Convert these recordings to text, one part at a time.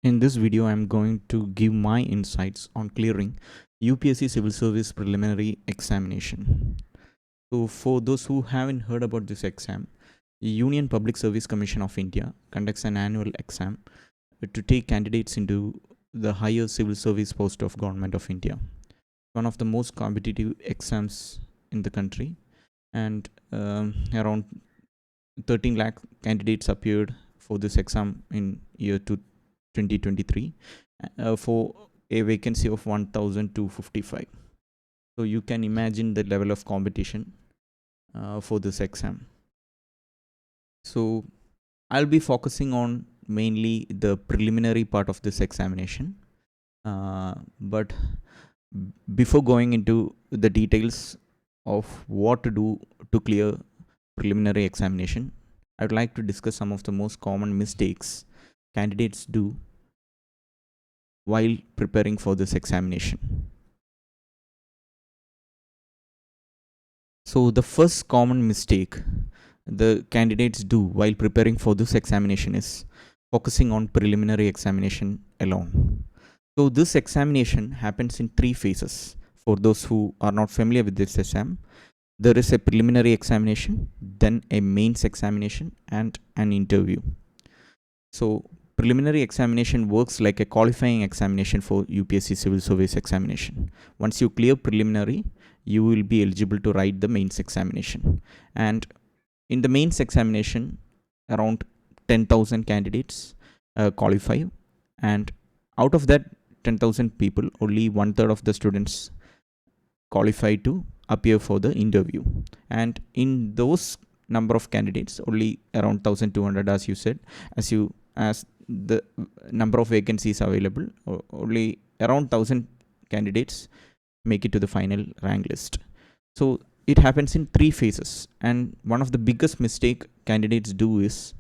In this video, I'm going to give my insights on clearing UPSC Civil Service Preliminary Examination. So, for those who haven't heard about this exam, the Union Public Service Commission of India conducts an annual exam to take candidates into the higher civil service post of Government of India. One of the most competitive exams in the country, and around 13 lakh candidates appeared for this exam in year 2023 for a vacancy of 1255. So you can imagine the level of competition for this exam. So I'll be focusing on mainly the preliminary part of this examination, but before going into the details of what to do to clear preliminary examination, I would like to discuss some of the most common mistakes candidates do while preparing for this examination. So the first common mistake the candidates do while preparing for this examination is focusing on preliminary examination alone. So this examination happens in 3 phases. For those who are not familiar with this exam, there is a preliminary examination, then a mains examination, and an interview. So preliminary examination works like a qualifying examination for UPSC Civil Service examination. Once you clear preliminary, you will be eligible to write the mains examination. And in the mains examination, around 10,000 candidates qualify, and out of that 10,000 people, only 1/3 of the students qualify to appear for the interview. And in those number of candidates, only around 1,200, as the number of vacancies available, only around 1,000 candidates make it to the final rank list. So it happens in 3 phases, and one of the biggest mistake candidates do is,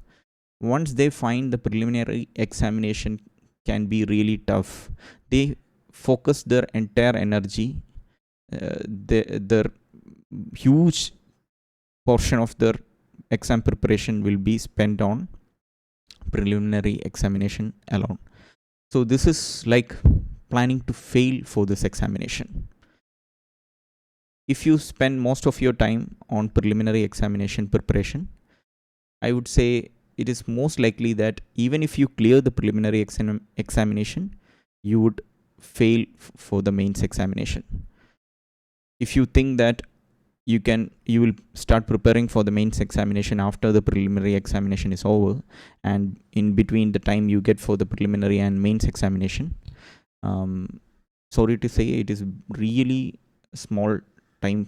once they find the preliminary examination can be really tough, they focus their entire energy, their huge portion of their exam preparation will be spent on preliminary examination alone. So this is like planning to fail for this examination. If you spend most of your time on preliminary examination preparation, I would say it is most likely that even if you clear the preliminary examination, you would fail for the mains examination. If you think that you will start preparing for the mains examination after the preliminary examination is over, and in between the time you get for the preliminary and mains examination, sorry to say, it is really small time.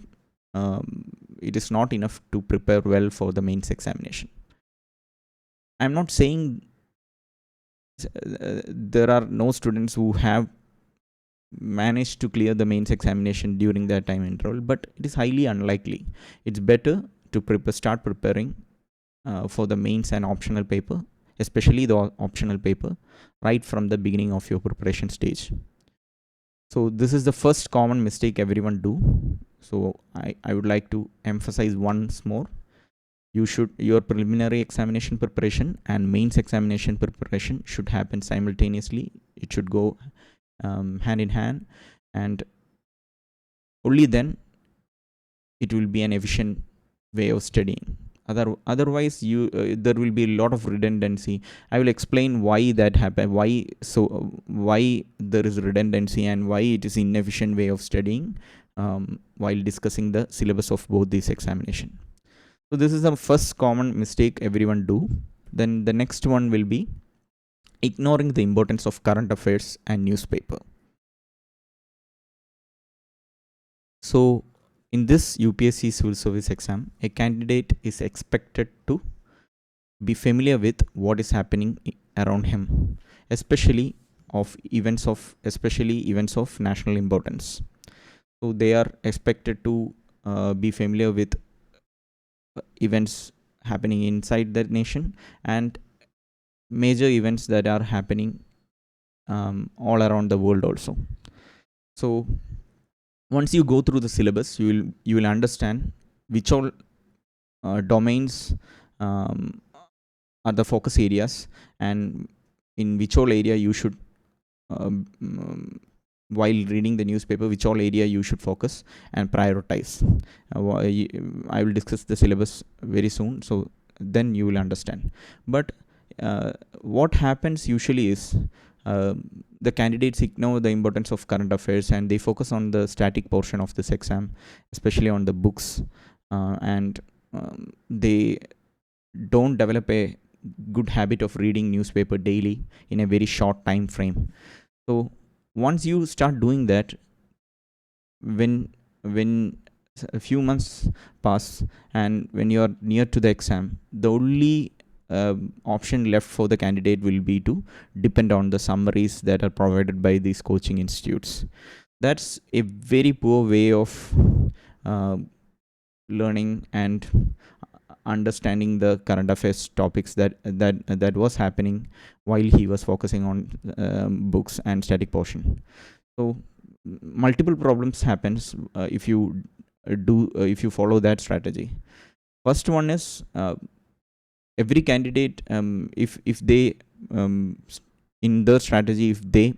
It is not enough to prepare well for the mains examination. I'm not saying there are no students who have managed to clear the mains examination during that time interval, but it is highly unlikely. It's better to start preparing for the mains and optional paper, especially the optional paper, right from the beginning of your preparation stage. So this is the first common mistake everyone do. So I would like to emphasize once more. Your preliminary examination preparation and mains examination preparation should happen simultaneously. It should go hand in hand, and only then it will be an efficient way of studying. Otherwise, there will be a lot of redundancy. I will explain why that happened, why there is redundancy and why it is inefficient way of studying while discussing the syllabus of both these examination. So this is the first common mistake everyone do. Then the next one will be ignoring the importance of current affairs and newspaper. So in this UPSC Civil Service exam, a candidate is expected to be familiar with what is happening around him, especially events of national importance. So they are expected to be familiar with events happening inside the nation and major events that are happening all around the world also. So once you go through the syllabus, you will understand which all domains are the focus areas, and in which all area you should while reading the newspaper, which all area you should focus and prioritize. I will discuss the syllabus very soon, so then you will understand. But what happens usually is uh, the candidates ignore the importance of current affairs and they focus on the static portion of this exam, especially on the books, and they don't develop a good habit of reading newspaper daily in a very short time frame. So once you start doing that, when a few months pass and when you are near to the exam, the only option left for the candidate will be to depend on the summaries that are provided by these coaching institutes. That's a very poor way of uh, learning and understanding the current affairs topics that was happening while he was focusing on books and static portion. So multiple problems happens if you follow that strategy. First one is every candidate, if they in their strategy, if they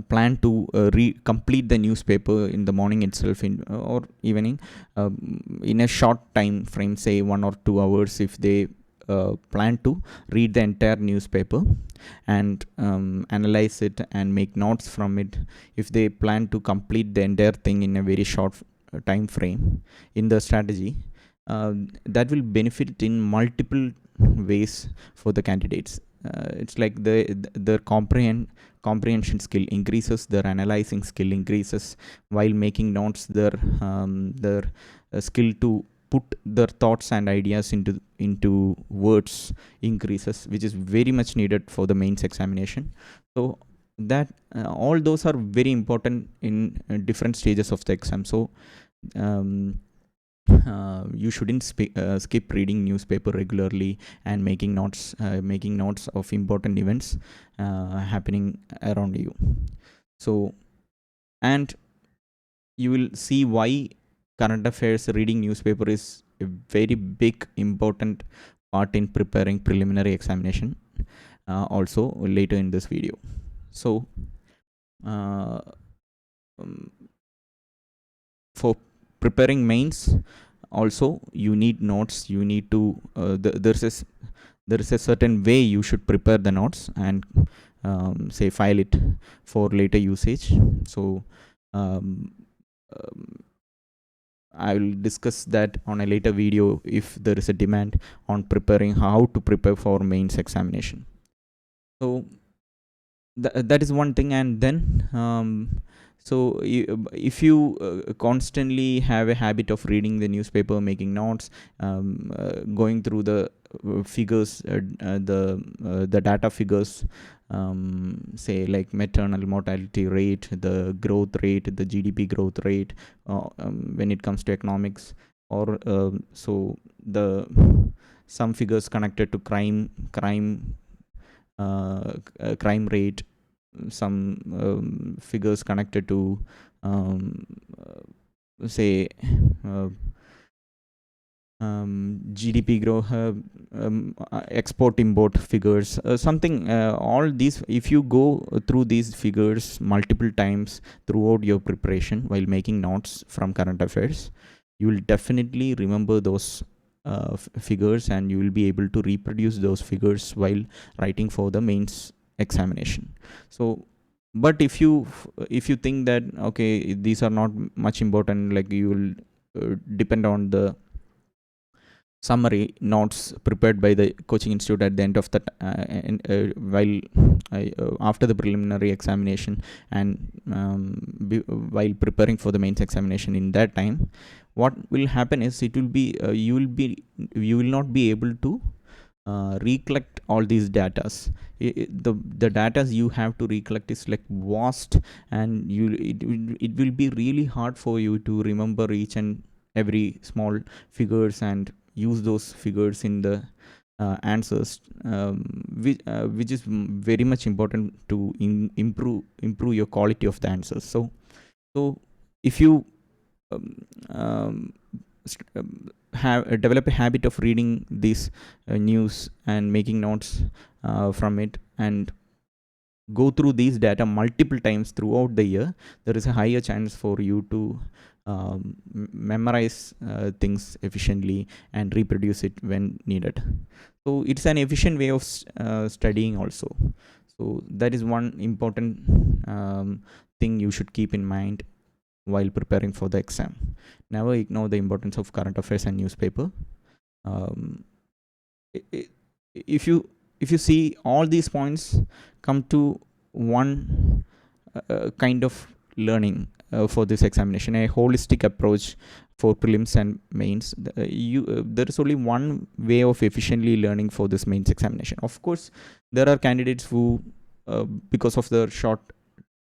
plan to complete the newspaper in the morning itself or evening, in a short time frame, say 1 or 2 hours, if they plan to read the entire newspaper and analyze it and make notes from it, if they plan to complete the entire thing in a very short time frame in the strategy, that will benefit in multiple ways for the candidates. It's like their comprehension skill increases, their analyzing skill increases, while making notes their skill to put their thoughts and ideas into words increases, which is very much needed for the mains examination. So that all those are very important in different stages of the exam. So you shouldn't skip reading newspaper regularly and making notes of important events happening around you. So, and you will see why current affairs reading newspaper is a very big important part in preparing preliminary examination, also later in this video. So um, for preparing mains also, you need notes. You need to there is a certain way you should prepare the notes and say file it for later usage. So um, I will discuss that on a later video if there is a demand on preparing how to prepare for mains examination. So that is one thing. And then so if you constantly have a habit of reading the newspaper, making notes, going through the figures, the data figures, say like maternal mortality rate, the growth rate, the GDP growth rate, when it comes to economics, or so the some figures connected to crime rate, some figures connected to say uh, GDP growth, export import figures, something. All these, if you go through these figures multiple times throughout your preparation while making notes from current affairs, you will definitely remember those figures and you will be able to reproduce those figures while writing for the mains examination. So but if you think that okay, these are not much important, like you will depend on the summary notes prepared by the coaching institute at the end of the while after the preliminary examination, and while preparing for the mains examination, in that time what will happen is it will be you will not be able to recollect all these datas. The datas you have to recollect is like vast, and it will be really hard for you to remember each and every small figures and use those figures in the answers, which is very much important to improve your quality of the answers. So if you um, um, develop a habit of reading these news and making notes from it, and go through these data multiple times throughout the year, there is a higher chance for you to memorize things efficiently and reproduce it when needed. So it's an efficient way of studying also. So that is one important thing you should keep in mind while preparing for the exam. Never ignore the importance of current affairs and newspaper. Um, if you see, all these points come to one kind of learning for this examination, a holistic approach for prelims and mains. There is only one way of efficiently learning for this mains examination. Of course, there are candidates who because of their short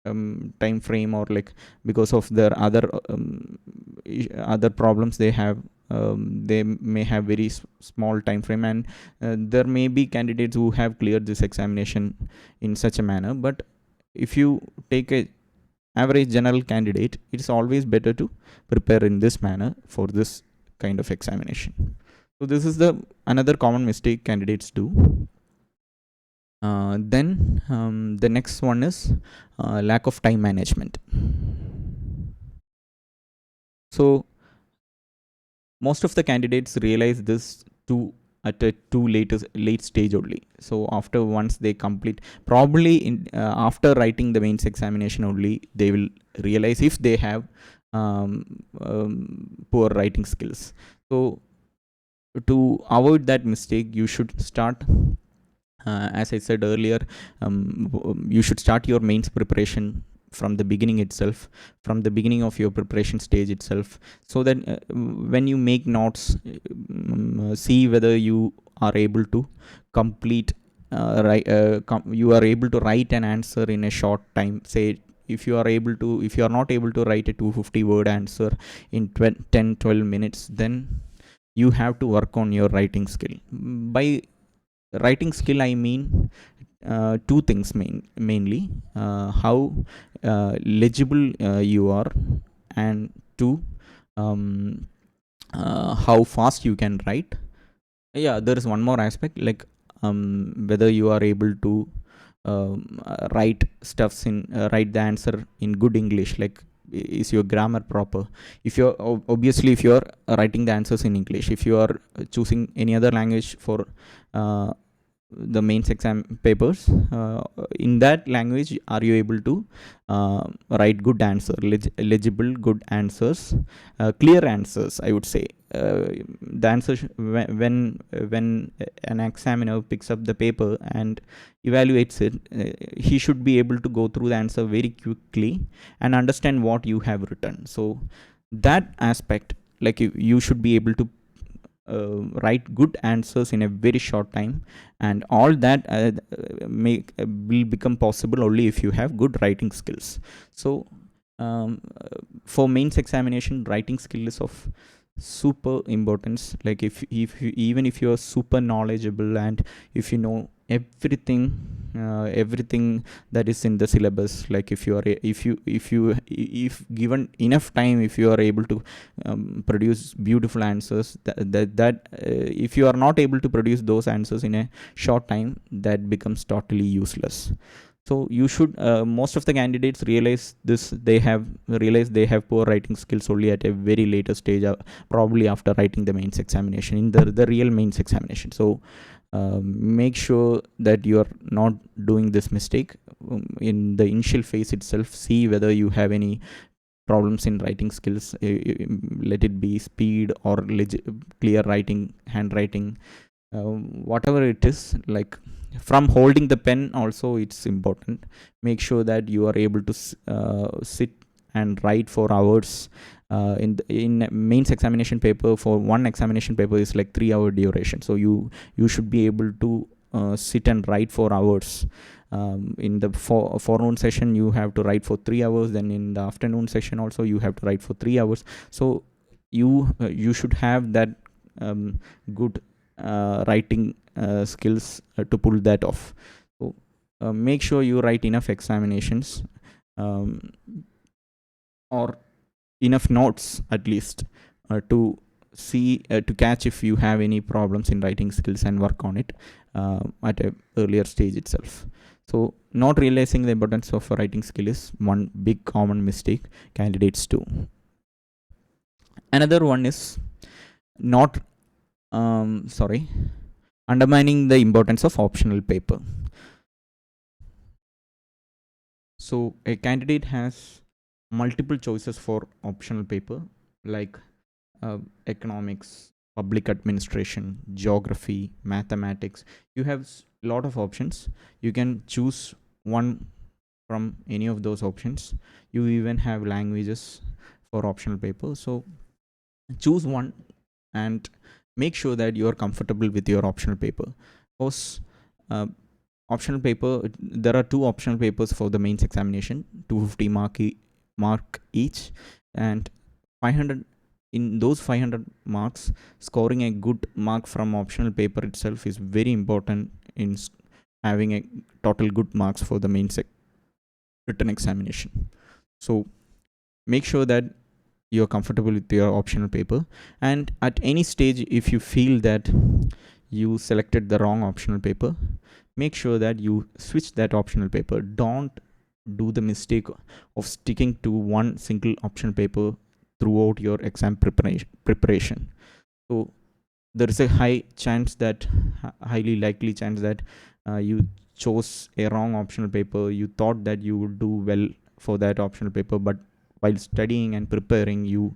time frame, or like because of their other problems they have, they may have very small time frame, and there may be candidates who have cleared this examination in such a manner. But if you take a average general candidate, it's always better to prepare in this manner for this kind of examination. So this is the another common mistake candidates do. Then the next one is lack of time management. So most of the candidates realize this at a too late stage only. So after once they complete, probably after writing the mains examination only, they will realize if they have poor writing skills. So to avoid that mistake, you should start, as I said earlier, you should start your mains preparation from the beginning itself, from the beginning of your preparation stage itself, so that when you make notes, see whether you are able to complete you are able to write an answer in a short time. Say if you are not able to write a 250 word answer in 10-12 minutes, then you have to work on your writing skill. By writing skill, I mean two things mainly: how legible you are, and two, how fast you can write. Yeah, there is one more aspect, like whether you are able to write write the answer in good English, like is your grammar proper. If you're obviously, if you're writing the answers in English, if you are choosing any other language for the mains exam papers, in that language, are you able to write good answer, legible good answers, clear answers, I would say. The answer when an examiner picks up the paper and evaluates it, he should be able to go through the answer very quickly and understand what you have written. So that aspect, like you should be able to write good answers in a very short time, and all that will become possible only if you have good writing skills. So for mains examination, writing skill is of super importance. Like if even if you are super knowledgeable, and if you know everything that is in the syllabus, like if given enough time, if you are able to produce beautiful answers, if you are not able to produce those answers in a short time, that becomes totally useless. So you should most of the candidates realize this. They have realized they have poor writing skills only at a very later stage, probably after writing the mains examination, in the real mains examination. So make sure that you are not doing this mistake in the initial phase itself. See whether you have any problems in writing skills, let it be speed or clear writing, handwriting, whatever it is. Like from holding the pen also, it's important. Make sure that you are able to sit and write for hours. In mains examination paper, for one examination paper is like 3 hour duration, so you should be able to sit and write for hours. In the forenoon session, you have to write for 3 hours, then in the afternoon session also you have to write for 3 hours. So you should have that good writing skills to pull that off. So make sure you write enough examinations, or enough notes at least, to see to catch if you have any problems in writing skills and work on it at a earlier stage itself. So not realizing the importance of a writing skill is one big common mistake candidates do. Another one is not undermining the importance of optional paper. So a candidate has multiple choices for optional paper, like economics, public administration, geography, mathematics. You have a lot of options. You can choose one from any of those options. You even have languages for optional paper. So choose one and make sure that you are comfortable with your optional paper. Of course, optional paper, there are two optional papers for the mains examination, 250 mark each, and 500. In those 500 marks, scoring a good mark from optional paper itself is very important in having a total good marks for the main written examination. So make sure that you're comfortable with your optional paper, and at any stage if you feel that you selected the wrong optional paper, make sure that you switch that optional paper. Don't do the mistake of sticking to one single optional paper throughout your exam preparation. So there is a highly likely chance that you chose a wrong optional paper. You thought that you would do well for that optional paper, but while studying and preparing, you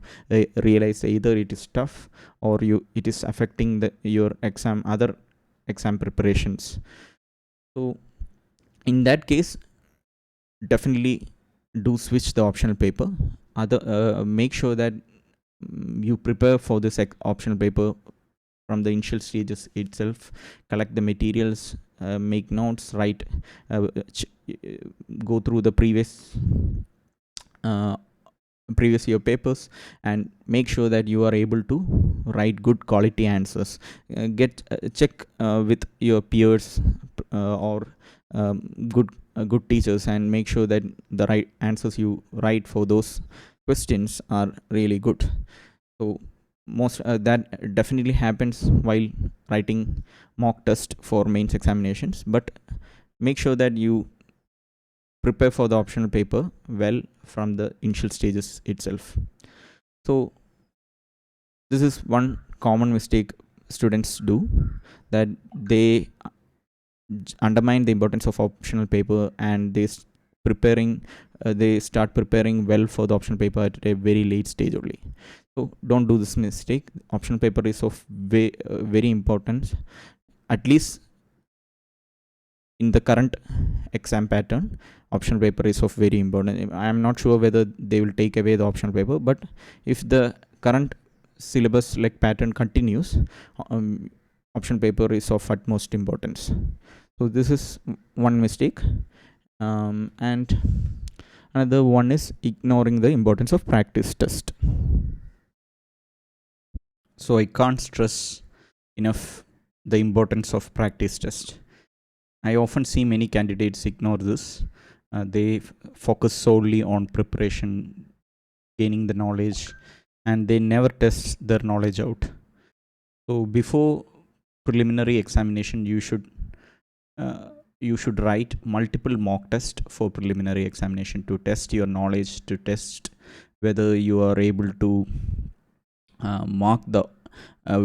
realize either it is tough or it is affecting your other exam preparations. So in that case, definitely do switch the optional paper. Make sure that you prepare for this optional paper from the initial stages itself. Collect the materials, make notes, write, go through the previous year papers, and make sure that you are able to write good quality answers. Check with your peers or good teachers, and make sure that the right answers you write for those questions are really good. So most that definitely happens while writing mock test for mains examinations, but make sure that you prepare for the optional paper well from the initial stages itself. So this is one common mistake students do, that they undermine the importance of optional paper, and they start preparing well for the optional paper at a very late stage only. So don't do this mistake. Optional paper is of very importance, at least in the current exam pattern. Optional paper is of very important. I am not sure whether they will take away the optional paper, but if the current syllabus like pattern continues, optional paper is of utmost importance. So this is one mistake. And another one is ignoring the importance of practice test. So I can't stress enough the importance of practice test. I often see many candidates ignore this. They focus solely on preparation, gaining the knowledge, and they never test their knowledge out. So before preliminary examination, you should write multiple mock tests for preliminary examination to test your knowledge, to test whether you are able to mark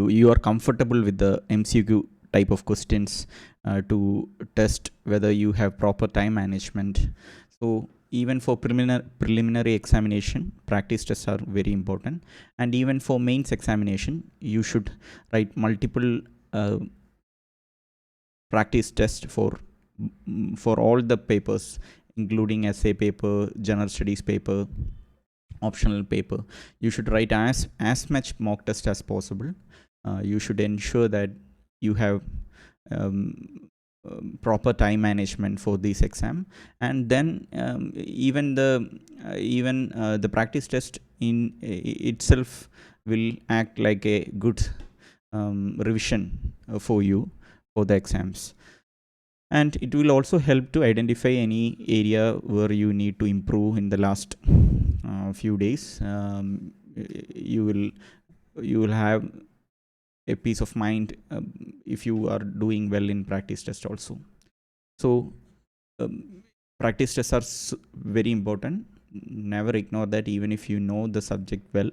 you are comfortable with the MCQ type of questions, to test whether you have proper time management. So even for preliminary examination, practice tests are very important. And even for mains examination, you should write multiple practice tests for all the papers, including essay paper, general studies paper, optional paper. You should write as much mock test as possible. You should ensure that you have proper time management for this exam, and then even the practice test in itself will act like a good revision for you for the exams. And it will also help to identify any area where you need to improve in the last few days. You will you will have a peace of mind if you are doing well in practice test also. So um, practice tests are very important. Never ignore that. Even if you know the subject well,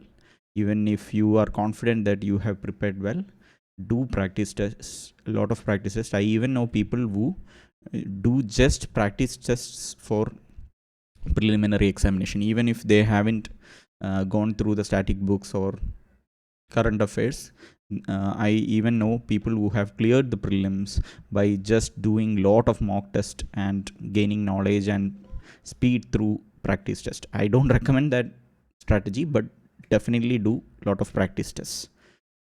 even if you are confident that you have prepared well, do practice tests, a lot of practice tests. I even know people who do just practice tests for preliminary examination, even if they haven't gone through the static books or current affairs. I even know people who have cleared the prelims by just doing lot of mock test and gaining knowledge and speed through practice test. I don't recommend that strategy, but definitely do lot of practice tests.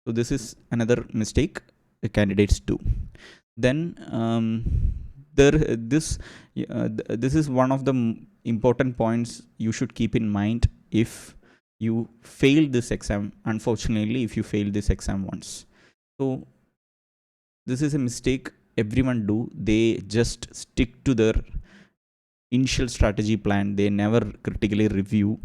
So this is another mistake the candidates do. Then this is one of the important points you should keep in mind if you fail this exam. Unfortunately, if you fail this exam once, so this is a mistake everyone do. They just stick to their initial strategy plan. They never critically review.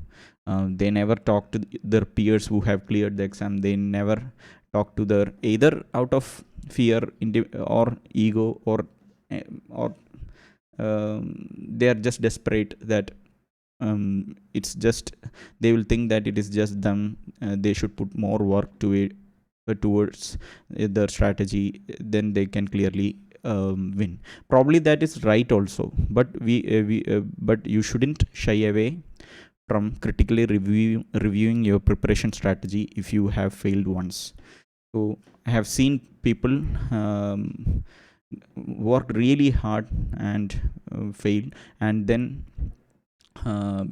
They never talk to their peers who have cleared the exam. They never talk to their, either out of fear or ego, or they are just desperate that it's just, they will think that it is just them. They should put more work to it, towards their strategy, then they can clearly win. Probably that is right also, but but you shouldn't shy away from critically reviewing your preparation strategy if you have failed once. So I have seen people work really hard and fail, and then uh,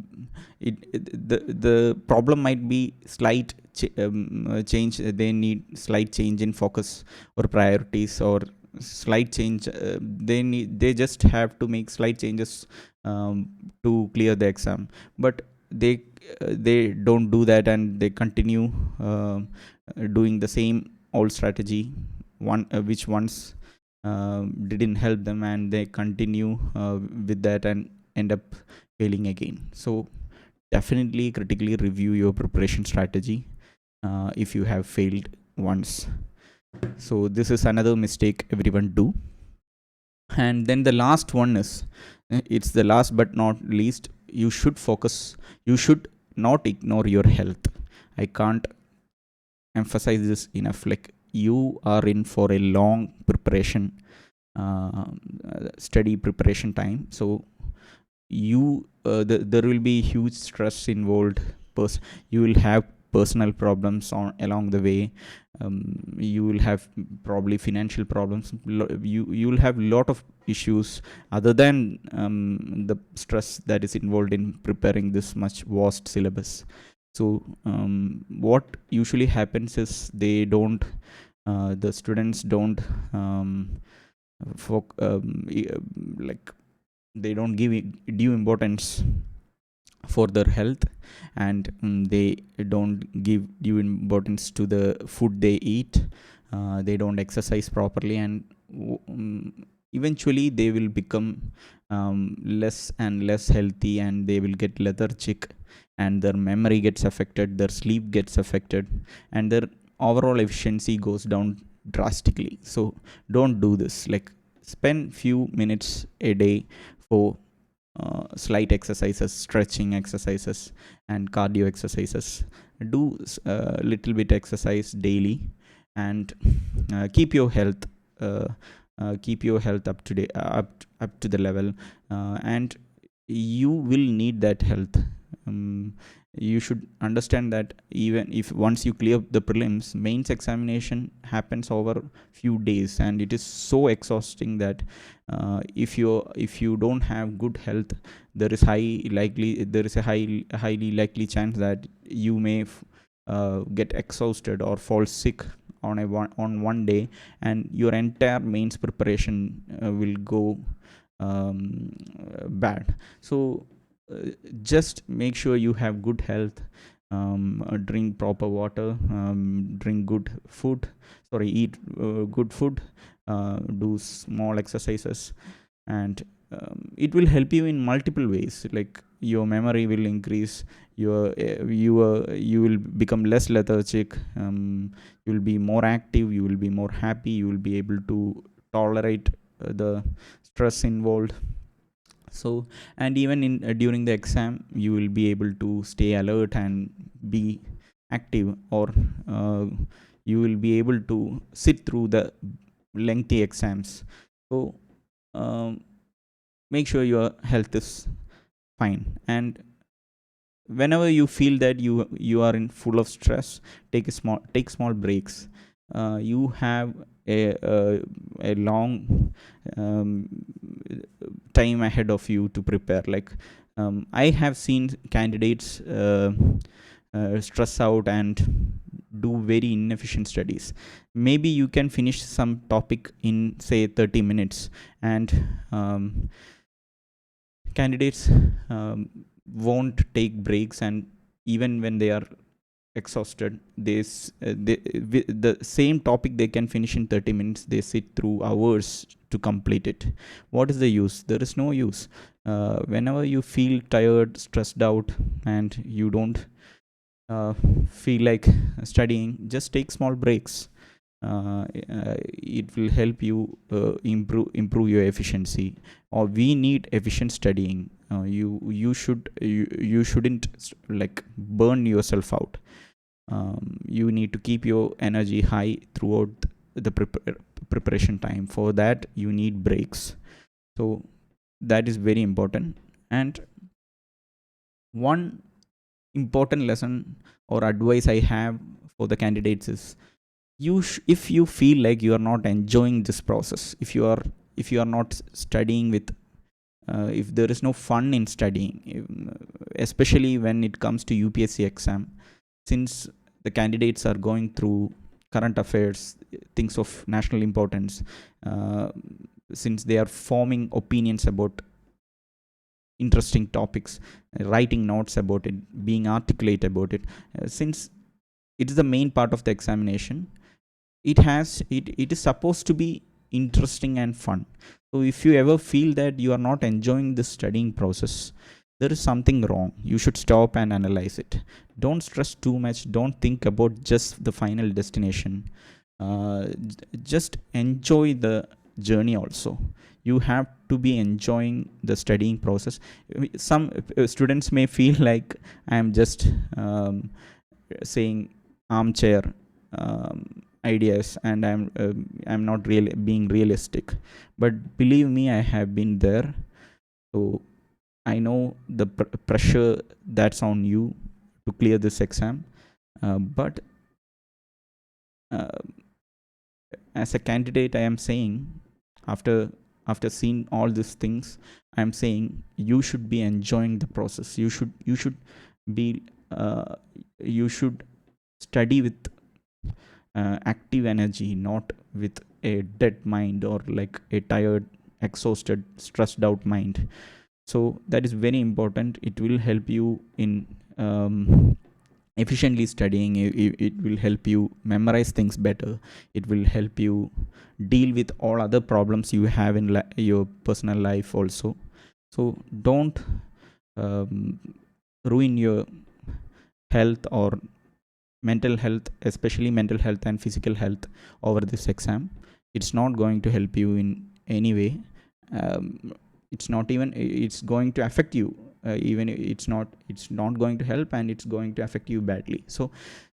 the problem might be slight change. They need slight change in focus or priorities, or slight change. They just have to make slight changes to clear the exam, but they don't do that, and they continue doing the same old strategy, which once didn't help them, and they continue with that and end up failing again. So definitely critically review your preparation strategy if you have failed once. So this is another mistake everyone do. And then the last one is, it's the last but not least, you should not ignore your health. I can't emphasize this enough. Like, you are in for a long preparation, steady preparation time. So there will be huge stress involved. You will have personal problems along the way. You will have probably financial problems. You will have a lot of issues other than the stress that is involved in preparing this much vast syllabus. So what usually happens is, the students don't like, they don't give due importance for their health, and they don't give due importance to the food they eat. They don't exercise properly, and eventually they will become less and less healthy, and they will get lethargic, and their memory gets affected, their sleep gets affected, and their overall efficiency goes down drastically. So don't do this. Like, spend few minutes a day for slight exercises, stretching exercises, and cardio exercises. Do a little bit exercise daily, and keep your health up to date, up to the level, and you will need that health. You should understand that even if once you clear the prelims, mains examination happens over few days, and it is so exhausting that if you don't have good health, there is a highly likely chance that you may get exhausted or fall sick on one day, and your entire mains preparation will go bad. So just make sure you have good health. Drink proper water, drink good food, eat good food, do small exercises, and it will help you in multiple ways. Like your memory will increase, you will become less lethargic, you will be more active, you will be more happy, you will be able to tolerate the stress involved. So, and even in during the exam you will be able to stay alert and be active, or you will be able to sit through the lengthy exams. So um, make sure your health is fine, and whenever you feel that you are in full of stress, take small breaks. You have a long um, time ahead of you to prepare. Like I have seen candidates stress out and do very inefficient studies. Maybe you can finish some topic in say 30 minutes, and candidates won't take breaks, and even when they are exhausted, the same topic they can finish in 30 minutes, they sit through hours to complete it. What is the use? There is no use. Whenever you feel tired, stressed out, and you don't feel like studying, just take small breaks. It will help you improve your efficiency. Or we need efficient studying. You shouldn't like burn yourself out. You need to keep your energy high throughout the preparation time. For that you need breaks. So that is very important. And one important lesson or advice I have for the candidates is, if you feel like you are not enjoying this process, if you are not studying with if there is no fun in studying, especially when it comes to UPSC exam, since the candidates are going through current affairs, things of national importance, uh, since they are forming opinions about interesting topics, writing notes about it, being articulate about it, since it is the main part of the examination, it is supposed to be interesting and fun. So if you ever feel that you are not enjoying the studying process, there is something wrong. You should stop and analyze it. Don't stress too much, don't think about just the final destination. Just enjoy the journey also. You have to be enjoying the studying process. Some students may feel like I am just saying armchair ideas, and I'm not really being realistic. But believe me, I have been there. So I know the pressure that's on you to clear this exam. But uh, as a candidate, I am saying, after seeing all these things, I am saying you should be enjoying the process. You should be uh, you should study with active energy, not with a dead mind, or like a tired, exhausted, stressed out mind. So that is very important. It will help you in efficiently studying. It will help you memorize things better. It will help you deal with all other problems you have in your personal life also. So don't um, ruin your health or mental health, especially mental health and physical health, over this exam. It's not going to help you in any way. It's not even, it's going to affect you. Even it's not going to help, and it's going to affect you badly. So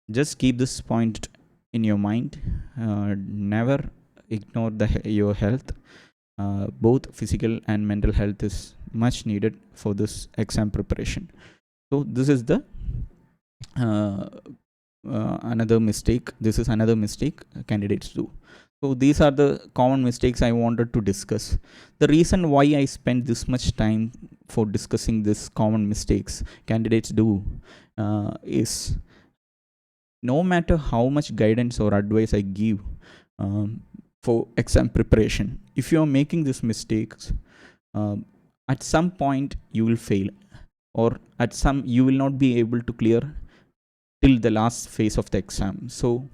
just keep this point in your mind. Never ignore your health. Both physical and mental health is much needed for this exam preparation. So this is the uh, another mistake. This is another mistake candidates do. So these are the common mistakes I wanted to discuss. The reason why I spent this much time for discussing this common mistakes candidates do is, no matter how much guidance or advice I give um, for exam preparation, if you are making these mistakes, um, at some point you will fail, or at some you will not be able to clear till the last phase of the exam. So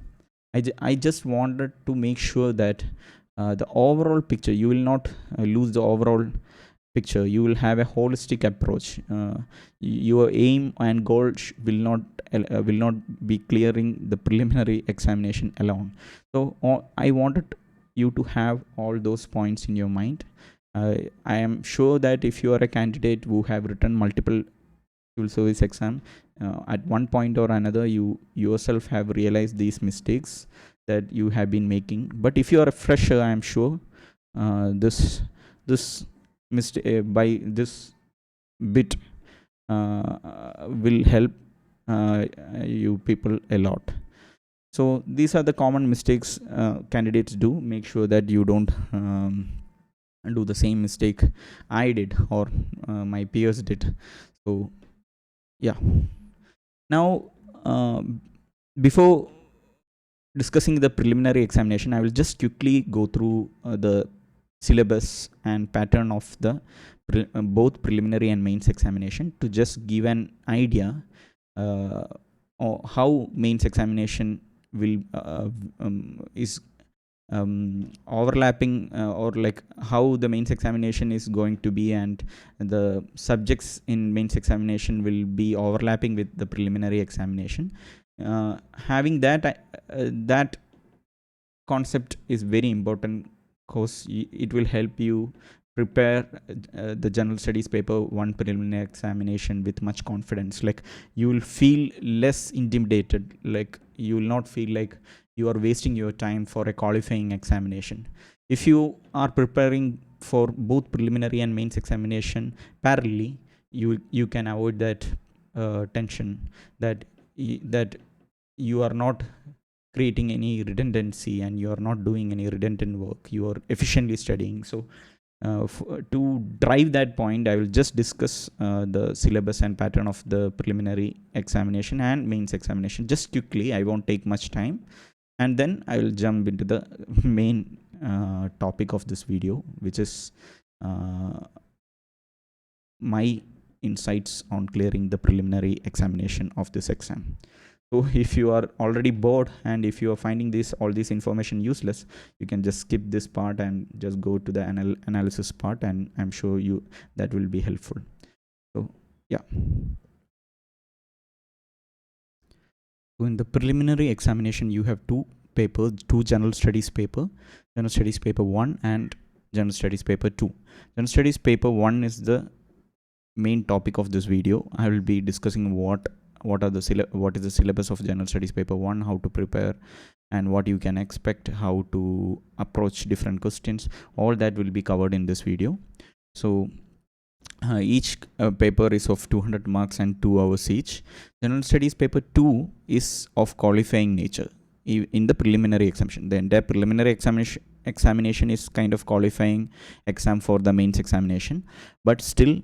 I just wanted to make sure that the overall picture, you will not lose the overall picture. You will have a holistic approach. Your aim and goal will not be clearing the preliminary examination alone. So I wanted you to have all those points in your mind. I am sure that if you are a candidate who have written multiple civil service exam, at one point or another you yourself have realized these mistakes that you have been making. But if you are a fresher, I am sure this by this bit will help you people a lot. So these are the common mistakes candidates do. Make sure that you don't do the same mistake I did or my peers did. So yeah, now before discussing the preliminary examination, I will just quickly go through the syllabus and pattern of the both preliminary and mains examination to just give an idea uh, how mains examination will is overlapping, or like how the mains examination is going to be, and the subjects in mains examination will be overlapping with the preliminary examination. Having that concept is very important, because it will help you prepare the general studies paper 1 preliminary examination with much confidence. Like, you will feel less intimidated. Like, you will not feel like you are wasting your time for a qualifying examination. If you are preparing for both preliminary and mains examination parallelly, you can avoid that tension, that that you are not creating any redundancy and you are not doing any redundant work. You are efficiently studying. So to drive that point, I will just discuss the syllabus and pattern of the preliminary examination and mains examination just quickly. I won't take much time, and then I will jump into the main topic of this video, which is my insights on clearing the preliminary examination of this exam. So if you are already bored and if you are finding all this information useless, you can just skip this part and just go to the analysis part, and I'm sure you that will be helpful. So yeah. So in the preliminary examination, you have two papers, two general studies paper, general studies paper 1 and general studies paper 2. General studies paper 1 is the main topic of this video. I will be discussing what is the syllabus of general studies paper 1, how to prepare, and what you can expect, how to approach different questions. All that will be covered in this video. So each paper is of 200 marks and 2 hours each. General studies paper 2 is of qualifying nature in the preliminary examination. The entire preliminary examination is kind of qualifying exam for the mains examination, but still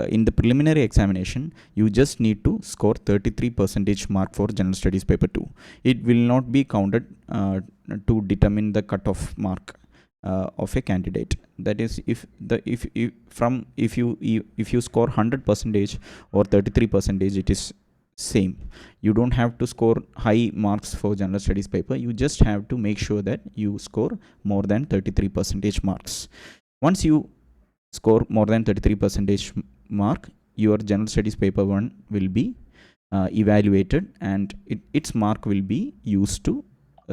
in the preliminary examination you just need to score 33% mark for general studies paper 2. It will not be counted to determine the cutoff mark of a candidate. That is, if you score 100% or 33%, it is same. You don't have to score high marks for general studies paper. You just have to make sure that you score more than 33% marks. Once you score more than 33% mark, your general studies paper 1 will be evaluated, and its mark will be used to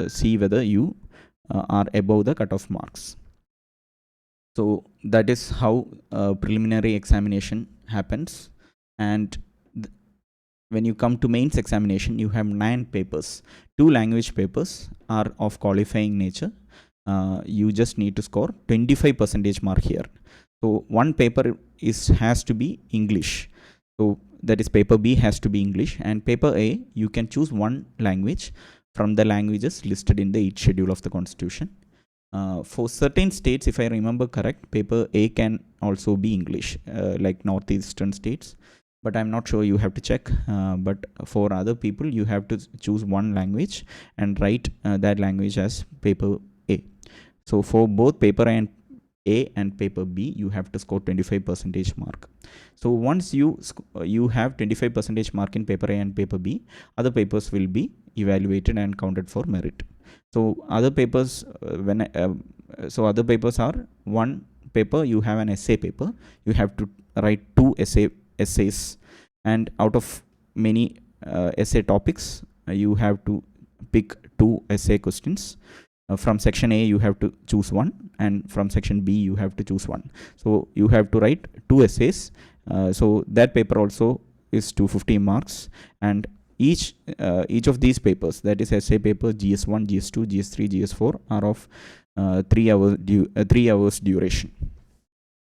see whether you are above the cutoff marks. So that is how preliminary examination happens. And when you come to mains examination, you have 9 papers. 2 language papers are of qualifying nature. You just need to score 25% mark here. So one paper has to be English. So that is, paper B has to be English, and paper A you can choose one language from the languages listed in the 8th schedule of the Constitution. For certain states, if I remember correct, paper A can also be English, like northeastern states, but I'm not sure. You have to check. But for other people, you have to choose one language and write that language as paper A. So for both paper A and paper B, you have to score 25% mark. So once you have 25% mark in paper A and paper B, other papers will be evaluated and counted for merit. So other papers other papers are 1 paper you have an essay paper. You have to write two essays, and out of many essay topics, you have to pick two essay questions. From section A you have to choose one, and from section B you have to choose one. So you have to write two essays. So that paper also is 250 marks, and each of these papers, that is essay paper, GS1, GS2, GS3, GS4, are of 3 hours duration.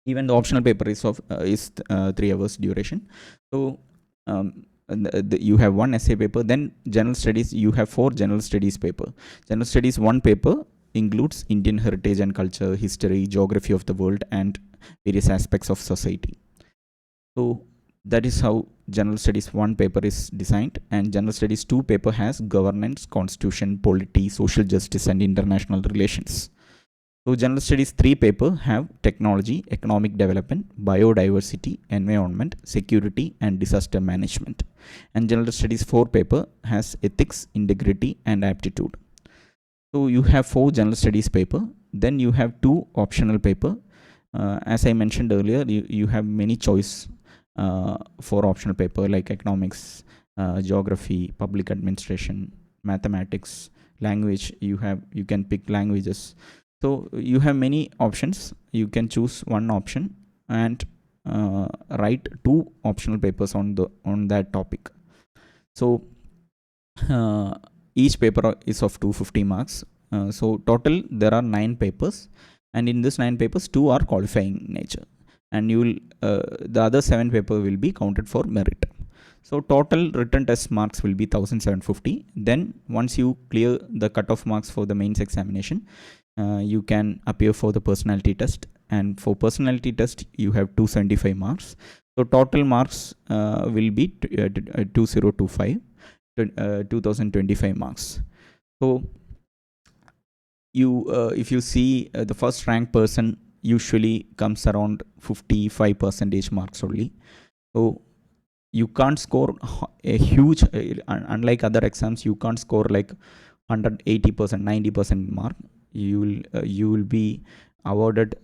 Even the optional paper is of 3 hours duration. So you have one essay paper. Then general studies, you have 4 general studies paper. General studies, one paper includes Indian heritage and culture, history, geography of the world, and various aspects of society. So that is how general studies 1 paper is designed. And general studies 2 paper has governance, constitution, polity, social justice, and international relations. So general studies 3 paper have technology, economic development, biodiversity, environment, security, and disaster management. And general studies 4 paper has ethics, integrity, and aptitude. So you have 4 general studies paper. Then you have 2 optional paper. As I mentioned earlier, you have many choice for optional paper, like economics, geography, public administration, mathematics, language. You can pick languages. So you have many options. You can choose one option and write 2 optional papers on that topic. So each paper is of 250 marks. So total there are 9 papers, and in this 9 papers 2 are qualifying nature, and you will the other 7 paper will be counted for merit. So total written test marks will be 1750. Then once you clear the cutoff marks for the mains examination, you can appear for the personality test, and for personality test you have 275 marks. So total marks will be 2025, 2025 marks. So you if you see the first rank person usually comes around 55% marks only. So you can't score a huge, unlike other exams, you can't score like 180%, 90% mark. You will be awarded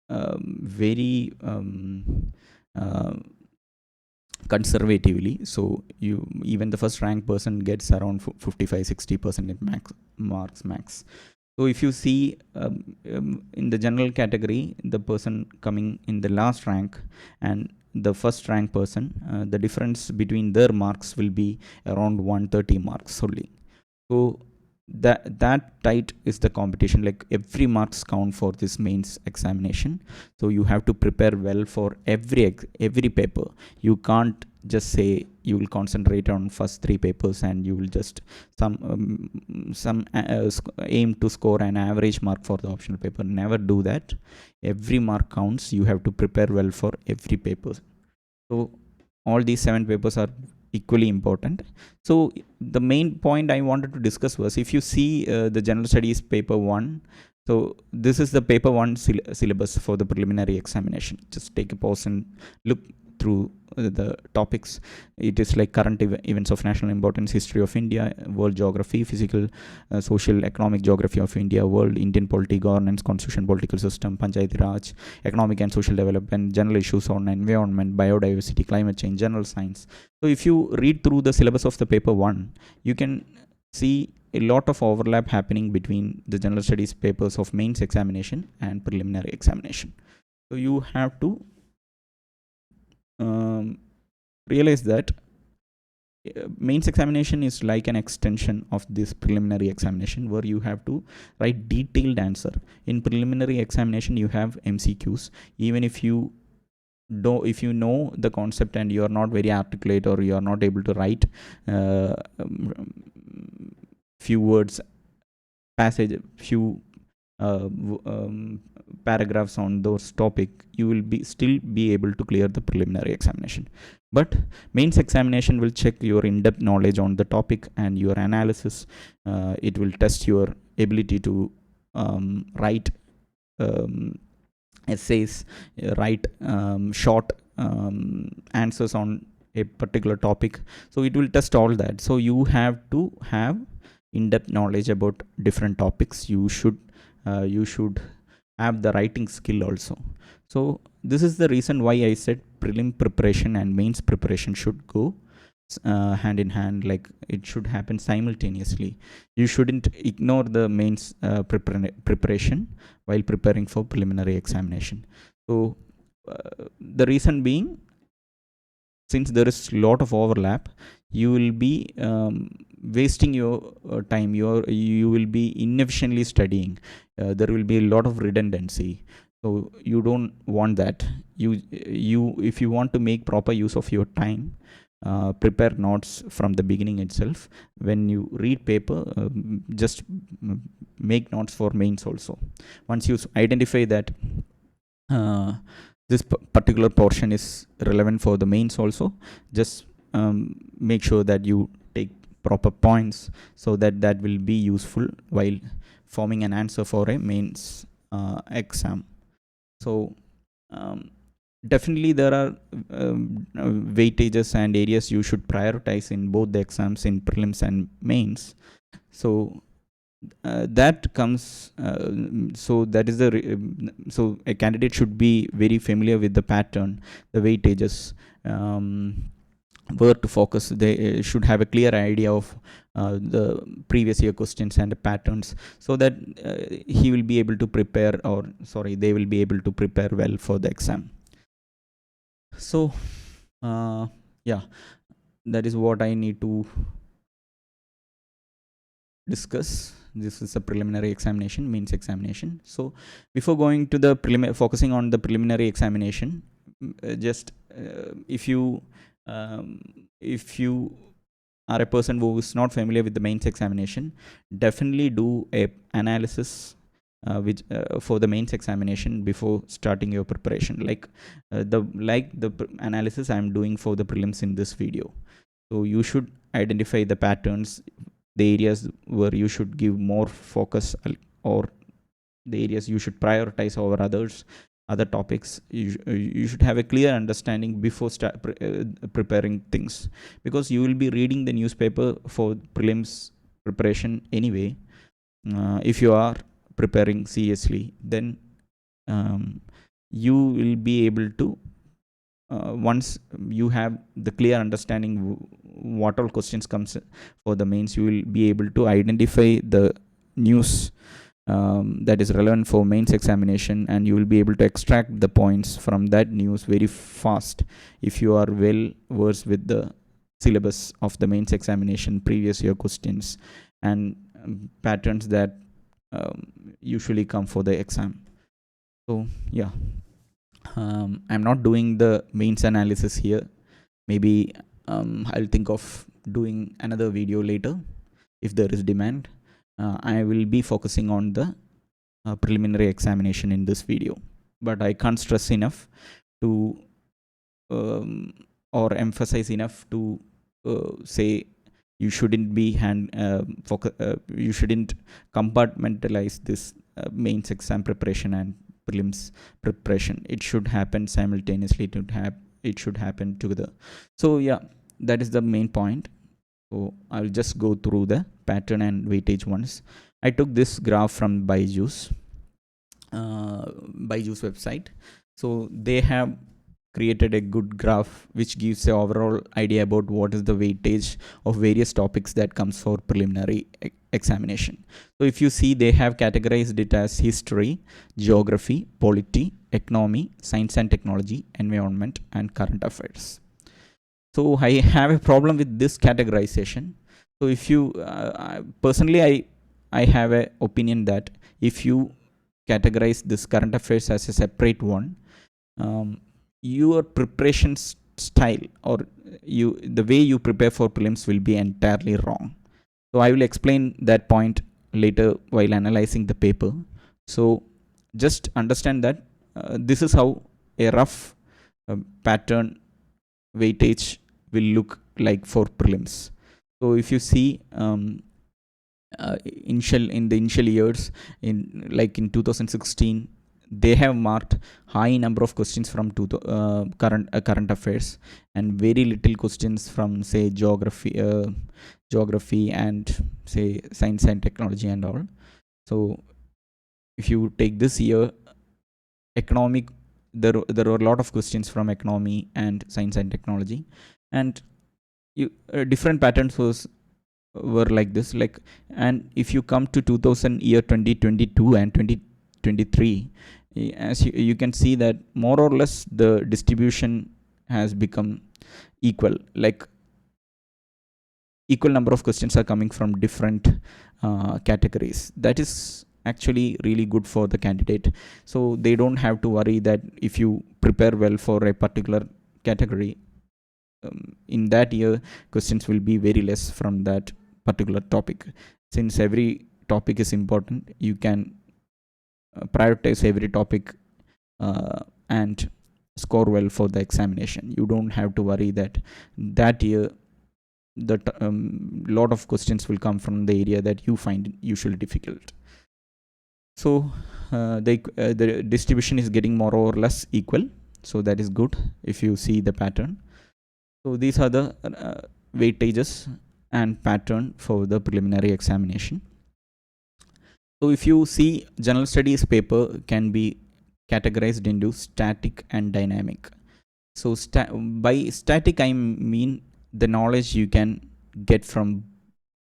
very conservatively. So even the first rank person gets around 55-60% max. So if you see in the general category, the person coming in the last rank and the first rank person, the difference between their marks will be around 130 marks only. So that tight is the competition. Like every marks count for this mains examination. So you have to prepare well for every paper. You can't just say you will concentrate on first 3 papers and you will just aim to score an average mark for the optional paper. Never do that. Every mark counts. You have to prepare well for every paper. So all these 7 papers are equally important. So the main point I wanted to discuss was, if you see the general studies paper 1, so this is the paper 1 syllabus for the preliminary examination. Just take a pause and look through the topics. It is like current events of national importance, history of India, world geography, physical, social, economic geography of India, world, Indian polity, governance, constitution, political system, Panchayati Raj, economic and social development, general issues on environment, biodiversity, climate change, general science. So if you read through the syllabus of the paper 1, you can see a lot of overlap happening between the general studies papers of mains examination and preliminary examination. So you have to realize that mains examination is like an extension of this preliminary examination, where you have to write detailed answer. In preliminary examination you have MCQs. Even if you know the concept and you are not very articulate, or you are not able to write few words, few paragraphs on those topic, you will still be able to clear the preliminary examination. But mains examination will check your in-depth knowledge on the topic and your analysis. It will test your ability to write essays, write short answers on a particular topic. So it will test all that. So you have to have in-depth knowledge about different topics. You should have the writing skill also. So this is the reason why I said prelim preparation and mains preparation should go hand in hand, like it should happen simultaneously. You shouldn't ignore the mains preparation while preparing for preliminary examination. So the reason being, since there is a lot of overlap, you will be wasting your time. You will be inefficiently studying. There will be a lot of redundancy, so you don't want that. You If you want to make proper use of your time, prepare notes from the beginning itself. When you read paper, just make notes for mains also. Once you identify that this particular portion is relevant for the mains also, just make sure that you take proper points, so that that will be useful while forming an answer for a mains exam. So definitely there are weightages and areas you should prioritize in both the exams, in prelims and mains. So that comes so that is the so a candidate should be very familiar with the pattern, the weightages, where to focus. They should have a clear idea of the previous year questions and the patterns, so that he will be able to prepare, or sorry, they will be able to prepare well for the exam. So yeah, that is what I need to discuss. This is a preliminary examination, means examination. So before going to the focusing on the preliminary examination, just if you are a person who is not familiar with the mains examination, definitely do a analysis which for the mains examination before starting your preparation, like the analysis I am doing for the prelims in this video. So you should identify the patterns, the areas where you should give more focus, or the areas you should prioritize over other topics. You should have a clear understanding before preparing things, because you will be reading the newspaper for prelims preparation anyway. If you are preparing seriously, then you will be able to once you have the clear understanding what all questions comes for the mains, you will be able to identify the news that is relevant for mains examination, and you will be able to extract the points from that news very fast if you are well versed with the syllabus of the mains examination, previous year questions, and patterns that usually come for the exam. So yeah, I'm not doing the mains analysis here. Maybe I'll think of doing another video later if there is demand. I will be focusing on the preliminary examination in this video, but I can't stress enough to or emphasize enough to say you shouldn't be you shouldn't compartmentalize this mains exam preparation and prelims preparation. It should happen simultaneously. It should happen together. So yeah, that is the main point. So I'll just go through the pattern and weightage ones. I took this graph from Byju's website. So they have created a good graph which gives an overall idea about what is the weightage of various topics that comes for preliminary examination. So if you see, they have categorized it as history, geography, polity, economy, science and technology, environment, and current affairs. So I have a problem with this categorization. So if you personally, I have an opinion that if you categorize this current affairs as a separate one, your preparation style, or the way you prepare for prelims will be entirely wrong. So I will explain that point later while analyzing the paper. So just understand that this is how a rough pattern weightage will look like for prelims. So if you see in the initial years, in 2016, they have marked high number of questions from current affairs, and very little questions from, say, geography and, say, science and technology and all. So if you take this year, economic, there were a lot of questions from economy and science and technology, and different patterns were like this, like. And if you come to 2000 year 2022 and 2023, as you can see that more or less the distribution has become equal, like equal number of questions are coming from different categories. That is actually really good for the candidate, so they don't have to worry that if you prepare well for a particular category, in that year questions will be very less from that particular topic. Since every topic is important, you can prioritize every topic and score well for the examination. You don't have to worry that that year the lot of questions will come from the area that you find usually difficult. So the distribution is getting more or less equal, so that is good if you see the pattern. So these are the weightages and pattern for the preliminary examination. So if you see, general studies paper can be categorized into static and dynamic. So by static I mean the knowledge you can get from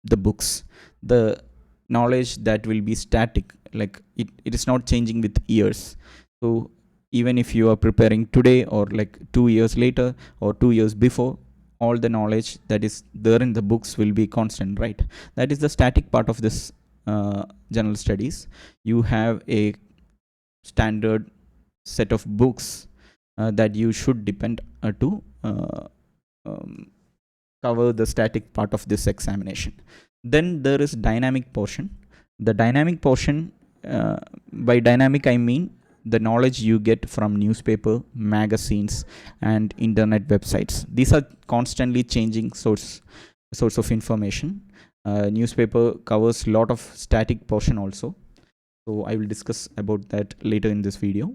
the books, the knowledge that will be static, like it is not changing with years. So even if you are preparing today or like 2 years later or 2 years before, all the knowledge that is there in the books will be constant, right? That is the static part of this general studies. You have a standard set of books that you should depend to um, cover the static part of this examination. Then there is dynamic portion. The dynamic portion, by dynamic I mean the knowledge you get from newspaper, magazines, and internet websites. These are constantly changing source of information. Newspaper covers a lot of static portion also, so I will discuss about that later in this video.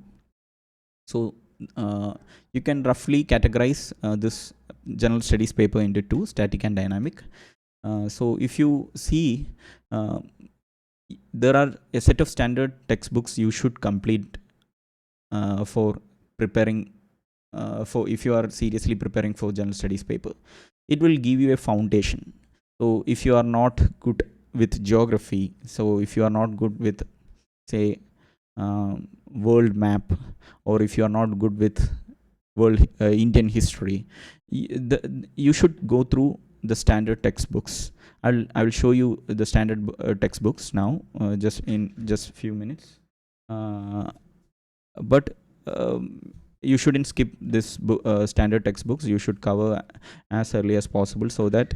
So you can roughly categorize this general studies paper into two, static and dynamic. So if you see, there are a set of standard textbooks you should complete for preparing for, if you are seriously preparing for general studies paper. It will give you a foundation. So if you are not good with geography, so if you are not good with, say, world map, or if you are not good with world Indian history, you should go through the standard textbooks. I will show you the standard textbooks now, just in just few minutes. But you shouldn't skip this standard textbooks. You should cover as early as possible, so that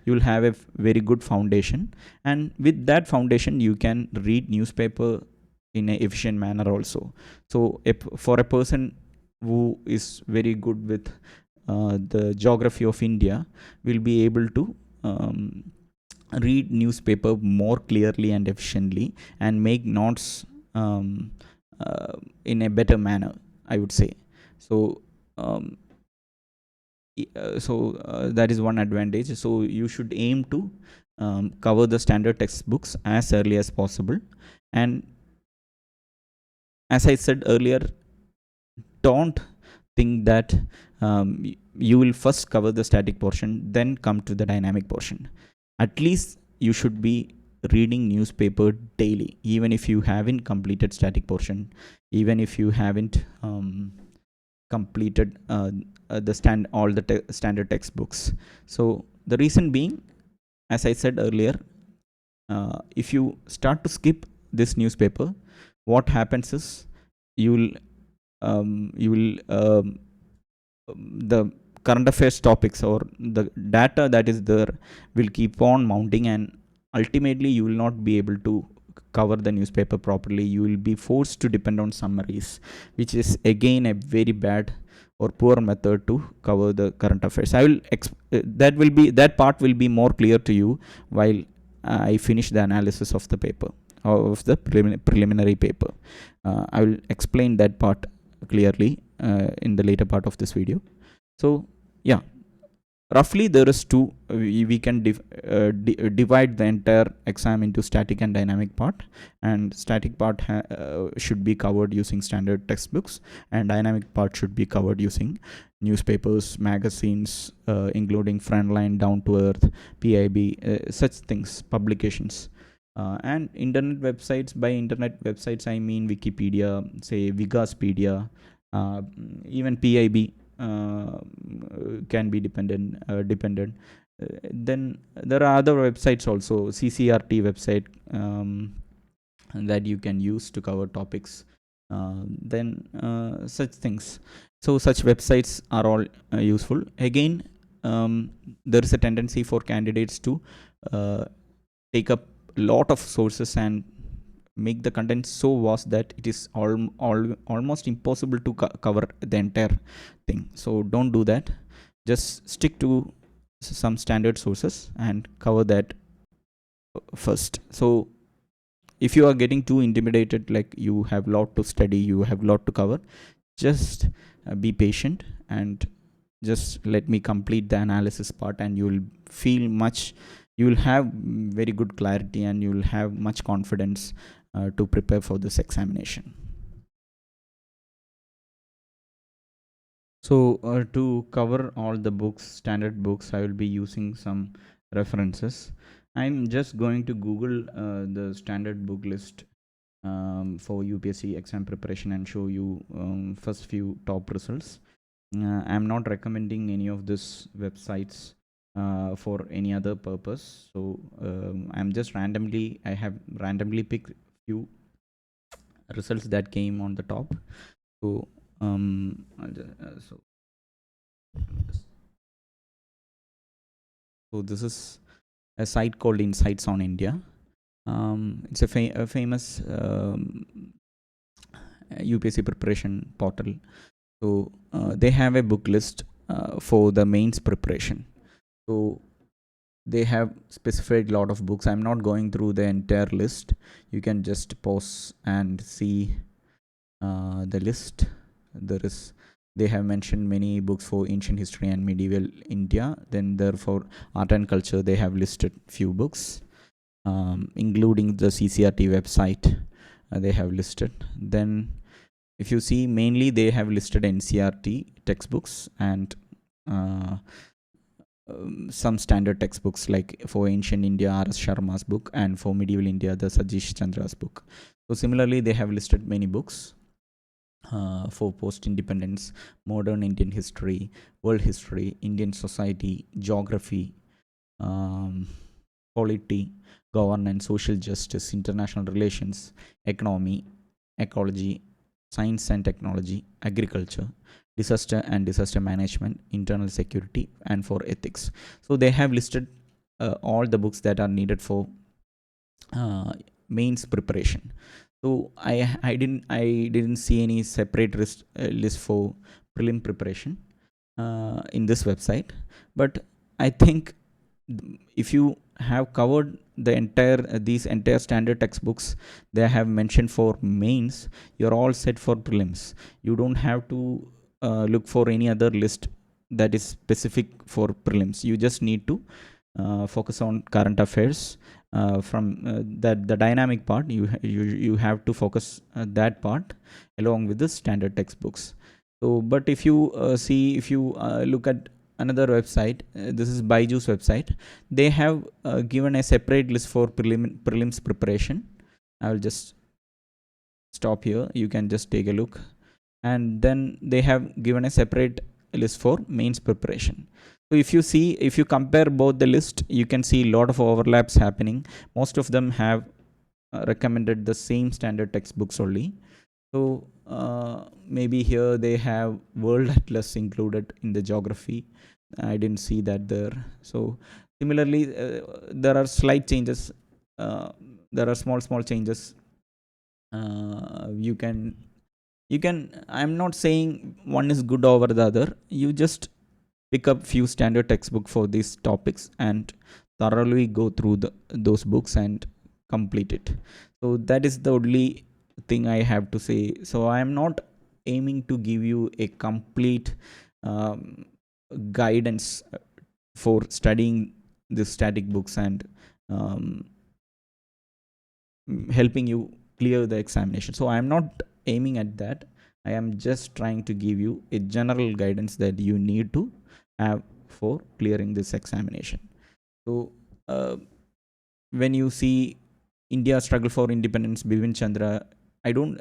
you will have a very good foundation, and with that foundation you can read newspaper in an efficient manner also. So for a person who is very good with the geography of India, will be able to read newspaper more clearly and efficiently, and make notes in a better manner, I would say. So that is one advantage. So you should aim to cover the standard textbooks as early as possible. And as I said earlier, don't think that you will first cover the static portion, then come to the dynamic portion. At least you should be reading newspaper daily, even if you haven't completed static portion, even if you haven't completed all the standard textbooks. So the reason being, as I said earlier, if you start to skip this newspaper, what happens is you will the current affairs topics or the data that is there will keep on mounting, and ultimately you will not be able to cover the newspaper properly. You will be forced to depend on summaries, which is again a very bad or poor method to cover the current affairs. I will that part will be more clear to you while I finish the analysis of the paper, of the preliminary paper. I will explain that part clearly in the later part of this video. So yeah, roughly there is two. We can divide the entire exam into static and dynamic part, and static part should be covered using standard textbooks, and dynamic part should be covered using newspapers, magazines, including Frontline, Down to Earth, PIB, such things, publications. And internet websites, by internet websites I mean Wikipedia, say Wikipedia, even PIB can be dependent. Then there are other websites also, CCRT website, that you can use to cover topics. Then such things. So such websites are all useful. Again, there is a tendency for candidates to take up a lot of sources and make the content so vast that it is almost impossible to cover the entire thing. So don't do that. Just stick to some standard sources and cover that first. So if you are getting too intimidated, like you have a lot to study, you have a lot to cover, just be patient and just let me complete the analysis part, and you will feel much, you will have very good clarity, and you will have much confidence to prepare for this examination. So to cover all the books, standard books, I will be using some references. I'm just going to Google the standard book list for UPSC exam preparation and show you first few top results. I'm not recommending any of these websites for any other purpose. So I have randomly picked few results that came on the top. So so this is a site called Insights on India. It's a famous UPSC preparation portal. So they have a book list for the mains preparation. So they have specified a lot of books. I'm not going through the entire list. You can just pause and see the list. They have mentioned many books for ancient history and medieval India. Then therefore art and culture, they have listed few books, including the CCRT website. They have listed. Then if you see, mainly they have listed NCRT textbooks and some standard textbooks, like for ancient India, R.S. Sharma's book, and for medieval India, the Satish Chandra's book. So similarly, they have listed many books for post-independence, modern Indian history, world history, Indian society, geography, polity, governance, social justice, international relations, economy, ecology, science and technology, agriculture, disaster and disaster management, internal security, and for ethics. So they have listed all the books that are needed for mains preparation. So I didn't see any separate list for prelim preparation in this website, but I think if you have covered the these entire standard textbooks they have mentioned for mains, you're all set for prelims. You don't have to look for any other list that is specific for prelims. You just need to focus on current affairs. From that the dynamic part, you have to focus that part along with the standard textbooks. So but if you if you look at another website, this is Byju's website, they have given a separate list for prelims preparation. I will just stop here, you can just take a look. And then they have given a separate list for mains preparation. So if you compare both the list, you can see a lot of overlaps happening. Most of them have recommended the same standard textbooks only. So maybe here they have world atlas included in the geography. I didn't see that there. So similarly, there are slight changes. There are small changes. You can I'm not saying one is good over the other. You just pick up few standard textbook for these topics and thoroughly go through those books and complete it. So that is the only thing I have to say. So I am not aiming to give you a complete guidance for studying the static books and um, helping you clear the examination. So I am not aiming at that. I am just trying to give you a general guidance that you need to have for clearing this examination. So when you see India struggle for independence, Bipin Chandra, I don't.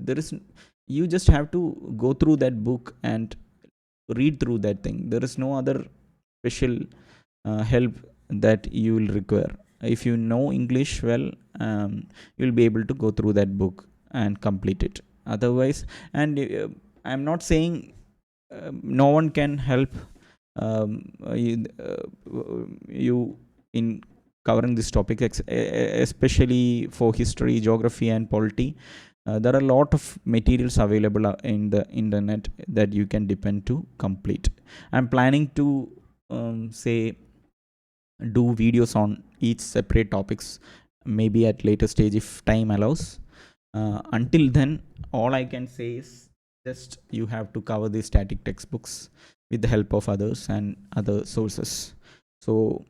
There is. You just have to go through that book and read through that thing. There is no other special help that you will require. If you know English well, you'll be able to go through that book and complete it. Otherwise, and I'm not saying no one can help you in covering this topic, especially for history, geography, and polity. There are a lot of materials available in the internet that you can depend to complete. I'm planning to say do videos on each separate topics, maybe at later stage if time allows. Until then, all I can say is just you have to cover the static textbooks with the help of others and other sources. So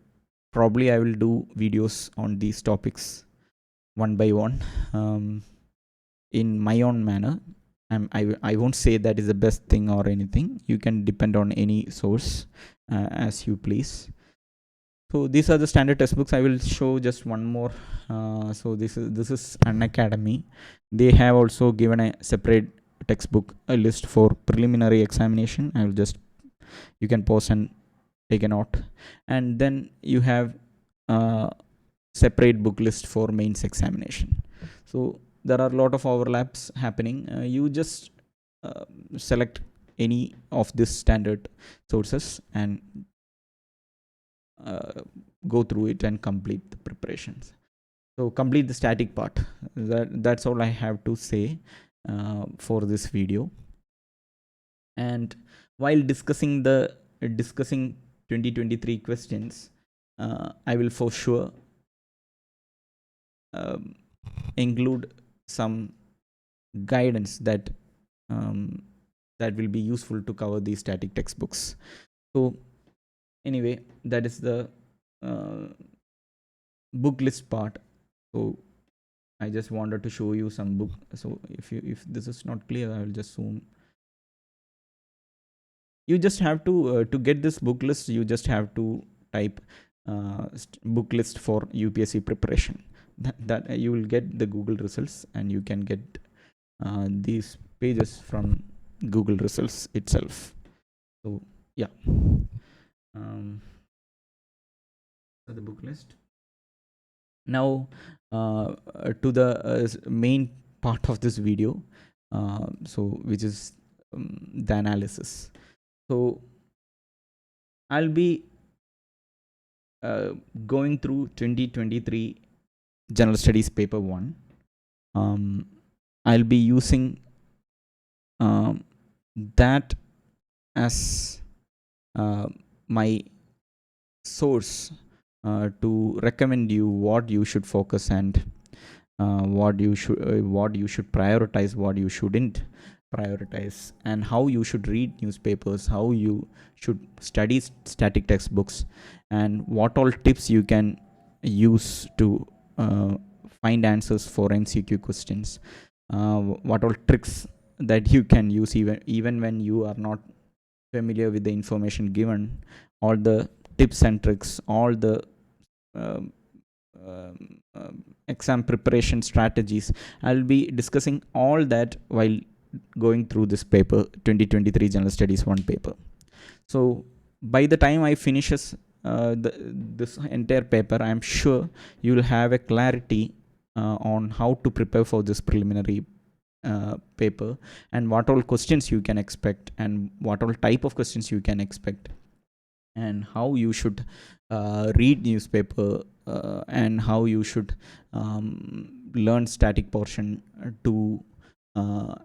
probably I will do videos on these topics one by one, in my own manner. I won't say that is the best thing or anything. You can depend on any source as you please. So these are the standard textbooks. I will show just one more. So this is an academy. They have also given a separate textbook a list for preliminary examination. I will just, you can pause and take a note, and then you have separate book list for mains examination. So there are a lot of overlaps happening. You just select any of this standard sources and go through it and complete the preparations. So complete the static part. That's all I have to say for this video. And while discussing 2023 questions, I will for sure include some guidance that will be useful to cover these static textbooks. So anyway, that is the book list part. So I just wanted to show you some book. So if this is not clear, I will just zoom. You just have to get this book list, you just have to type book list for UPSC preparation. That you will get the Google results, and you can get these pages from Google results itself. So yeah, the book list. Now to the main part of this video, so which is the analysis. So I'll be going through 2023 General Studies Paper 1. I'll be using that as my source to recommend you what you should focus and what you should prioritize, what you shouldn't prioritize, and how you should read newspapers, how you should study static textbooks, and what all tips you can use to find answers for MCQ questions, what all tricks that you can use even when you are not familiar with the information given, all the tips and tricks, all the exam preparation strategies. I'll be discussing all that while going through this paper, 2023 General Studies 1 paper. So by the time I finishes this entire paper, I'm sure you will have a clarity on how to prepare for this preliminary paper, and what all questions you can expect, and what all type of questions you can expect, and how you should read newspaper, and how you should learn static portion to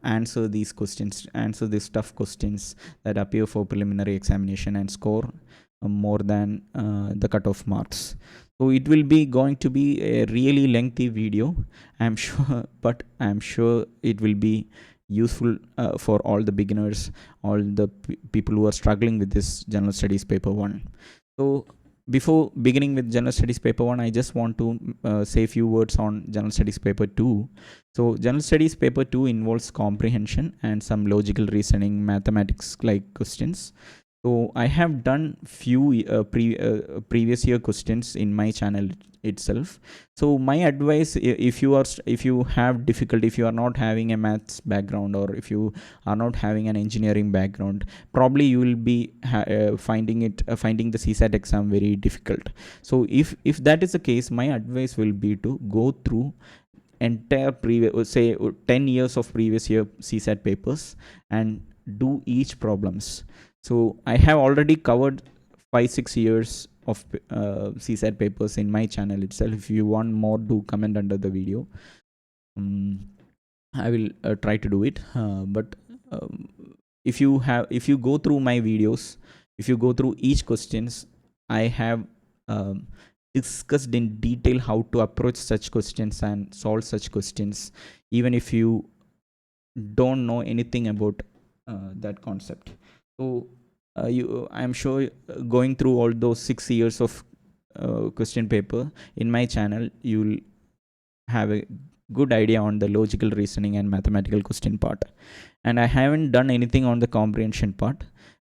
answer these tough questions that appear for preliminary examination and score more than the cutoff marks. So it will be going to be a really lengthy video, I'm sure, but I'm sure it will be useful for all the beginners, all the people who are struggling with this General Studies Paper 1. So before beginning with General Studies Paper 1, I just want to say a few words on General Studies Paper 2. So General Studies Paper 2 involves comprehension and some logical reasoning, mathematics like questions. So I have done few previous year questions in my channel itself. So my advice, if you have difficulty, if you are not having a maths background, or if you are not having an engineering background, probably you will be finding the CSAT exam very difficult. So if that is the case, my advice will be to go through entire previous, say 10 years of previous year CSAT papers and do each problems. So I have already covered 5-6 years of CSAT papers in my channel itself. If you want more, do comment under the video. I will try to do it, but um, if you go through my videos, if you go through each questions, I have um, discussed in detail how to approach such questions and solve such questions, even if you don't know anything about that concept. So I'm sure going through all those 6 years of question paper in my channel, you'll have a good idea on the logical reasoning and mathematical question part. And I haven't done anything on the comprehension part.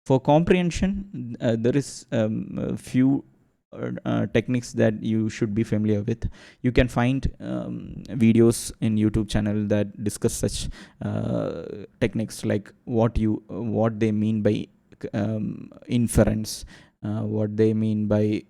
For comprehension, there is a few techniques that you should be familiar with. You can find videos in YouTube channel that discuss such techniques, like what they mean by inference, what they mean by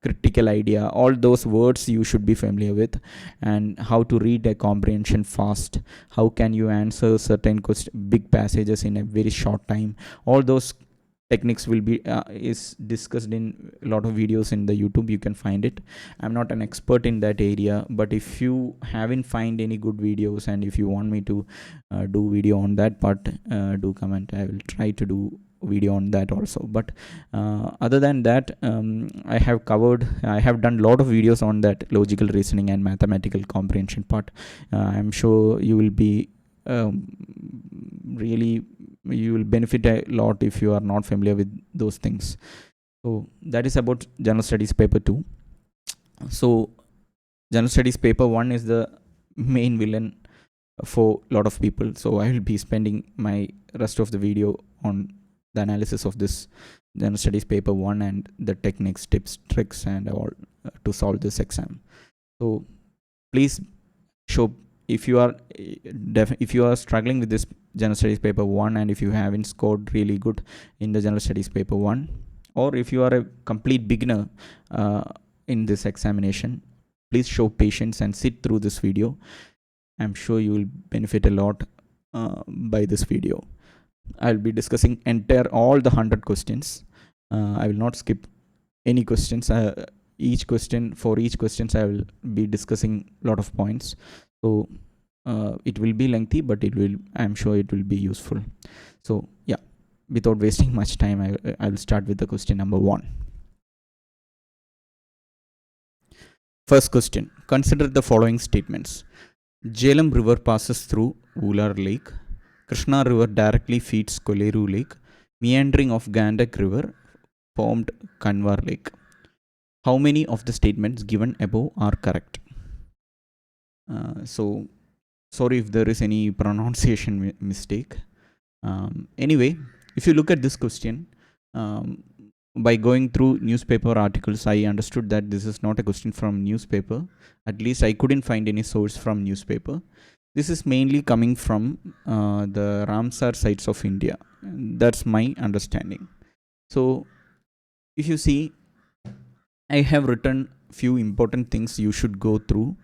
critical idea. All those words you should be familiar with, and how to read a comprehension fast, how can you answer certain big passages in a very short time. All those techniques will be is discussed in a lot of videos in the YouTube. You can find it. I'm not an expert in that area, but if you haven't find any good videos, and if you want me to do video on that part, do comment. I will try to do video on that also. But other than that, I have done a lot of videos on that logical reasoning and mathematical comprehension part. I'm sure you will be really, you will benefit a lot if you are not familiar with those things. So that is about General Studies Paper 2. So General Studies Paper 1 is the main villain for a lot of people. So I will be spending my rest of the video on the analysis of this General Studies Paper 1 and the techniques, tips, tricks, and all to solve this exam. So please show, if you are struggling with this General Studies Paper 1, and if you haven't scored really good in the General Studies Paper 1, or if you are a complete beginner in this examination, please show patience and sit through this video. I'm sure you will benefit a lot by this video. I'll be discussing all the 100 questions. I will not skip any questions. Each question I will be discussing a lot of points. So it will be lengthy, but I'm sure it will be useful. So yeah, without wasting much time, I will start with the question number 1. First question: consider the following statements. Jhelum River passes through Ular Lake. Krishna River directly feeds Koleru Lake. Meandering of Gandak River formed Kanwar Lake. How many of the statements given above are correct? So sorry if there is any pronunciation mistake. Anyway, if you look at this question, by going through newspaper articles, I understood that this is not a question from newspaper. At least I couldn't find any source from newspaper. This is mainly coming from the Ramsar sites of India. That's my understanding. So if you see, I have written few important things you should go through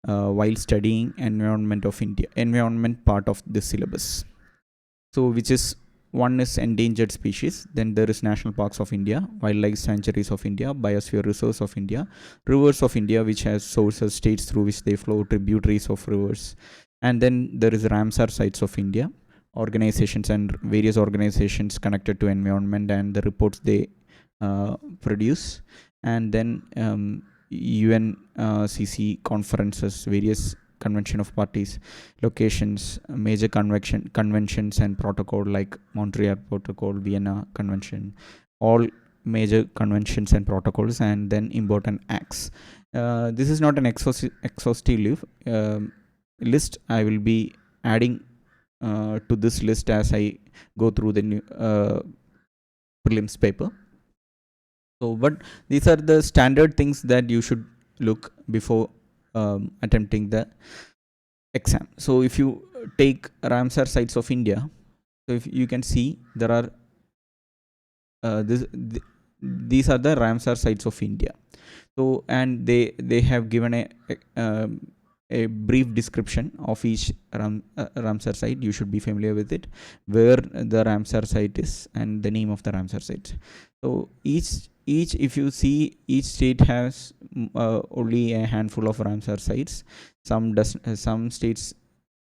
while studying environment part of the syllabus. So which is, one is endangered species, then there is national parks of India, wildlife sanctuaries of India, biosphere reserves of India, rivers of India, which has sources, states through which they flow, tributaries of rivers, and then there is Ramsar sites of India, organizations and various organizations connected to environment and the reports they produce, and then UNCC conferences, various convention of parties, locations, major conventions and protocol like Montreal Protocol, Vienna Convention, all major conventions and protocols, and then important acts. This is not an exhaustive list. I will be adding to this list as I go through the new prelims paper. So, but these are the standard things that you should look before attempting the exam. So, if you take Ramsar sites of India, so if you can see there are these are the Ramsar sites of India. So, and they have given a brief description of each Ramsar site. You should be familiar with it, where the Ramsar site is and the name of the Ramsar site. So each if you see, each state has only a handful of Ramsar sites. Some states,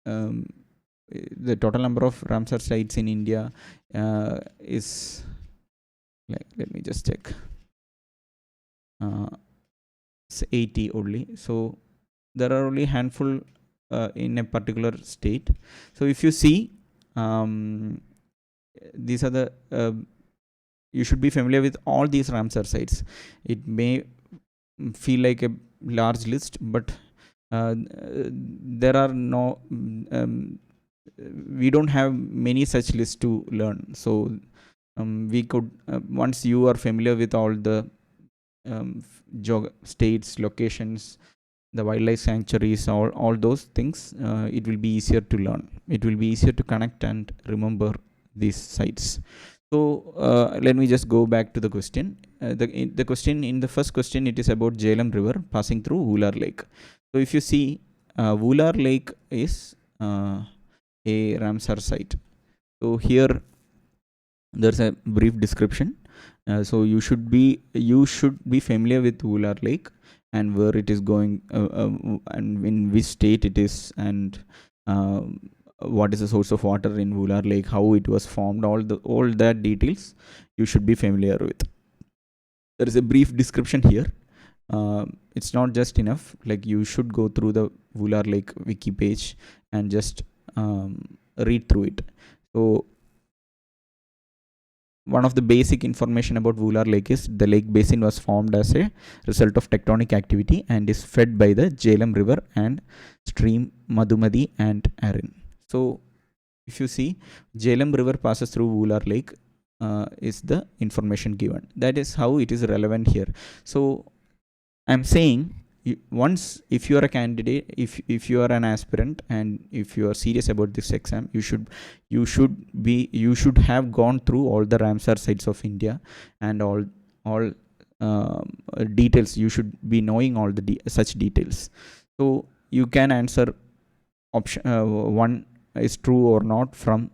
the total number of Ramsar sites in India is, like, let me just check, it's 80 only. So there are only handful in a particular state. So if you see, these are the you should be familiar with all these Ramsar sites. It may feel like a large list, but there are no we don't have many such lists to learn. So we could, once you are familiar with all the states, locations, the wildlife sanctuaries, all those things, it will be easier to learn. It will be easier to connect and remember these sites. So let me just go back to the question. The question, in the first question, it is about Jhelum River passing through Wular Lake. So if you see, Wular Lake is a Ramsar site. So here there's a brief description. So you should be familiar with Wular Lake and where it is going, and in which state it is, and what is the source of water in Wular Lake, how it was formed, all that details you should be familiar with. There is a brief description here. It's not just enough. Like, you should go through the Wular Lake wiki page and just read through it. So one of the basic information about Wular Lake is the lake basin was formed as a result of tectonic activity and is fed by the Jhelum River and stream Madhumati and Arin. So if you see, Jhelum River passes through Wular Lake is the information given. That is how it is relevant here. So I'm saying, once, if you are a candidate, if you are an aspirant, and if you are serious about this exam, you should have gone through all the Ramsar sites of India and all details. You should be knowing all the such details. So you can answer option one is true or not from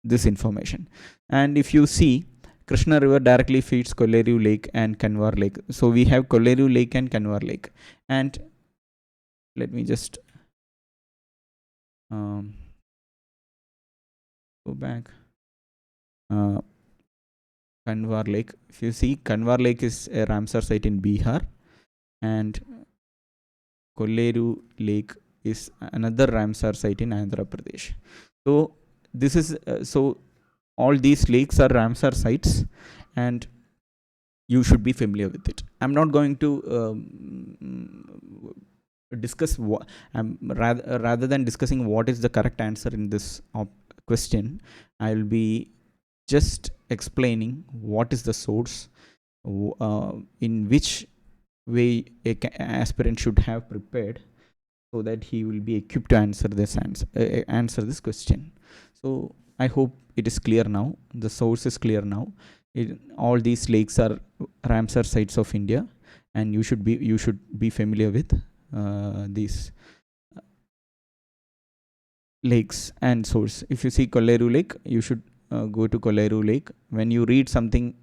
this information. And if you see, Krishna River directly feeds Kolleru Lake and Kanwar Lake. So we have Kolleru Lake and Kanwar Lake. And let me just go back. Kanwar Lake. If you see, Kanwar Lake is a Ramsar site in Bihar, and Kolleru Lake is another Ramsar site in Andhra Pradesh. So this is so all these lakes are Ramsar sites, and you should be familiar with it. I'm not going to discuss what, rather than discussing what is the correct answer in this question, I'll be just explaining what is the source, in which way a aspirant should have prepared, so that he will be equipped to answer this question. So I hope it is clear now. The source is clear now. All these lakes are Ramsar sites of India, and you should be familiar with these lakes and source. If you see Kolleru Lake, you should go to Kolleru Lake. When you read something,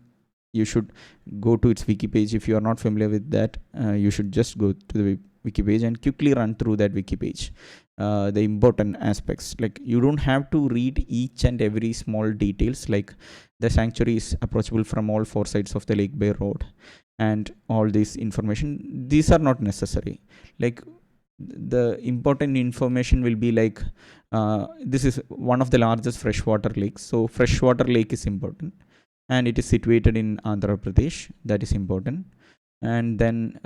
you should go to its wiki page. If you are not familiar with that, you should just go to the wiki page and quickly run through that wiki page. The important aspects, like, you don't have to read each and every small details, like the sanctuary is approachable from all four sides of the Lake Bay Road, and all this information. These are not necessary. Like, the important information will be like, this is one of the largest freshwater lakes, so freshwater lake is important. and it is situated in Andhra Pradesh. That is important. And then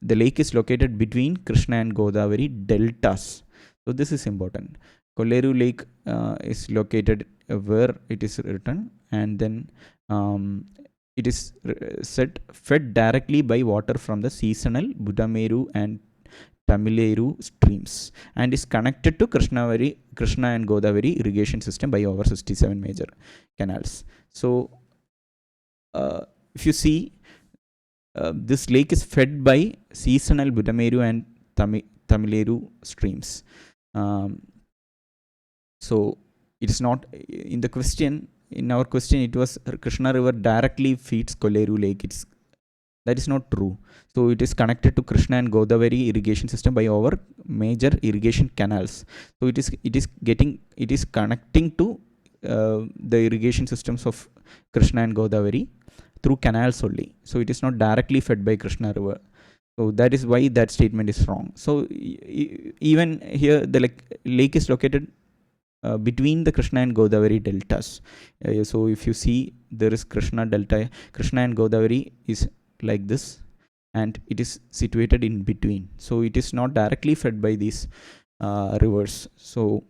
the lake is located between Krishna and Godavari deltas. So this is important. Kolleru Lake is located where it is written, and then it is fed directly by water from the seasonal Budameru and Tamileru streams, and is connected to Krishna and Godavari irrigation system by over 67 major canals. So if you see, this lake is fed by seasonal Budameru and Tamileru streams. So it's not in the question. In our question, it was Krishna River directly feeds Kolleru Lake. That is not true. So it is connected to Krishna and Godavari irrigation system by our major irrigation canals. So it is connecting to the irrigation systems of Krishna and Godavari through canals only. So it is not directly fed by Krishna River. So that is why that statement is wrong. So even here, the lake is located between the Krishna and Godavari deltas. So if you see, there is Krishna delta. Krishna and Godavari is like this, and it is situated in between. So it is not directly fed by these rivers. So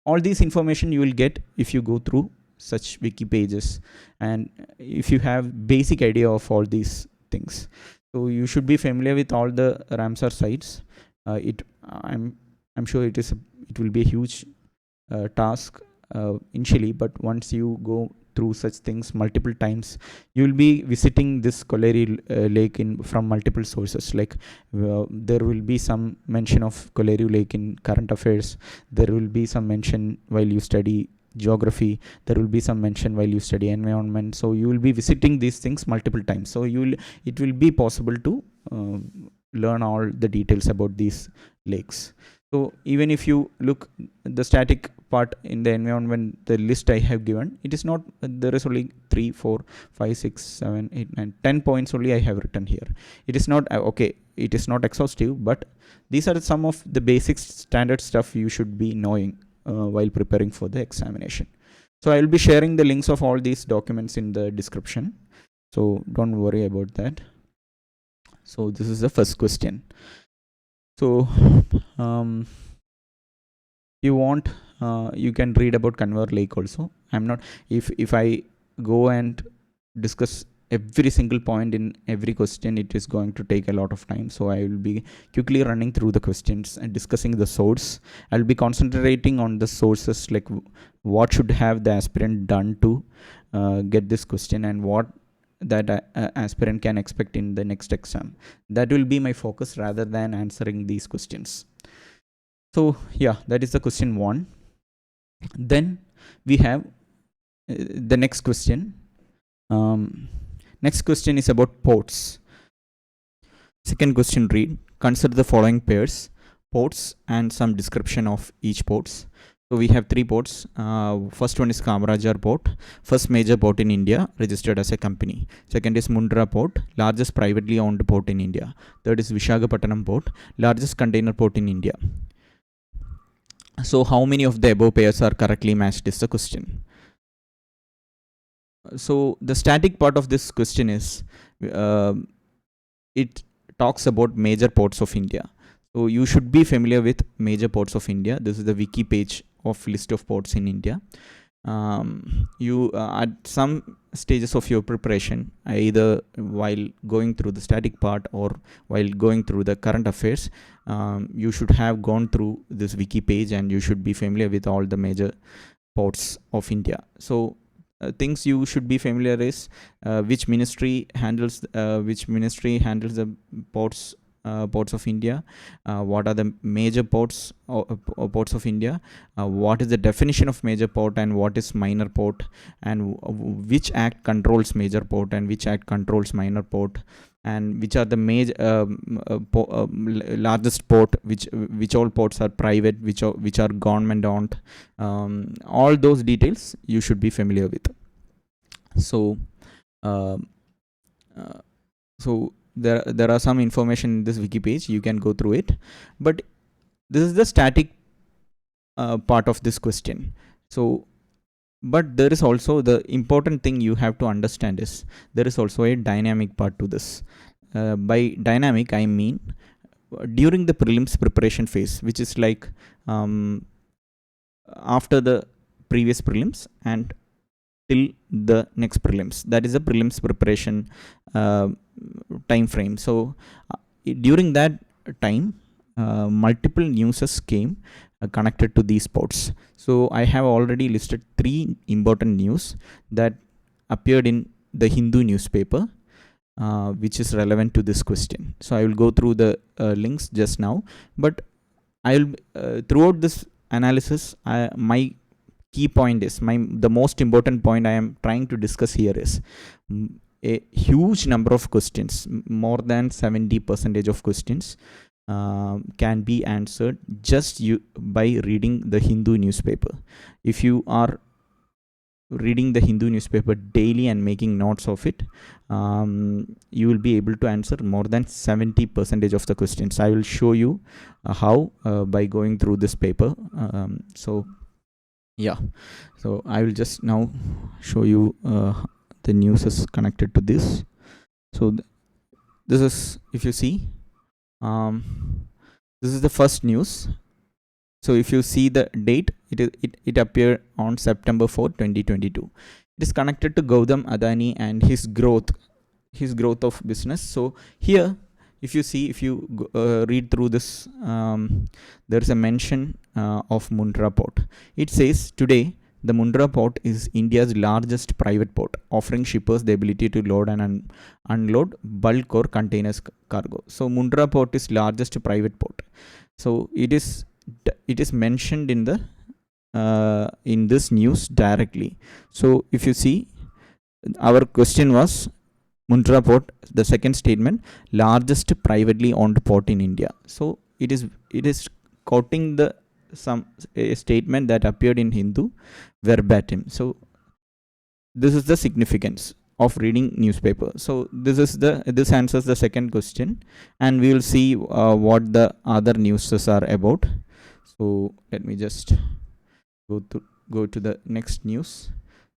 all these information you will get if you go through such wiki pages, and if you have basic idea of all these things. So you should be familiar with all the Ramsar sites. I'm sure it will be a huge task initially, but once you go through such things multiple times, you will be visiting this Kolleru Lake from multiple sources. Like there will be some mention of Kolleru Lake in current affairs. There will be some mention while you study geography. There will be some mention while you study environment. So you will be visiting these things multiple times. So it will be possible to learn all the details about these lakes. So even if you look the static part in the environment, the list I have given, it is not, there is only 3, 4, 5, 6, 7, 8, 9, 10 points only I have written here. It is not, okay, it is not exhaustive, but these are some of the basic standard stuff you should be knowing while preparing for the examination. So I will be sharing the links of all these documents in the description. So don't worry about that. So this is the first question. So you want, you can read about Kanwar Lake also. I'm not, if I go and discuss every single point in every question, it is going to take a lot of time. So I will be quickly running through the questions and discussing the source. I'll be concentrating on the sources, like what should have the aspirant done to get this question, and what that aspirant can expect in the next exam. That will be my focus rather than answering these questions. So yeah, that is the question 1. Then we have the next question. Next question is about ports. Second question read, consider the following pairs, ports and some description of each ports. So we have 3 ports. First one is Kamarajar Port, first major port in India, registered as a company. Second is Mundra Port, largest privately owned port in India. Third is Visakhapatnam Port, largest container port in India. So how many of the above pairs are correctly matched is the question. So the static part of this question is, it talks about major ports of India. So you should be familiar with major ports of India. This is the wiki page of list of ports in India. You at some stages of your preparation, either while going through the static part or while going through the current affairs, you should have gone through this wiki page, and you should be familiar with all the major ports of India. So things you should be familiar is which ministry handles the ports of India, what are the major ports ports of India, what is the definition of major port and what is minor port, and which act controls major port and which act controls minor port, and which are the major largest port, which all ports are private, which are government owned. All those details you should be familiar with. So there are some information in this wiki page, you can go through it, but this is the static part of this question. So But there is also the important thing you have to understand is there is also a dynamic part to this. By dynamic, I mean during the prelims preparation phase, which is like after the previous prelims and till the next prelims. That is a prelims preparation time frame. So during that time, multiple newses came connected to these sports. So I have already listed 3 important news that appeared in the Hindu newspaper, which is relevant to this question. So I will go through the links just now, but I will throughout this analysis, my key point is the most important point I am trying to discuss here is a huge number of questions, more than 70% of questions can be answered just by reading the Hindu newspaper. If you are reading the Hindu newspaper daily and making notes of it, you will be able to answer more than 70% of the questions. I will show you how by going through this paper. So I will just now show you the news is connected to this. So this is, if you see, this is the first news. So if you see the date, it appeared on September 4, 2022. It is connected to Gautam Adani and his growth of business. So here, if you read through this, there is a mention of Mundra Port. It says today the Mundra Port is India's largest private port, offering shippers the ability to load and unload bulk or containers cargo. So Mundra Port is largest private port. So it is mentioned in the in this news directly. So if you see, our question was Mundra Port, the second statement, largest privately owned port in India. So it is quoting the a statement that appeared in Hindu verbatim. So this is the significance of reading newspaper. So this answers the second question, and we will see what the other newses are about. So let me just go to the next news.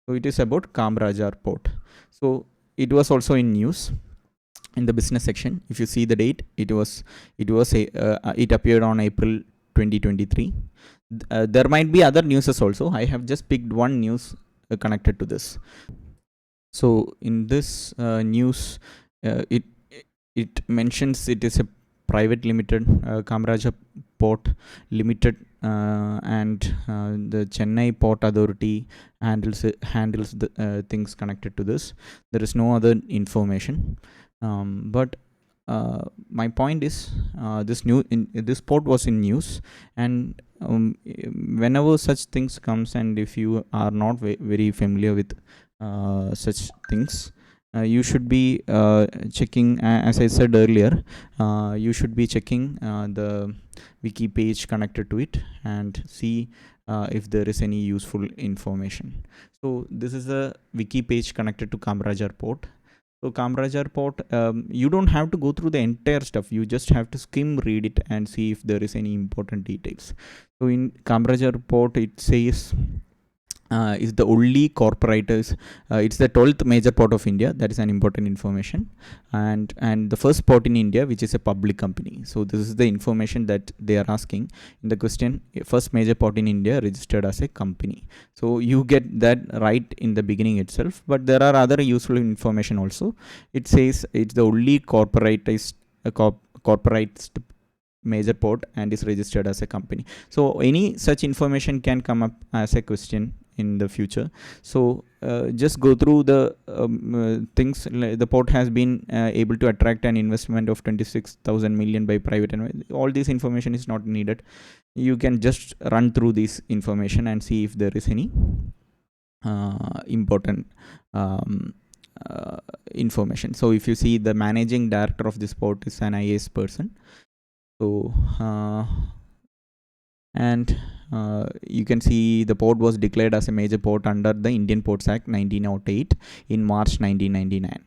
So it is about Kamrajar Port. So it was also in news in the business section. If you see the date, it appeared on April 2023. There might be other newses also. I have just picked one news connected to this. So in this news, it mentions it is a private limited, Kamaraja Port Limited, and the Chennai Port Authority handles the things connected to this. There is no other information, but my point is, this port was in news, and whenever such things comes, and if you are not very familiar with such things, you should be checking, as I said earlier, you should be checking the wiki page connected to it and see if there is any useful information. So this is the wiki page connected to Kamarajar Port. So Kamarajar Port, you don't have to go through the entire stuff. You just have to skim read it and see if there is any important details. So in Kamarajar Port, it says is the only corporators. It's the 12th major port of India. That is an important information, and the first port in India, which is a public company. So this is the information that they are asking in the question. First major port in India registered as a company. So you get that right in the beginning itself. But there are other useful information also. It says it's the only corporatized major port and is registered as a company. So any such information can come up as a question in the future. So just go through the things. The port has been able to attract an investment of 26,000 million by private, and all this information is not needed. You can just run through this information and see if there is any important information. So if you see, the managing director of this port is an IAS person. So and you can see the port was declared as a major port under the Indian Ports Act 1908 in March 1999.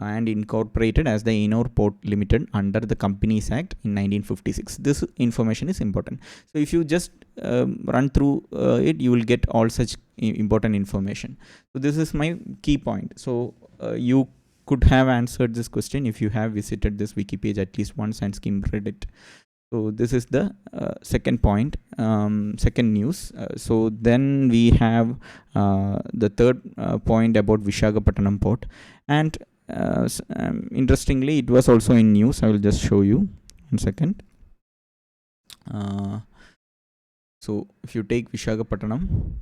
and incorporated as the Ennore Port Limited under the Companies Act in 1956. This information is important. So if you just run through it, you will get all such important information. So this is my key point. So you could have answered this question if you have visited this wiki page at least once and skimmed read it. So this is the second point, second news. So then we have the third point about Visakhapatnam port, and interestingly, it was also in news. I will just show you 1 second. So if you take Visakhapatnam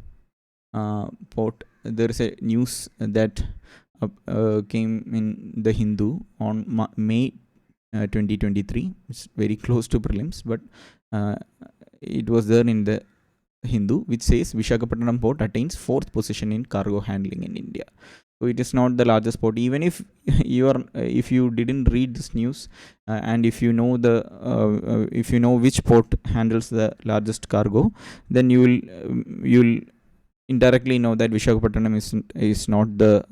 port, there is a news that came in the Hindu on May 2023. It's very close to prelims, but it was there in the Hindu, which says Visakhapatnam port attains 4th position in cargo handling in India. So it is not the largest port. Even if if you didn't read this news, and if you know if you know which port handles the largest cargo, then you'll indirectly know that Visakhapatnam is not the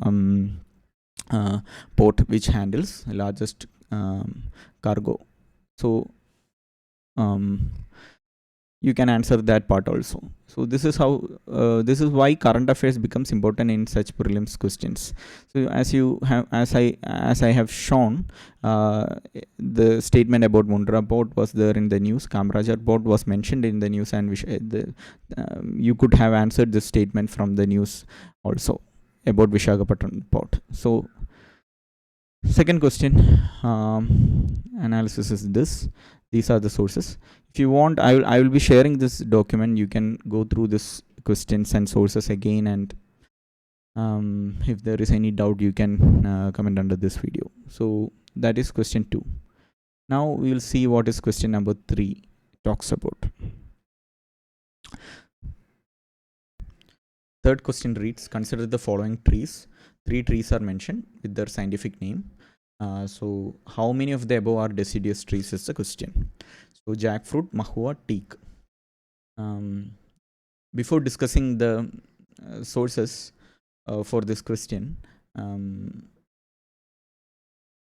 port which handles the largest cargo. So you can answer that part also. So this is how this is why current affairs becomes important in such prelims questions. So as I have shown, the statement about Mundra port was there in the news. Kamarajar port was mentioned in the news, and you could have answered this statement from the news also about Visakhapatnam port. So second question analysis is this. These are the sources. If you want, I will be sharing this document. You can go through this questions and sources again, and if there is any doubt, you can comment under this video. So that is question 2. Now we will see what is question number 3 talks about. Third question reads, consider the following trees. 3 trees are mentioned with their scientific name. So how many of the above are deciduous trees is the question. So jackfruit, mahua, teak. Before discussing the sources for this question,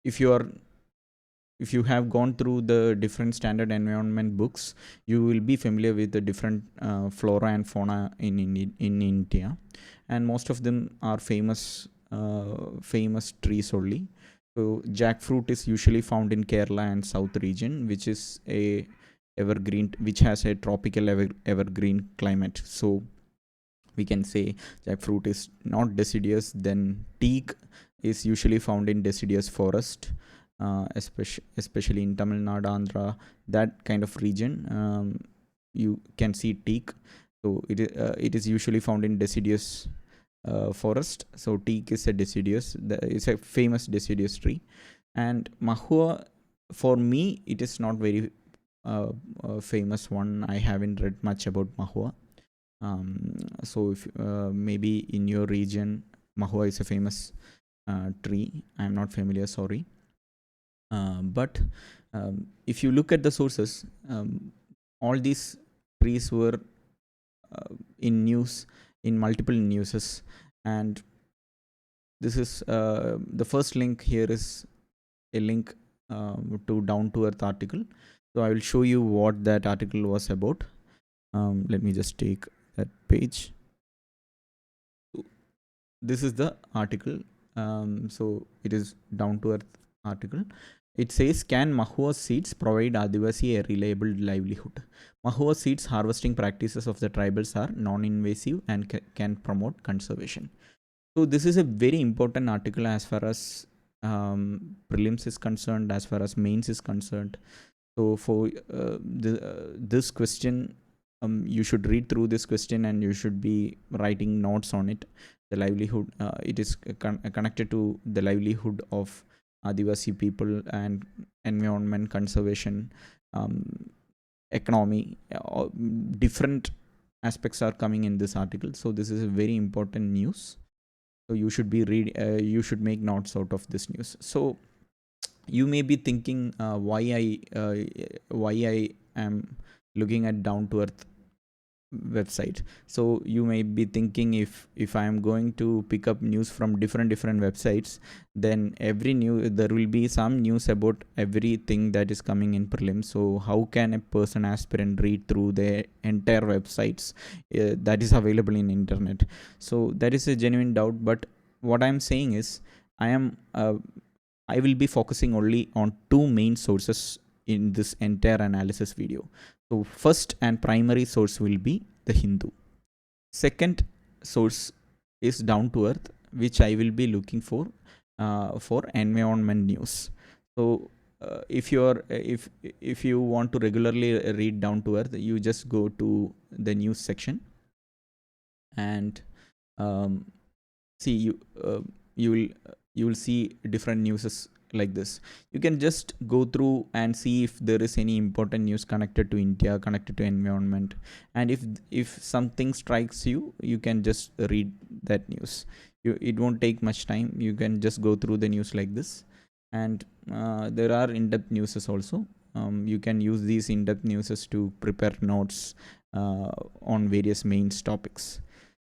if you have gone through the different standard environment books, you will be familiar with the different flora and fauna in India, and most of them are famous trees only. So jackfruit is usually found in Kerala and South region, which is a evergreen, which has a tropical evergreen climate. So we can say jackfruit is not deciduous. Then teak is usually found in deciduous forest, especially in Tamil Nadu, Andhra, that kind of region. You can see teak. So it is usually found in deciduous forest. So teak is a deciduous. It's a famous deciduous tree. And mahua, for me, it is not very famous one. I haven't read much about mahua. So if maybe in your region, mahua is a famous tree. I am not familiar. Sorry. But if you look at the sources, all these trees were in news, in multiple newses, and this is the first link here is a link to Down to Earth article. So I will show you what that article was about. Let me just take that page. This is the article. So it is Down to Earth article. It says, can mahua seeds provide Adivasi a reliable livelihood? Mahua seeds harvesting practices of the tribals are non-invasive and can promote conservation. So this is a very important article as far as prelims is concerned, as far as mains is concerned. So for this question, you should read through this question and you should be writing notes on it. The livelihood, it is connected to the livelihood of Adivasi people and environment conservation, economy, different aspects are coming in this article. So this is a very important news. So you should be you should make notes out of this news. So you may be thinking why I am looking at Down to Earth website. So you may be thinking, if I am going to pick up news from different websites, then every new there will be some news about everything that is coming in prelims. So how can a person aspirant read through the entire websites that is available in internet? So that is a genuine doubt. But what I am saying is, I will be focusing only on two main sources in this entire analysis video. So first and primary source will be the Hindu. Second source is Down to Earth, which I will be looking for environment news. So if you want to regularly read Down to Earth, you just go to the news section and um, see you will see different newses like this. You can just go through and see if there is any important news connected to India, connected to environment, and if something strikes you, you can just read that news. It won't take much time. You can just go through the news like this. And there are in-depth newses also. You can use these in-depth newses to prepare notes on various main topics.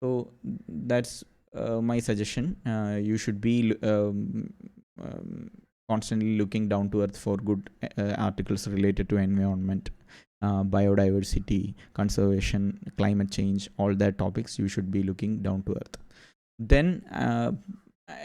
So that's my suggestion. You should be constantly looking down to earth for good articles related to environment, biodiversity, conservation, climate change, all that topics. You should be looking down to earth. Then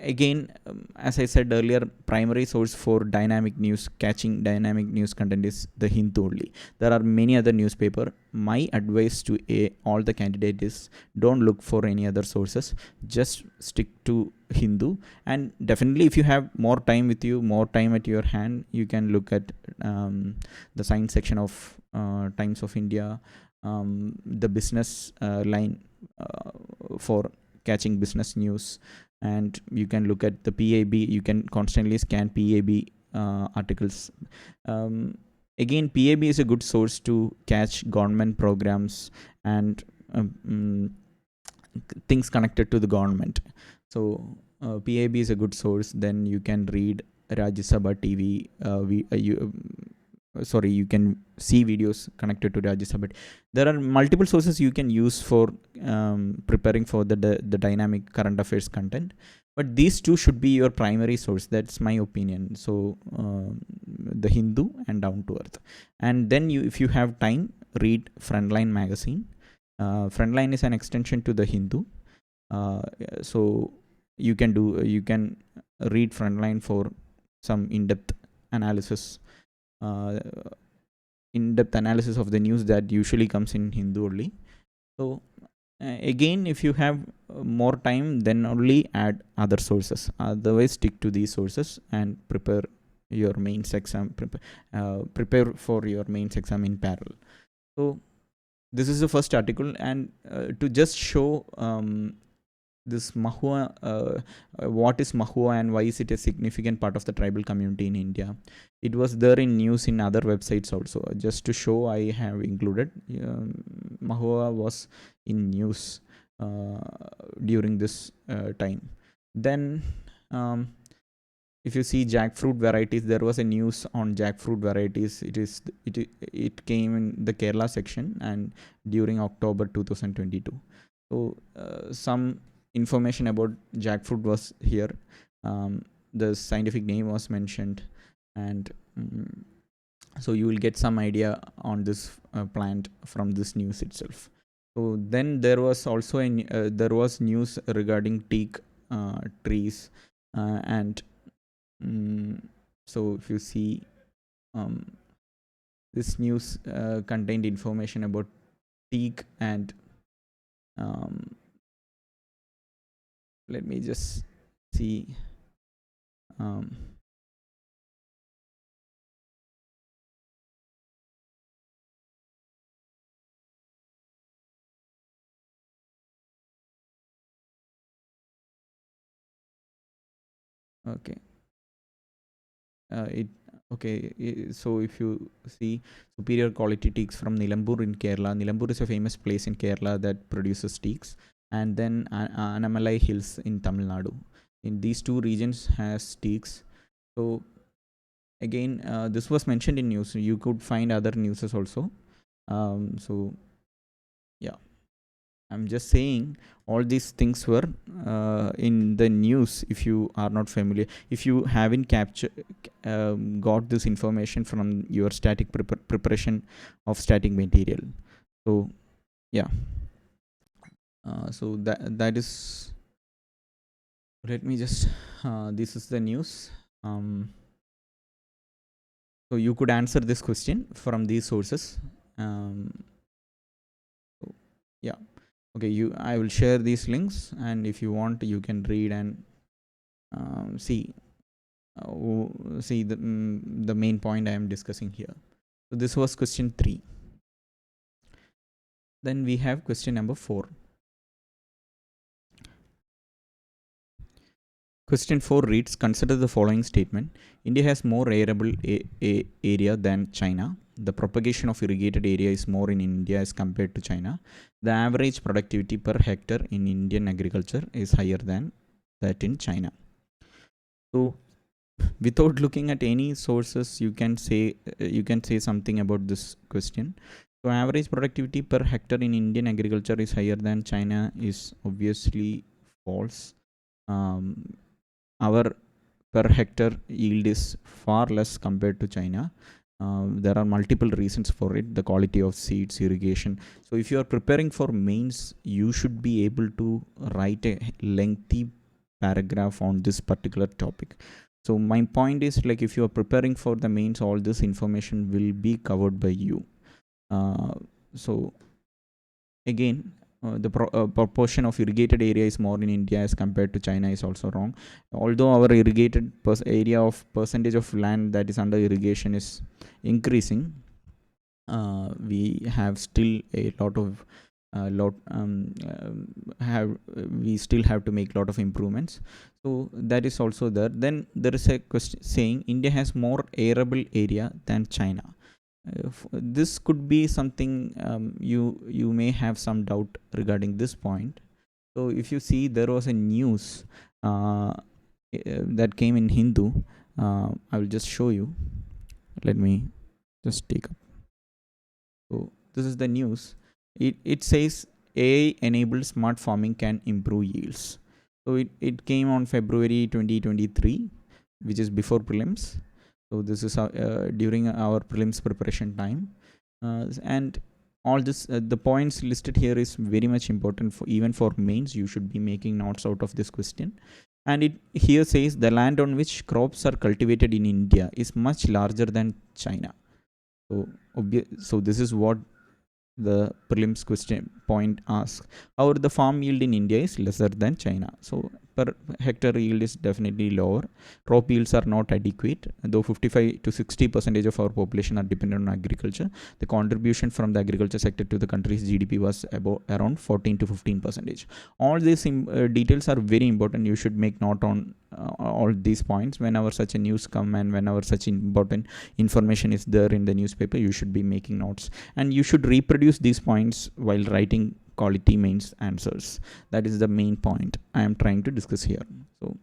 again, as I said earlier, primary source for dynamic news, catching dynamic news content, is the Hindu only. There are many other newspaper. My advice to all the candidates is, don't look for any other sources, just stick to Hindu. And definitely, if you have more time with you, more time at your hand, you can look at the science section of Times of India, the business line for catching business news, and you can look at the PAB. You can constantly scan PAB articles. Again, PAB is a good source to catch government programs and things connected to the government. So PAB is a good source. Then you can read Rajya Sabha TV. You can see videos connected to Rajya Sabha. There are multiple sources you can use for preparing for the dynamic current affairs content, but these two should be your primary source. That's my opinion. So the Hindu and Down to Earth. And then if you have time, read Frontline magazine. Frontline is an extension to the Hindu. So you can read Frontline for some in-depth analysis of the news that usually comes in Hindu only. So again, if you have more time, then only add other sources. Otherwise, stick to these sources and prepare your mains exam. Prepare for your mains exam in parallel. So this is the first article, and to just show this Mahua, what is Mahua and why is it a significant part of the tribal community in India. It was there in news in other websites also. Just to show, I have included. Mahua was in news during this time. Then if you see jackfruit varieties, there was a news on jackfruit varieties. It came in the Kerala section and during October 2022. So some information about jackfruit was here. The scientific name was mentioned, and so you will get some idea on this plant from this news itself. So then there was also there was news regarding teak trees, and so if you see, this news contained information about teak and let me just see. Okay. So if you see, superior quality teaks from Nilambur in Kerala. Nilambur is a famous place in Kerala that produces teaks, and then Anamalai Hills in Tamil Nadu. In these two regions has teaks. So again, this was mentioned in news. You could find other newses also. So yeah. I'm just saying all these things were in the news. If you are not familiar, if you haven't got this information from your static preparation of static material. So yeah, so that is, let me just this is the news. So you could answer this question from these sources. So yeah, okay, I will share these links, and if you want, you can read and see the main point I am discussing here. So this was question 3. Then we have question number 4. Question 4 reads, consider the following statement. India has more arable area than China. The propagation of irrigated area is more in India as compared to China. The average productivity per hectare in Indian agriculture is higher than that in China. So without looking at any sources, you can say something about this question. So average productivity per hectare in Indian agriculture is higher than China is obviously false. Our per hectare yield is far less compared to China. There are multiple reasons for it: the quality of seeds, irrigation. So if you are preparing for mains, you should be able to write a lengthy paragraph on this particular topic. So my point is, like, if you are preparing for the mains, all this information will be covered by you. So again, the proportion of irrigated area is more in India as compared to China is also wrong. Although our irrigated area of percentage of land that is under irrigation is increasing, we have still a lot of we still have to make a lot of improvements. So that is also there. Then there is a question saying India has more arable area than China. This could be something you may have some doubt regarding this point. So if you see, there was a news that came in Hindu. I will just show you. Let me just take up. So this is the news. It says AI enabled smart farming can improve yields. So it came on February 2023, which is before prelims. So this is during our prelims preparation time, and all this the points listed here is very much important for even for mains. You should be making notes out of this question. And it here says the land on which crops are cultivated in India is much larger than China. So this is what the prelims question point asks. However, the farm yield in India is lesser than China. So per hectare yield is definitely lower. Crop yields are not adequate. Though 55 to 60% of our population are dependent on agriculture, the contribution from the agriculture sector to the country's GDP was about around 14 to 15%. All these details are very important. You should make note on all these points whenever such a news come, and whenever such important information is there in the newspaper, you should be making notes, and you should reproduce these points while writing quality mains answers. That is the main point I am trying to discuss here. So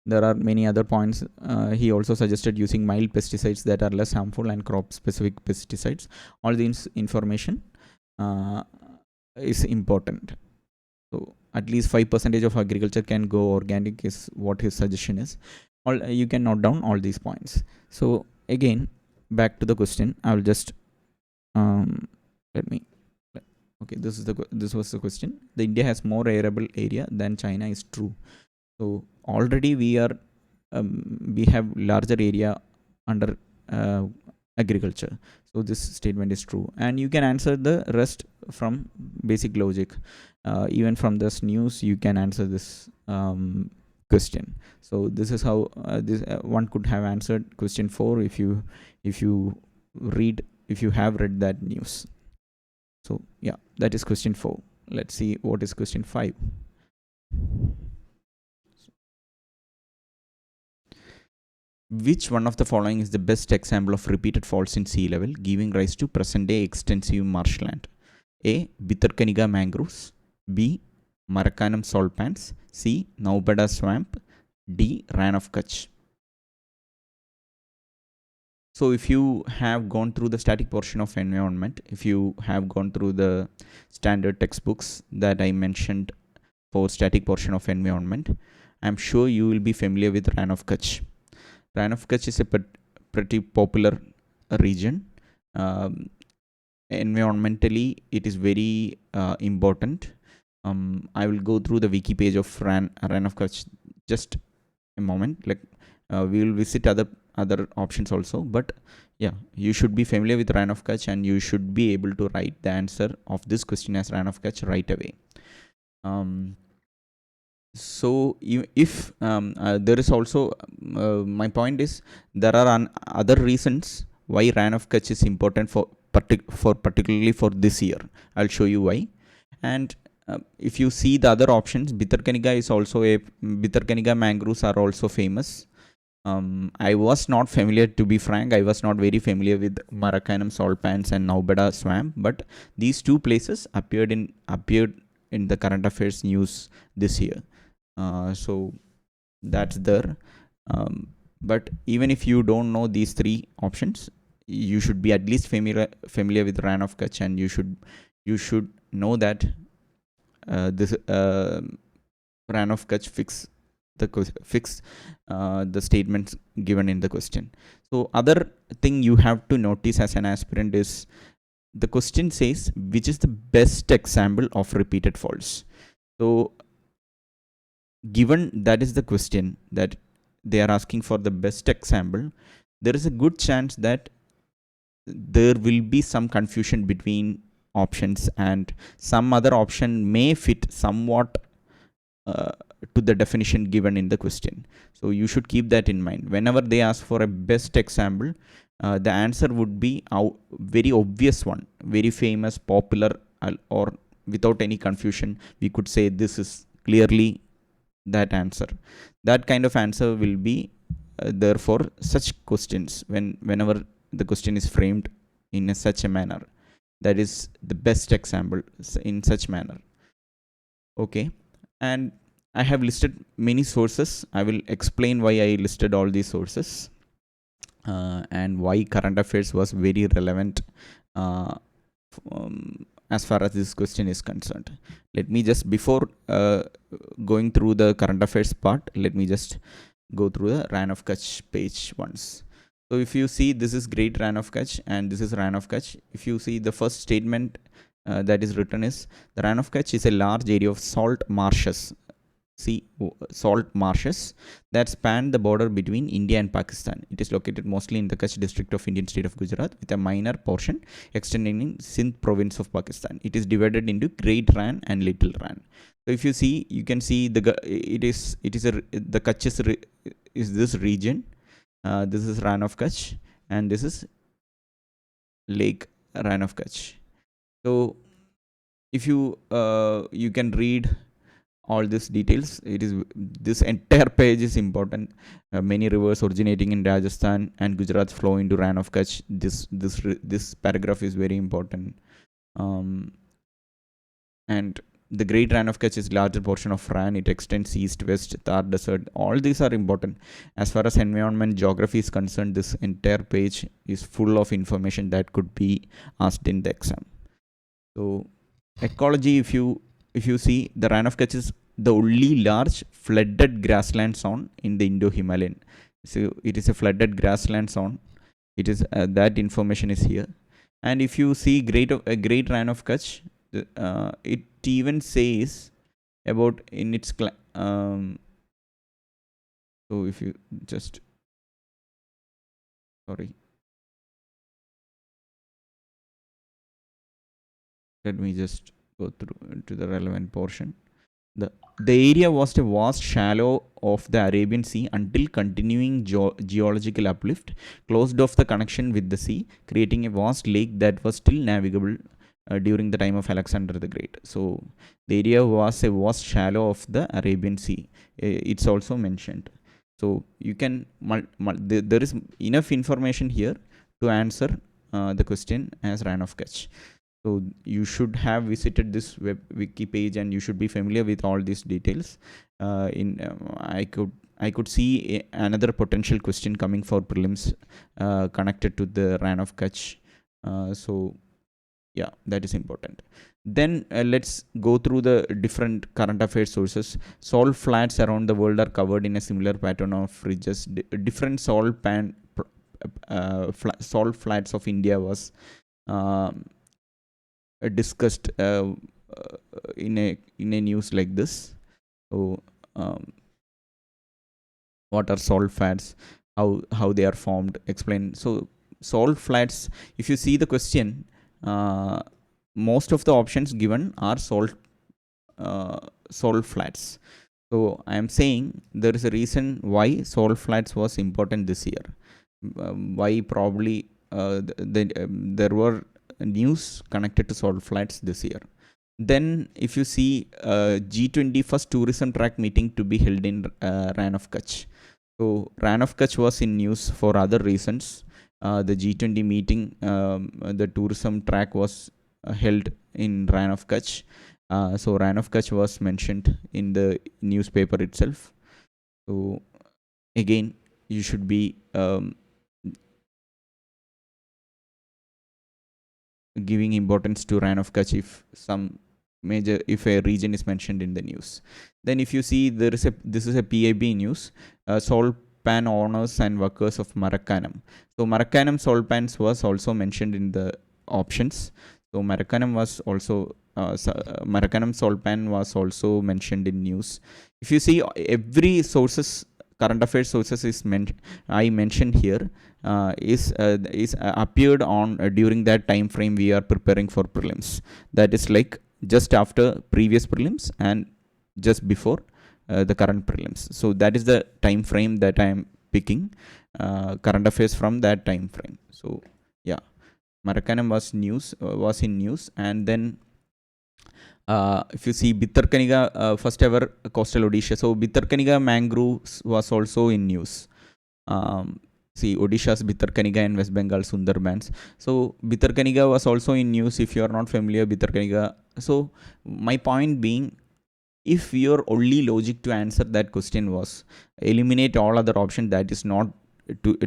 there are many other points. He also suggested using mild pesticides that are less harmful and crop specific pesticides. All this information is important. So at least 5% of agriculture can go organic is what his suggestion is. You can note down all these points. So again, back to the question. I will just let me. Okay, this was the question. The India has more arable area than China is true. So already we have larger area under agriculture. So this statement is true, and you can answer the rest from basic logic. Even from this news, you can answer this question. So this is how this one could have answered question 4 if you have read that news. So yeah, that is question 4. Let's see what is question 5. Which one of the following is the best example of repeated faults in sea level giving rise to present day extensive marshland? A. Bhitarkanika mangroves. B. Marakanam salt pans. C. Naubada swamp. D. Ran of Kutch. So if you have gone through the static portion of environment, if you have gone through the standard textbooks that I mentioned for static portion of environment, I'm sure you will be familiar with Rann of Kutch. Rann of Kutch is a pretty popular region. Environmentally, it is very important. I will go through the wiki page of Rann of Kutch just a moment. Like we will visit other options also, but yeah, you should be familiar with Rann of Kutch and you should be able to write the answer of this question as Rann of Kutch right away. So if there is also my point is there are other reasons why Rann of Kutch is important for particularly for this year. I'll show you why. And if you see the other options, Bhitarkanika is also Bhitarkanika mangroves are also famous. I was not familiar, to be frank. I was not very familiar with Marakanam salt pans and Naubeda swamp, but these two places appeared in the current affairs news this year. So that's there. But even if you don't know these three options, you should be at least familiar with Rann of Kutch, and you should know that this Rann of Kutch fix the statements given in the question. So other thing you have to notice as an aspirant is the question says which is the best example of repeated false. So given that is the question that they are asking for the best example, there is a good chance that there will be some confusion between options and some other option may fit somewhat to the definition given in the question. So you should keep that in mind. Whenever they ask for a best example, the answer would be a very obvious one, very famous, popular, or without any confusion, we could say this is clearly that answer. That kind of answer will be there for such questions whenever the question is framed in such a manner. That is the best example in such manner. Okay, and I have listed many sources. I will explain why I listed all these sources and why current affairs was very relevant as far as this question is concerned. Let me just, before going through the current affairs part, let me just go through the Rann of Kutch page once. So if you see, this is Great Rann of Kutch and this is Rann of Kutch. If you see, the first statement that is written is, the Rann of Kutch is a large area of salt marshes. See, salt marshes that span the border between India and Pakistan. It is located mostly in the Kutch district of Indian state of Gujarat, with a minor portion extending in Sindh province of Pakistan. It is divided into Great Rann and Little Rann. So if you see, you can see the Kutch is this region. This is Rann of Kutch, and this is Lake Rann of Kutch. So if you you can read all these details. It is, this entire page is important. Many rivers originating in Rajasthan and Gujarat flow into Rann of Kutch. This paragraph is very important. And the Great Rann of Kutch is larger portion of Rann. It extends east, west, Thar Desert. All these are important. As far as environment geography is concerned, this entire page is full of information that could be asked in the exam. So ecology, if you see, the Rann of Kutch is the only large flooded grassland zone in the Indo-Himalayan. So it is a flooded grassland zone. It is that information is here. And if you see Great Rann of Kutch, it even says about in its so if you just let me just go through to the relevant portion. The area was a vast shallow of the Arabian Sea until continuing geological uplift closed off the connection with the sea, creating a vast lake that was still navigable during the time of Alexander the Great. So the area was a vast shallow of the Arabian Sea. It's also mentioned. So you can there is enough information here to answer the question as Rann of Kutch. So you should have visited this wiki page and you should be familiar with all these details. I could see another potential question coming for prelims connected to the Ran of Kutch. So yeah, that is important. Then let's go through the different current affairs sources. Salt flats around the world are covered in a similar pattern of ridges. Different salt flats of India was discussed in a news like this. So what are salt flats, how they are formed, explain. So salt flats, if you see the question, most of the options given are salt flats. So I am saying there is a reason why salt flats was important this year. Why probably there were news connected to salt flats this year. Then if you see G20 first tourism track meeting to be held in Ran of Kutch. So Ran of Kutch was in news for other reasons. The G20 meeting, the tourism track was held in Ran of Kutch. So Ran of Kutch was mentioned in the newspaper itself. So again, you should be giving importance to Ran of Kutch if a region is mentioned in the news. Then if you see this is a PIB news, salt pan owners and workers of Marakkanam. So Marakkanam salt pans was also mentioned in the options. So Marakkanam salt pan was also mentioned in news. If you see every current affairs sources I mentioned here is appeared on during that time frame we are preparing for prelims. That is like just after previous prelims and just before the current prelims. So that is the time frame that I am picking current affairs from that time frame. So yeah, Marakkanam was in news. And then if you see Bhitarkaniga, first ever coastal Odisha. So Bhitarkaniga mangroves was also in news. See Odisha's Bhitarkaniga and West Bengal Sundarbans. So Bhitarkaniga was also in news. If you are not familiar Bhitarkaniga, so my point being, if your only logic to answer that question was eliminate all other options that is not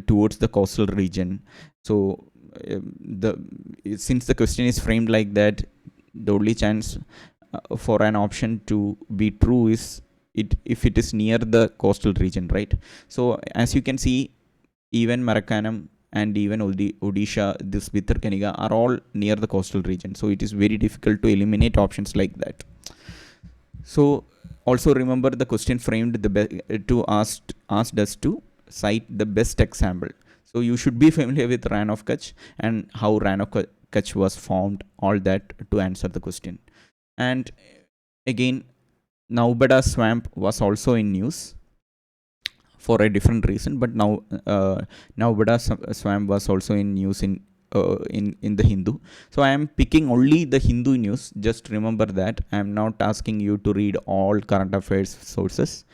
towards the coastal region. So since the question is framed like that, the only chance for an option to be true is if it is near the coastal region, right? So as you can see, even Marakkanam and even Odisha, this Bhitarkaniga are all near the coastal region. So it is very difficult to eliminate options like that. So also remember the question framed asked us to cite the best example. So you should be familiar with Ran of Kutch and how Ran of Kutch was formed, all that to answer the question. And again, Naubada swamp was also in news for a different reason, but now Naubada swamp was also in news in the Hindu. So I am picking only the Hindu news. Just remember that I am not asking you to read all current affairs sources.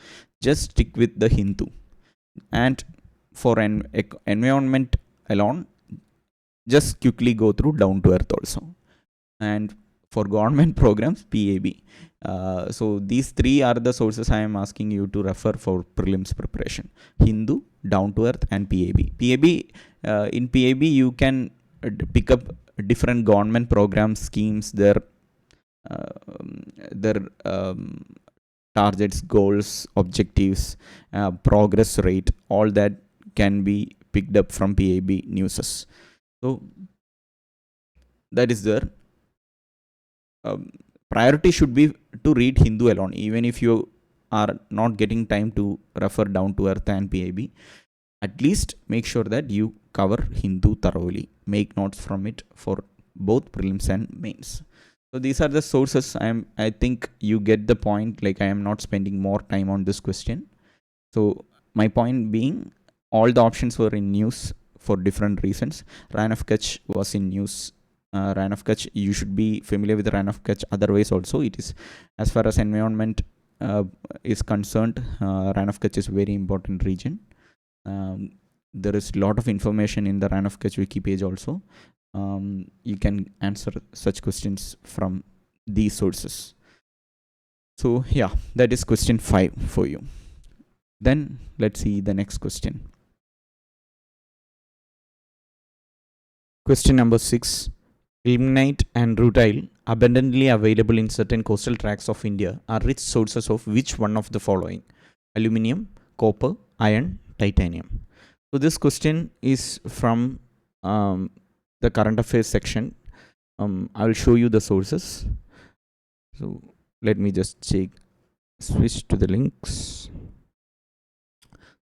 Just stick with the Hindu. And for an environment alone, just quickly go through down to earth also. And for government programs, PAB. So these three are the sources I am asking you to refer for prelims preparation: Hindu, down to earth, and PAB. In PAB you can pick up different government programs, schemes, their targets, goals, objectives, progress rate, all that can be picked up from PAB newses. So that is there. Priority should be to read Hindu alone, even if you are not getting time to refer down to earth and PAB. At least make sure that you cover Hindu thoroughly. Make notes from it for both prelims and mains. So these are the sources. I think you get the point. Like I am not spending more time on this question. So my point being, all the options were in news for different reasons. Ran of Kutch was in news. Ran of Kutch, you should be familiar with Ran of Kutch. Otherwise also, it is, as far as environment is concerned, Ran of Kutch is a very important region. There is a lot of information in the Ran of Kutch wiki page also. You can answer such questions from these sources. So yeah, that is question 5 for you. Then let's see the next question. Question number 6. Ilmenite and rutile, abundantly available in certain coastal tracts of India, are rich sources of which one of the following? Aluminium, copper, iron, titanium. So this question is from the current affairs section. I will show you the sources. So let me just switch to the links.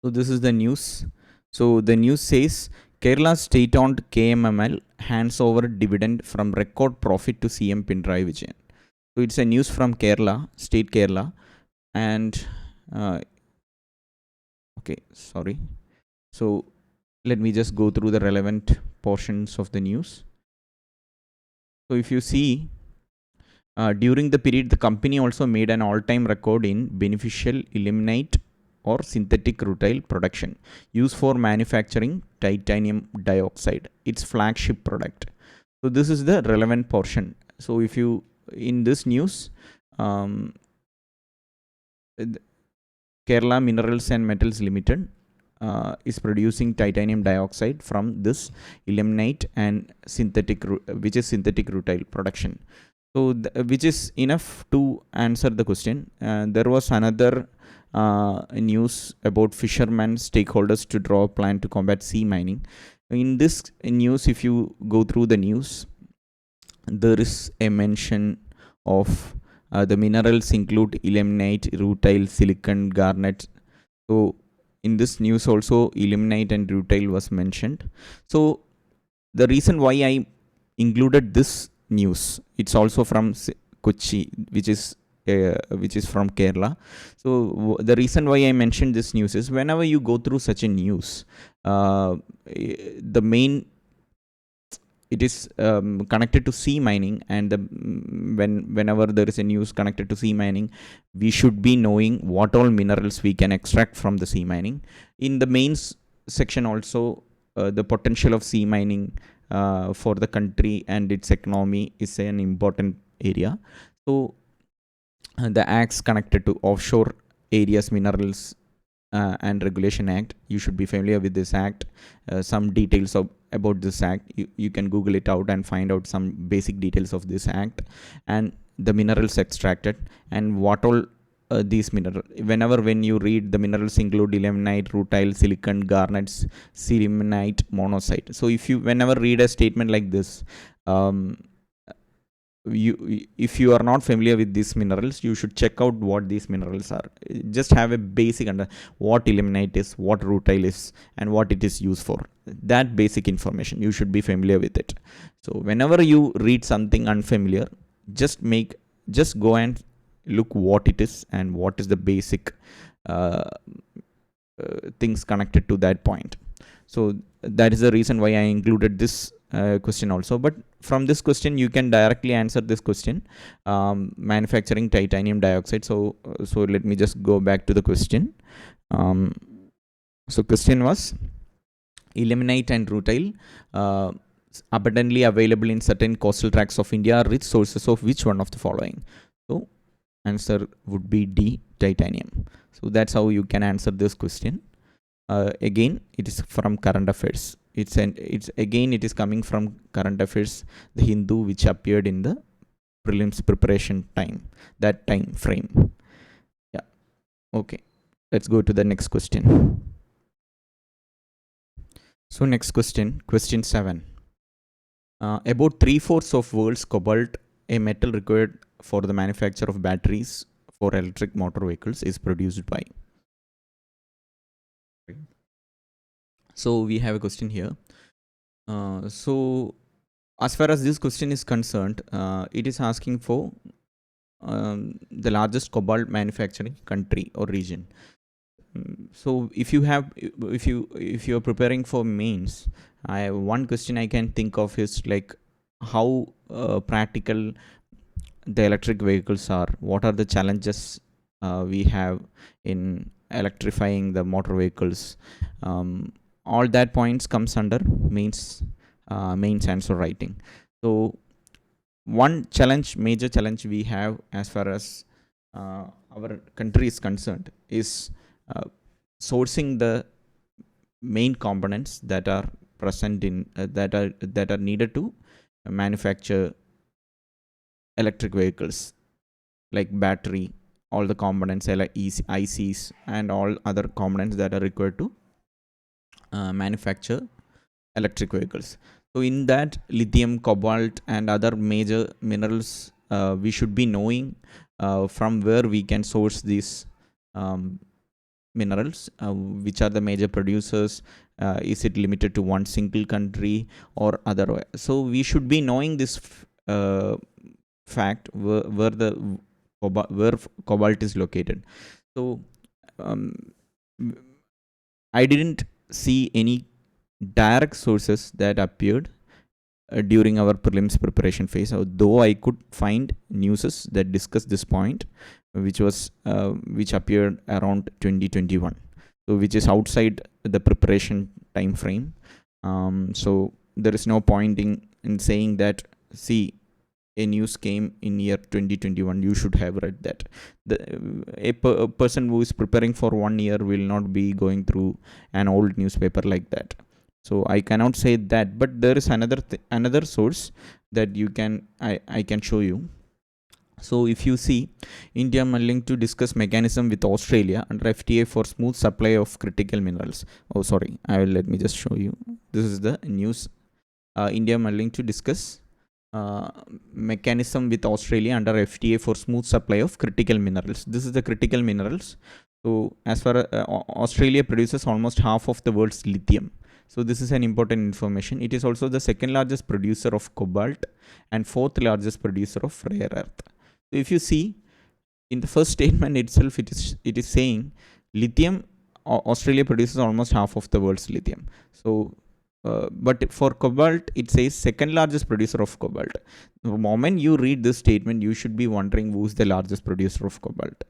So this is the news. So the news says Kerala state-owned KMML hands over dividend from record profit to CM Pinarayi Vijayan. So it's a news from Kerala, state Kerala, and okay, sorry. So let me just go through the relevant portions of the news. So if you see, during the period, the company also made an all-time record in beneficial ilmenite or synthetic rutile production used for manufacturing titanium dioxide, its flagship product. So this is the relevant portion. So if you, in this news, Kerala Minerals and Metals Limited is producing titanium dioxide from this ilmenite and which is synthetic rutile production. So which is enough to answer the question. There was another news about fishermen stakeholders to draw a plan to combat sea mining. In this news, if you go through the news, there is a mention of the minerals include ilmenite, rutile, silicon, garnet. So in this news also ilmenite and rutile was mentioned. So the reason why I included this news, it's also from Kochi, which is from Kerala. So the reason why I mentioned this news is whenever you go through such a news, the main, it is connected to sea mining, and whenever there is a news connected to sea mining, we should be knowing what all minerals we can extract from the sea mining. In the mains section also, the potential of sea mining for the country and its economy is an important area. So the acts connected to offshore areas minerals and Regulation Act, you should be familiar with this act. Some details about this act, you can Google it out and find out some basic details of this act and the minerals extracted and what all these minerals. When you read, the minerals include ilmenite, rutile, silicon, garnets, ceremonite, monazite. So whenever read a statement like this, if you are not familiar with these minerals, you should check out what these minerals are. Just have a basic under what ilmenite is, what rutile is, and what it is used for. That basic information, you should be familiar with it. So whenever you read something unfamiliar, just go and look what it is and what is the basic things connected to that point. So that is the reason why I included this question also. But from this question, you can directly answer this question, manufacturing titanium dioxide. So let me just go back to the question. So question was, ilmenite and rutile abundantly available in certain coastal tracts of India are rich sources of which one of the following? So answer would be D, titanium. So that's how you can answer this question. Again, it is from current affairs. It is coming from current affairs, the Hindu, which appeared in the prelims preparation time, that time frame. Yeah. Okay. Let's go to the next question. So next question 7. About 3/4 of world's cobalt, a metal required for the manufacture of batteries for electric motor vehicles, is produced by. So we have a question here. So as far as this question is concerned, it is asking for the largest cobalt manufacturing country or region. So if you are preparing for mains, one question I can think of is like how practical the electric vehicles are. What are the challenges we have in electrifying the motor vehicles? All that points comes under mains answer writing. So one major challenge we have as far as our country is concerned is sourcing the main components that are present in that are needed to manufacture electric vehicles, like battery, all the components like ICs and all other components that are required to manufacture electric vehicles. So in that, lithium, cobalt and other major minerals, we should be knowing from where we can source these um, minerals, which are the major producers. Is it limited to one single country or otherwise? So we should be knowing this fact, where cobalt is located. So um, I didn't see any direct sources that appeared during our prelims preparation phase, though I could find newses that discuss this point, which appeared around 2021, so which is outside the preparation time frame. So there is no point in saying that, see, a news came in year 2021, you should have read that. A person who is preparing for 1 year will not be going through an old newspaper like that. So I cannot say that, but there is another source that I can show you. So if you see, India willing to discuss mechanism with Australia under FTA for smooth supply of critical minerals. Oh, sorry, let me just show you. This is the news. India willing to discuss mechanism with Australia under FTA for smooth supply of critical minerals. This is the critical minerals. So as far as Australia produces almost half of the world's lithium. So this is an important information. It is also the second largest producer of cobalt and fourth largest producer of rare earth. So if you see, in the first statement itself, it is saying lithium, Australia produces almost half of the world's lithium. So but for cobalt, it says second largest producer of cobalt. The moment you read this statement, you should be wondering who's the largest producer of cobalt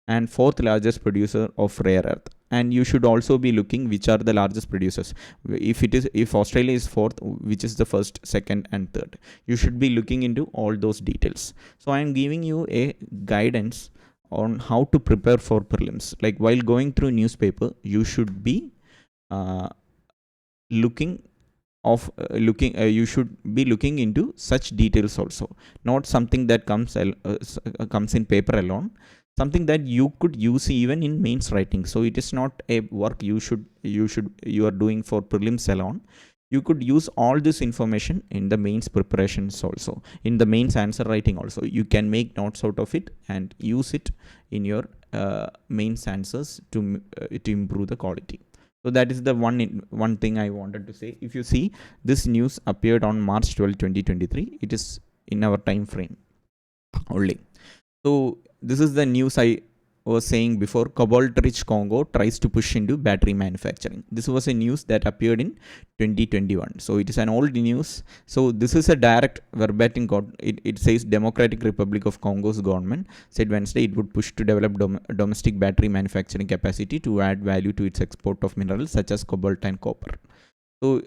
and fourth largest producer of rare earth. And you should also be looking which are the largest producers. If Australia is fourth, which is the first, second and third, you should be looking into all those details. So I am giving you a guidance on how to prepare for prelims. Like while going through newspaper, you should be looking you should be looking into such details also, not something that comes in paper alone, something that you could use even in mains writing. So it is not a work you are doing for prelims alone. You could use all this information in the mains preparations also, in the mains answer writing also. You can make notes out of it and use it in your mains answers to improve the quality. So that is the one thing I wanted to say. If you see, this news appeared on March 12, 2023. It is in our time frame only. So this is the news I was saying before. Cobalt-rich Congo tries to push into battery manufacturing. This was a news that appeared in 2021. So it is an old news. So this is a direct verbatim. It says Democratic Republic of Congo's government said Wednesday it would push to develop domestic battery manufacturing capacity to add value to its export of minerals such as cobalt and copper. So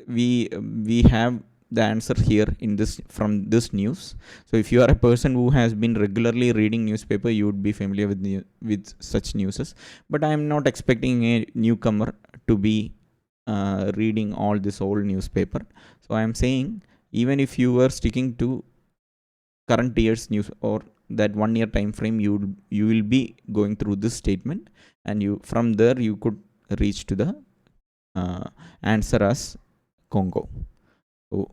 we have the answer here in this from this news. So if you are a person who has been regularly reading newspaper, you would be familiar with such newses. But I am not expecting a newcomer to be reading all this old newspaper. So I am saying, even if you were sticking to current year's news or that 1 year time frame, you will be going through this statement, and you from there you could reach to the answer as Congo. So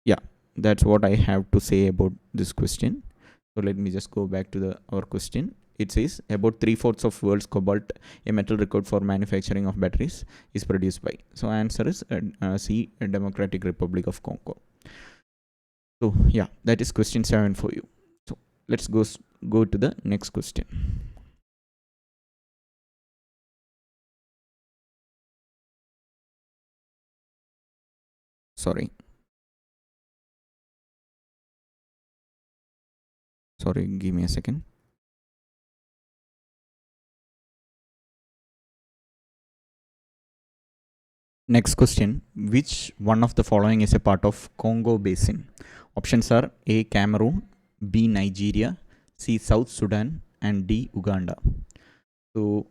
yeah, that's what I have to say about this question. So let me just go back to our question. It says about 3/4 of world's cobalt, a metal record for manufacturing of batteries, is produced by. So answer is C, Democratic Republic of Congo. So yeah, that is question 7 for you. So let's go to the next question. Sorry, give me a second. Next question. Which one of the following is a part of Congo Basin? Options are A, Cameroon, B, Nigeria, C, South Sudan, and D, Uganda. So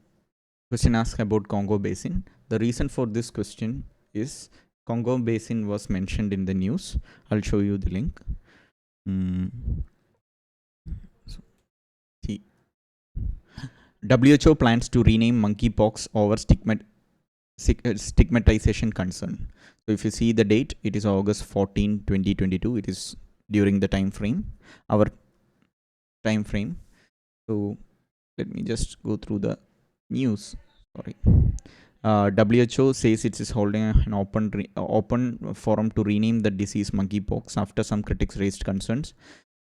question asked about Congo Basin. The reason for this question is Congo Basin was mentioned in the news. I'll show you the link. So, see, WHO plans to rename monkeypox over stigmatization concern. So if you see the date, it is August 14, 2022. It is during the time frame, our time frame. So let me just go through the news. Sorry. WHO says it is holding an open forum to rename the disease monkeypox after some critics raised concerns.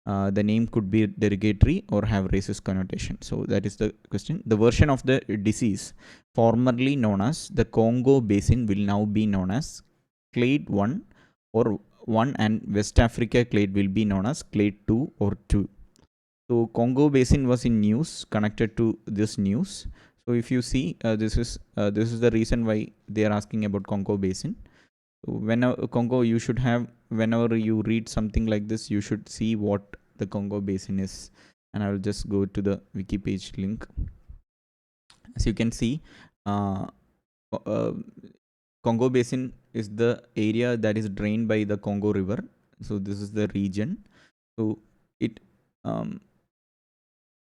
The name could be derogatory or have racist connotation. So that is the question. The version of the disease formerly known as the Congo Basin will now be known as clade 1 or 1, and West Africa clade will be known as clade 2 or 2. So Congo Basin was in news, connected to this news. So if you see, this is the reason why they are asking about Congo Basin. So whenever Congo, you should have, whenever you read something like this, you should see what the Congo Basin is. And I will just go to the wiki page link. As you can see, Congo Basin is the area that is drained by the Congo River. So this is the region. So it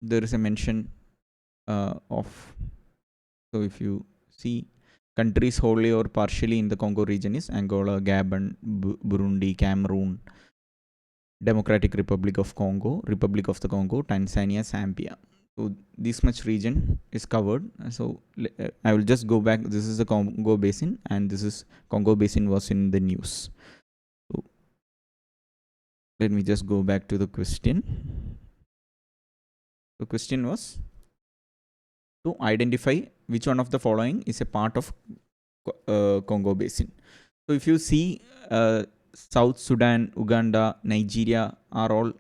there is a mention of. So if you see, countries wholly or partially in the Congo region is Angola, Gabon, Burundi, Cameroon, Democratic Republic of Congo, Republic of the Congo, Tanzania, Zambia. So this much region is covered. So I will just go back. This is the Congo Basin, and this is Congo Basin was in the news. So let me just go back to the question. The question was to identify which one of the following is a part of Congo Basin. So if you see, South Sudan, Uganda, Nigeria are all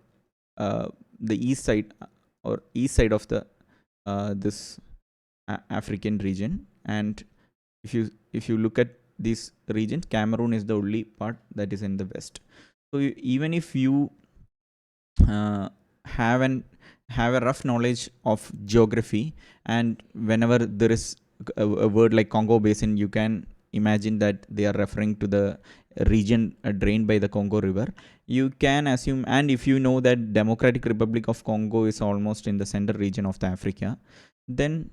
the east side of the this African region. And if you look at these regions, Cameroon is the only part that is in the west. So even if you have a rough knowledge of geography, and whenever there is a word like Congo Basin, you can imagine that they are referring to the region drained by the Congo River. You can assume, and if you know that Democratic Republic of Congo is almost in the center region of the Africa, then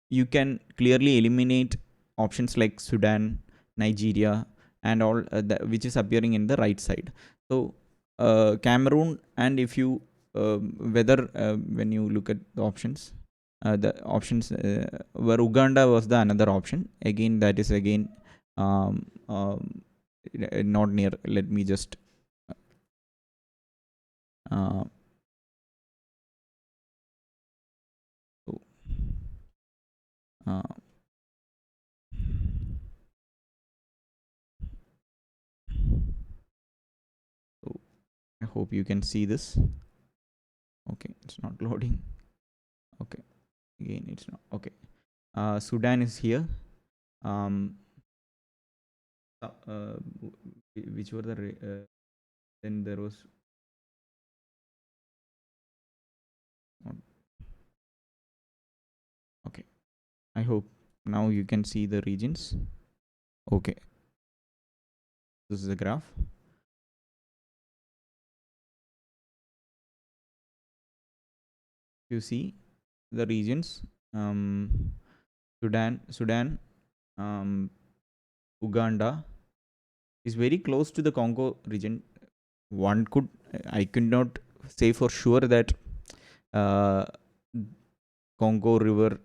you can clearly eliminate options like Sudan, Nigeria, and all which is appearing in the right side. So Cameroon, and if you whether when you look at the options, where Uganda was the another option, again that is again not near. Let me just so so I hope you can see this. Okay, it's not loading. Okay, again it's not. Okay, Sudan is here. Which were the then there was okay. I hope now you can see the regions. Okay, this is the graph. You see the regions, Sudan, Uganda is very close to the Congo region. I could not say for sure that Congo River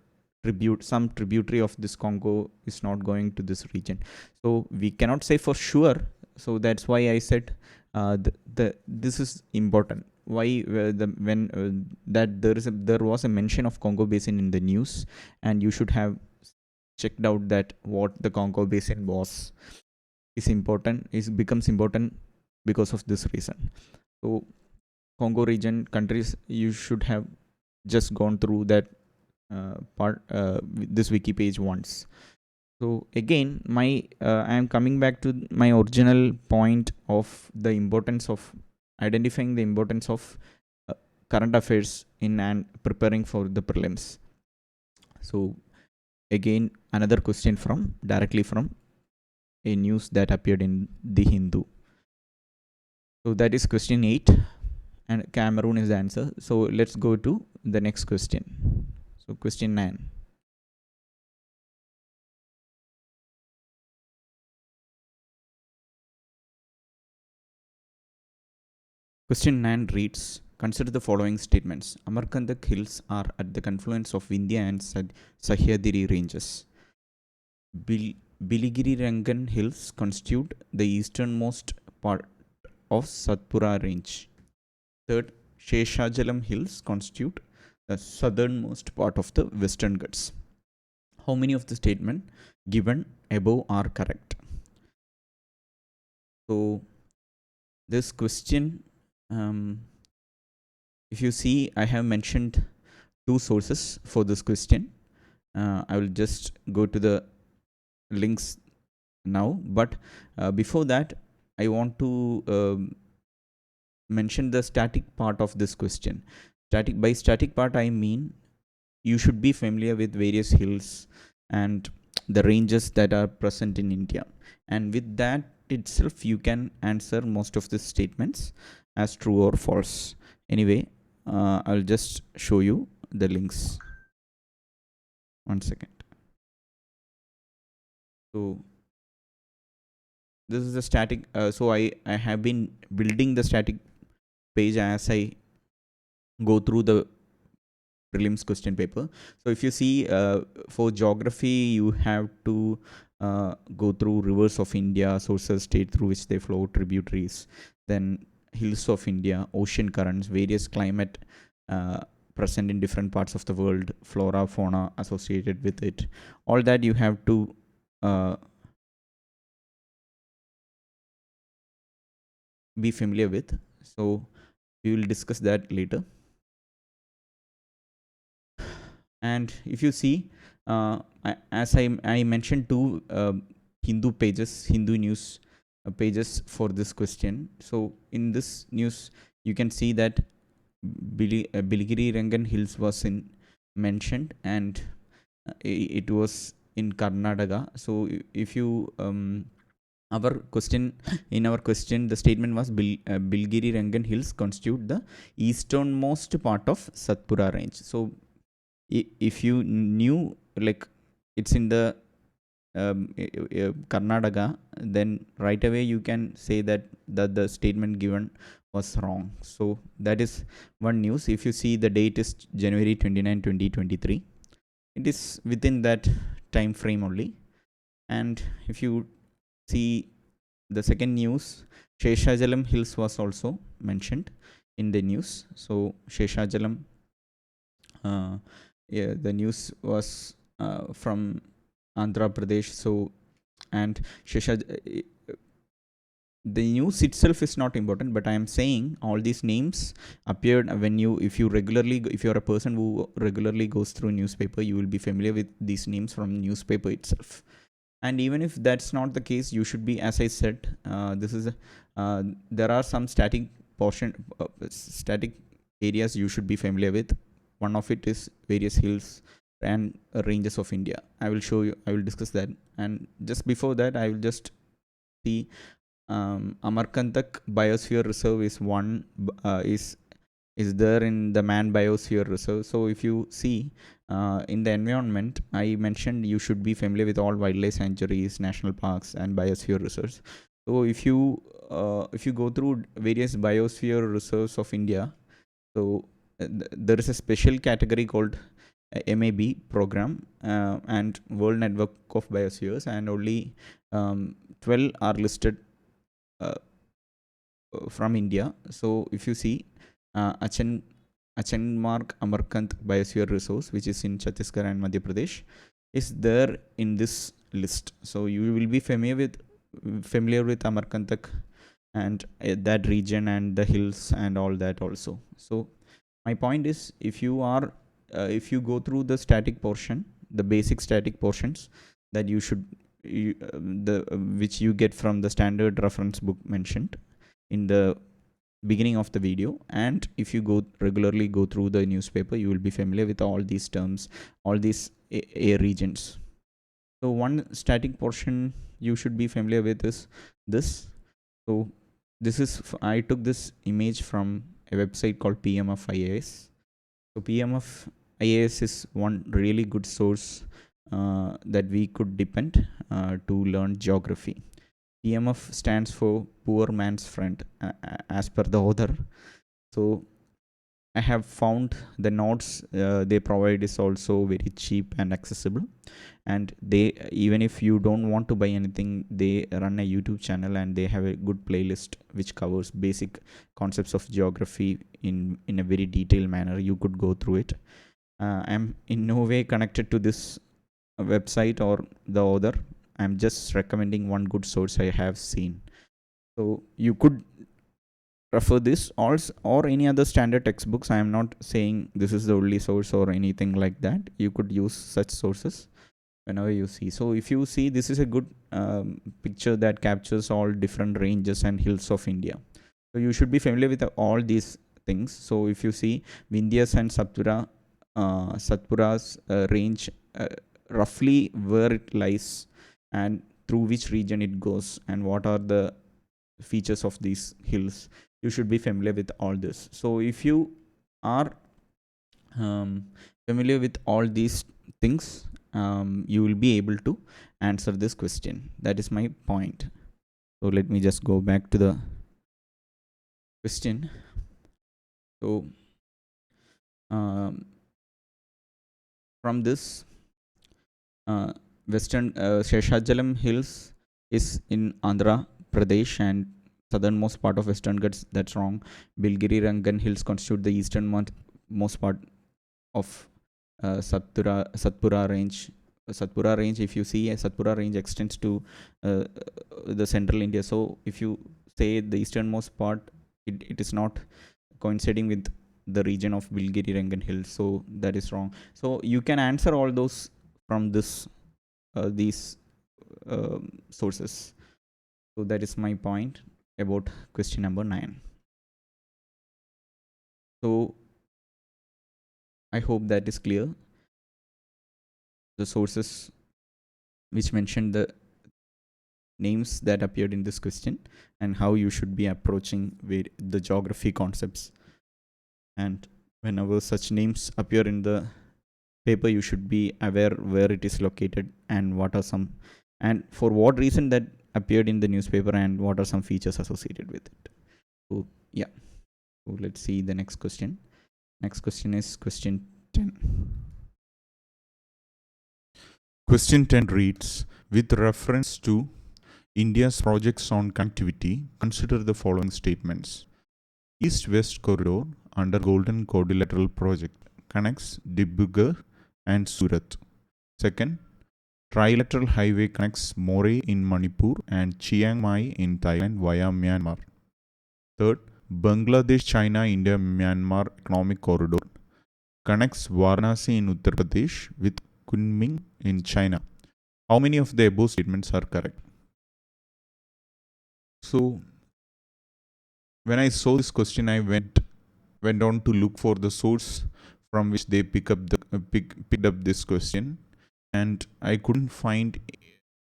some tributary of this Congo is not going to this region. So we cannot say for sure. So that's why I said this is important. Why that there was a mention of Congo Basin in the news, and you should have checked out that what the Congo Basin becomes important because of this reason. So Congo region countries, you should have just gone through that this wiki page once. So again, I am coming back to my original point of the importance of identifying the importance of current affairs in and preparing for the prelims. So again, another question from directly from a news that appeared in the Hindu. So that is question 8, and Cameroon is the answer. So let's go to the next question. So question 9. Question 9 reads, consider the following statements. Amarkantak Hills are at the confluence of Vindhya and Sahyadri ranges. Biligiri Rangan Hills constitute the easternmost part of Satpura range. Third, Sheshajalam Hills constitute the southernmost part of the Western Ghats. How many of the statement given above are correct? So this question, if you see, I have mentioned 2 sources for this question. I will just go to the links now, but before that, I want to mention the static part of this question. By static part, I mean you should be familiar with various hills and the ranges that are present in India, and with that itself you can answer most of the statements as true or false. Anyway, I'll just show you the links. 1 second. So this is the static. So I have been building the static page as I go through the prelims question paper. So if you see, for geography, you have to go through rivers of India, sources, state through which they flow, tributaries, then hills of India, ocean currents, various climate present in different parts of the world, flora, fauna associated with it. All that you have to be familiar with. So we will discuss that later. And if you see, as I mentioned, 2 Hindu pages, Hindu news pages for this question. So in this news, you can see that Biligiri Rangan Hills was mentioned, and it was in Karnataka. So if you our question in our question, the statement was Biligiri Rangan Hills constitute the easternmost part of Satpura range. So if you knew, like, it's in the Karnataka, then right away you can say that the statement given was wrong. So that is one news. If you see, the date is January 29, 2023. It is within that time frame only. And if you see the second news, Sheshajalam Hills was also mentioned in the news. So Sheshajalam, the news was from Andhra Pradesh. So, and the news itself is not important, but I am saying all these names appeared when if you're a person who regularly goes through newspaper, you will be familiar with these names from newspaper itself. And even if that's not the case, you should be, as I said, there are some static areas you should be familiar with. One of it is various hills and ranges of India. I will show you, I will discuss that. And just before that, I will just see, Amarkantak Biosphere Reserve is one, is there in the Man Biosphere Reserve. So if you see, in the environment, I mentioned you should be familiar with all wildlife sanctuaries, national parks, and biosphere reserves. So if you go through various biosphere reserves of India, so there is a special category called MAB program, and World Network of Biospheres, and only 12 are listed from India. So if you see, Achenmark Amarkant Biosphere Resource, which is in Chhattisgarh and Madhya Pradesh, is there in this list. So you will be familiar with Amarkantak and that region and the hills and all that also. So my point is, if you go through the static portion, the basic static portions that you should which you get from the standard reference book mentioned in the beginning of the video, and if you regularly go through the newspaper, you will be familiar with all these terms, all these air regions. So one static portion you should be familiar with is this. So this is I took this image from a website called PMF IAS. So PMF IAS is one really good source that we could depend to learn geography. PMF stands for Poor Man's Friend, as per the author. So I have found the notes they provide is also very cheap and accessible, and they, even if you don't want to buy anything, they run a YouTube channel and they have a good playlist which covers basic concepts of geography in a very detailed manner. You could go through it. I'm in no way connected to this website or the author. I'm just recommending one good source I have seen. So you could refer this or any other standard textbooks. I am not saying this is the only source or anything like that. You could use such sources whenever you see. So if you see, this is a good picture that captures all different ranges and hills of India. So you should be familiar with all these things. So if you see Vindhyas and Satpura's range, roughly where it lies and through which region it goes and what are the features of these hills, you should be familiar with all this. So if you are familiar with all these things, you will be able to answer this question. That is my point. So let me just go back to the question. So from this, western Sheshachalam hills is in Andhra Pradesh and southernmost part of Western Ghats. That's wrong. Bilgiri Rangan hills constitute the easternmost part of Satpura range. Satpura range, if you see, Satpura range extends to the central India. So if you say the easternmost part, it is not coinciding with the region of Bilgiri Rangan hills. So that is wrong. So you can answer all those from these sources. So that is my point about question number 9. So I hope that is clear. The sources which mentioned the names that appeared in this question and how you should be approaching the geography concepts. And whenever such names appear in the paper, you should be aware where it is located and what are some, and for what reason that appeared in the newspaper, and what are some features associated with it. So yeah, so let's see the next question. Next question is question 10. Question 10 reads, with reference to India's projects on connectivity, consider the following statements. East-West Corridor under Golden Quadrilateral Project connects Dibrugarh and Surat. Second, Trilateral Highway connects Moreh in Manipur and Chiang Mai in Thailand via Myanmar. Third, Bangladesh-China-India-Myanmar Economic Corridor connects Varanasi in Uttar Pradesh with Kunming in China. How many of the above statements are correct? So, when I saw this question, I went on to look for the source from which they picked up this question, and I couldn't find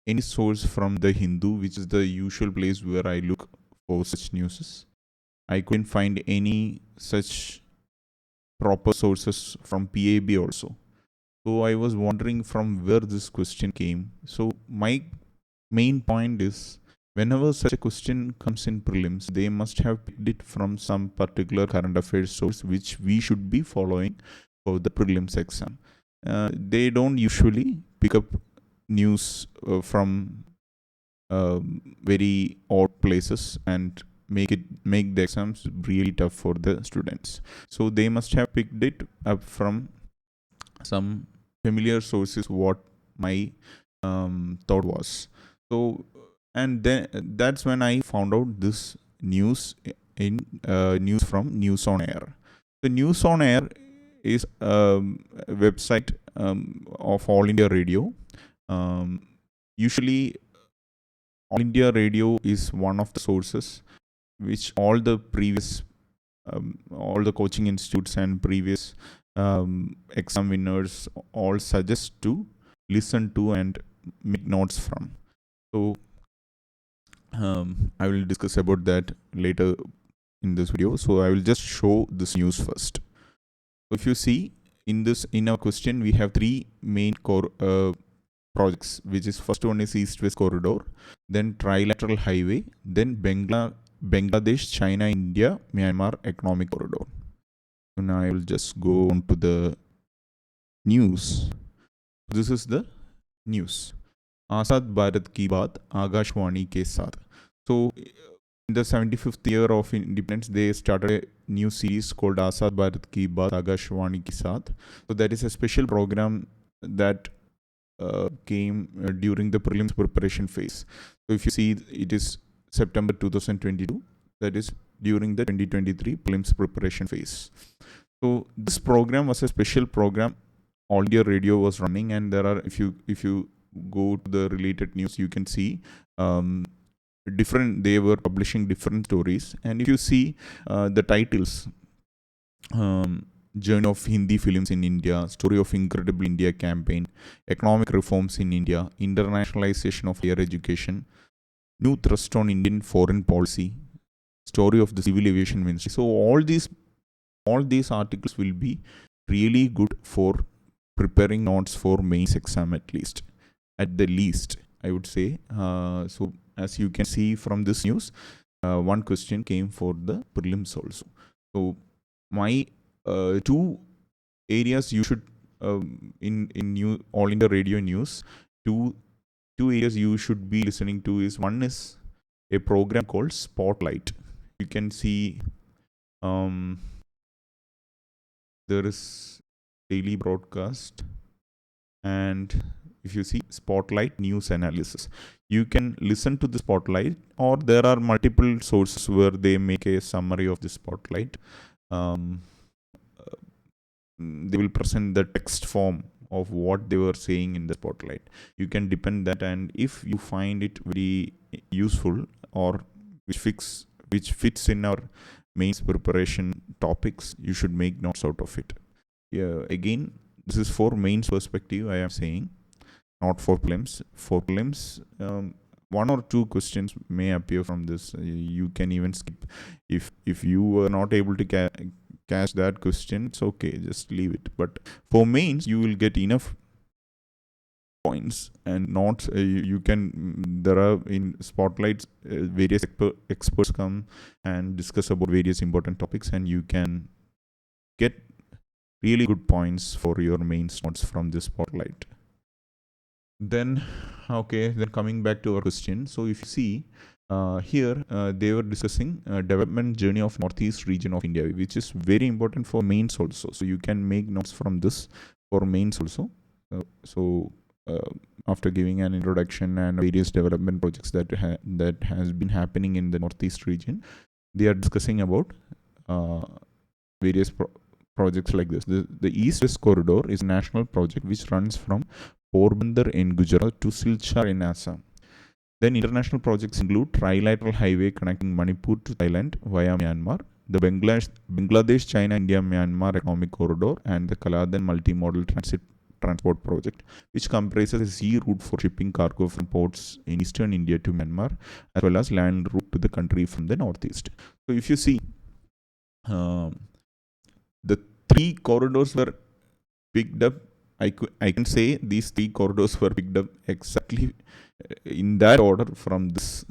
any source from the Hindu, which is the usual place where I look for such news. I couldn't find any such proper sources from PAB also. So I was wondering from where this question came. So my main point is, whenever such a question comes in prelims, they must have picked it from some particular current affairs source which we should be following for the prelims exam. They don't usually pick up news from very odd places and make the exams really tough for the students. So they must have picked it up from some familiar sources, what my thought was. So, and then that's when I found out this news in news from News on Air. The News on Air is a website of All India Radio. Usually All India Radio is one of the sources which all the previous all the coaching institutes and previous examiners all suggest to listen to and make notes from. So I will discuss about that later in this video. So I will just show this news first. If you see in our question, we have three main core projects, which is first one is East-West Corridor, then Trilateral Highway, then Bangladesh, China, India, Myanmar Economic Corridor. So now I will just go on to the news. This is the news. Azad Bharat Ki Baat, Agashwani ke saath. So in the 75th year of independence, they started a new series called Azad Bharat Ki Baat, Agashwani ke saath. So that is a special program that came during the prelims preparation phase. So if you see, it is September 2022. That is during the 2023 prelims preparation phase. So this program was a special program. All India Radio was running, and there are, if you go to the related news, you can see different. They were publishing different stories, and if you see the titles. Journey of Hindi films in India, Story of Incredible India campaign, Economic reforms in India, Internationalization of higher education, New thrust on Indian foreign policy, Story of the Civil Aviation Ministry. So all these articles will be really good for preparing notes for mains exam at least. At the least, I would say. So as you can see from this news, one question came for the prelims also. So my two areas you should in new All India Radio news, two areas you should be listening to is, one is a program called Spotlight. You can see there is daily broadcast, and if you see Spotlight news analysis, you can listen to the Spotlight, or there are multiple sources where they make a summary of the Spotlight. They will present the text form of what they were saying in the Spotlight. You can depend that, and if you find it very useful or which fits in our mains preparation topics, you should make notes out of it. Yeah, again, this is for mains perspective I am saying, not for prelims. For prelims, one or two questions may appear from this. You can even skip if you were not able to catch that question. It's okay, just leave it. But for mains, you will get enough points and not you can there are in Spotlights various experts come and discuss about various important topics, and you can get really good points for your mains notes from this Spotlight. Then coming back to our question. So if you see here, they were discussing development journey of northeast region of India, which is very important for mains also. So you can make notes from this for mains also. After giving an introduction and various development projects that has been happening in the northeast region, they are discussing about various projects like this. The East-West Corridor is a national project which runs from Porbandar in Gujarat to Silchar in Assam. Then international projects include Trilateral Highway connecting Manipur to Thailand via Myanmar, the Bangladesh, China, India, Myanmar Economic Corridor, and the Kaladan Multimodal Transport Project, which comprises a sea route for shipping cargo from ports in eastern India to Myanmar, as well as land route to the country from the northeast. So if you see, the three corridors were picked up. I can say these three corridors were picked up exactly in that order from this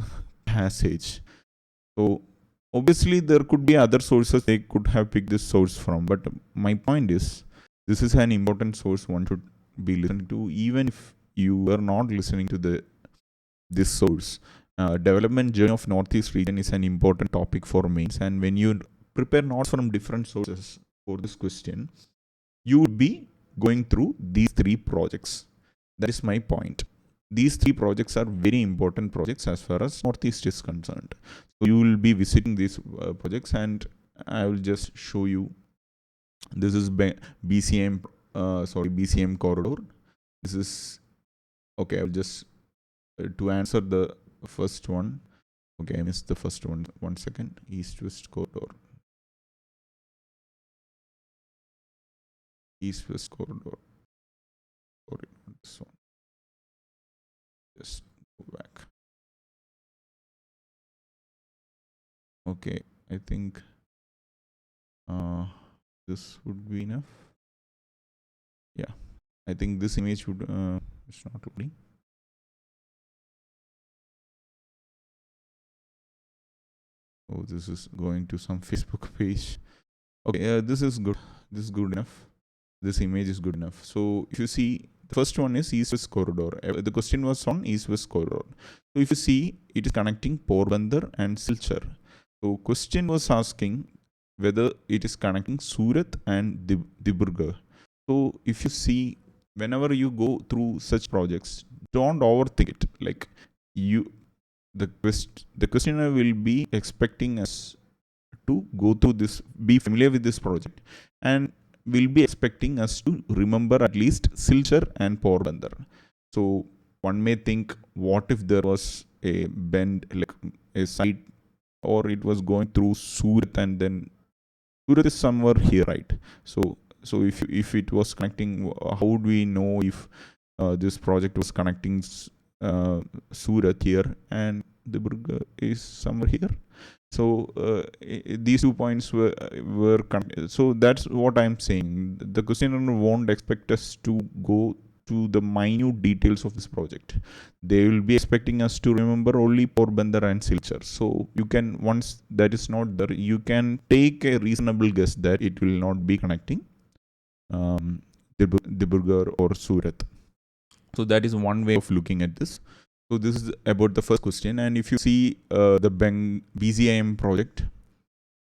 passage. So obviously there could be other sources they could have picked this source from, but my point is this is an important source one should be listening to, even if you are not listening to this source. Development journey of northeast region is an important topic for mains, and when you prepare notes from different sources for this question, you would be going through these three projects. That is my point. These three projects are very important projects as far as Northeast is concerned. So you will be visiting these projects, and I will just show you. This is BCM corridor. This is okay. I will just to answer the first one. Okay, I missed the first one. 1 second. East-West corridor. East-West corridor. Sorry, not this one. Just go back. Okay, I think this would be enough. Yeah, I think this image would it's not loading. Oh, this is going to some Facebook page. Okay, this is good. This is good enough. This image is good enough. So if you see, the first one is East-West corridor. The question was on East-West corridor. So if you see, it is connecting Porbandar and Silchar. So question was asking whether it is connecting Surat and Dibrugarh. So if you see, whenever you go through such projects, don't overthink it. Like the questioner will be expecting us to go through this, be familiar with this project, and will be expecting us to remember at least Silchar and Porbandar. So one may think, what if there was a bend, like a site, or it was going through Surat, and then Surat is somewhere here, right? So if it was connecting, how would we know if this project was connecting Surat here and Dibrugarh is somewhere here? So these 2 points were so that's what I'm saying. The questioner won't expect us to go to the minute details of this project. They will be expecting us to remember only Porbandar and Silchar. So you can, once that is not there, you can take a reasonable guess that it will not be connecting Dibrugarh or Surat. So that is one way of looking at this. So this is about the first question. And if you see the BCIM project,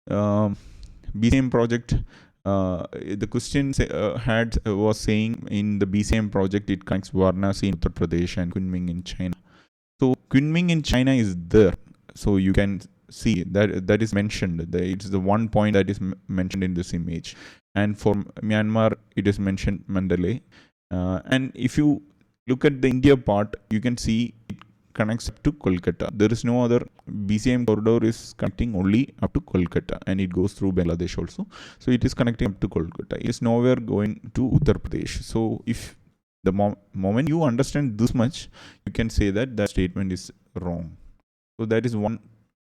BCIM project, the question was saying in the BCIM project, it connects Varanasi in Uttar Pradesh and Kunming in China. So Kunming in China is there. So you can see that is mentioned. It's the one point that is mentioned in this image. And for Myanmar, it is mentioned Mandalay. And if you look at the India part, you can see it connects up to Kolkata. There is no other. BCM corridor is connecting only up to Kolkata, and it goes through Bangladesh also. So it is connecting up to Kolkata. It is nowhere going to Uttar Pradesh. So if the moment you understand this much, you can say that that statement is wrong. So that is one.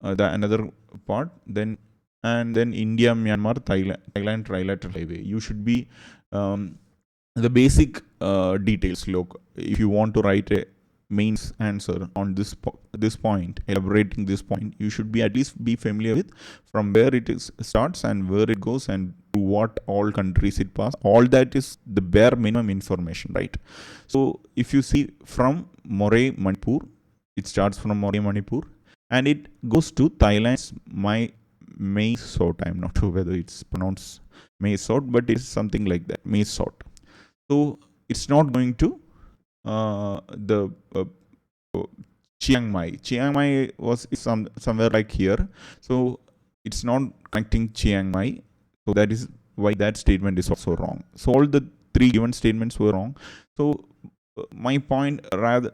Another part. Then India, Myanmar, Thailand trilateral highway. You should be the basic details. Look, if you want to write a mains answer on this point, elaborating this point, you should be at least be familiar with from where it is starts and where it goes and to what all countries it passes. All that is the bare minimum information, right? So if you see from Moreh, Manipur, it starts from Moreh, Manipur, and it goes to Thailand's Mae Sot. I'm not sure whether it's pronounced Mae Sot, but it's something like that, Mae Sot. So it's not going to the Chiang Mai. Chiang Mai was somewhere like here. So it's not connecting Chiang Mai. So that is why that statement is also wrong. So all the three given statements were wrong. So my point, rather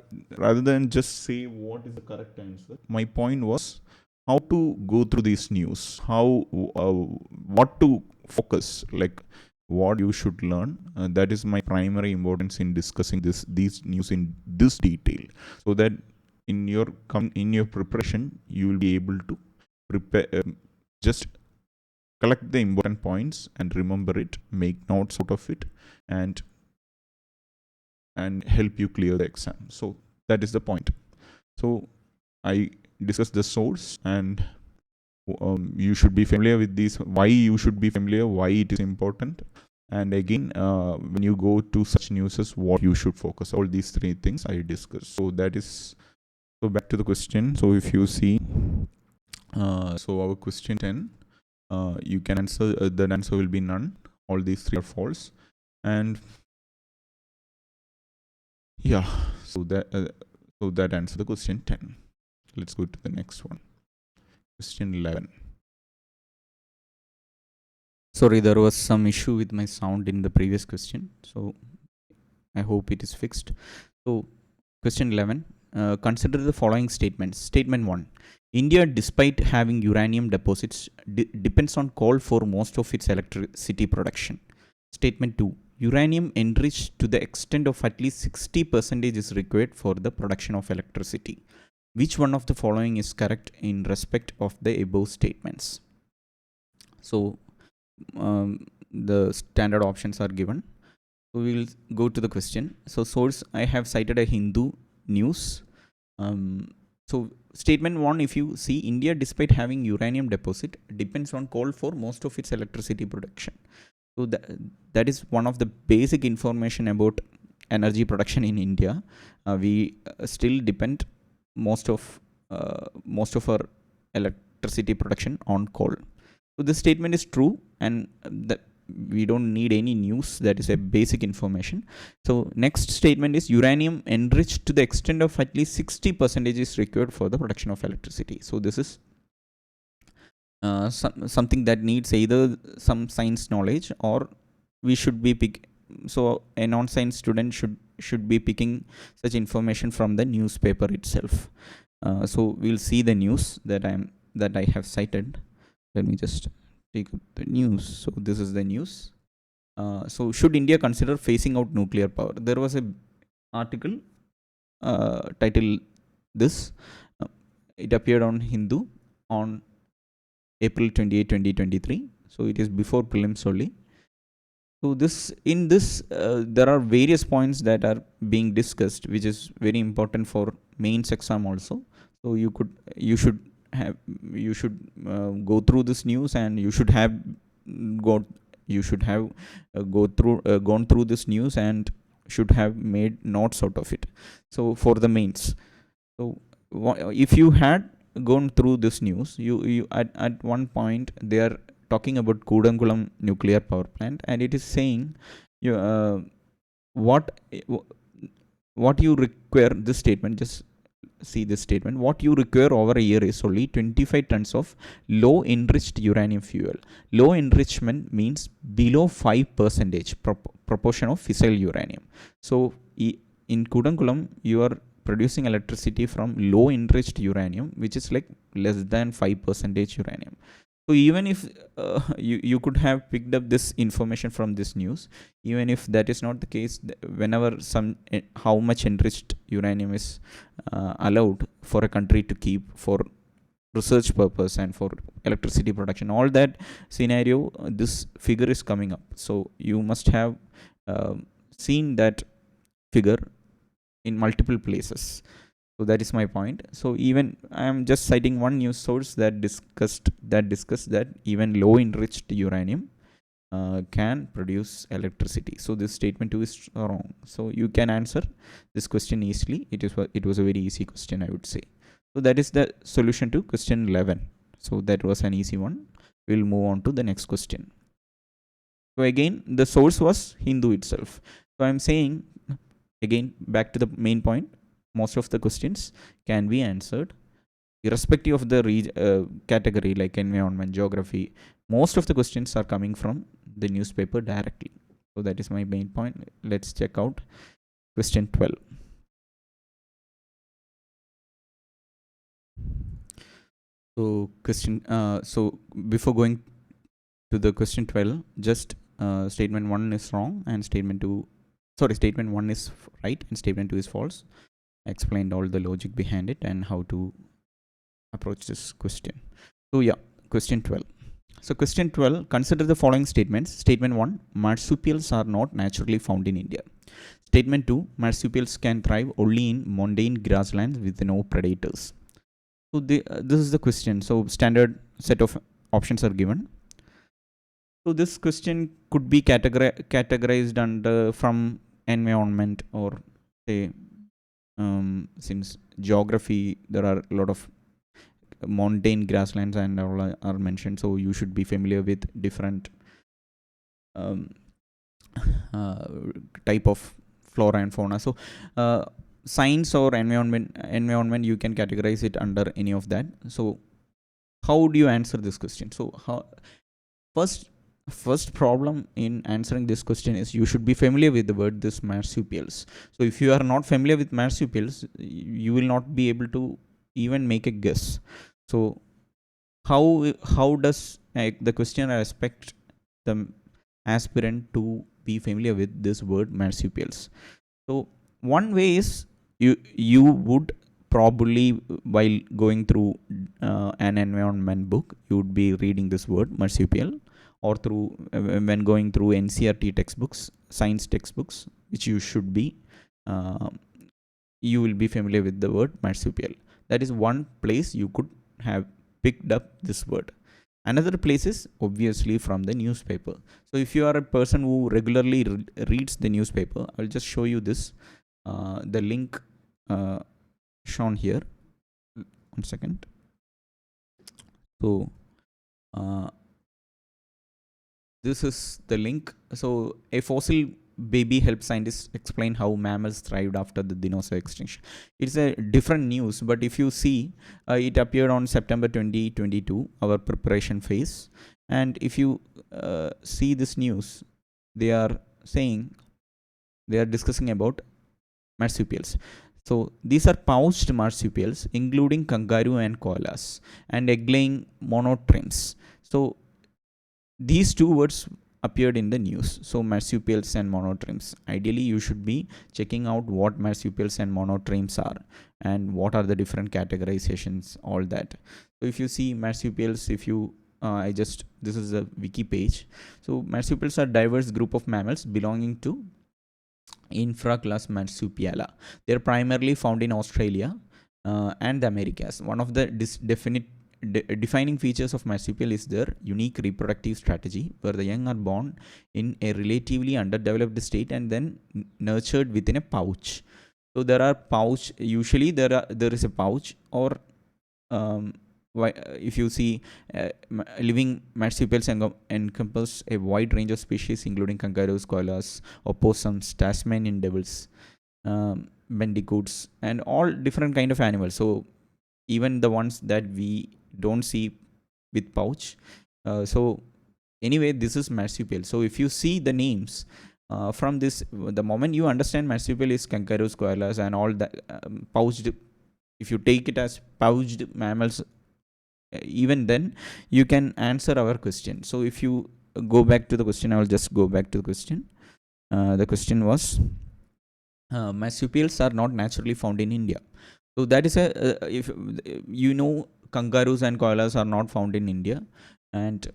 than just say what is the correct answer, my point was how to go through this news, how what to focus, like what you should learn. That is my primary importance in discussing these news in this detail, so that in your preparation you will be able to prepare, just collect the important points and remember it, make notes out of it, and help you clear the exam. So that is the point. So I discussed the source, and you should be familiar with these, why you should be familiar, why it is important, and again when you go to such newses, what you should focus. All these three things I discussed. So that is, so back to the question. So if you see, so our question 10, you can answer, the answer will be none. All these three are false. And yeah, so that answers the question 10. Let's go to the next one. Question 11. Sorry, there was some issue with my sound in the previous question, so I hope it is fixed. So question 11, consider the following statements. Statement 1, India, despite having uranium deposits, depends on coal for most of its electricity production. Statement 2, uranium enriched to the extent of at least 60% is required for the production of electricity. Which one of the following is correct in respect of the above statements? So the standard options are given. So we will go to the question. So source, I have cited a Hindu news. So statement 1, if you see, India, despite having uranium deposit, depends on coal for most of its electricity production. So that is one of the basic information about energy production in India. We still depend most of our electricity production on coal. So this statement is true, and that we don't need any news. That is a basic information. So next statement is uranium enriched to the extent of at least 60% is required for the production of electricity. So this is something that needs either some science knowledge, or we should be so a non-science student should be picking such information from the newspaper itself. So we'll see the news that I have cited. Let me just take up the news. So this is the news. So should India consider phasing out nuclear power? There was a article titled this. It appeared on Hindu on April 28, 2023. So it is before prelims only. So there are various points that are being discussed, which is very important for mains exam also. So you should go through this news, and you should have gone through this news and should have made notes out of it. So for the mains, so if you had gone through this news, you at one point they are talking about Kudankulam nuclear power plant, and it is saying what you require. This statement, just see this statement, what you require over a year is only 25 tons of low enriched uranium fuel. Low enrichment means below 5% proportion of fissile uranium. So in Kudankulam, you are producing electricity from low enriched uranium, which is like less than 5% uranium. So even if you could have picked up this information from this news, even if that is not the case, whenever how much enriched uranium is allowed for a country to keep for research purpose and for electricity production, all that scenario, this figure is coming up. So you must have seen that figure in multiple places. So that is my point. So even I am just citing one news source that discussed that even low enriched uranium can produce electricity. So this statement 2 is wrong. So you can answer this question easily. It was a very easy question, I would say. So that is the solution to question 11. So that was an easy one. We'll move on to the next question. So again, the source was Hindu itself. So I'm saying again, back to the main point, most of the questions can be answered irrespective of the category, like environment, geography. Most of the questions are coming from the newspaper directly. So that is my main point. Let's check out question 12. So before going to the question 12, just statement 1 is wrong and statement 1 is right and statement 2 is false. I explained all the logic behind it and how to approach this question. So yeah, question 12. So question 12, consider the following statements. Statement 1, marsupials are not naturally found in India. Statement 2, marsupials can thrive only in montane grasslands with no predators. So this is the question. So standard set of options are given. So this question could be categorized under from environment, or say since geography, there are a lot of montane grasslands and all are mentioned, so you should be familiar with different type of flora and fauna. So science or environment, you can categorize it under any of that. So how would you answer this question? So first problem in answering this question is you should be familiar with the word this marsupials. So if you are not familiar with marsupials, you will not be able to even make a guess. So how does the questioner expect the aspirant to be familiar with this word marsupials. So one way is you would probably, while going through an environment book, you would be reading this word marsupial, or through when going through NCERT textbooks, science textbooks, which you should be, uh, you will be familiar with the word marsupial. That is one place you could have picked up this word. Another place is obviously from the newspaper. So if you are a person who regularly reads the newspaper, I'll just show you this, the link shown here. One second. So this is the link. So a fossil baby helps scientists explain how mammals thrived after the dinosaur extinction. It's a different news, but if you see, it appeared on September 2022, our preparation phase. And if you see this news, they are discussing about marsupials. So these are pouched marsupials, including kangaroo and koalas, and egg-laying monotremes. So these two words appeared in the news. So marsupials and monotremes. Ideally, you should be checking out what marsupials and monotremes are and what are the different categorizations, all that. So if you see marsupials, if you this is a wiki page. So marsupials are diverse group of mammals belonging to infraclass Marsupiala. They are primarily found in Australia and the Americas. One of the defining features of marsupial is their unique reproductive strategy, where the young are born in a relatively underdeveloped state and then nurtured within a pouch. So there are pouch. Usually there is a pouch, or if you see, living marsupials encompass a wide range of species, including kangaroos, koalas, opossums, Tasmanian devils, bandicoots, and all different kind of animals. So even the ones that we don't see with pouch. So anyway, this is marsupial. So if you see the names from this, the moment you understand marsupial is kangaroos, koalas, and all that pouched. If you take it as pouched mammals, even then you can answer our question. So if you go back to the question, I will just go back to the question. The question was, marsupials are not naturally found in India. So that is if you know, kangaroos and koalas are not found in India, and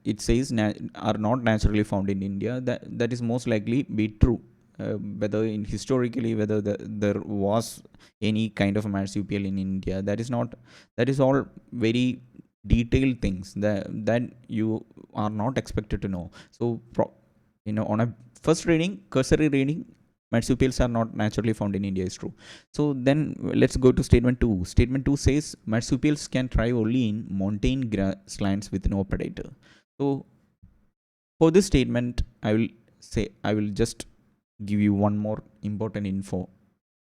it says are not naturally found in India. That is most likely be true. Whether in historically, whether there was any kind of marsupial in India, that is not. That is all very detailed things that you are not expected to know. So on a first reading, cursory reading, marsupials are not naturally found in India is true. So then let's go to statement 2. Statement 2 says marsupials can thrive only in montane grasslands with no predator. So for this statement, I will just give you one more important info,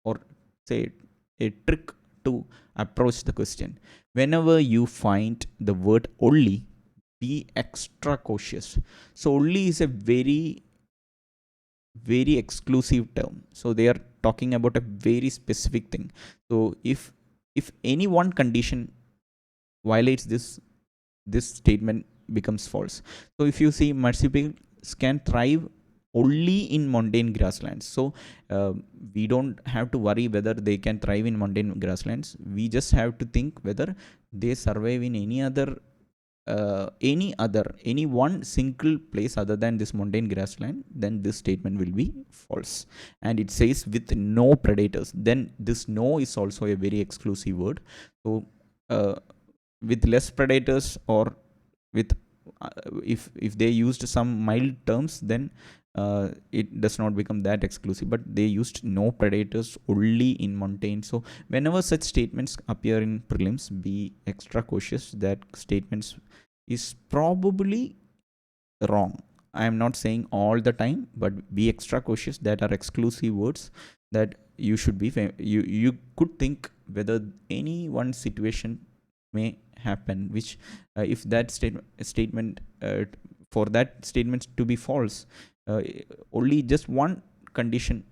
or say a trick to approach the question. Whenever you find the word only, be extra cautious. So only is a very exclusive term. So they are talking about a very specific thing. So if any one condition violates this statement becomes false. So if you see, marsupials can thrive only in montane grasslands. So we don't have to worry whether they can thrive in montane grasslands. We just have to think whether they survive in any one single place other than this montane grassland, then this statement will be false. And it says with no predators, then this no is also a very exclusive word. So with less predators, or with if they used some mild terms, then it does not become that exclusive. But they used no predators, only in montane. So whenever such statements appear in prelims, be extra cautious. That statements is probably wrong. I am not saying all the time, but be extra cautious. That are exclusive words that you should be you could think whether any one situation may happen, which if that statement for that statement to be false, only just one condition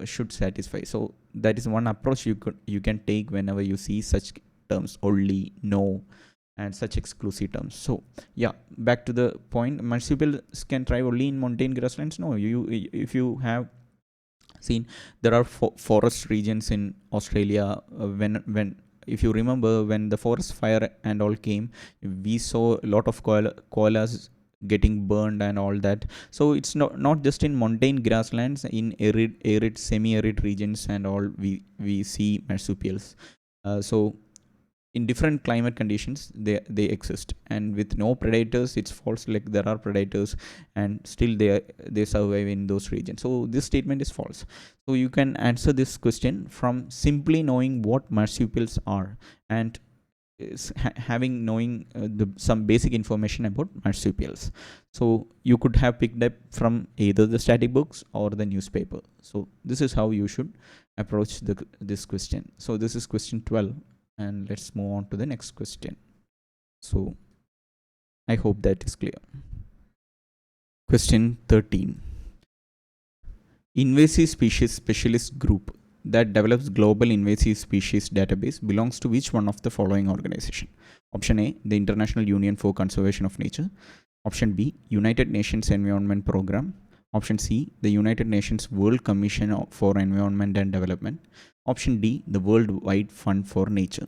should satisfy. So that is one approach you can take whenever you see such terms, only, no, and such exclusive terms. So yeah, back to the point, marsupials can thrive only in montane grasslands? No, if you have seen, there are forest regions in Australia. When if you remember, when the forest fire and all came, we saw a lot of koalas getting burned and all that. So it's not just in montane grasslands, in arid semi-arid regions and all, we see marsupials. So in different climate conditions, they exist, and with no predators, it's false. Like, there are predators and still they survive in those regions. So this statement is false. So you can answer this question from simply knowing what marsupials are, and having knowing some basic information about marsupials. So you could have picked up from either the static books or the newspaper. So this is how you should approach this question. So this is question 12, and let's move on to the next question. So I hope that is clear. Question 13. Invasive species specialist group that develops global invasive species database belongs to which one of the following organization? Option A, the International Union for Conservation of Nature. Option B, United Nations Environment Program. Option C, the United Nations World Commission for Environment and Development. Option D, the Worldwide Fund for Nature.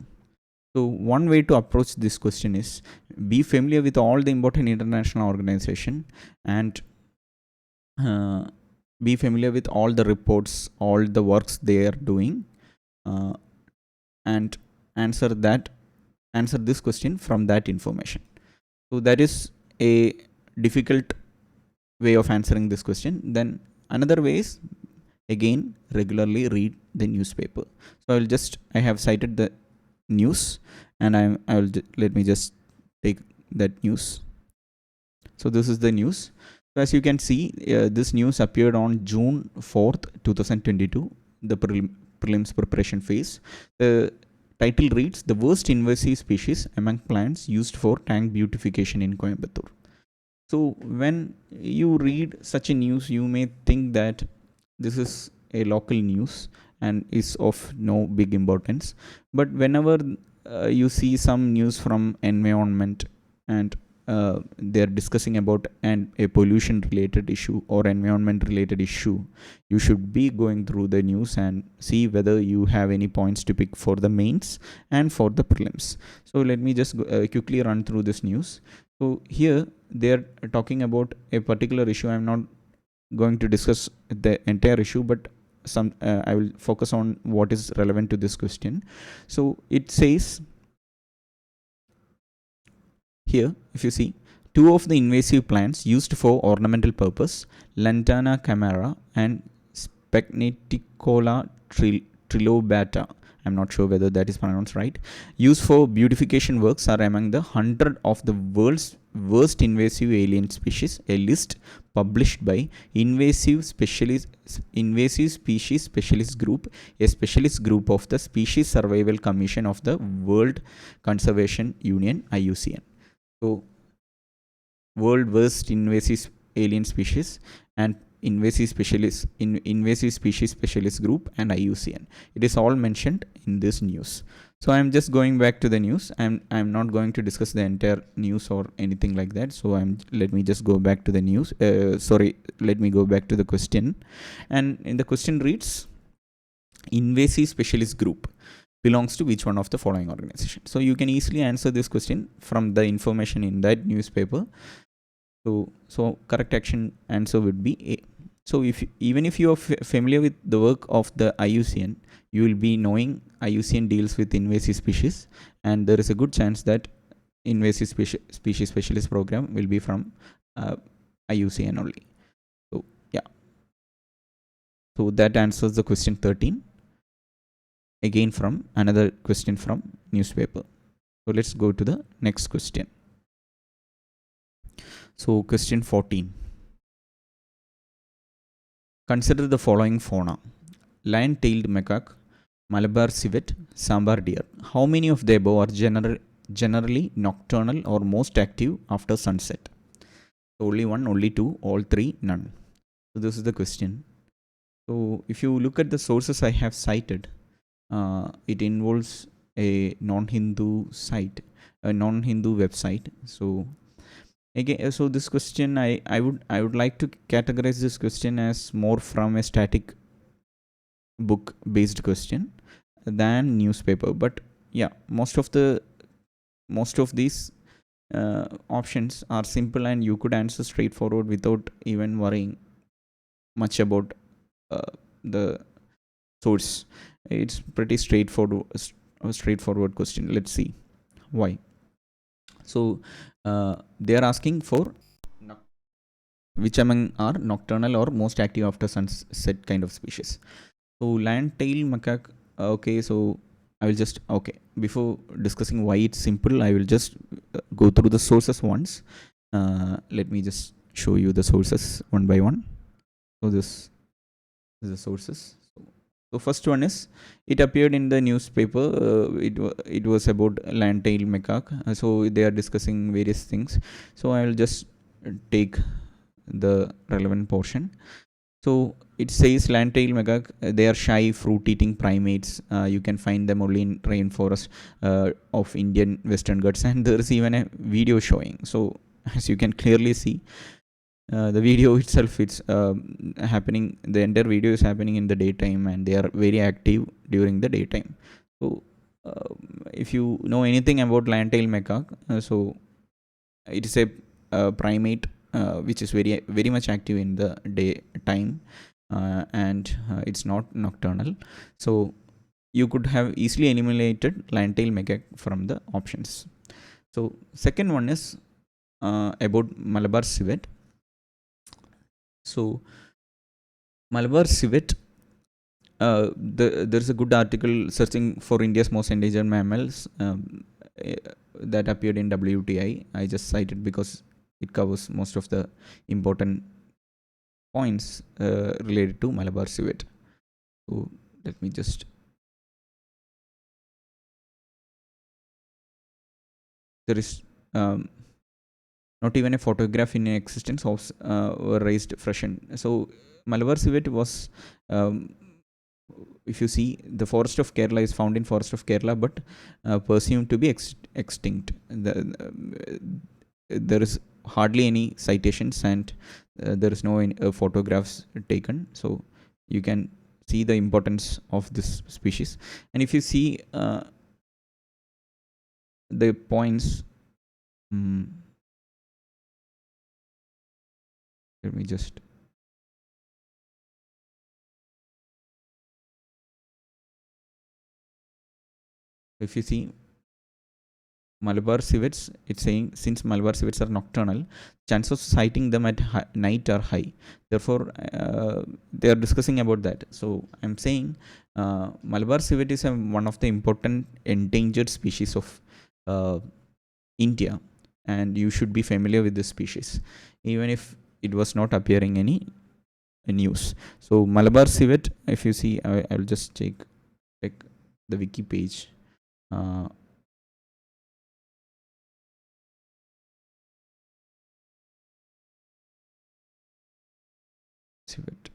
So one way to approach this question is be familiar with all the important international organization, and be familiar with all the reports, all the works they are doing, and answer this question from that information. So that is a difficult way of answering this question. Then another way is, again, regularly read the newspaper. So I have cited the news, and I will let me just take that news. So this is the news. So as you can see, this news appeared on June 4th, 2022, the prelims preparation phase. The title reads, "The worst invasive species among plants used for tank beautification in Coimbatore." So when you read such a news, you may think that this is a local news and is of no big importance. But whenever you see some news from environment, and they're discussing about a pollution related issue or environment related issue, you should be going through the news and see whether you have any points to pick for the mains and for the prelims. So let me just quickly run through this news. So here they're talking about a particular issue. I'm not going to discuss the entire issue, but I will focus on what is relevant to this question. So it says here, if you see, two of the invasive plants used for ornamental purpose, Lantana camara and Specneticola trilobata, I'm not sure whether that is pronounced right, used for beautification works, are among the 100 of the world's worst invasive alien species, a list published by Invasive Species Specialist Group, a specialist group of the Species Survival Commission of the World Conservation Union, IUCN. So world worst invasive alien species and invasive species specialist group and IUCN. It is all mentioned in this news. So I'm just going back to the news. I'm not going to discuss the entire news or anything like that. So let me just go back to the news. Let me go back to the question. And in the question reads, invasive specialist group belongs to which one of the following organization? So you can easily answer this question from the information in that newspaper. So correct action answer would be A. So even if you are familiar with the work of the IUCN, you will be knowing IUCN deals with invasive species, and there is a good chance that invasive species specialist program will be from IUCN only. So yeah. So that answers the question 13. Again from another question from newspaper. So let's go to the next question. So question 14. Consider the following fauna: lion-tailed macaque, Malabar civet, sambar deer. How many of the above are generally nocturnal or most active after sunset? Only one, only two, all three, none. So this is the question. So if you look at the sources I have cited, it involves a non-Hindu site, a non-Hindu website. So again, so this question, I would like to categorize this question as more from a static book based question than newspaper. But yeah, most of these options are simple, and you could answer straightforward without even worrying much about the source. It's pretty straightforward question. Let's see why. So they are asking for which among are nocturnal or most active after sunset kind of species. So land tail macaque. Okay, so I will just, okay, before discussing why it's simple, I will just go through the sources once. Let me just show you the sources one by one. So this is the sources. So first one is, it appeared in the newspaper. It was about land tail macaque. So they are discussing various things. So I will just take the relevant portion. So it says land tail macaque. They are shy, fruit-eating primates. You can find them only in rainforest of Indian Western Ghats, and there is even a video showing. So as you can clearly see, the video itself, it's happening. The entire video is happening in the daytime, and they are very active during the daytime. So if you know anything about land tail macaque, so it is a primate which is very much active in the daytime, and it's not nocturnal. So you could have easily eliminated land tail macaque from the options. So second one is about Malabar civet. So Malabar civet, there's a good article searching for India's most endangered mammals that appeared in WTI. I just cited because it covers most of the important points related to Malabar civet. So let me just, there is not even a photograph in existence of were raised fresh. So Malabar civet was, if you see, the forest of Kerala is found in forest of Kerala, but presumed to be extinct. There is hardly any citations, and there is no photographs taken. So you can see the importance of this species. And if you see the points, let me just, if you see Malabar civets, it's saying since Malabar civets are nocturnal, chances of sighting them at night are high. Therefore, they are discussing about that. So I'm saying Malabar civet is one of the important endangered species of India, and you should be familiar with this species, even if it was not appearing any news. So Malabar civet, if you see, I'll just check the wiki page. Civet.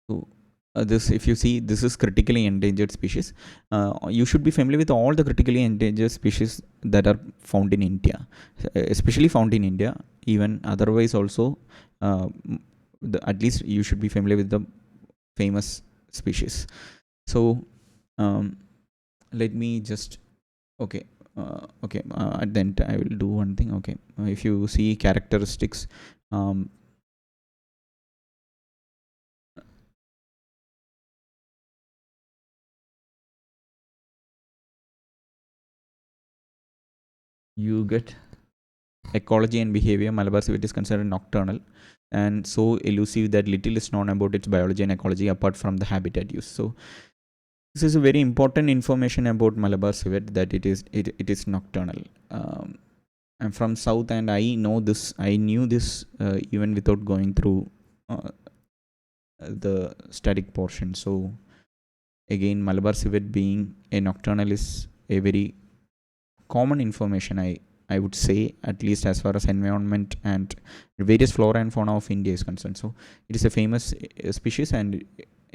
So this, if you see, this is critically endangered species. You should be familiar with all the critically endangered species that are found in India, especially found in India. Even otherwise also, at least you should be familiar with the famous species. So let me just, okay, okay. At the end, I will do one thing. Okay, if you see characteristics, you get ecology and behavior. Malabar civet is considered nocturnal and so elusive that little is known about its biology and ecology apart from the habitat use. So this is a very important information about Malabar civet, that it is nocturnal. I'm from south, and I knew this even without going through the static portion. So again, Malabar civet being a nocturnal is a very common information, I would say, at least as far as environment and various flora and fauna of India is concerned. So it is a famous species and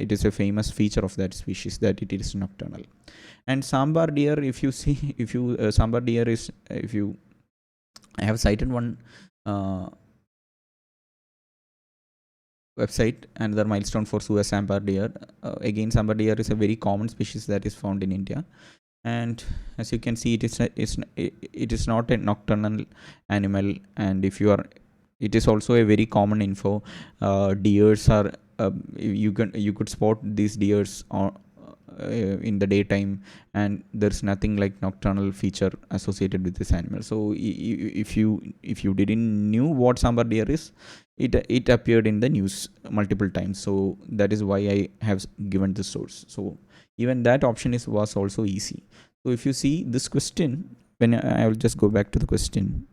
it is a famous feature of that species that it is nocturnal. And sambar deer, if you see, if you sambar deer is, if you, I have cited one website, another milestone for Suez sambar deer. Again, sambar deer is a very common species that is found in India, and as you can see, it is not a nocturnal animal. And if you are, it is also a very common info. Deers are, you could spot these deers in the daytime, and there's nothing like nocturnal feature associated with this animal. So if you didn't knew what sambar deer is, it appeared in the news multiple times. So that is why I have given this source. So even that option was also easy. So if you see this question, when I will just go back to the question.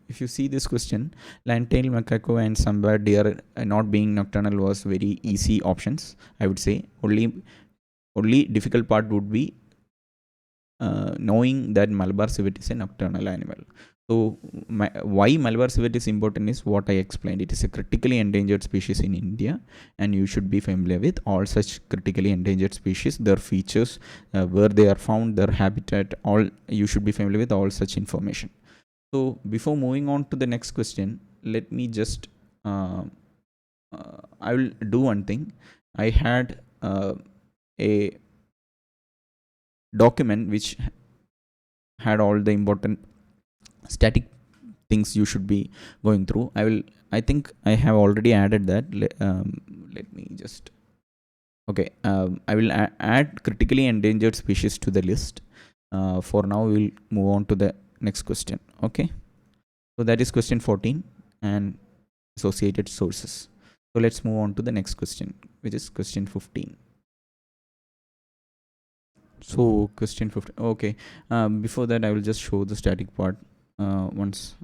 If you see this question, Lantail macaco and sambar deer not being nocturnal was very easy options, I would say. Only difficult part would be knowing that Malabar civet is a nocturnal animal. So why Malabar civet is important is what I explained. It is a critically endangered species in India, and you should be familiar with all such critically endangered species, their features, where they are found, their habitat, all. You should be familiar with all such information. So before moving on to the next question, let me just I will do one thing. I had a document which had all the important static things you should be going through. I think I have already added that. Let me just, okay. I will add critically endangered species to the list. For now, we will move on to the next question. Okay, so that is question 14 and associated sources. So let's move on to the next question, which is question 15. So question 15. Okay, before that I will just show the static part once.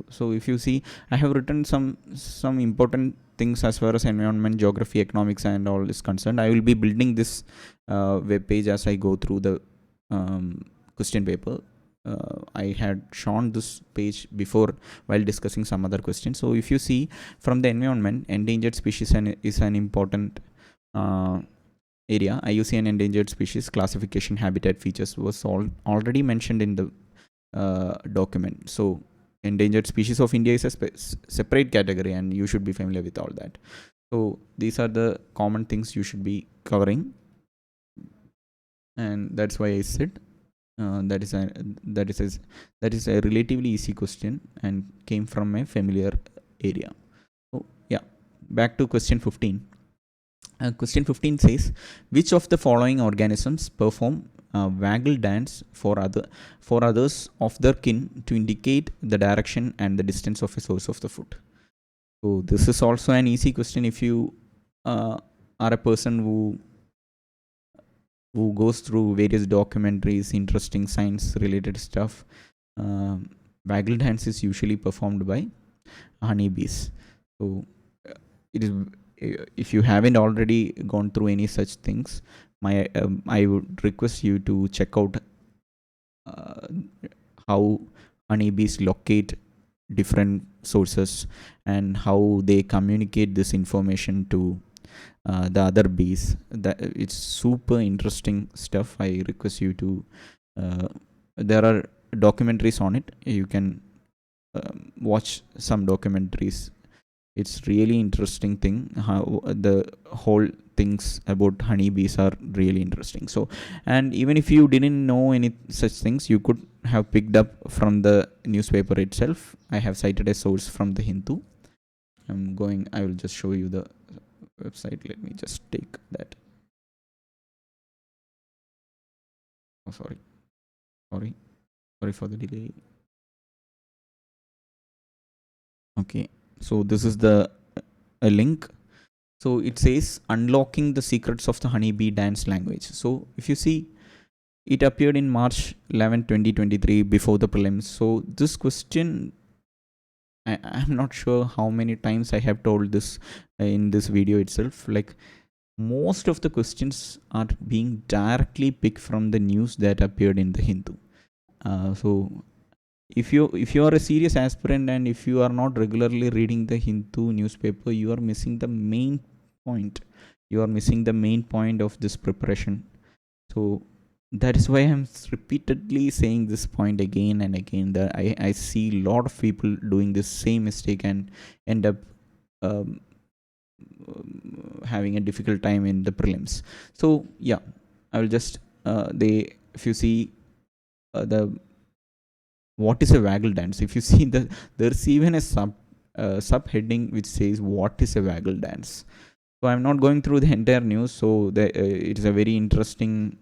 So if you see, I have written some important things as far as environment, geography, economics and all is concerned. I will be building this web page as I go through the question paper. I had shown this page before while discussing some other questions. So if you see, from the environment, endangered species is an important area. IUCN endangered species classification, habitat, features was already mentioned in the document. So endangered species of India is a separate category, and you should be familiar with all that. So these are the common things you should be covering, and that's why I said that is a relatively easy question and came from a familiar area. So yeah, back to question 15. Question 15 says, which of the following organisms perform waggle dance for others of their kin to indicate the direction and the distance of a source of the food? So this is also an easy question if you are a person who goes through various documentaries, interesting science related stuff. Waggle dance is usually performed by honeybees. So it is, if you haven't already gone through any such things, I would request you to check out how honeybees locate different sources and how they communicate this information to the other bees. That it's super interesting stuff. I request you to there are documentaries on it. You can watch some documentaries. It's really interesting thing. How the whole things about honeybees are really interesting. So, and even if you didn't know any such things, you could have picked up from the newspaper itself. I have cited a source from the Hindu. I will just show you the website. Let me just take that. Oh, sorry for the delay. Okay, so this is the a link. So it says unlocking the secrets of the honeybee dance language. So if you see, it appeared in March 11, 2023 before the prelims. So this question, I'm not sure how many times I have told this in this video itself. Like, most of the questions are being directly picked from the news that appeared in the Hindu. So if you are a serious aspirant and if you are not regularly reading the Hindu newspaper, you are missing the main point. You are missing the main point of this preparation. So that is why I'm repeatedly saying this point again and again, that I see a lot of people doing this same mistake and end up um, having a difficult time in the prelims. So yeah, I will just if you see the what is a waggle dance, if you see there's even a subheading which says what is a waggle dance. So I'm not going through the entire news. So it is a very interesting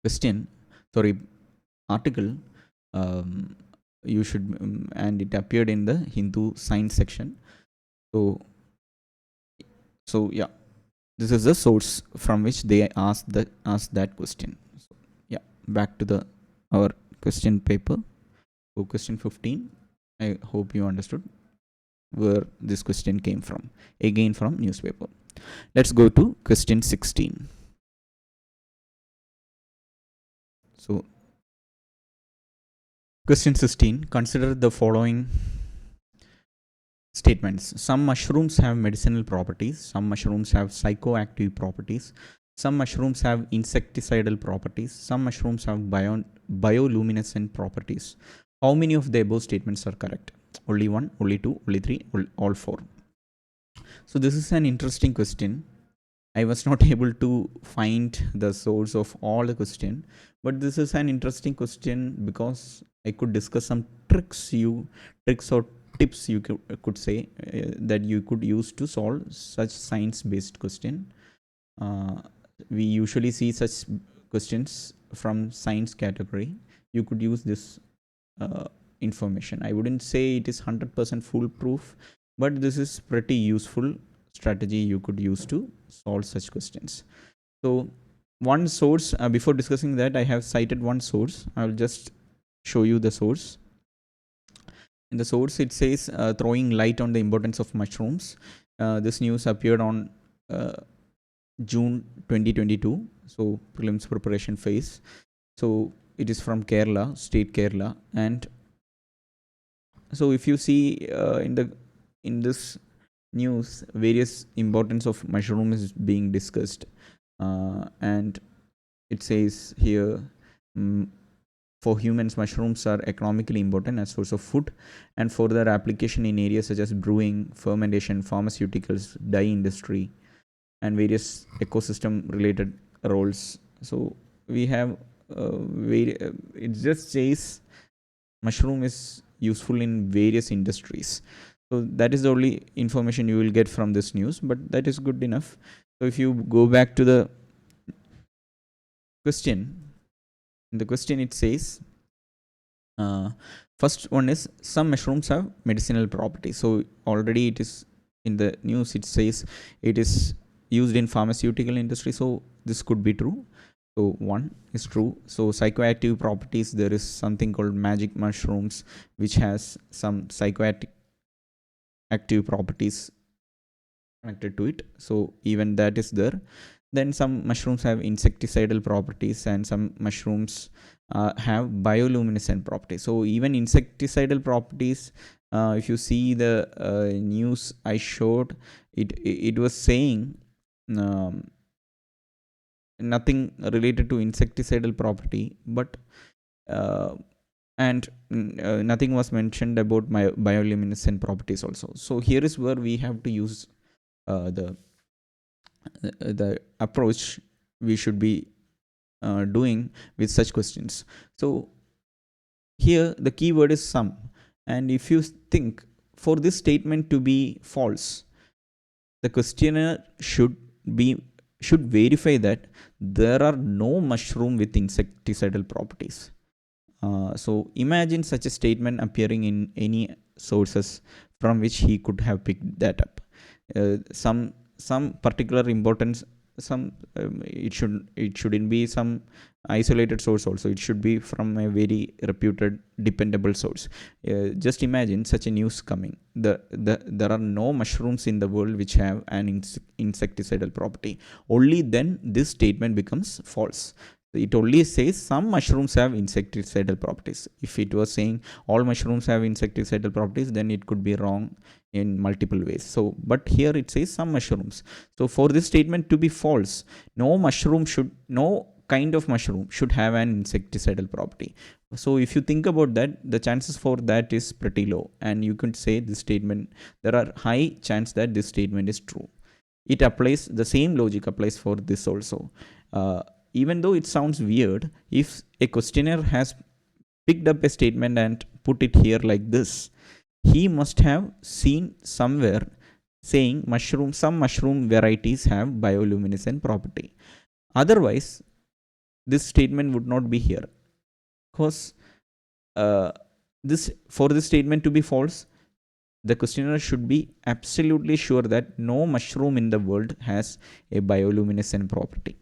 question, sorry, article. um, you should and it appeared in the Hindu science section. So yeah, this is the source from which they asked that question. So yeah, back to the our question paper. So question 15, I hope you understood where this question came from, again from newspaper. Let's go to question 16. So question 16, consider the following statements. Some mushrooms have medicinal properties, some mushrooms have psychoactive properties, some mushrooms have insecticidal properties, some mushrooms have bioluminescent properties. How many of the above statements are correct? Only one, only two, only three, all four. So this is an interesting question. I was not able to find the source of all the question, but this is an interesting question because I could discuss some tricks or tips you could say that you could use to solve such science based question. We usually see such questions from science category. You could use this information. I wouldn't say it is 100% foolproof, but this is pretty useful strategy you could use to solve such questions. So one source, before discussing that, I have cited one source. I will just show you the source. In the source, it says throwing light on the importance of mushrooms. This news appeared on June 2022. So prelims preparation phase. So it is from Kerala, state Kerala, and so if you see in this news, various importance of mushroom is being discussed, and it says here, for humans, mushrooms are economically important as source of food, and for their application in areas such as brewing, fermentation, pharmaceuticals, dye industry, and various ecosystem related roles. So we have it just says mushroom is useful in various industries. So that is the only information you will get from this news, but that is good enough. So if you go back to the question, in the question it says, first one is some mushrooms have medicinal properties. So already it is in the news, it says it is used in pharmaceutical industry. So this could be true. So one is true. So psychoactive properties, there is something called magic mushrooms, which has some psychoactive properties connected to it. So even that is there. Then some mushrooms have insecticidal properties, and some mushrooms have bioluminescent properties. So even insecticidal properties, if you see the news I showed, it was saying nothing related to insecticidal property, but and nothing was mentioned about my bioluminescent properties also. So here is where we have to use the approach we should be doing with such questions. So here the keyword is some, and if you think for this statement to be false, the questioner should verify that there are no mushroom with insecticidal properties. So imagine such a statement appearing in any sources from which he could have picked that up. Some particular importance, some it shouldn't be some isolated source also. It should be from a very reputed, dependable source. Just imagine such a news coming. There are no mushrooms in the world which have an insecticidal property. Only then this statement becomes false. It only says some mushrooms have insecticidal properties. If it was saying all mushrooms have insecticidal properties, then it could be wrong. in multiple ways. So, but here it says some mushrooms. So for this statement to be false, no kind of mushroom should have an insecticidal property. So if you think about that, the chances for that is pretty low, and you could say this statement, there are high chance that this statement is true. It applies, the same logic applies for this also. Even though it sounds weird, if a questioner has picked up a statement and put it here like this, he must have seen somewhere saying some mushroom varieties have bioluminescent property. Otherwise, this statement would not be here, because uh, for this statement to be false, the questioner should be absolutely sure that no mushroom in the world has a bioluminescent property.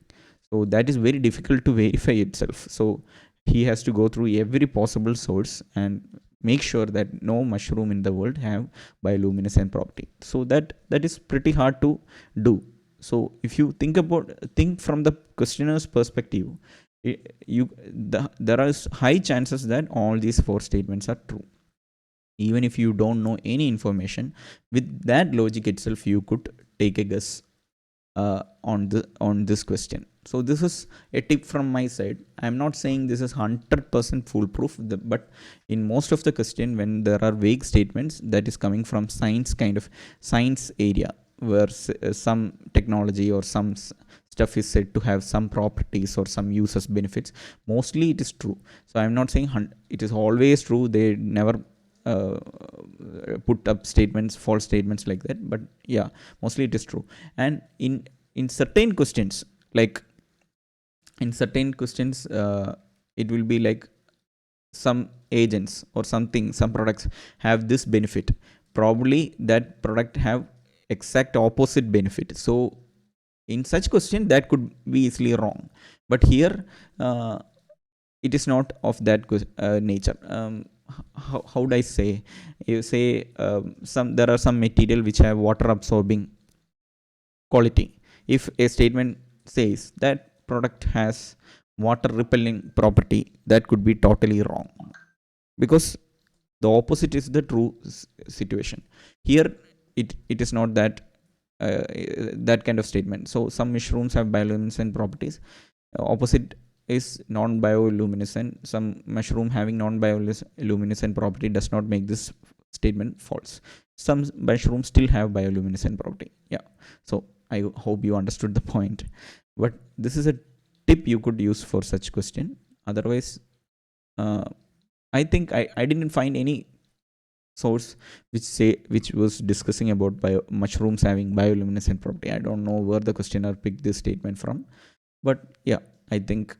So that is very difficult to verify itself. So he has to go through every possible source and make sure that no mushroom in the world have bioluminescent property. So that is pretty hard to do. So if you think from the questioner's perspective, there are high chances that all these four statements are true. Even if you don't know any information, with that logic itself you could take a guess on this question. So this is a tip from my side. I'm not saying this is 100% foolproof, but in most of the question, when there are vague statements that is coming from science area, where some technology or some stuff is said to have some properties or some uses benefits, mostly it is true. So I'm not saying it is always true. They never put up false statements like that, but yeah, mostly it is true. And in certain questions, like in certain questions, it will be like some agents or some products have this benefit, probably that product have exact opposite benefit. So in such question, that could be easily wrong. But here it is not of that nature. How would I say? You say there are some material which have water absorbing quality. If a statement says that product has water repelling property, that could be totally wrong, because the opposite is the true situation. Here it is not that kind of statement. So some mushrooms have bioluminescent properties. Opposite is non-bioluminescent. Some mushroom having non-bioluminescent property does not make this statement false. Some mushrooms still have bioluminescent property. Yeah. So I hope you understood the point. But this is a tip you could use for such question. Otherwise, I think I didn't find any source which was discussing about mushrooms having bioluminescent property. I don't know where the questioner picked this statement from, but yeah, I think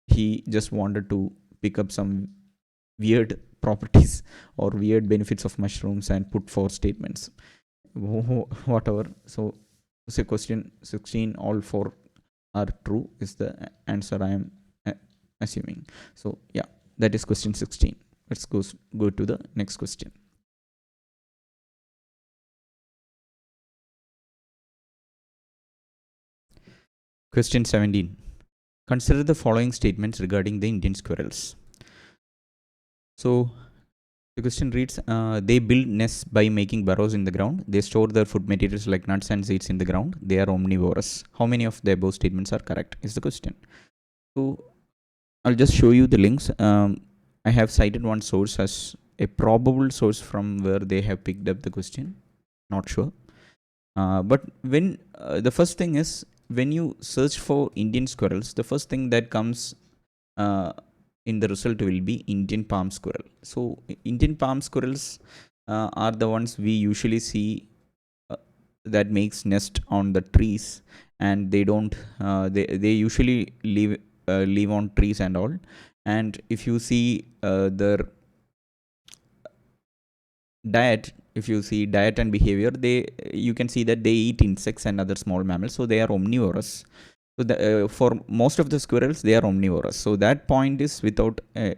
he just wanted to pick up some weird properties or weird benefits of mushrooms and put four statements. Whatever. So say question 16, all four are true is the answer I am assuming. So yeah, that is question 16. Let's go to the next question. Question 17. Consider the following statements regarding the Indian squirrels. So the question reads, they build nests by making burrows in the ground. They store their food materials like nuts and seeds in the ground. They are omnivorous. How many of the above statements are correct is the question. So I'll just show you the links. I have cited one source as a probable source from where they have picked up the question. Not sure. But when the first thing is, when you search for Indian squirrels, the first thing that comes in the result will be Indian palm squirrel. So Indian palm squirrels are the ones we usually see that makes nest on the trees, and they don't they usually live on trees and all. And if you see their diet, if you see diet and behavior, you can see that they eat insects and other small mammals, so they are omnivorous. So for most of the squirrels, they are omnivorous. So that point is without a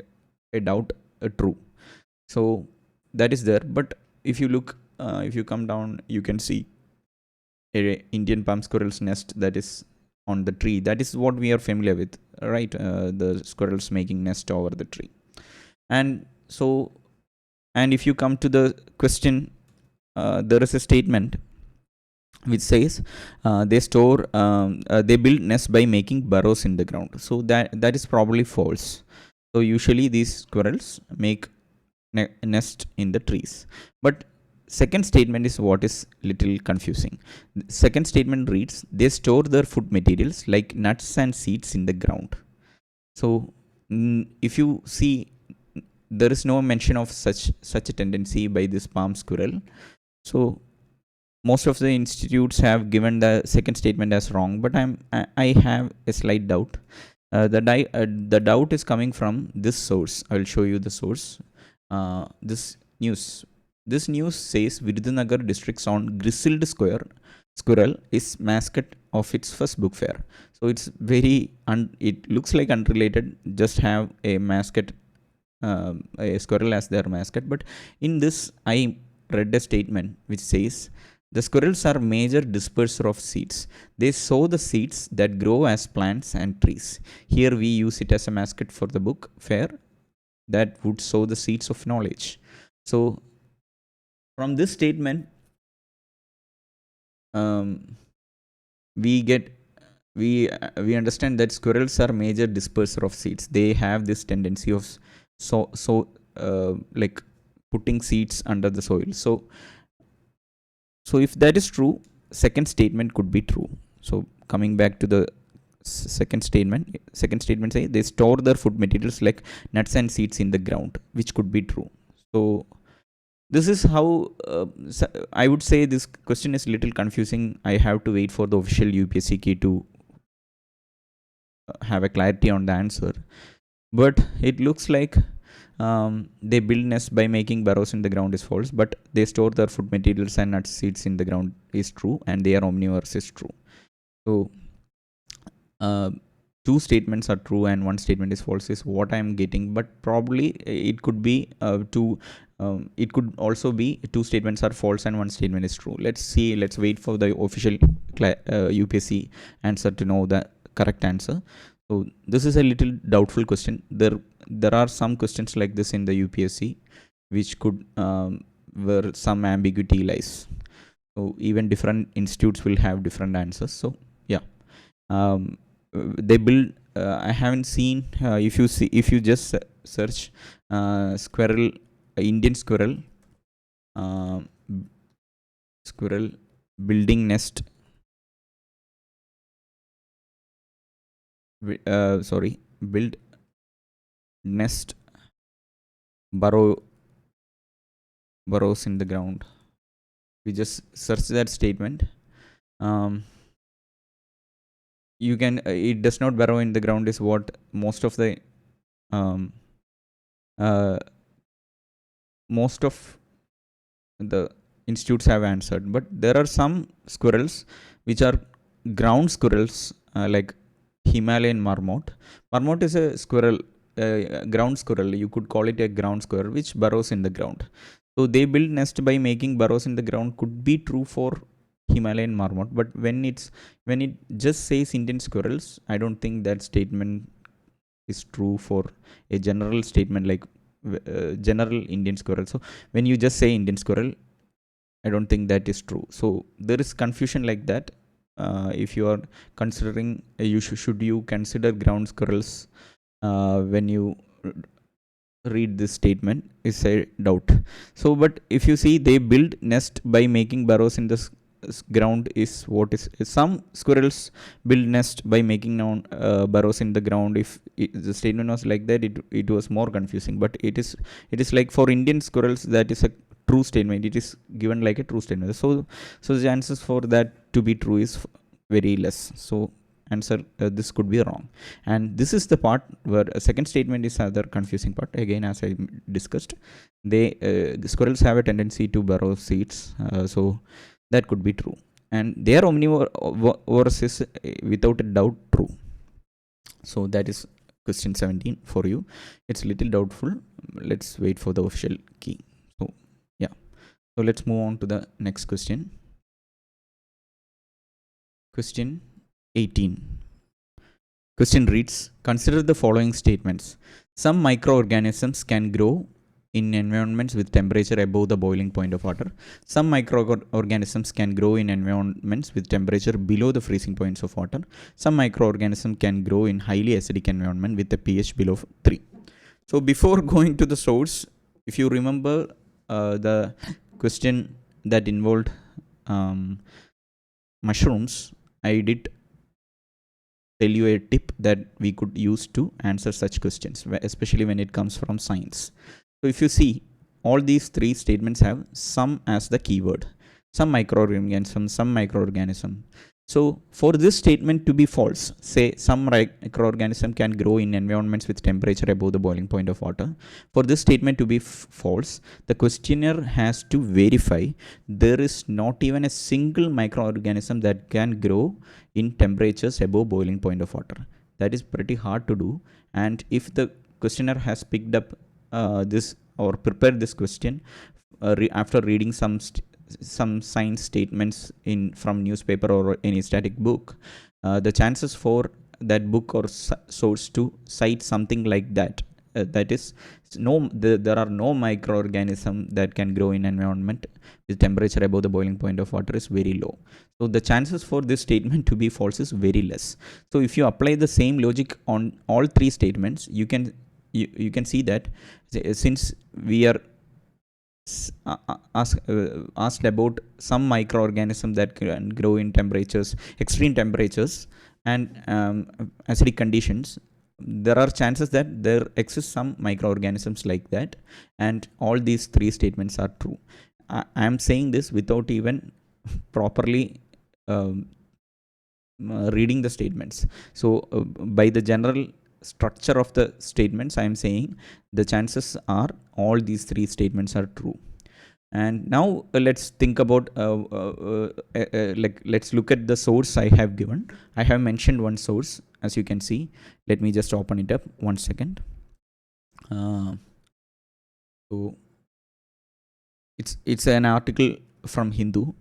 doubt true. So that is there. But if you look, if you come down, you can see a Indian palm squirrel's nest that is on the tree. That is what we are familiar with, right? The squirrels making nest over the tree. And so, and if you come to the question there is a statement which says they build nests by making burrows in the ground. So that is probably false. So usually these squirrels make nest in the trees. But second statement is what is little confusing. The second statement reads, they store their food materials like nuts and seeds in the ground. So if you see, there is no mention of such a tendency by this palm squirrel. So most of the institutes have given the second statement as wrong, but I have a slight doubt. The doubt is coming from this source. I will show you the source. This news. This news says Virudhunagar district's own grizzled squirrel is mascot of its first book fair. So it's very it looks like unrelated. Just have a mascot, a squirrel as their mascot. But in this, I read a statement which says the squirrels are major disperser of seeds. They sow the seeds that grow as plants and trees. Here we use it as a mascot for the book fair that would sow the seeds of knowledge. So from this statement, we get we understand that squirrels are major disperser of seeds. They have this tendency of like putting seeds under the soil. So if that is true, second statement could be true. So coming back to the second statement says they store their food materials like nuts and seeds in the ground, which could be true. So this is how I would say this question is little confusing. I have to wait for the official UPSC key to have a clarity on the answer. But it looks like they build nests by making burrows in the ground is false, but they store their food materials and nuts seeds in the ground is true, and they are omnivorous is true. So two statements are true and one statement is false is what I am getting, but probably it could be it could also be two statements are false and one statement is true. Let's wait for the official UPSC answer to know the correct answer. So this is a little doubtful question. There are some questions like this in the UPSC which could where some ambiguity lies. So even different institutes will have different answers. So yeah, they build. I haven't seen. If you just search squirrel, Indian squirrel, squirrel building nest. Build nest burrows in the ground. We just search that statement. You can it does not burrow in the ground is what most of the most of the institutes have answered. But there are some squirrels which are ground squirrels, like Himalayan marmot. Marmot is a squirrel, ground squirrel. You could call it a ground squirrel which burrows in the ground. So they build nest by making burrows in the ground could be true for Himalayan marmot, but when it just says Indian squirrels, I don't think that statement is true for a general statement like general Indian squirrel. So when you just say Indian squirrel, I don't think that is true. So there is confusion like that. If you are considering, should you consider ground squirrels when you read this statement is a doubt. So but if you see they build nest by making burrows in the ground is what is some squirrels build nest by making burrows in the ground. If the statement was like that, it was more confusing, but it is like for Indian squirrels that is a true statement. It is given like a true statement. So the chances for that to be true is very less. So answer this could be wrong. And this is the part where a second statement is other confusing part. Again, as I discussed, squirrels have a tendency to burrow seeds, so that could be true, and they are omnivorous is without a doubt true. So that is question 17 for you. It's a little doubtful. Let's wait for the official key. So yeah, so let's move on to the next question. Question 18. Question reads, consider the following statements. Some microorganisms can grow in environments with temperature above the boiling point of water. Some microorganisms can grow in environments with temperature below the freezing points of water. Some microorganisms can grow in highly acidic environment with a pH below 3. So before going to the source, if you remember the question that involved mushrooms, I did tell you a tip that we could use to answer such questions, especially when it comes from science. So if you see, all these three statements have some as the keyword. Some microorganism. So for this statement to be false, say some microorganism can grow in environments with temperature above the boiling point of water. For this statement to be false, the questioner has to verify there is not even a single microorganism that can grow in temperatures above boiling point of water. That is pretty hard to do. And if the questioner has picked up this or prepared this question after reading some science statements in from newspaper or any static book, the chances for that book or source to cite something like that, that is there are no microorganisms that can grow in environment with temperature above the boiling point of water, is very low. So the chances for this statement to be false is very less. So if you apply the same logic on all three statements, you can see that since we are asked about some microorganism that can grow in extreme temperatures and acidic conditions, there are chances that there exist some microorganisms like that, and all these three statements are true. I am saying this without even properly reading the statements. So by the general structure of the statements, I am saying the chances are all these three statements are true. And now let's think about let's look at the source I have given. I have mentioned one source, as you can see. Let me just open it up 1 second. So it's an article from Hindu.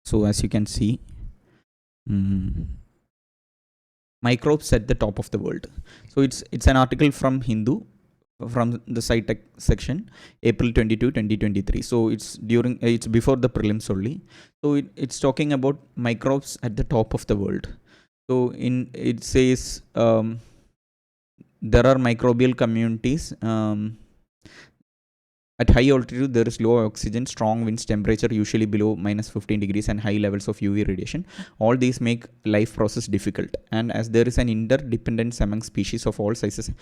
So as you can see, microbes at the top of the world. So it's an article from Hindu, from the SciTech section, April 22, 2023. So it's before the prelims only. So it's talking about microbes at the top of the world. So it says there are microbial communities. At high altitude, there is low oxygen, strong winds, temperature usually below minus 15 degrees, and high levels of UV radiation. All these make life process difficult. And as there is an interdependence among species of all sizes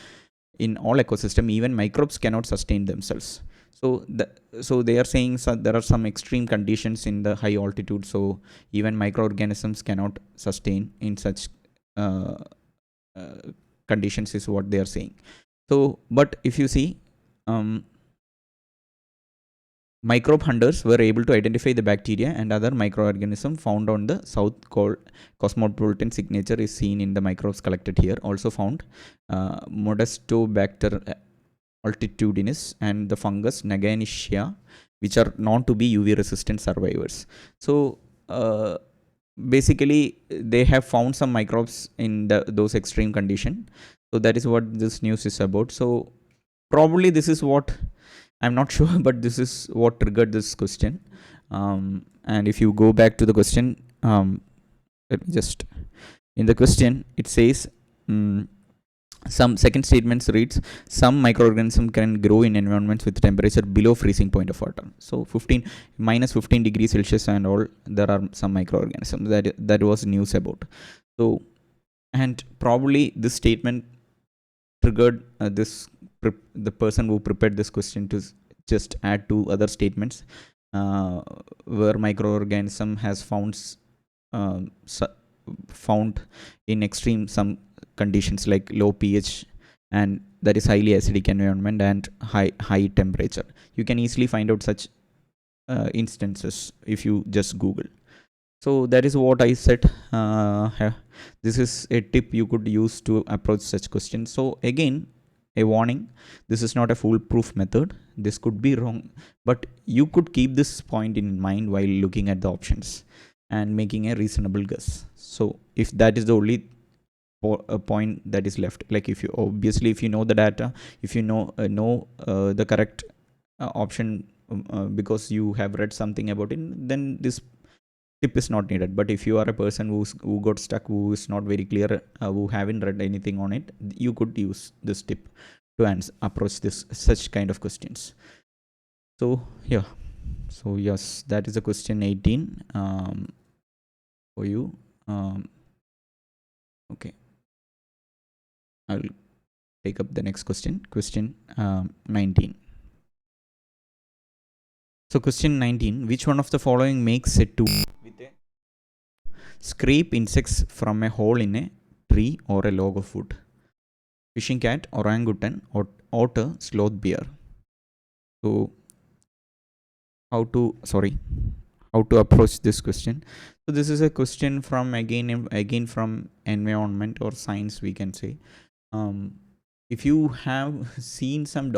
in all ecosystem, even microbes cannot sustain themselves. So they are saying there are some extreme conditions in the high altitude, so even microorganisms cannot sustain in such conditions, is what they are saying. So, but if you see, microbe hunters were able to identify the bacteria and other microorganisms found on the south called cosmopolitan signature is seen in the microbes collected here. Also found Modestobacter altitudinus and the fungus Naganitia, which are known to be UV resistant survivors. So basically they have found some microbes in those extreme conditions. So that is what this news is about. So probably this is what, I'm not sure, but this is what triggered this question. And if you go back to the question, let me just, in the question, it says, some second statements reads, some microorganism can grow in environments with temperature below freezing point of water. So minus 15 degrees Celsius and all, there are some microorganisms that was news about. So, and probably this statement triggered the person who prepared this question to just add two other statements where microorganism has found in extreme some conditions like low pH, and that is highly acidic environment and high temperature. You can easily find out such instances if you just Google. So that is what I said. This is a tip you could use to approach such questions. So again, a warning, this is not a foolproof method. This could be wrong, but you could keep this point in mind while looking at the options and making a reasonable guess. So if that is the only point that is left, like if you know the data, if you know the correct option because you have read something about it, then this tip is not needed. But if you are a person who got stuck, who is not very clear, who haven't read anything on it, you could use this tip to approach this such kind of questions. So yeah, so yes, that is the question 18 for you. Okay, I'll take up the next question, question 19. So question 19, which one of the following makes a tool with a scrape insects from a hole in a tree or a log of wood? Fishing cat, orangutan, or otter, sloth, bear. So how to approach this question? So this is a question from again from environment or science, we can say. If you have seen some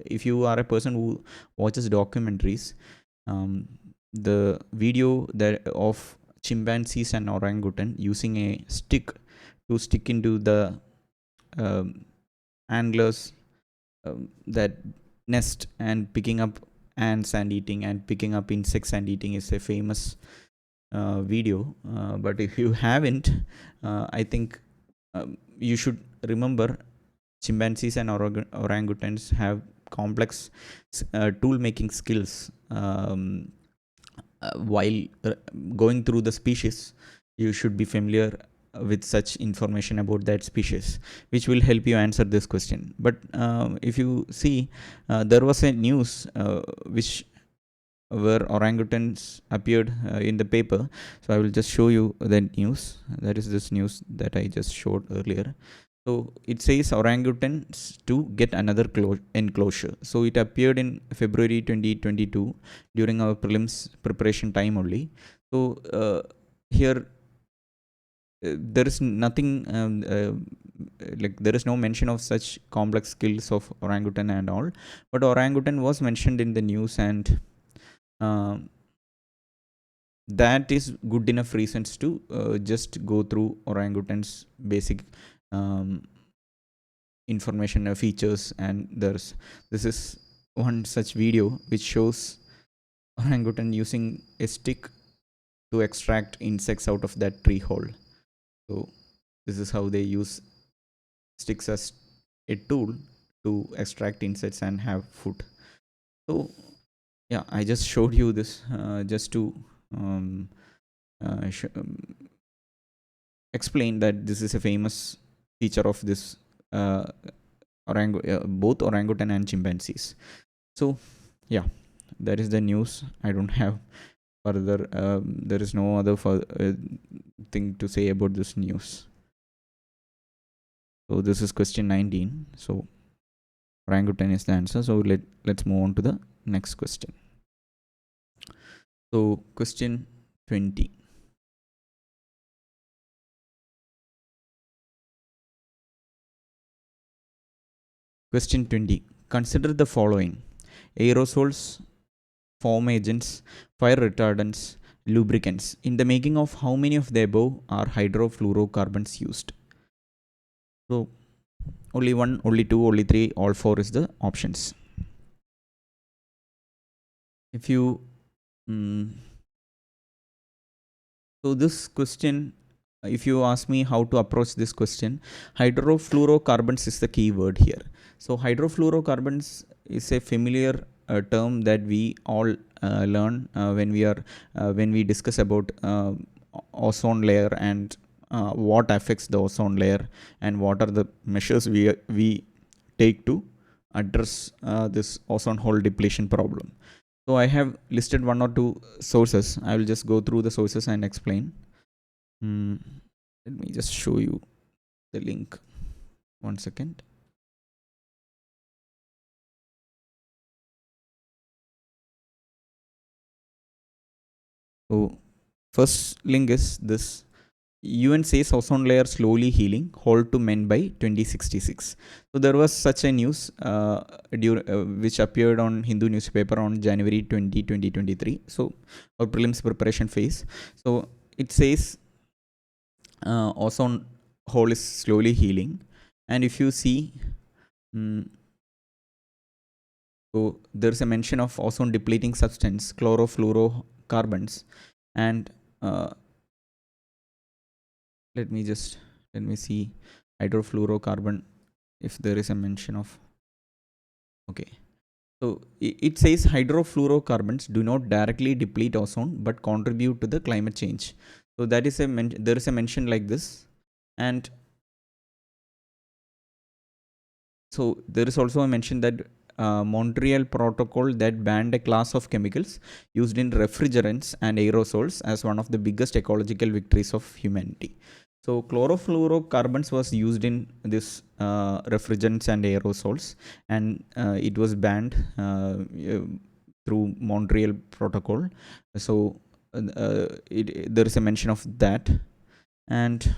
if you are a person who watches documentaries, the video that of chimpanzees and orangutan using a stick to stick into the um, antlers that nest and picking up ants and eating, and picking up insects and eating, is a famous video. But if you haven't, I think you should remember chimpanzees and orangutans have complex tool making skills. While going through the species, you should be familiar with such information about that species, which will help you answer this question. But if you see, there was a news which where orangutans appeared in the paper. So I will just show you the news. That is this news that I just showed earlier. So it says orangutans to get another enclosure. So it appeared in February 2022 during our prelims preparation time only. So here there is nothing like there is no mention of such complex skills of orangutan and all, but orangutan was mentioned in the news, and that is good enough reasons to just go through orangutans basic um, information features. And this is one such video which shows orangutan using a stick to extract insects out of that tree hole. So this is how they use sticks as a tool to extract insects and have food. So yeah, I just showed you this just to um, explain that this is a famous feature of this uh, both orangutan and chimpanzees. So yeah, that is the news. I don't have further. There is no other thing to say about this news. So this is question 19. So orangutan is the answer. So let's move on to the next question. So question 20. Question 20. Consider the following: aerosols, foam agents, fire retardants, lubricants. In the making of how many of the above are hydrofluorocarbons used? So only one, only two, only three, all four is the options. If you so this question, if you ask me how to approach this question, hydrofluorocarbons is the key word here. So hydrofluorocarbons is a familiar term that we all learn when we discuss about ozone layer, and what affects the ozone layer, and what are the measures we take to address this ozone hole depletion problem. So I have listed one or two sources. I will just go through the sources and explain. Let me just show you the link. 1 second. So first link is this: UN says ozone layer slowly healing, hold to mend by 2066. So there was such a news which appeared on Hindu newspaper on January 20, 2023. So our prelims preparation phase. So it says ozone hole is slowly healing, and if you see So there is a mention of ozone depleting substance, chlorofluorocarbons, and let me see hydrofluorocarbon if there is a mention of. Okay. So it says hydrofluorocarbons do not directly deplete ozone but contribute to the climate change. So that is there is a mention like this, and so there is also a mention that Montreal Protocol that banned a class of chemicals used in refrigerants and aerosols as one of the biggest ecological victories of humanity. So chlorofluorocarbons was used in this refrigerants and aerosols, and it was banned through Montreal Protocol. So there is a mention of that, and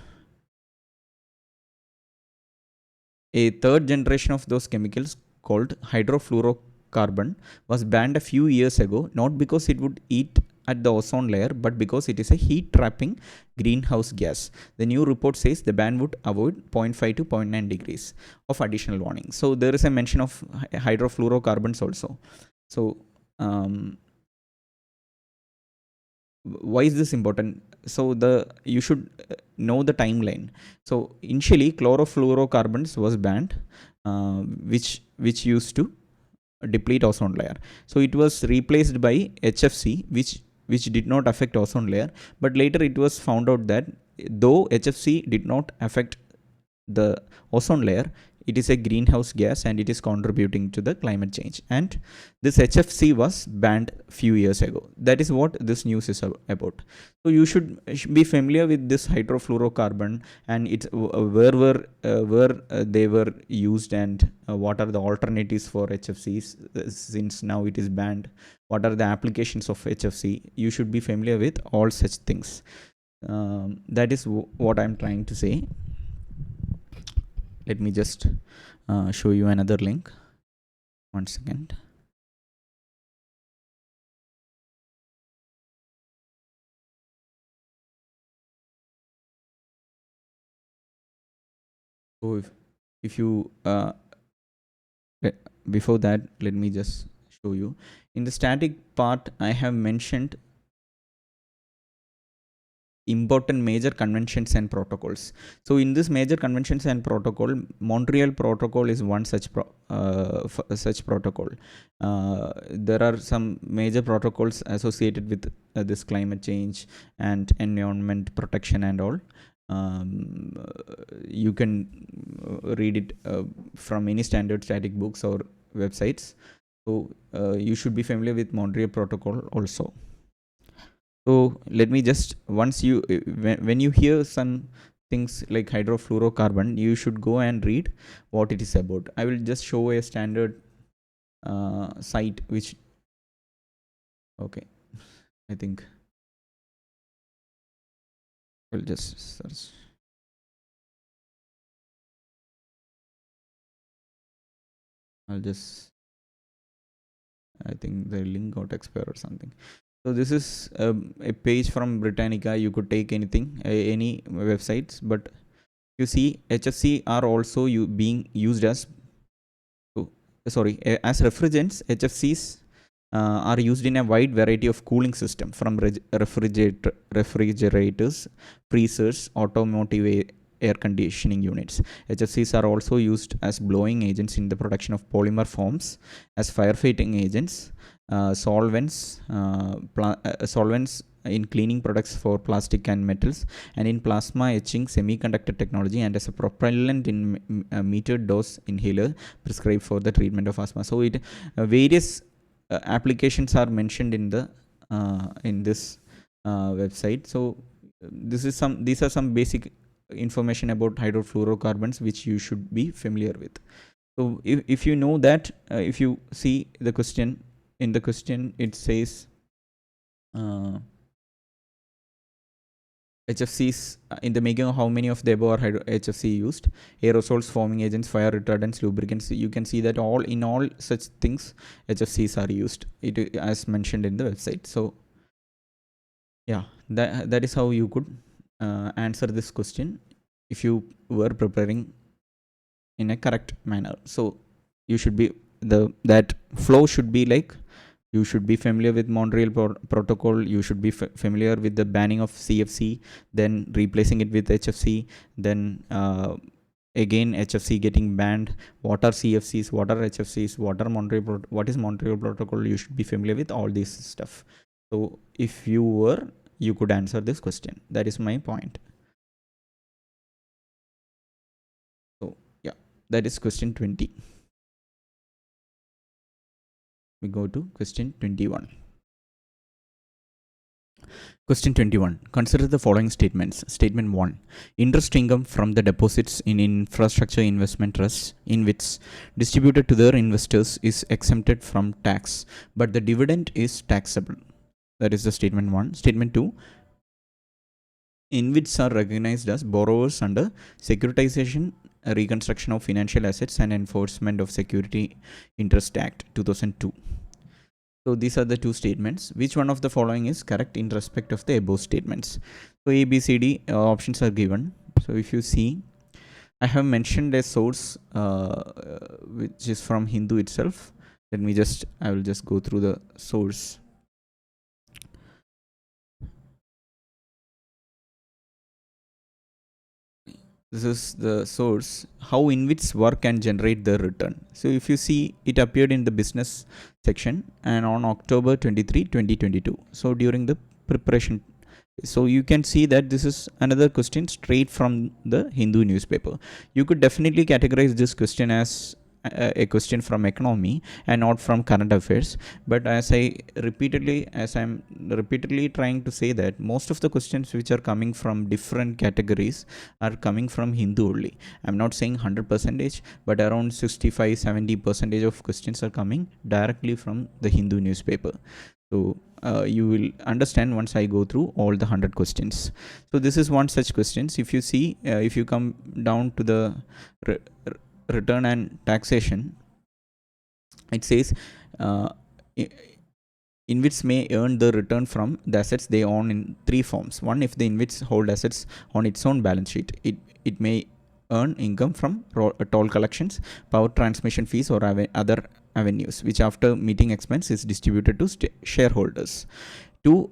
a third generation of those chemicals called hydrofluorocarbon was banned a few years ago, not because it would eat at the ozone layer, but because it is a heat trapping greenhouse gas. The new report says the ban would avoid 0.5 to 0.9 degrees of additional warning. So there is a mention of hydrofluorocarbons also. So why is this important? So you should know the timeline. So initially chlorofluorocarbons was banned, which used to deplete ozone layer. So it was replaced by HFC, which did not affect ozone layer, but later it was found out that though HFC did not affect the ozone layer, it is a greenhouse gas and it is contributing to the climate change, and this HFC was banned few years ago. That is what this news is about. So you should be familiar with this hydrofluorocarbon, and it's where they were used, and what are the alternatives for HFCs since now it is banned. What are the applications of HFC? You should be familiar with all such things. That is what I'm trying to say. Let me just show you another link. One second. So if you before that, let me just show you. In the static part, I have mentioned important major conventions and protocols. So in this major conventions and protocol, Montreal Protocol is one such such protocol. There are some major protocols associated with this climate change and environment protection and all. You can read it from any standard static books or websites. So you should be familiar with Montreal Protocol also. So let me just, once you when you hear some things like hydrofluorocarbon, you should go and read what it is about. I will just show a standard site which, okay, I think I'll just search. I think the link got expired or something. So this is a page from Britannica. You could take anything, any websites, but you see HFC are also being used as as refrigerants. HFCs are used in a wide variety of cooling systems, from refrigerators, freezers, automotive air conditioning units. HFCs are also used as blowing agents in the production of polymer foams, as firefighting agents, solvents in cleaning products for plastic and metals, and in plasma etching, semiconductor technology, and as a propellant in metered dose inhaler prescribed for the treatment of asthma. So it various applications are mentioned in the in this website. So these are some basic information about hydrofluorocarbons which you should be familiar with. So if you know that, if you see the question, in the question it says HFCs in the making of how many of the above are HFC used: aerosols, foaming agents, fire retardants, lubricants. You can see that all such things HFCs are used, it as mentioned in the website. So yeah, that is how you could answer this question if you were preparing in a correct manner. So you should be that flow should be like, you should be familiar with Montreal Protocol, you should be familiar with the banning of CFC, then replacing it with HFC, then again HFC getting banned. What are CFCs, what are HFCs, what is Montreal Protocol? You should be familiar with all this stuff. So if you were, you could answer this question. That is my point. So yeah, that is question 20. We go to question 21. Question 21. Consider the following statements. Statement 1. Interest income from the deposits in infrastructure investment trusts in which distributed to their investors is exempted from tax, but the dividend is taxable. That is the statement 1. Statement 2. InvITs are recognized as borrowers under Securitization, Reconstruction of Financial Assets and Enforcement of Security Interest Act 2002. So these are the two statements. Which one of the following is correct in respect of the above statements? So A, B, C, D options are given. So if you see, I have mentioned a source which is from Hindu itself. I will just go through the source. This is the source, how InvITs work and generate the return. So if you see, it appeared in the business section and on October 23, 2022. So during the preparation, so you can see that this is another question straight from the Hindu newspaper. You could definitely categorize this question as a question from economy and not from current affairs, but as I'm repeatedly trying to say that most of the questions which are coming from different categories are coming from Hindu only. I'm not saying 100%, but around 65-70% of questions are coming directly from the Hindu newspaper. So you will understand once I go through all the 100 questions. So this is one such questions. If you see, if you come down to the return and taxation, it says InvITs may earn the return from the assets they own in three forms. One, if the InvITs hold assets on its own balance sheet, it may earn income from toll collections, power transmission fees, or other avenues, which after meeting expense is distributed to shareholders. Two,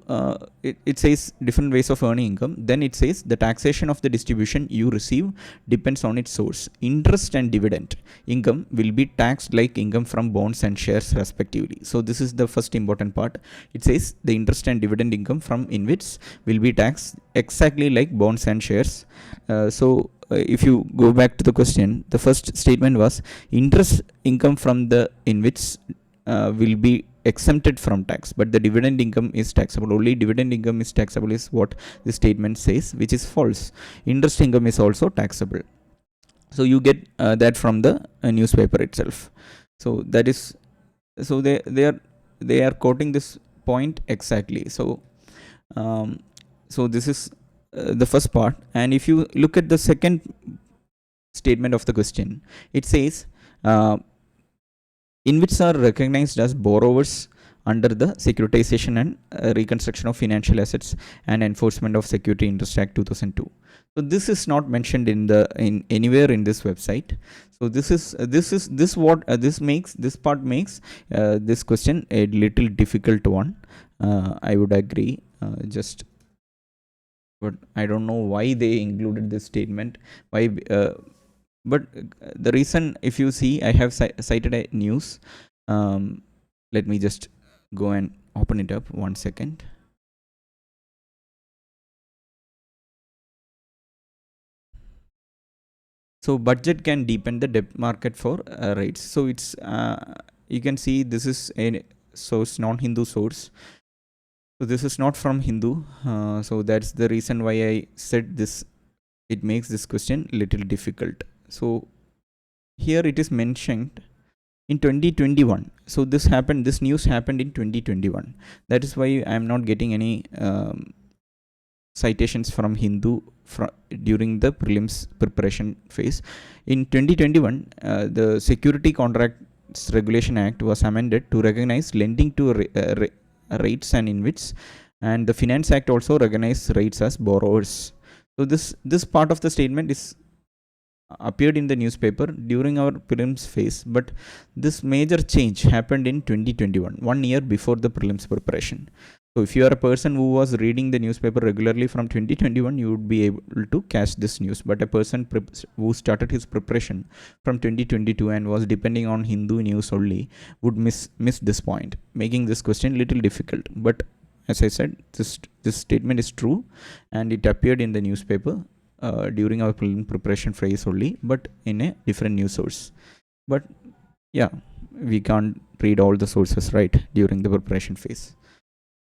it says different ways of earning income. Then it says the taxation of the distribution you receive depends on its source. Interest and dividend income will be taxed like income from bonds and shares respectively. So this is the first important part. It says the interest and dividend income from InvITs will be taxed exactly like bonds and shares. If you go back to the question, the first statement was interest income from the InvITs will be exempted from tax, but the dividend income is taxable. Only dividend income is taxable is what the statement says, which is false. Interest income is also taxable. So you get that from the newspaper itself. So that is, so they are quoting this point exactly. So so this is the first part. And if you look at the second statement of the question, it says InvITs are recognized as borrowers under the Securitization and Reconstruction of Financial Assets and Enforcement of Security Interest Act 2002. So this is not mentioned in anywhere in this website. So this part makes this question a little difficult one. I would agree. But I don't know why they included this statement. Why? But the reason, if you see, I have cited a news. Let me just go and open it up 1 second. So budget can deepen the debt market for rates. So it's you can see this is a source, non-Hindu source. So this is not from Hindu. So that's the reason why I said this. It makes this question little difficult. So here it is mentioned in 2021. So this news happened in 2021. That is why I am not getting any citations from Hindu during the prelims preparation phase. In 2021, the Security Contracts Regulation Act was amended to recognize lending to rates and InvITs, and the Finance Act also recognized rates as borrowers. So this part of the statement is appeared in the newspaper during our prelims phase, but this major change happened in 2021, 1 year before the prelims preparation. So if you are a person who was reading the newspaper regularly from 2021, you would be able to catch this news. But a person who started his preparation from 2022 and was depending on Hindu news only would miss this point, making this question little difficult. But as I said, this statement is true, and it appeared in the newspaper during our preparation phase only, but in a different news source. But yeah, we can't read all the sources right during the preparation phase.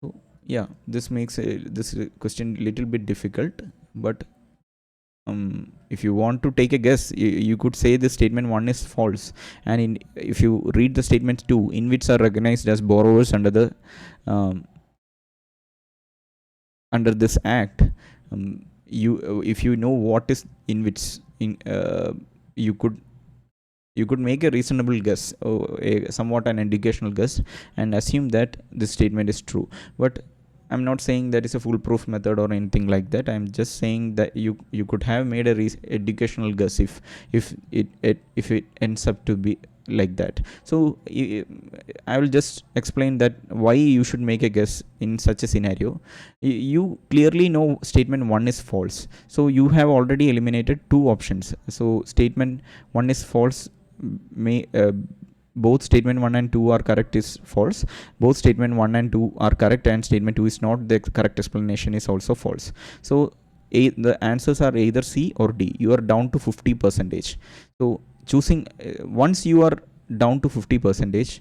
So yeah, this makes this question little bit difficult. But if you want to take a guess, you could say the statement 1 is false, and if you read the statement 2, in which are recognized as borrowers under the under this act, you if you know what is in which in you could make a reasonable guess, somewhat an educational guess, and assume that this statement is true. But I'm not saying that is a foolproof method or anything like that. I'm just saying that you could have made a educational guess if it ends up to be like that. So I will just explain that why you should make a guess in such a scenario. You clearly know statement 1 is false, so you have already eliminated 2 options. So statement 1 is false, may both statement 1 and 2 are correct is false, both statement 1 and 2 are correct, and statement 2 is not the correct explanation is also false. So the answers are either C or D. You are down to 50%. So choosing once you are down to 50%,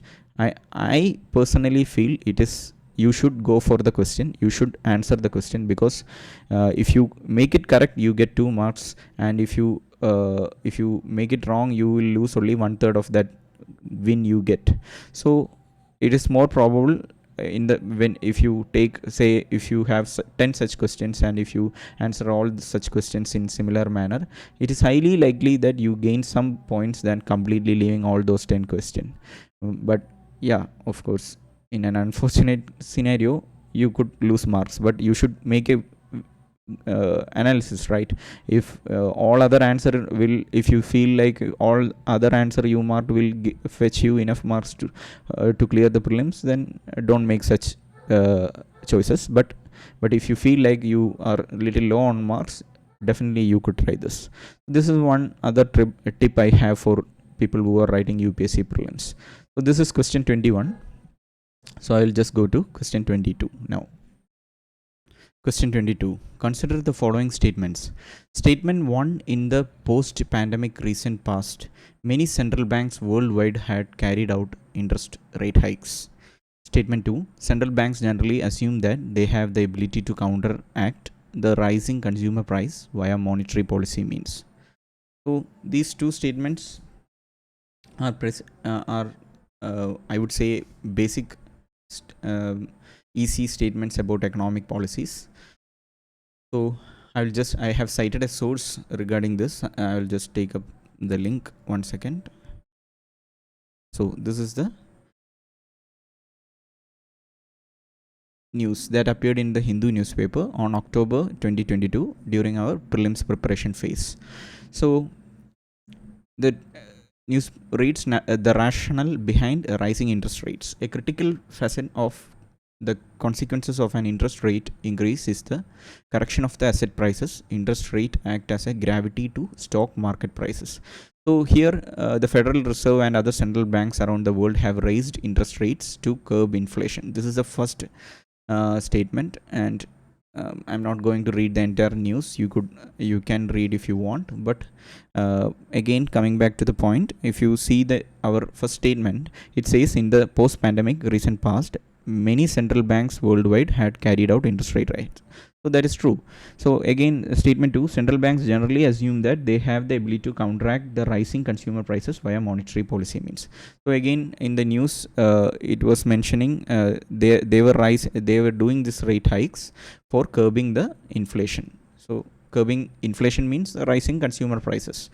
I personally feel it is you should go for the question, you should answer the question, because if you make it correct you get 2 marks, and if you make it wrong you will lose only 1/3 of that win you get. So it is more probable in the when if you take, say, if you have 10 such questions and if you answer all such questions in similar manner, it is highly likely that you gain some points than completely leaving all those 10 questions. But yeah, of course, in an unfortunate scenario you could lose marks, but you should make a analysis, right? If all other answer will, if you feel like all other answer you marked will fetch you enough marks to clear the prelims, then don't make such choices. But if you feel like you are a little low on marks, definitely you could try this. This is one other tip I have for people who are writing UPSC prelims. So this is question 21. So I will just go to question 22 now. Question 22. Consider the following statements. Statement 1. In the post-pandemic recent past, many central banks worldwide had carried out interest rate hikes. Statement 2. Central banks generally assume that they have the ability to counteract the rising consumer price via monetary policy means. So these two statements are I would say basic easy statements about economic policies. So I have cited a source regarding this. I will just take up the link 1 second. So this is the news that appeared in the Hindu newspaper on October 2022 during our prelims preparation phase. So the news reads the rationale behind rising interest rates. A critical facet of the consequences of an interest rate increase is the correction of the asset prices. Interest rate act as a gravity to stock market prices. So here the Federal Reserve and other central banks around the world have raised interest rates to curb inflation. This is the first statement, and I'm not going to read the entire news. You can read if you want, but again, coming back to the point, if you see our first statement, it says in the post-pandemic recent past, many central banks worldwide had carried out interest rate hikes. So that is true. So again, statement 2, central banks generally assume that they have the ability to counteract the rising consumer prices via monetary policy means. So again, in the news, it was mentioning they were doing this rate hikes for curbing the inflation. So curbing inflation means rising consumer prices,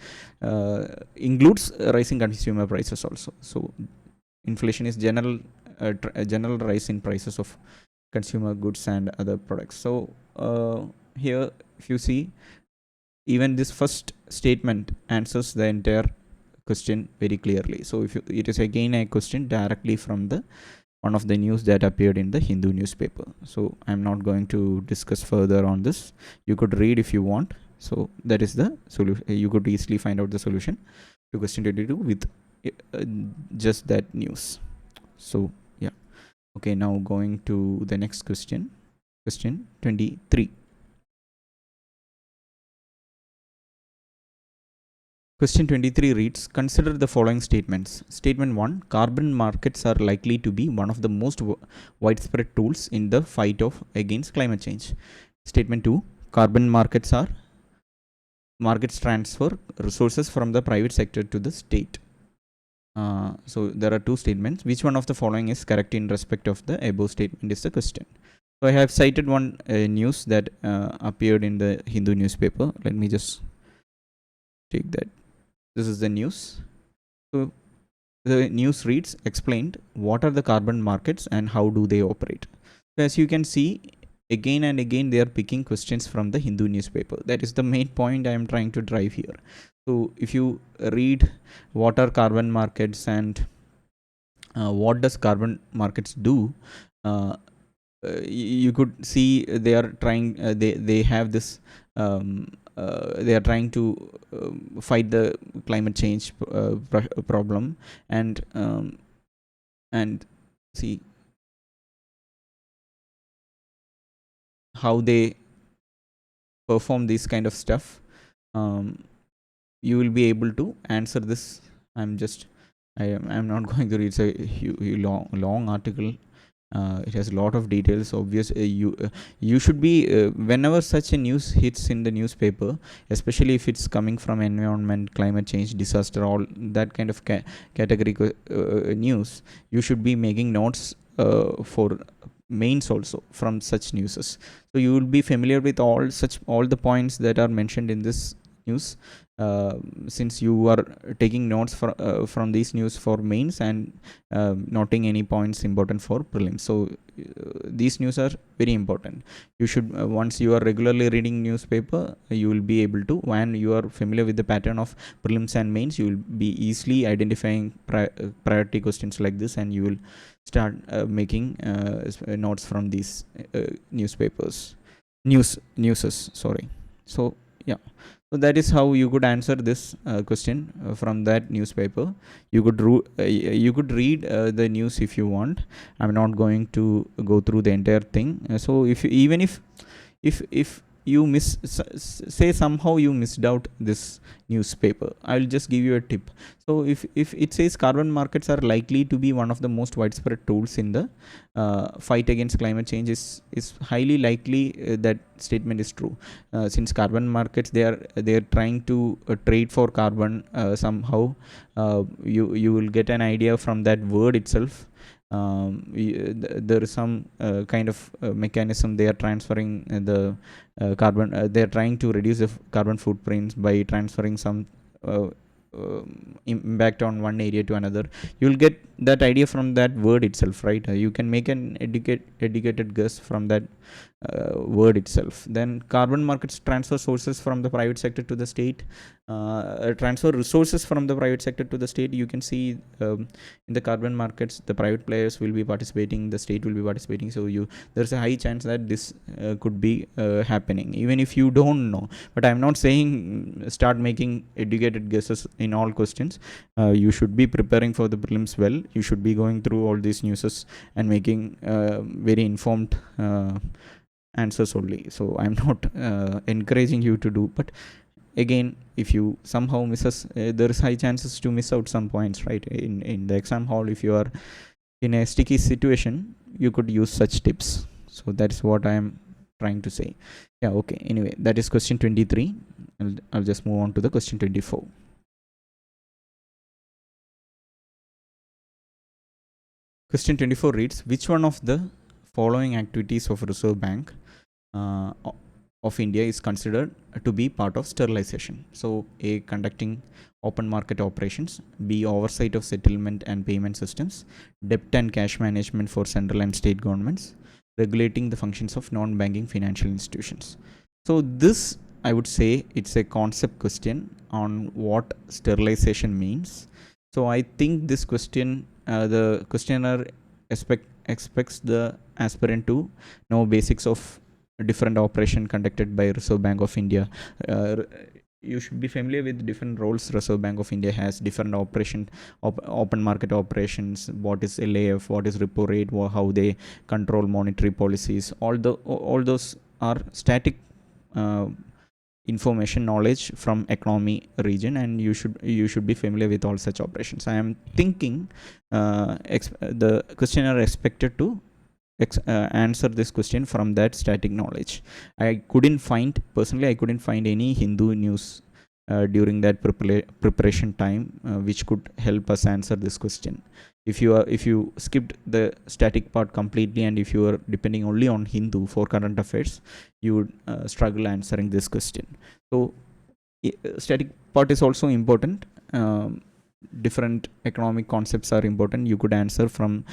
includes rising consumer prices also. So inflation is general rise in prices of consumer goods and other products. So here if you see, even this first statement answers the entire question very clearly. So if it is again a question directly from the one of the news that appeared in the Hindu newspaper. So I'm not going to discuss further on this. You could read if you want. So that is the solution. You could easily find out the solution to question 22 with just that news. So yeah. Okay, now going to the next question. Question 23. Question 23 reads, consider the following statements. Statement 1, carbon markets are likely to be one of the most widespread tools in the fight against climate change. Statement 2, carbon markets are markets transfer resources from the private sector to the state. So there are two statements. Which one of the following is correct in respect of the above statement is the question. So I have cited one news that appeared in the Hindu newspaper. Let me just take that. This is the news. So the news reads, explained what are the carbon markets and how do they operate. So as you can see, again and again they are picking questions from the Hindu newspaper. That is the main point I am trying to drive here. So if you read what are carbon markets and what does carbon markets do, you could see they are trying they have this they are trying to fight the climate change problem and see how they perform this kind of stuff. You will be able to answer this. I'm not going to read a long article. It has a lot of details. You should be whenever such a news hits in the newspaper, especially if it's coming from environment, climate change, disaster, all that kind of category news, you should be making notes for mains also from such newses. So you will be familiar with all the points that are mentioned in this news, since you are taking notes from these news for mains and noting any points important for prelims. So these news are very important. You should once you are regularly reading newspaper, you will be able to, when you are familiar with the pattern of prelims and mains, you will be easily identifying priority questions like this, and you will start making notes from these newses. Sorry. So yeah. So that is how you could answer this question from that newspaper. You could read the news if you want. I'm not going to go through the entire thing. So if you say somehow you missed out this newspaper, I'll just give you a tip. So if it says carbon markets are likely to be one of the most widespread tools in the fight against climate change, is highly likely that statement is true, since carbon markets, they are trying to trade for carbon somehow. You will get an idea from that word itself. There is some kind of mechanism they are transferring the carbon. They are trying to reduce the carbon footprints by transferring some impact on one area to another. You will get that idea from that word itself, right? You can make an educated guess from that word itself. Then carbon markets transfer sources from the private sector to the state, transfer resources from the private sector to the state. You can see in the carbon markets, the private players will be participating, the state will be participating. So there's a high chance that this could be happening, even if you don't know. But I'm not saying start making educated guesses in all questions. You should be preparing for the prelims well. You should be going through all these newses and making very informed answers only. So I'm not encouraging you to do, but again, if you somehow misses, there is high chances to miss out some points, right? In the exam hall, if you are in a sticky situation, you could use such tips. So that's what I am trying to say. Yeah, okay. Anyway, that is question 23. I'll just move on to the question 24. Question 24 reads, which one of the following activities of Reserve Bank of India is considered to be part of sterilization? So A, conducting open market operations; B, oversight of settlement and payment systems; debt and cash management for central and state governments; regulating the functions of non-banking financial institutions. So this, I would say, it's a concept question on what sterilization means. So I think this question, the questioner expects the aspirant to know basics of different operation conducted by Reserve Bank of India. Uh, you should be familiar with different roles Reserve Bank of India has, different open market operations, what is LAF, what is repo rate, how they control monetary policies. All those are static uh, information knowledge from economy region, and you should be familiar with all such operations. I am thinking the questioner expected to answer this question from that static knowledge. I couldn't find any Hindu news during that preparation time which could help us answer this question. If you skipped the static part completely, and if you are depending only on Hindu for current affairs, you would struggle answering this question. So static part is also important. Different economic concepts are important. You could answer from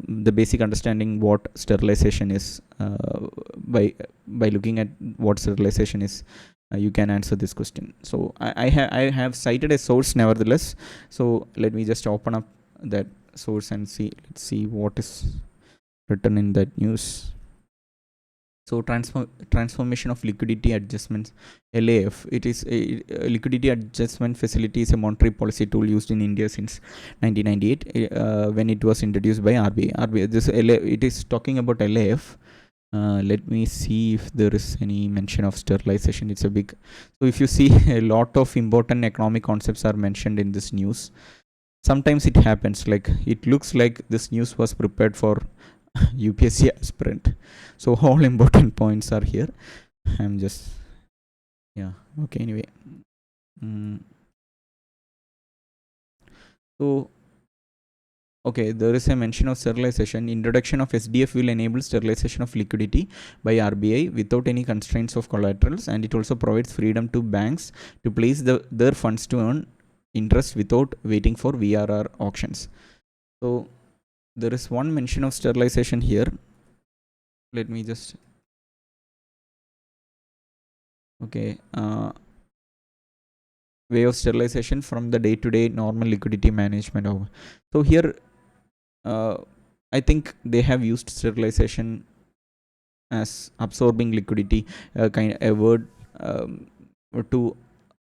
the basic understanding what sterilization is, by looking at what sterilization is. You can answer this question. So I have cited a source nevertheless. So let me just open up that source and let's see what is written in that news. So transformation of liquidity adjustments, LAF. It is a liquidity adjustment facility is a monetary policy tool used in India since 1998 when it was introduced by RBI. This it is talking about LAF. Let me see if there is any mention of sterilization. It's a big. So if you see, a lot of important economic concepts are mentioned in this news. Sometimes it happens, like it looks like this news was prepared for UPSC aspirant. So all important points are here. I'm just, yeah, okay, anyway. So okay, there is a mention of sterilization. Introduction of SDF will enable sterilization of liquidity by RBI without any constraints of collaterals, and it also provides freedom to banks to place their funds to earn interest without waiting for VRR auctions. So there is one mention of sterilization here. Let me just, okay, way of sterilization from the day-to-day normal liquidity management of. So here I think they have used sterilization as absorbing liquidity, kind a word to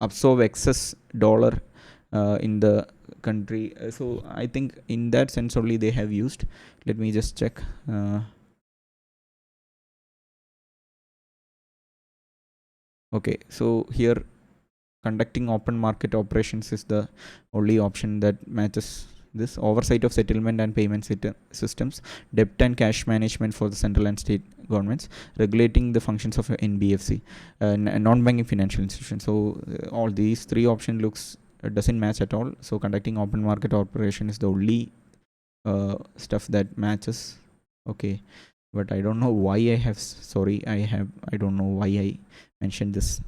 absorb excess dollar in the country. So I think in that sense only they have used. Let me just check. Okay, so here conducting open market operations is the only option that matches this. Oversight of settlement and payment systems, debt and cash management for the central and state governments, regulating the functions of NBFC, non-banking financial institutions. So all these three options looks doesn't match at all. So conducting open market operation is the only stuff that matches. Okay, but I don't know why I don't know why I mentioned this.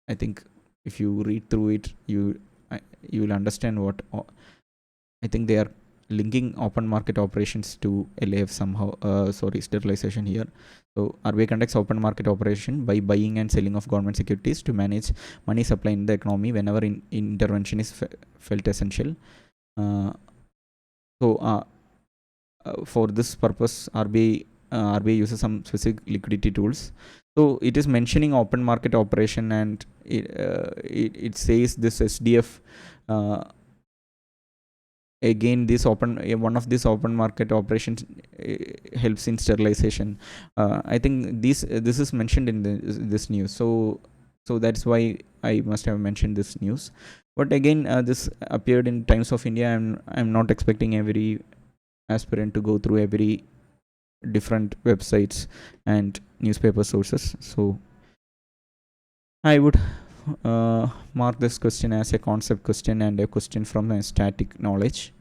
I think if you read through it, you will understand what I think they are linking open market operations to LAF somehow. Sterilization here. So RBI conducts open market operation by buying and selling of government securities to manage money supply in the economy whenever intervention is felt essential. For this purpose, RBI uses some specific liquidity tools. So it is mentioning open market operation, and it says this SDF. Again, one of these open market operations helps in sterilization. I think this is mentioned in this news. So that's why I must have mentioned this news. But again, this appeared in Times of India. I'm not expecting every aspirant to go through every different websites and newspaper sources. So I would mark this question as a concept question and a question from a static knowledge,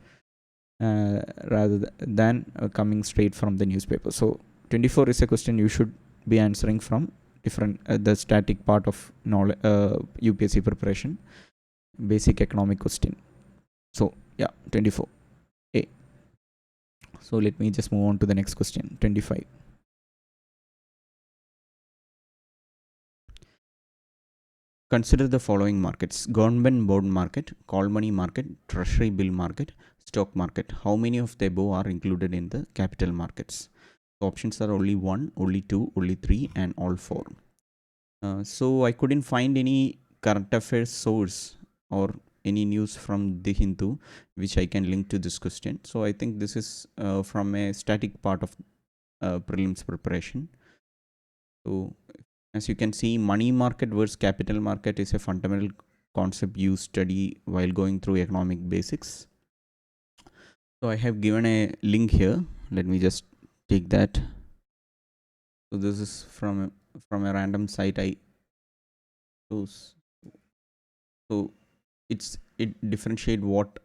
rather than coming straight from the newspaper. So 24 is a question you should be answering from different the static part of knowledge, UPSC preparation, basic economic question. So yeah, 24. So let me just move on to the next question, 25. Consider the following markets: government bond market, call money market, treasury bill market, stock market. How many of the above are included in the capital markets? The options are only 1, only 2, only 3, and all 4. So I couldn't find any current affairs source or any news from the Hindu which I can link to this question. So I think this is from a static part of prelims preparation. So as you can see, money market versus capital market is a fundamental concept you study while going through economic basics. So I have given a link here. Let me just take that. So this is from a random site I chose. So it differentiate what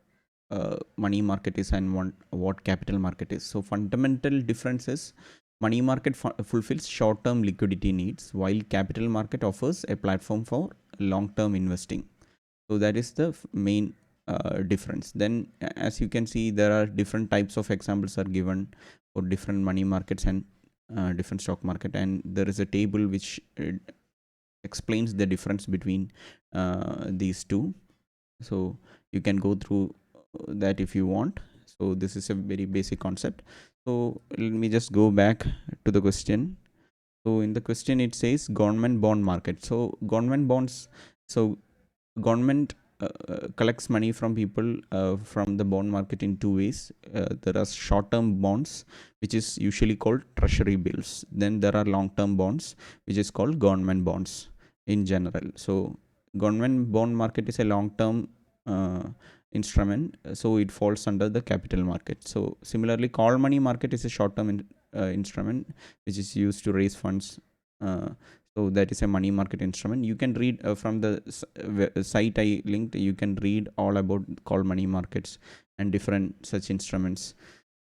money market is and what capital market is. So fundamental difference is money market fulfills short-term liquidity needs, while capital market offers a platform for long-term investing. So that is the main difference. Then as you can see, there are different types of examples are given for different money markets and different stock market, and there is a table which explains the difference between these two. So you can go through that if you want. So this is a very basic concept. So let me just go back to the question. So in the question it says government bond market. So government bonds, so government collects money from people from the bond market in two ways. There are short term bonds, which is usually called treasury bills. Then there are long term bonds, which is called government bonds in general. So government bond market is a long term instrument, so it falls under the capital market. So similarly, call money market is a short term instrument which is used to raise funds. So that is a money market instrument. You can read from the site I linked, you can read all about call money markets and different such instruments.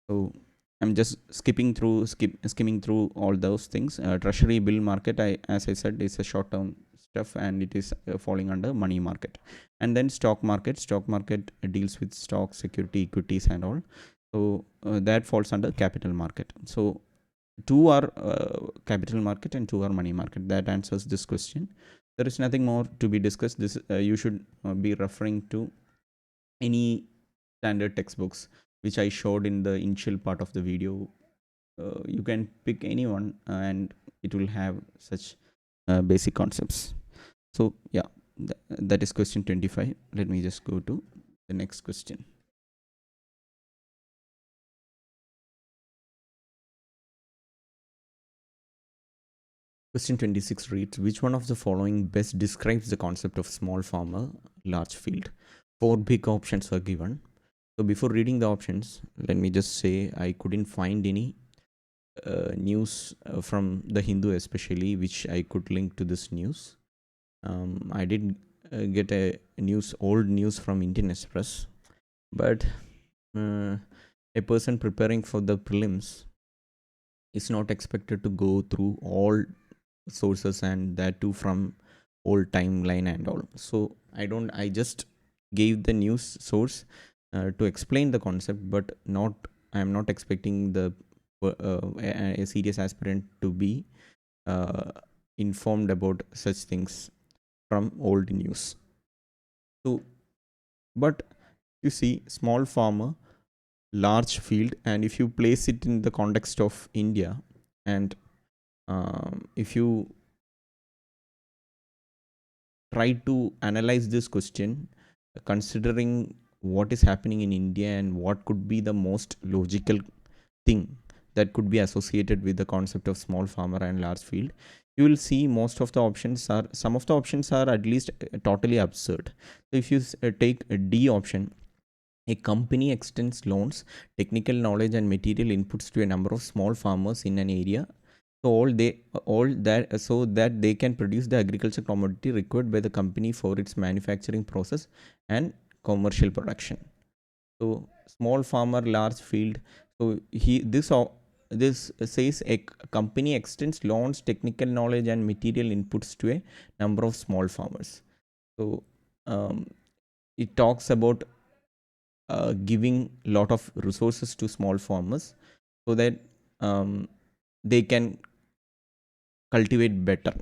So I'm just skimming through all those things. Treasury bill market, as I said, is a short term stuff, and it is falling under money market. And then stock market deals with stocks, security, equities, and all. So that falls under capital market. So two are capital market and two are money market. That answers this question. There is nothing more to be discussed. This you should be referring to any standard textbooks which I showed in the initial part of the video. You can pick anyone and it will have such basic concepts. So yeah, that is question 25. Let me just go to the next question. Question 26 reads, which one of the following best describes the concept of small farmer, large field? 4 big options are given. So before reading the options, let me just say I couldn't find any news from the Hindu especially, which I could link to this news. I did get old news from Indian Express, but a person preparing for the prelims is not expected to go through all sources, and that too from old timeline and all. So I just gave the news source to explain the concept, but I am not expecting the a serious aspirant to be uh, informed about such things from old news. So but you see, small farmer, large field, and if you place it in the context of India, and if you try to analyze this question considering what is happening in India and what could be the most logical thing that could be associated with the concept of small farmer and large field, you will see some of the options are at least totally absurd. So if you take a D option, a company extends loans, technical knowledge, and material inputs to a number of small farmers in an area, so all that so that they can produce the agriculture commodity required by the company for its manufacturing process and commercial production. So small farmer, large field. So this says a company extends loans, technical knowledge, and material inputs to a number of small farmers. So um, it talks about giving lot of resources to small farmers so that they can cultivate better.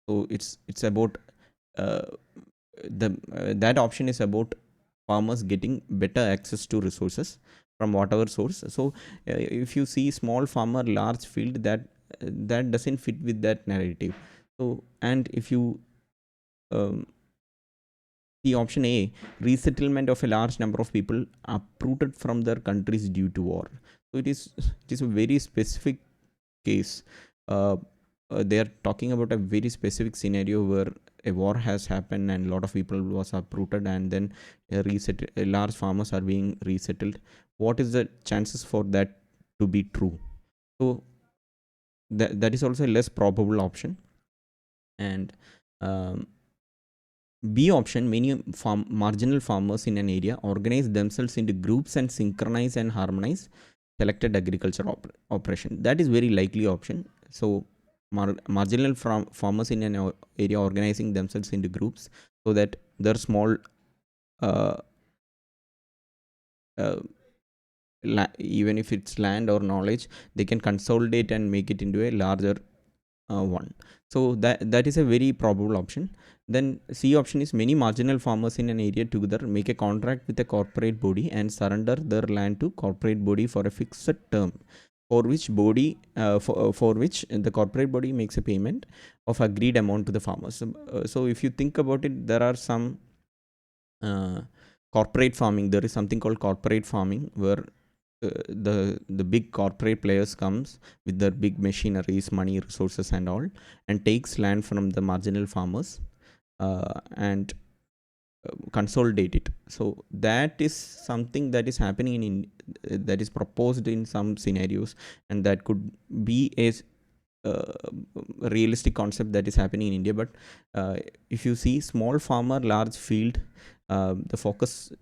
So it's about uh, that option is about farmers getting better access to resources from whatever source. So if you see small farmer large field, that doesn't fit with that narrative. So, and if you um, the option A, resettlement of a large number of people uprooted from their countries due to war. So it is a very specific case. Uh, they are talking about a very specific scenario where a war has happened and a lot of people was uprooted, and then large farmers are being resettled. What is the chances for that to be true? So that is also a less probable option. And um, B option, many marginal farmers in an area organize themselves into groups and synchronize and harmonize selected agriculture operation. That is very likely option. So marginal farmers in an area organizing themselves into groups so that their small uh, uh, even if it's land or knowledge, they can consolidate and make it into a larger one. So that is a very probable option. Then C option is many marginal farmers in an area together make a contract with a corporate body and surrender their land to corporate body for a fixed term, for which the corporate body makes a payment of agreed amount to the farmers. So if you think about it, there are some corporate farming. There is something called corporate farming where the big corporate players comes with their big machineries, money, resources and all, and takes land from the marginal farmers and consolidate it. So that is something that is happening that is proposed in some scenarios, and that could be a uh, realistic concept that is happening in India. But if you see small farmer large field, the focus,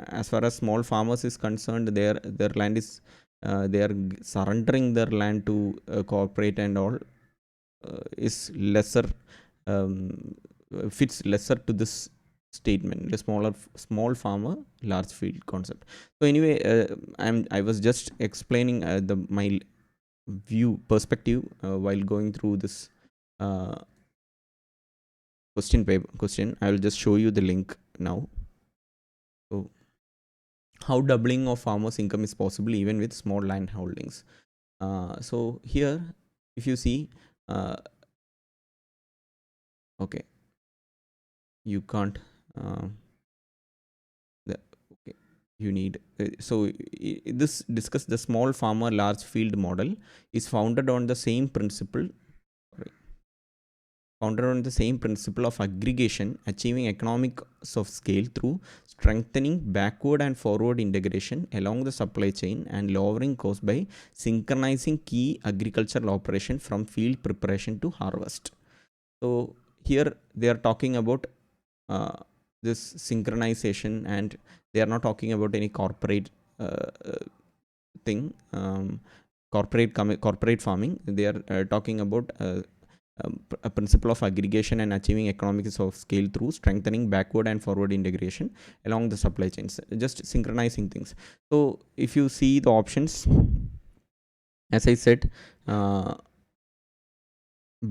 as far as small farmers is concerned, their land is they are surrendering their land to corporate and all, is lesser, um, fits lesser to this statement, the small farmer large field concept. So anyway, I was just explaining the my view perspective while going through this uh, question. I will just show you the link now. So how doubling of farmers income is possible even with small land holdings. So here if you see, uh, okay, you can't the, okay, you need this discuss the small farmer large field model is founded on the same principle, of aggregation, achieving economics of scale through strengthening backward and forward integration along the supply chain and lowering costs by synchronizing key agricultural operation from field preparation to harvest. So here they are talking about uh, this synchronization, and they are not talking about any corporate thing, corporate farming. They are talking about a principle of aggregation and achieving economies of scale through strengthening backward and forward integration along the supply chains, just synchronizing things. So if you see the options, as I said,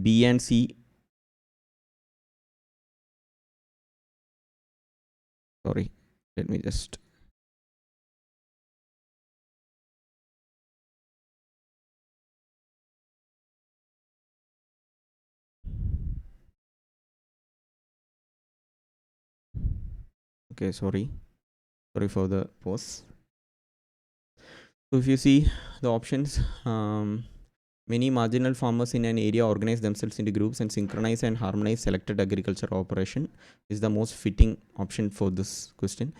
B and C, sorry, let me just, okay, sorry for the pause. So if you see the options, many marginal farmers in an area organize themselves into groups and synchronize and harmonize selected agriculture operation is the most fitting option for this question.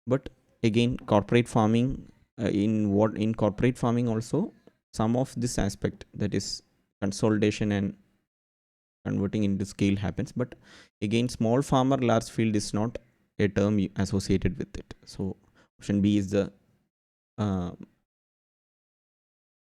But again, corporate farming, in corporate farming also, some of this aspect, that is consolidation and converting into scale, happens. But again, small farmer large field is not a term associated with it. So option B is the uh,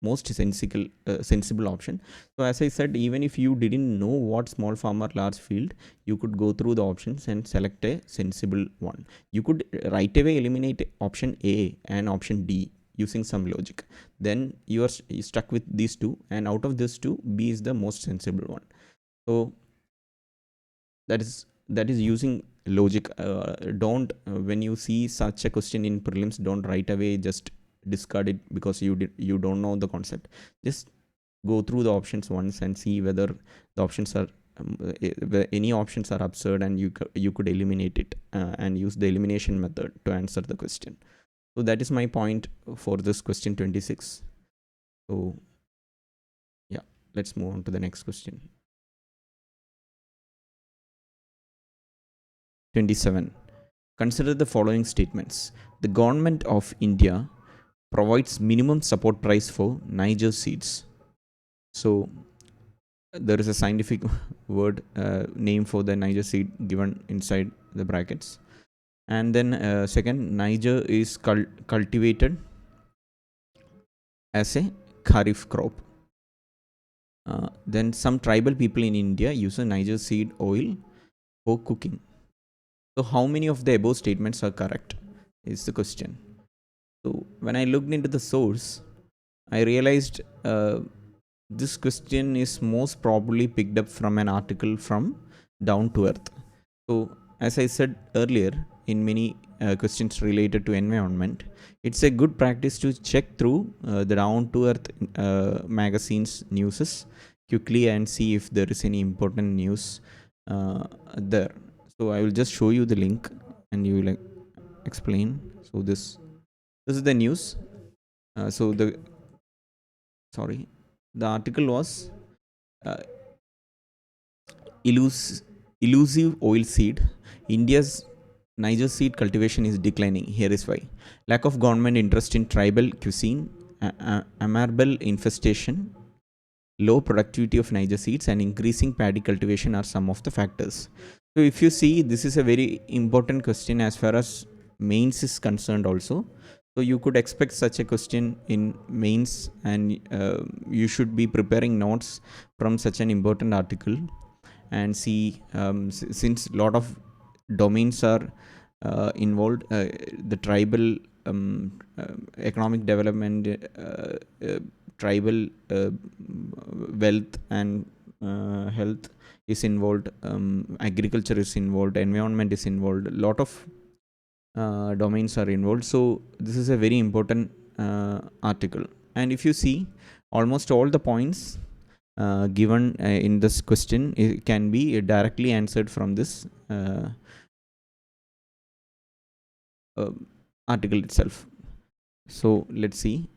most sensible option. So as I said, even if you didn't know what small farmer large field, you could go through the options and select a sensible one. You could right away eliminate option A and option D using some logic. Then you are stuck with these two, and out of these two, B is the most sensible one. So that is using logic. Don't when you see such a question in prelims, don't right away just discard it because you don't know the concept. Just go through the options once and see whether the options are any options are absurd, and you could eliminate it and use the elimination method to answer the question. So that is my point for this question 26. So yeah, let's move on to the next question. 27. Consider the following statements. The government of India provides minimum support price for Niger seeds. So there is a scientific word name for the Niger seed given inside the brackets. And then second, Niger is cultivated as a kharif crop. Then some tribal people in India use a Niger seed oil for cooking. So how many of the above statements are correct is the question. So when I looked into the source, I realized this question is most probably picked up from an article from Down to Earth. So as I said earlier, in many questions related to environment, it's a good practice to check through the Down to Earth magazine's newses quickly and see if there is any important news there. So I will just show you the link and you will explain. So this is the news. So the article was uh, elusive oil seed. India's Niger seed cultivation is declining. Here is why. Lack of government interest in tribal cuisine, amarbel infestation, low productivity of Niger seeds, and increasing paddy cultivation are some of the factors. So if you see, this is a very important question as far as mains is concerned also. So you could expect such a question in mains, and you should be preparing notes from such an important article and see, since a lot of domains are involved, the tribal economic development, tribal wealth and health is involved, agriculture is involved, environment is involved, a lot of domains are involved. So this is a very important article, and if you see, almost all the points given in this question can be directly answered from this article itself. So let's see.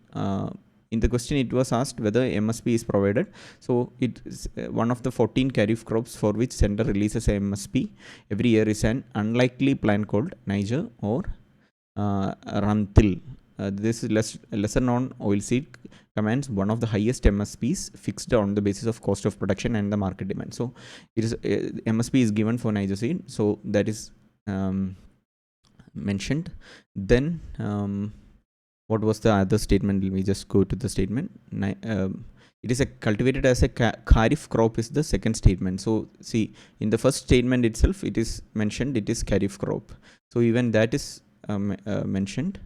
In the question, it was asked whether MSP is provided. So it is one of the 14 kharif crops for which center releases MSP every year is an unlikely plant called Niger or Rantil. This is lesser known oilseed commands one of the highest MSPs fixed on the basis of cost of production and the market demand. So it is MSP is given for Niger seed. So that is mentioned. Then what was the other statement? Let me just go to the statement. It is cultivated as a kharif crop is the second statement. So see, in the first statement itself, it is mentioned it is kharif crop. So even that is mentioned.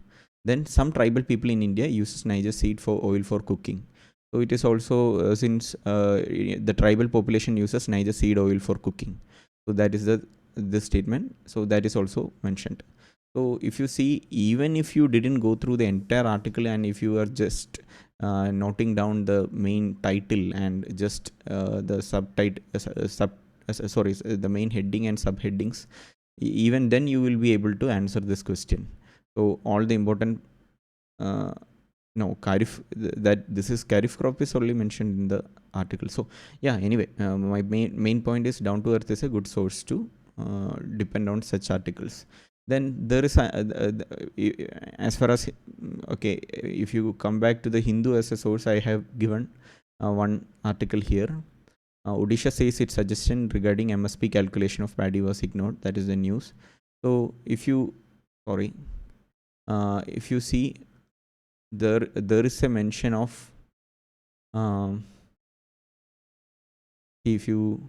Then some tribal people in India uses Niger seed for oil for cooking. So it is also since the tribal population uses Niger seed oil for cooking. So that is the statement. So that is also mentioned. So if you see, even if you didn't go through the entire article and if you are just noting down the main title and just the subtitle, the main heading and subheadings, even then you will be able to answer this question. So all the important kharif, that this is kharif crop is only mentioned in the article. So yeah, anyway, my main point is Down to Earth is a good source to depend on such articles. Then there is as far as okay, if you come back to the Hindu as a source, I have given one article here. Odisha says its suggestion regarding MSP calculation of paddy was ignored. That is the news. So if you see, there is a mention of if you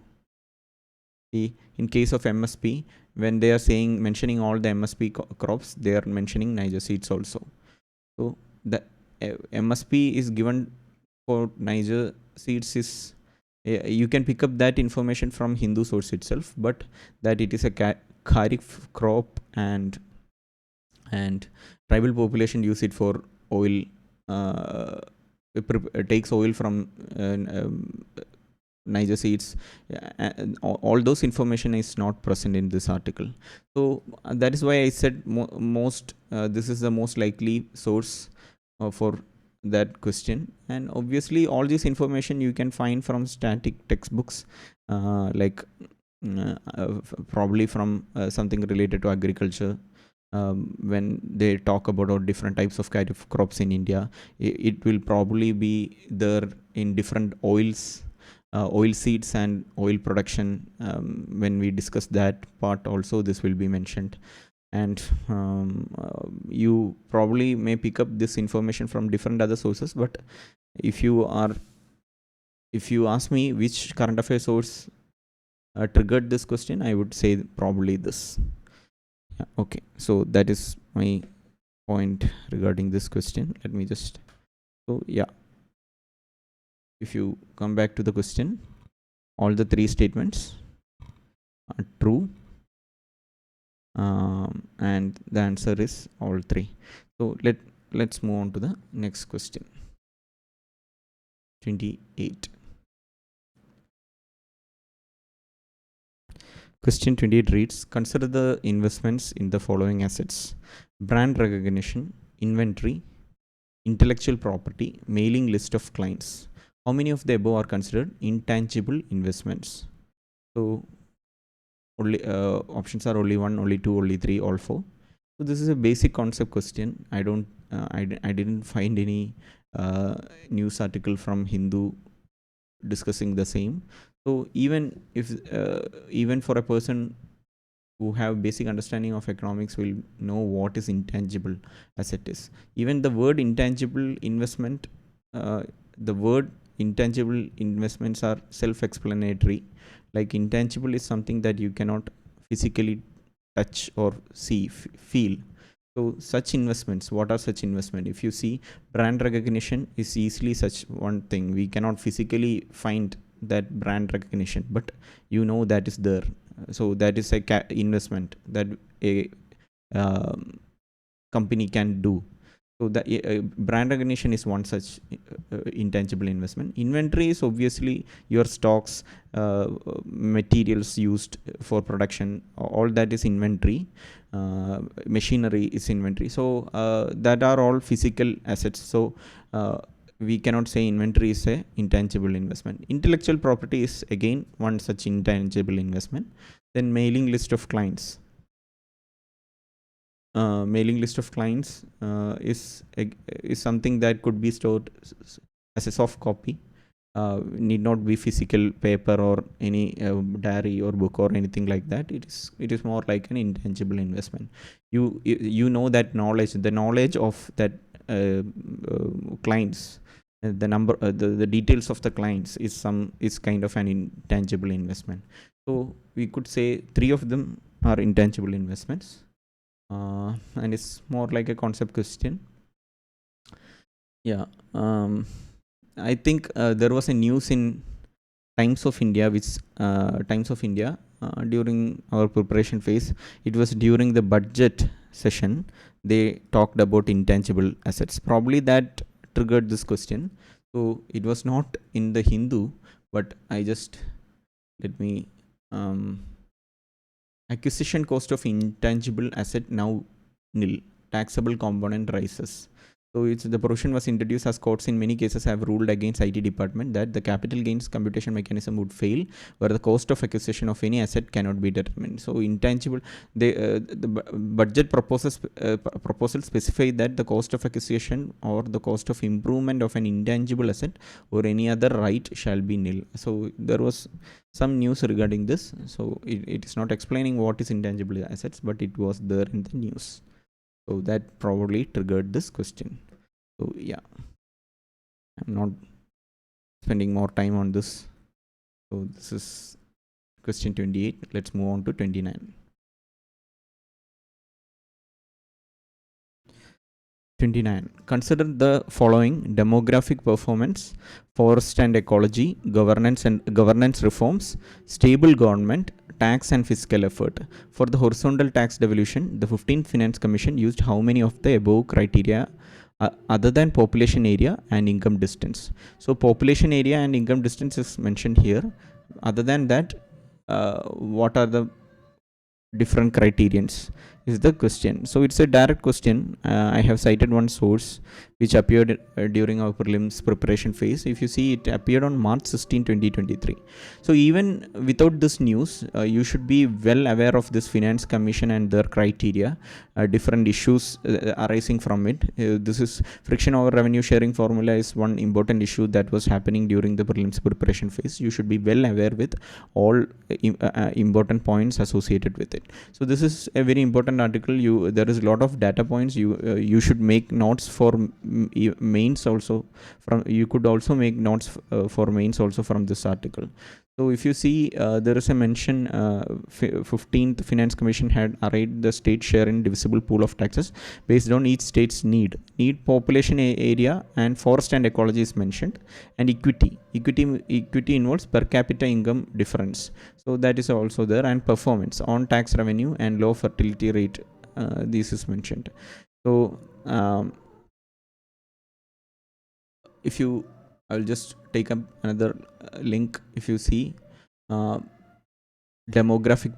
see, in case of MSP, when they are mentioning all the MSP crops, they are mentioning Niger seeds also. So the MSP is given for Niger seeds is You can pick up that information from Hindu source itself, but that it is a kharif crop, and tribal population use it for oil. It takes oil from Niger seeds. And all those information is not present in this article. So that is why I said most this is the most likely source for that question. And obviously all this information you can find from static textbooks, like probably from something related to agriculture. When they talk about different types of crops in India, it will probably be there in different oils, oil seeds and oil production. When we discuss that part also, this will be mentioned. And you probably may pick up this information from different other sources, but if you ask me which current affairs source triggered this question, I would say probably this. Yeah, okay, so that is my point regarding this question. Let me just, so yeah, if you come back to the question, all the three statements are true, and the answer is all three. So let's move on to the next question. 28. Question 28 reads, consider the investments in the following assets: brand recognition, inventory, intellectual property, mailing list of clients. How many of the above are considered intangible investments? So only options are only 1, only 2, only 3, all 4. So this is a basic concept question. I didn't find any news article from Hindu discussing the same. So even for a person who have basic understanding of economics will know what is intangible asset is. Even the word intangible investment, the word intangible investments are self-explanatory. Like intangible is something that you cannot physically touch or see, feel. So such investments, what are such investment? If you see, brand recognition is easily such one thing. We cannot physically find that brand recognition, but you know that is there. So that is a investment that a company can do. So the brand recognition is one such intangible investment. Inventory is obviously your stocks, materials used for production, all that is inventory. Machinery is inventory. So that are all physical assets. So we cannot say inventory is a intangible investment. Intellectual property is again one such intangible investment. Then mailing list of clients. Mailing list of clients is something that could be stored as a soft copy. Need not be physical paper or any diary or book or anything like that. It is more like an intangible investment. You know that knowledge, the knowledge of that clients, the number, the details of the clients is kind of an intangible investment. So we could say three of them are intangible investments. And it's more like a concept question. Yeah. I think there was a news in Times of India, during our preparation phase. It was during the budget session. They talked about intangible assets. Probably that triggered this question. So it was not in the Hindu, but I just let me. Acquisition cost of intangible asset now nil. Taxable component rises. So the provision was introduced as courts in many cases have ruled against IT department that the capital gains computation mechanism would fail where the cost of acquisition of any asset cannot be determined. So intangible, the budget proposal specify that the cost of acquisition or the cost of improvement of an intangible asset or any other right shall be nil. So there was some news regarding this. So it is not explaining what is intangible assets, but it was there in the news. So that probably triggered this question. So yeah, I'm not spending more time on this. So this is question 28. Let's move on to 29. 29. Consider the following demographic performance, forest and ecology, governance reforms, stable government, tax and fiscal effort. For the horizontal tax devolution, the 15th Finance Commission used how many of the above criteria other than population area and income distance? So population area and income distance is mentioned here. Other than that, what are the different criterions is the question. So it's a direct question. I have cited one source which appeared during our prelims preparation phase. If you see, it appeared on March 16, 2023. So even without this news, you should be well aware of this Finance Commission and their criteria, different issues arising from it. This is friction over revenue sharing formula is one important issue that was happening during the prelims preparation phase. You should be well aware with all important points associated with it. So this is a very important article. There is a lot of data points. You should make notes for mains also. You could also make notes for mains also from this article. So if you see, there is a mention, 15th Finance Commission had arrayed the state share in divisible pool of taxes based on each state's need, population area, and forest and ecology is mentioned, and equity involves per capita income difference. So that is also there, and performance on tax revenue and low fertility rate, this is mentioned. So if you, I'll just take up another link. If you see, demographic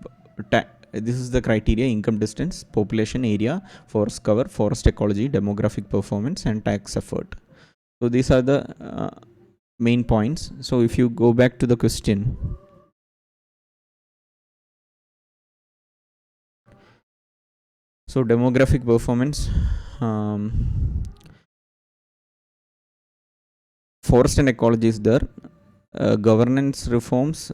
this is the criteria: income distance, population area, forest cover, forest ecology, demographic performance, and tax effort. So these are the main points. So if you go back to the question, so demographic performance, forest and ecology is there, governance reforms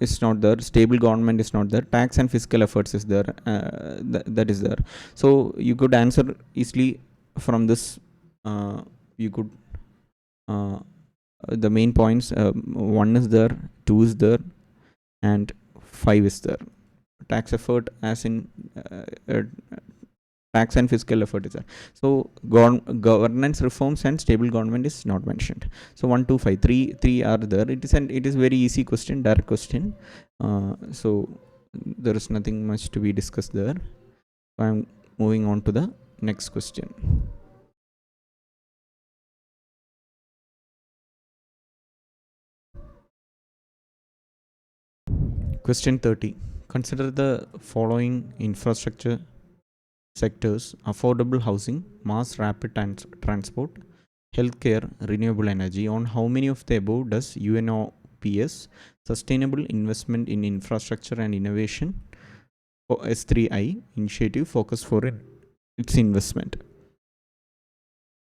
is not there, stable government is not there, tax and fiscal efforts is there, that is there. So you could answer easily from this. You could the main points, 1 is there, 2 is there, and 5 is there. Tax effort, as in tax and fiscal effort is there. So governance reforms and stable government is not mentioned. So 1, 2, 5, 3 are there. It is very easy question, direct question. So there is nothing much to be discussed there. So I'm moving on to the next question. Question 30. Consider the following infrastructure sectors: affordable housing, mass rapid transport, healthcare, renewable energy. On how many of the above does UNOPS, Sustainable Investment in Infrastructure and Innovation, or S3I initiative, focus for its investment?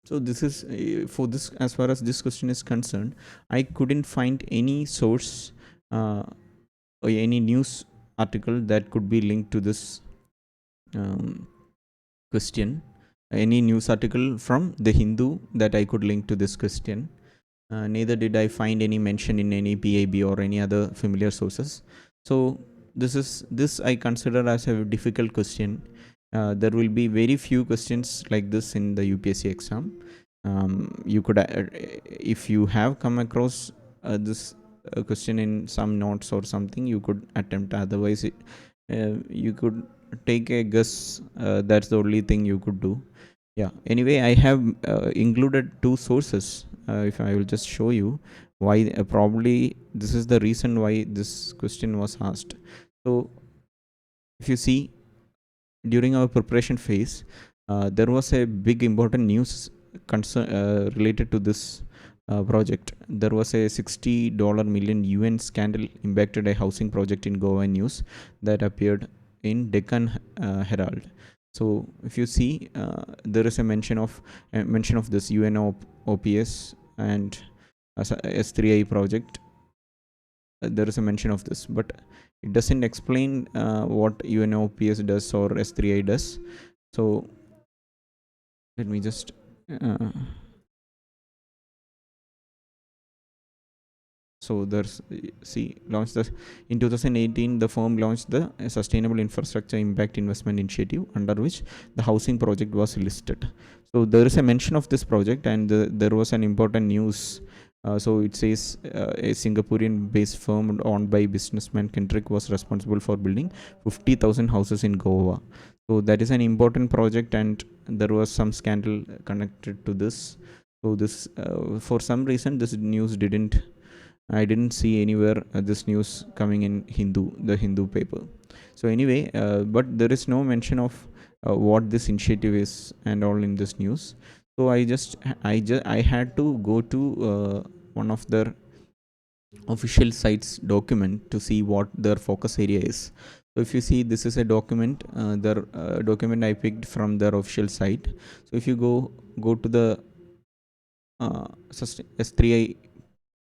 So this is for this, as far as this question is concerned, I couldn't find any source or any news article that could be linked to this question. Any news article from the Hindu that I could link to this question. Neither did I find any mention in any PIB or any other familiar sources. So this I consider as a difficult question. There will be very few questions like this in the UPSC exam. You could, if you have come across this question in some notes or something, you could attempt. Otherwise, you could take a guess. That's the only thing you could do. Yeah. Anyway, I have included 2 sources. If I will just show you why, probably this is the reason why this question was asked. So if you see, during our preparation phase, there was a big important news related to this project. There was a $60 million UN scandal impacted a housing project in Goa news that appeared in Deccan Herald. So if you see, there is a mention of this UNOPS and S3I project. There is a mention of this, but it doesn't explain what UNOPS does or S3I does. So let me just so there's, launched the, in 2018 the firm launched the Sustainable Infrastructure Impact Investment Initiative, under which the housing project was listed. So there is a mention of this project, and there was an important news. So it says a Singaporean based firm owned by businessman Kendrick was responsible for building 50,000 houses in Goa. So that is an important project, and there was some scandal connected to this. So this, for some reason, this news didn't. I didn't see anywhere this news coming in the Hindu paper. So anyway, but there is no mention of what this initiative is and all in this news. So I had to go to one of their official sites document to see what their focus area is. So if you see, this is a document, their document I picked from their official site. So if you go to the S3I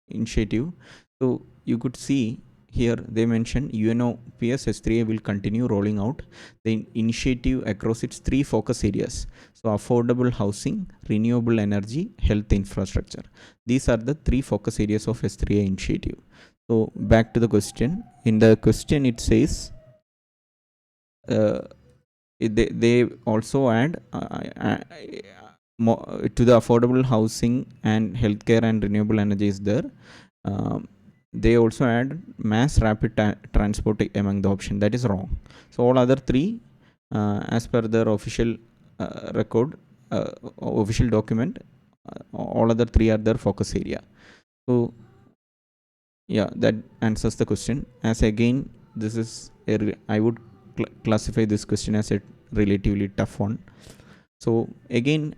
initiative, so you could see here they mention UNOPS S3A will continue rolling out the initiative across its three focus areas. So affordable housing, renewable energy, health infrastructure. These are the three focus areas of S3A initiative. So back to the question. In the question it says they also add to the affordable housing and healthcare and renewable energy is there. They also add mass rapid transport among the option. That is wrong. So all other three, as per their official record, official document, all other three are their focus area. So yeah, that answers the question. As again, this is I would classify this question as a relatively tough one. So again,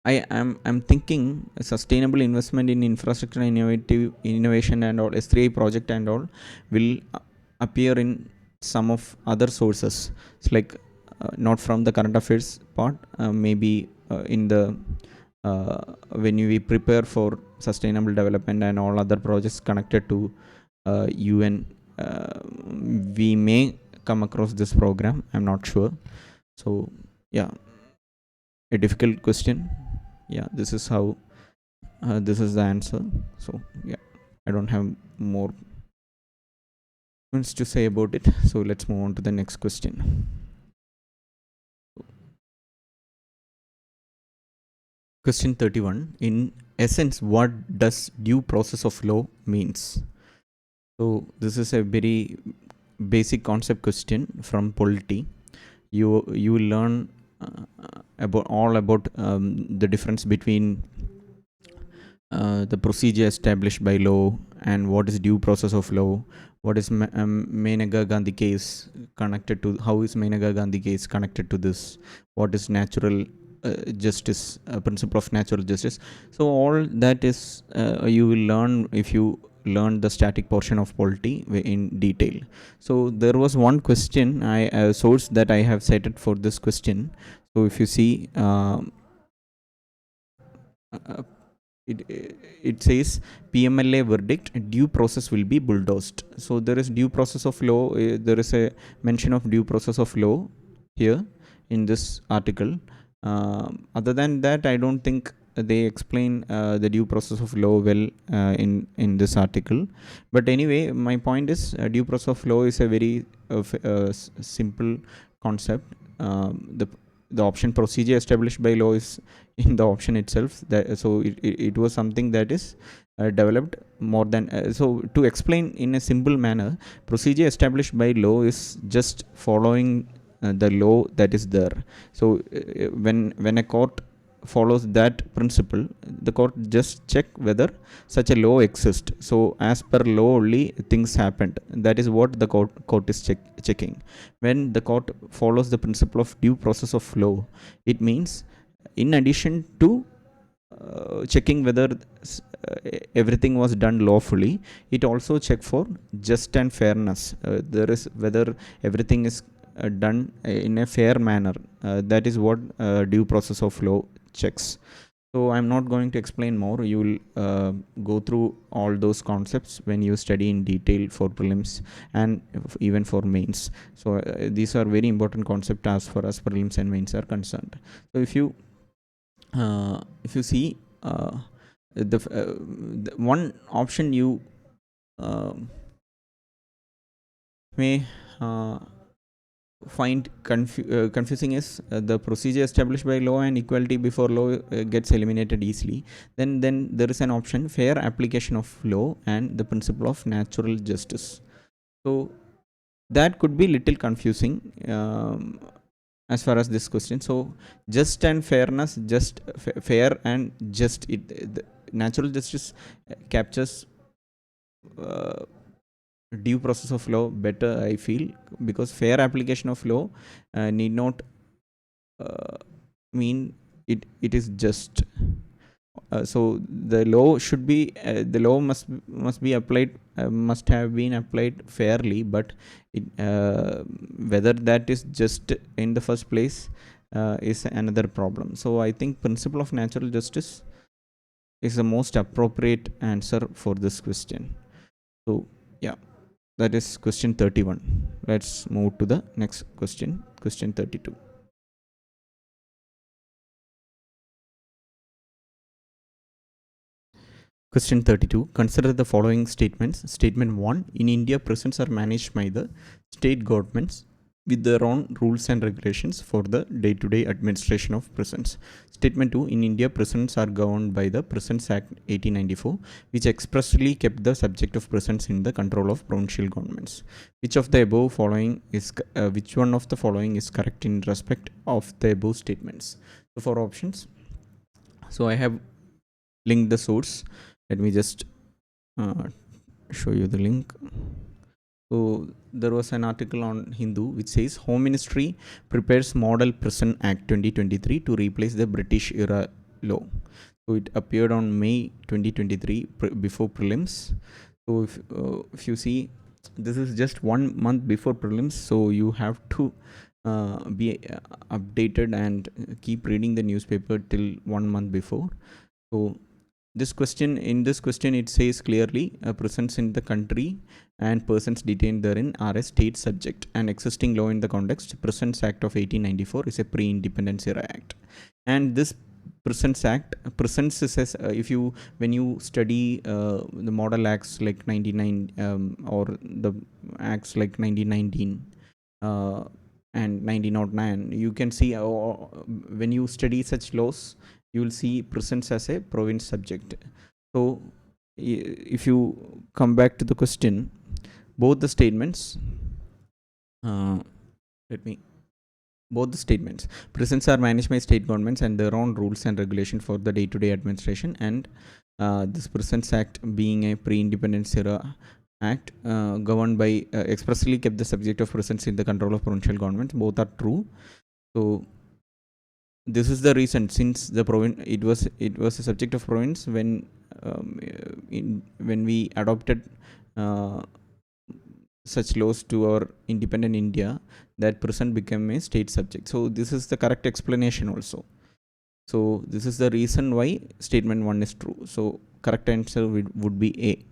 I'm thinking a sustainable investment in infrastructure, innovation and all S3I project and all will appear in some of other sources. It's like not from the current affairs part, maybe in the when we prepare for sustainable development and all other projects connected to UN, we may come across this program. I'm not sure. So yeah, a difficult question. Yeah, this is how this is the answer. So yeah, I don't have more points to say about it. So let's move on to the next question. Question 31. In essence, what does due process of law means? So this is a very basic concept question from polity. You will learn about the difference between the procedure established by law and what is due process of law. What is Menaka Gandhi case connected to? How is Menaka Gandhi case connected to this? What is natural justice, principle of natural justice? So all that is you will learn if you learn the static portion of polity in detail. So there was one question, source that I have cited for this question. So if you see, uh, it says PMLA verdict, due process will be bulldozed. So there is due process of law. There is a mention of due process of law here in this article. Other than that, I don't think they explain the due process of law well in this article. But anyway, my point is due process of law is a very simple concept. The option procedure established by law is in the option itself. So it was something that is developed more than so to explain in a simple manner, procedure established by law is just following the law that is there. So when a court follows that principle, the court just check whether such a law exists. So as per law only things happened. That is what the court is checking. When the court follows the principle of due process of law, it means in addition to checking whether everything was done lawfully, it also check for just and fairness. There is whether everything is done in a fair manner. That is what due process of law checks. So I'm not going to explain more. You will go through all those concepts when you study in detail for prelims and even for mains. So these are very important concepts as far as prelims and mains are concerned. So if you see the one option you may find confusing is the procedure established by law and equality before law gets eliminated easily. Then there is an option, fair application of law and the principle of natural justice. So that could be little confusing as far as this question. So just and fairness, just fair and just, the natural justice captures due process of law better, I feel, because fair application of law need not mean it is just. So the law should be the law must be applied, must have been applied fairly, but whether that is just in the first place is another problem. So I think principle of natural justice is the most appropriate answer for this question. So yeah, that is question 31. Let's move to the next question, question 32. Question 32. Consider the following statements. Statement 1. In India, prisons are managed by the state governments with their own rules and regulations for the day-to-day administration of prisons. Statement 2. In India, prisons are governed by the Prisons Act 1894, which expressly kept the subject of prisons in the control of provincial governments. Which of the above following is which one of the following is correct in respect of the above statements? The four options. So I have linked the source. Let me just show you the link. So there was an article on Hindu which says Home Ministry prepares Model Prison Act 2023 to replace the British era law. So it appeared on May 2023 before prelims. So if you see, this is just 1 month before prelims, so you have to be updated and keep reading the newspaper till 1 month before. So this question, in this question it says clearly, presence in the country and persons detained therein are a state subject, and existing law in the context, Presence Act of 1894 is a pre-independence era act. And this Presence Act, presence is if you, when you study the model acts like 99 or the acts like 1919 and 1909, you can see when you study such laws, you will see presence as a province subject. So if you come back to the question, both the statements, both the statements, prisons are managed by state governments and their own rules and regulation for the day-to-day administration, and this Prisons Act being a pre-independence era act governed by expressly kept the subject of prisons in the control of provincial governments, both are true. So this is the reason, since the province, it was a subject of province when when we adopted such laws to our independent India, that prison became a state subject. So this is the correct explanation also. So this is the reason why statement 1 is true. So correct answer would be A.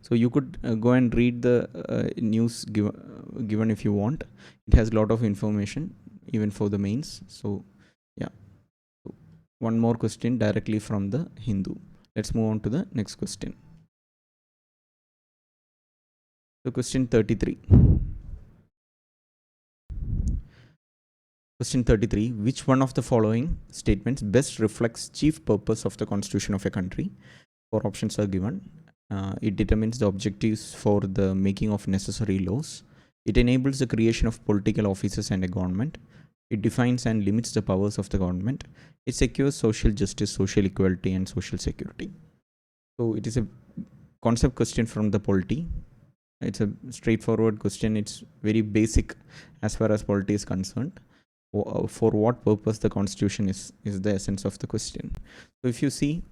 So you could go and read the news given if you want. It has a lot of information even for the mains. So yeah, so one more question directly from the Hindu. Let's move on to the next question. So question 33. Question 33. Which one of the following statements best reflects chief purpose of the constitution of a country? Four options are given. It determines the objectives for the making of necessary laws. It enables the creation of political offices and a government. It defines and limits the powers of the government. It secures social justice, social equality, and social security. So it is a concept question from the polity. It's a straightforward question. It's very basic as far as polity is concerned. For what purpose the constitution is the essence of the question. So if you see,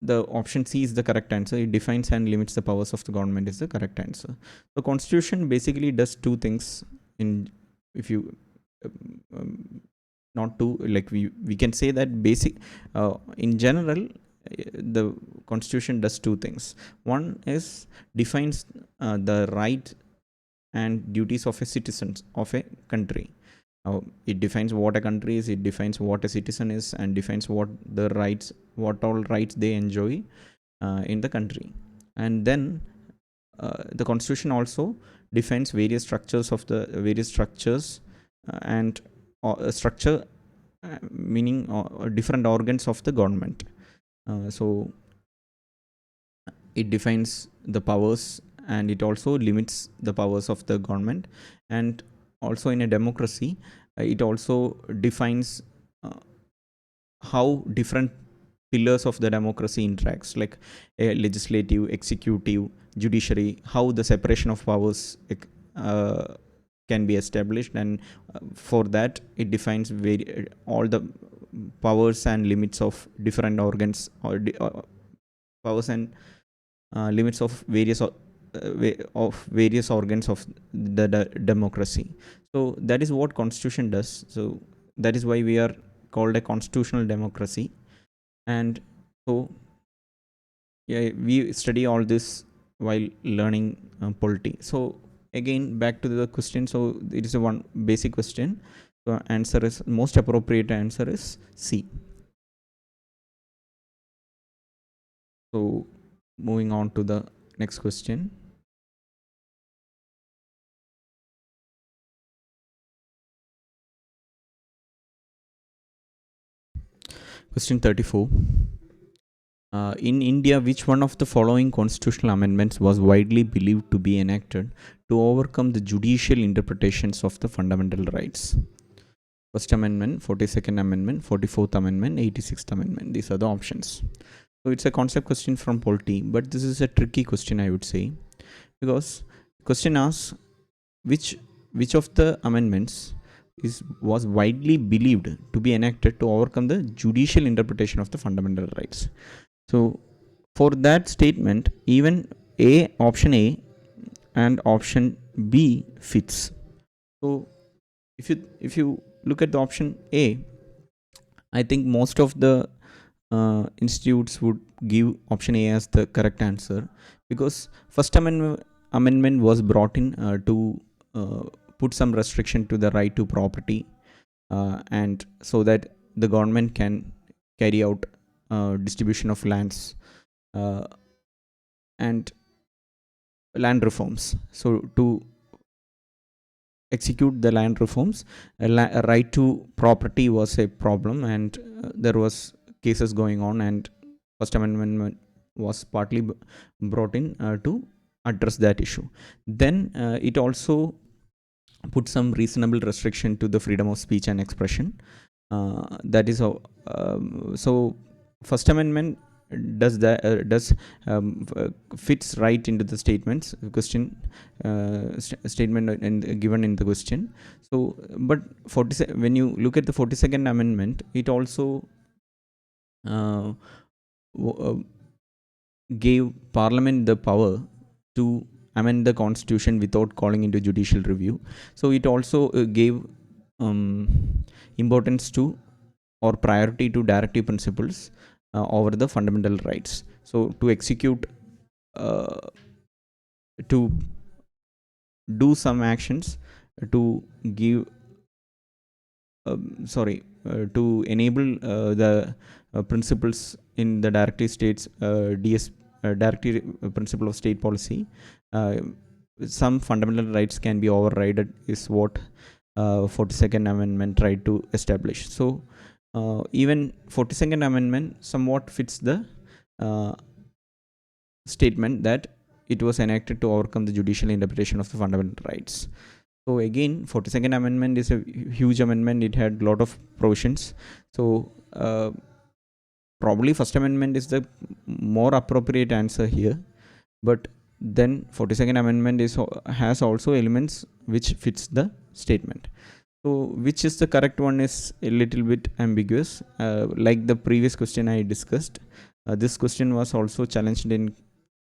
the option C is the correct answer. It defines and limits the powers of the government is the correct answer. The constitution basically does two things. In, if you not two, like we can say that basic in general, the constitution does two things. One is defines the right and duties of a citizen of a country. It defines what a country is, it defines what a citizen is, and defines what the rights, what all rights they enjoy in the country. And then the constitution also defines various structures of the various structures and structure meaning different organs of the government. So it defines the powers and it also limits the powers of the government, and also in a democracy it also defines how different pillars of the democracy interacts, like legislative, executive, judiciary, how the separation of powers uh, can be established, and for that it defines all the powers and limits of different organs or powers and limits of various organs of the democracy. So that is what constitution does. So that is why we are called a constitutional democracy. And so yeah, we study all this while learning polity. So again, back to the question. So it is a one basic question. So answer is, most appropriate answer is C. So moving on to the next question. Question 34. In India, which one of the following constitutional amendments was widely believed to be enacted to overcome the judicial interpretations of the fundamental rights? First Amendment, 42nd Amendment, 44th Amendment, 86th Amendment. These are the options. So it's a concept question from polity, but this is a tricky question, I would say, because question asks which of the amendments was widely believed to be enacted to overcome the judicial interpretation of the fundamental rights. So for that statement, even option A and option B fits. So if you look at the option A, I think most of the institutes would give option A as the correct answer, because first amendment was brought in to put some restriction to the right to property, and so that the government can carry out distribution of lands and land reforms. So to execute the land reforms, a right to property was a problem, and there was cases going on, and first amendment was partly brought in to address that issue. Then it also put some reasonable restriction to the freedom of speech and expression. That is how. So first amendment does fits right into the statements question statement given in the question. So but when you look at the 42nd amendment, it also uh, gave parliament the power to amend the constitution without calling into judicial review. So it also gave importance to or priority to directive principles over the fundamental rights. So to execute, to do some actions, to give to enable the principles in the directive states, directive principle of state policy, some fundamental rights can be overridden, is what 42nd amendment tried to establish. So even 42nd amendment somewhat fits the statement that it was enacted to overcome the judicial interpretation of the fundamental rights. So again, 42nd amendment is a huge amendment. It had a lot of provisions. So probably first amendment is the more appropriate answer here. But then 42nd amendment has also elements which fits the statement. So which is the correct one is a little bit ambiguous. Like the previous question I discussed, this question was also challenged in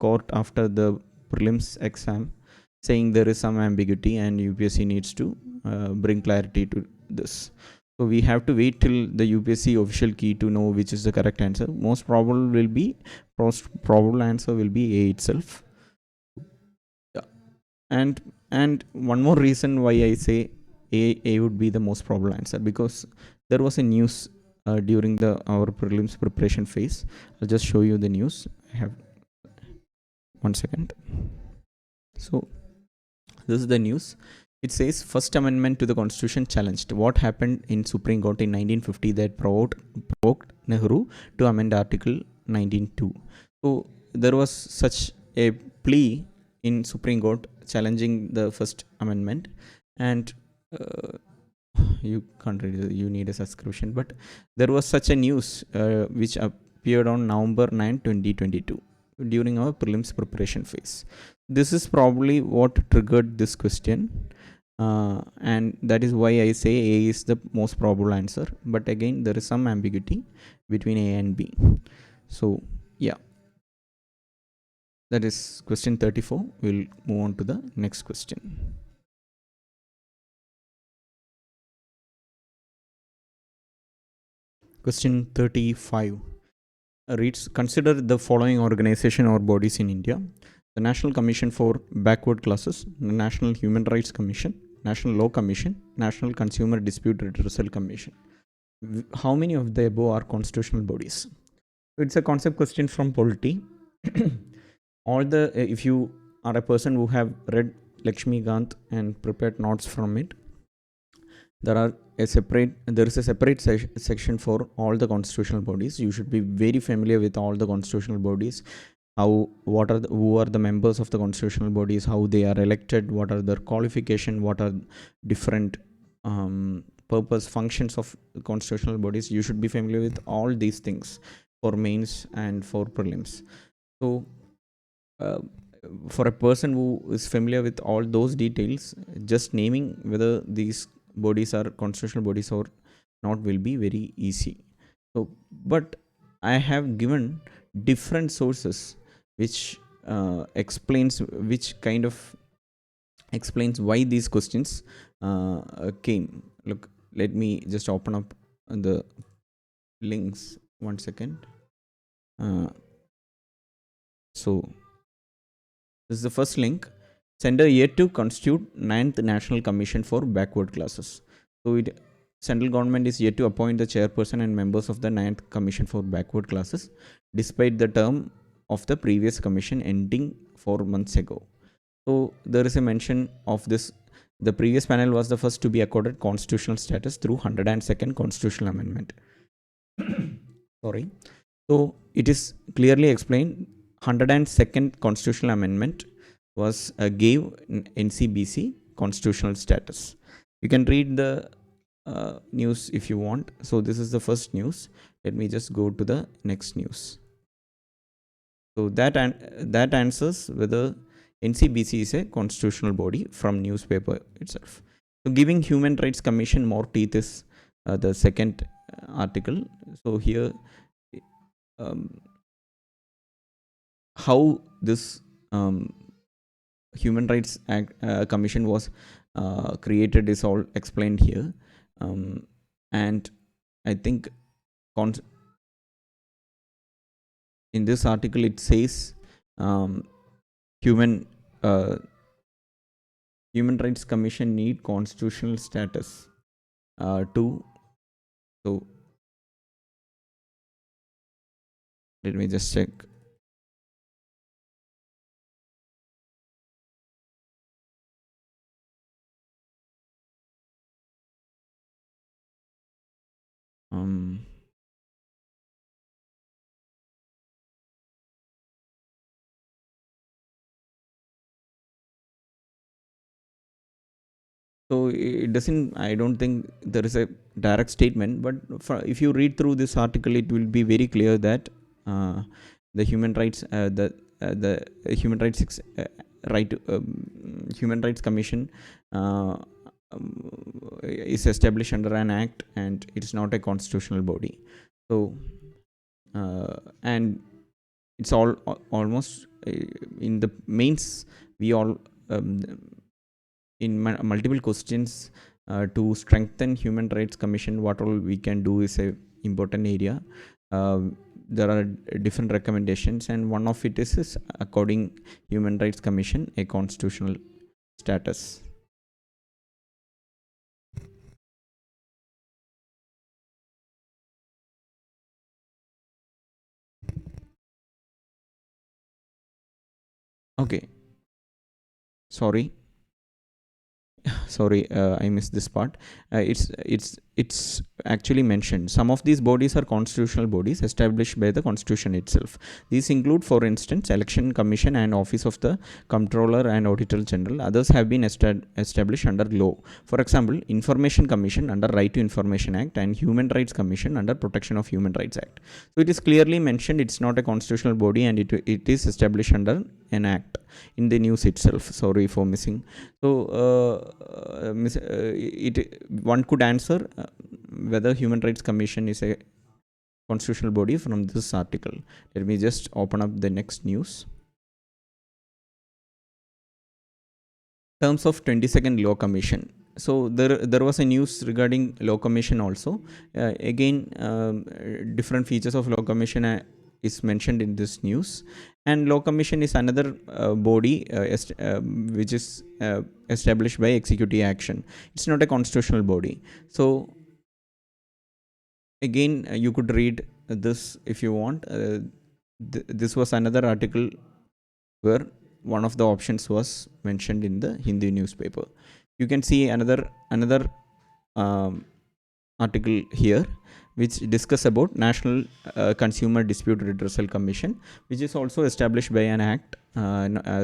court after the prelims exam, saying there is some ambiguity and UPSC needs to bring clarity to this. So we have to wait till the UPSC official key to know which is the correct answer. Most probable answer will be A itself. Yeah. And one more reason why I say A would be the most probable answer, because there was a news during our prelims preparation phase. I'll just show you the news. I have 1 second. So this is the news. It says First Amendment to the Constitution challenged. What happened in Supreme Court in 1950 that provoked Nehru to amend Article 19.2? So there was such a plea in Supreme Court challenging the First Amendment, and uh, you can't read it, you need a subscription. But there was such a news which appeared on November 9, 2022 during our prelims preparation phase. This is probably what triggered this question, and that is why I say A is the most probable answer. But again, there is some ambiguity between A and B. So yeah, that is question 34. We'll move on to the next question. Question 35 reads, consider the following organization or bodies in India: the National Commission for Backward Classes, the National Human Rights Commission, National Law Commission, National Consumer Dispute Redressal Commission. How many of the above are constitutional bodies? It's a concept question from polity. All the if you are a person who have read Lakshmi Gant and prepared notes from it, there is a separate section for all the constitutional bodies. You should be very familiar with all the constitutional bodies, who are the members of the constitutional bodies, how they are elected, what are their qualification, what are different purpose functions of constitutional bodies. You should be familiar with all these things for mains and for prelims. So uh, for a person who is familiar with all those details, just naming whether these bodies are constitutional bodies or not will be very easy. So, but I have given different sources which explains why these questions came. Look, let me just open up the links 1 second. So this is the first link. Center yet to constitute 9th National Commission for Backward Classes. So central government is yet to appoint the chairperson and members of the 9th Commission for Backward Classes, despite the term of the previous commission ending 4 months ago. So there is a mention of this. The previous panel was the first to be accorded constitutional status through 102nd Constitutional Amendment. Sorry. So it is clearly explained. 102nd Constitutional Amendment was gave NCBC constitutional status. You can read the news if you want. So this is the first news. Let me just go to the next news. So that answers whether NCBC is a constitutional body from newspaper itself. So giving Human Rights Commission more teeth is the second article. So here, how this Human Rights Commission was created is all explained here, and I think in this article it says human Human Rights Commission need constitutional status to. So let me just check. So it doesn't, I don't think there is a direct statement, but if you read through this article, it will be very clear that the human rights, the human rights right Human Rights Commission is established under an act, and it is not a constitutional body. So and it's almost in the mains, we all in multiple questions to strengthen Human Rights Commission, what all we can do is a important area. There are different recommendations, and one of it is according Human Rights Commission a constitutional status. Okay, sorry, I missed this part. It's actually mentioned some of these bodies are constitutional bodies established by the constitution itself. These include, for instance, election commission and office of the comptroller and auditor general. Others have been established under law. For example, information commission under right to information act and human rights commission under protection of human rights act. So it is clearly mentioned it's not a constitutional body, and it is established under an act in the news itself. Sorry for missing. So one could answer whether Human Rights Commission is a constitutional body from this article. Let me just open up the next news. Terms of 22nd Law Commission. So there was a news regarding Law Commission also. Again, different features of Law Commission is mentioned in this news. And Law Commission is another body which is established by executive action. It's not a constitutional body. So again, you could read this if you want. This was another article where one of the options was mentioned in the Hindu newspaper. You can see another article here which discuss about National Consumer Dispute Redressal Commission, which is also established by an act.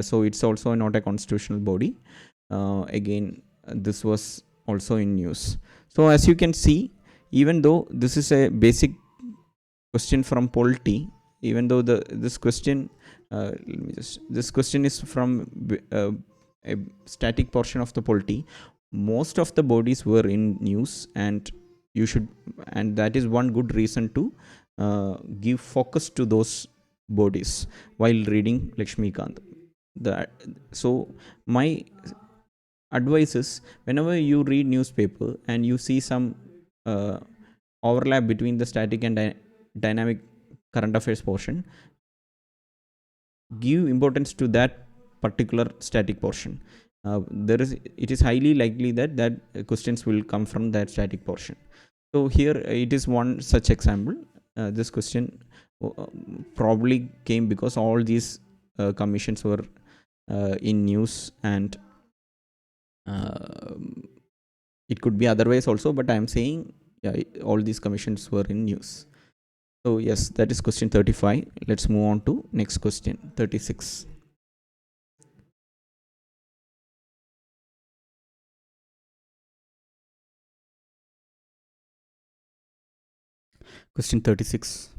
So it's also not a constitutional body. Again, this was also in news. So as you can see, even though this is a basic question from polity, even though this question this question is from a static portion of the polity, most of the bodies were in news, and that is one good reason to give focus to those bodies while reading Lakshmikant. So my advice is, whenever you read newspaper and you see some overlap between the static and dynamic current affairs portion, give importance to that particular static portion. It is highly likely that questions will come from that static portion. So here it is one such example. This question probably came because all these commissions were in news, and it could be otherwise also, but I am saying all these commissions were in news. So yes, that is question 35. Let's move on to next question, 36. Question 36.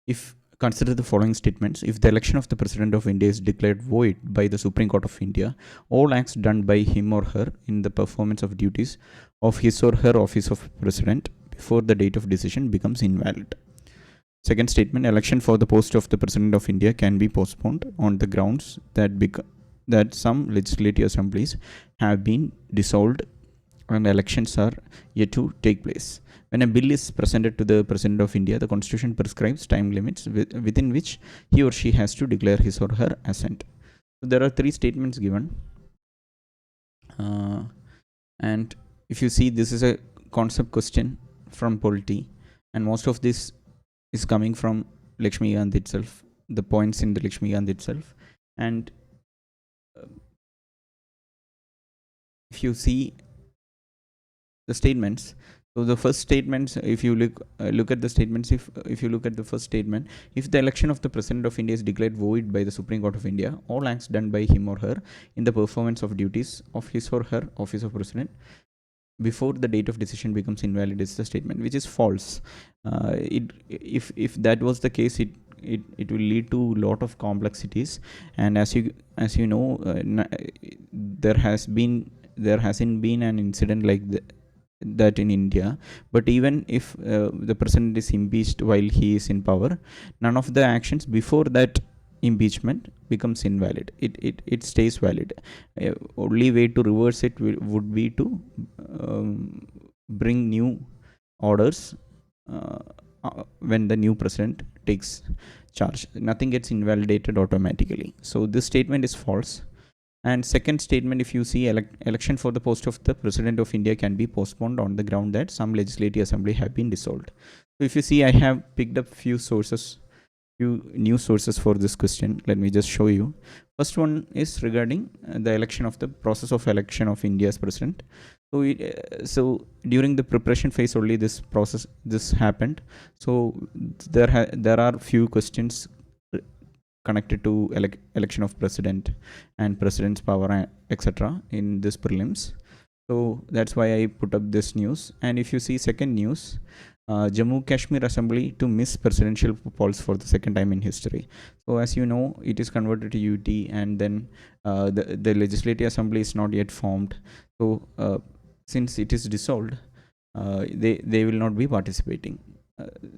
If consider the following statements. If the election of the President of India is declared void by the Supreme Court of India, all acts done by him or her in the performance of duties of his or her office of President before the date of decision becomes invalid. Second statement, election for the post of the President of India can be postponed on the grounds that some legislative assemblies have been dissolved and elections are yet to take place. When a bill is presented to the President of India, the Constitution prescribes time limits within which he or she has to declare his or her assent. So there are three statements given. And if you see, this is a concept question from polity, and most of this is coming from Lakshmikant itself, the points in the Lakshmikant itself. And if you see the statements, so the first statements, if you look at the statements, if you look at the first statement, if the election of the President of India is declared void by the Supreme Court of India, all acts done by him or her in the performance of duties of his or her office of President before the date of decision becomes invalid is the statement, which is false. If that was the case, it will lead to a lot of complexities, and as you know, there hasn't been an incident like that in India. But even if the president is impeached while he is in power, none of the actions before that impeachment becomes invalid. It stays valid. Only way to reverse it would be to bring new orders when the new president takes charge. Nothing gets invalidated automatically. So this statement is false. And second statement, if you see, election for the post of the President of India can be postponed on the ground that some legislative assembly have been dissolved. So if you see, I have picked up few few news sources for this question. Let me just show you. First one is regarding the election of the process of election of India's president. So during the preparation phase only this happened. So there are few questions connected to election of president and president's power, etc. in this prelims. So that's why I put up this news. And if you see second news, Jammu Kashmir Assembly to miss presidential polls for the second time in history. So as you know, it is converted to UT, and then the Legislative Assembly is not yet formed. So since it is dissolved, they will not be participating.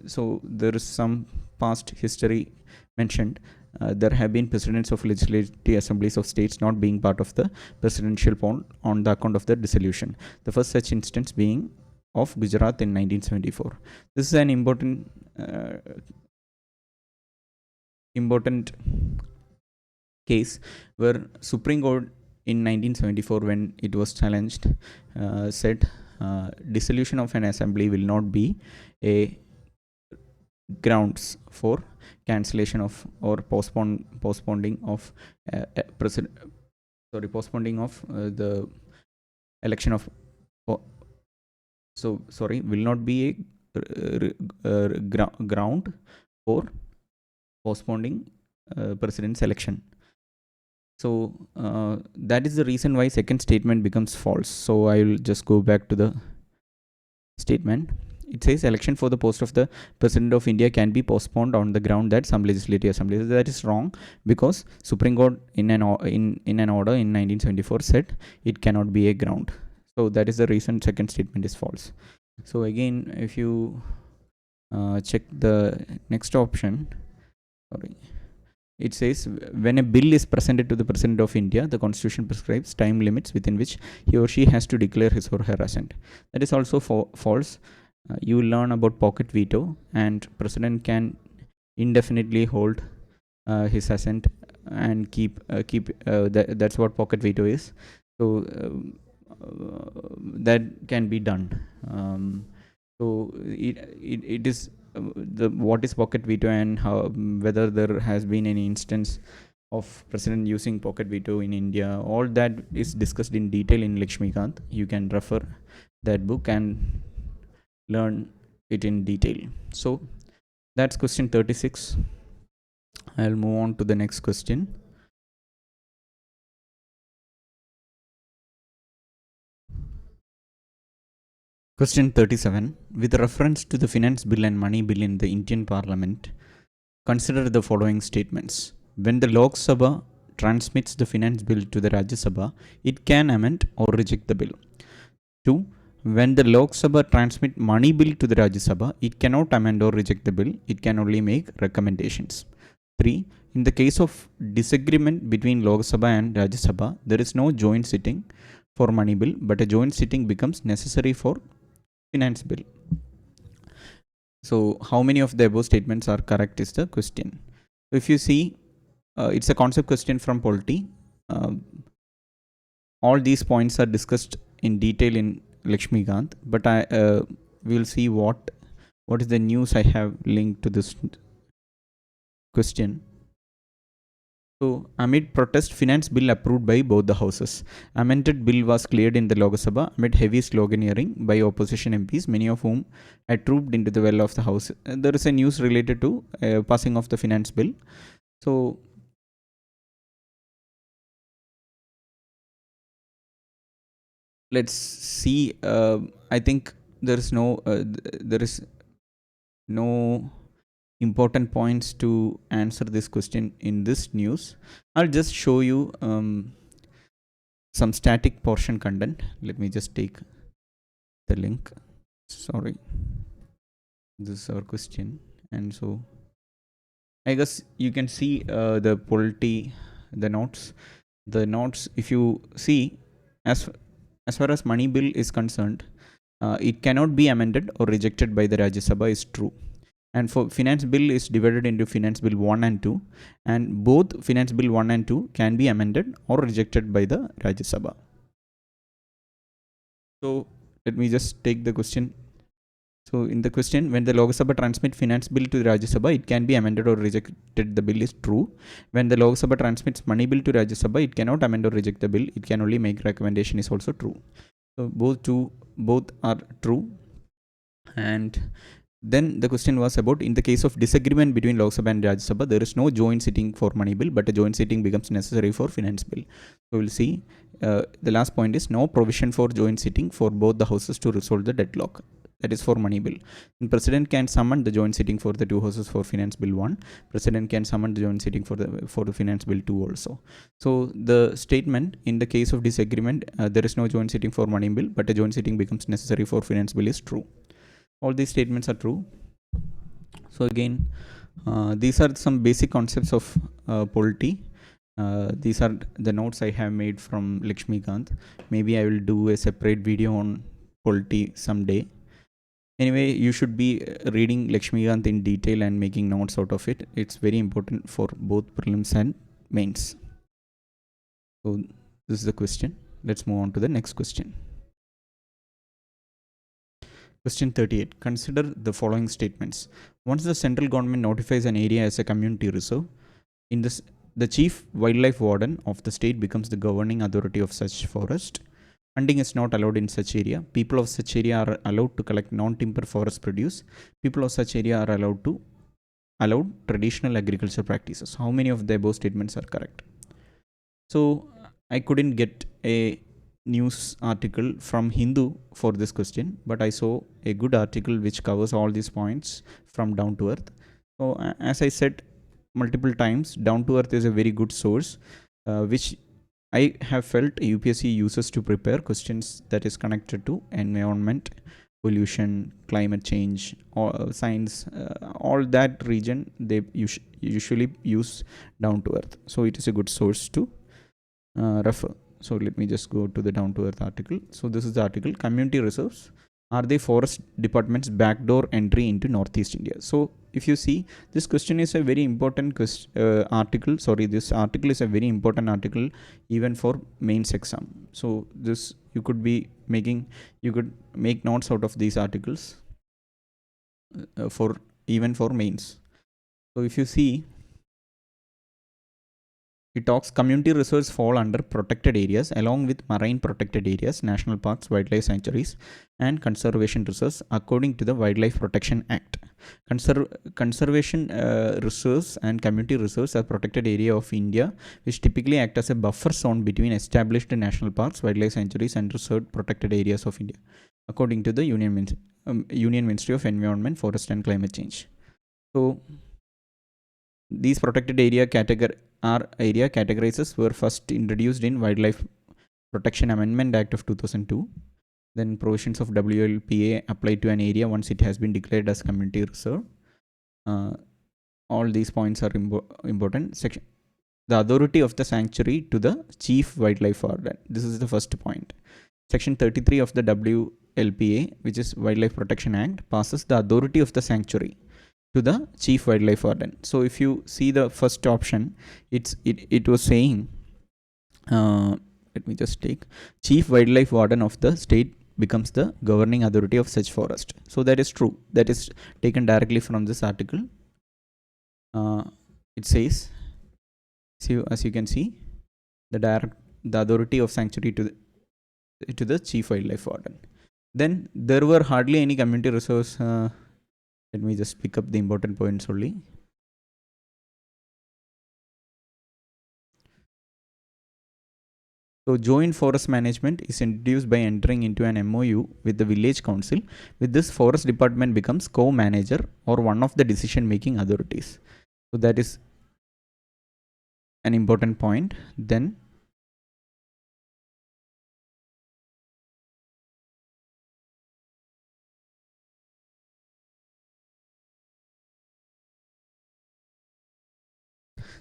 So there is some past history mentioned. There have been presidents of legislative assemblies of states not being part of the presidential poll on the account of the dissolution. The first such instance being of Gujarat in 1974. This is an important case where Supreme Court in 1974, when it was challenged, said dissolution of an assembly will not be a grounds for cancellation of or postponing of postponing of the election of will not be a ground for postponing president's election. So that is the reason why second statement becomes false. So I will just go back to the statement. It says election for the post of the president of India can be postponed on the ground that some legislative assemblies. That is wrong, because Supreme Court in an order in 1974 said it cannot be a ground. So that is the reason second statement is false. So again, if you check the next option, it says when a bill is presented to the President of India, the Constitution prescribes time limits within which he or she has to declare his or her assent. That is also false. You will learn about pocket veto, and President can indefinitely hold his assent and keep that's what pocket veto is. So that can be done. So it is what is pocket veto, and how whether there has been any instance of president using pocket veto in India. All that is discussed in detail in Lakshmikant. You can refer that book and learn it in detail. So that's question 36. I'll move on to the next question. Question 37. With reference to the finance bill and money bill in the Indian Parliament, consider the following statements. When the Lok Sabha transmits the finance bill to the Rajya Sabha, it can amend or reject the bill. 2. When the Lok Sabha transmits money bill to the Rajya Sabha, it cannot amend or reject the bill. It can only make recommendations. 3. In the case of disagreement between Lok Sabha and Rajya Sabha, there is no joint sitting for money bill, but a joint sitting becomes necessary for finance bill. So how many of the above statements are correct is the question. So if you see, it's a concept question from Polity. All these points are discussed in detail in Lakshmikant, but we will see what is the news I have linked to this question. So, amid protest, finance bill approved by both the houses. Amended bill was cleared in the Lok Sabha amid heavy sloganeering by opposition MPs, many of whom had trooped into the well of the house. There is a news related to passing of the finance bill. So, let's see. I think there is no important points to answer this question in this news. I'll just show you some static portion content. Let me just take the link. Sorry, this is our question, and so I guess you can see the polity, the notes. The notes, if you see, as far as money bill is concerned, it cannot be amended or rejected by the Rajya Sabha is true. And for finance bill is divided into finance bill 1 and 2, and both finance bill 1 and 2 can be amended or rejected by the Rajya Sabha. So let me just take the question So in the question, when the Lok Sabha transmits finance bill to the Rajya Sabha, it can be amended or rejected. The bill is true. When the Lok Sabha transmits money bill to Rajya Sabha, it cannot amend or reject the bill. It can only make recommendation is also true. So both are true. And then the question was about, in the case of disagreement between Lok Sabha and Rajya Sabha, there is no joint sitting for money bill, but a joint sitting becomes necessary for finance bill. So we'll see. The last point is no provision for joint sitting for both the houses to resolve the deadlock. That is for money bill. And President can summon the joint sitting for the two houses for finance bill 1. President can summon the joint sitting for the finance bill 2 also. So the statement, in the case of disagreement, there is no joint sitting for money bill, but a joint sitting becomes necessary for finance bill is true. All these statements are true. So again, these are some basic concepts of polity. These are the notes I have made from Lakshmikant. Maybe I will do a separate video on polity someday. Anyway, you should be reading Lakshmikant in detail and making notes out of it. It's very important for both prelims and mains. So this is the question. Let's move on to the next question. Question 38. Consider the following statements. Once the central government notifies an area as a community reserve, in this, the chief wildlife warden of the state becomes the governing authority of such forest. Hunting is not allowed in such area. People of such area are allowed to collect non-timber forest produce. People of such area are allowed traditional agriculture practices. How many of the above statements are correct? So I couldn't get a news article from Hindu for this question, but I saw a good article which covers all these points from Down to Earth. So as I said multiple times, Down to Earth is a very good source, which I have felt UPSC uses to prepare questions that is connected to environment, pollution, climate change, or science, all that region they usually use Down to Earth. So it is a good source to refer. So let me just go to the Down to Earth article. So this is the article. Community reserves are the forest department's backdoor entry into Northeast India. So if you see, this question is a very important article. Sorry, this article is a very important article even for mains exam. So this you could make notes out of these articles for even for mains. So if you see, it talks community reserves fall under protected areas along with marine protected areas, national parks, wildlife sanctuaries, and conservation reserves according to the Wildlife Protection Act. Conservation reserves and community reserves are protected area of India, which typically act as a buffer zone between established national parks, wildlife sanctuaries, and reserved protected areas of India, according to the Union Ministry of Environment, Forest, and Climate Change. So these protected area categorizes were first introduced in Wildlife Protection Amendment Act of 2002. Then provisions of WLPA apply to an area once it has been declared as community reserve. All these points are important. The authority of the sanctuary to the chief wildlife warden. This is the first point. Section 33 of the WLPA, which is Wildlife Protection Act, passes the authority of the sanctuary to the chief wildlife warden. So if you see the first option, it was saying, let me just take, chief wildlife warden of the state becomes the governing authority of such forest. So that is true. That is taken directly from this article. It says, as you can see, the authority of sanctuary to the chief wildlife warden. Then there were hardly any community reserves. Let me just pick up the important points only. So joint forest management is introduced by entering into an MOU with the village council. With this, forest department becomes co-manager or one of the decision-making authorities. So that is an important point. Then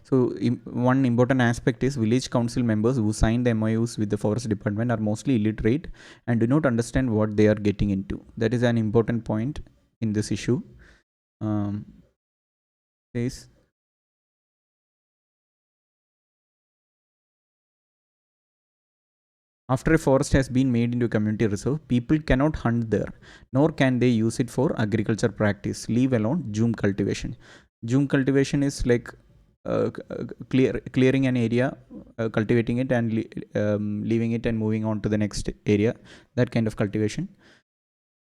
so one important aspect is village council members who sign the MOUs with the forest department are mostly illiterate and do not understand what they are getting into. That is an important point in this issue. Says, After a forest has been made into a community reserve, people cannot hunt there, nor can they use it for agriculture practice, leave alone Zoom cultivation. Zoom cultivation is like clearing an area, cultivating it, and leaving it and moving on to the next area. That kind of cultivation.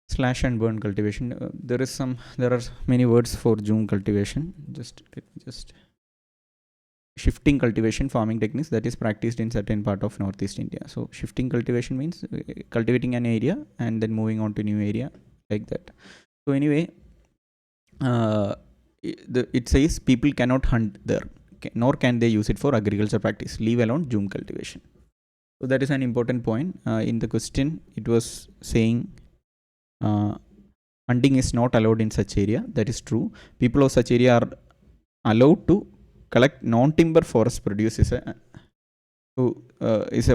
Slash and burn cultivation. There are many words for Zoom cultivation. Just shifting cultivation farming techniques that is practiced in certain part of Northeast India. So shifting cultivation means cultivating an area and then moving on to new area, like that. So anyway, it says people cannot hunt there, nor can they use it for agriculture practice, leave alone Zoom cultivation. So that is an important point. In the question, it was saying hunting is not allowed in such area. That is true. People of such area are allowed to collect non-timber forest produce is a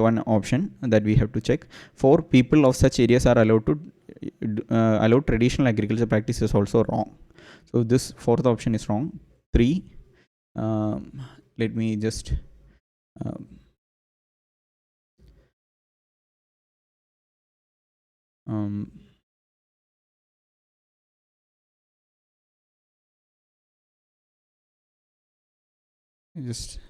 one option that we have to check. 4, people of such areas are allowed to allow traditional agriculture practice is also wrong. So this fourth option is wrong. 3, let me just just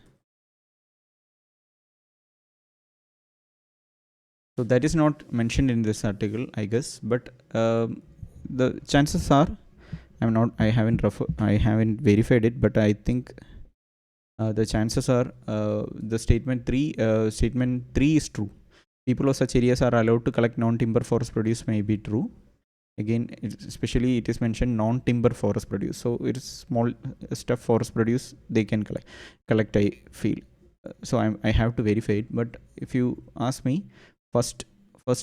so that is not mentioned in this article, I guess, but the chances are I haven't verified it, but I think the chances are the statement 3 is true. People of such areas are allowed to collect non-timber forest produce may be true. Again, especially it is mentioned non-timber forest produce, so it is small stuff forest produce they can collect, I feel. So I have to verify it, but if you ask me, first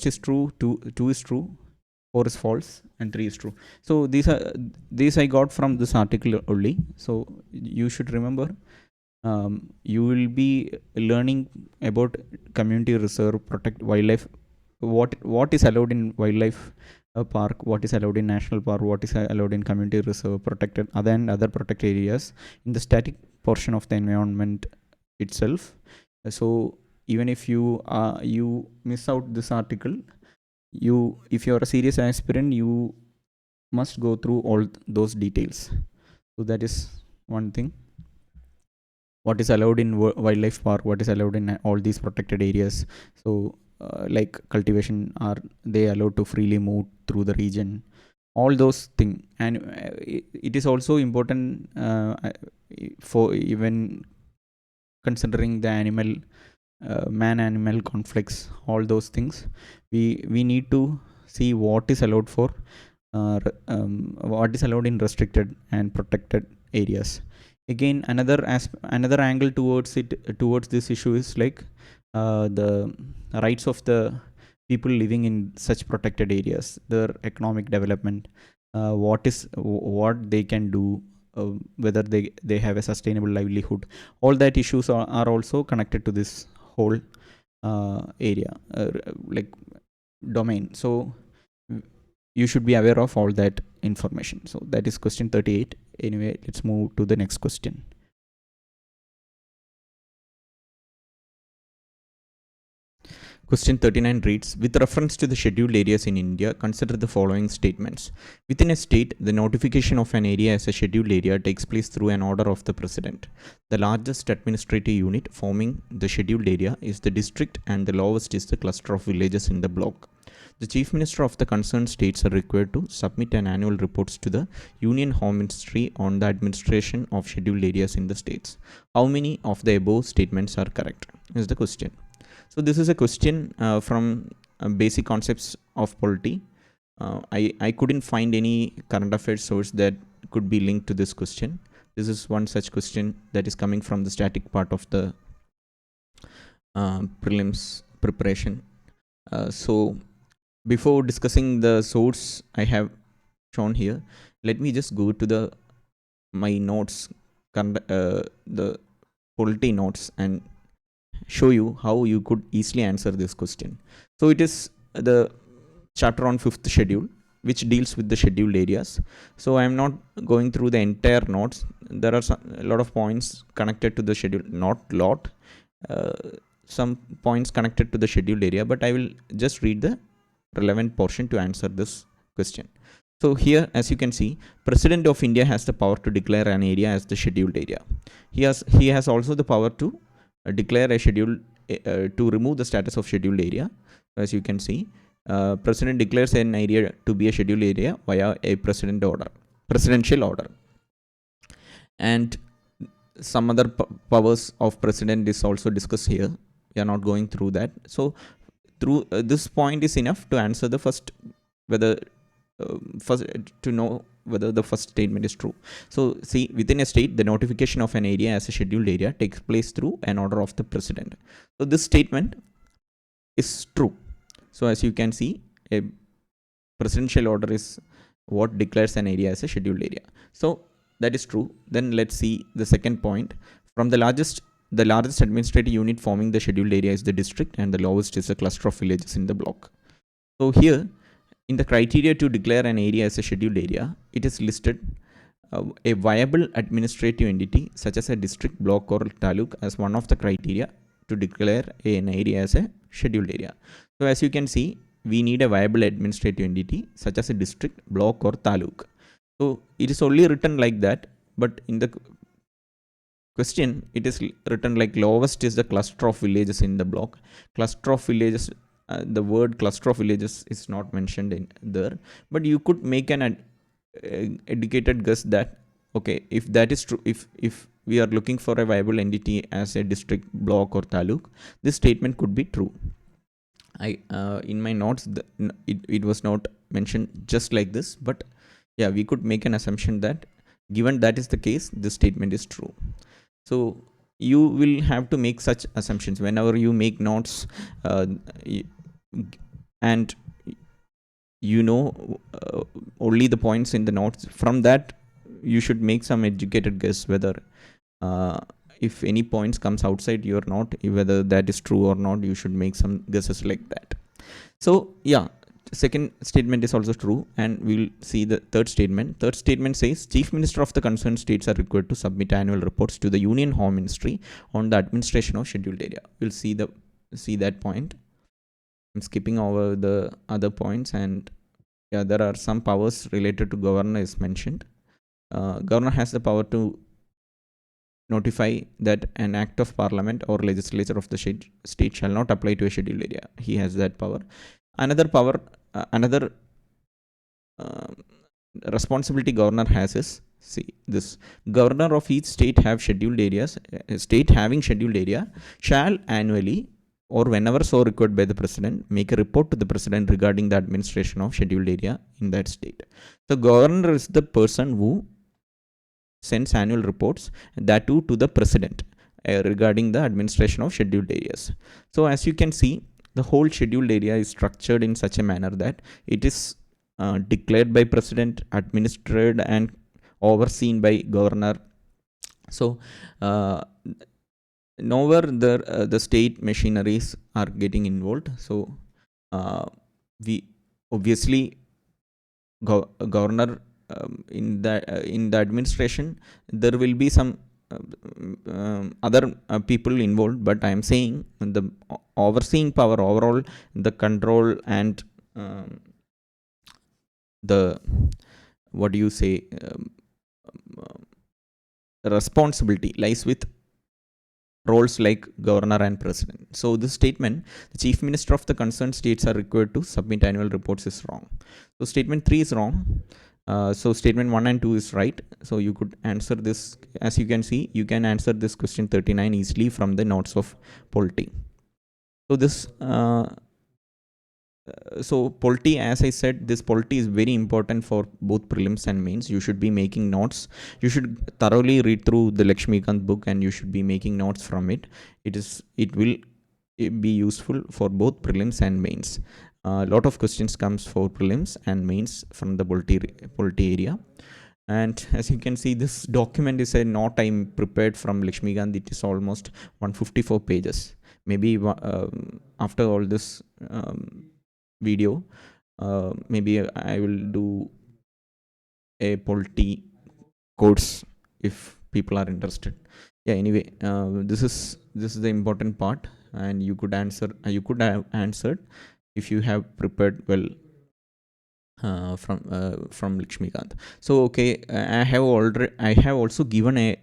is true, two is true, 4 is false, and 3 is true. So these I got from this article only. So you should remember, you will be learning about community reserve, protect wildlife, what is allowed in wildlife park, what is allowed in national park, what is allowed in community reserve, protected other protected areas in the static portion of the environment itself. So even if you miss out this article, if you are a serious aspirant, you must go through all those details. So that is one thing. What is allowed in wildlife park, what is allowed in all these protected areas. So like cultivation, are they allowed to freely move through the region, all those things. And it is also important for even considering the animal man animal conflicts, all those things. We need to see what is allowed for what is allowed in restricted and protected areas. Again, another angle towards this issue is like the rights of the people living in such protected areas, their economic development, what they can do, whether they have a sustainable livelihood. All that issues are also connected to this whole area, like domain. So you should be aware of all that information. So that is question 38. Anyway, let's move to the next question. Question 39 reads, with reference to the scheduled areas in India, consider the following statements. Within a state, the notification of an area as a scheduled area takes place through an order of the president. The largest administrative unit forming the scheduled area is the district, and the lowest is the cluster of villages in the block. The Chief Minister of the concerned states are required to submit an annual reports to the Union Home Ministry on the administration of scheduled areas in the states. How many of the above statements are correct? Is the question. So this is a question from basic concepts of polity. I couldn't find any current affairs source that could be linked to this question. This is one such question that is coming from the static part of the prelims preparation. So before discussing the source I have shown here, let me just go to my notes, the polity notes, and show you how you could easily answer this question. So it is the chapter on 5th schedule, which deals with the scheduled areas. So I am not going through the entire notes. There are a lot of points connected to the schedule, not lot. some points connected to the scheduled area, but I will just read the relevant portion to answer this question. So here, as you can see, President of India has the power to declare an area as the scheduled area. He has also the power to declare a scheduled to remove the status of scheduled area. As you can see, President declares an area to be a scheduled area via a presidential order, and some other powers of president is also discussed here. We are not going through that. So through this point is enough to answer the first, whether first to know whether the first statement is true. So see, within a state, the notification of an area as a scheduled area takes place through an order of the president. So this statement is true. So as you can see, a presidential order is what declares an area as a scheduled area. So that is true. Then let's see the second point. From the largest administrative unit forming the scheduled area is the district, and the lowest is a cluster of villages in the block. So here, in the criteria to declare an area as a scheduled area, it is listed a viable administrative entity such as a district, block or taluk as one of the criteria to declare an area as a scheduled area. So as you can see, we need a viable administrative entity such as a district, block or taluk. So it is only written like that, but in the question it is written like lowest is the cluster of villages in the block. Cluster of villages, the word cluster of villages is not mentioned in there, but you could make an educated guess that, okay, if that is true, if we are looking for a viable entity as a district, block or taluk, this statement could be true. I in my notes it was not mentioned just like this, but yeah, we could make an assumption that given that is the case, this statement is true. So you will have to make such assumptions whenever you make notes, and you know only the points in the notes. From that, you should make some educated guess whether if any points comes outside your note, whether that is true or not. You should make some guesses like that. So yeah, second statement is also true, and we'll see the third statement. Third statement says chief minister of the concerned states are required to submit annual reports to the union home ministry on the administration of scheduled area. We'll see that point. I'm skipping over the other points, and yeah, there are some powers related to governor is mentioned. Governor has the power to notify that an act of parliament or legislature of the state shall not apply to a scheduled area. He has that power. Another power, another responsibility governor has is, see this, governor of each state have scheduled areas, state having scheduled area shall annually or whenever so required by the president make a report to the president regarding the administration of scheduled area in that state. So governor is the person who sends annual reports, that too to the president, regarding the administration of scheduled areas. So as you can see, the whole scheduled area is structured in such a manner that it is declared by president, administered and overseen by governor. So nowhere the state machineries are getting involved. So we obviously governor, in the administration there will be some other people involved, but I am saying the overseeing power, overall the control and the, what do you say, responsibility lies with roles like governor and president. So this statement, the chief minister of the concerned states are required to submit annual reports, is wrong. So statement 3 is wrong. So statement 1 and 2 is right. So you could answer this. As you can see, you can answer this question 39 easily from the notes of polity. So this so polity, as I said, this polity is very important for both prelims and mains. You should be making notes. You should thoroughly read through the Lakshmikant book, and you should be making notes from it. It will be useful for both prelims and mains. A lot of questions comes for prelims and mains from the polity area. And as you can see, this document is a note I prepared from Lakshmikant. It is almost 154 pages. Maybe after all this video, maybe I will do a polity course if people are interested. Yeah, anyway, this is the important part. and you could answer. You could have answered if you have prepared well from Lakshmikant. So okay, I have also given a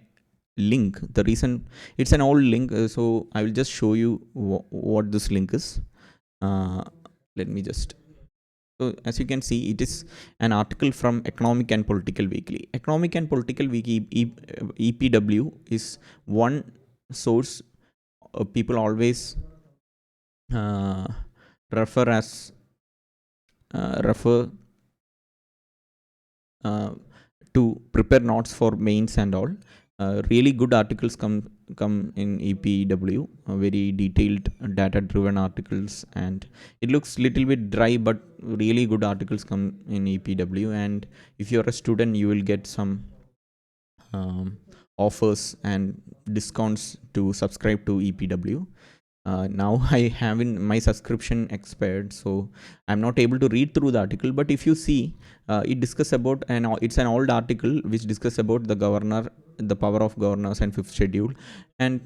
link. The reason it's an old link, so I will just show you what this link is. Let me just. So as you can see, it is an article from Economic and Political Weekly. Economic and Political Weekly (EPW) is one source people always uh, refer as refer uh, to prepare notes for mains and all. Really good articles come in EPW, very detailed data driven articles, and it looks little bit dry, but really good articles come in EPW. And if you're a student, you will get some offers and discounts to subscribe to EPW. Now I have in my subscription expired, so I'm not able to read through the article. But if you see, it discuss about it's an old article which discuss about the governor, the power of governors and fifth schedule, and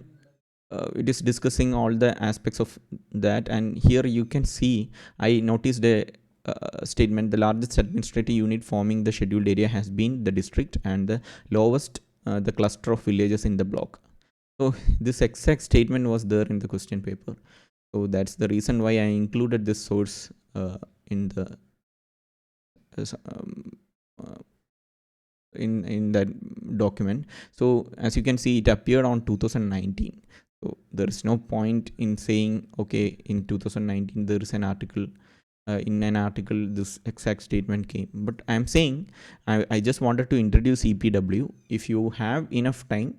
it is discussing all the aspects of that. And here you can see, I noticed a statement: the largest administrative unit forming the scheduled area has been the district, and the lowest the cluster of villages in the block. So this exact statement was there in the question paper. So that's the reason why I included this source in the um, uh, in that document. So as you can see, it appeared on 2019. So there is no point in saying okay, in 2019 there is an article. In an article, this exact statement came. But I'm saying I just wanted to introduce EPW. If you have enough time,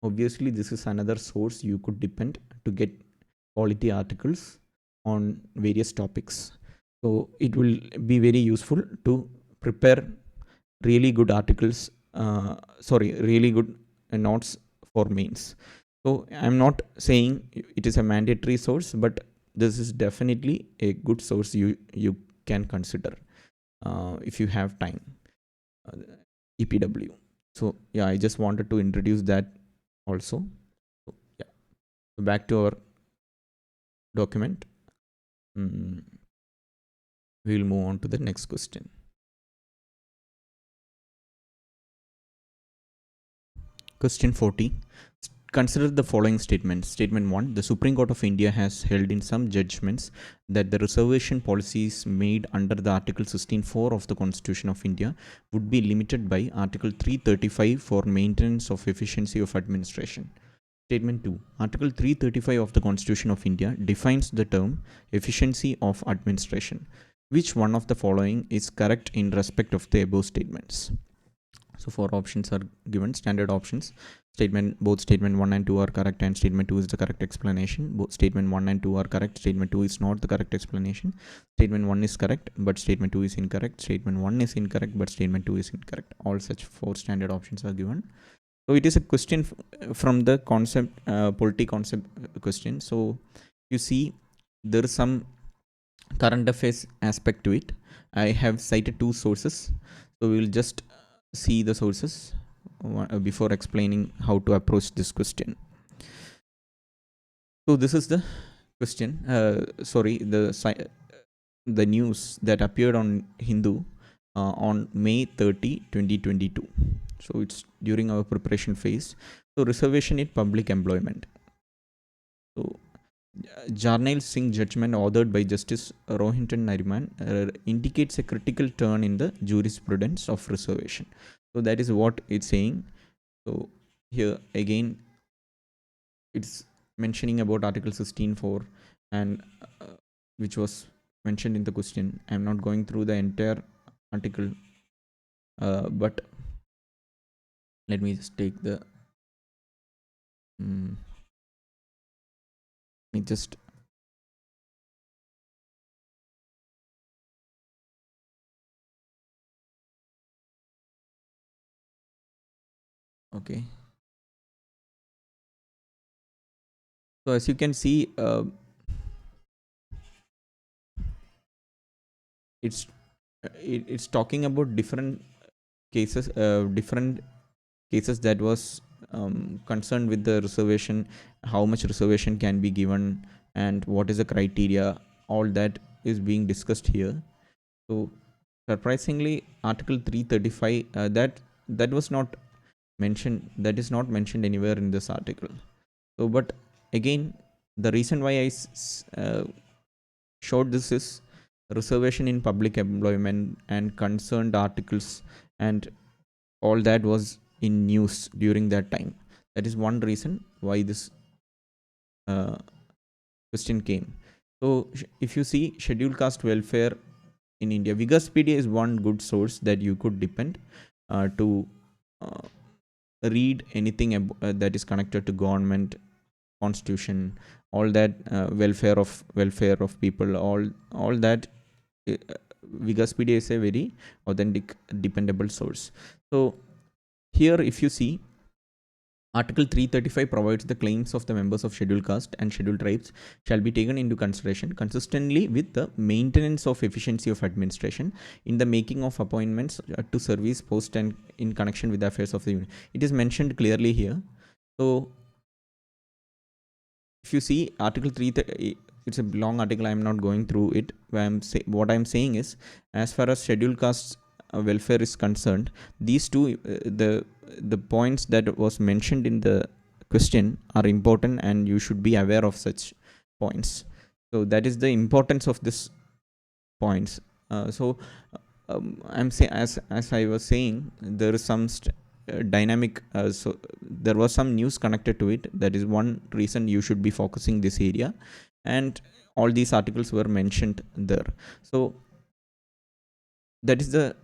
obviously this is another source you could depend to get quality articles on various topics. So it will be very useful to prepare really good articles. Really good notes for mains. So I'm not saying it is a mandatory source, but this is definitely a good source you can consider if you have time. uh, EPW. So yeah, I just wanted to introduce that also. So, yeah, so back to our document. mm, we will move on to the next question. Question 40. Consider the following statements. Statement 1. The Supreme Court of India has held in some judgments that the reservation policies made under the Article 16.4 of the Constitution of India would be limited by Article 335 for maintenance of efficiency of administration. Statement 2. Article 335 of the Constitution of India defines the term efficiency of administration. Which one of the following is correct in respect of the above statements? So 4 options are given, standard options. Both statement 1 and 2 are correct, and statement 2 is the correct explanation. Both statement 1 and 2 are correct, statement 2 is not the correct explanation. Statement 1 is correct, but statement 2 is incorrect. Statement 1 is incorrect, but statement 2 is incorrect. All such 4 standard options are given. So it is a question from the concept, polity concept question. So you see, there is some current affairs aspect to it. I have cited 2 sources, so we will just see the sources before explaining how to approach this question. So this is the question. The news that appeared on Hindu on May 30, 2022. So it's during our preparation phase. So reservation in public employment. So Jarnail Singh judgment authored by Justice Rohinton Nariman indicates a critical turn in the jurisprudence of reservation. So that is what it's saying. So here again, it's mentioning about Article 16.4, and which was mentioned in the question. I'm not going through the entire article, but let me just take the. Let me just. Okay. So as you can see, it's talking about different cases that was concerned with the reservation, how much reservation can be given and what is the criteria, all that is being discussed here. So surprisingly, article 335, that was not mentioned, that is not mentioned anywhere in this article. So but again, the reason why I showed this is reservation in public employment and concerned articles and all that was in news during that time. That is one reason why this uh, question came. So if you see scheduled caste welfare in India, Wikipedia is one good source that you could depend to uh, read anything that is connected to government, constitution, all that, welfare of people, all that. uh, Wikipedia is a very authentic, dependable source. So here, if you see, Article 335 provides the claims of the members of scheduled caste and scheduled tribes shall be taken into consideration consistently with the maintenance of efficiency of administration in the making of appointments to service post and in connection with the affairs of the union. It is mentioned clearly here. So if you see Article 3, it's a long article. I'm not going through it. What I'm saying is, as far as scheduled caste welfare is concerned, these two, the points that was mentioned in the question are important, and you should be aware of such points. So that is the importance of this points. I'm saying, as I was saying, there is some dynamic. So there was some news connected to it. That is one reason you should be focusing this area, and all these articles were mentioned there. So that is the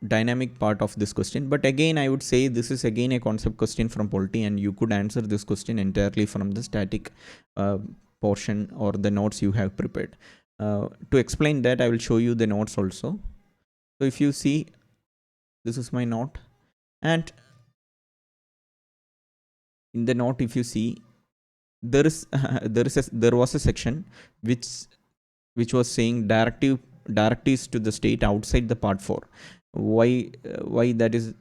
dynamic part of this question. But again, I would say this is again a concept question from polity, and you could answer this question entirely from the static portion or the notes you have prepared. To explain that, I will show you the notes also. So if you see, this is my note, and in the note, if you see, there is there was a section which was saying directives to the state outside the part 4. Why that is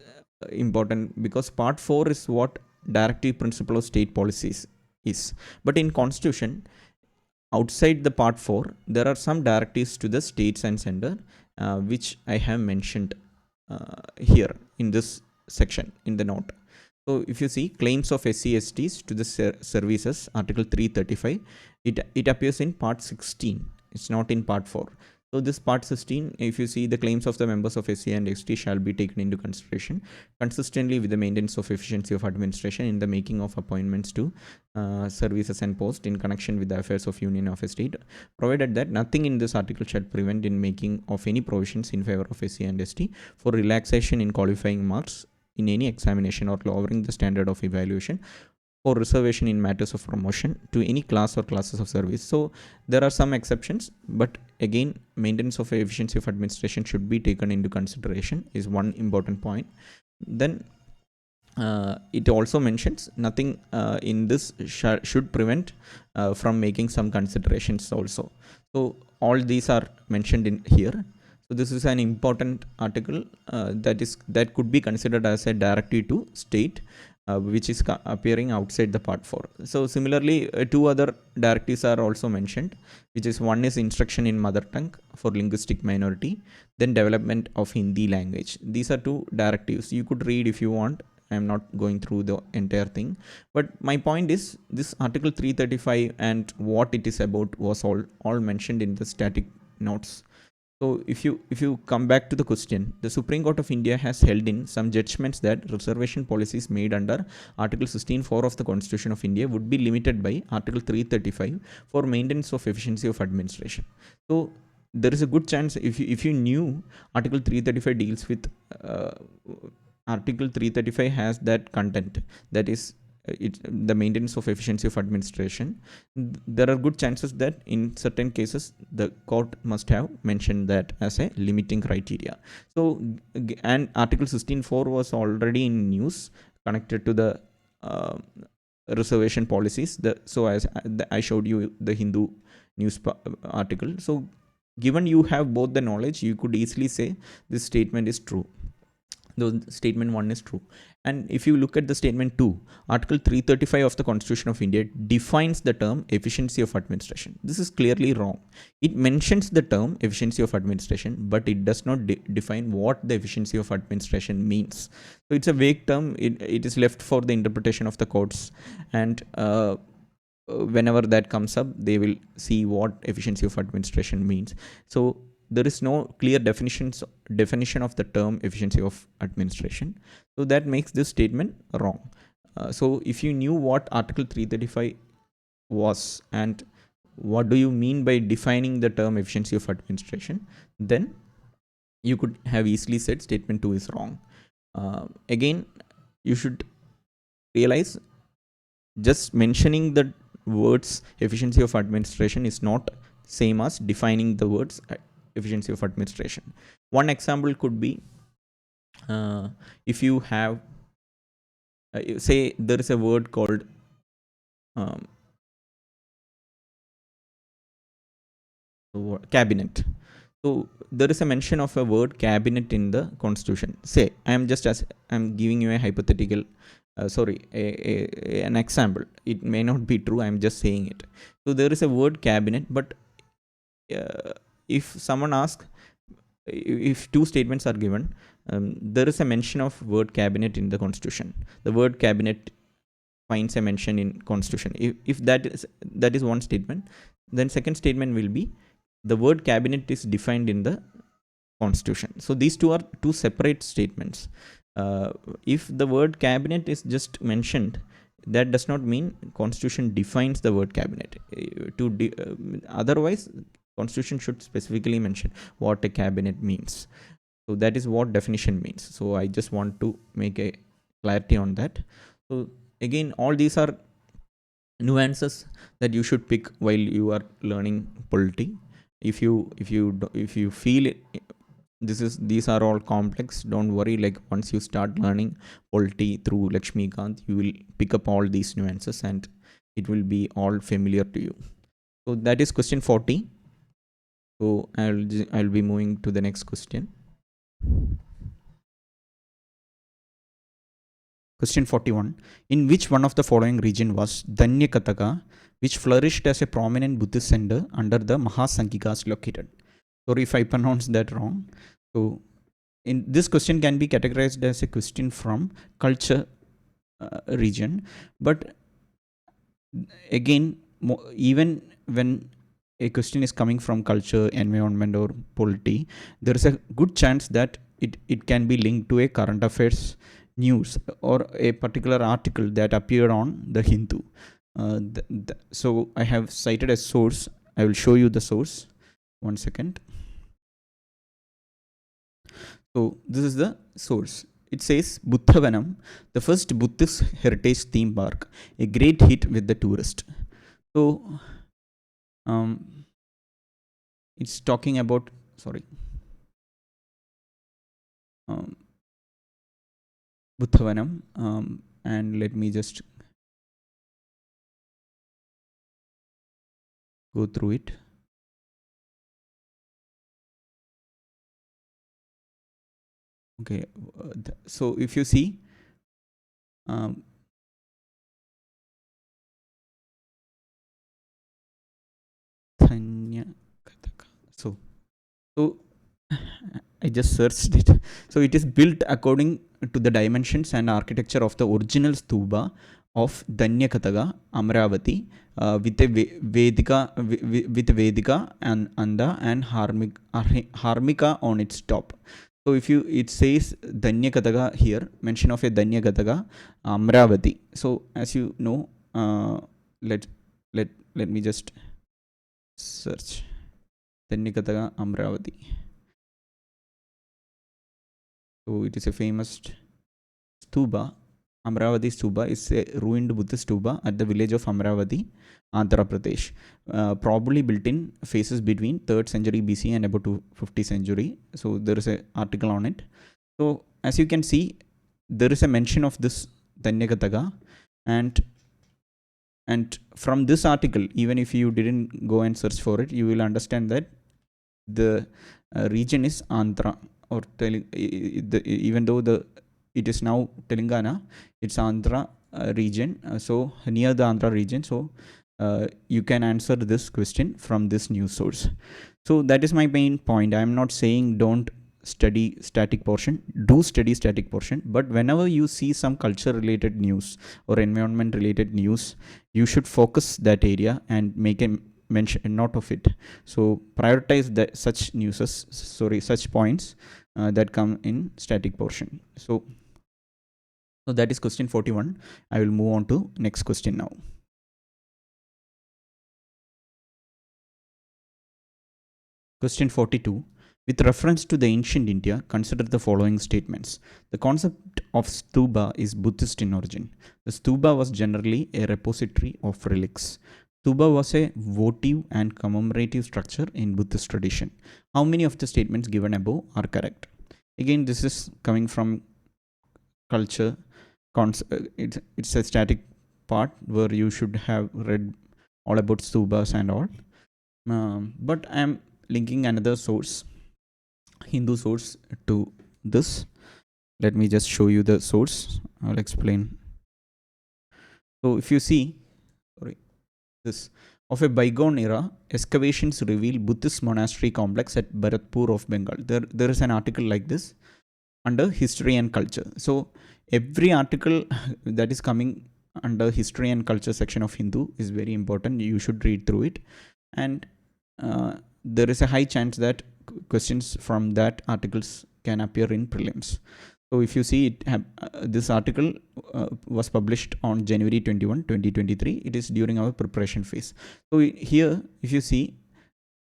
important? Because part 4 is what directive principle of state policies is, but in constitution, outside the part 4, there are some directives to the states and center, which I have mentioned here in this section in the note. So if you see claims of SC/STs to the services, Article 335, it appears in part 16. It's not in part 4. So this part 16, if you see, the claims of the members of SC and ST shall be taken into consideration consistently with the maintenance of efficiency of administration in the making of appointments to services and posts in connection with the affairs of union of a state, provided that nothing in this article shall prevent in making of any provisions in favor of SC and ST for relaxation in qualifying marks in any examination or lowering the standard of evaluation or reservation in matters of promotion to any class or classes of service. So there are some exceptions, but again, maintenance of efficiency of administration should be taken into consideration is one important point. Then it also mentions nothing in this should prevent from making some considerations also. So all these are mentioned in here. So this is an important article that could be considered as a directive to state, which is appearing outside the part 4. So similarly, two other directives are also mentioned, which is one is instruction in mother tongue for linguistic minority, then development of Hindi language. These are two directives you could read if you want. I'm not going through the entire thing, but my point is this Article 335 and what it is about was all mentioned in the static notes. So if you come back to the question, the Supreme Court of India has held in some judgments that reservation policies made under Article 16(4) of the Constitution of India would be limited by Article 335 for maintenance of efficiency of administration. So there is a good chance, if you knew Article 335 deals with Article 335 has that content, that is the maintenance of efficiency of administration. There are good chances that in certain cases the court must have mentioned that as a limiting criteria. So and Article 16(4) was already in news connected to the reservation policies. So as I showed you the Hindu news article. So given you have both the knowledge, you could easily say this statement is true. though statement 1 is true. And if you look at the statement 2, Article 335 of the Constitution of India defines the term efficiency of administration. This is clearly wrong. It mentions the term efficiency of administration, but it does not define what the efficiency of administration means. So it's a vague term. It is left for the interpretation of the courts, and whenever that comes up, they will see what efficiency of administration means. So there is no clear definition of the term efficiency of administration. So that makes this statement wrong. So if you knew what Article 335 was and what do you mean by defining the term efficiency of administration, then you could have easily said statement 2 is wrong. Again, you should realize just mentioning the words efficiency of administration is not same as defining the words efficiency of administration. One example could be if you have say there is a word called cabinet. So there is a mention of a word cabinet in the Constitution. Say I'm giving you a hypothetical an example. It may not be true, I'm just saying it. So there is a word cabinet, but if someone asks, if two statements are given, there is a mention of word cabinet in the Constitution. The word cabinet finds a mention in Constitution. If that is one statement, then second statement will be the word cabinet is defined in the Constitution. So these two are two separate statements. If the word cabinet is just mentioned, that does not mean Constitution defines the word cabinet. Otherwise, Constitution should specifically mention what a cabinet means. So that is what definition means. So I just want to make a clarity on that. So again, all these are nuances that you should pick while you are learning polity. If you feel it, these are all complex, don't worry. Like once you start learning polity through Lakshmikant, you will pick up all these nuances and it will be all familiar to you. So that is question 40. So I'll be moving to the next question. Question 41. In which one of the following region was Danyakataka, which flourished as a prominent Buddhist center under the Mahasangikas located? Sorry if I pronounced that wrong. So in this question can be categorized as a question from culture region, but again, even when a question is coming from culture, environment, or polity, there is a good chance that it can be linked to a current affairs news or a particular article that appeared on the Hindu. So I have cited a source. I will show you the source. One second. So this is the source. It says Buddhavanam, the first Buddhist heritage theme park, a great hit with the tourist. So it's talking about Buddhavanam, and let me just go through it. Okay, so if you see, so I just searched it. So it is built according to the dimensions and architecture of the original stupa of Danyakataga, Amravati, with a Vedika and Anda and Harmika on its top. So if it says Danyakataga here, mention of a Danyakataga, Amravati. So as you know, let me just search Danyakataga, Amravati. So it is a famous stupa. Amravati stupa is a ruined Buddhist stupa at the village of Amravati, Andhra Pradesh. Probably built in phases between 3rd century BC and about 250th century. So there is an article on it. So as you can see, there is a mention of this Danyakataga, and from this article, even if you didn't go and search for it, you will understand that the region is Andhra or even though it is now Telangana, it's Andhra region. So near the Andhra region. So you can answer this question from this news source. So that is my main point. I am not saying don't study static portion. Do study static portion, but whenever you see some culture related news or environment related news, you should focus that area and make a mention note of it. So prioritize such points that come in static portion. So that is question 41. I will move on to next question now. Question 42. With reference to the ancient India, consider the following statements. The concept of stupa is Buddhist in origin. The stupa was generally a repository of relics. Stupa was a votive and commemorative structure in Buddhist tradition. How many of the statements given above are correct? Again, this is coming from culture. It's a static part where you should have read all about stupas and all. But I am linking another source, Hindu source, to this. Let me just show you the source. I'll explain. So if you see, this of a bygone era, excavations reveal Buddhist monastery complex at Bharatpur of Bengal. There is an article like this under history and culture. So every article that is coming under history and culture section of Hindu is very important. You should read through it, and there is a high chance that questions from that articles can appear in prelims. So if you see it, this article was published on January 21, 2023. It is during our preparation phase. So here, if you see,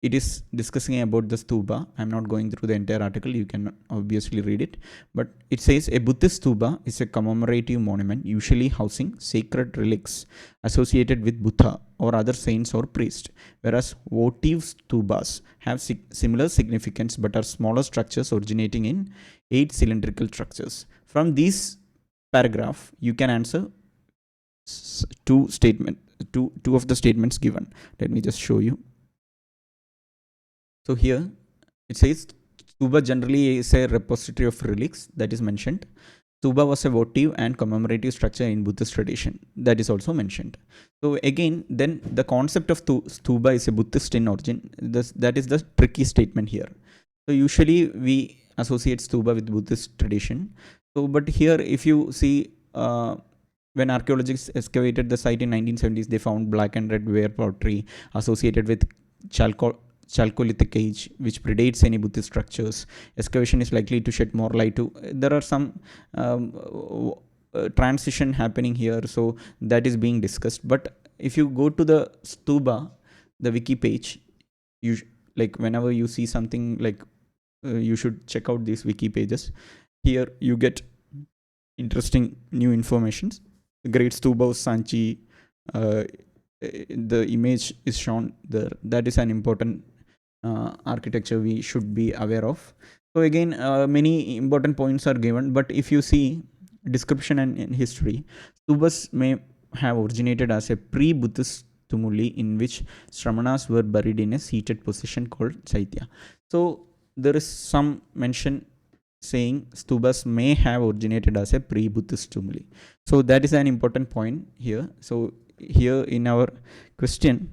it is discussing about the stupa. I'm not going through the entire article. You can obviously read it. But it says a Buddhist stupa is a commemorative monument usually housing sacred relics associated with Buddha or other saints or priests, whereas votive stupas have similar significance but are smaller structures originating in 8 cylindrical structures. From this paragraph, you can answer two of the statements given. Let me just show you. So here it says stupa generally is a repository of relics, that is mentioned. Stupa was a votive and commemorative structure in Buddhist tradition, that is also mentioned. So again, then the concept of stupa is a Buddhist in origin. That is the tricky statement here. So usually we associate stupa with Buddhist tradition. So but here if you see, when archaeologists excavated the site in 1970s, they found black and red ware pottery associated with Chalcolithic age, which predates any Buddhist structures. Excavation is likely to shed more light to. There are some transition happening here, so that is being discussed. But if you go to the stupa, the wiki page, you like whenever you see something like, you should check out these wiki pages. Here you get interesting new informations. The Great Stupa of Sanchi. The image is shown there. That is an important architecture we should be aware of. So again, many important points are given, but if you see description and in history, stupas may have originated as a pre-Buddhist tumuli in which Sramanas were buried in a seated position called Chaitya. So there is some mention saying stupas may have originated as a pre-Buddhist tumuli. So that is an important point here. So here in our question,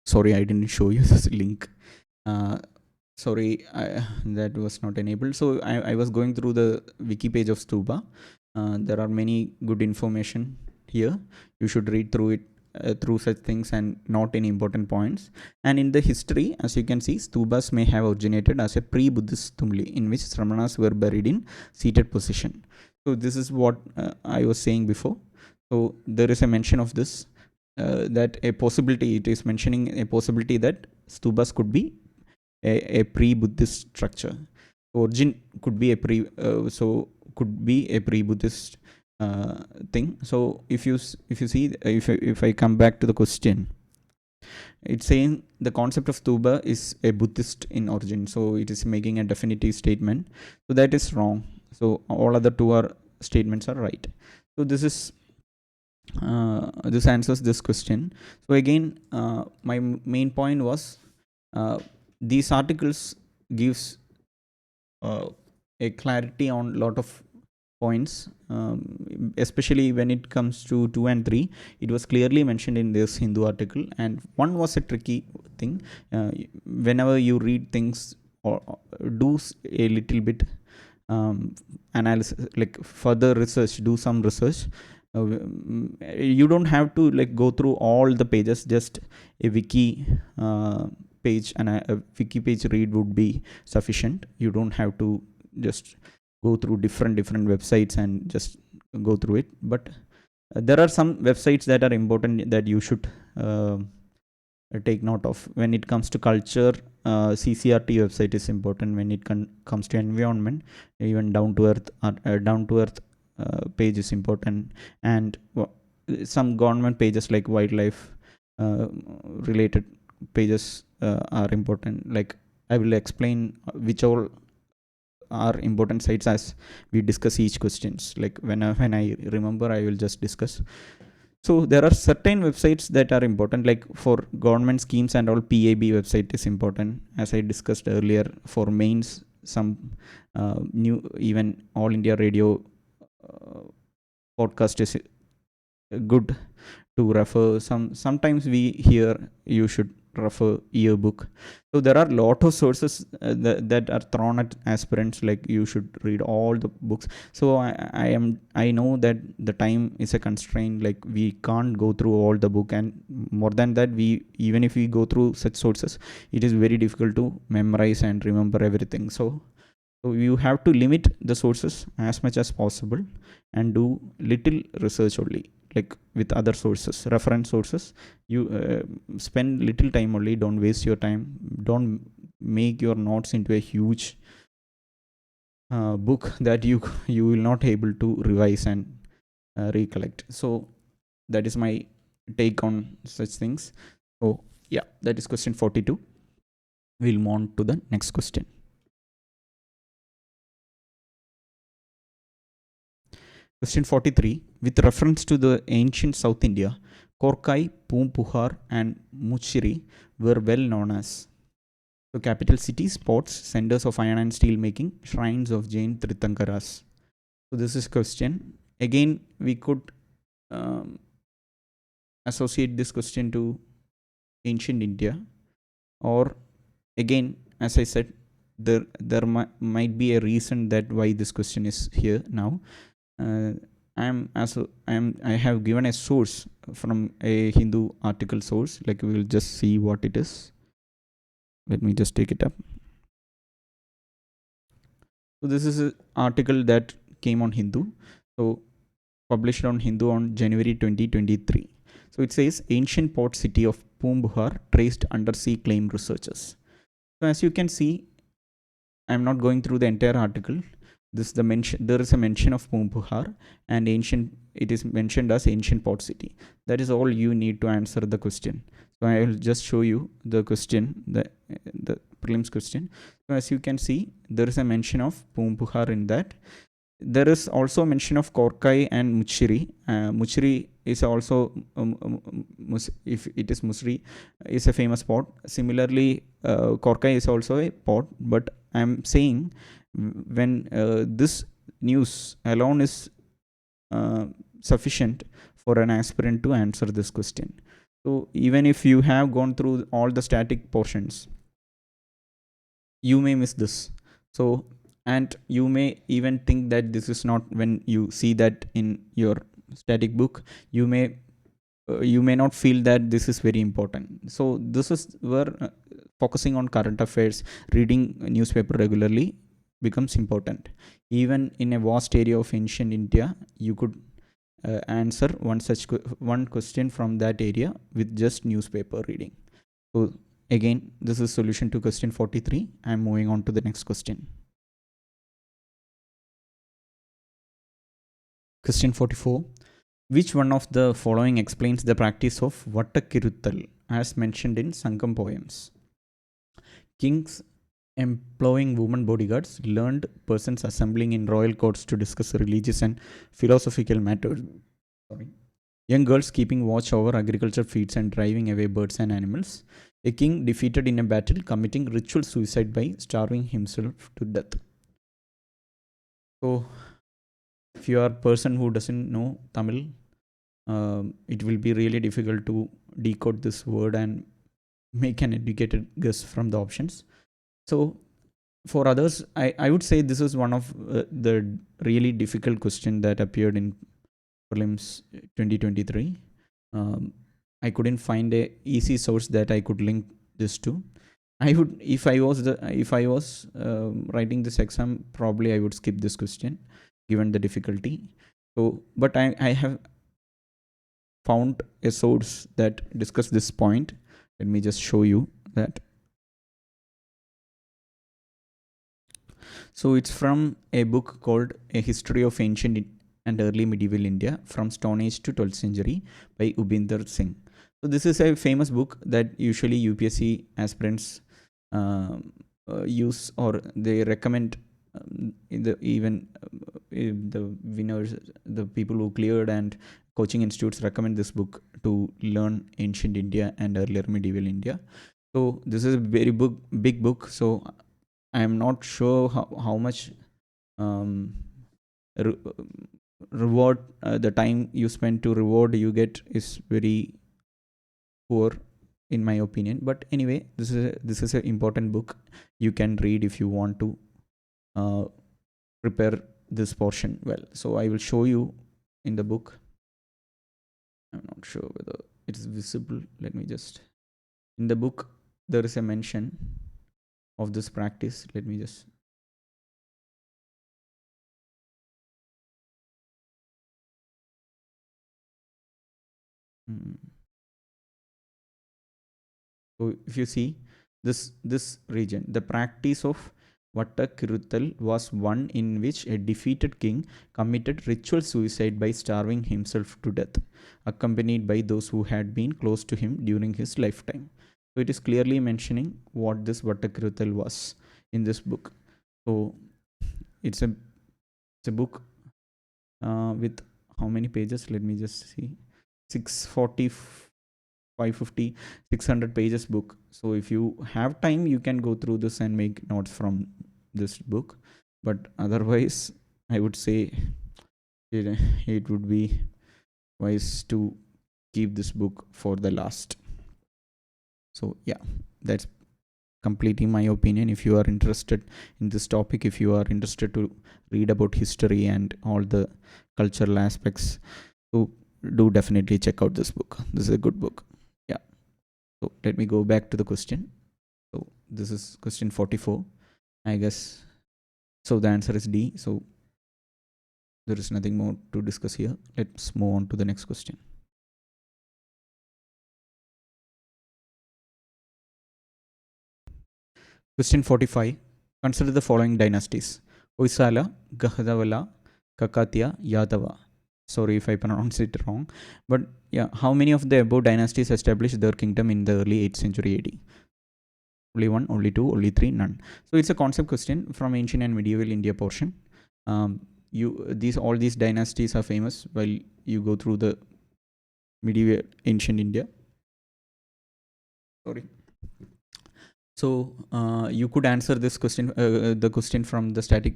sorry, I didn't show you this link. Sorry, that was not enabled. So I was going through the wiki page of stupa. There are many good information here. You should read through it, through such things and note any important points. And in the history, as you can see, stupas may have originated as a pre-Buddhist tumuli in which Sramanas were buried in seated position. So this is what I was saying before. So there is a mention of this, that a possibility, it is mentioning a possibility that stupas could be a pre-Buddhist structure. Origin could be a pre-Buddhist thing. So if you see, if I come back to the question, it's saying the concept of stupa is a Buddhist in origin. So it is making a definitive statement. So that is wrong. So all other two statements are right. So this is this answers this question. So again, my main point was, these articles gives a clarity on lot of points, especially when it comes to 2 and 3. It was clearly mentioned in this Hindu article, and one was a tricky thing. Whenever you read things, or do a little bit analysis, like further research, do some research. You don't have to like go through all the pages. Just a wiki page and a wiki page read would be sufficient. You don't have to just go through different websites and just go through it. But there are some websites that are important that you should take note of. When it comes to culture, CCRT website is important. When it comes to environment, even down to earth page is important. And some government pages like wildlife related pages are important. Like I will explain which all are important sites as we discuss each questions. Like when I remember, I will just discuss. So there are certain websites that are important, like for government schemes and all. PAB website is important, as I discussed earlier. For mains, some new, even All India Radio podcast is good to refer. Sometimes we hear you should refer yearbook. So there are a lot of sources that are thrown at aspirants, like you should read all the books. So I know that the time is a constraint, like we can't go through all the book, and more than that, we even if we go through such sources, it is very difficult to memorize and remember everything. So you have to limit the sources as much as possible and do little research only, like with other sources, reference sources. You spend little time only. Don't waste your time. Don't make your notes into a huge book that you will not able to revise and recollect. So that is my take on such things. So yeah, that is question 42. We'll move on to the next question. Question 43. With reference to the ancient South India, Korkai, Poompuhar, and Muchiri were well known as. So, capital cities, ports, centers of iron and steel making, shrines of Jain Tirthankaras. So, this is question. Again, we could associate this question to ancient India, or again, as I said, there might be a reason that why this question is here now. I have given a source from a Hindu article source. Like we will just see what it is. Let me just take it up. So this is an article that came on Hindu. So published on Hindu on January 2023. So it says ancient port city of Poombuhar traced undersea claim researchers. So as you can see, I'm not going through the entire article. There is a mention of Poompuhar, and it is mentioned as ancient port city. That is all you need to answer the question. So I will just show you the question, the prelims question. So as you can see, there is a mention of Poompuhar in that. There is also mention of Korkai and Muchiri. Muchiri is also, if it is Musri, is a famous port. Similarly, Korkai is also a port, but I'm saying when this news alone is sufficient for an aspirant to answer this question. So even if you have gone through all the static portions, you may miss this. So, and you may even think that this is not, when you see that in your static book, you may not feel that this is very important. So this is where focusing on current affairs, reading newspaper regularly becomes important. Even in a vast area of ancient India, you could answer one question from that area with just newspaper reading. So again, this is solution to question 43. I'm moving on to the next question. Question 44. Which one of the following explains the practice of Vattakiruttal as mentioned in Sangam poems? Kings employing women bodyguards, learned persons assembling in royal courts to discuss religious and philosophical matters. Young girls keeping watch over agriculture fields and driving away birds and animals. A king defeated in a battle committing ritual suicide by starving himself to death. So, if you are a person who doesn't know Tamil, it will be really difficult to decode this word and make an educated guess from the options. So, for others, I would say this is one of the really difficult question that appeared in prelims 2023. I couldn't find a easy source that I could link this to. I would, if I was writing this exam, probably I would skip this question, given the difficulty. So, but I have found a source that discuss this point. Let me just show you that. So it's from a book called A History of Ancient and Early Medieval India from Stone Age to 12th Century by Ubinder Singh. So this is a famous book that usually UPSC aspirants use, or they recommend the winners, the people who cleared, and coaching institutes recommend this book to learn ancient India and earlier medieval India. So this is a very big book. So I am not sure how much re- reward the time you spend to reward you get is very poor in my opinion. But anyway, this is an important book you can read if you want to uh, prepare this portion well. So I will show you in the book. I'm not sure whether it is visible. Let me just, in the book there is a mention of this practice. Let me just, so if you see this region, the practice of Vattakiruthal was one in which a defeated king committed ritual suicide by starving himself to death, accompanied by those who had been close to him during his lifetime. So it is clearly mentioning what this Vattakiruthal was in this book. So it's a book with how many pages? Let me just see. 640, 550, 600 pages book. So if you have time, you can go through this and make notes from this book. But otherwise, I would say it would be wise to keep this book for the last. So yeah, that's completing my opinion. If you are interested in this topic, if you are interested to read about history and all the cultural aspects, so do definitely check out this book. This is a good book. Yeah. So let me go back to the question. So this is question 44, I guess. So the answer is D. So there is nothing more to discuss here. Let's move on to the next question. Question 45. Consider the following dynasties: Hoysala, Gahdavala, Kakatiya, Yadava. Sorry if I pronounce it wrong. But yeah, how many of the above dynasties established their kingdom in the early 8th century AD? Only one, only two, only three, none. So it's a concept question from ancient and medieval India portion. All these dynasties are famous while you go through the medieval ancient India. Sorry. So you could answer this question, the question from the static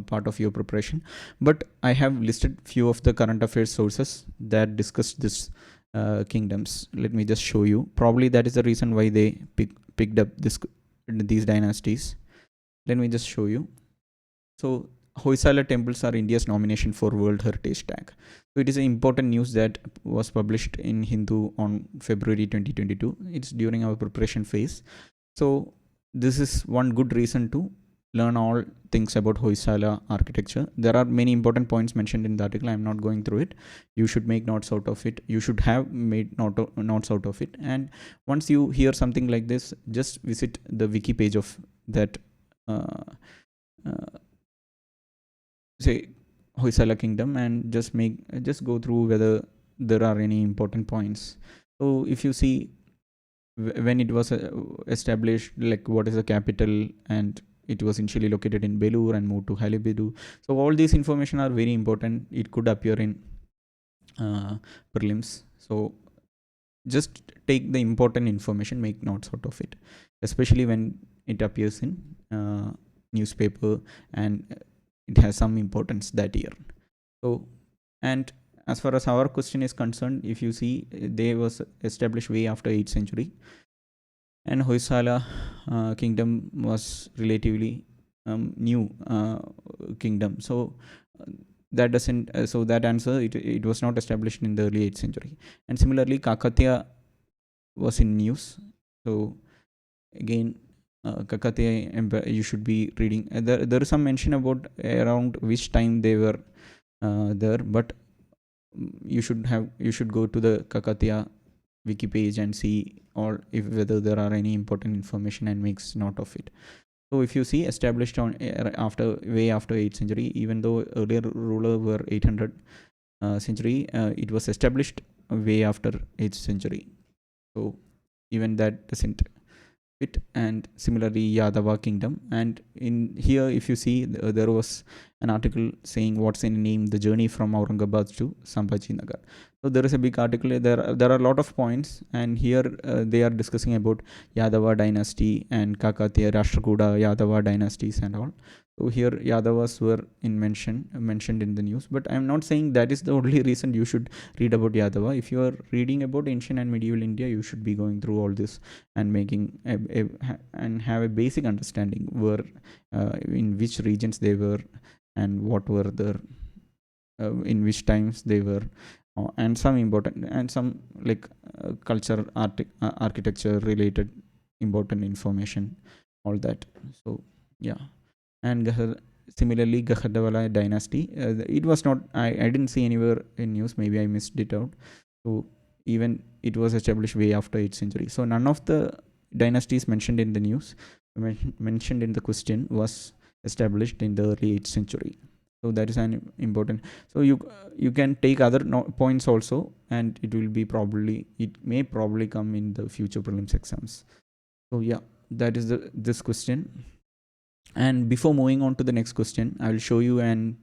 part of your preparation. But I have listed few of the current affairs sources that discussed this kingdoms. Let me just show you. Probably that is the reason why they picked up these dynasties. Let me just show you. So Hoysala temples are India's nomination for World Heritage Tag. So it is an important news that was published in Hindu on February 2022. It's during our preparation phase. So this is one good reason to learn all things about Hoysala architecture. There are many important points mentioned in the article. I'm not going through it. You should make notes out of it. You should have made notes out of it. And once you hear something like this, just visit the wiki page of that say Hoysala kingdom and just go through whether there are any important points. So if you see when it was established, like what is the capital, and it was initially located in Belur and moved to Halebidu. So all these information are very important. It could appear in prelims. So just take the important information, make notes out of it, especially when it appears in newspaper and it has some importance that year. So, and as far as our question is concerned, if you see, they was established way after 8th century, and Hoysala kingdom was relatively new kingdom. So that doesn't so that answer, it was not established in the early 8th century. And similarly, Kakatiya was in news. So again, Kakatiya Empire, you should be reading. There is some mention about around which time they were there, but you should go to the Kakatiya wiki page and see or if whether there are any important information and makes note of it. So if you see, established on after way after 8th century, even though earlier ruler were 800 century, it was established way after 8th century. So even that doesn't fit. And similarly, Yadava kingdom, and in here if you see, there was an article saying what's in name, the journey from Aurangabad to Sambhaji Nagar. So there is a big article, there are a lot of points, and here they are discussing about Yadava dynasty and Kakatiya, Rashtrakuta, Yadava dynasties and all. So here Yadavas were mentioned in the news, but I'm not saying that is the only reason you should read about Yadava. If you are reading about ancient and medieval India, you should be going through all this and making and have a basic understanding where in which regions they were and what were the in which times they were, and some important and some like culture, architecture related important information, all that. So yeah. And similarly, Gahadawala dynasty, it was not, I didn't see anywhere in news, maybe I missed it out. So even it was established way after 8th century. So none of the dynasties mentioned in the news, mentioned in the question, was established in the early 8th century. So that is an important. So you can take other points also, and it may probably come in the future prelims exams. So yeah, that is this question. And before moving on to the next question, I will show you an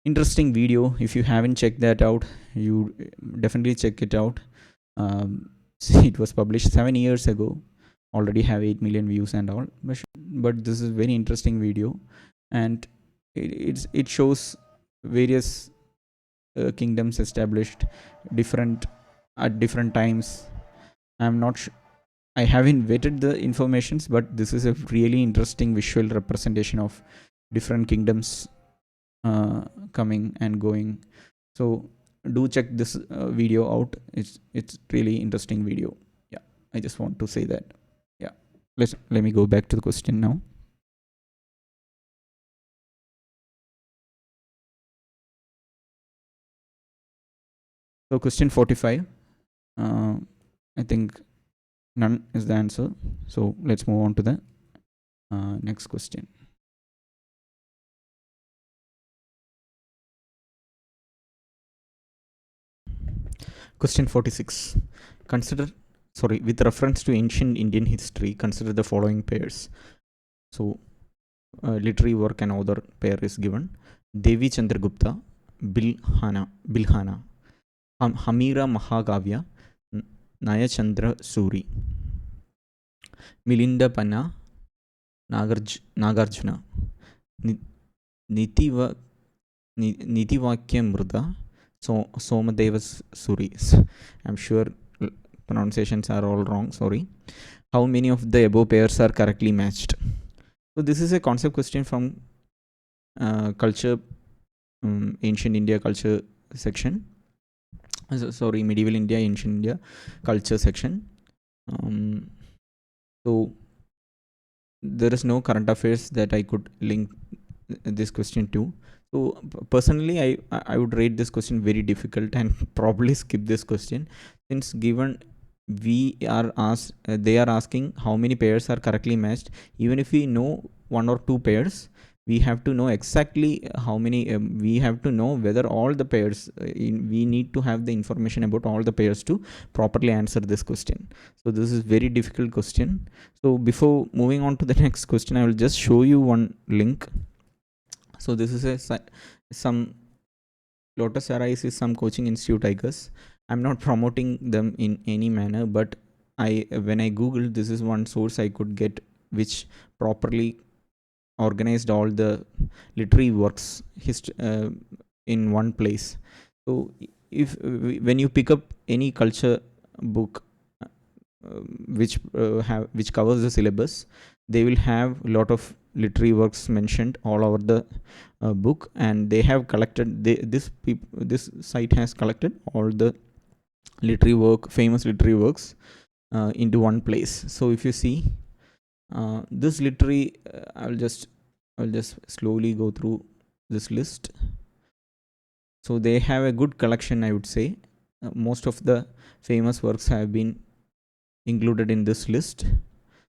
interesting video. If you haven't checked that out, you definitely check it out. It was published 7 years ago, already have 8 million views and all, but this is very interesting video, and it shows various kingdoms established different at different times. I'm not I haven't vetted the informations, but this is a really interesting visual representation of different kingdoms coming and going. So do check this video out. It's really interesting video. Yeah, I just want to say that. Yeah, let me go back to the question now. So question 45. I think none is the answer. So let's move on to the next question. Question 46. With reference to ancient Indian history, consider the following pairs. So literary work and author pair is given. Devi Chandragupta, Bilhana, Hamira Mahagavya, Nayachandra Suri, Milinda Panna, Nagarjuna, Nitivakya Mruda, Somadeva Suri. I'm sure pronunciations are all wrong, sorry. How many of the above pairs are correctly matched? So this is a concept question from culture, ancient India culture section. Medieval India, ancient India culture section. So there is no current affairs that I could link this question to. So personally, I would rate this question very difficult and probably skip this question, since given they are asking how many pairs are correctly matched. Even if we know one or two pairs, we have to know exactly how many. We have to know whether all the pairs. We need to have the information about all the pairs to properly answer this question. So this is very difficult question. So before moving on to the next question, I will just show you one link. So this is some Lotus Arise is some coaching institute, I guess. I'm not promoting them in any manner, but when I googled, this is one source I could get which properly organized all the literary works in one place. So if when you pick up any culture book which covers the syllabus, they will have a lot of literary works mentioned all over the book, and they have collected this site has collected all the famous literary works into one place. So if you see this literary, I'll just slowly go through this list. So they have a good collection, I would say. Most of the famous works have been included in this list.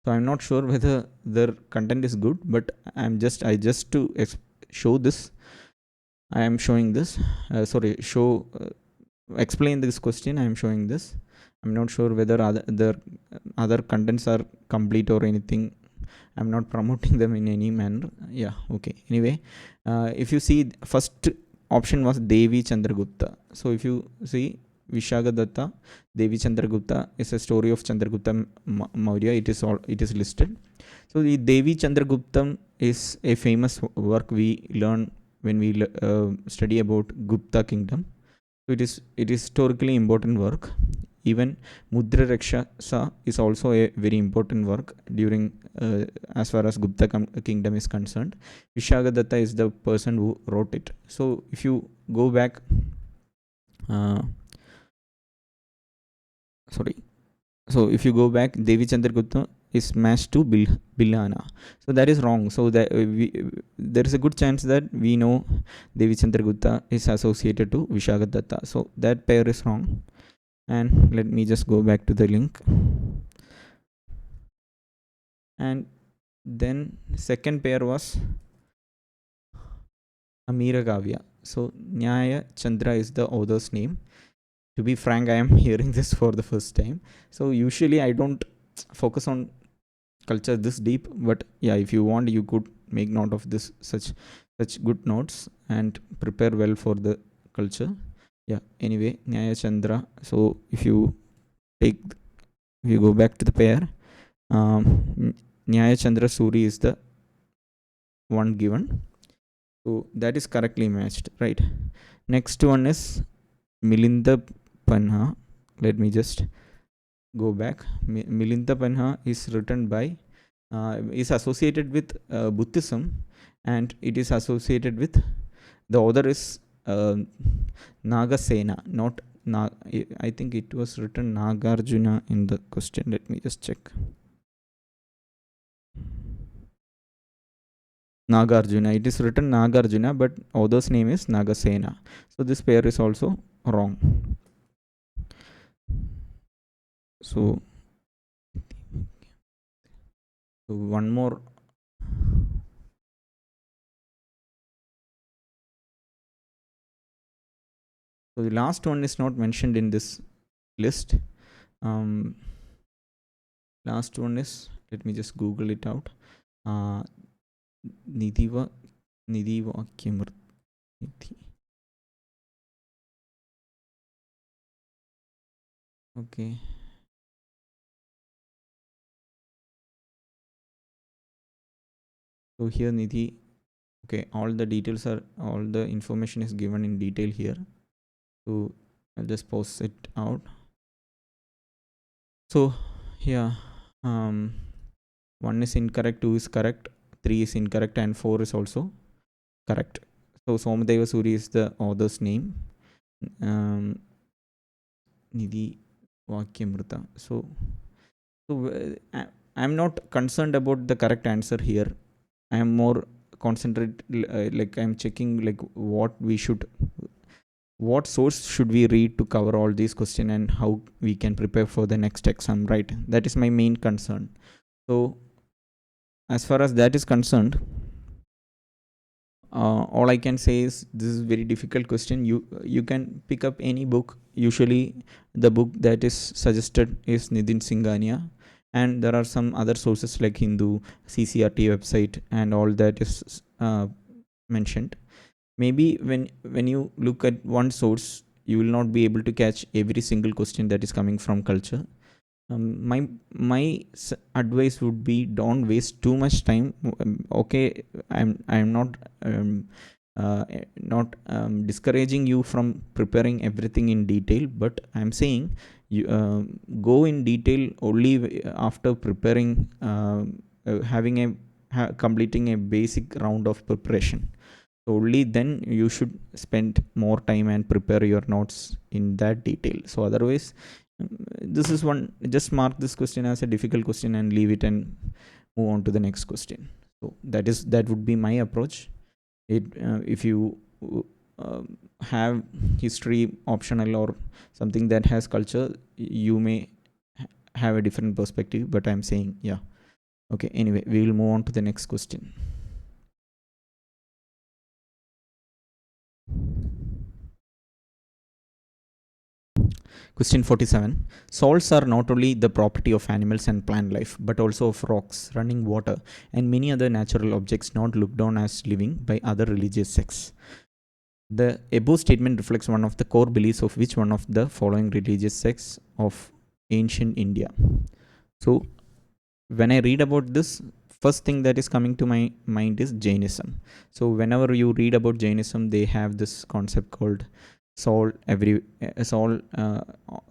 So I'm not sure whether their content is good, but I just to show this, I am showing this. Explain this question. I am showing this. I'm not sure whether other contents are complete or anything. I'm not promoting them in any manner. Yeah, okay. Anyway, if you see, first option was Devi Chandragupta. So if you see Vishagadatta, Devi Chandragupta is a story of Chandragupta Maurya. It is listed. So the Devi Chandraguptam is a famous work we learn when we study about Gupta kingdom. So it is historically important work. Even Mudra Rakshasa is also a very important work during as far as Gupta kingdom is concerned. Vishagadatta is the person who wrote it. So if you go back, sorry. So if you go back, Devi Chandragupta is matched to Billana. So that is wrong. So that there is a good chance that we know Devi Chandragupta is associated to Vishagadatta. So that pair is wrong. And let me just go back to the link. And then second pair was Amira Kavya. So Nyaya Chandra is the author's name. To be frank, I am hearing this for the first time. So usually I don't focus on culture this deep, but yeah, if you want, you could make note of this such good notes and prepare well for the culture. Yeah, anyway, Nyaya Chandra. So if you go back to the pair, Nyaya Chandra Suri is the one given. So that is correctly matched, right? Next one is Milinda Panha. Let me just go back. Milinda Panha is written by, is associated with Buddhism, and it is associated with, the author is Nagasena, not I think it was written Nagarjuna in the question. Let me just check. Nagarjuna. It is written Nagarjuna, but author's name is Nagasena. So this pair is also wrong. So one more. So the last one is not mentioned in this list. Last one is, let me just Google it out. Nidhi Vakyamriti. Okay. So here Nidhi, okay, all the information is given in detail here. So I'll just post it out. So yeah, 1 is incorrect, 2 is correct, 3 is incorrect, and 4 is also correct. So Somadeva Suri is the author's name. Nidhi Vakyamrita. So I'm not concerned about the correct answer here. I am more concentrated, like I'm checking like what source should we read to cover all these questions and how we can prepare for the next exam, right? That is my main concern. So as far as that is concerned, all I can say is this is very difficult question. You can pick up any book. Usually the book that is suggested is Nitin Singhania, and there are some other sources like Hindu, CCRT website, and all that is mentioned. Maybe when you look at one source, you will not be able to catch every single question that is coming from culture. My advice would be, don't waste too much time. Okay, I'm not discouraging you from preparing everything in detail, but I'm saying you go in detail only after preparing, having completing a basic round of preparation. So only then you should spend more time and prepare your notes in that detail. So otherwise, this is one, just mark this question as a difficult question and leave it and move on to the next question. So that would be my approach. If you have history optional or something that has culture, you may have a different perspective, but I'm saying, yeah, okay, anyway, we will move on to the next question. Question 47. Salts are not only the property of animals and plant life, but also of rocks, running water, and many other natural objects not looked on as living by other religious sects. The above statement reflects one of the core beliefs of which one of the following religious sects of ancient India. So, when I read about this, first thing that is coming to my mind is Jainism. So, whenever you read about Jainism, they have this concept called soul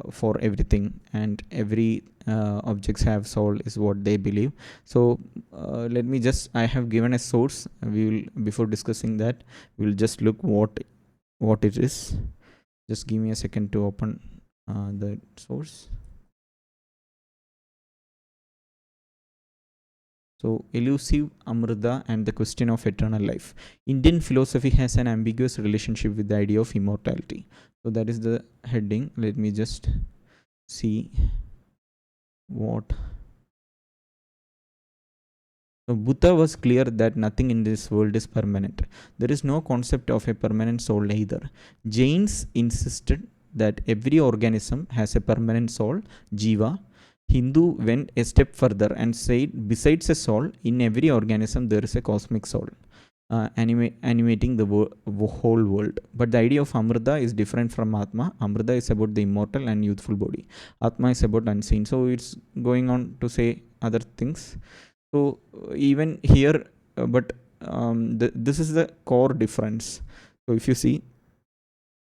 for everything, and every objects have soul is what they believe. So let me just, I have given a source. We will, before discussing that, we will just look what it is. Just give me a second to open the source. So, elusive Amrita and the question of eternal life. Indian philosophy has an ambiguous relationship with the idea of immortality. So, that is the heading. Let me just see what. So, Buddha was clear that nothing in this world is permanent. There is no concept of a permanent soul either. Jains insisted that every organism has a permanent soul, jiva. Hindu went a step further and said, besides a soul, in every organism there is a cosmic soul, animating the whole world. But the idea of Amrita is different from Atma. Amrita is about the immortal and youthful body. Atma is about unseen. So it's going on to say other things. So even here, but this is the core difference. So if you see,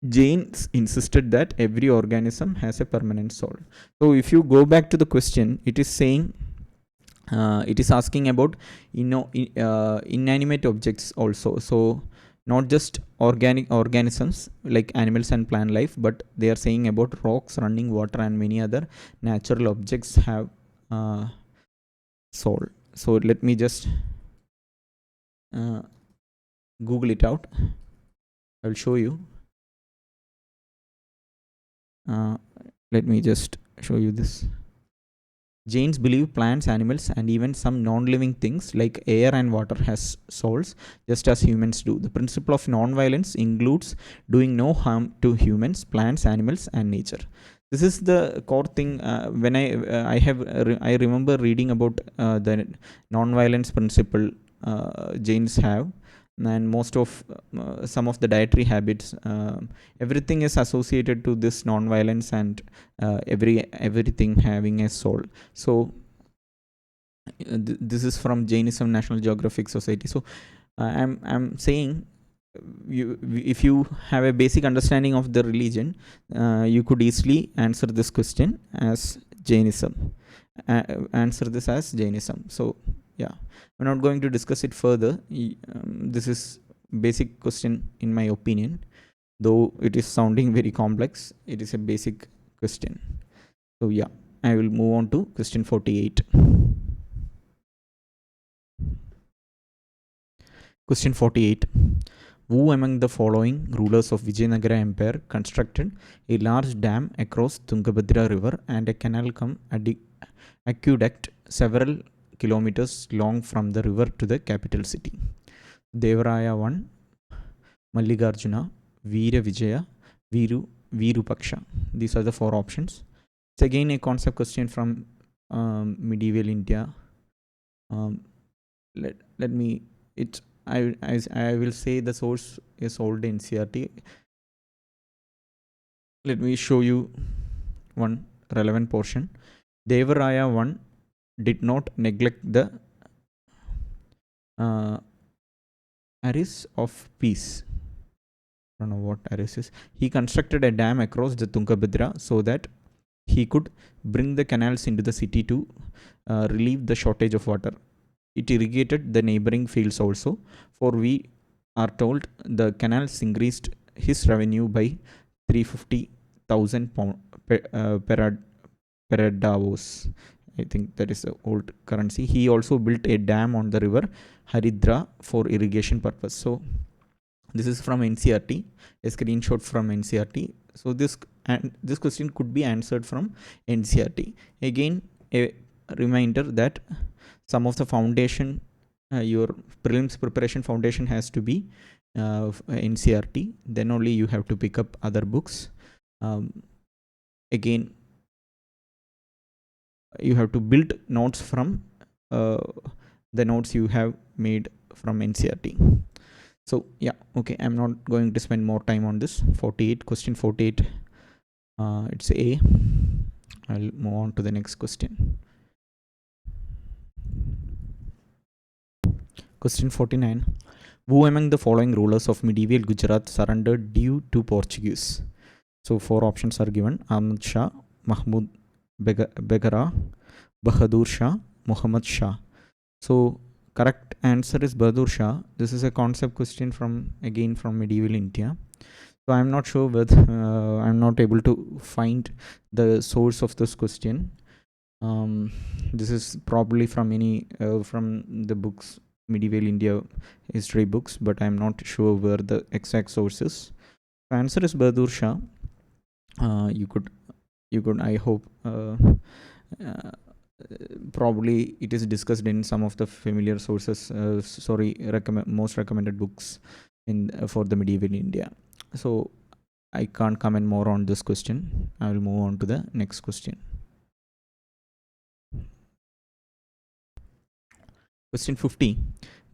Jains insisted that every organism has a permanent soul. So if you go back to the question, it is saying, it is asking about inanimate objects also. So not just organic organisms like animals and plant life, but they are saying about rocks, running water, and many other natural objects have soul. So let me just Google it out. I'll show you. Let me just show you this. Jains believe plants, animals, and even some non-living things like air and water has souls, just as humans do. The principle of non-violence includes doing no harm to humans, plants, animals, and nature. This is the core thing. When I remember reading about the non-violence principle Jains have, and most of some of the dietary habits, everything is associated to this non-violence and everything having a soul. So this is from Jainism National Geographic Society. So I'm saying, if you have a basic understanding of the religion, you could easily answer this question as Jainism. Answer this as Jainism. So yeah, we're not going to discuss it further. This is basic question in my opinion, though it is sounding very complex. It is a basic question. So yeah, I will move on to question 48. Question 48. Who among the following rulers of Vijayanagara Empire constructed a large dam across Tungabhadra river and a canal cum aqueduct several kilometers long from the river to the capital city? Devaraya 1, Mallikarjuna, Veera Vijaya, Virupaksha. These are the four options. It's again a concept question from medieval India. Let me, it's, I will say the source is old NCERT. Let me show you one relevant portion. Devaraya I did not neglect the Aris of peace. I don't know what Aris is. He constructed a dam across the Tungabhadra so that he could bring the canals into the city to relieve the shortage of water. It irrigated the neighboring fields also, for we are told the canals increased his revenue by 350,000 peradavos. I think that is the old currency. He also built a dam on the river Haridra for irrigation purpose. So this is from NCRT, a screenshot from NCRT. So this question could be answered from NCRT. Again, a reminder that some of the foundation, your prelims preparation foundation has to be NCRT. Then only you have to pick up other books. Again, you have to build notes from the notes you have made from NCRT. So yeah, okay, I'm not going to spend more time on this. 48, question 48, it's A. I'll move on to the next question. Question 49. Who among the following rulers of medieval Gujarat surrendered due to Portuguese? So 4 options are given: Ahmad Shah, Mahmud Begara, Bahadur Shah, Muhammad Shah. So correct answer is Bahadur Shah. This is a concept question from medieval India. So I'm not sure whether I'm not able to find the source of this question. This is probably from from the books, medieval India history books, but I'm not sure where the exact source is. The answer is Bahadur Shah. You could I hope probably it is discussed in some of the familiar sources, most recommended books in for the medieval India. So I can't comment more on this question. I will move on to the next question. Question 50.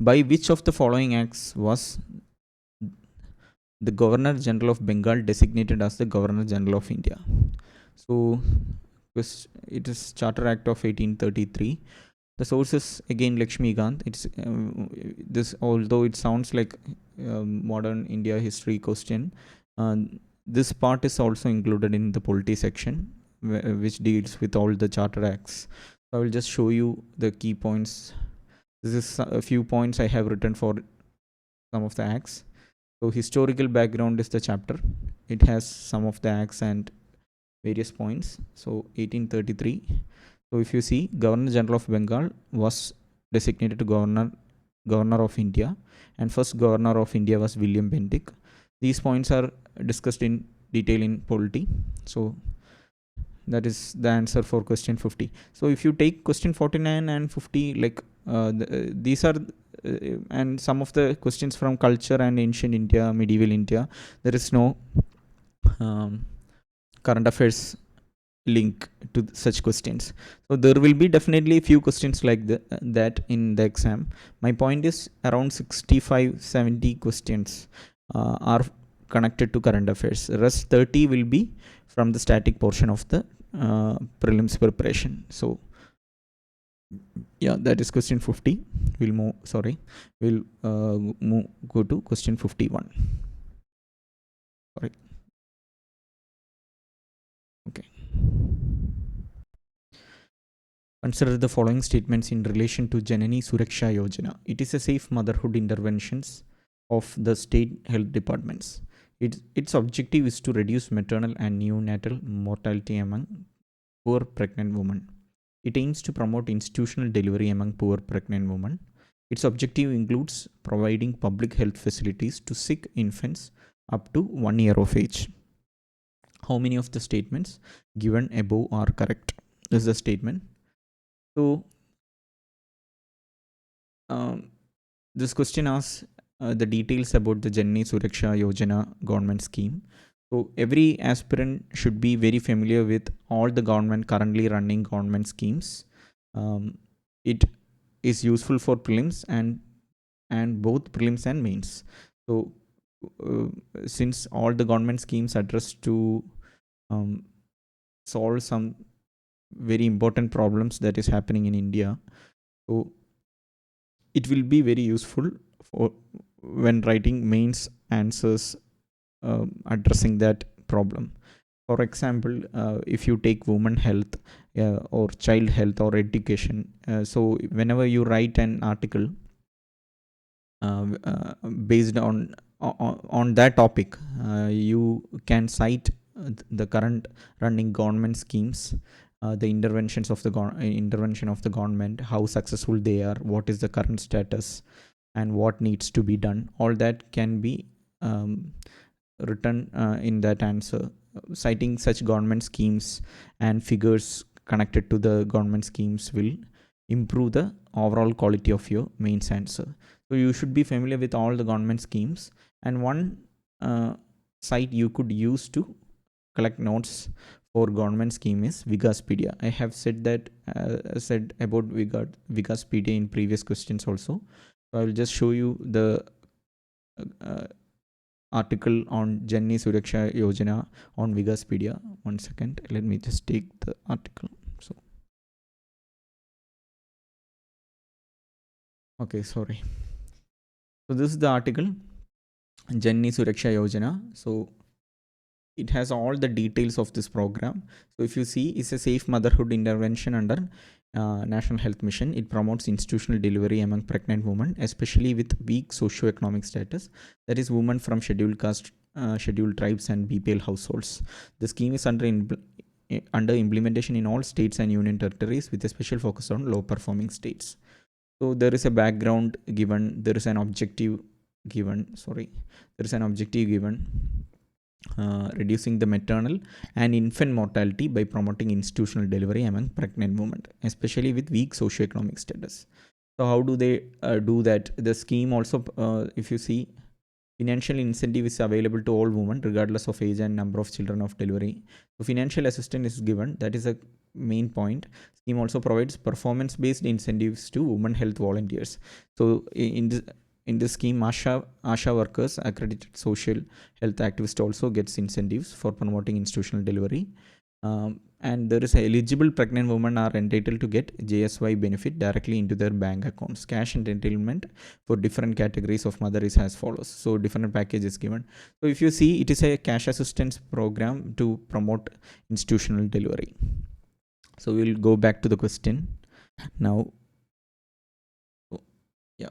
By which of the following acts was the Governor General of Bengal designated as the Governor General of India? So it is Charter Act of 1833. The source is again Lakshmikant. It's this, although it sounds like modern India history question, this part is also included in the polity section, which deals with all the charter acts. So I will just show you the key points. This is a few points I have written for some of the acts. So historical background is the chapter. It has some of the acts and various points. So 1833. So if you see, Governor General of Bengal was designated to Governor of India, and first Governor of India was William Bentinck. These points are discussed in detail in polity. So that is the answer for question 50. So if you take question 49 and 50, like these are and some of the questions from culture and ancient India, medieval India, there is no current affairs link to such questions. So there will be definitely a few questions like that in the exam. My point is around 65-70 questions are connected to current affairs. Rest 30 will be from the static portion of the prelims preparation. So yeah, that is question 50. We'll go to question 51. Sorry. Okay. Consider the following statements in relation to Janani Suraksha Yojana. It is a safe motherhood interventions of the state health departments. Its objective is to reduce maternal and neonatal mortality among poor pregnant women. It aims to promote institutional delivery among poor pregnant women. Its objective includes providing public health facilities to sick infants up to 1 year of age. How many of the statements given above are correct? This is the statement. So this question asks the details about the Janani Suraksha Yojana government scheme. So every aspirant should be very familiar with all the government currently running government schemes. It is useful for prelims and both prelims and mains. So since all the government schemes address to solve some very important problems that is happening in India. So it will be very useful for when writing mains answers addressing that problem. For example, if you take women health or child health or education, so whenever you write an article uh, uh, based on that topic, you can cite the current running government schemes, the intervention of the government, how successful they are, what is the current status, and what needs to be done. All that can be written in that answer, citing such government schemes and figures connected to the government schemes will improve the overall quality of your mains answer. So you should be familiar with all the government schemes, and one uh, site you could use to collect notes for government scheme is Vigaspedia. I have said about Vigaspedia in previous questions also. So I will just show you the uh, article on Janni Suraksha Yojana on Vigaspedia. 1 second, let me just take the article. So, okay, sorry. So this is the article, Janni Suraksha Yojana. So it has all the details of this program. So if you see, it's a safe motherhood intervention under National Health Mission. It promotes institutional delivery among pregnant women, especially with weak socioeconomic status, that is women from scheduled caste, scheduled tribes and BPL households. The scheme is under implementation in all states and union territories with a special focus on low performing states. So there is a background given, there is an objective given, reducing the maternal and infant mortality by promoting institutional delivery among pregnant women, especially with weak socioeconomic status. So how do they do that? The scheme also, if you see, financial incentive is available to all women regardless of age and number of children of delivery. So financial assistance is given. That is a main point. Scheme also provides performance-based incentives to women health volunteers. So in this scheme, Asha workers, accredited social health activists also gets incentives for promoting institutional delivery. And there is eligible pregnant women are entitled to get JSY benefit directly into their bank accounts. Cash entitlement for different categories of mother is as follows. So different packages given. So if you see, it is a cash assistance program to promote institutional delivery. So we'll go back to the question now. Yeah.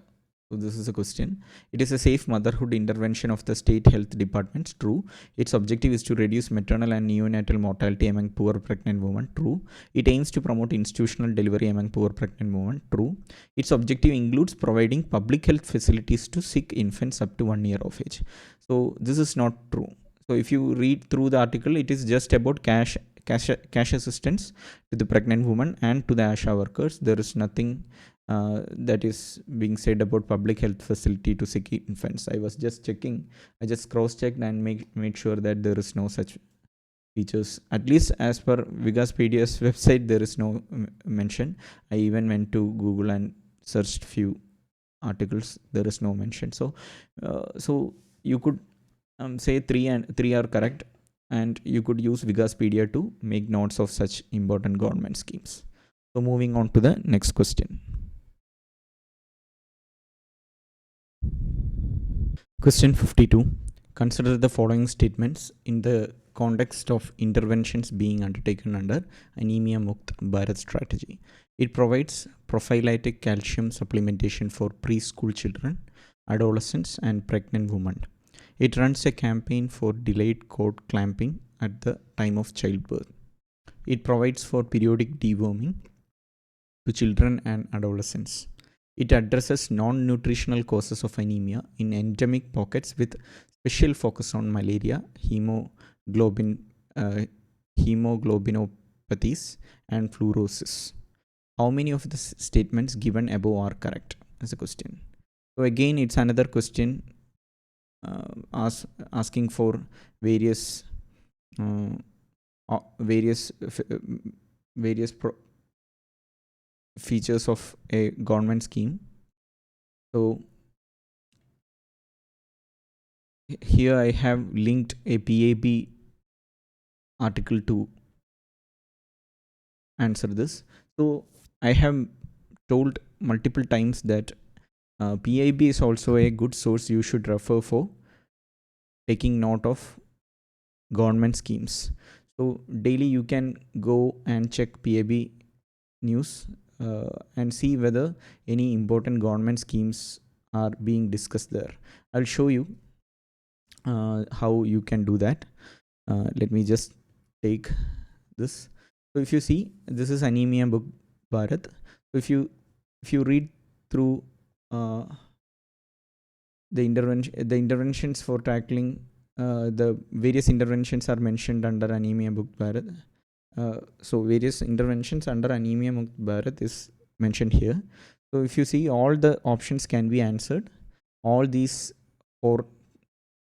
So this is a question. It is a safe motherhood intervention of the state health departments. True. Its objective is to reduce maternal and neonatal mortality among poor pregnant women. True. It aims to promote institutional delivery among poor pregnant women. True. Its objective includes providing public health facilities to sick infants up to 1 year of age. So this is not true. So if you read through the article, it is just about cash assistance to the pregnant woman and to the ASHA workers. There is nothing that is being said about public health facility to sick infants. I was just checking. I just cross-checked and made sure that there is no such features. At least as per Vigapedia's website, there is no mention. I even went to Google and searched few articles. There is no mention. So you could say three are correct, and you could use Vigaspedia to make notes of such important government schemes. So moving on to the next question. Question 52. Consider the following statements in the context of interventions being undertaken under Anemia Mukt Bharat strategy. It provides prophylactic calcium supplementation for preschool children, adolescents, and pregnant women. It runs a campaign for delayed cord clamping at the time of childbirth. It provides for periodic deworming to children and adolescents. It addresses non-nutritional causes of anemia in endemic pockets with special focus on malaria, hemoglobinopathies, and fluorosis. How many of the statements given above are correct? As a question. So again, it's another question asking for various uh, various various features of a government scheme. So here I have linked a PAB article to answer this. So I have told multiple times that PIB is also a good source you should refer for taking note of government schemes. So daily you can go and check PIB news and see whether any important government schemes are being discussed there. I'll show you how you can do that. Let me just take this. So if you see, this is Anemia Book Bharat. So if you read through the interventions for tackling the various interventions are mentioned under Anemia Book Bharat. So various interventions under Anemia Mukt Bharat is mentioned here. So if you see, all the options can be answered. All these four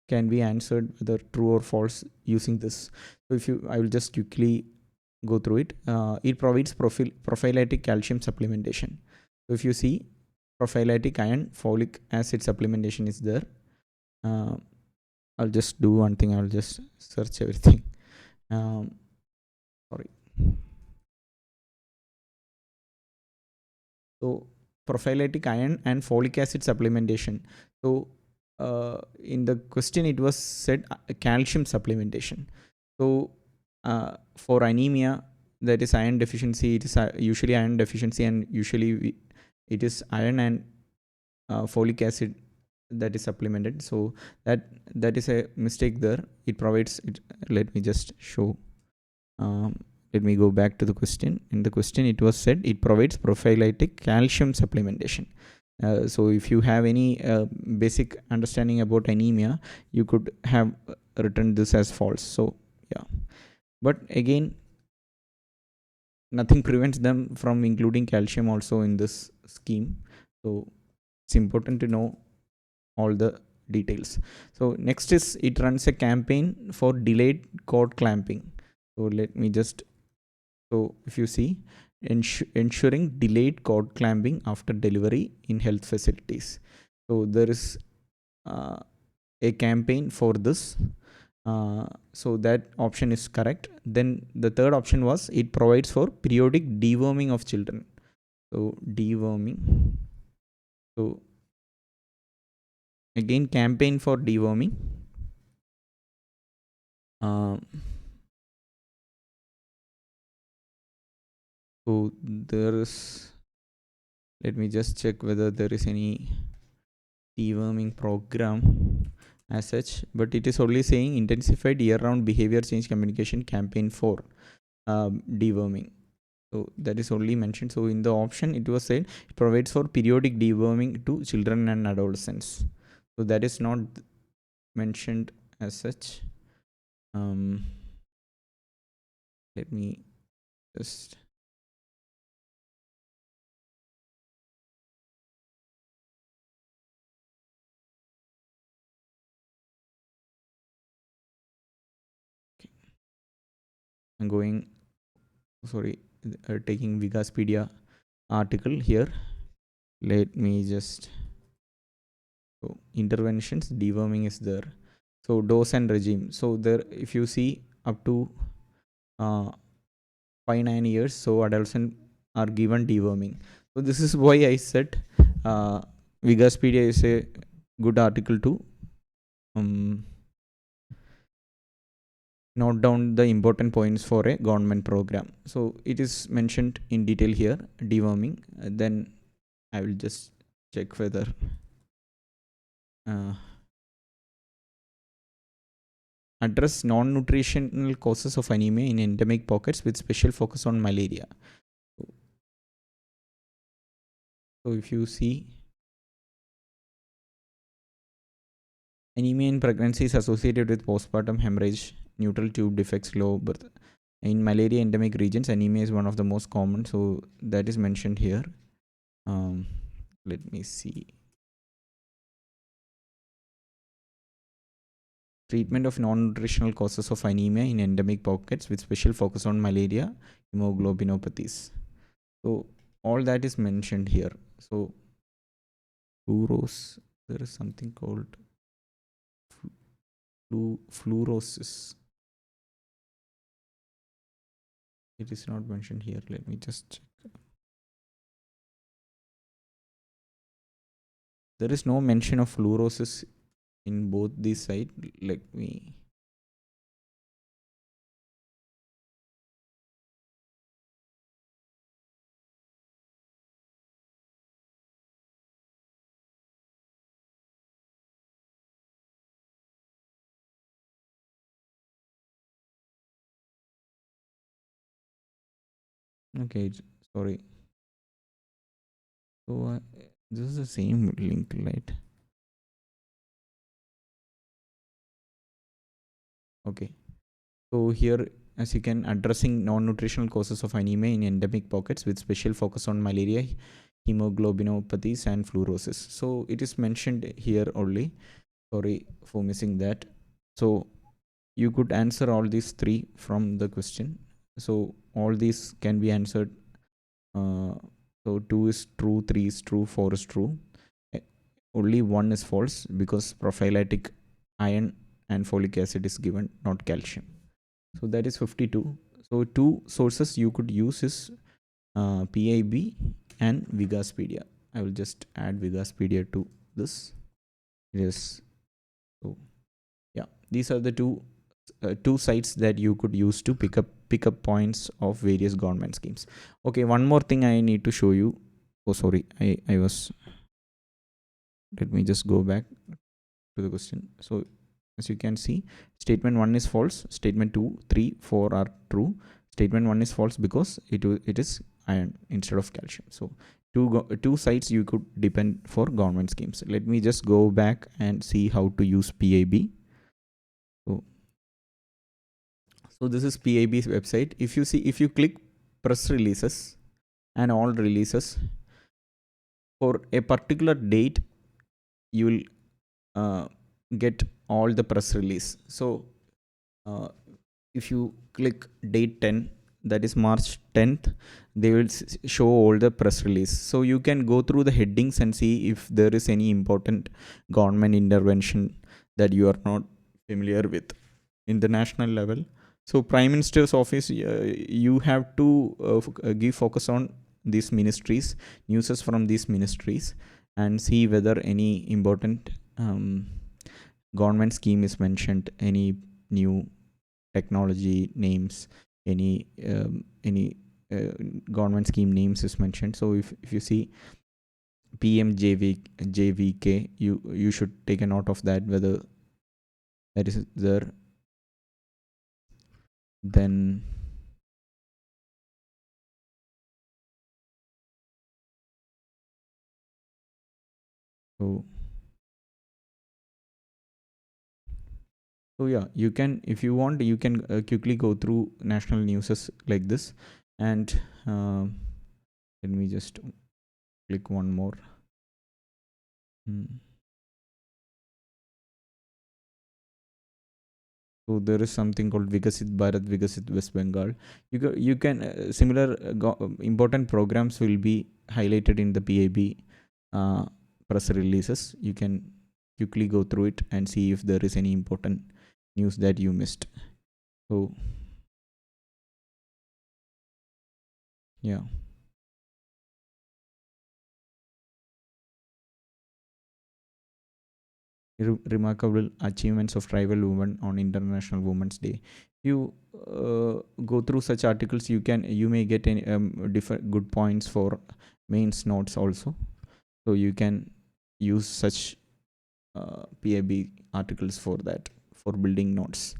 can be answered whether true or false using this. So if you, I will just quickly go through it. It provides prophylactic calcium supplementation. So if you see, prophylactic iron folic acid supplementation is there. I'll just do one thing. I'll just search everything. Sorry. So prophylactic iron and folic acid supplementation. So in the question it was said calcium supplementation. So for anemia, that is iron deficiency, it is usually iron deficiency, and usually it is iron and folic acid that is supplemented. So that is a mistake there. It provides it. Let me just show. Let me go back to the question. In the question it was said it provides prophylactic calcium supplementation. So if you have any basic understanding about anemia, you could have written this as false. So yeah, but again, nothing prevents them from including calcium also in this scheme. So it's important to know all the details. So next is, it runs a campaign for delayed cord clamping. So let me just, so if you see, ensuring delayed cord clamping after delivery in health facilities. So there is a campaign for this. So that option is correct. Then the third option was, it provides for periodic deworming of children. So deworming. So again, campaign for deworming. So there is, let me just check whether there is any deworming program as such, but it is only saying intensified year-round behavior change communication campaign for deworming. So that is only mentioned. So in the option it was said it provides for periodic deworming to children and adolescents. So that is not mentioned as such. Let me just, I'm going, sorry, taking Wikipedia article here. Let me just, so interventions, deworming is there. So dose and regime. So there, if you see, up to 5-9 years, so adolescents are given deworming. So this is why I said Wikipedia is a good article to note down the important points for a government program. So it is mentioned in detail here, deworming. Then I will just check whether address non-nutritional causes of anemia in endemic pockets with special focus on malaria. So if you see, anemia in pregnancy is associated with postpartum hemorrhage, neutral tube defects, low birth. In malaria endemic regions, anemia is one of the most common. So that is mentioned here. Let me see. Treatment of non-nutritional causes of anemia in endemic pockets with special focus on malaria, hemoglobinopathies. So all that is mentioned here. So fluoros, there is something called fluorosis. It is not mentioned here. Let me just check. There is no mention of fluorosis in both these sites. Let me. Okay, sorry. So this is the same link, right? Okay. So here, as you can, addressing non-nutritional causes of anemia in endemic pockets with special focus on malaria, hemoglobinopathies, and fluorosis. So it is mentioned here only. Sorry for missing that. So you could answer all these three from the question. So all these can be answered. So 2 is true, 3 is true, 4 is true. Only 1 is false because prophylactic iron and folic acid is given, not calcium. So that is 52. So two sources you could use is PIB and Wikipedia. I will just add Wikipedia to this. Yes. So yeah, these are the two sites that you could use to pick up points of various government schemes. Okay, one more thing I need to show you. Oh, sorry, I was. Let me just go back to the question. So as you can see, statement 1 is false, statement 2, 3, 4 are true. Statement 1 is false because it is iron instead of calcium. So two sites you could depend for government schemes. Let me just go back and see how to use PIB. So this is PIB's website. If you click press releases and all releases for a particular date, you will get all the press release. So uh, if you click date 10, that is March 10th, they will show all the press release. So you can go through the headings and see if there is any important government intervention that you are not familiar with in the national level. So Prime Minister's office, you have to give focus on these ministries, newses from these ministries, and see whether any important government scheme is mentioned, any new technology names, any government scheme names is mentioned. So if you see PMJVK, you should take a note of that, whether that is there. Then so so yeah, you can, if you want, you can quickly go through national newses like this. And let me just click one more. So there is something called Vikasit Bharat, Vikasit West Bengal. You can similar important programs will be highlighted in the PIB press releases. You can quickly go through it and see if there is any important news that you missed. So yeah. Remarkable achievements of tribal women on International Women's Day. You go through such articles, you may get any different good points for mains notes also. So you can use such PIB articles for that, for building notes.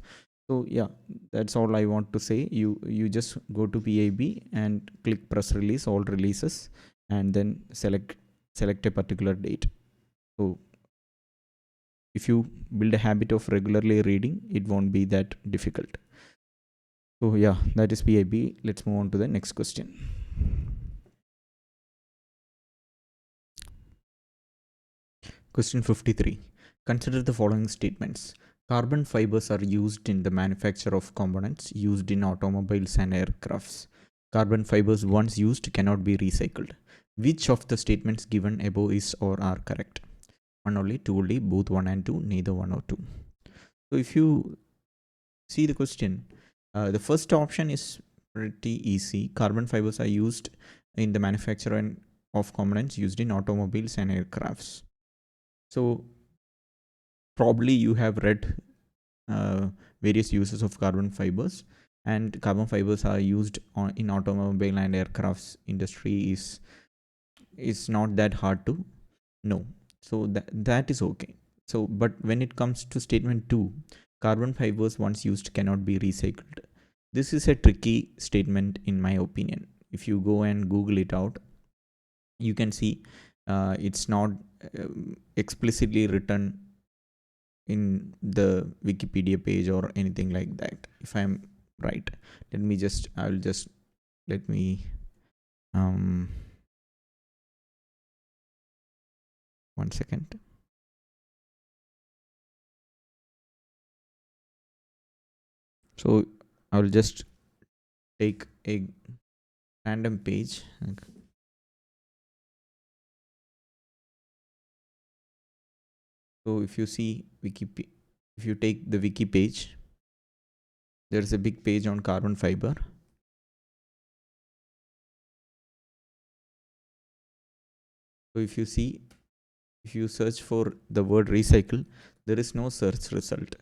So yeah, that's all I want to say. You just go to PIB and click press release, all releases, and then select a particular date. So if you build a habit of regularly reading, it won't be that difficult. So yeah, that is PIB. Let's move on to the next question. Question 53. Consider the following statements. Carbon fibers are used in the manufacture of components used in automobiles and aircrafts. Carbon fibers once used cannot be recycled. Which of the statements given above is or are correct? 1 only, 2 only, both 1 and 2, neither 1 or 2. So if you see the question, the first option is pretty easy. Carbon fibers are used in the manufacture of components used in automobiles and aircrafts. So probably you have read various uses of carbon fibers, and carbon fibers are used in automobile and aircrafts industry is not that hard to know. So that is okay. So but when it comes to statement 2, carbon fibers once used cannot be recycled. This is a tricky statement in my opinion. If you go and Google it out, you can see it's not explicitly written in the Wikipedia page or anything like that, if I'm right. Let me um 1 second. So I'll just take a random page. So if you see Wikipedia, if you take the wiki page, there's a big page on carbon fiber. So if you see, if you search for the word recycle, there is no search result.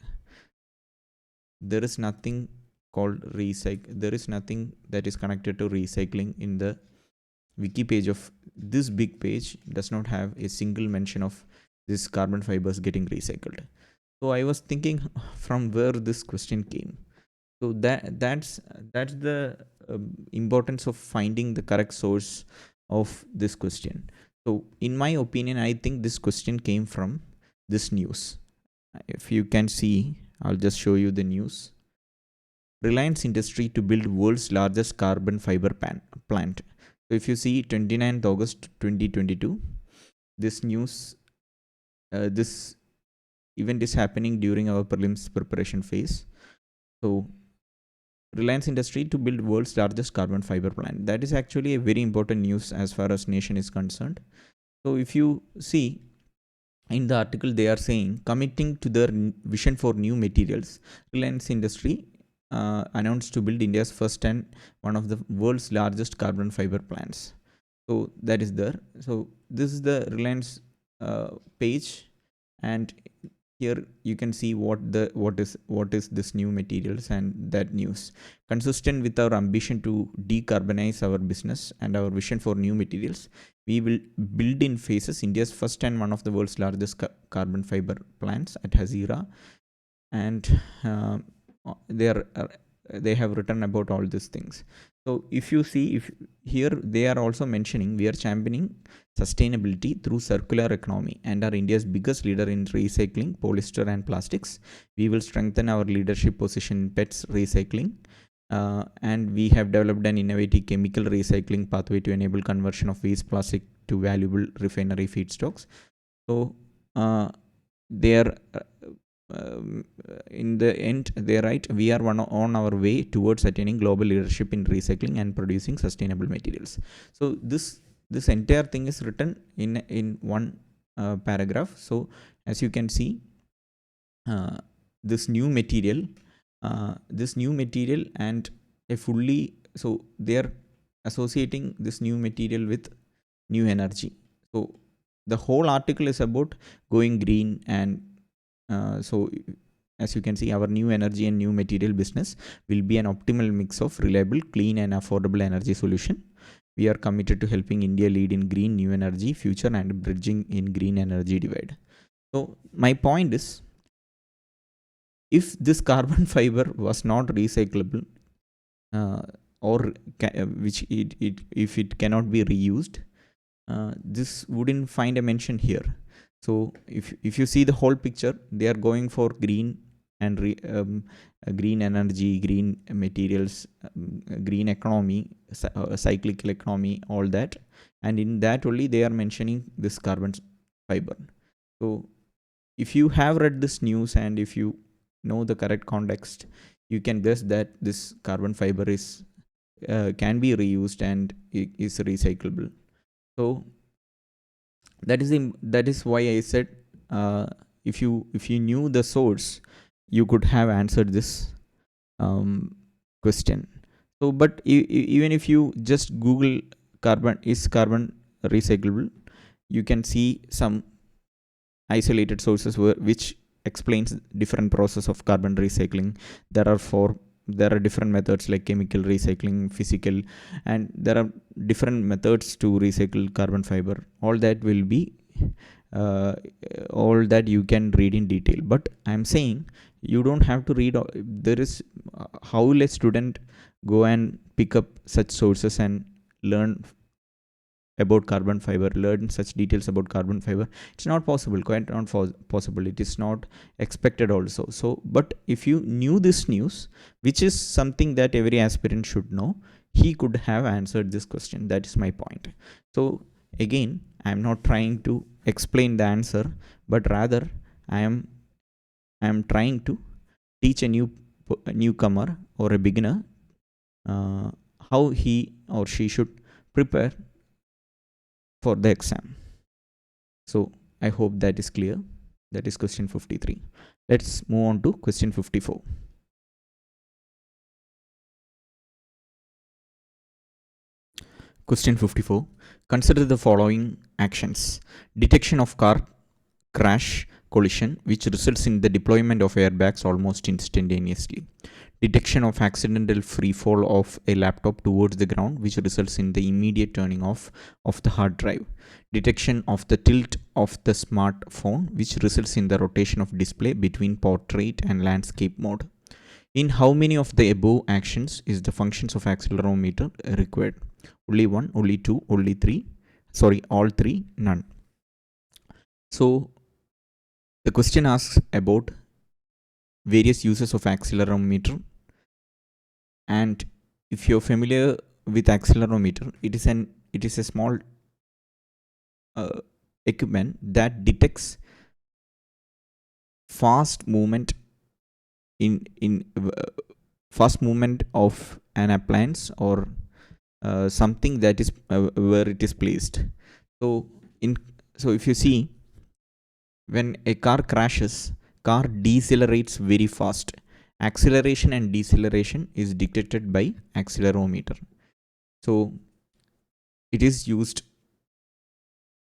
There is nothing called recycle. There is nothing that is connected to recycling in the wiki page of this big page. Does not have a single mention of this carbon fibers getting recycled. So I was thinking from where this question came. So that's the importance of finding the correct source of this question. So in my opinion, I think this question came from this news. If you can see, I'll just show you the news. Reliance Industry to build world's largest carbon fiber plant. So if you see 29th August 2022, this news, this event is happening during our prelims preparation phase. So Reliance Industry to build world's largest carbon fiber plant. That is actually a very important news as far as nation is concerned. So if you see in the article, they are saying committing to their vision for new materials, Reliance Industry announced to build India's first and one of the world's largest carbon fiber plants. So that is there. So this is the Reliance page, and here you can see what is this new materials and that news. Consistent with our ambition to decarbonize our business and our vision for new materials, we will build in phases India's first and one of the world's largest carbon fiber plants at Hazira. And they are they have written about all these things. So if you see, if here they are also mentioning, we are championing sustainability through circular economy and are India's biggest leader in recycling polyester and plastics. We will strengthen our leadership position in PETS recycling. And we have developed an innovative chemical recycling pathway to enable conversion of waste plastic to valuable refinery feedstocks. So they are in the end, they write, we are on our way towards attaining global leadership in recycling and producing sustainable materials. So this entire thing is written in one paragraph. So as you can see, this new material and a fully, so they are associating this new material with new energy. So the whole article is about going green, and so as you can see, our new energy and new material business will be an optimal mix of reliable, clean and affordable energy solution. We are committed to helping India lead in green new energy future and bridging in green energy divide. So my point is, if this carbon fiber was not recyclable, or if it cannot be reused, this wouldn't find a mention here. So if you see the whole picture, they are going for green and green energy, green materials, green economy, cyclical economy, all that, and in that only they are mentioning this carbon fiber. So if you have read this news and if you know the correct context, you can guess that this carbon fiber is can be reused and is recyclable. So that is why I said, if you knew the source, you could have answered this question. So, but even if you just Google carbon recyclable, you can see some isolated sources which explains different process of carbon recycling. There are different methods like chemical recycling, physical, and there are different methods to recycle carbon fiber. Uh, all that you can read in detail, but I'm saying you don't have to read there is how will a student go and pick up such sources and learn about carbon fiber, learn such details about carbon fiber? It's not possible, quite not possible. It is not expected also. So, but if you knew this news, which is something that every aspirant should know, he could have answered this question. That is my point. So, again, I am not trying to explain the answer, but rather I am trying to teach a newcomer or a beginner uh, how he or she should prepare for the exam. So I hope that is clear. That is question 53. Let's move on to question 54. Question 54. Consider the following actions. Detection of car crash collision, which results in the deployment of airbags almost instantaneously. Detection of accidental free fall of a laptop towards the ground, which results in the immediate turning off of the hard drive. Detection of the tilt of the smartphone, which results in the rotation of display between portrait and landscape mode. In how many of the above actions is the functions of accelerometer required? Only one, only two, only three. Sorry, all three, none. So the question asks about various uses of accelerometer, and if you're familiar with accelerometer, it is a small uh, equipment that detects fast movement in fast movement of an appliance or something that is where it is placed. So in so if you see, when a car crashes, car decelerates very fast. Acceleration and deceleration is detected by accelerometer. So it is used.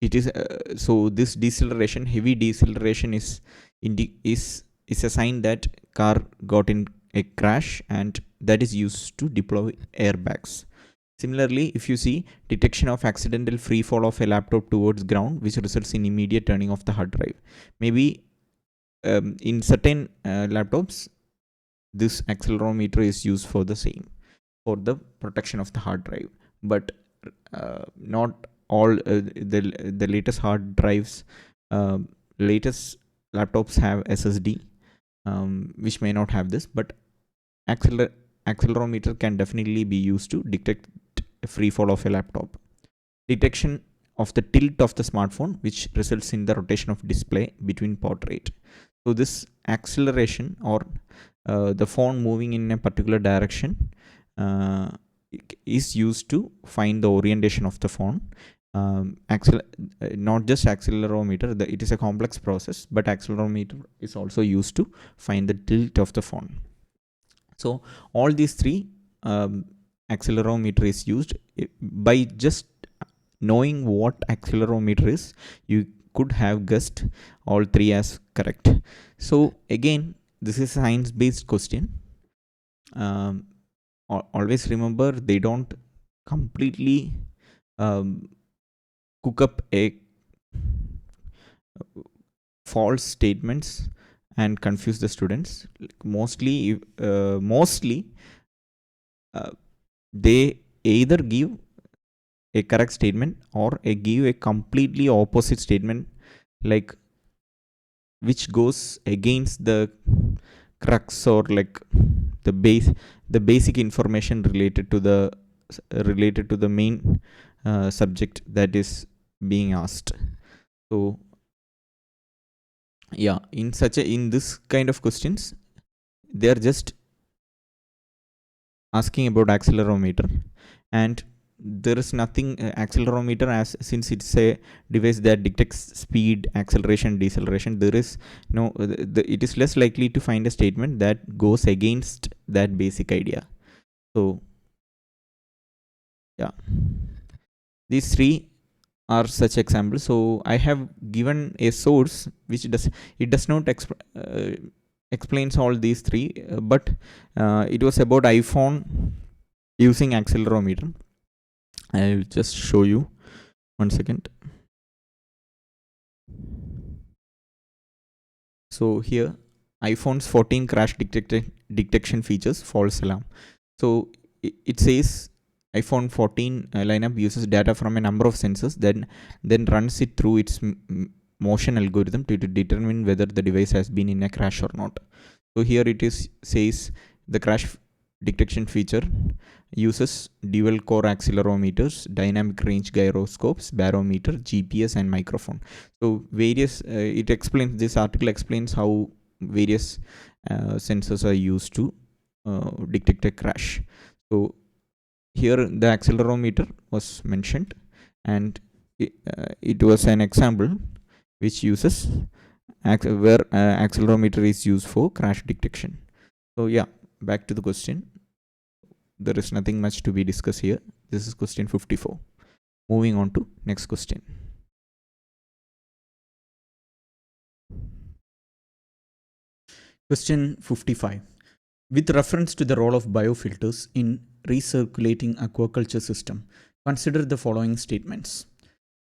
It is so this deceleration, heavy deceleration, is a sign that car got in a crash, and that is used to deploy airbags. Similarly, if you see detection of accidental free fall of a laptop towards ground, which results in immediate turning off the hard drive. Maybe in certain laptops, this accelerometer is used for the same, for the protection of the hard drive, but not all the latest hard drives, latest laptops have SSD, which may not have this, but accelerometer can definitely be used to detect a free fall of a laptop. Detection of the tilt of the smartphone, which results in the rotation of display between portrait. So this acceleration, or the phone moving in a particular direction, uh, is used to find the orientation of the phone. Not just accelerometer, it is a complex process, but accelerometer is also used to find the tilt of the phone. So all these three, accelerometer is used. By just knowing what accelerometer is, you could have guessed all three as correct. So again, this is a science based question. um, Always remember, they don't completely um, cook up a false statements and confuse the students. Mostly they either give a correct statement or give a completely opposite statement, like which goes against the crux, or like the basic information related to the main subject that is being asked. So yeah, in this kind of questions, they are just asking about accelerometer, and there is nothing accelerometer, as since it's a device that detects speed, acceleration, deceleration. There is no it is less likely to find a statement that goes against that basic idea. So Yeah, these three are such examples. So I have given a source which does not explains all these three, but it was about iPhone using accelerometer. I will just show you 1 second. So here, iPhone's 14 crash detection features false alarm. So it says iPhone 14 lineup uses data from a number of sensors, then runs it through its motion algorithm to determine whether the device has been in a crash or not. So here it is says the crash detection feature uses dual core accelerometers, dynamic range gyroscopes, barometer, GPS, and microphone. So various it explains, this article explains how various sensors are used to detect a crash. So here the accelerometer was mentioned, and it was an example which uses where accelerometer is used for crash detection. So yeah, back to the question. There is nothing much to be discussed here. This is question 54. Moving on to next question. Question 55. With reference to the role of biofilters in recirculating aquaculture system, consider the following statements.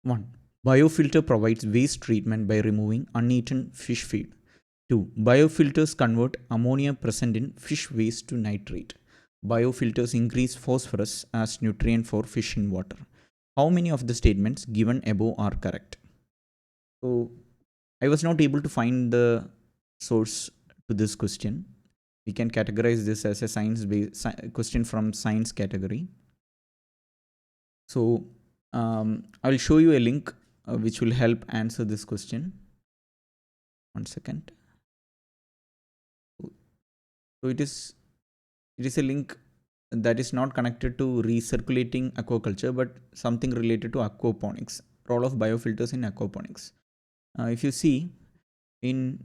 1. Biofilter provides waste treatment by removing uneaten fish feed. 2. Biofilters convert ammonia present in fish waste to nitrate. Biofilters increase phosphorus as nutrient for fish in water. How many of the statements given above are correct? So I was not able to find the source to this question. We can categorize this as a science-based question from science category. So I will show you a link which will help answer this question. 1 second. So it is a link that is not connected to recirculating aquaculture, but something related to aquaponics, role of biofilters in aquaponics. If you see in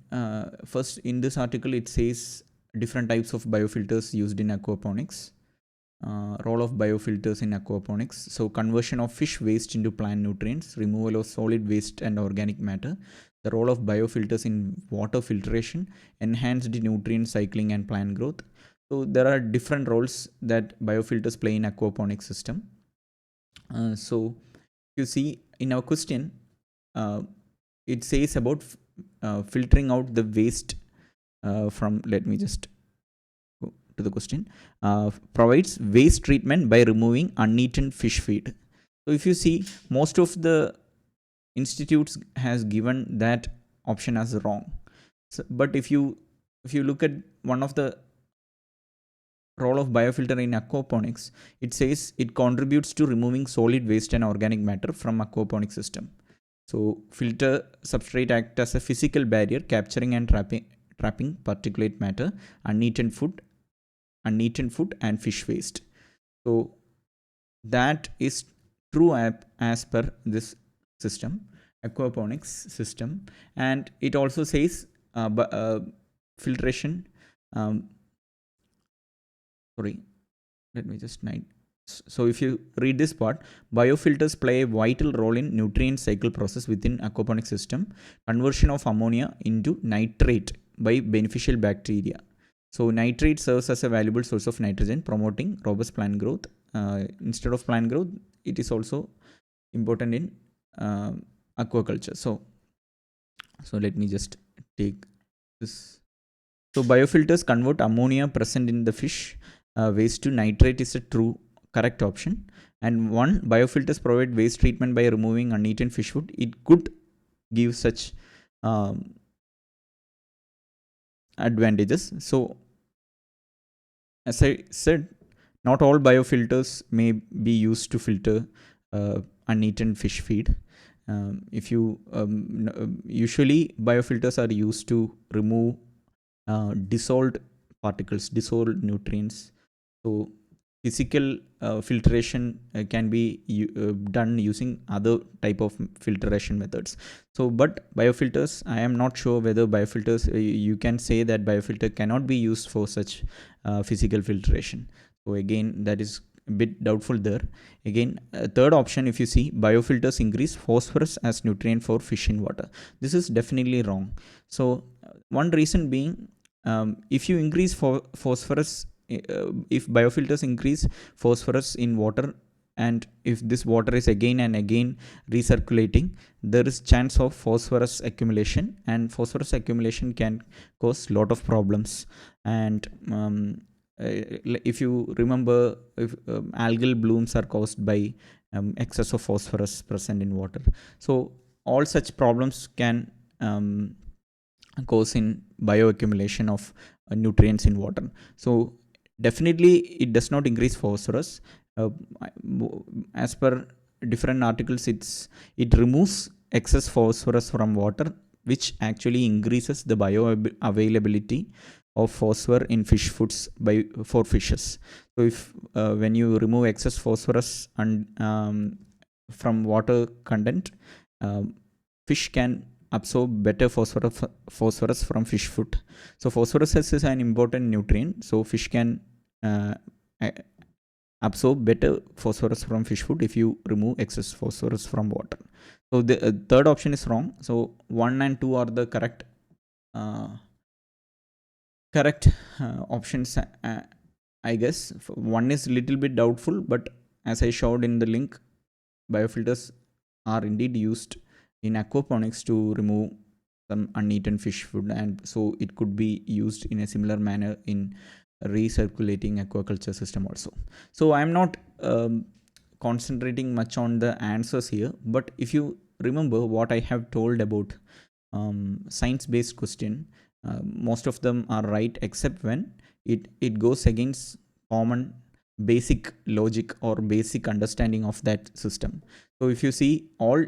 first in this article, it says different types of biofilters used in aquaponics. Role of biofilters in aquaponics. So conversion of fish waste into plant nutrients, removal of solid waste and organic matter, the role of biofilters in water filtration, enhanced nutrient cycling and plant growth. So there are different roles that biofilters play in aquaponics system. So you see in our question, it says about filtering out the waste from, let me just go to the question, provides waste treatment by removing uneaten fish feed. So if you see, most of the institutes has given that option as wrong. So, but if you look at one of the role of biofilter in aquaponics, it says it contributes to removing solid waste and organic matter from aquaponic system. So filter substrate act as a physical barrier, capturing and trapping particulate matter, uneaten food and fish waste. So that is true as per this system, aquaponics system. And it also says filtration, sorry, let me just name. So if you read this part, biofilters play a vital role in nutrient cycle process within aquaponic system, conversion of ammonia into nitrate by beneficial bacteria. So nitrate serves as a valuable source of nitrogen, promoting robust plant growth. Instead of plant growth, it is also important in aquaculture. So let me just take this. So biofilters convert ammonia present in the fish waste to nitrate is a true correct option. And one, biofilters provide waste treatment by removing uneaten fish food. It could give such advantages. So as I said, not all biofilters may be used to filter uneaten fish feed. If you usually biofilters are used to remove dissolved particles, dissolved nutrients. So physical filtration can be done using other type of filtration methods. So but biofilters, I am not sure whether biofilters, you can say that biofilter cannot be used for such physical filtration. So again, that is a bit doubtful there. Again, third option, if you see, biofilters increase phosphorus as nutrient for fish in water. This is definitely wrong. So one reason being, if you increase phosphorus, if biofilters increase phosphorus in water, and if this water is again and again recirculating, there is chance of phosphorus accumulation, and phosphorus accumulation can cause lot of problems. And if you remember, if algal blooms are caused by excess of phosphorus present in water. So all such problems can cause in bioaccumulation of nutrients in water. So definitely it does not increase phosphorus. uh, as per different articles, it removes excess phosphorus from water, which actually increases the bioavailability of phosphor in fish foods for fishes. So if when you remove excess phosphorus and from water content, fish can absorb better phosphorus from fish food. So phosphorus is an important nutrient, so fish can uh, absorb better phosphorus from fish food if you remove excess phosphorus from water. So the third option is wrong. So 1 and 2 are the correct uh, options, I guess. One is little bit doubtful, but as I showed in the link, biofilters are indeed used in aquaponics to remove some uneaten fish food, and so it could be used in a similar manner in recirculating aquaculture system also. So I'm not concentrating much on the answers here, but if you remember what I have told about science based question, most of them are right except when it goes against common basic logic or basic understanding of that system. So if you see, all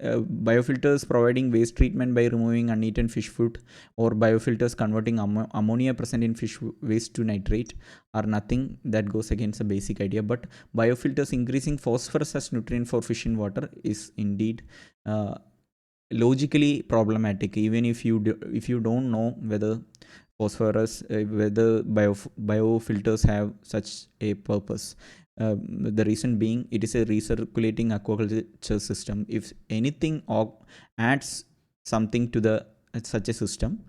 biofilters providing waste treatment by removing uneaten fish food, or biofilters converting ammonia present in fish waste to nitrate, are nothing that goes against the basic idea. But biofilters increasing phosphorus as nutrient for fish in water is indeed logically problematic, even if you don't know whether phosphorus, whether biofilters have such a purpose. The reason being, it is a recirculating aquaculture system. If anything adds something to the such a system,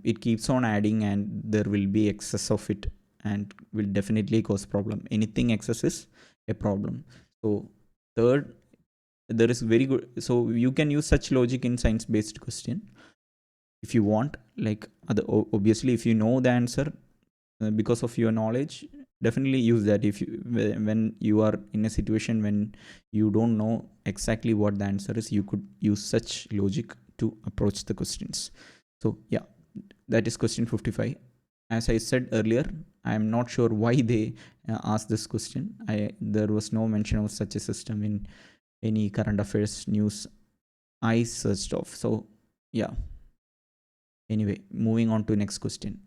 it keeps on adding, and there will be excess of it, and will definitely cause problem. Anything excess is a problem. So third, there is very good, so you can use such logic in science based question if you want. Like obviously, if you know the answer because of your knowledge, definitely use that. If you, when you are in a situation when you don't know exactly what the answer is, you could use such logic to approach the questions. So yeah, that is question 55. As I said earlier, I am not sure why they asked this question. There was no mention of such a system in any current affairs news I searched of. So yeah, anyway, moving on to next question.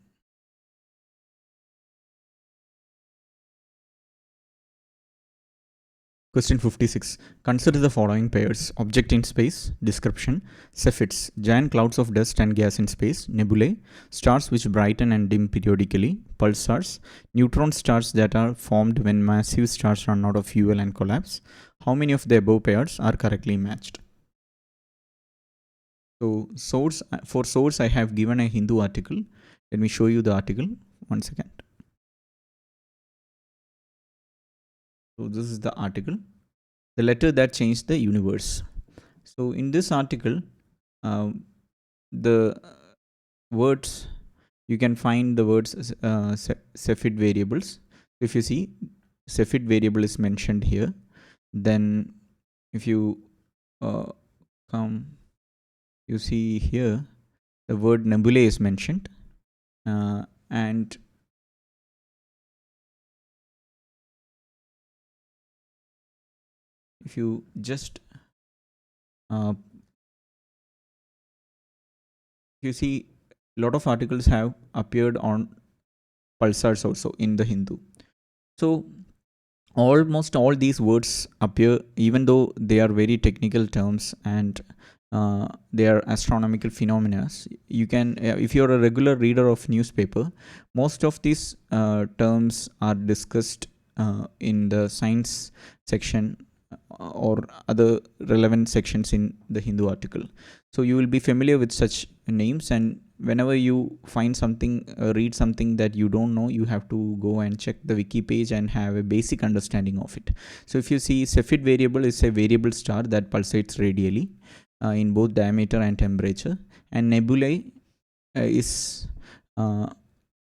Question 56. Consider the following pairs: object in space, description, Cepheids, giant clouds of dust and gas in space; nebulae, stars which brighten and dim periodically; pulsars, neutron stars that are formed when massive stars run out of fuel and collapse. How many of the above pairs are correctly matched? So for source, I have given a Hindu article. Let me show you the article. 1 second. So this is the article, The Letter That Changed the Universe. So in this article, the words, you can find the words Cepheid variables. If you see, Cepheid variable is mentioned here. Then if you come, you see here the word nebulae is mentioned, and if you just you see, a lot of articles have appeared on pulsars also in the Hindu. So almost all these words appear, even though they are very technical terms, and they are astronomical phenomena. You can, if you're a regular reader of newspaper, most of these terms are discussed in the science section or other relevant sections in the Hindu article. So you will be familiar with such names, and whenever you find something, read something that you don't know, you have to go and check the wiki page and have a basic understanding of it. So if you see, Cepheid variable is a variable star that pulsates radially in both diameter and temperature, and nebulae is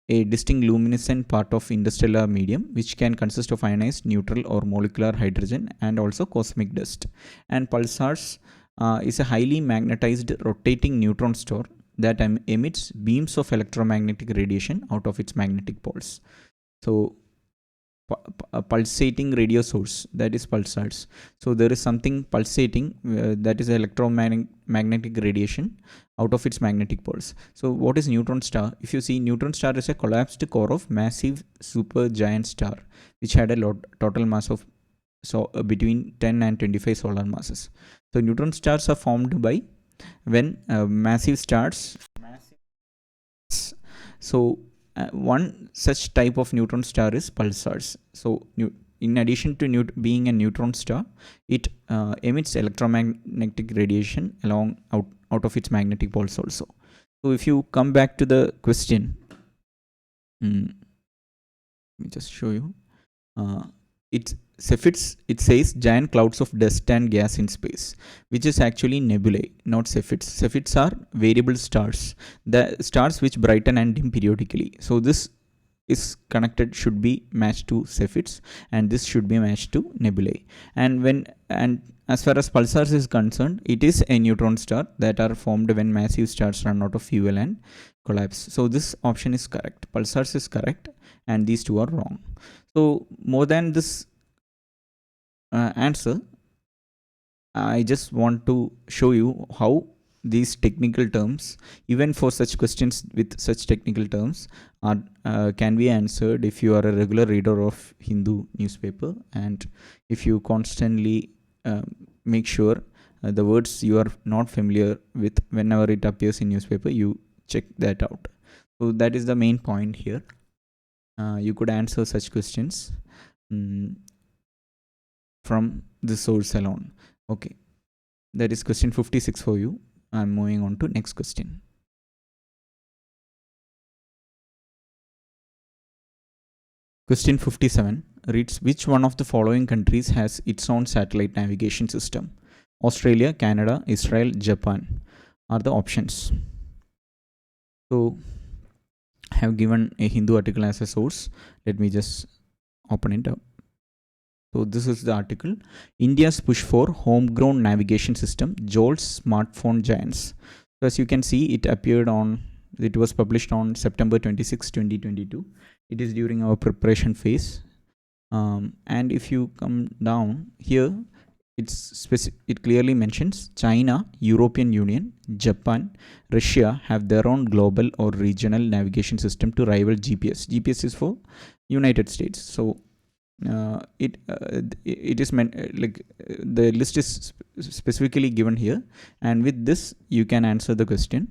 a distinct luminescent part of interstellar medium, which can consist of ionized, neutral, or molecular hydrogen, and also cosmic dust. And pulsars is a highly magnetized rotating neutron star that emits beams of electromagnetic radiation out of its magnetic poles. So a pulsating radio source, that is pulsars. So there is something pulsating, that is electromagnetic radiation out of its magnetic poles. So what is neutron star? If you see, neutron star is a collapsed core of massive supergiant star which had a total mass of between 10 and 25 solar masses. So neutron stars are formed by when massive stars. So one such type of neutron star is pulsars. So in addition to being a neutron star, it emits electromagnetic radiation out of its magnetic poles also. So if you come back to the question, let me just show you. It says giant clouds of dust and gas in space, which is actually nebulae, not Cepheids. Cepheids are variable stars, the stars which brighten and dim periodically. So this is connected, should be matched to Cepheids, and this should be matched to nebulae. And as far as pulsars is concerned, it is a neutron star that are formed when massive stars run out of fuel and collapse. So this option is correct. Pulsars is correct, and these two are wrong. So more than this answer, I just want to show you how these technical terms, even for such questions with such technical terms, are can be answered if you are a regular reader of Hindu newspaper, and if you constantly make sure the words you are not familiar with, whenever it appears in newspaper, you check that out. So that is the main point here. You could answer such questions from the source alone. Okay, that is question 56 for you. I'm moving on to next question. Question 57 reads, which one of the following countries has its own satellite navigation system? Australia, Canada, Israel, Japan are the options. So I have given a Hindu article as a source. Let me just open it up. So this is the article. India's push for homegrown navigation system jolts smartphone giants. So as you can see, it was published on September 26, 2022. It is during our preparation phase. And if you come down here, it clearly mentions China, European Union, Japan, Russia have their own global or regional navigation system to rival GPS. GPS is for United States. So it is meant the list is specifically given here, and with this you can answer the question.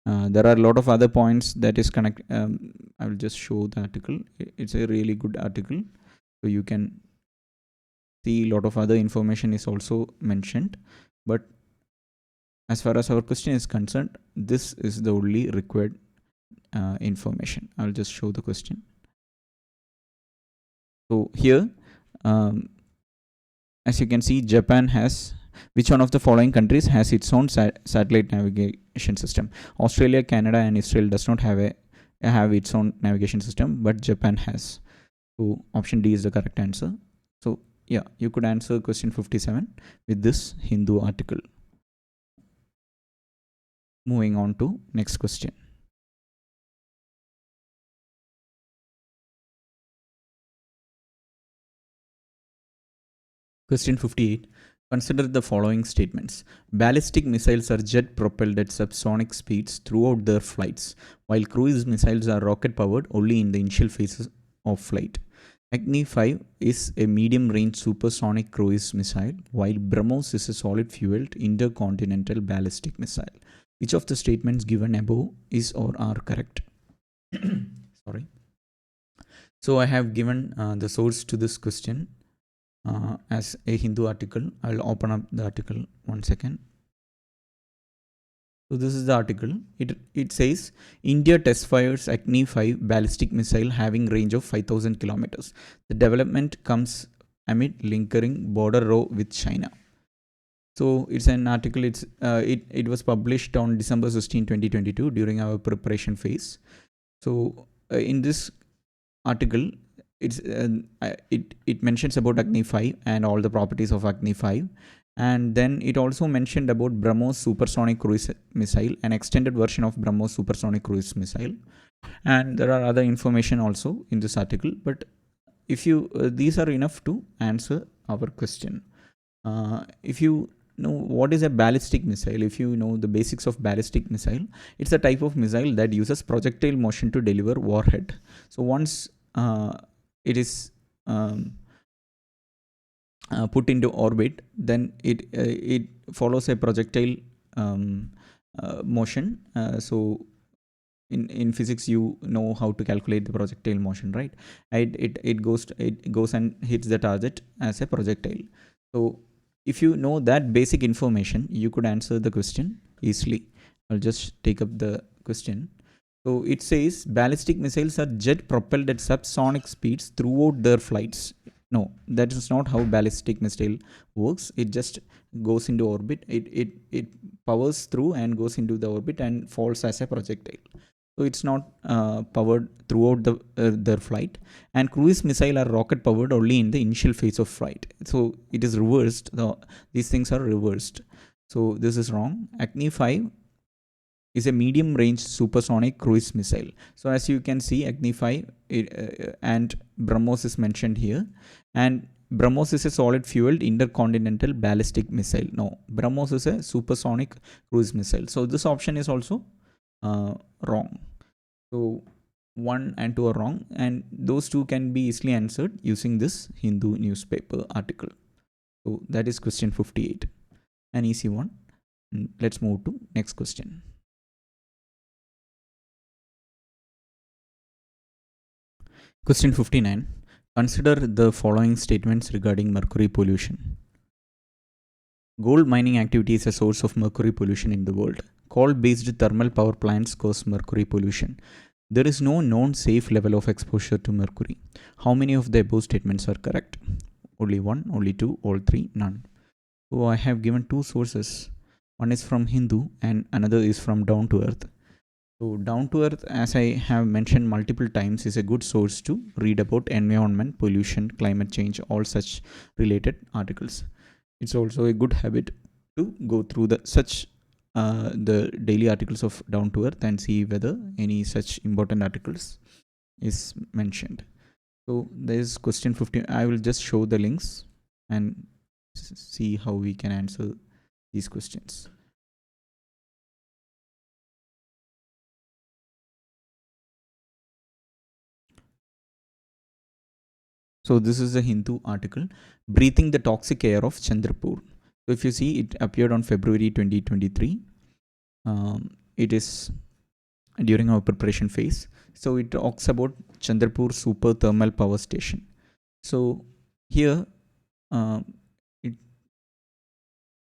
There are a lot of other points that is connect. I will just show the article. It's a really good article, so you can see a lot of other information is also mentioned, but as far as our question is concerned, this is the only required information. I'll just show the question. So here, as you can see, Japan has, which one of the following countries has its own satellite navigation system? Australia, Canada, and Israel does not have its own navigation system, but Japan has. So option D is the correct answer. So yeah, you could answer question 57 with this Hindu article. Moving on to next question. Question 58. Consider the following statements. Ballistic missiles are jet propelled at subsonic speeds throughout their flights, while cruise missiles are rocket powered only in the initial phases of flight. Agni 5 is a medium range supersonic cruise missile, while BrahMos is a solid fueled intercontinental ballistic missile. Which of the statements given above is or are correct? Sorry. So I have given the source to this question as a Hindu article. I'll open up the article 1 second. So this is the article. It says India test fires Agni 5 ballistic missile having range of 5,000 kilometers. The development comes amid lingering border row with China. So it's an article. It was published on December 16, 2022 during our preparation phase. So in this article, it mentions about Agni 5 and all the properties of Agni 5, and then it also mentioned about BrahMos supersonic cruise missile, an extended version of BrahMos supersonic cruise missile, and there are other information also in this article. But if you these are enough to answer our question. If you know what is a ballistic missile, if you know the basics of ballistic missile, it's a type of missile that uses projectile motion to deliver warhead. So once it is put into orbit, then it follows a projectile motion. So in physics, you know how to calculate the projectile motion, right? It goes and hits the target as a projectile. So if you know that basic information, you could answer the question easily. I'll just take up the question. So it says ballistic missiles are jet propelled at subsonic speeds throughout their flights. No, that is not how ballistic missile works. It just goes into orbit. It powers through and goes into the orbit and falls as a projectile. So it's not powered throughout their flight. And cruise missile are rocket powered only in the initial phase of flight. So it is reversed. These things are reversed. So this is wrong. Agni 5 is a medium range supersonic cruise missile. So as you can see, Agni 5 and BrahMos is mentioned here. And BrahMos is a solid fueled intercontinental ballistic missile. No, BrahMos is a supersonic cruise missile. So this option is also wrong. So 1 and 2 are wrong, and those two can be easily answered using this Hindu newspaper article. So that is question 58, an easy one. Let's move to next question. Question 59. Consider the following statements regarding mercury pollution. Gold mining activity is a source of mercury pollution in the world. Coal-based thermal power plants cause mercury pollution. There is no known safe level of exposure to mercury. How many of the above statements are correct? Only 1, only 2, all 3, none. So I have given two sources. One is from Hindu and another is from Down to Earth. So Down to Earth, as I have mentioned multiple times, is a good source to read about environment, pollution, climate change, all such related articles. It's also a good habit to go through the daily articles of Down to Earth and see whether any such important articles is mentioned. So there's question 15. I will just show the links and see how we can answer these questions. So this is a Hindu article, Breathing the Toxic Air of Chandrapur. So if you see, it appeared on February 2023. It is during our preparation phase. So it talks about Chandrapur Super Thermal Power Station. So here, you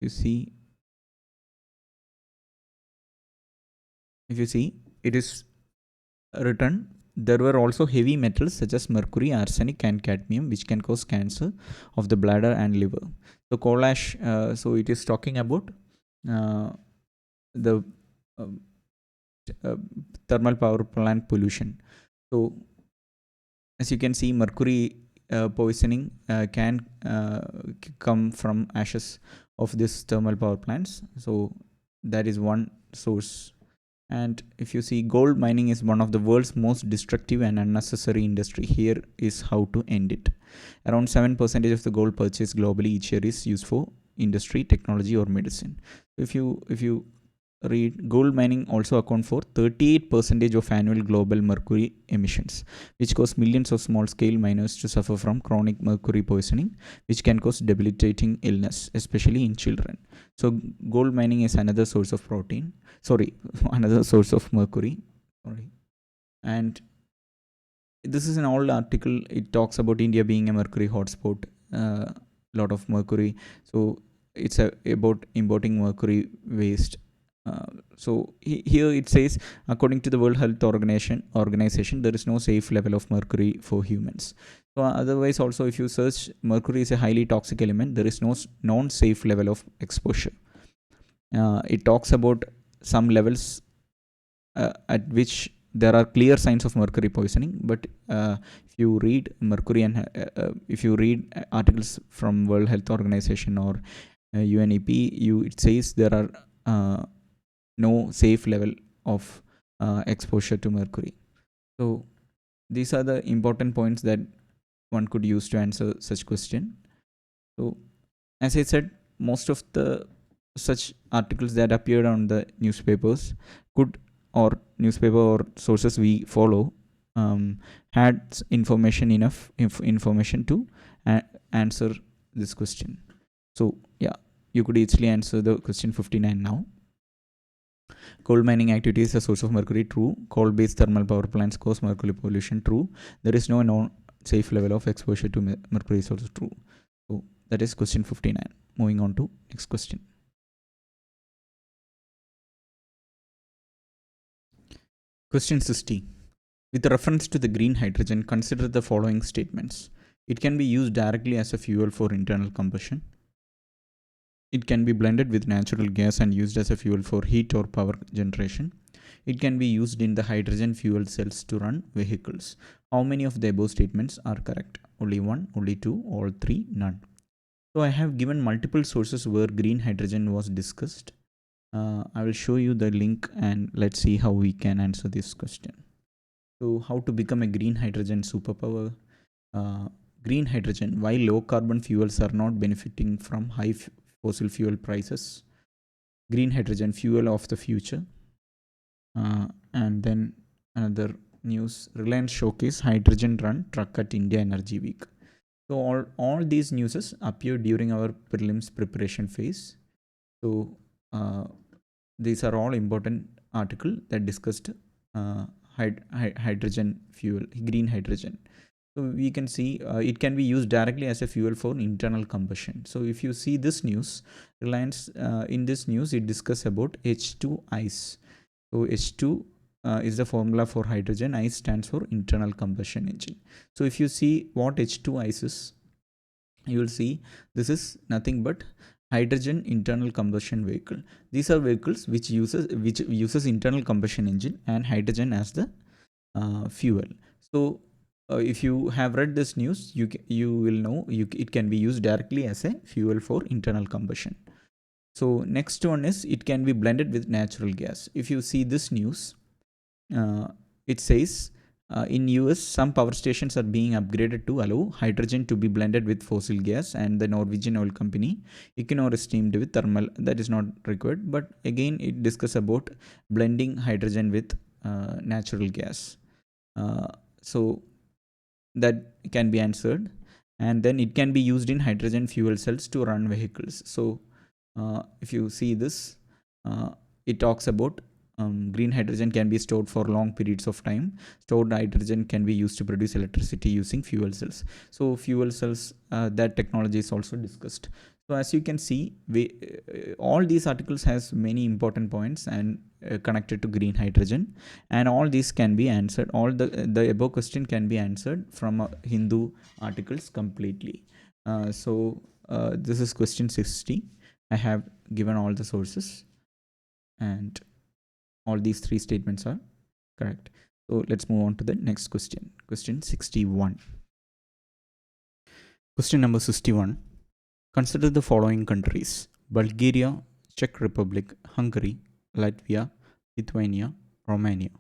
see, if you see, it is written, there were also heavy metals such as mercury, arsenic, and cadmium, which can cause cancer of the bladder and liver. So coal ash, so it is talking about the thermal power plant pollution. So as you can see, mercury poisoning can come from ashes of this thermal power plants. So that is one source. And if you see, gold mining is one of the world's most destructive and unnecessary industry. Here is how to end it. Around 7% of the gold purchased globally each year is used for industry, technology, or medicine. If you read, gold mining also account for 38% of annual global mercury emissions, which cause millions of small-scale miners to suffer from chronic mercury poisoning, which can cause debilitating illness, especially in children. So gold mining is another source of another source of mercury. And this is an old article. It talks about India being a mercury hotspot, lot of mercury. So it's about importing mercury waste. Here it says, according to the World Health Organization, there is no safe level of mercury for humans. So otherwise, also if you search, mercury is a highly toxic element. There is no non-safe level of exposure. It talks about some levels at which there are clear signs of mercury poisoning, but if you read mercury and if you read articles from World Health Organization or UNEP, it says there are no safe level of exposure to mercury. So these are the important points that one could use to answer such question. So as I said, most of the such articles that appeared on the newspapers could, or newspaper or sources we follow, had enough information to answer this question. So yeah, you could easily answer the question 59 now. Coal mining activity is a source of mercury. True. Coal-based thermal power plants cause mercury pollution. True. There is no known safe level of exposure to mercury is also true. So that is question 59. Moving on to next question. Question 60. With reference to the green hydrogen, consider the following statements. It can be used directly as a fuel for internal combustion. It can be blended with natural gas and used as a fuel for heat or power generation. It can be used in the hydrogen fuel cells to run vehicles. How many of the above statements are correct? Only one, only two, all three, none. So I have given multiple sources where green hydrogen was discussed. I will show you the link and let's see how we can answer this question. So how to become a green hydrogen superpower? Green hydrogen, why low carbon fuels are not benefiting from high fossil fuel prices? Green hydrogen, fuel of the future. And then another news, Reliance showcase hydrogen run truck at India Energy Week. So all these newses appeared during our prelims preparation phase. So these are all important article that discussed hydrogen fuel, green hydrogen. So we can see it can be used directly as a fuel for internal combustion. So if you see this news, Reliance in this news it discuss about H2 ICE. So H2 is the formula for hydrogen. ICE stands for internal combustion engine. So if you see what H2 ICE is, you will see this is nothing but hydrogen internal combustion vehicle. These are vehicles which uses internal combustion engine and hydrogen as the fuel. So if you have read this news, you will know it can be used directly as a fuel for internal combustion. So next one is it can be blended with natural gas. If you see this news, it says in US some power stations are being upgraded to allow hydrogen to be blended with fossil gas, and the Norwegian oil company Equinor is steamed with thermal. That is not required, but again it discusses about blending hydrogen with natural gas. So that can be answered, and then it can be used in hydrogen fuel cells to run vehicles. So if you see this, it talks about green hydrogen can be stored for long periods of time. Stored hydrogen can be used to produce electricity using fuel cells. So fuel cells, that technology is also discussed. So as you can see, all these articles has many important points and connected to green hydrogen, and all these can be answered. All the above question can be answered from Hindu articles completely. This is question 60. I have given all the sources, and all these three statements are correct. So let's move on to the next question. Question 61. Question number 61. Consider the following countries: Bulgaria, Czech Republic, Hungary, Latvia, Lithuania, Romania.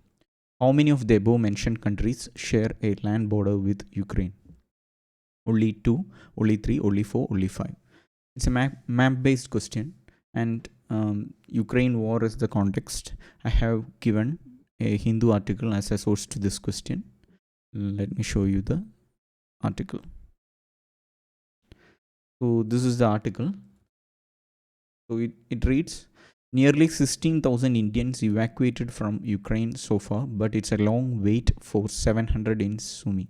How many of the above mentioned countries share a land border with Ukraine? Only 2, only 3, only 4, only 5. It's a map-based question, and Ukraine war is the context. I have given a Hindu article as a source to this question. Let me show you the article. So this is the article. So it reads, Nearly 16,000 Indians evacuated from Ukraine so far, but it's a long wait for 700 in Sumy.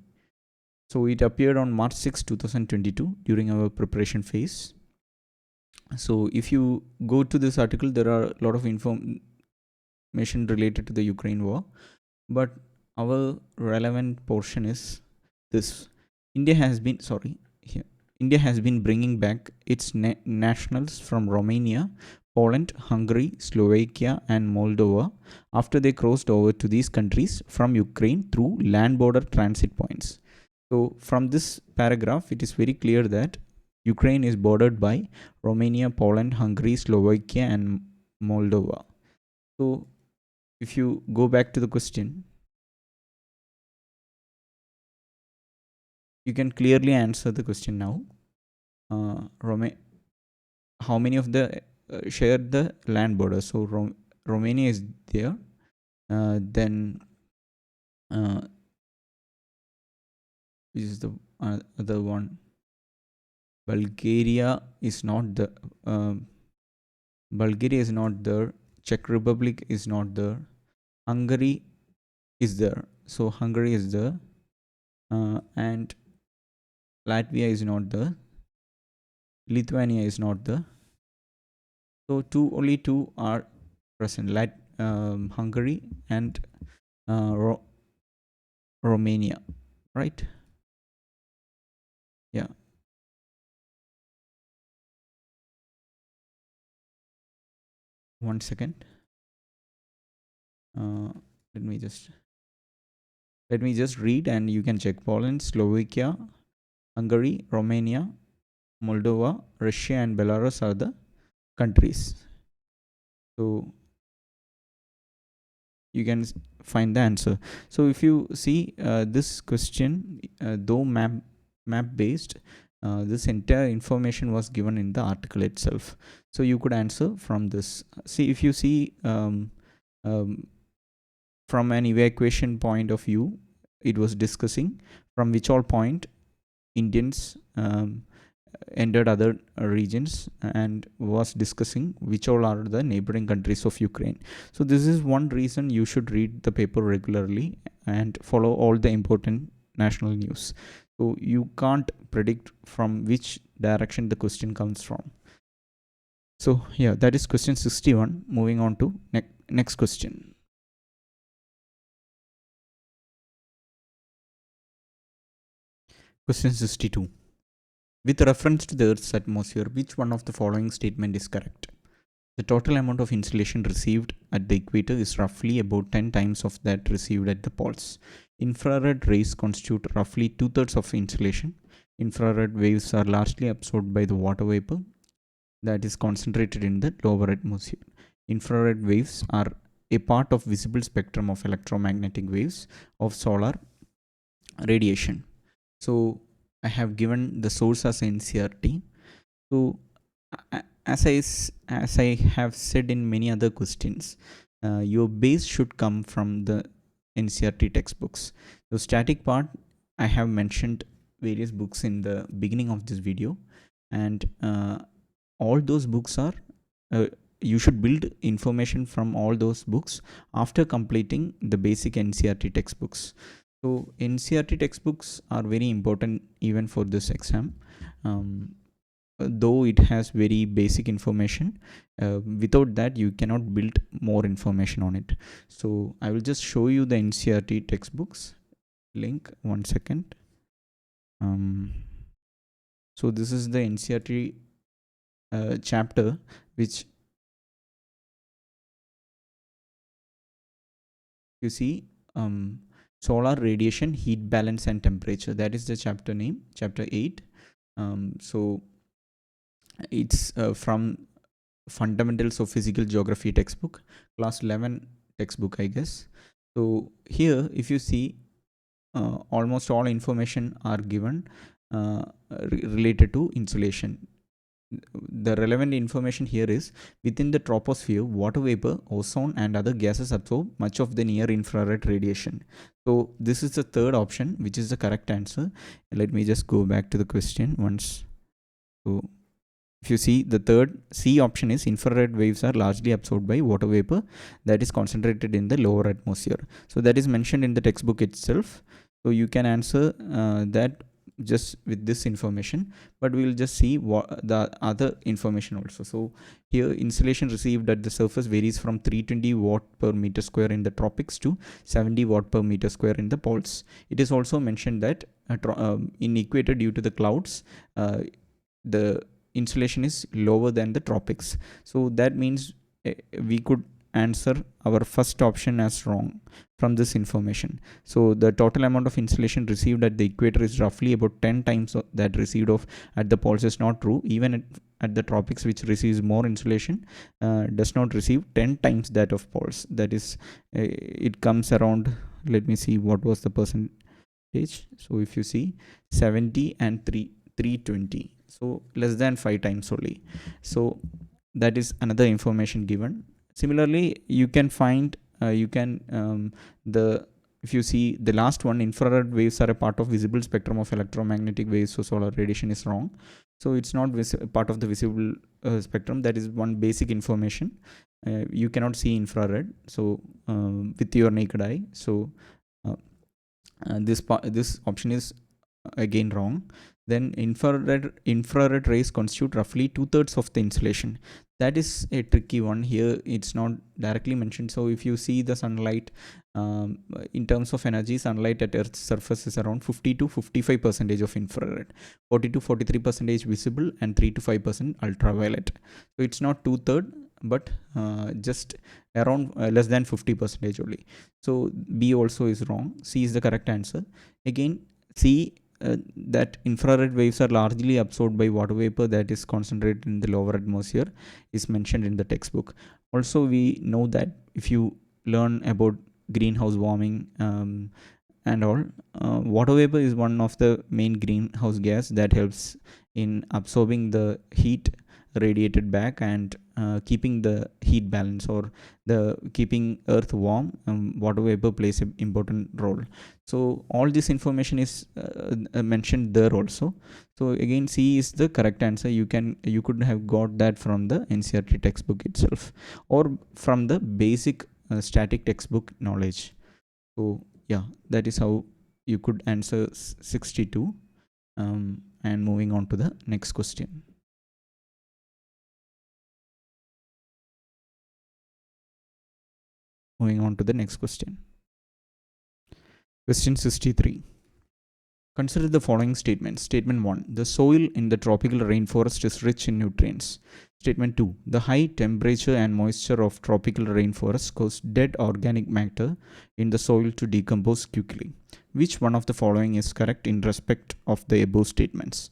So it appeared on March 6, 2022 during our preparation phase. So if you go to this article, there are a lot of information related to the Ukraine war, but our relevant portion is this. India has been bringing back its nationals from Romania, Poland, Hungary, Slovakia, and Moldova after they crossed over to these countries from Ukraine through land border transit points. So, from this paragraph, it is very clear that Ukraine is bordered by Romania, Poland, Hungary, Slovakia, and Moldova. So, if you go back to the question, you can clearly answer the question now. How many of the share the land border? So Romania is there. Then this is the other one. Bulgaria is not the. Bulgaria is not there. Czech Republic is not there. Hungary is there. So Hungary is there, and Latvia is not there. Lithuania is not there. So only two are present: Hungary and Romania, right? Yeah. One second. Uh, let me just read, and you can check. Poland, Slovakia, Hungary, Romania, Moldova, Russia, and Belarus are the countries. So you can find the answer. So if you see this question, though map based, this entire information was given in the article itself. So you could answer from this. See, if you see from an evacuation point of view, it was discussing from which all point Indians entered other regions, and was discussing which all are the neighboring countries of Ukraine. So this is one reason you should read the paper regularly and follow all the important national news. So you can't predict from which direction the question comes from. So yeah, that is question 61. Moving on to next question. Question 62. With reference to the Earth's atmosphere, which one of the following statement is correct? The total amount of insolation received at the equator is roughly about 10 times of that received at the poles. Infrared rays constitute roughly 2/3 of insolation. Infrared waves are largely absorbed by the water vapor that is concentrated in the lower atmosphere. Infrared waves are a part of visible spectrum of electromagnetic waves of solar radiation. So I have given the source as NCRT. So as I have said in many other questions, your base should come from the NCRT textbooks. The static part, I have mentioned various books in the beginning of this video, and all those books are you should build information from all those books after completing the basic NCRT textbooks. So NCRT textbooks are very important even for this exam. Though it has very basic information, without that you cannot build more information on it. So I will just show you the NCRT textbooks link. One second. So this is the NCRT chapter, which you see, solar radiation, heat balance, and temperature. That is the chapter name, chapter 8. So it's from Fundamentals of Physical Geography textbook, class 11 textbook, I guess. So here, if you see, almost all information are given related to insulation. The relevant information here is within the troposphere, water vapor, ozone, and other gases absorb much of the near infrared radiation. So this is the third option, which is the correct answer. Let me just go back to the question once. So If you see the third C option is infrared waves are largely absorbed by water vapor that is concentrated in the lower atmosphere. So that is mentioned in the textbook itself. So you can answer that just with this information, but we will just see what the other information also. So here insolation received at the surface varies from 320 watt per meter square in the tropics to 70 watt per meter square in the poles. It is also mentioned that in equator, due to the clouds, the insolation is lower than the tropics. So that means we could answer our first option as wrong from this information. So the total amount of insolation received at the equator is roughly about 10 times that received of at the poles is not true. Even at the tropics, which receives more insolation, does not receive 10 times that of poles. That is, it comes around, let me see what was the percentage. So if you see 70 and 320, so less than 5 times only. So that is another information given. Similarly, you can find the if you see the last one, infrared waves are a part of visible spectrum of electromagnetic waves, so solar radiation is wrong. So it's not part of the visible spectrum. That is one basic information. You cannot see infrared so with your naked eye. So uh, this option is again wrong. Then infrared rays constitute roughly 2/3 of the insolation. That is a tricky one. Here it's not directly mentioned. So if you see the sunlight, in terms of energy, sunlight at Earth's surface is around 50 to 55% of infrared, 40 to 43% visible, and 3 to 5% ultraviolet. So it's not 2/3, but just around less than 50% only. So B also is wrong. C is the correct answer. Again, C, that infrared waves are largely absorbed by water vapor that is concentrated in the lower atmosphere, is mentioned in the textbook. Also, we know that if you learn about greenhouse warming and all, water vapor is one of the main greenhouse gas that helps in absorbing the heat radiated back and keeping the heat balance, or the keeping earth warm. Water vapor plays an important role. So all this information is mentioned there also. So again, C is the correct answer. You could have got that from the NCERT textbook itself, or from the basic static textbook knowledge. So yeah, that is how you could answer 62. And moving on to the next question. Moving on to the next question. Question 63. Consider the following statements. Statement 1. The soil in the tropical rainforest is rich in nutrients. Statement 2. The high temperature and moisture of tropical rainforests cause dead organic matter in the soil to decompose quickly. Which one of the following is correct in respect of the above statements?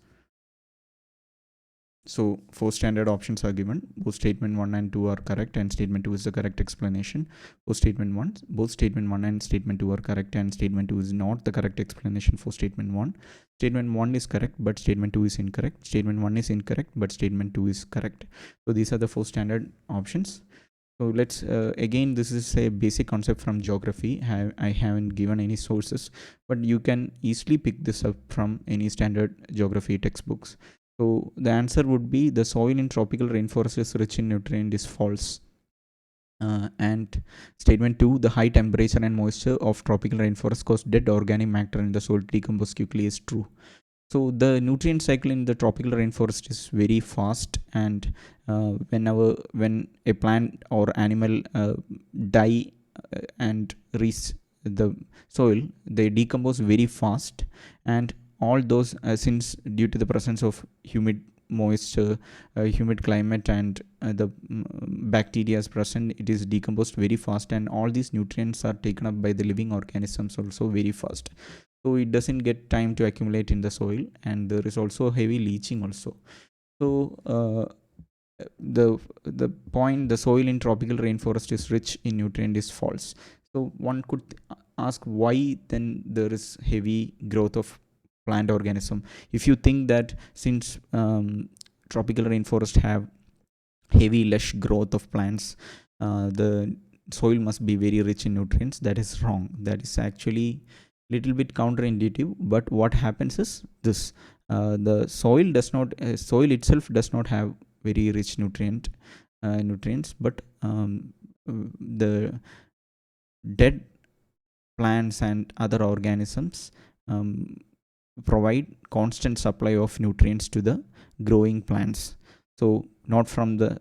So 4 standard options are given. Both statement 1 and 2 are correct, and statement 2 is the correct explanation. Both statement 1 and statement 2 are correct, and statement 2 is not the correct explanation for statement 1. Statement 1 is correct, but statement 2 is incorrect. Statement 1 is incorrect, but statement 2 is correct. So these are the 4 standard options. So let's again, this is a basic concept from geography. I haven't given any sources, but you can easily pick this up from any standard geography textbooks. So the answer would be the soil in tropical rainforest is rich in nutrient is false. And statement 2, the high temperature and moisture of tropical rainforest cause dead organic matter in the soil to decompose quickly, is true. So the nutrient cycle in the tropical rainforest is very fast, and when a plant or animal die and reach the soil, they decompose very fast. And all those, since due to the presence of humid moisture, humid climate, and the bacteria is present, it is decomposed very fast, and all these nutrients are taken up by the living organisms also very fast. So it doesn't get time to accumulate in the soil, and there is also heavy leaching also. So the point, the soil in tropical rainforest is rich in nutrient, is false. So one could ask, why then there is heavy growth of plant organism? If you think that since tropical rainforest have heavy lush growth of plants, the soil must be very rich in nutrients. That is wrong. That is actually little bit counterintuitive. But what happens is this: The soil itself does not have very rich nutrients, but the dead plants and other organisms um, provide constant supply of nutrients to the growing plants. So not from the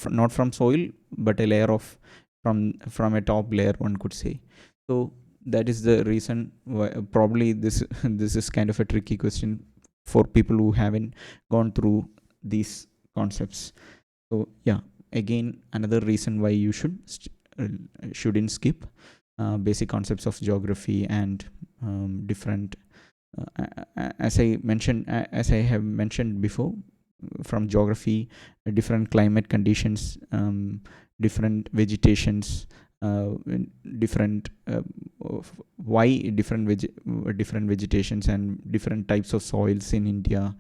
not from soil, but a layer of from a top layer, one could say. So that is the reason why probably this this is kind of a tricky question for people who haven't gone through these concepts. So yeah, again another reason why you shouldn't skip basic concepts of geography and different as I have mentioned before, from geography, different climate conditions, different vegetations, different why different vegetations and different types of soils in India,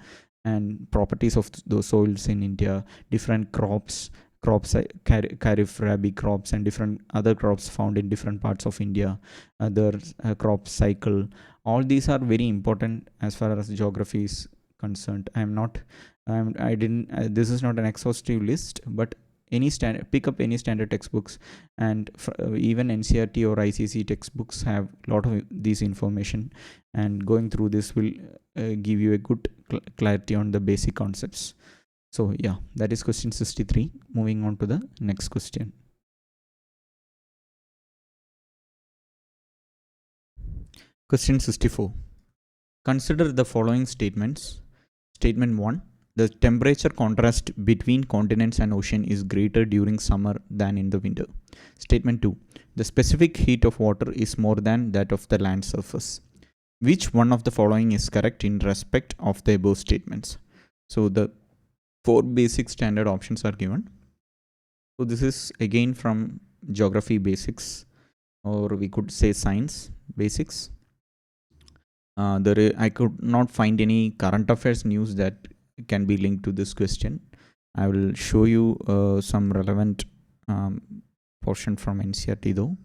and properties of those soils in India, different crops, kharif, rabi crops, and different other crops found in different parts of India, other crop cycle. All these are very important as far as geography is concerned. I didn't this is not an exhaustive list, but pick up any standard textbooks, and even NCERT or ICC textbooks have a lot of this information, and going through this will give you a good clarity on the basic concepts. So yeah, that is question 63. Moving on to the next question. Question 64. Consider the following statements. Statement 1. The temperature contrast between continents and ocean is greater during summer than in the winter. Statement 2. The specific heat of water is more than that of the land surface. Which one of the following is correct in respect of the above statements? So the 4 basic standard options are given. So this is again from geography basics, or we could say science basics. I could not find any current affairs news that can be linked to this question. I will show you some relevant portion from NCERT though.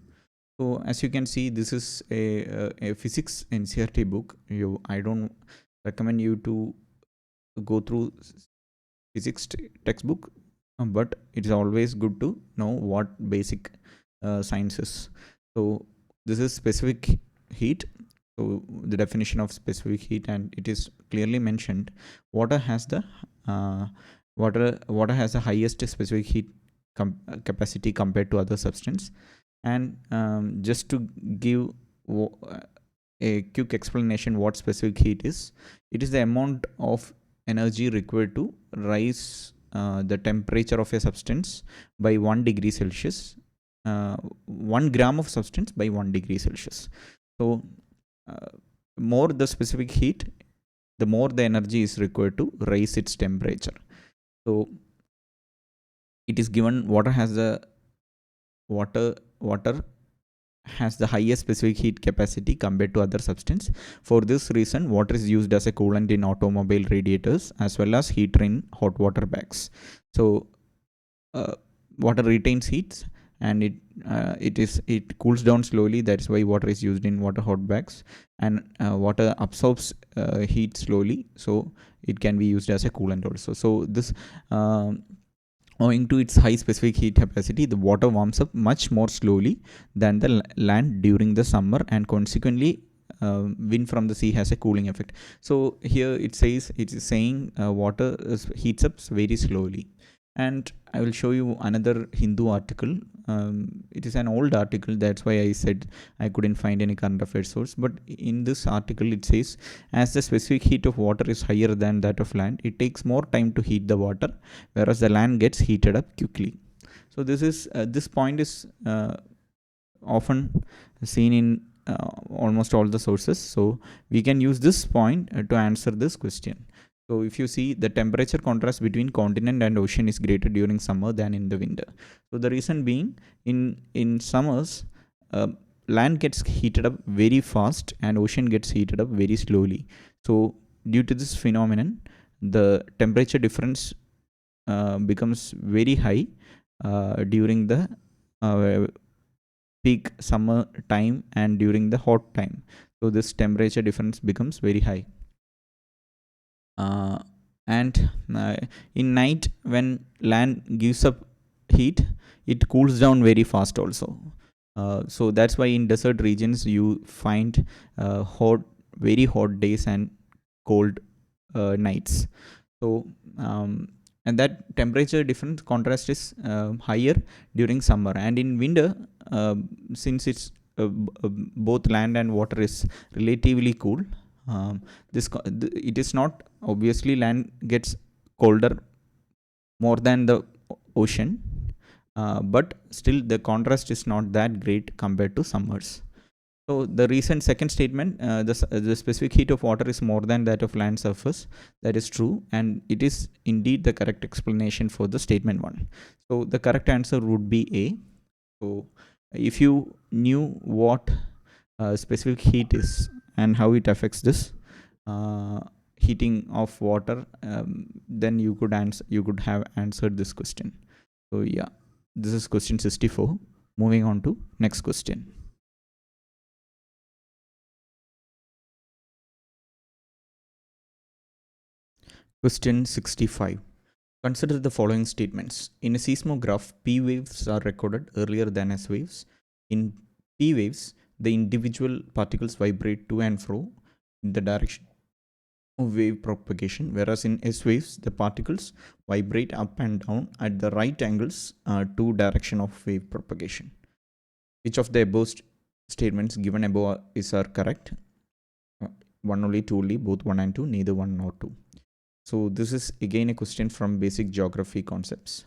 So as you can see, this is a physics NCERT book. I don't recommend you to go through physics textbook, but it's always good to know what basic science is. So this is specific heat. So the definition of specific heat, and it is clearly mentioned, water has the water has the highest specific heat capacity compared to other substance. And just to give a quick explanation what specific heat is, it is the amount of energy required to rise the temperature of a substance by 1 degree Celsius, 1 gram of substance by 1 degree Celsius. So more the specific heat, the more the energy is required to raise its temperature. So it is given water has the highest specific heat capacity compared to other substance. For this reason, water is used as a coolant in automobile radiators as well as heater in hot water bags. So water retains heat, and it cools down slowly. That's why water is used in water hot bags, and water absorbs heat slowly, so it can be used as a coolant also. So this owing to its high specific heat capacity, the water warms up much more slowly than the land during the summer, and consequently wind from the sea has a cooling effect. So here it is saying water heats up very slowly. And I will show you another Hindu article. It is an old article, that's why I said I couldn't find any current affairs source. But in this article, it says, as the specific heat of water is higher than that of land, it takes more time to heat the water, whereas the land gets heated up quickly. So this point is often seen in almost all the sources. So we can use this point to answer this question. So if you see, the temperature contrast between continent and ocean is greater during summer than in the winter. So the reason being, in summers, land gets heated up very fast and ocean gets heated up very slowly. So due to this phenomenon, the temperature difference becomes very high during the peak summer time and during the hot time. So this temperature difference becomes very high. uh, and in night when land gives up heat, it cools down very fast also. So that's why in desert regions you find hot, very hot days and cold nights. So and that temperature difference contrast is higher during summer, and in winter, uh, since it's both land and water is relatively cool, um, it is not obviously land gets colder more than the ocean, but still the contrast is not that great compared to summers. So the recent second statement, the specific heat of water is more than that of land surface. That is true, and it is indeed the correct explanation for the statement one. So the correct answer would be A. So if you knew what specific heat is and how it affects this uh, heating of water, then you could answer. You could have answered this question. So yeah, this is question 64. Moving on to next question. Question 65. Consider the following statements. In a seismograph, P waves are recorded earlier than S waves. In P waves, the individual particles vibrate to and fro in the direction of wave propagation, whereas in S waves, the particles vibrate up and down at the right angles to direction of wave propagation. Which of the above statements given above are correct? One only, two only, both one and two, neither one nor two. So this is again a question from basic geography concepts.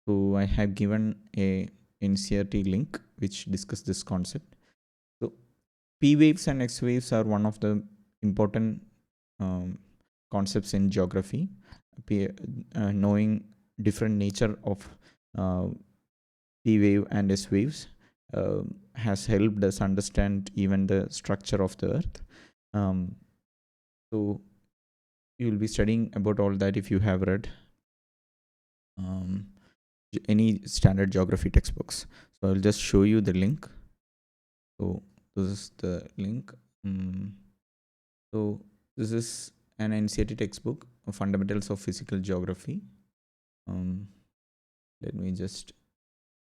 So I have given a NCERT link which discuss this concept. So P waves and X waves are one of the important concepts in geography. Knowing different nature of P wave and S waves has helped us understand even the structure of the earth. So you will be studying about all that if you have read any standard geography textbooks. So I'll just show you the link. So this is the link. So this is an NCERT textbook, Fundamentals of Physical Geography. Let me just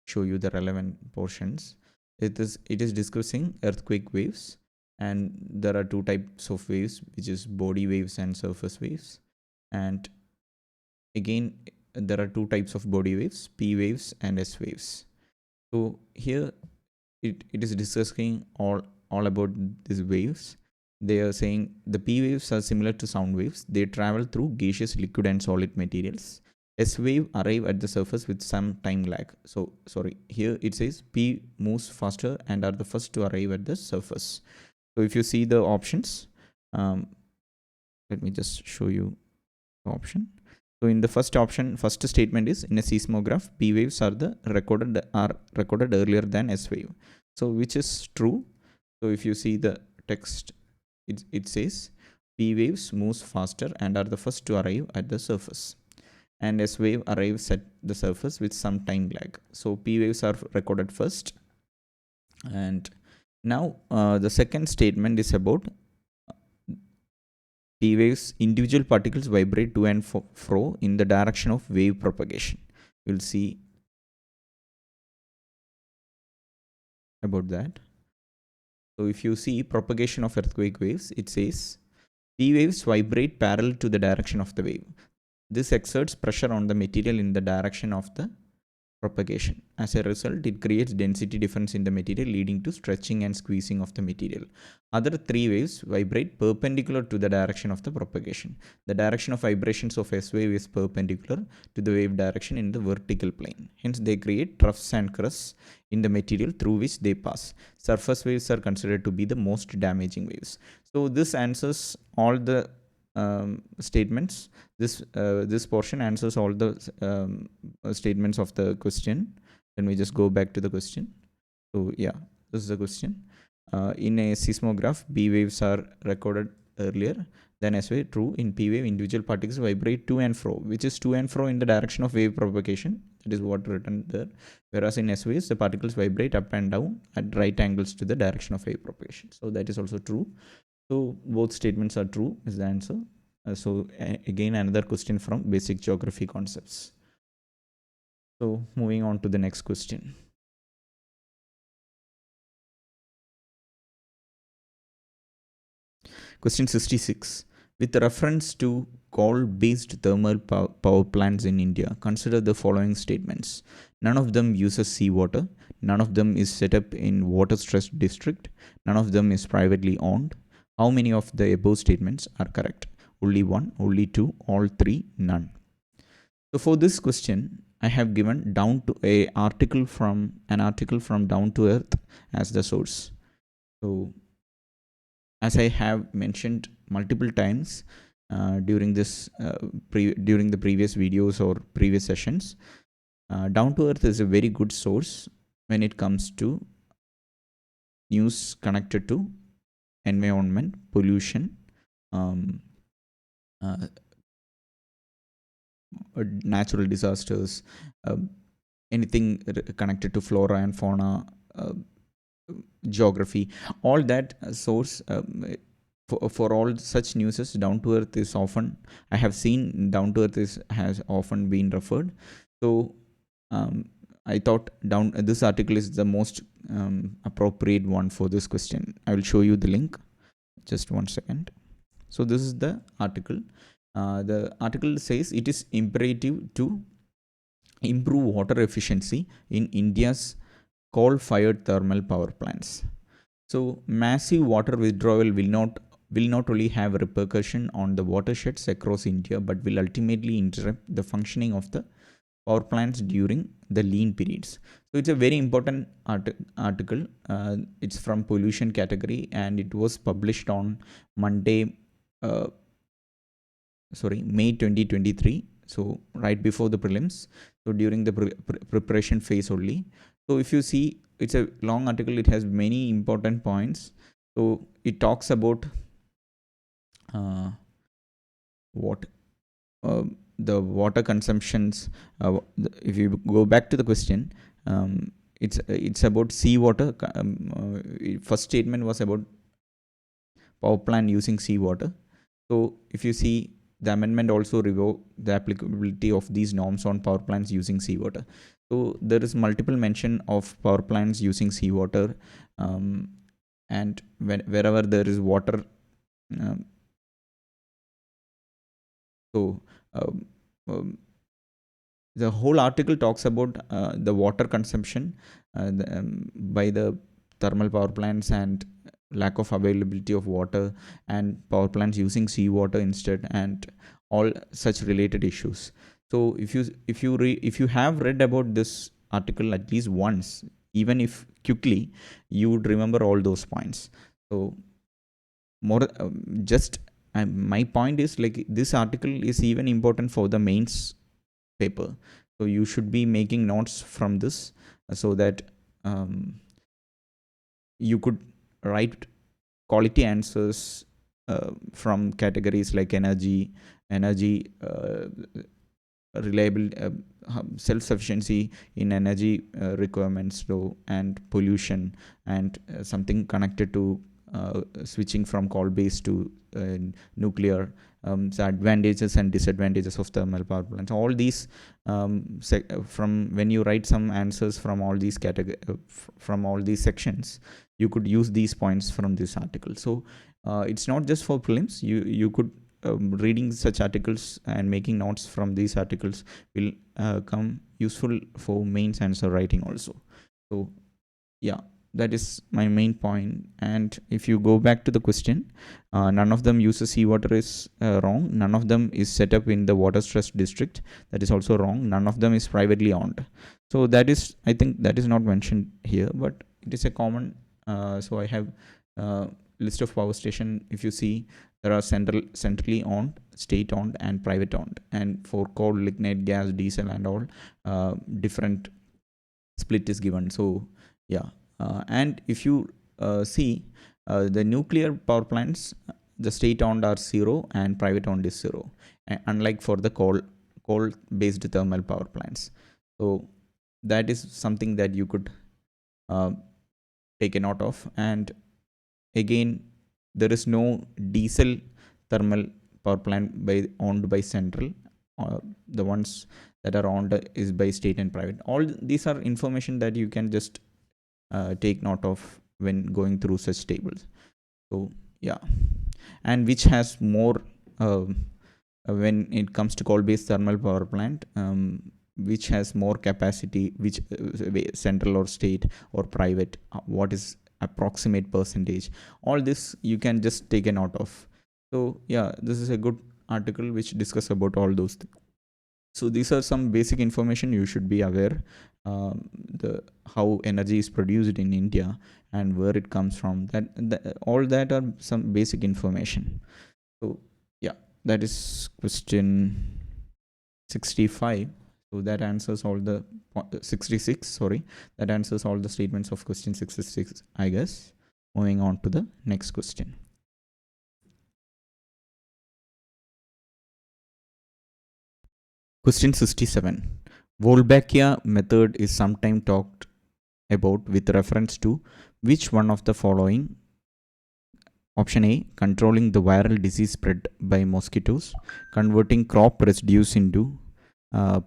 show you the relevant portions. It is discussing earthquake waves, and there are two types of waves, which is body waves and surface waves. And again, there are two types of body waves, P waves and S waves. So here it is discussing all about these waves. They are saying the P waves are similar to sound waves. They travel through gaseous, liquid and solid materials. S wave arrive at the surface with some time lag. So sorry, here it says P moves faster and are the first to arrive at the surface. So if you see the options, let me just show you the option. So in the first option, first statement is in a seismograph, P waves are recorded earlier than S wave. So which is true. So if you see the text, it says P waves moves faster and are the first to arrive at the surface, and S wave arrives at the surface with some time lag. So P waves are recorded first. And now the second statement is about P waves. Individual particles vibrate to and fro in the direction of wave propagation. We'll see about that. So if you see propagation of earthquake waves, it says P waves vibrate parallel to the direction of the wave. This exerts pressure on the material in the direction of the propagation. As a result, it creates density difference in the material, leading to stretching and squeezing of the material. Other three waves vibrate perpendicular to the direction of the propagation. The direction of vibrations of S wave is perpendicular to the wave direction in the vertical plane. Hence, they create troughs and crusts in the material through which they pass. Surface waves are considered to be the most damaging waves. So this answers all the statements. This portion answers all the statements of the question. Let me just go back to the question. So yeah, this is the question. In a seismograph, B waves are recorded earlier than S wave. True. In P wave, individual particles vibrate to and fro, which is to and fro in the direction of wave propagation. That is what written there. Whereas in S waves, the particles vibrate up and down at right angles to the direction of wave propagation. So that is also true. So both statements are true is the answer. Again, another question from basic geography concepts. So moving on to the next question. Question 66. With reference to coal-based thermal power plants in India, consider the following statements. None of them uses seawater. None of them is set up in water-stressed district. None of them is privately owned. How many of the above statements are correct? Only one, only two, all three, none. So for this question, I have given down to an article from Down to Earth as the source. So as I have mentioned multiple times during during the previous videos or previous sessions, Down to Earth is a very good source when it comes to news connected to environment, pollution, um, uh, natural disasters, uh, anything connected to flora and fauna, uh, geography, all that source. For all such newses, Down to Earth is often, I have seen Down to Earth has often been referred. So I thought this article is the most appropriate one for this question. I will show you the link. Just one second. So this is the article. The article says it is imperative to improve water efficiency in India's coal-fired thermal power plants. So massive water withdrawal will not only have a repercussion on the watersheds across India, but will ultimately interrupt the functioning of the power plants during the lean periods. So it's a very important article. It's from pollution category, and it was published on Monday, uh, May 2023. So right before the prelims. So during the preparation phase only. So if you see, it's a long article. It has many important points. So it talks about what the water consumptions. If you go back to the question, it's about seawater. First statement was about power plant using seawater. So if you see, the amendment also revoked the applicability of these norms on power plants using seawater. So there is multiple mention of power plants using seawater, and wherever there is water. Um, so um, um, the whole article talks about the water consumption by the thermal power plants and lack of availability of water, and power plants using seawater instead, and all such related issues. So if you have read about this article at least once, even if quickly, you would remember all those points. So more just my point is, like, this article is even important for the mains paper. So you should be making notes from this, so that you could write quality answers from categories like energy, reliable, self-sufficiency in energy requirements, so, and pollution, and something connected to switching from coal-based to nuclear, so advantages and disadvantages of thermal power plants. All these, from when you write some answers from all these from all these sections, you could use these points from this article. So it's not just for prelims. You could, reading such articles and making notes from these articles will come useful for mains answer writing also. So yeah, that is my main point. And if you go back to the question, none of them uses seawater is wrong. None of them is set up in the water stressed district. That is also wrong. None of them is privately owned. So that is, I think, that is not mentioned here, but it is a common. So I have list of power station. If you see, there are centrally owned, state owned, and private owned. And for coal, lignite, gas, diesel, and all, different split is given. So yeah, and if you see, the nuclear power plants, the state owned are 0 and private owned is 0, unlike for the coal based thermal power plants. So that is something that you could take a note of. And again, there is no diesel thermal power plant owned by central, or the ones that are owned is by state and private. All these are information that you can just take note of when going through such tables. So yeah, and which has more when it comes to coal-based thermal power plant, which has more capacity, which central or state or private, what is approximate percentage, all this you can just take a note of. So yeah, this is a good article which discuss about all those things. So these are some basic information you should be aware, the how energy is produced in India and where it comes from, that all that are some basic information. So yeah, that is question 65. So that answers all the 66, sorry, that answers all the statements of question 66, I guess. Moving on to the next question. Question 67. Wolbachia method is sometimes talked about with reference to which one of the following? Option A, controlling the viral disease spread by mosquitoes, converting crop residues into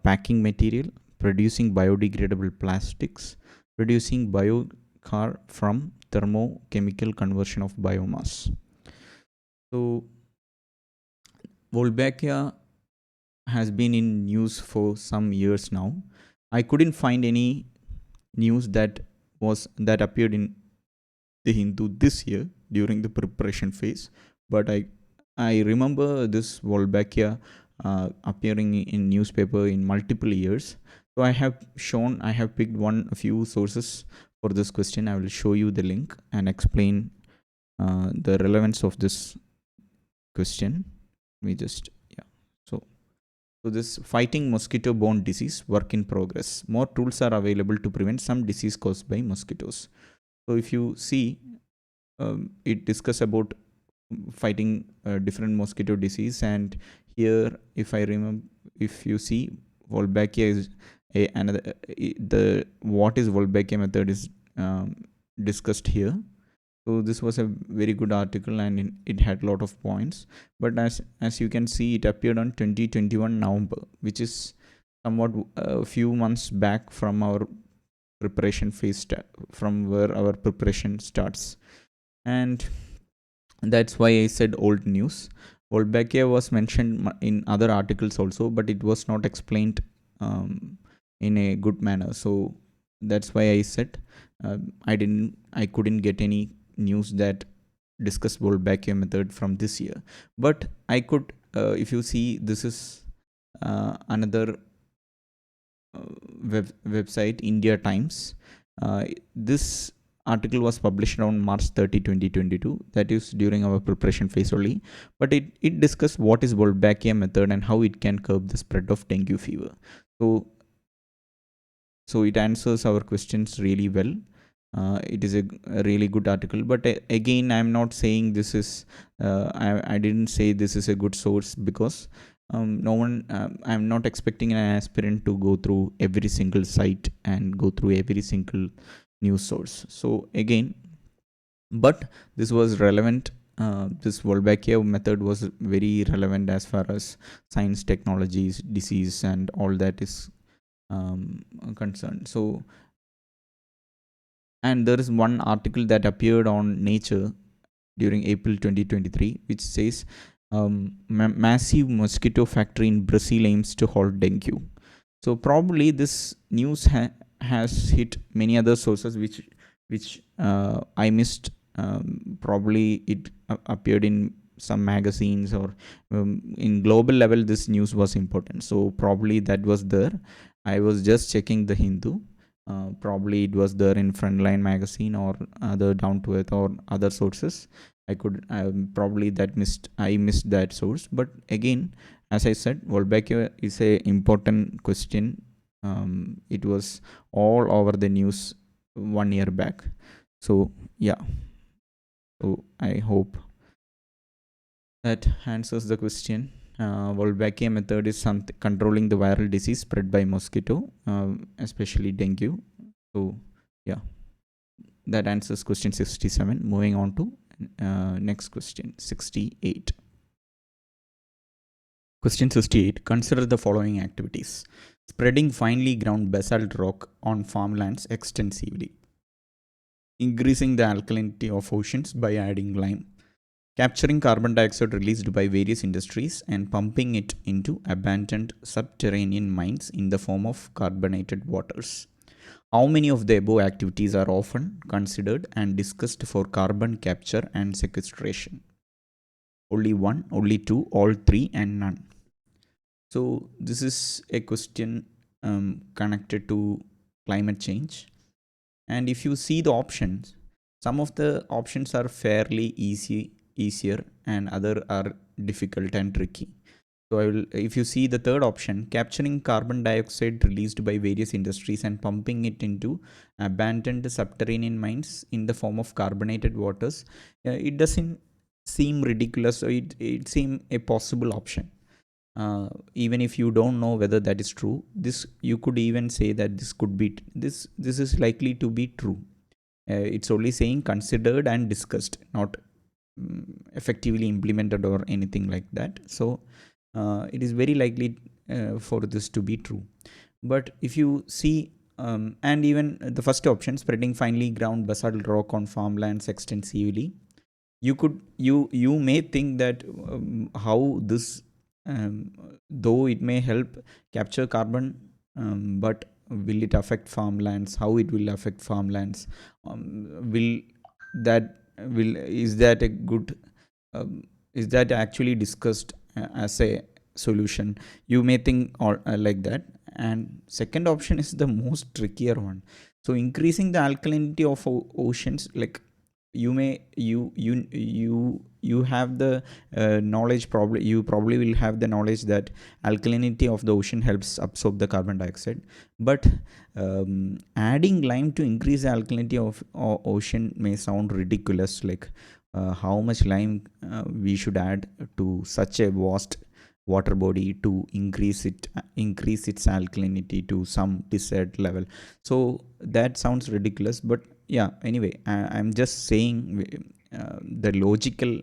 packing material, producing biodegradable plastics, producing biochar from thermochemical conversion of biomass. So, Wolbachia has been in news for some years now. I couldn't find any news that appeared in the Hindu this year during the preparation phase, but I remember this Wolbachia appearing in newspaper in multiple years. So I have picked a few sources for this question. I will show you the link and explain the relevance of this question. Let me just, yeah. So this fighting mosquito-borne disease, work in progress. More tools are available to prevent some disease caused by mosquitoes. So if you see, it discuss about fighting different mosquito disease, and here, if I remember, if you see, Wolbachia is another the what is Wolbachia method is discussed here. So this was a very good article, and it had a lot of points. But as you can see, it appeared on 2021 November, which is somewhat a few months back from our preparation phase, from where our preparation starts. And that's why I said old news. Wolbachia was mentioned in other articles also, but it was not explained in a good manner. So that's why I said I couldn't get any news that discuss Wolbachia method from this year. But I could, if you see, this is another website, India Times. This article was published on March 30, 2022. That is during our preparation phase only. But it discussed what is Wolbachia method and how it can curb the spread of dengue fever. So it answers our questions really well. It is a really good article. But again, I'm not saying this is, I didn't say this is a good source, because no one, I'm not expecting an aspirant to go through every single site and go through every single news source. So again, but this was relevant. This Wolbachia method was very relevant as far as science, technologies, disease, and all that is concerned. So, and there is one article that appeared on Nature during April 2023, which says massive mosquito factory in Brazil aims to halt dengue. So probably this news has hit many other sources which I missed. Probably it appeared in some magazines, or in global level this news was important. So probably that was there. I was just checking the Hindu. Probably it was there in Frontline magazine or other Down to Earth or other sources. I could probably I missed that source. But again, as I said, Wolbachia is a important question. It was all over the news 1 year back. So yeah. So I hope that answers the question. Wolbachia method is controlling the viral disease spread by mosquito, especially dengue. So yeah, that answers question 67. Moving on to next question, 68. Question 68. Consider the following activities. Spreading finely ground basalt rock on farmlands extensively. Increasing the alkalinity of oceans by adding lime. Capturing carbon dioxide released by various industries and pumping it into abandoned subterranean mines in the form of carbonated waters. How many of the above activities are often considered and discussed for carbon capture and sequestration? Only one, only two, all three, and none. So, this is a question connected to climate change. And if you see the options, some of the options are fairly easier, and other are difficult and tricky. So if you see the third option, capturing carbon dioxide released by various industries and pumping it into abandoned subterranean mines in the form of carbonated waters, it doesn't seem ridiculous. So it seems a possible option. Even if you don't know whether that is true, this you could even say that this could be this is likely to be true. It's only saying considered and discussed, not effectively implemented or anything like that. So it is very likely for this to be true. But if you see, and even the first option, spreading finely ground basalt rock on farmlands extensively, you may think that how this, though it may help capture carbon, but will it affect farmlands? How it will affect farmlands? Will that will is that a good is that actually discussed as a solution? You may think or like that. And second option is the most trickier one. So increasing the alkalinity of oceans, like you have the knowledge, probably you probably will have the knowledge that alkalinity of the ocean helps absorb the carbon dioxide, but adding lime to increase the alkalinity of ocean may sound ridiculous. Like how much lime we should add to such a vast water body to increase its alkalinity to some desired level. So that sounds ridiculous, but yeah, anyway, I'm just saying the logical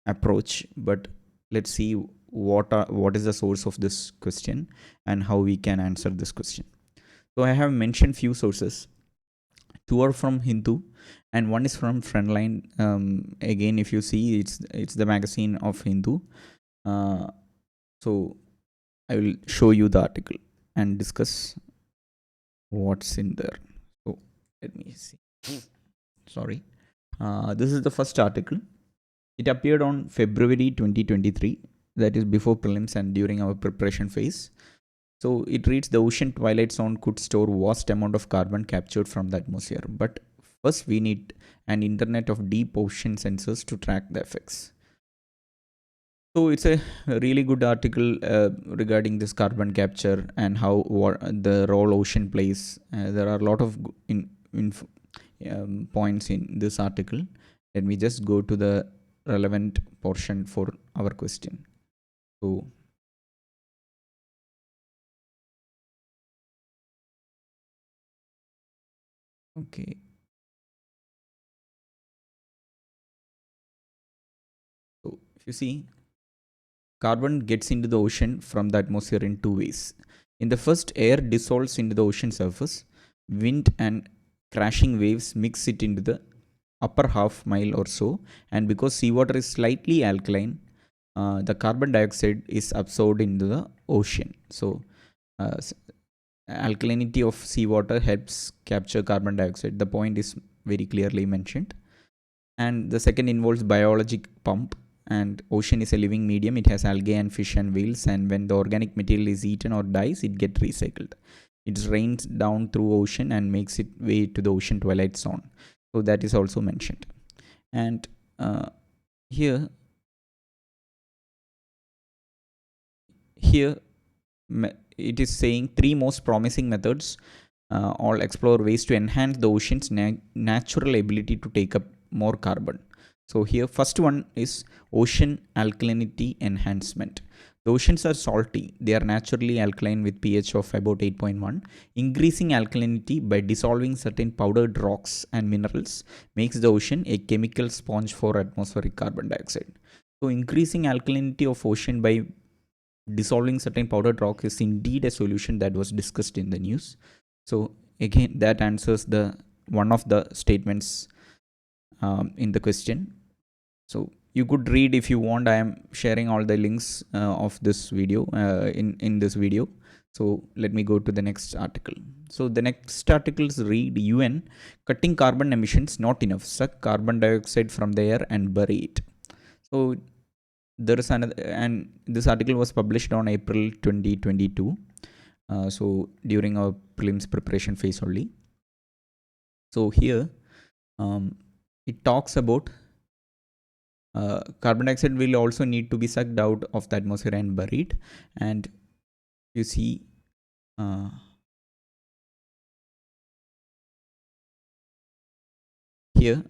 approach. But let's see what is the source of this question and how we can answer this question. So I have mentioned few sources. Two are from Hindu and one is from Frontline. Again, if you see, it's the magazine of Hindu. So I will show you the article and discuss what's in there. So let me see. Sorry. This is the first article. It appeared on February 2023, that is before prelims and during our preparation phase. So it reads, the ocean twilight zone could store vast amount of carbon captured from the atmosphere, but first we need an internet of deep ocean sensors to track the effects. So it's a really good article regarding this carbon capture and how the role ocean plays. There are a lot of points in this article. Let me just go to the relevant portion for our question. So okay. So if you see, carbon gets into the ocean from the atmosphere in two ways. In the first, air dissolves into the ocean surface. Wind and crashing waves mix it into the upper half mile or so, and because seawater is slightly alkaline, the carbon dioxide is absorbed into the ocean. So uh, alkalinity of seawater helps capture carbon dioxide. The point is very clearly mentioned. And the second involves biologic pump. And ocean is a living medium. It has algae and fish and whales, and when the organic material is eaten or dies, it gets recycled. It rains down through ocean and makes its way to the ocean twilight zone. So that is also mentioned. And here here it is saying three most promising methods all explore ways to enhance the ocean's natural ability to take up more carbon. So here first one is ocean alkalinity enhancement. The oceans are salty. They are naturally alkaline with pH of about 8.1. Increasing alkalinity by dissolving certain powdered rocks and minerals makes the ocean a chemical sponge for atmospheric carbon dioxide. So increasing alkalinity of ocean by dissolving certain powdered rock is indeed a solution that was discussed in the news. So again, that answers the one of the statements in the question. So you could read if you want. I am sharing all the links of this video in this video. So let me go to the next article. So the next articles read: UN cutting carbon emissions not enough, suck carbon dioxide from the air and bury it. So there is another, and this article was published on April 2022. So during our prelims preparation phase only. So here it talks about carbon dioxide will also need to be sucked out of the atmosphere and buried. And you see here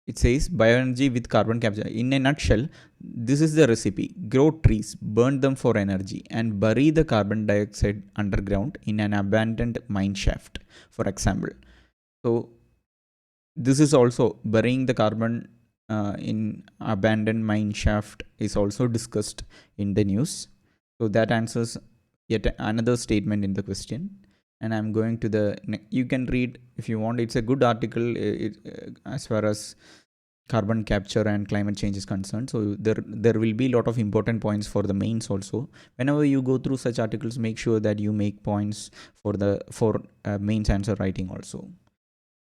it says bioenergy with carbon capture. In a nutshell, this is the recipe: grow trees, burn them for energy, and bury the carbon dioxide underground in an abandoned mine shaft, for example. So this is also burying the carbon in abandoned mine shaft is also discussed in the news. So that answers yet another statement in the question. And I'm going to the, you can read if you want. It's a good article as far as carbon capture and climate change is concerned. So there will be a lot of important points for the mains also. Whenever you go through such articles, make sure that you make points for the mains answer writing also.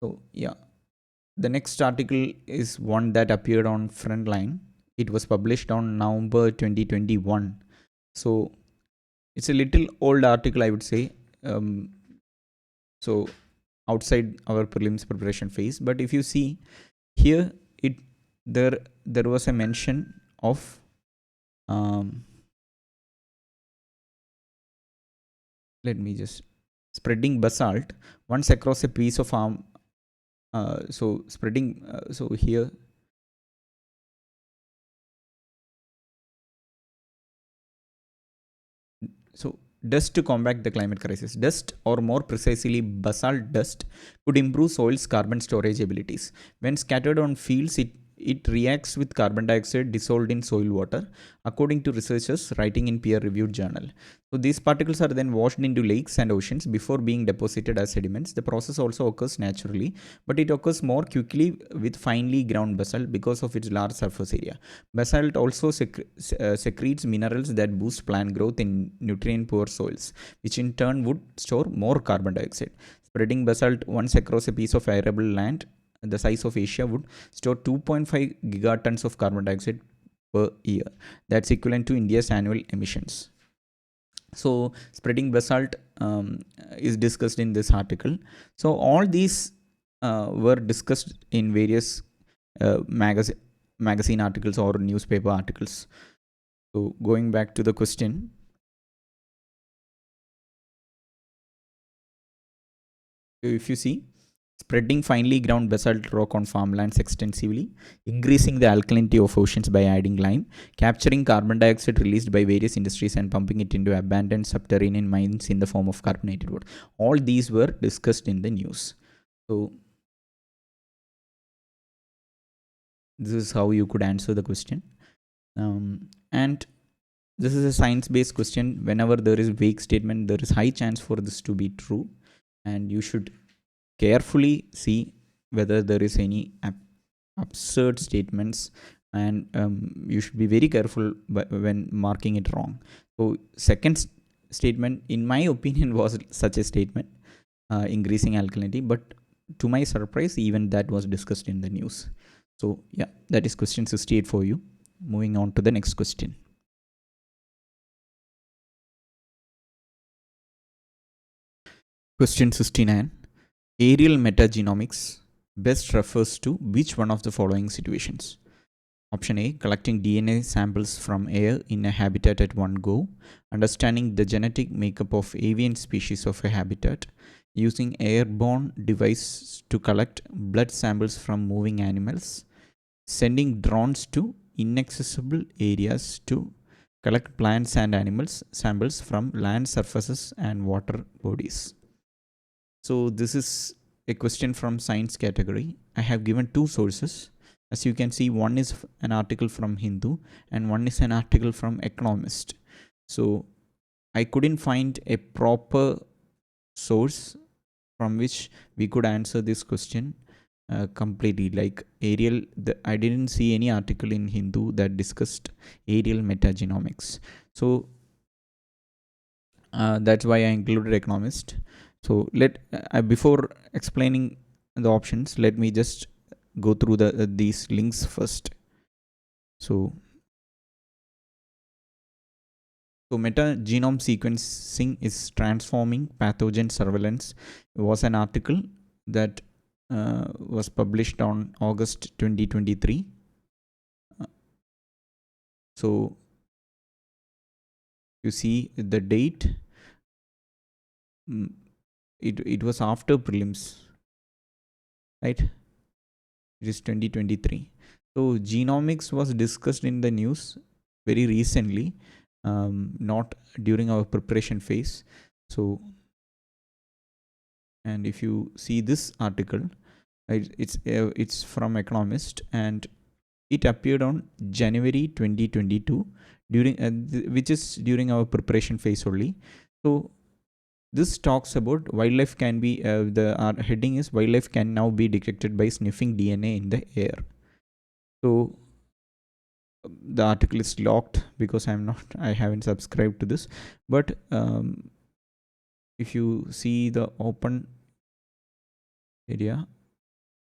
So yeah, the next article is one that appeared on Frontline. It was published on November 2021. So it's a little old article, I would say. So outside our prelims preparation phase, but if you see here, there was a mention of let me just spreading basalt once across a piece of arm. So spreading. So here. So dust to combat the climate crisis. Dust, or more precisely basalt dust, could improve soil's carbon storage abilities. When scattered on fields, it reacts with carbon dioxide dissolved in soil water, according to researchers writing in peer-reviewed journal. So these particles are then washed into lakes and oceans before being deposited as sediments. The process also occurs naturally, but it occurs more quickly with finely ground basalt because of its large surface area. Basalt also secretes minerals that boost plant growth in nutrient-poor soils, which in turn would store more carbon dioxide. Spreading basalt once across a piece of arable land the size of Asia would store 2.5 gigatons of carbon dioxide per year. That's equivalent to India's annual emissions. So spreading basalt is discussed in this article. So all these were discussed in various magazine articles or newspaper articles. So going back to the question, if you see, spreading finely ground basalt rock on farmlands extensively, increasing the alkalinity of oceans by adding lime, capturing carbon dioxide released by various industries and pumping it into abandoned subterranean mines in the form of carbonated water. All these were discussed in the news. So this is how you could answer the question. And this is a science-based question. Whenever there is vague statement, there is high chance for this to be true, and you should carefully see whether there is any absurd statements, and you should be very careful when marking it wrong. So second statement, in my opinion, was such a statement, increasing alkalinity, but to my surprise, even that was discussed in the news. So yeah, that is question 68 for you. Moving on to the next question. Question 69. Aerial metagenomics best refers to which one of the following situations? Option A, collecting DNA samples from air in a habitat at one go, understanding the genetic makeup of avian species of a habitat, using airborne devices to collect blood samples from moving animals, sending drones to inaccessible areas to collect plants and animals samples from land surfaces and water bodies. So this is a question from science category. I have given two sources. As you can see, one is an article from Hindu and one is an article from Economist. So I couldn't find a proper source from which we could answer this question completely. Like aerial, I didn't see any article in Hindu that discussed aerial metagenomics. So that's why I included economist. So before explaining the options, let me just go through these links first. So metagenome sequencing is transforming pathogen surveillance. It was an article that was published on August 2023. So you see the date. It was after prelims, right? It is 2023. So genomics was discussed in the news very recently, not during our preparation phase. So, and if you see this article, it's from Economist, and it appeared on January 2022 during which is during our preparation phase only. So this talks about wildlife can be our heading is wildlife can now be detected by sniffing DNA in the air. So the article is locked because I haven't subscribed to this, but if you see the open area,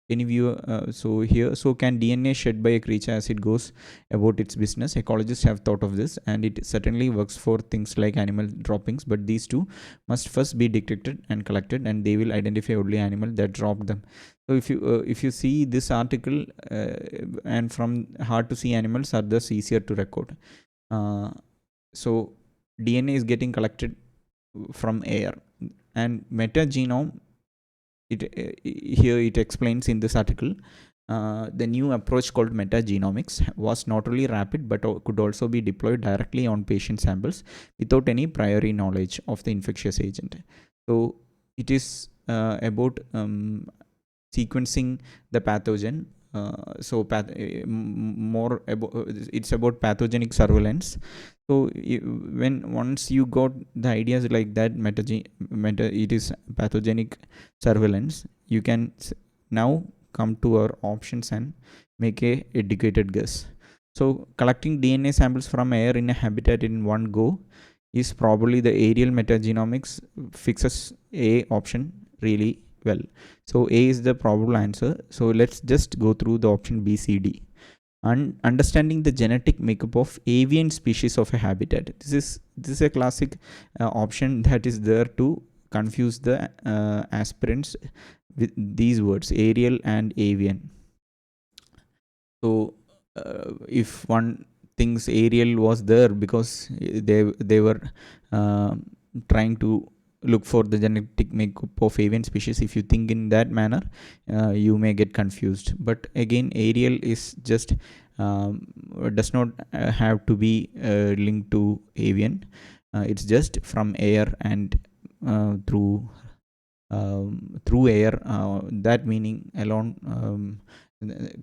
any viewer, so can DNA shed by a creature as it goes about its business? Ecologists have thought of this, and it certainly works for things like animal droppings, but these two must first be detected and collected, and they will identify only animal that dropped them. So if you see this article, and from hard to see animals are thus easier to record. So DNA is getting collected from air, and metagenome, here it explains in this article, the new approach called metagenomics was not only rapid but could also be deployed directly on patient samples without any prior knowledge of the infectious agent. So it is about sequencing the pathogen. More about it's about pathogenic surveillance. So when once you got the ideas like that, it is pathogenic surveillance, you can now come to our options and make a educated guess. So collecting DNA samples from air in a habitat in one go is probably the aerial metagenomics fixes a option really well. So A is the probable answer. So let's just go through the option B, C, D. Understanding the genetic makeup of avian species of a habitat. This is a classic option that is there to confuse the aspirants with these words, aerial and avian. So if one thinks aerial was there because they were trying to look for the genetic makeup of avian species, if you think in that manner, you may get confused. But again, aerial is just does not have to be linked to avian. It's just from air and through air. That meaning alone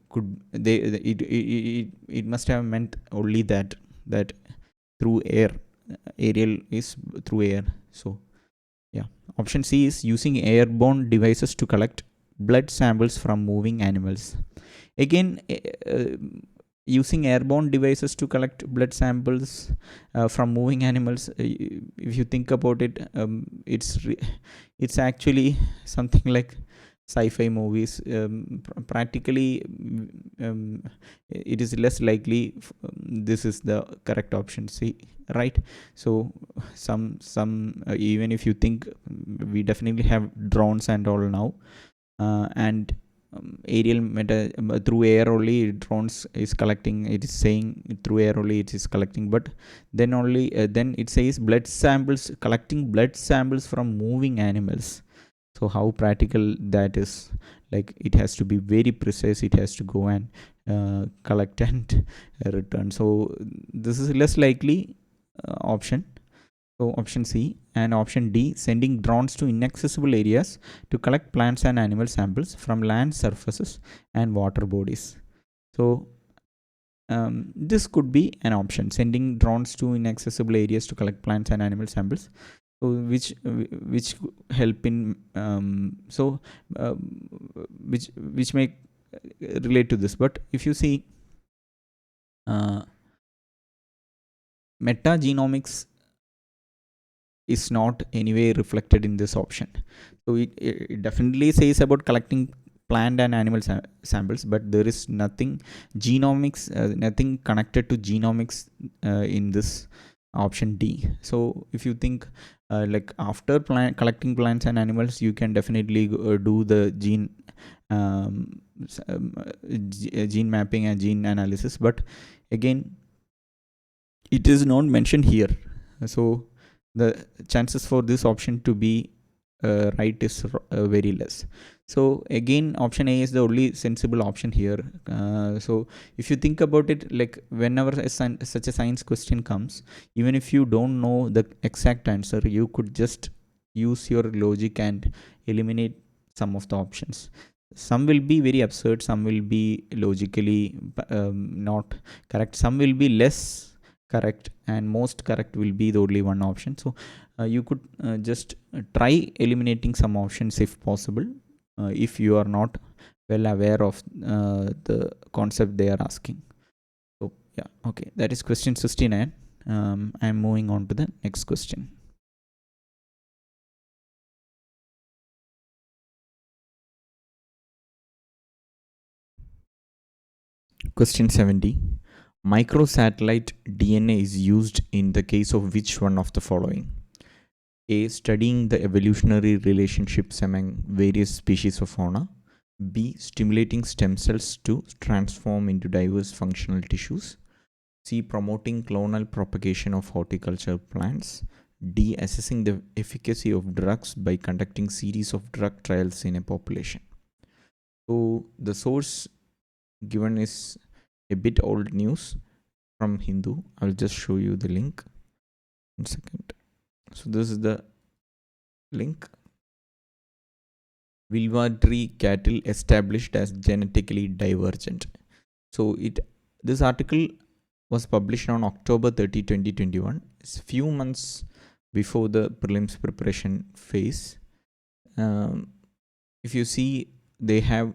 could they it must have meant only that through air. Aerial is through air. So yeah, option C is using airborne devices to collect blood samples from moving animals. Again, using airborne devices to collect blood samples from moving animals, if you think about it, it's actually something like sci-fi movies. Practically, it is less likely this is the correct option C, right? So some even if you think, we definitely have drones and all now, and aerial through air only drones is collecting. It is saying through air only it is collecting, but then only then it says blood samples, collecting blood samples from moving animals. So how practical that is? Like, it has to be very precise, it has to go and collect and return. So this is less likely option. So option C. And option D, sending drones to inaccessible areas to collect plants and animal samples from land surfaces and water bodies. So this could be an option, sending drones to inaccessible areas to collect plants and animal samples, so which help in which may relate to this. But if you see, metagenomics is not anyway reflected in this option. So it definitely says about collecting plant and animal samples, but there is nothing genomics, nothing connected to genomics in this option D. So if you think like after collecting plants and animals, you can definitely do the um, gene mapping and gene analysis, but again it is not mentioned here. So the chances for this option to be right is very less. So again, option A is the only sensible option here. So if you think about it, like whenever such a science question comes, even if you don't know the exact answer, you could just use your logic and eliminate some of the options. Some will be very absurd, some will be logically not correct, some will be less correct, and most correct will be the only one option. So you could just try eliminating some options if possible, if you are not well aware of the concept they are asking. So yeah, okay, that is question 69. I'm moving on to the next question. Question 70. Microsatellite DNA is used in the case of which one of the following? A. Studying the evolutionary relationships among various species of fauna. B. Stimulating stem cells to transform into diverse functional tissues. C. Promoting clonal propagation of horticulture plants. D. Assessing the efficacy of drugs by conducting series of drug trials in a population. So the source given is a bit old news from Hindu. I'll just show you the link. 1 second. So this is the link. Wilvadri cattle established as genetically divergent. So this article was published on October 30, 2021. It's few months before the prelims preparation phase. If you see, they have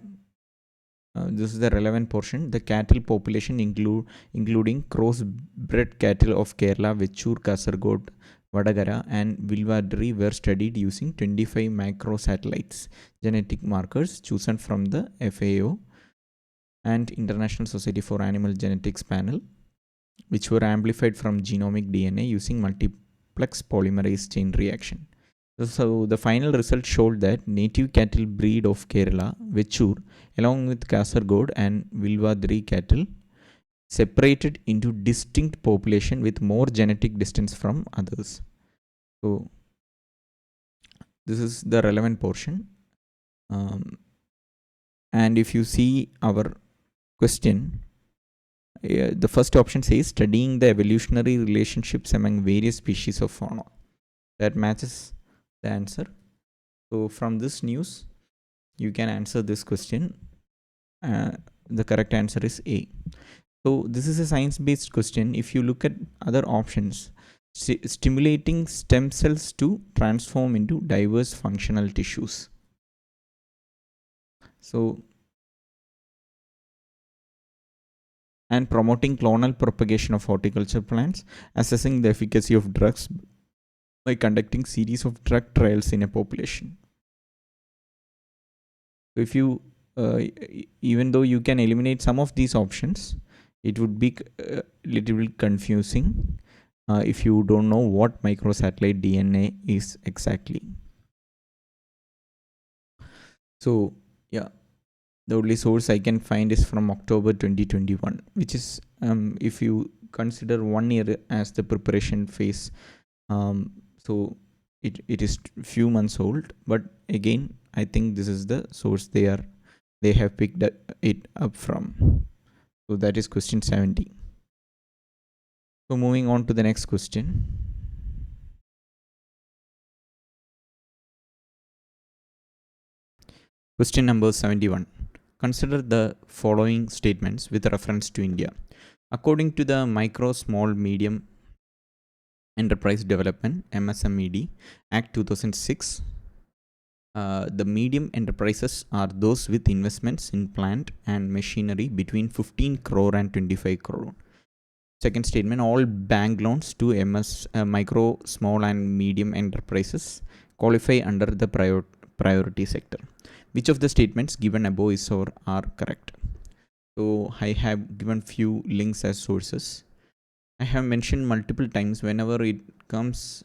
this is the relevant portion. The cattle population including crossbred cattle of Kerala, Vechur, Kasargod, Vadagara, and Vilvadri were studied using 25 microsatellites, genetic markers chosen from the FAO and International Society for Animal Genetics panel, which were amplified from genomic DNA using multiplex polymerase chain reaction. So the final result showed that native cattle breed of Kerala, Vechur, along with Kasargod and Vilvadri cattle, separated into distinct population with more genetic distance from others. So this is the relevant portion. And if you see our question, the first option says studying the evolutionary relationships among various species of fauna. That matches the answer. So from this news, you can answer this question. The correct answer is A. So this is a science-based question. If you look at other options, stimulating stem cells to transform into diverse functional tissues. So, and promoting clonal propagation of horticulture plants, assessing the efficacy of drugs by conducting series of drug trials in a population. So if you even though you can eliminate some of these options, it would be a little bit confusing if you don't know what microsatellite DNA is exactly. So yeah, the only source I can find is from October 2021, which is if you consider 1 year as the preparation phase, so it is few months old. But again, I think this is the source they have picked it up from. So that is question 70. So moving on to the next question. Question number 71. Consider the following statements with reference to India. According to the Micro, Small, Medium Enterprise Development (MSMED) Act 2006, the medium enterprises are those with investments in plant and machinery between 15 crore and 25 crore. Second statement, all bank loans to micro, small and medium enterprises qualify under the priority sector. Which of the statements given above is or are correct? So I have given few links as sources. I have mentioned multiple times whenever it comes,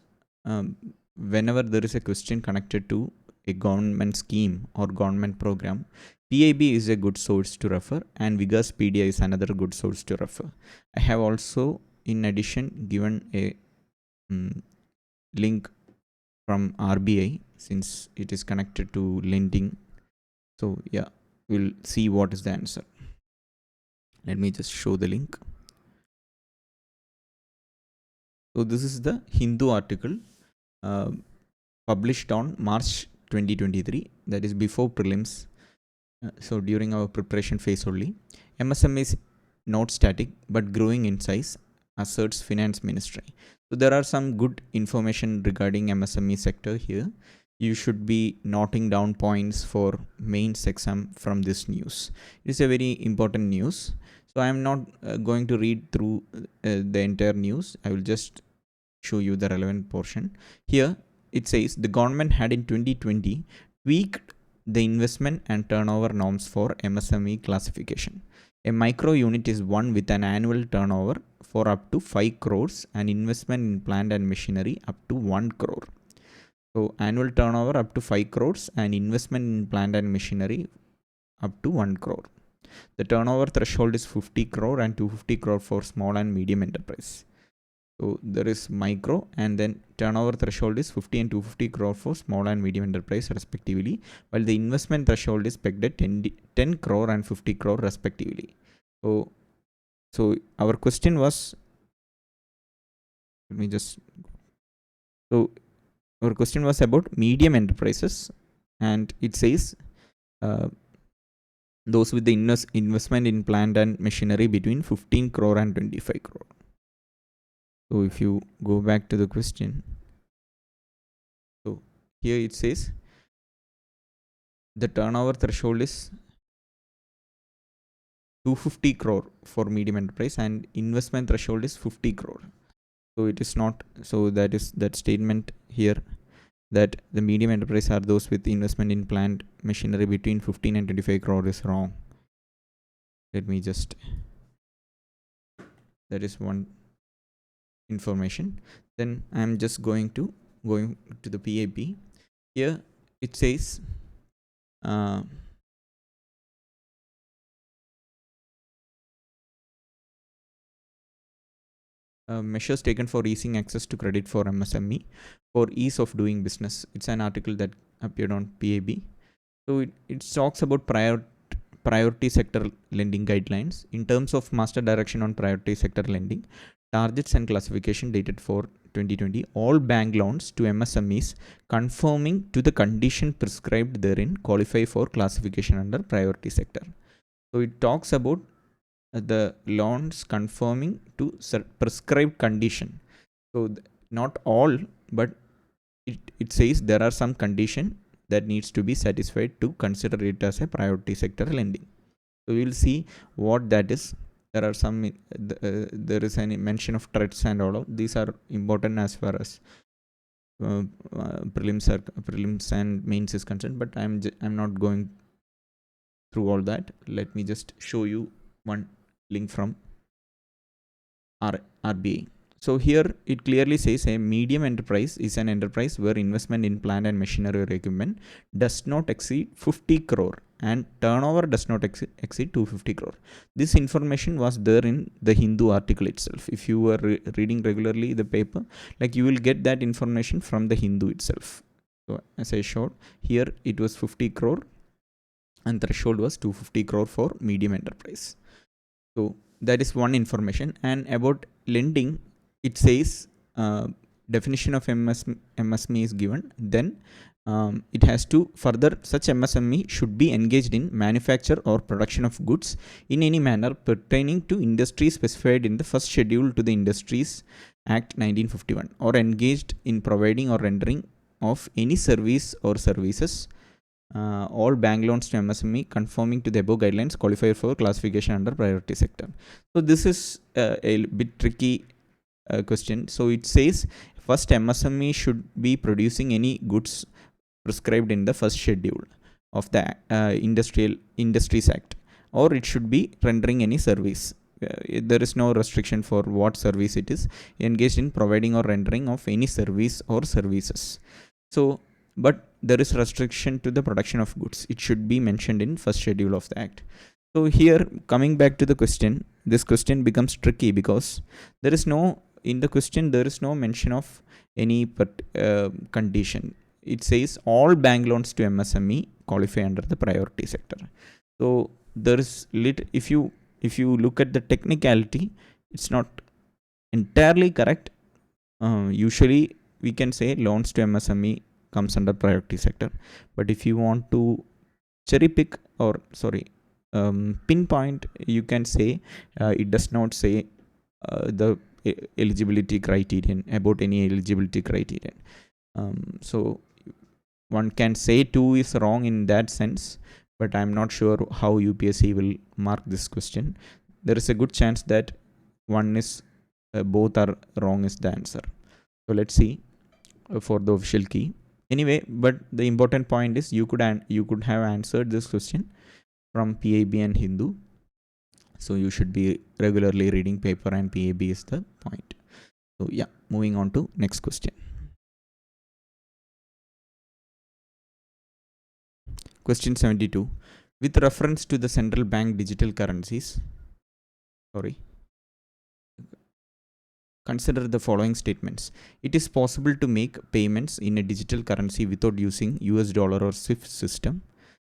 whenever there is a question connected to a government scheme or government program, PIB is a good source to refer, and Wikipedia is another good source to refer. I have also, in addition, given a link from RBI since it is connected to lending. So yeah, we'll see what is the answer. Let me just show the link. So this is the Hindu article published on March 2023, that is before prelims. So during our preparation phase only. MSME is not static but growing in size, asserts Finance Ministry. So there are some good information regarding MSME sector here. You should be noting down points for mains exam from this news. It is a very important news. So I am not going to read through the entire news. I will just show you the relevant portion. Here it says the government had in 2020 tweaked the investment and turnover norms for MSME classification. A micro unit is one with an annual turnover for up to 5 crores and investment in plant and machinery up to 1 crore. So annual turnover up to 5 crores and investment in plant and machinery up to 1 crore. The turnover threshold is 50 crore and 250 crore for small and medium enterprise. So there is micro, and then turnover threshold is 50 and 250 crore for small and medium enterprise respectively, while the investment threshold is pegged at 10 crore and 50 crore respectively. So our question was, our question was about medium enterprises, and it says those with the investment in plant and machinery between 15 crore and 25 crore. So if you go back to the question, so here it says the turnover threshold is 250 crore for medium enterprise and investment threshold is 50 crore. So it is not, so that is that statement here that the medium enterprise are those with investment in plant machinery between 15 and 25 crore is wrong. Let me just, that is one information. Then I'm just going to the PAP. Here it says measures taken for easing access to credit for MSME for ease of doing business. It's an article that appeared on PAB. So it talks about priority sector lending guidelines in terms of master direction on priority sector lending, targets and classification dated for 2020. All bank loans to MSMEs conforming to the condition prescribed therein qualify for classification under priority sector. So it talks about the loans conforming to prescribed condition. So not all, but it says there are some condition that needs to be satisfied to consider it as a priority sector lending. So we will see what that is. There are some, there is any mention of threats and all of these are important as far as prelims and mains is concerned, but I'm not going through all that. Let me just show you one link from RBI. So here it clearly says a medium enterprise is an enterprise where investment in plant and machinery or equipment does not exceed 50 crore and turnover does not exceed 250 crore. This information was there in the Hindu article itself. If you were reading regularly the paper, like you will get that information from the Hindu itself. So as I showed here, it was 50 crore and threshold was 250 crore for medium enterprise. So that is one information. And about lending, it says definition of MSME is given, then It has to further, such MSME should be engaged in manufacture or production of goods in any manner pertaining to industry specified in the first schedule to the Industries Act 1951, or engaged in providing or rendering of any service or services. All bank loans to MSME conforming to the above guidelines qualify for classification under priority sector. So this is a bit tricky question. So it says first MSME should be producing any goods prescribed in the first schedule of the Industries Act, or it should be rendering any service. There is no restriction for what service it is, engaged in providing or rendering of any service or services. So, but there is restriction to the production of goods. It should be mentioned in first schedule of the act. So here, coming back to the question, this question becomes tricky because there is no, in the question there is no mention of any condition. It says all bank loans to MSME qualify under the priority sector. So there is if you look at the technicality, it's not entirely correct. Usually we can say loans to MSME comes under priority sector, but if you want to cherry pick or pinpoint, you can say it does not say the eligibility criterion, about any eligibility criterion. So one can say 2 is wrong in that sense, but I'm not sure how UPSC will mark this question. There is a good chance that one is both are wrong is the answer. So let's see for the official key. Anyway, but the important point is you could have answered this question from PIB and Hindu. So you should be regularly reading paper, and PIB is the point. So yeah, moving on to next question. Question 72. With reference to the central bank digital currencies, consider the following statements. It is possible to make payments in a digital currency without using US dollar or SWIFT system.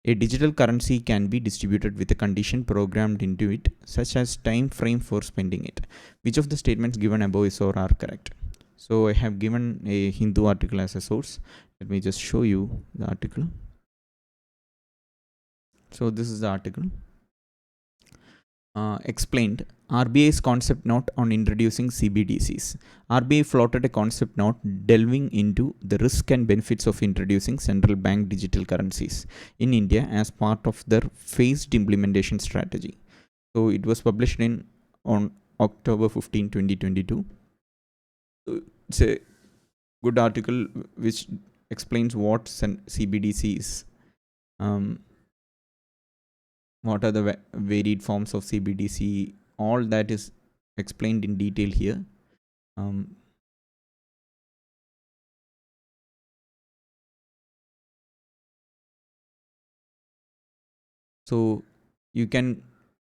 A digital currency can be distributed with a condition programmed into it, such as time frame for spending it. Which of the statements given above is or are correct? So I have given a Hindu article as a source. Let me just show you the article. So this is the article. Explained RBI's concept note on introducing CBDCs. RBI floated a concept note delving into the risk and benefits of introducing central bank digital currencies in India as part of their phased implementation strategy. So it was published on October 15, 2022. So it's a good article which explains what CBDC is. What are the varied forms of CBDC? All that is explained in detail here. So you can,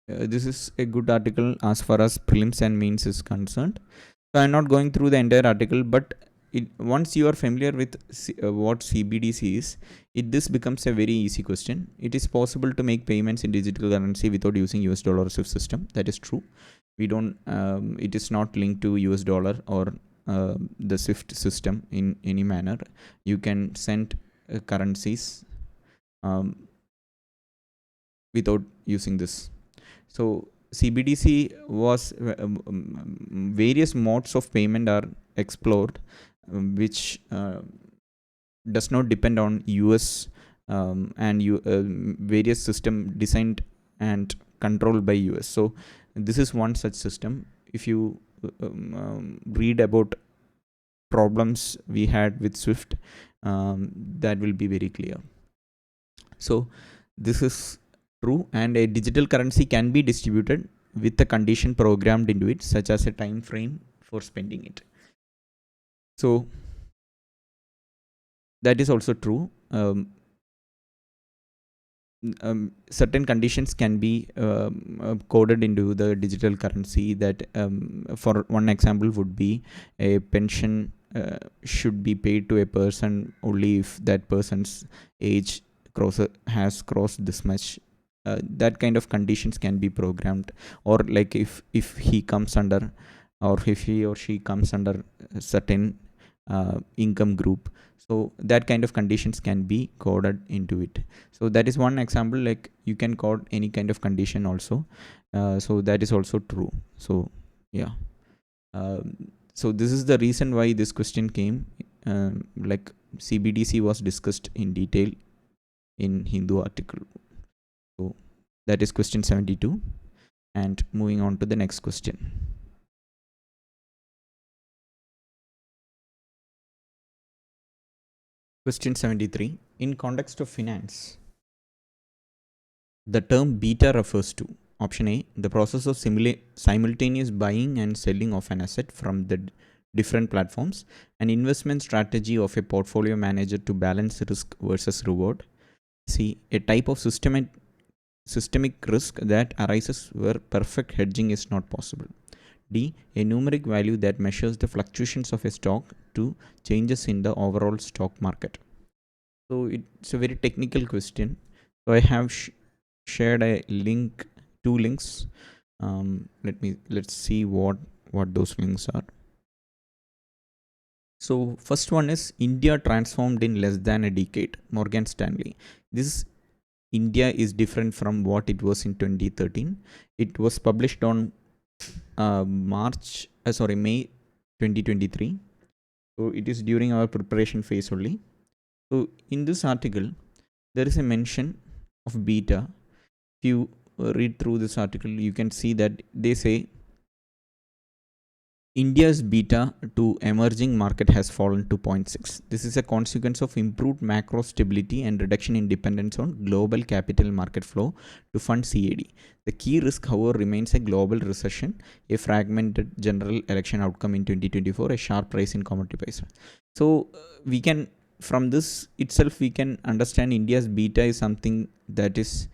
this is a good article as far as prelims and mains is concerned. So I'm not going through the entire article, but once you are familiar with what CBDC is, this becomes a very easy question. It is possible to make payments in digital currency without using US dollar or SWIFT system. That is true. We don't. It is not linked to US dollar or the SWIFT system in any manner. You can send currencies without using this. So CBDC was various modes of payment are explored, which does not depend on US and various system designed and controlled by US. So this is one such system. If you read about problems we had with SWIFT, that will be very clear. So this is true, and a digital currency can be distributed with a condition programmed into it, such as a time frame for spending it. So that is also true. Certain conditions can be coded into the digital currency. That for one example would be a pension should be paid to a person only if that person's age has crossed this much. That kind of conditions can be programmed, or like if he comes under, or if he or she comes under certain income group. So that kind of conditions can be coded into it. So that is one example, like you can code any kind of condition also. So that is also true. So yeah. So this is the reason why this question came. Like CBDC was discussed in detail in Hindu article. So that is question 72. And moving on to the next question. Question 73. In context of finance, the term beta refers to option A, the process of simultaneous buying and selling of an asset from the different platforms, an investment strategy of a portfolio manager to balance risk versus reward. C, a type of systemic risk that arises where perfect hedging is not possible. D, a numeric value that measures the fluctuations of a stock to changes in the overall stock market. So it's a very technical question. So I have shared a link, two links. Let's see what those links are. So first one is India transformed in less than a decade, Morgan Stanley. This India is different from what it was in 2013. It was published on May 2023. So it is during our preparation phase only. So in this article, there is a mention of beta. If you read through this article, you can see that they say India's beta to emerging market has fallen to 0.6. This is a consequence of improved macro stability and reduction in dependence on global capital market flow to fund CAD. The key risk, however, remains a global recession, a fragmented general election outcome in 2024, a sharp rise in commodity prices. So we can, from this itself, we can understand India's beta is something that is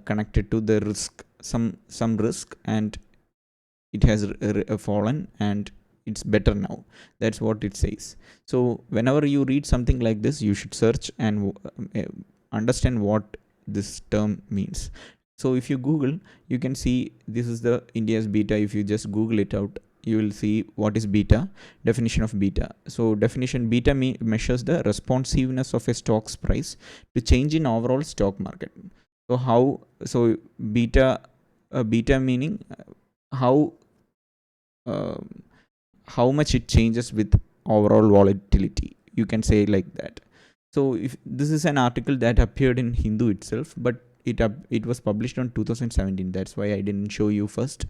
connected to the risk, some risk, and it has fallen and it's better now. That's what it says. So whenever you read something like this, you should search and understand what this term means. So if you Google, you can see this is the India's beta. If you just Google it out, you will see what is beta, definition of beta. So definition, beta measures the responsiveness of a stock's price to change in overall stock market. So beta meaning how how much it changes with overall volatility, you can say like that. So if this is an article that appeared in Hindu itself, but it was published on 2017, that's why I didn't show you first.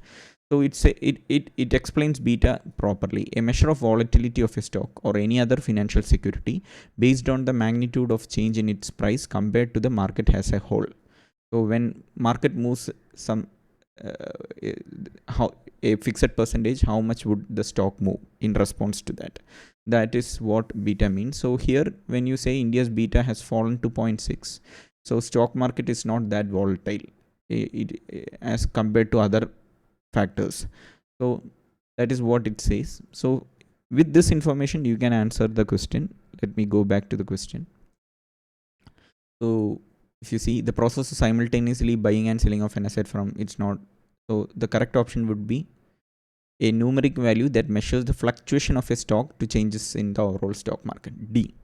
So it explains beta properly, a measure of volatility of a stock or any other financial security based on the magnitude of change in its price compared to the market as a whole. So when market moves some how a fixed percentage, how much would the stock move in response to that? That is what beta means. So here when you say India's beta has fallen to 0.6, so stock market is not that volatile as compared to other factors. So that is what it says. So with this information you can answer the question. Let me go back to the question. So if you see the process of simultaneously buying and selling of an asset from, it's not, so the correct option would be a numeric value that measures the fluctuation of a stock to changes in the overall stock market, D.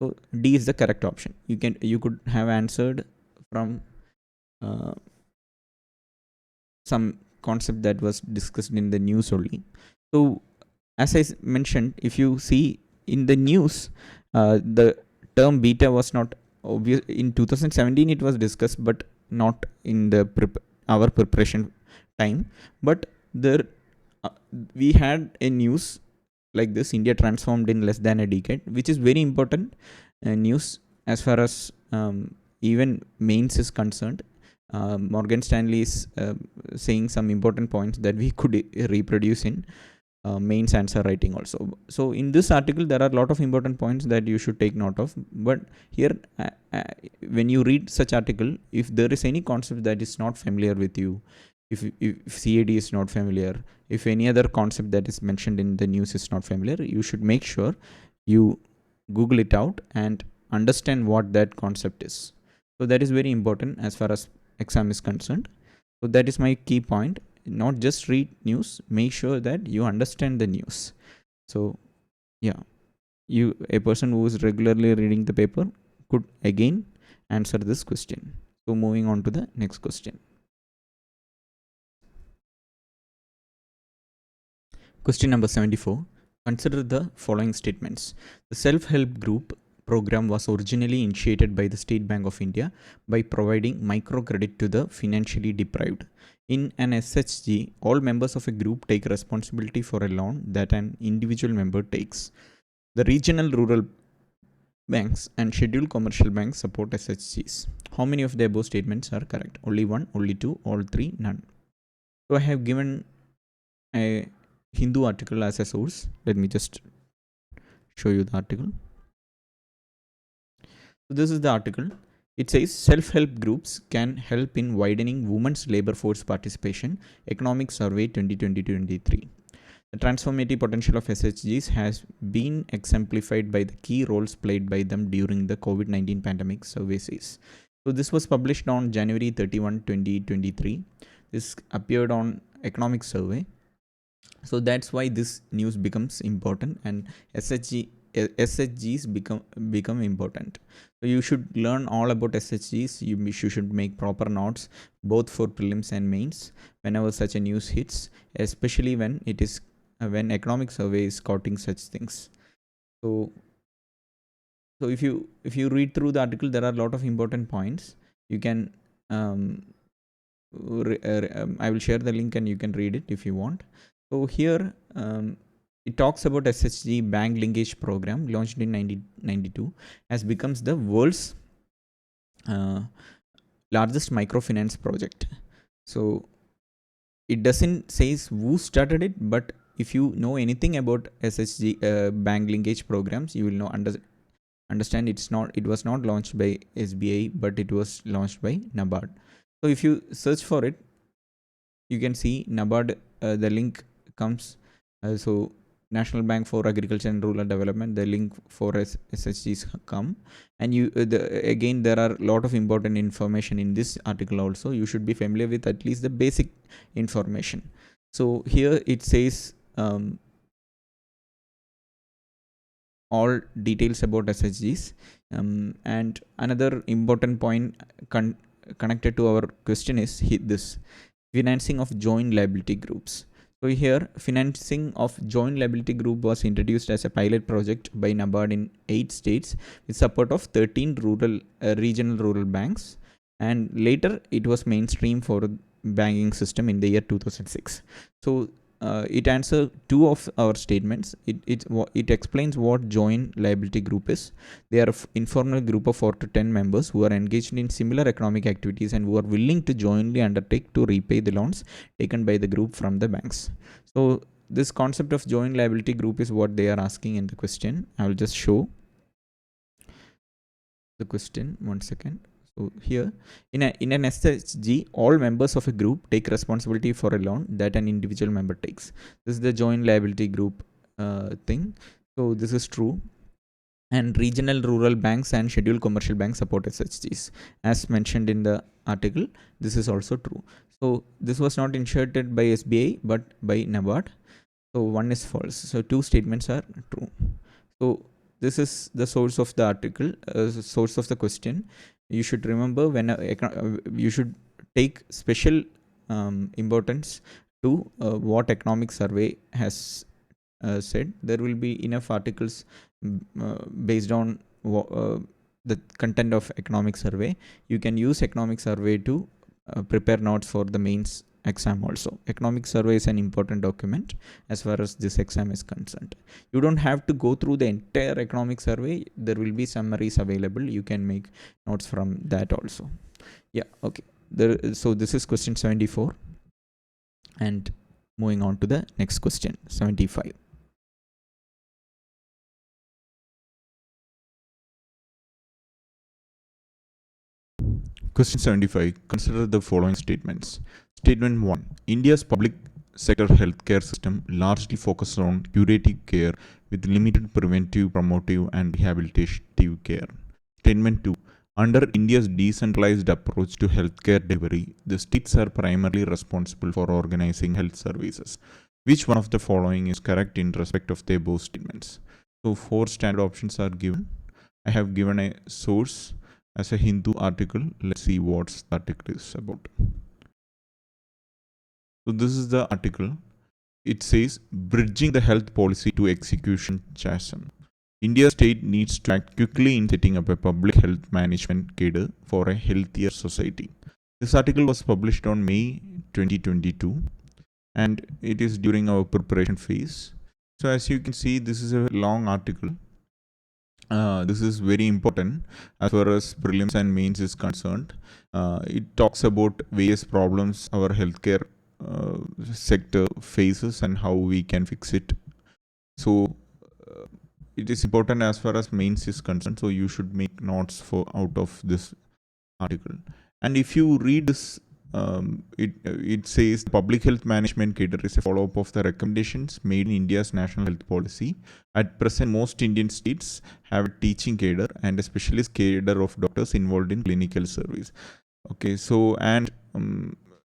So D is the correct option. You could have answered from some concept that was discussed in the news only. So as I mentioned, if you see in the news, the term beta was not obvious in 2017. It was discussed, but not in the our preparation time. But there we had a news like this: India transformed in less than a decade, which is very important news as far as even mains is concerned. Morgan Stanley is saying some important points that we could reproduce in mains answer writing also. So in this article there are a lot of important points that you should take note of. But here when you read such article, if there is any concept that is not familiar with you, if CAD is not familiar, if any other concept that is mentioned in the news is not familiar, you should make sure you Google it out and understand what that concept is. So that is very important as far as exam is concerned. So that is my key point. Not just read news, make sure that you understand the news. So yeah, a person who is regularly reading the paper could again answer this question. So moving on to the next question. Question number 74. Consider the following statements. The self-help group program was originally initiated by the State Bank of India by providing microcredit to the financially deprived. In an SHG, all members of a group take responsibility for a loan that an individual member takes. The regional rural banks and scheduled commercial banks support SHGs. How many of the above statements are correct? Only one, only two, all three, none. So I have given a Hindu article as a source. Let me just show you the article. So this is the article. It says self-help groups can help in widening women's labor force participation. Economic Survey 2020-23. The transformative potential of SHGs has been exemplified by the key roles played by them during the COVID-19 pandemic, survey says. So this was published on January 31, 2023. This appeared on Economic Survey. So that's why this news becomes important and SHGs become important. So you should learn all about SHGs. You should make proper notes both for prelims and mains whenever such a news hits, especially when it is when Economic Survey is quoting such things. So if you read through the article, there are a lot of important points. You can I will share the link and you can read it if you want. So here it talks about SHG bank linkage program launched in 1992 has becomes the world's largest microfinance project. So it doesn't say who started it, but if you know anything about SHG bank linkage programs, you will know understand it was not launched by SBI, but it was launched by NABARD. So if you search for it, you can see NABARD. The link comes. So National Bank for Agriculture and Rural Development. The link for SHGs come, and again there are a lot of important information in this article. Also, you should be familiar with at least the basic information. So here it says all details about SHGs, and another important point connected to our question is this financing of joint liability groups. So here financing of joint liability group was introduced as a pilot project by NABARD in 8 states with support of 13 regional rural banks, and later it was mainstream for banking system in the year 2006. So it answers two of our statements. It explains what joint liability group is. They are an informal group of 4 to 10 members who are engaged in similar economic activities and who are willing to jointly undertake to repay the loans taken by the group from the banks. So this concept of joint liability group is what they are asking in the question. I will just show the question. One second. So here, in an SHG, all members of a group take responsibility for a loan that an individual member takes. This is the joint liability group thing. So this is true. And regional rural banks and scheduled commercial banks support SHGs. As mentioned in the article, this is also true. So this was not initiated by SBI but by NABARD. So one is false. So two statements are true. So this is the source of the article, source of the question. You should remember you should take special importance to what Economic Survey has said. There will be enough articles based on the content of Economic Survey. You can use Economic Survey to prepare notes for the mains exam also. Economic Survey is an important document as far as this exam is concerned. You don't have to go through the entire Economic Survey. There will be summaries available. You can make notes from that also. Yeah, okay. So this is question 74, and moving on to the next question, 75. Question 75. Consider the following statements. Statement 1. India's public sector healthcare system largely focuses on curative care with limited preventive, promotive, and rehabilitative care. Statement 2. Under India's decentralized approach to healthcare delivery, the states are primarily responsible for organizing health services. Which one of the following is correct in respect of the above statements? So 4 standard options are given. I have given a source as a Hindu article. Let's see what the article is about. So this is the article. It says bridging the health policy to execution chasm. India state needs to act quickly in setting up a public health management cadre for a healthier society. This article was published on May 2022 and it is during our preparation phase. So as you can see, this is a long article. This is very important as far as prelims and mains is concerned. It talks about various problems our healthcare sector faces and how we can fix it. So it is important as far as mains is concerned. So you should make notes for out of this article. And if you read this, it says public health management cadre is a follow-up of the recommendations made in India's national health policy. At present, most Indian states have a teaching cadre and a specialist cadre of doctors involved in clinical service. Okay, so and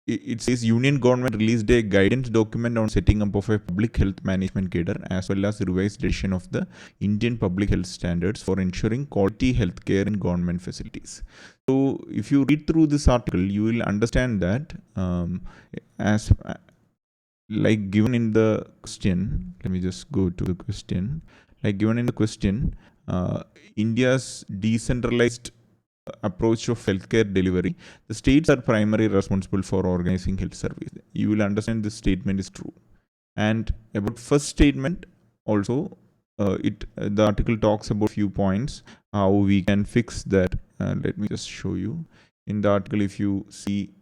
it says union government released a guidance document on setting up of a public health management cadre as well as revised edition of the Indian public health standards for ensuring quality healthcare in government facilities. So if you read through this article, you will understand that as like given in the question, let me just go to the question. Like given in the question, India's decentralized approach of healthcare delivery, the states are primarily responsible for organizing health service. You will understand this statement is true. And about first statement also, the article talks about few points how we can fix that. Let me just show you in the article. If you see,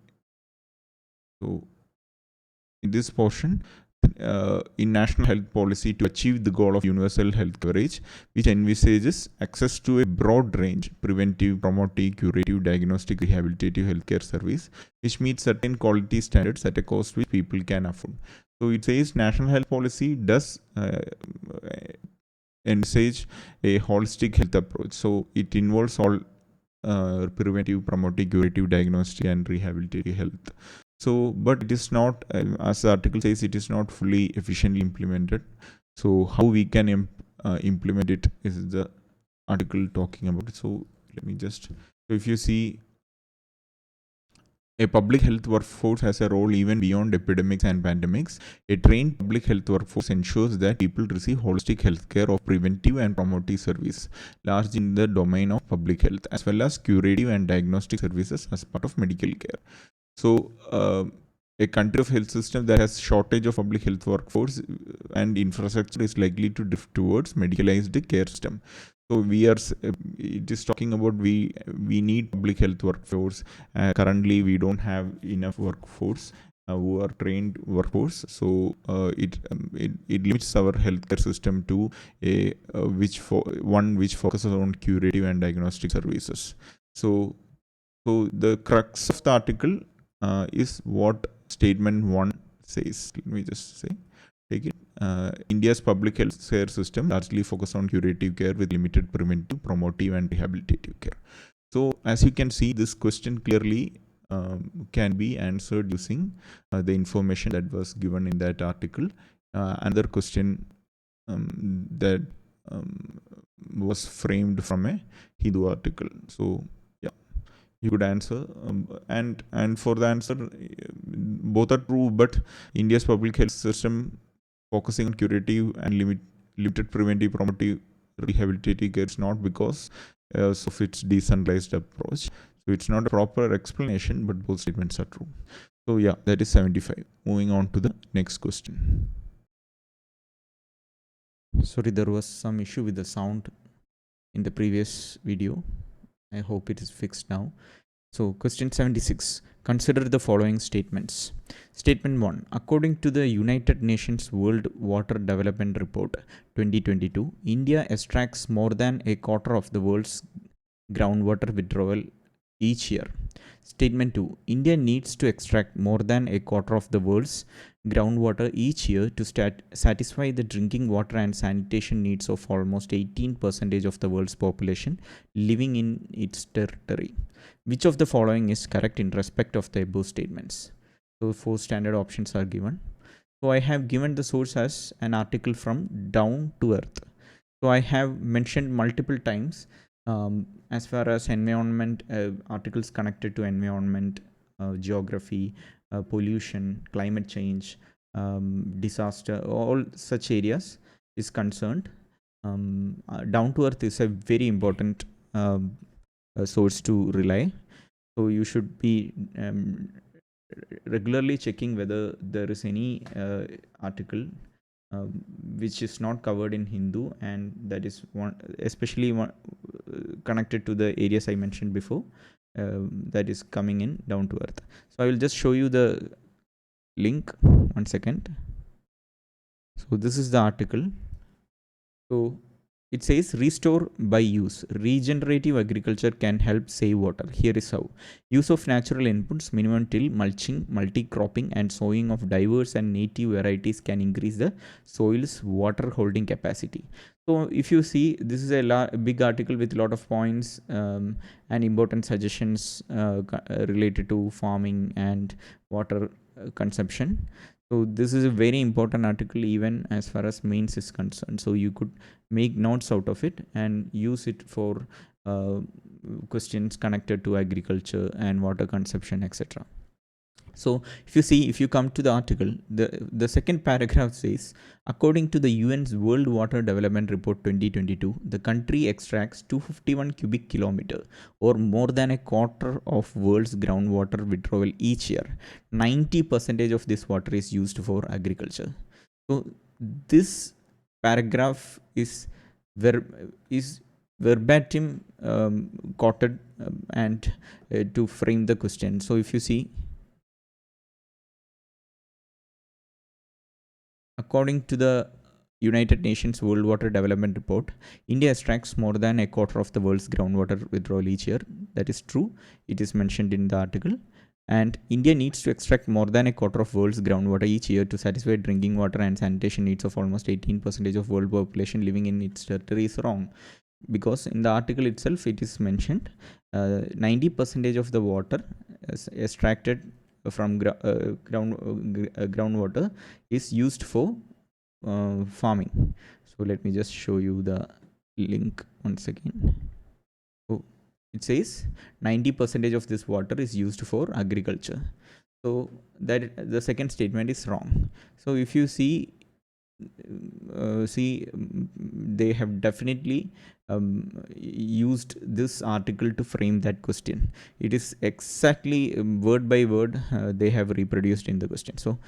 so in this portion, in national health policy to achieve the goal of universal health coverage, which envisages access to a broad range preventive, promotive, curative, diagnostic, rehabilitative healthcare service, which meets certain quality standards at a cost which people can afford. So it says national health policy does envisage a holistic health approach. So it involves all preventive, promotive, curative, diagnostic, and rehabilitative health. So, but it is not, as the article says, it is not fully efficiently implemented. So, how we can implement it is the article talking about. So, let me just, so if you see, a public health workforce has a role even beyond epidemics and pandemics. A trained public health workforce ensures that people receive holistic health care of preventive and promotive service, largely in the domain of public health, as well as curative and diagnostic services as part of medical care. So, a country of health system that has shortage of public health workforce and infrastructure is likely to drift towards medicalized care system. So we are. It is talking about we need public health workforce. Currently, we don't have enough workforce who are trained workforce. So it limits our healthcare system to a one which focuses on curative and diagnostic services. So the crux of the article is what statement 1 says. Let me just say, take it. India's public health care system largely focuses on curative care with limited preventive, promotive, and rehabilitative care. So, as you can see, this question clearly can be answered using the information that was given in that article. Another question that was framed from a Hindu article. So, you could answer and for the answer both are true, but India's public health system focusing on curative and limited preventive, promotive, rehabilitative care is not because of its decentralized approach. So it's not a proper explanation, but both statements are true. So yeah, that is 75. Moving on to the next question. Sorry, there was some issue with the sound in the previous video. I hope it is fixed now. So, question 76. Consider the following statements. Statement 1. According to the United Nations World Water Development Report 2022, India extracts more than a quarter of the world's groundwater withdrawal each year. Statement 2. India needs to extract more than a quarter of the world's groundwater each year to satisfy the drinking water and sanitation needs of almost 18% of the world's population living in its territory. Which of the following is correct in respect of the above statements? So 4 standard options are given. So I have given the source as an article from Down to Earth. So I have mentioned multiple times, as far as environment, articles connected to environment, geography, pollution, climate change, disaster, all such areas is concerned. Down to earth is a very important source to rely. So you should be regularly checking whether there is any article which is not covered in Hindu, and that is one, especially one, connected to the areas I mentioned before, that is coming in down to earth. So I will just show you the link. 1 second. So this is the article. So it says restore by use. Regenerative agriculture can help save water. Here is how. Use of natural inputs, minimum till, mulching, multi-cropping and sowing of diverse and native varieties can increase the soil's water holding capacity. So if you see, this is a big article with a lot of points and important suggestions related to farming and water consumption. So this is a very important article even as far as mains is concerned. So you could make notes out of it and use it for questions connected to agriculture and water consumption, etc. So if you see, if you come to the article, the second paragraph says, according to the UN's World Water Development Report 2022, the country extracts 251 cubic kilometer, or more than a quarter of world's groundwater withdrawal each year. 90% of this water is used for agriculture. So this paragraph is is verbatim quoted and to frame the question. So if you see, according to the United Nations World Water Development Report, India extracts more than a quarter of the world's groundwater withdrawal each year. That is true. It is mentioned in the article. And India needs to extract more than a quarter of world's groundwater each year to satisfy drinking water and sanitation needs of almost 18% of world population living in its territory is wrong. Because in the article itself, it is mentioned 90% of the water extracted from groundwater is used for farming. So let me just show you the link once again. So it says 90% of this water is used for agriculture. So that the second statement is wrong. So if you see, they have definitely used this article to frame that question. It is exactly word by word they have reproduced in the question. So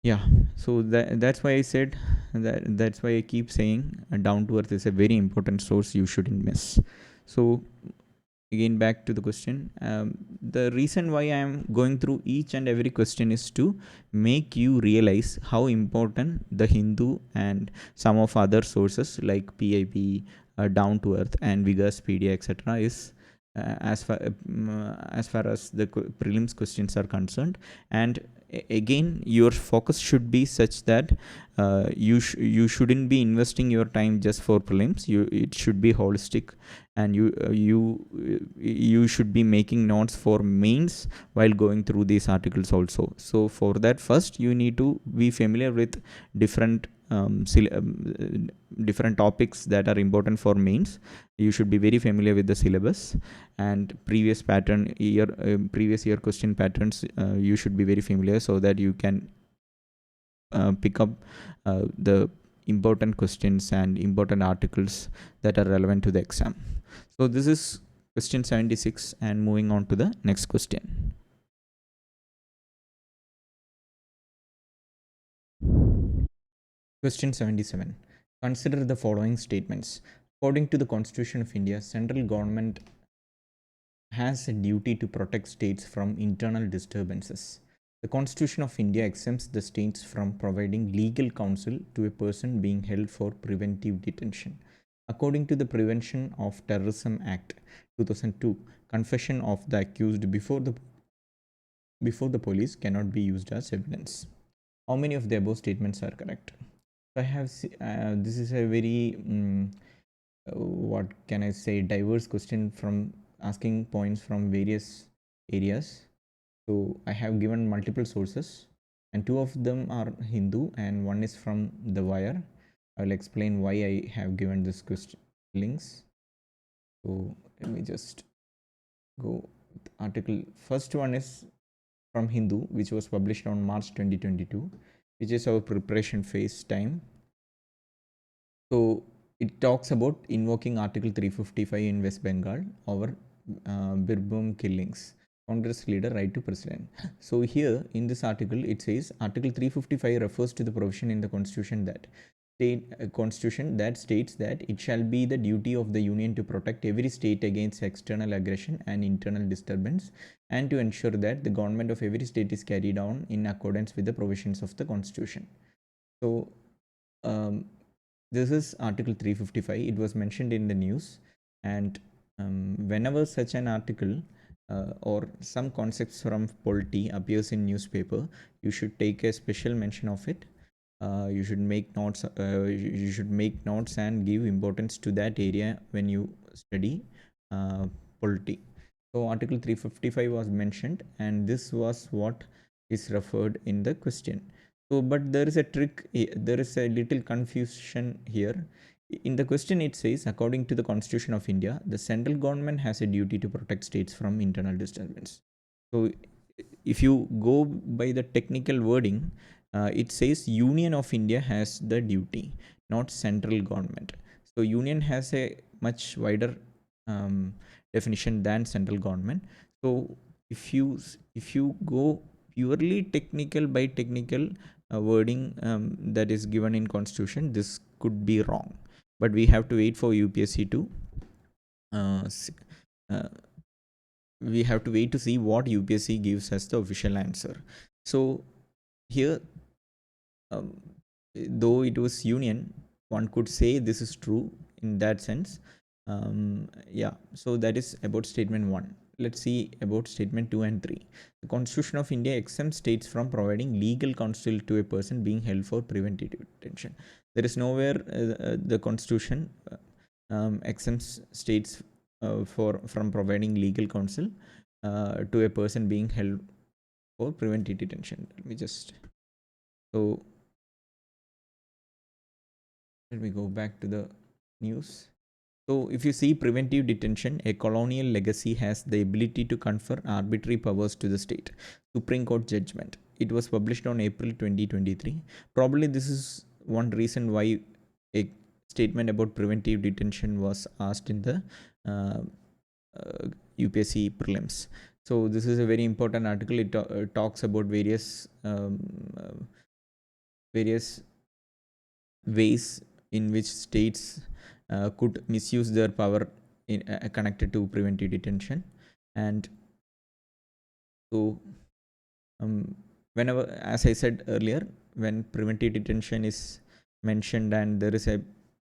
yeah, so that's why I said that's why I keep saying down to earth is a very important source you shouldn't miss. So again, back to the question. The reason why I am going through each and every question is to make you realize how important the Hindu and some of other sources like PIB, Down to Earth, and Vigaspedia, etc., is as far as the prelims questions are concerned. And again, your focus should be such that you shouldn't be investing your time just for prelims. It should be holistic, and you should be making notes for mains while going through these articles also. So for that, first you need to be familiar with different different topics that are important for mains. You should be very familiar with the syllabus and previous year question patterns. You should be very familiar so that you can pick up the important questions and important articles that are relevant to the exam. So this is question 76, and moving on to the next question. Question 77. Consider the following statements. According to the Constitution of India, central government has a duty to protect states from internal disturbances. The Constitution of India exempts the states from providing legal counsel to a person being held for preventive detention. According to the Prevention of Terrorism Act 2002, confession of the accused before the police cannot be used as evidence. How many of the above statements are correct? I have this is a very what can I say, diverse question from asking points from various areas. So I have given multiple sources, and two of them are Hindu and one is from the wire. I will explain why I have given this question links. So let me just go with article. First one is from Hindu, which was published on March 2022, which is our preparation phase time. So it talks about invoking Article 355 in West Bengal over Birbhum killings. Congress leader right to president. So here in this article, it says Article 355 refers to the provision in the Constitution that states that it shall be the duty of the Union to protect every state against external aggression and internal disturbance, and to ensure that the government of every state is carried on in accordance with the provisions of the Constitution. So um, this is Article 355. It was mentioned in the news, and whenever such an article or some concepts from polity appears in newspaper, you should take a special mention of it. You should make notes. You should make notes and give importance to that area when you study polity. So Article 355 was mentioned, and this was what is referred in the question. So, but there is a trick, there is a little confusion here. In the question, it says, according to the Constitution of India, the central government has a duty to protect states from internal disturbance. So, if you go by the technical wording, it says Union of India has the duty, not central government. So, Union has a much wider um, definition than central government. So, if you go purely technical by technical wording that is given in Constitution, this could be wrong. But we have to wait for UPSC to uh, uh, we have to wait to see what UPSC gives as the official answer. So here, um, though it was union, one could say this is true in that sense. Yeah, so that is about statement 1. Let's see about statement 2 and 3. The Constitution of India exempts states from providing legal counsel to a person being held for preventive detention. There is nowhere the Constitution exempts states from providing legal counsel to a person being held for preventive detention. Let me go back to the news. So, if you see preventive detention, a colonial legacy has the ability to confer arbitrary powers to the state. Supreme Court judgment. It was published on April 2023. Probably this is one reason why a statement about preventive detention was asked in the uh, UPSC prelims. So, this is a very important article. It talks about various ways in which states could misuse their power connected to preventive detention. And so whenever, as I said earlier, when preventive detention is mentioned and there is a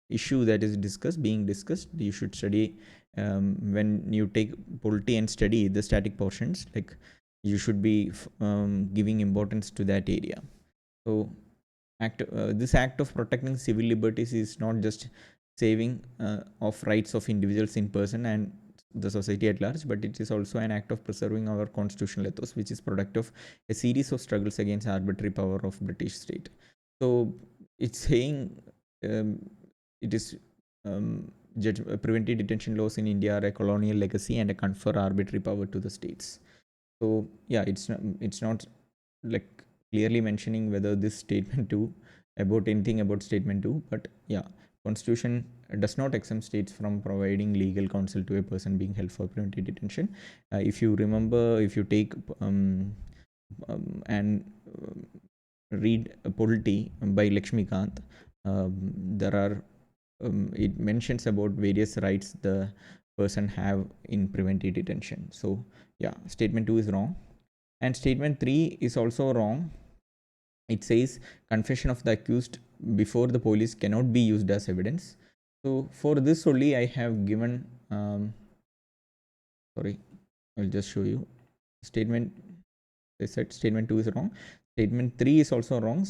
issue that is being discussed, you should study when you take polity and study the static portions, like you should be giving importance to that area. So this act of protecting civil liberties is not just saving of rights of individuals in person and the society at large, but it is also an act of preserving our constitutional ethos, which is product of a series of struggles against arbitrary power of British state. So it's saying it is preventive detention laws in India are a colonial legacy and a confer arbitrary power to the states. So yeah, it's not like clearly mentioning whether this statement 2 about anything about statement 2, but yeah, Constitution does not exempt states from providing legal counsel to a person being held for preventive detention. If you remember, if you take and read Polity by Lakshmikant, there are it mentions about various rights the person have in preventive detention. So yeah, statement 2 is wrong, and statement 3 is also wrong. It says confession of the accused before the police cannot be used as evidence. So for this only I have given sorry, I'll just show you statement. I said statement 2 is wrong. Statement 3 is also wrong.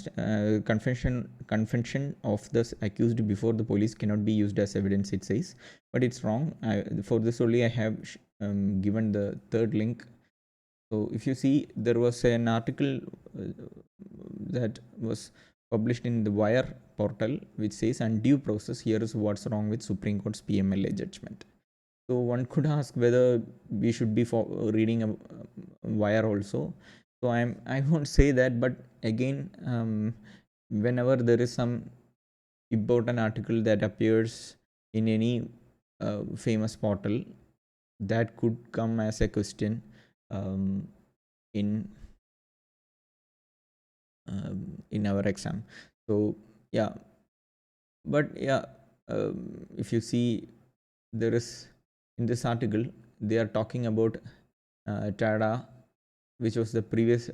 Confession of the accused before the police cannot be used as evidence, it says, but it's wrong. For this only I have given the third link. So if you see, there was an article that was published in the Wire portal, which says undue process. Here is what's wrong with Supreme Court's PMLA judgment. So one could ask whether we should be reading a Wire also. So I won't say that, but again, whenever there is some important article that appears in any famous portal, that could come as a question um, in in our exam. So yeah, but yeah, if you see, there is in this article they are talking about TADA, which was the previous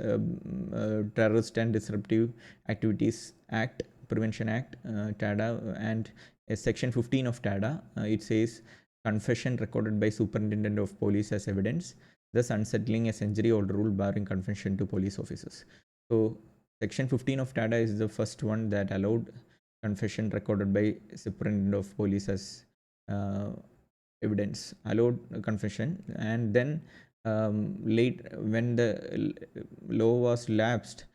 Terrorist and Disruptive Activities Act, Prevention Act, TADA, and section 15 of TADA. It says confession recorded by Superintendent of Police as evidence, thus unsettling a century-old rule barring confession to police officers. So section 15 of TADA is the first one that allowed confession recorded by Superintendent of Police as evidence, allowed confession. And then late when the law was lapsed,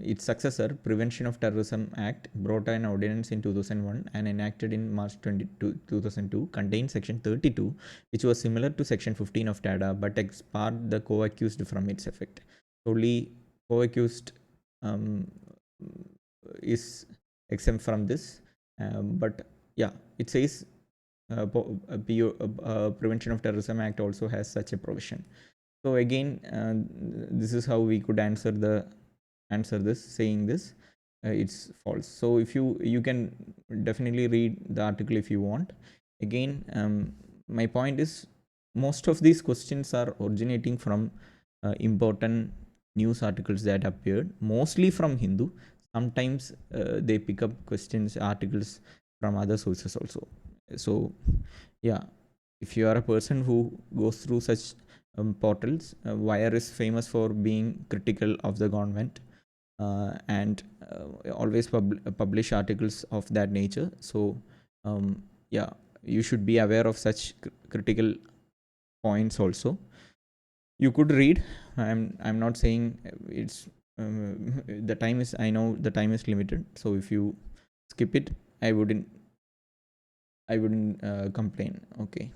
its successor, Prevention of Terrorism Act, brought an ordinance in 2001 and enacted in March 2002, contained section 32, which was similar to section 15 of TADA but exparred the co-accused from its effect. Only co-accused is exempt from this, but yeah, it says Prevention of Terrorism Act also has such a provision. So again, this is how we could answer this, saying this it's false. So if you can definitely read the article if you want. Again, my point is most of these questions are originating from important news articles that appeared, mostly from Hindu. Sometimes they pick up questions, articles from other sources also. So yeah, if you are a person who goes through such portals, Wire is famous for being critical of the government and always publish articles of that nature. So yeah, you should be aware of such critical points also. You could read. I'm not saying it's the time is, I know the time is limited, so if you skip it, I wouldn't complain. Okay,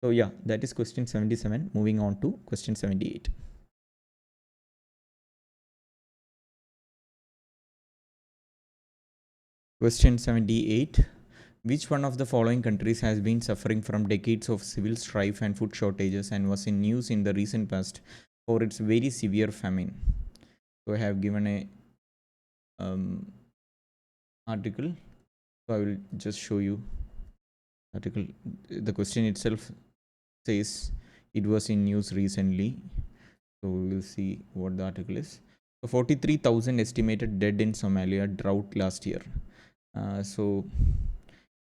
so yeah, that is question 77. Moving on to question 78. Question 78. Which one of the following countries has been suffering from decades of civil strife and food shortages and was in news in the recent past for its very severe famine? So I have given a article. So I will just show you article. The question itself says it was in news recently. So we will see what the article is. So 43,000 estimated dead in Somalia drought last year. So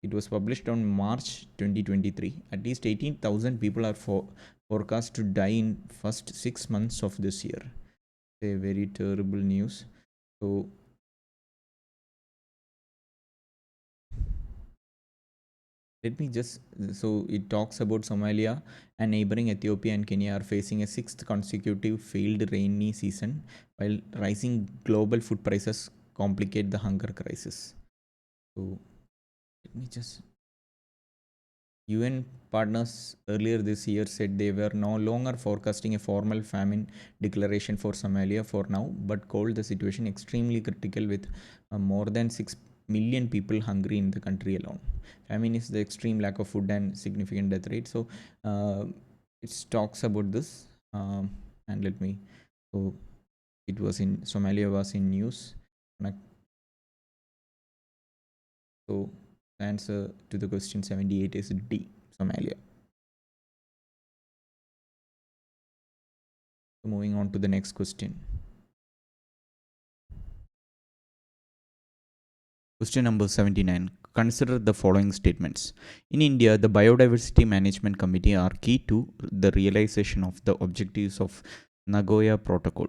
it was published on March 2023. At least 18,000 people are forecast to die in first 6 months of this year. A very terrible news. So let me just, so it talks about Somalia and neighboring Ethiopia and Kenya are facing a sixth consecutive failed rainy season, while rising global food prices complicate the hunger crisis. So let me just, UN partners earlier this year said they were no longer forecasting a formal famine declaration for Somalia for now, but called the situation extremely critical with more than 6 million people hungry in the country alone. Famine is the extreme lack of food and significant death rate. So it talks about this. And let me, so it was in, Somalia was in news. So the answer to the question 78 is D, Somalia. So moving on to the next question. Question number 79. Consider the following statements. In India, the Biodiversity Management Committee are key to the realization of the objectives of Nagoya Protocol.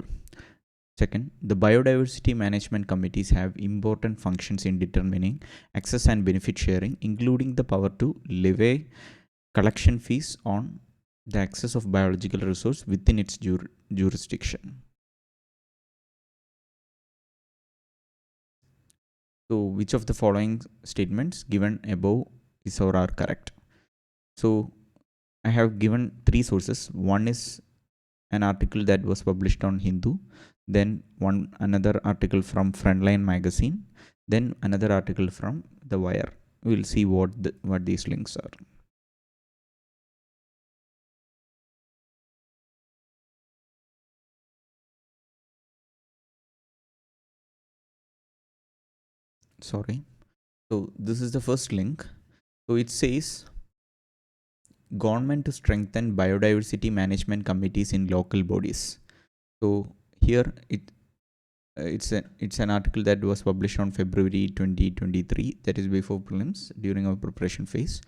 Second, the biodiversity management committees have important functions in determining access and benefit sharing, including the power to levy collection fees on the access of biological resource within its jurisdiction. So which of the following statements given above is or are correct? So I have given three sources. One is an article that was published on Hindu, then another article from Frontline magazine, then another article from The Wire. We'll see what these links are. Sorry. So this is the first link. So it says government to strengthen biodiversity management committees in local bodies. So here it's an article that was published on February 2023, that is before prelims, during our preparation phase.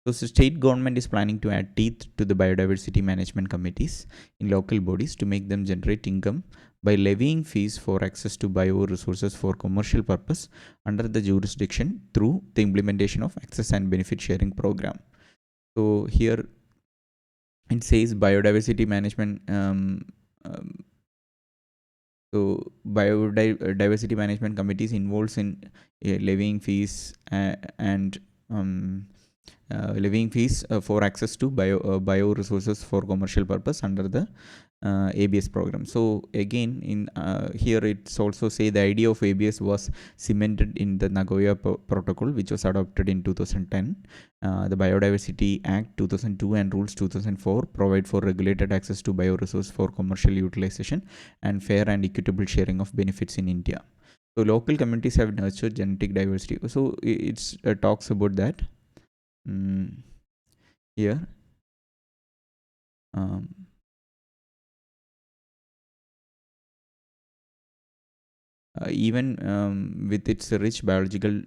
So the state government is planning to add teeth to the biodiversity management committees in local bodies to make them generate income by levying fees for access to bioresources for commercial purpose under the jurisdiction through the implementation of access and benefit sharing program. So here it says biodiversity management. So biodiversity management committees involves in levying fees and levying fees for access to bioresources for commercial purpose under the ABS program. So again, in here it's also say the idea of ABS was cemented in the Nagoya Protocol, which was adopted in 2010. The Biodiversity Act 2002 and Rules 2004 provide for regulated access to bioresource for commercial utilization and fair and equitable sharing of benefits in India. So local communities have nurtured genetic diversity. So it's talks about that. Here. Um, Even with its rich biological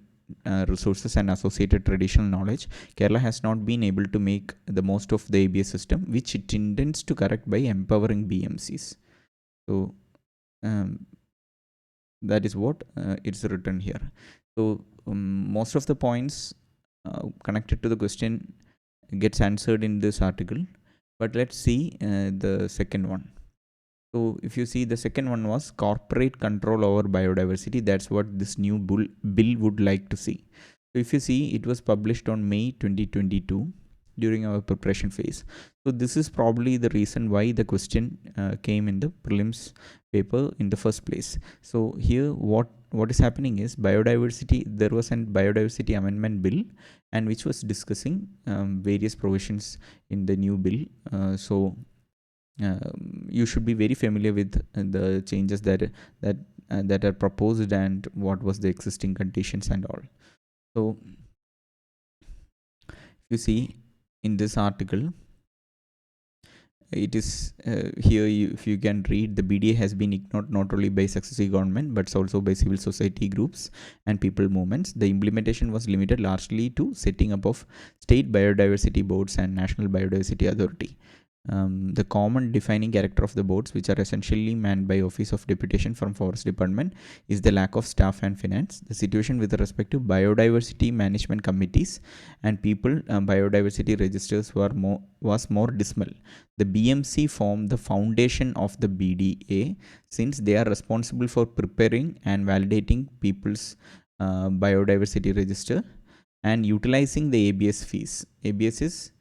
resources and associated traditional knowledge, Kerala has not been able to make the most of the ABS system, which it intends to correct by empowering BMCs. So that is what it's written here. So most of the points connected to the question gets answered in this article, but let's see the second one. So if you see, the second one was corporate control over biodiversity. That's what this new bill would like to see. So if you see, it was published on May 2022 during our preparation phase. So this is probably the reason why the question came in the prelims paper in the first place. So here what is happening is biodiversity. There was a biodiversity amendment bill, and which was discussing various provisions in the new bill. You should be very familiar with the changes that are proposed and what was the existing conditions and all. So if you see in this article, it is here if you can read, the BDA has been ignored not only by successive government but also by civil society groups and people movements. The implementation was limited largely to setting up of state biodiversity boards and national biodiversity authority. The common defining character of the boards, which are essentially manned by Office of Deputation from Forest Department, is the lack of staff and finance. The situation with respect to biodiversity management committees and people biodiversity registers was more dismal. The BMC formed the foundation of the BDA, since they are responsible for preparing and validating people's biodiversity register and utilizing the ABS fees. ABS is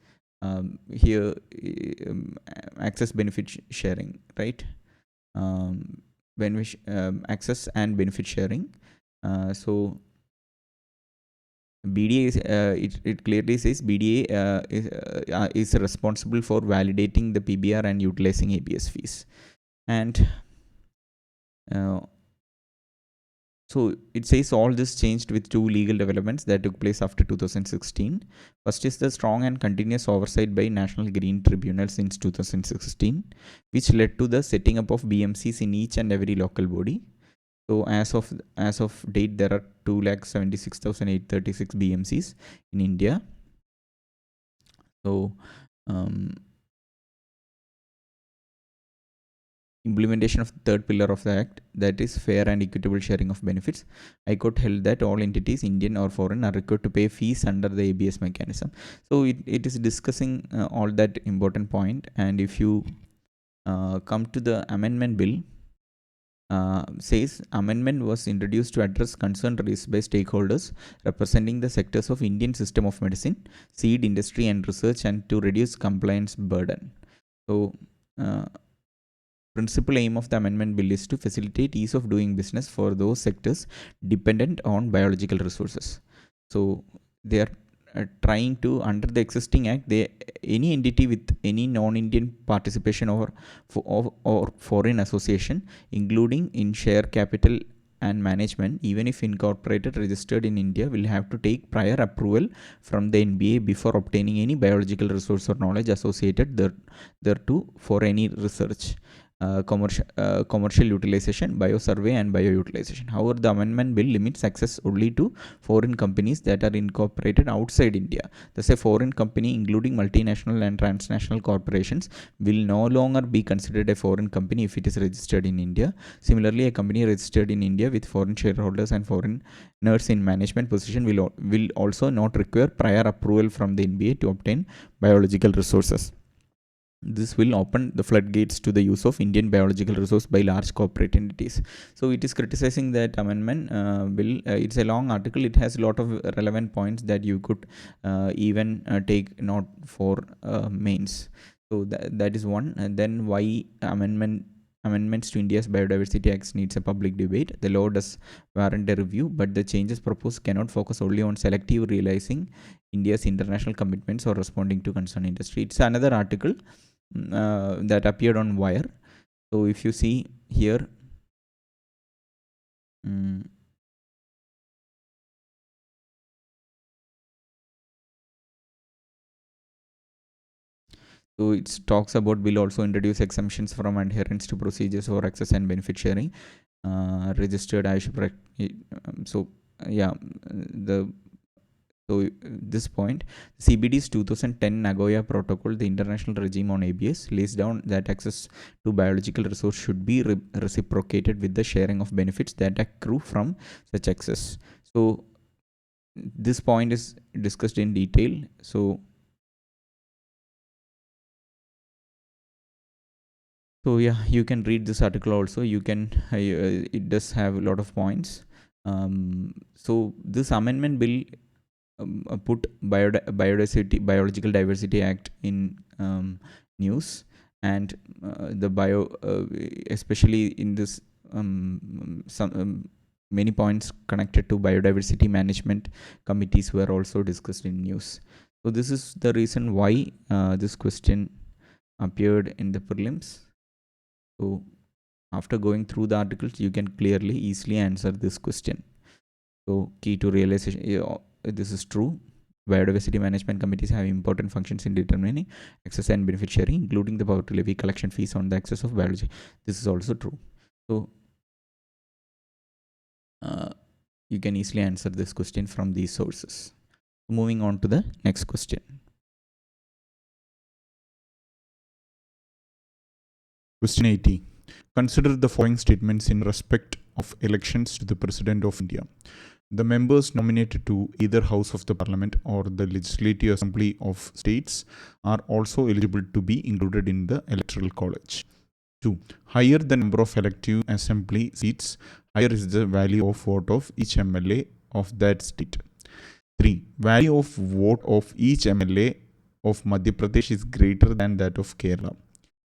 here access benefit sharing, right? When we access and benefit sharing. So BDA is it clearly says BDA is responsible for validating the PBR and utilizing ABS fees. And so it says all this changed with two legal developments that took place after 2016. First is the strong and continuous oversight by National Green Tribunal since 2016, which led to the setting up of BMCs in each and every local body. So as of date, there are 276,836 BMCs in India. So implementation of the third pillar of the act, that is fair and equitable sharing of benefits. High Court held that all entities, Indian or foreign, are required to pay fees under the ABS mechanism. So it is discussing all that important point. And if you come to the amendment bill, says amendment was introduced to address concern raised by stakeholders representing the sectors of Indian system of medicine, seed industry and research, and to reduce compliance burden. So, principal aim of the amendment bill is to facilitate ease of doing business for those sectors dependent on biological resources. So they are trying to, under the existing act, any entity with any non-Indian participation or foreign association, including in share capital and management, even if incorporated registered in India, will have to take prior approval from the NBA before obtaining any biological resource or knowledge associated thereto for any research, commercial utilization, biosurvey, and bioutilization. However, the amendment bill limits access only to foreign companies that are incorporated outside India. Thus, a foreign company, including multinational and transnational corporations, will no longer be considered a foreign company if it is registered in India. Similarly, a company registered in India with foreign shareholders and foreigners in management position will also not require prior approval from the NBA to obtain biological resources. This will open the floodgates to the use of Indian biological resource by large corporate entities. So it is criticizing that amendment bill. It's a long article. It has a lot of relevant points that you could even take note for mains. So that is one. And then why amendments to India's Biodiversity Act needs a public debate. The law does warrant a review, but the changes proposed cannot focus only on selective realizing India's international commitments or responding to concerned industry. It's another article that appeared on Wire. So if you see here, so it talks about will also introduce exemptions from adherence to procedures for access and benefit sharing. Registered Ayush. So yeah, the So this point, CBD's 2010 Nagoya Protocol, the international regime on ABS, lays down that access to biological resource should be reciprocated with the sharing of benefits that accrue from such access. So this point is discussed in detail. So yeah, you can read this article also. You can it does have a lot of points. So this amendment bill put biological diversity act in news, and especially in this some many points connected to biodiversity management committees were also discussed in news. So this is the reason why this question appeared in the prelims. So after going through the articles, you can clearly easily answer this question. So key to realization, this is true. Biodiversity management committees have important functions in determining access and benefit sharing, including the power to levy collection fees on the access of biology. This is also true. So you can easily answer this question from these sources. Moving on to the next question. Question 80. Consider the following statements in respect of elections to the President of India. The members nominated to either House of the Parliament or the Legislative Assembly of States are also eligible to be included in the Electoral College. 2. Higher the number of elective assembly seats, higher is the value of vote of each MLA of that state. 3. Value of vote of each MLA of Madhya Pradesh is greater than that of Kerala.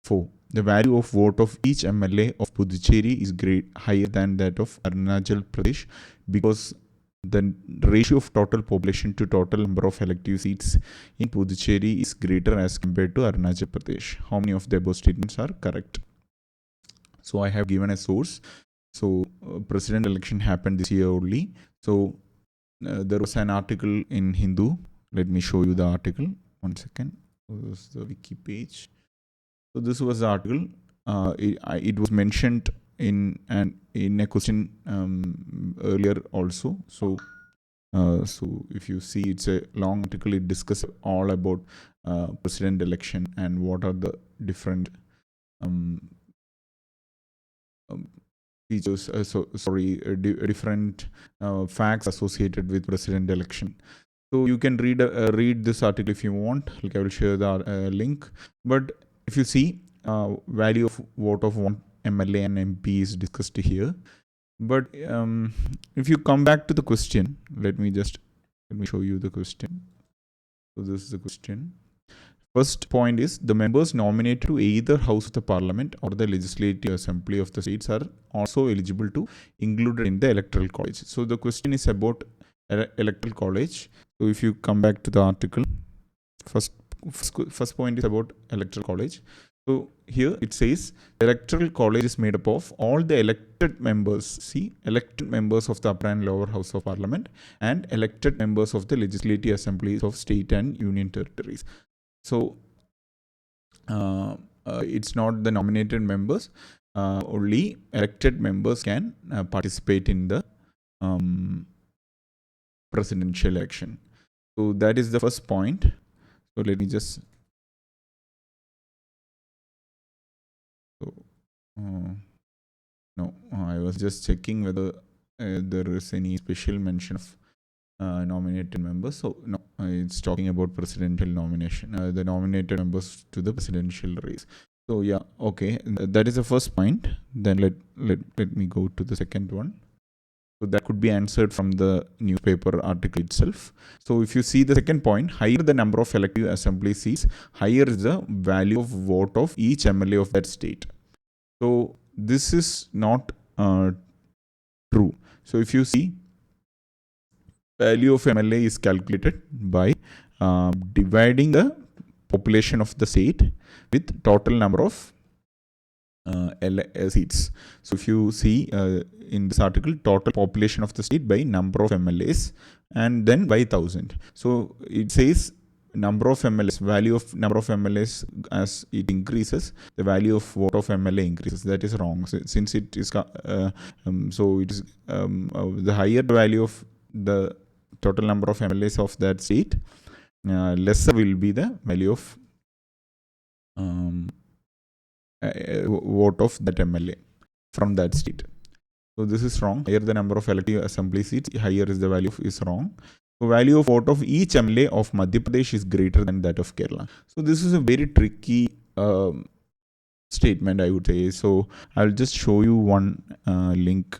4. The value of vote of each MLA of Puducherry is higher than that of Arunachal Pradesh because the ratio of total population to total number of elective seats in Puducherry is greater as compared to Arunachal Pradesh. How many of the above statements are correct? So I have given a source. So president election happened this year only. So there was an article in Hindu. Let me show you the article. 1 second. This was the wiki page. So this was the article. It was mentioned in a question earlier also. So if you see, it's a long article. It discusses all about president election and what are the different features. Different facts associated with president election. So you can read this article if you want. Like I will share the link. But if you see value of vote of MLA and MP is discussed here. But if you come back to the question, let me show you the question. So this is the question. First point is the members nominated to either House of the Parliament or the Legislative Assembly of the states are also eligible to included in the Electoral College. So the question is about Electoral College. So if you come back to the article, first point is about Electoral College. So here it says the Electoral College is made up of all the elected members. See, elected members of the upper and lower House of Parliament and elected members of the Legislative Assemblies of state and union territories. So it's not the nominated members. Only elected members can participate in the presidential election. So that is the first point. So let me just. No, I was just checking whether there is any special mention of nominated members. So no, it's talking about presidential nomination, the nominated members to the presidential race. So yeah, okay, that is the first point. Then let me go to the second one. So that could be answered from the newspaper article itself. So if you see the second point, higher the number of elective assembly seats, higher is the value of vote of each MLA of that state. So this is not true. So if you see, value of MLA is calculated by dividing the population of the state with total number of seats. So if you see in this article, total population of the state by number of MLAs and then by 1000. So it says number of MLAs, value of number of MLAs as it increases, the value of vote of MLA increases. That is wrong. So, since it is so it is the higher value of the total number of MLAs of that state, lesser will be the value of vote of that MLA from that state. So this is wrong. Higher the number of elective assembly seats, higher is the value is wrong. So value of vote of each MLA of Madhya Pradesh is greater than that of Kerala. So this is a very tricky statement, I would say. So I'll just show you one link.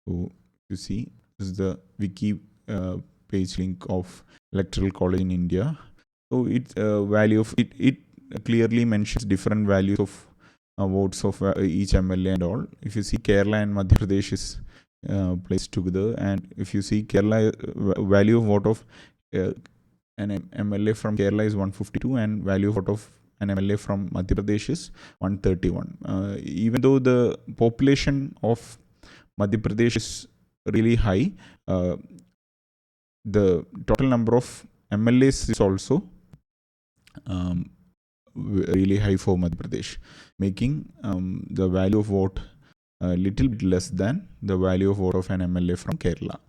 So you see, this is the wiki page link of Electoral College in India. So its value of it clearly mentions different values of votes of each MLA and all. If you see, Kerala and Madhya Pradesh is placed together, and if you see Kerala value of vote of an MLA from Kerala is 152 and value of vote of an MLA from Madhya Pradesh is 131. Even though the population of Madhya Pradesh is really high, the total number of MLAs is also really high for Madhya Pradesh, making the value of vote a little bit less than the value of vote of an MLA from Kerala.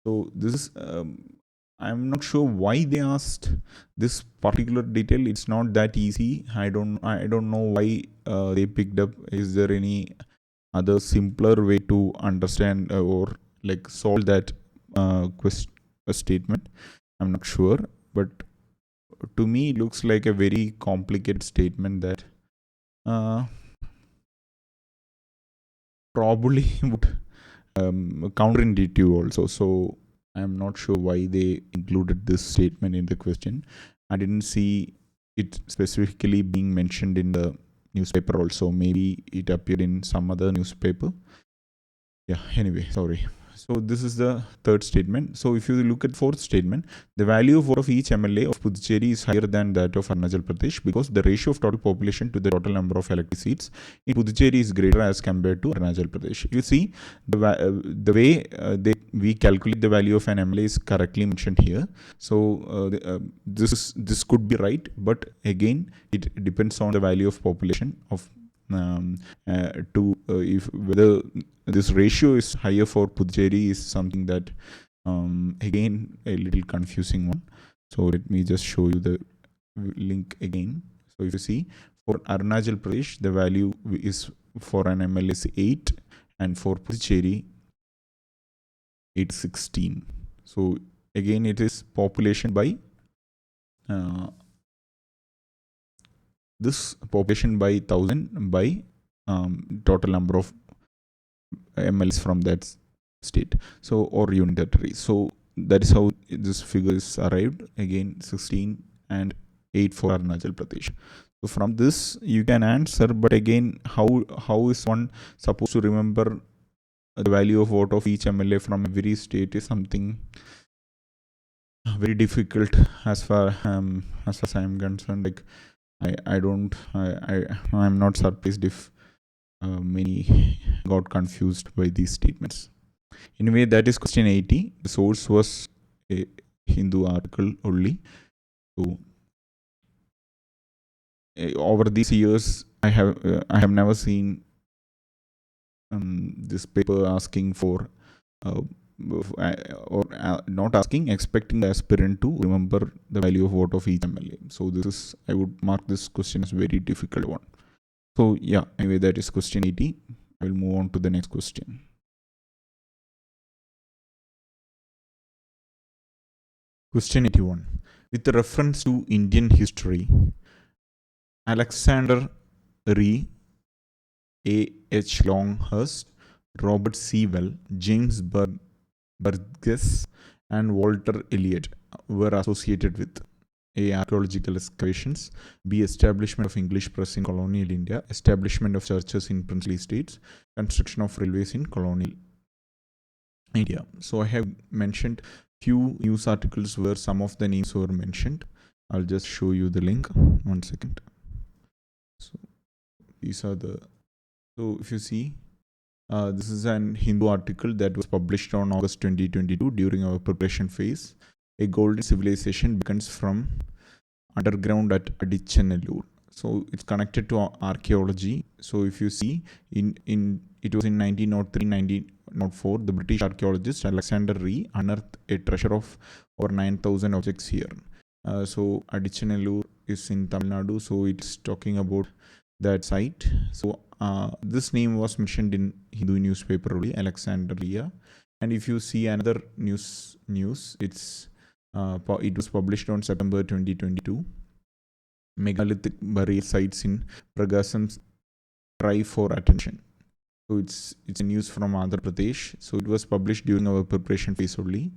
So this is I'm not sure why they asked this particular detail. It's not that easy. I don't know why they picked up. Is there any other simpler way to understand or like solve that statement? I'm not sure, but to me it looks like a very complicated statement that probably would counterintuitive also. So I'm not sure why they included this statement in the question. I didn't see it specifically being mentioned in the newspaper also. Maybe it appeared in some other newspaper. Yeah, anyway, sorry. So this is the third statement. So if you look at fourth statement, the value of vote of each MLA of Puducherry is higher than that of Arunachal Pradesh because the ratio of total population to the total number of elected seats in Puducherry is greater as compared to Arunachal Pradesh. You see, the way we calculate the value of an MLA is correctly mentioned here. So this could be right, but again, it depends on the value of population of if whether this ratio is higher for Puducherry is something that again a little confusing one. So let me just show you the link again. So if you see, for Arunachal Pradesh the value is for an MLA is 8 and for Puducherry 816. So again it is population by this population by 1000 by total number of MLs from that state, so or union territory. So that is how this figure is arrived. Again, 16 and 8 for Arunachal Pradesh. So from this you can answer, but again, how is one supposed to remember the value of vote of each MLA from every state is something very difficult as far as I'm concerned. Like I'm not surprised if many got confused by these statements. Anyway, that is question 80. The source was a Hindu article only. So over these years, I have never seen this paper asking for or not asking, expecting the aspirant to remember the value of vote of each MLA. So this is, I would mark this question as very difficult one. So yeah, anyway, that is question 80. I will move on to the next question. Question 81. With reference to Indian history, Alexander Ree, A.H. Longhurst, Robert Sewell, James Burgess, and Walter Elliot were associated with A. Archaeological excavations, B. Establishment of English press in colonial India, establishment of churches in princely states, construction of railways in colonial India. So I have mentioned few news articles where some of the names were mentioned. I'll just show you the link. 1 second. So these are the, so if you see, this is an Hindu article that was published on August 2022 during our preparation phase. A golden civilization begins from underground at Adichanallur. So it's connected to archaeology. So if you see, in it was in 1903-1904, the British archaeologist Alexander Ree unearthed a treasure of over 9,000 objects here. So Adichanallur is in Tamil Nadu. So it's talking about that site. So this name was mentioned in Hindu newspaper only, Alexander Ree. And if you see another news, it's it was published on September 2022. Megalithic burial sites in Pragasam cry for attention. So it's a news from Andhra Pradesh. So it was published during our preparation phase only.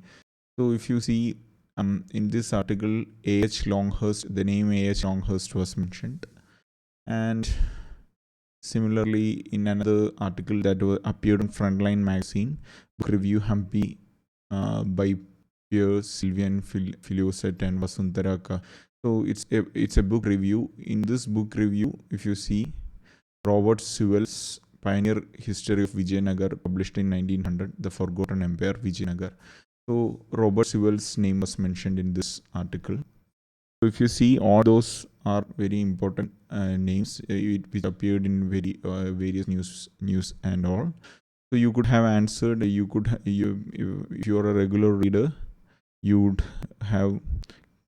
So if you see in this article, A.H. Longhurst, the name A.H. Longhurst was mentioned. And similarly, in another article that appeared in Frontline magazine, book review Hampi by Pierre Sylvain Filioset and Vasuntaraka. So it's a book review. In this book review, if you see, Robert Sewell's Pioneer History of Vijayanagar, published in 1900, The Forgotten Empire, Vijayanagar. So Robert Sewell's name was mentioned in this article. So if you see, all those are very important names which appeared in various news and all. So you could have answered. If you are a regular reader, you would have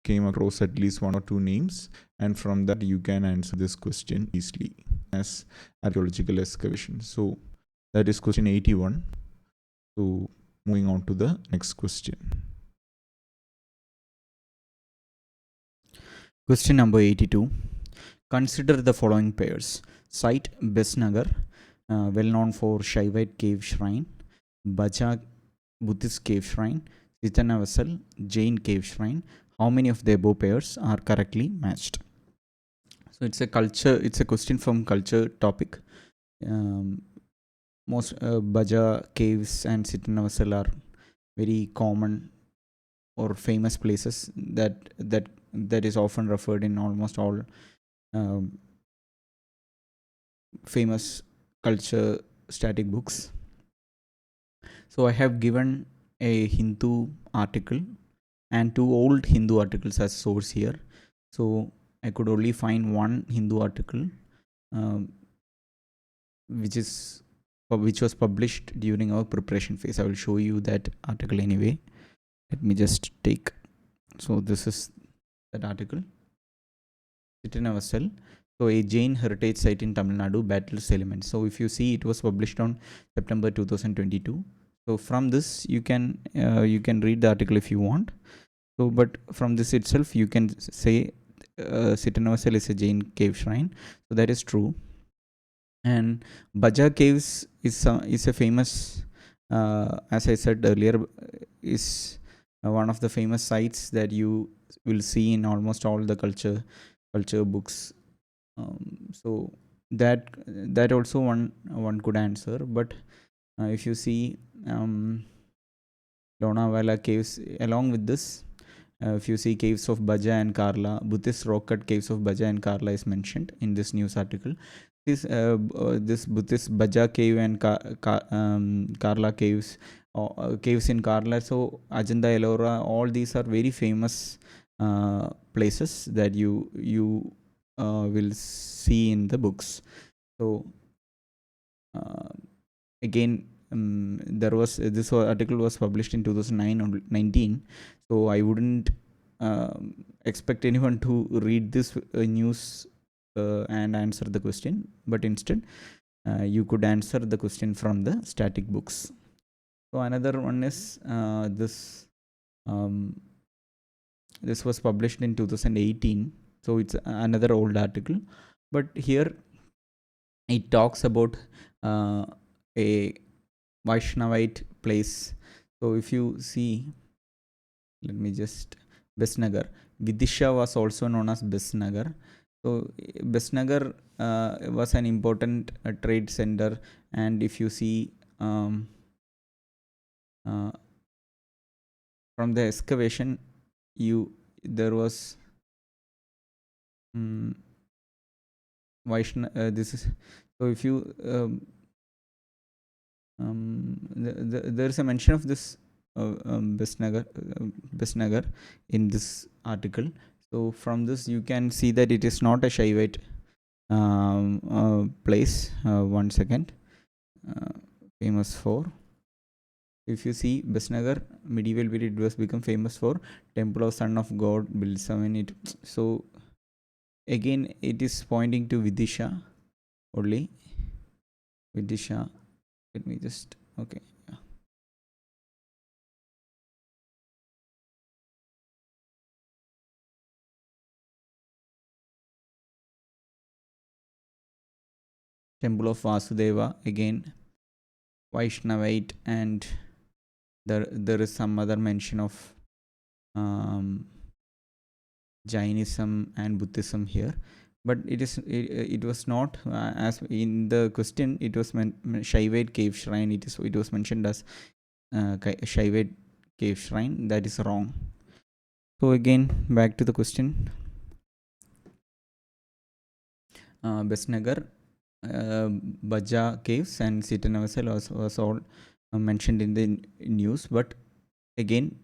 came across at least 1 or 2 names, and from that you can answer this question easily as archaeological excavation. So that is question 81. So moving on to the next question. Question number 82. Consider the following pairs. Site Besnagar, well known for Shaivite cave shrine, Baja Buddhist cave shrine, Sitanavasal Jain cave shrine. How many of the above pairs are correctly matched? So it's a question from culture topic. Most Baja caves and Sitanavasal are very common or famous places that is often referred in almost all famous culture static books. So I have given a Hindu article and 2 old Hindu articles as source here. So I could only find one Hindu article which was published during our preparation phase. I will show you that article anyway. Let me just take. So this is that article. Sitanavasal. So a Jain heritage site in Tamil Nadu battles elements. So if you see, it was published on September 2022. So from this you can read the article if you want. So but from this itself you can say Sittanavasal is a Jain cave shrine. So that is true. And Baja Caves is a famous, as I said earlier, is one of the famous sites that you will see in almost all the culture books. So that also one could answer. But if you see Lonavala caves along with this, if you see caves of Baja and Karla, Buddhist rock cut caves of Baja and Karla is mentioned in this news article. This Buddhist Baja cave and Karla caves, caves in Karla, so Ajanta Ellora, all these are very famous places that you will see in the books. So again, there was this article was published in 2009 or 19, so I wouldn't expect anyone to read this news and answer the question, but instead you could answer the question from the static books. So another one is this was published in 2018, so it's another old article, but here it talks about a Vaishnavite place. So if you see, let me just, Besnagar. Vidisha was also known as Besnagar. So Besnagar was an important trade center, and if you see from the excavation, there was Vaishnav. This is, so if you there is a mention of this Besnagar in this article. So from this you can see that it is not a Shaivite place. One second. Famous for, if you see Besnagar, medieval period, it was become famous for temple of son of God built some in it. So again it is pointing to Vidisha only. Vidisha. Let me just, okay. Temple of Vasudeva, again Vaishnavite, and there is some other mention of Jainism and Buddhism here, but it was not as in the question. It was Shaivite cave shrine. It was mentioned as Shaivite cave shrine. That is wrong. So again, back to the question. Besnagar, Baja caves and Sittanavasal was all mentioned in the news, but again,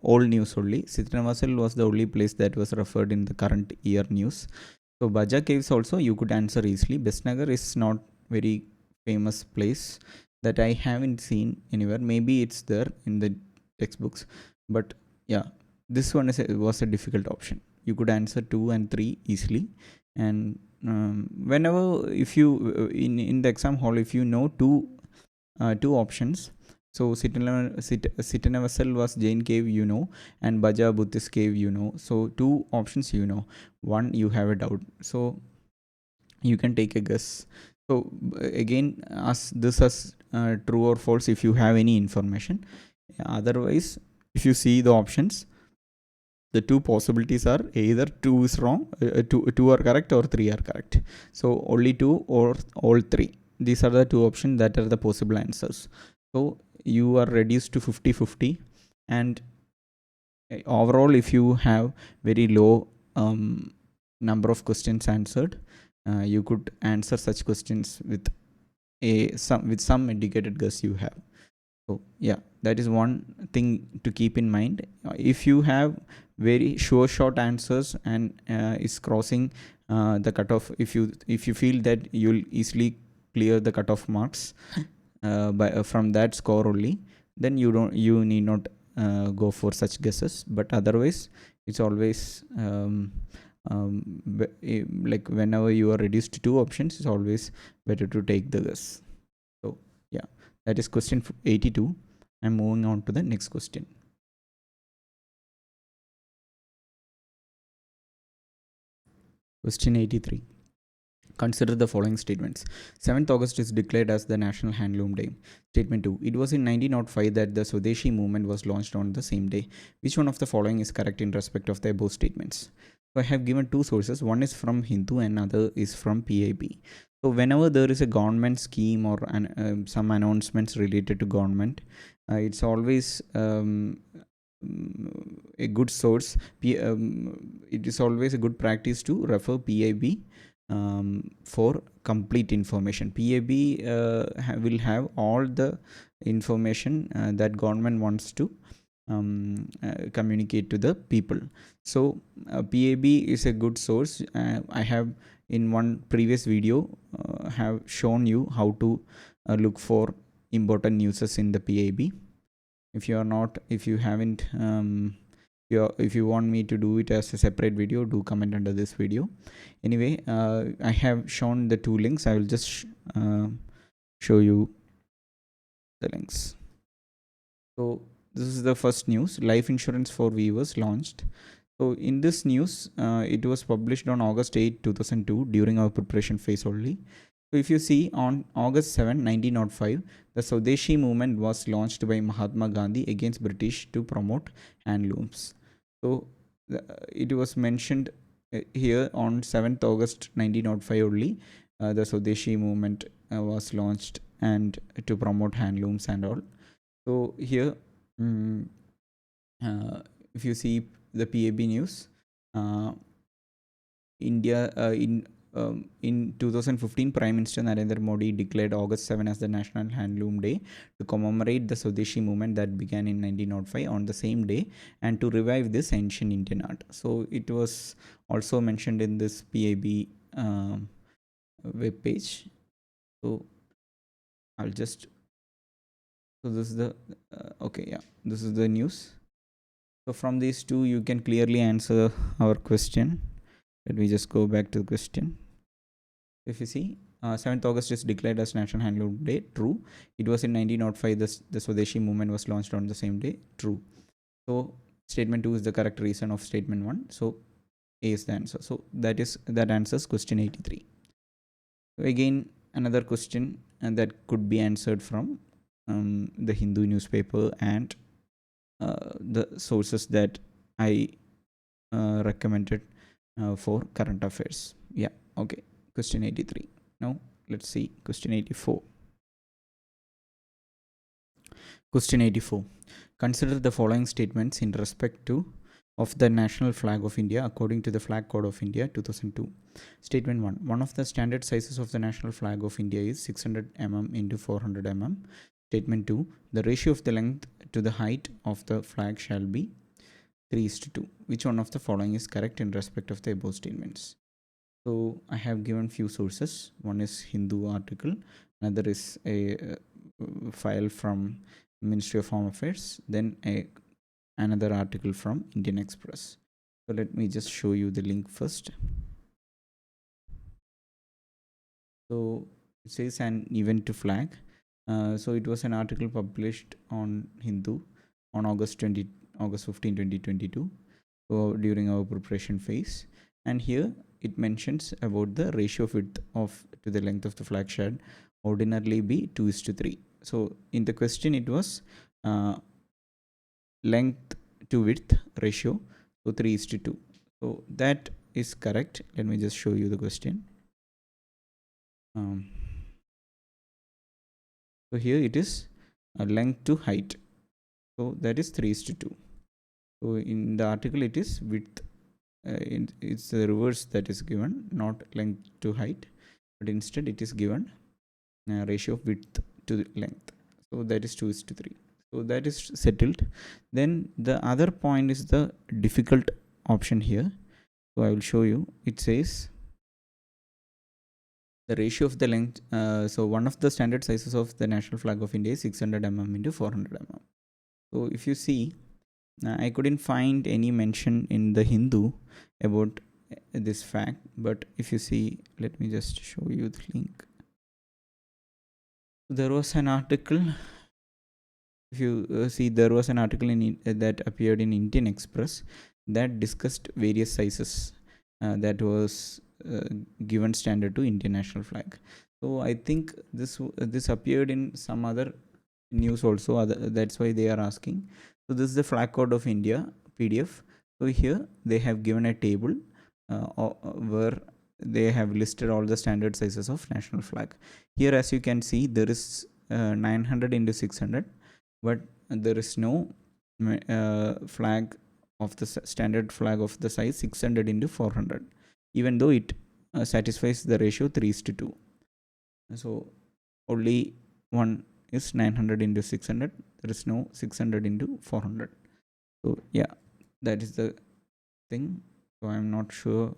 old news only. Sittanavasal was the only place that was referred in the current year news. So Baja caves also you could answer easily. Besnagar is not very famous place that I haven't seen anywhere. Maybe it's there in the textbooks, but yeah, this one was a difficult option. You could answer 2 and 3 easily, and whenever, if you in the exam hall, if you know two options, so Sittanavasal was Jain cave, you know, and Baja Buddhist cave, you know. So two options, you know. One you have a doubt, so you can take a guess. So again, ask this as true or false if you have any information. Otherwise, if you see the options, the two possibilities are either 2 is wrong, two are correct, or 3 are correct. So only 2 or all 3. These are the two options that are the possible answers. So you are reduced to 50-50, and overall, if you have very low number of questions answered, you could answer such questions with some indicated guess you have. So yeah, that is one thing to keep in mind. If you have very sure short answers and is crossing the cutoff, if you feel that you'll easily clear the cutoff marks from that score only, then you need not go for such guesses. But otherwise, it's always like whenever you are reduced to 2 options, it's always better to take the guess. So yeah, that is question 82. I'm moving on to the next question. Question 83. Consider the following statements. 7th August is declared as the National Handloom Day. Statement 2. It was in 1905 that the Swadeshi movement was launched on the same day. Which one of the following is correct in respect of the above statements? So I have given two sources. One is from Hindu and other is from PIB. So whenever there is a government scheme or some announcements related to government, it's always a good source. It is always a good practice to refer PIB for complete information. PIB will have all the information that government wants to communicate to the people. So PIB is a good source. I have in one previous video have shown you how to look for important newses in the PIB. If you haven't if you want me to do it as a separate video, do comment under this video. Anyway, I have shown the two links. I will just show you the links. So this is the first news. Life insurance for viewers launched. So in this news, it was published on August 8, 2002 during our preparation phase only. So if you see, on August 7, 1905, the Swadeshi movement was launched by Mahatma Gandhi against British to promote handlooms. So it was mentioned here on 7th August 1905 only. The Swadeshi movement was launched and to promote handlooms and all. So here, if you see the PAB news, India in 2015, Prime Minister Narendra Modi declared August 7 as the National Handloom Day to commemorate the Swadeshi movement that began in 1905 on the same day and to revive this ancient Indian art. So it was also mentioned in this PAB web page. So I'll just, so this is the okay, yeah, this is the news. So from these two, you can clearly answer our question. Let me just go back to the question. If you see, 7th August is declared as National Handloom Day. True. It was in 1905 the Swadeshi movement was launched on the same day. True. So statement 2 is the correct reason of statement 1. So A is the answer. So that answers question 83. So again, another question that could be answered from the Hindu newspaper and the sources that I recommended for current affairs. Yeah, okay. Question 83. Now let's see question 84. Question 84. Consider the following statements in respect to of the national flag of India according to the Flag Code of India 2002. Statement 1. One of the standard sizes of the national flag of India is 600 mm into 400 mm. Statement 2. The ratio of the length to the height of the flag shall be 3:2. Which one of the following is correct in respect of the above statements? So I have given few sources. One is Hindu article, another is a file from Ministry of Home Affairs, then another article from Indian Express. So let me just show you the link first. So it says an event to flag. So it was an article published on Hindu on August 15, 2022, so during our preparation phase. And here it mentions about the ratio of width to the length of the flag should ordinarily be 2:3. So in the question it was length to width ratio, so 3:2. So that is correct. Let me just show you the question. So here it is length to height, so that is 3:2. So in the article it is width, it's the reverse that is given, not length to height, but instead it is given ratio of width to length, so that is 2:3. So that is settled. Then the other point is the difficult option here. So I will show you. It says the ratio of the length. So one of the standard sizes of the national flag of India is 600 mm into 400 mm. So if you see, I couldn't find any mention in the Hindu about this fact, but if you see, let me just show you the link. There was an article. If you see, there was an article that appeared in Indian Express that discussed various sizes that was given standard to Indian national flag. So I think this appeared in some other news also. That's why they are asking. So this is the flag code of India PDF. So here they have given a table where they have listed all the standard sizes of national flag. Here, as you can see, there is 900 into 600, but there is no flag of the standard flag of the size 600 into 400, even though it satisfies the ratio 3:2. So only one is 900 into 600. There is no 600 into 400. So yeah, that is the thing. So I'm not sure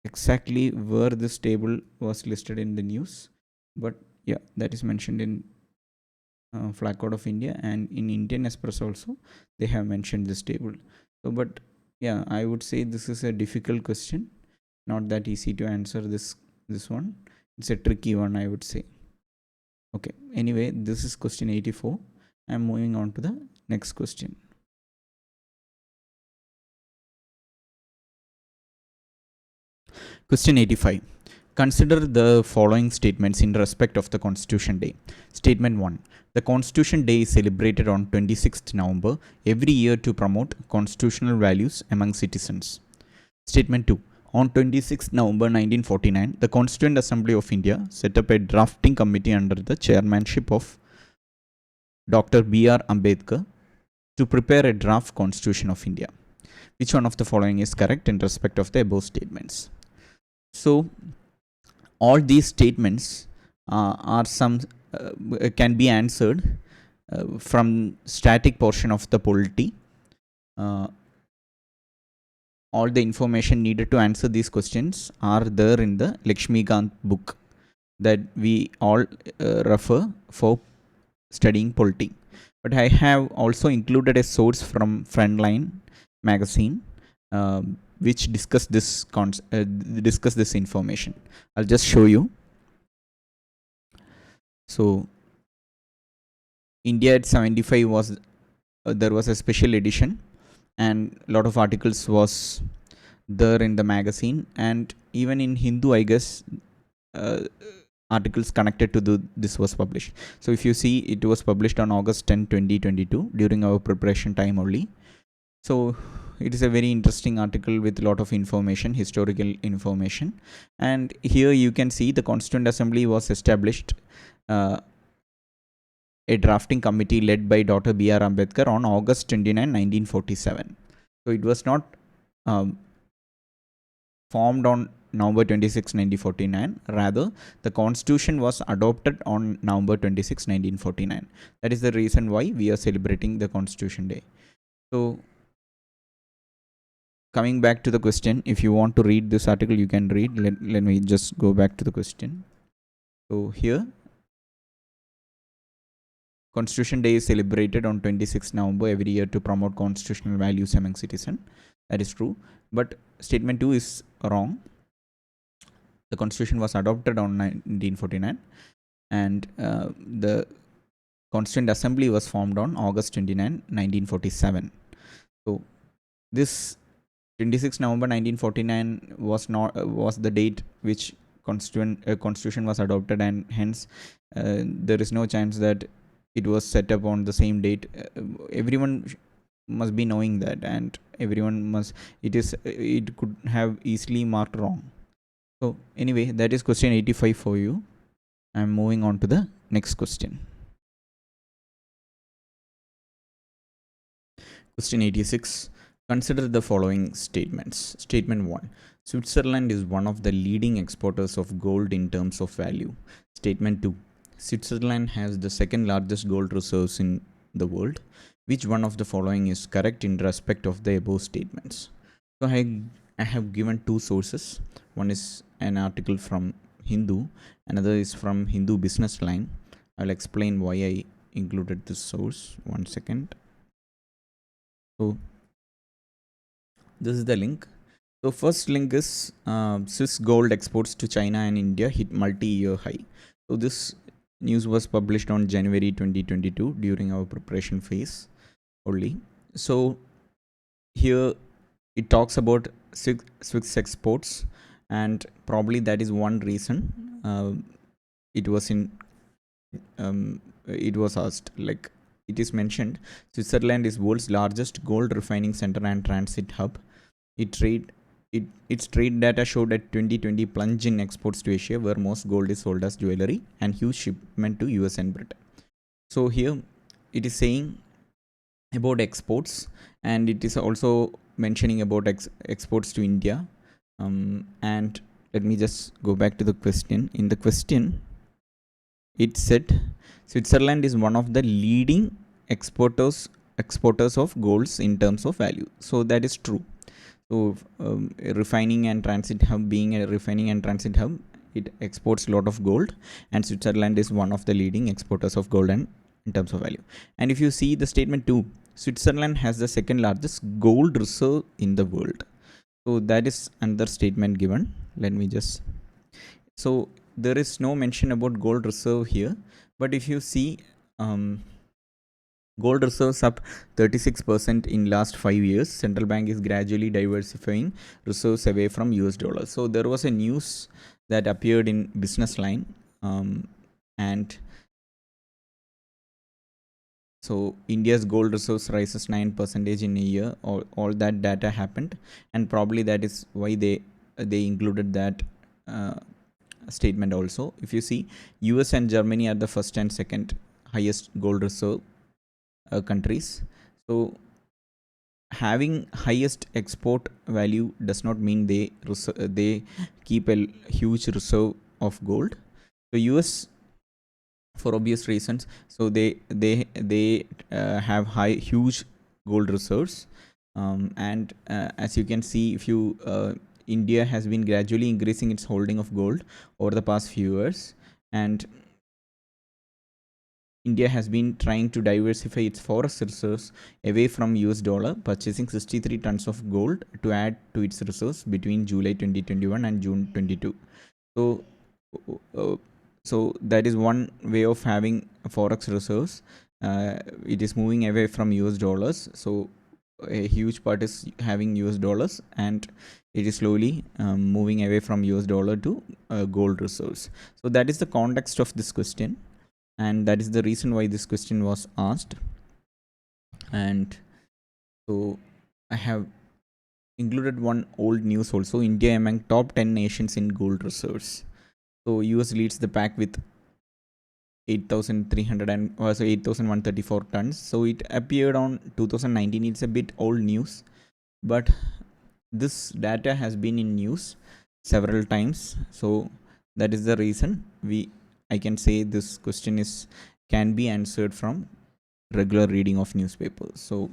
exactly where this table was listed in the news, but yeah, that is mentioned in flag code of India, and in Indian Express also they have mentioned this table. So but yeah, I would say this is a difficult question, not that easy to answer this one. It's a tricky one, I would say. Okay, anyway, this is question 84. I'm moving on to the next question. Question 85. Consider the following statements in respect of the Constitution Day. Statement 1. The Constitution Day is celebrated on 26th November every year to promote constitutional values among citizens. Statement 2. On 26th November 1949, the Constituent Assembly of India set up a drafting committee under the chairmanship of Dr. B.R. Ambedkar to prepare a draft Constitution of India. Which one of the following is correct in respect of the above statements? So, all these statements are some can be answered from static portion of the polity. All the information needed to answer these questions are there in the Lakshmikant book that we all refer for studying polity. But I have also included a source from Frontline magazine which discuss this information. I'll just show you. So India at 75 was there was a special edition, and a lot of articles was there in the magazine, and even in Hindu, I guess, articles connected to this was published. So if you see, it was published on August 10, 2022 during our preparation time only. So it is a very interesting article with a lot of information, historical information. And here you can see the Constituent Assembly was established, a drafting committee led by Dr. B.R. Ambedkar on August 29, 1947. So it was not formed on November 26, 1949. Rather, the Constitution was adopted on November 26, 1949. That is the reason why we are celebrating the Constitution Day. So, coming back to the question, if you want to read this article, you can read. Let me just go back to the question. So, here, Constitution Day is celebrated on 26 November every year to promote constitutional values among citizens. That is true. But statement 2 is wrong. The Constitution was adopted on 1949, and the Constituent Assembly was formed on August 29, 1947. So this 26 November 1949 was the date which Constitution was adopted, and hence there is no chance that it was set up on the same date. Everyone must be knowing that, and everyone must. It could have easily marked wrong. So anyway, that is question 85 for you. I'm moving on to the next question. Question 86. Consider the following statements. Statement 1. Switzerland is one of the leading exporters of gold in terms of value. Statement 2. Switzerland has the second largest gold reserves in the world. Which one of the following is correct in respect of the above statements? So I have given two sources. One is an article from Hindu, another is from Hindu Business Line. I'll explain why I included this source. 1 second. So this is the link. So first link is Swiss gold exports to China and India hit multi-year high. So this news was published on January 2022 during our preparation phase only. So here it talks about Swiss exports, and probably that is one reason it was in it was asked, like it is mentioned, Switzerland is world's largest gold refining center and transit hub. Its trade data showed a 2020 plunge in exports to Asia, where most gold is sold as jewelry, and huge shipment to US and Britain. So here it is saying about exports, and it is also mentioning about exports to India. And let me just go back to the question. In the question, it said Switzerland is one of the leading exporters of golds in terms of value. So that is true. So refining and transit hub, being a refining and transit hub, it exports a lot of gold, and Switzerland is one of the leading exporters of gold and in terms of value. And if you see the statement 2, Switzerland has the second largest gold reserve in the world. So that is another statement given. Let me just, so there is no mention about gold reserve here, but if you see, gold reserves up 36% in last 5 years. Central bank is gradually diversifying reserves away from US dollars. So there was a news that appeared in Business Line, and so India's gold reserves rises 9% in a year. All that data happened, and probably that is why they included that statement also. If you see, US and Germany are the first and second highest gold reserve countries. So having highest export value does not mean they keep a huge reserve of gold. So US, for obvious reasons, so they have huge gold reserves, and as you can see, if you India has been gradually increasing its holding of gold over the past few years, and India has been trying to diversify its forex reserves away from US dollar, purchasing 63 tons of gold to add to its reserves between July 2021 and June 22. So, so that is one way of having forex reserves. It is moving away from US dollars. So a huge part is having US dollars, and it is slowly moving away from US dollar to gold reserves. So that is the context of this question, and that is the reason why this question was asked. And so I have included one old news also. India among top 10 nations in gold reserves. So US leads the pack with 8,300 and also 8,134 tons. So it appeared on 2019. It's a bit old news, but this data has been in news several times. So that is the reason I can say this question can be answered from regular reading of newspapers. So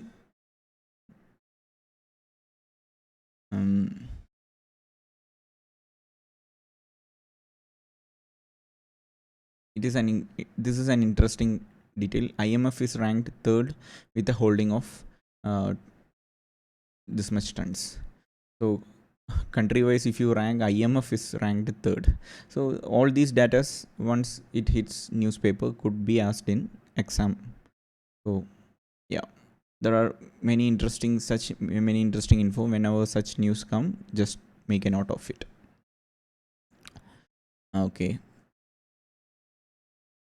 this is an interesting detail. IMF is ranked third with a holding of this much tons. So country wise, if you rank, IMF is ranked third. So all these data, once it hits newspaper, could be asked in exam. So yeah, there are many interesting info. Whenever such news come, just make a note of it. Okay,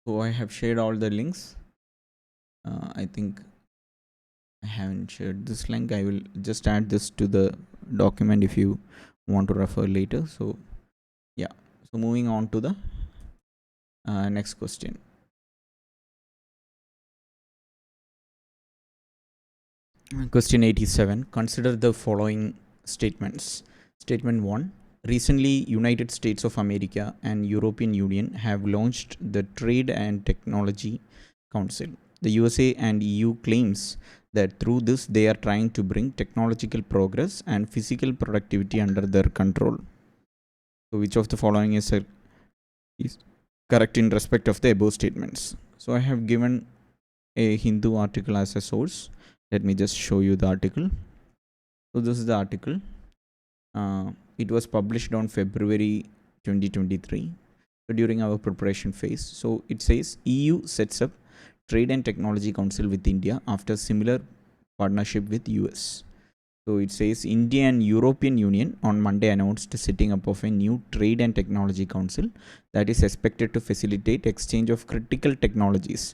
so I have shared all the links. I think I haven't shared this link. I will just add this to the document if you want to refer later. So yeah, so moving on to the next question. Question 87. Consider the following statements. Statement 1. Recently, United States of America and European Union have launched the Trade and Technology Council. The USA and EU claims that through this they are trying to bring technological progress and physical productivity under their control. So which of the following is correct in respect of the above statements? So I have given a Hindu article as a source. Let me just show you the article. So this is the article. It was published on February 2023. So during our preparation phase. So it says EU sets up Trade and Technology Council with India after similar partnership with US. So it says India and European Union on Monday announced setting up of a new trade and technology council that is expected to facilitate exchange of critical technologies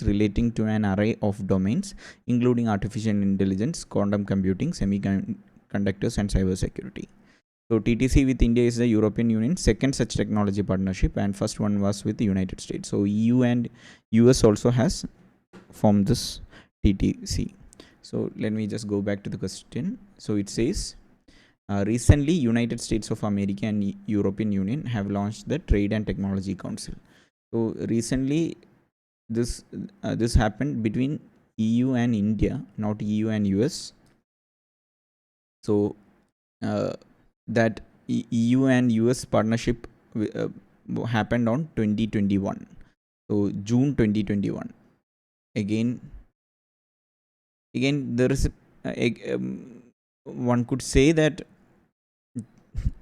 relating to an array of domains, including artificial intelligence, quantum computing, semiconductors, and cybersecurity. So TTC with India is the European Union's second such technology partnership, and first one was with the United States. So EU and US also has formed this TTC. So let me just go back to the question. So it says, recently United States of America and European Union have launched the Trade and Technology Council. So recently this happened between EU and India, not EU and US. So that EU and US partnership happened on 2021. So June 2021. Again there is one could say that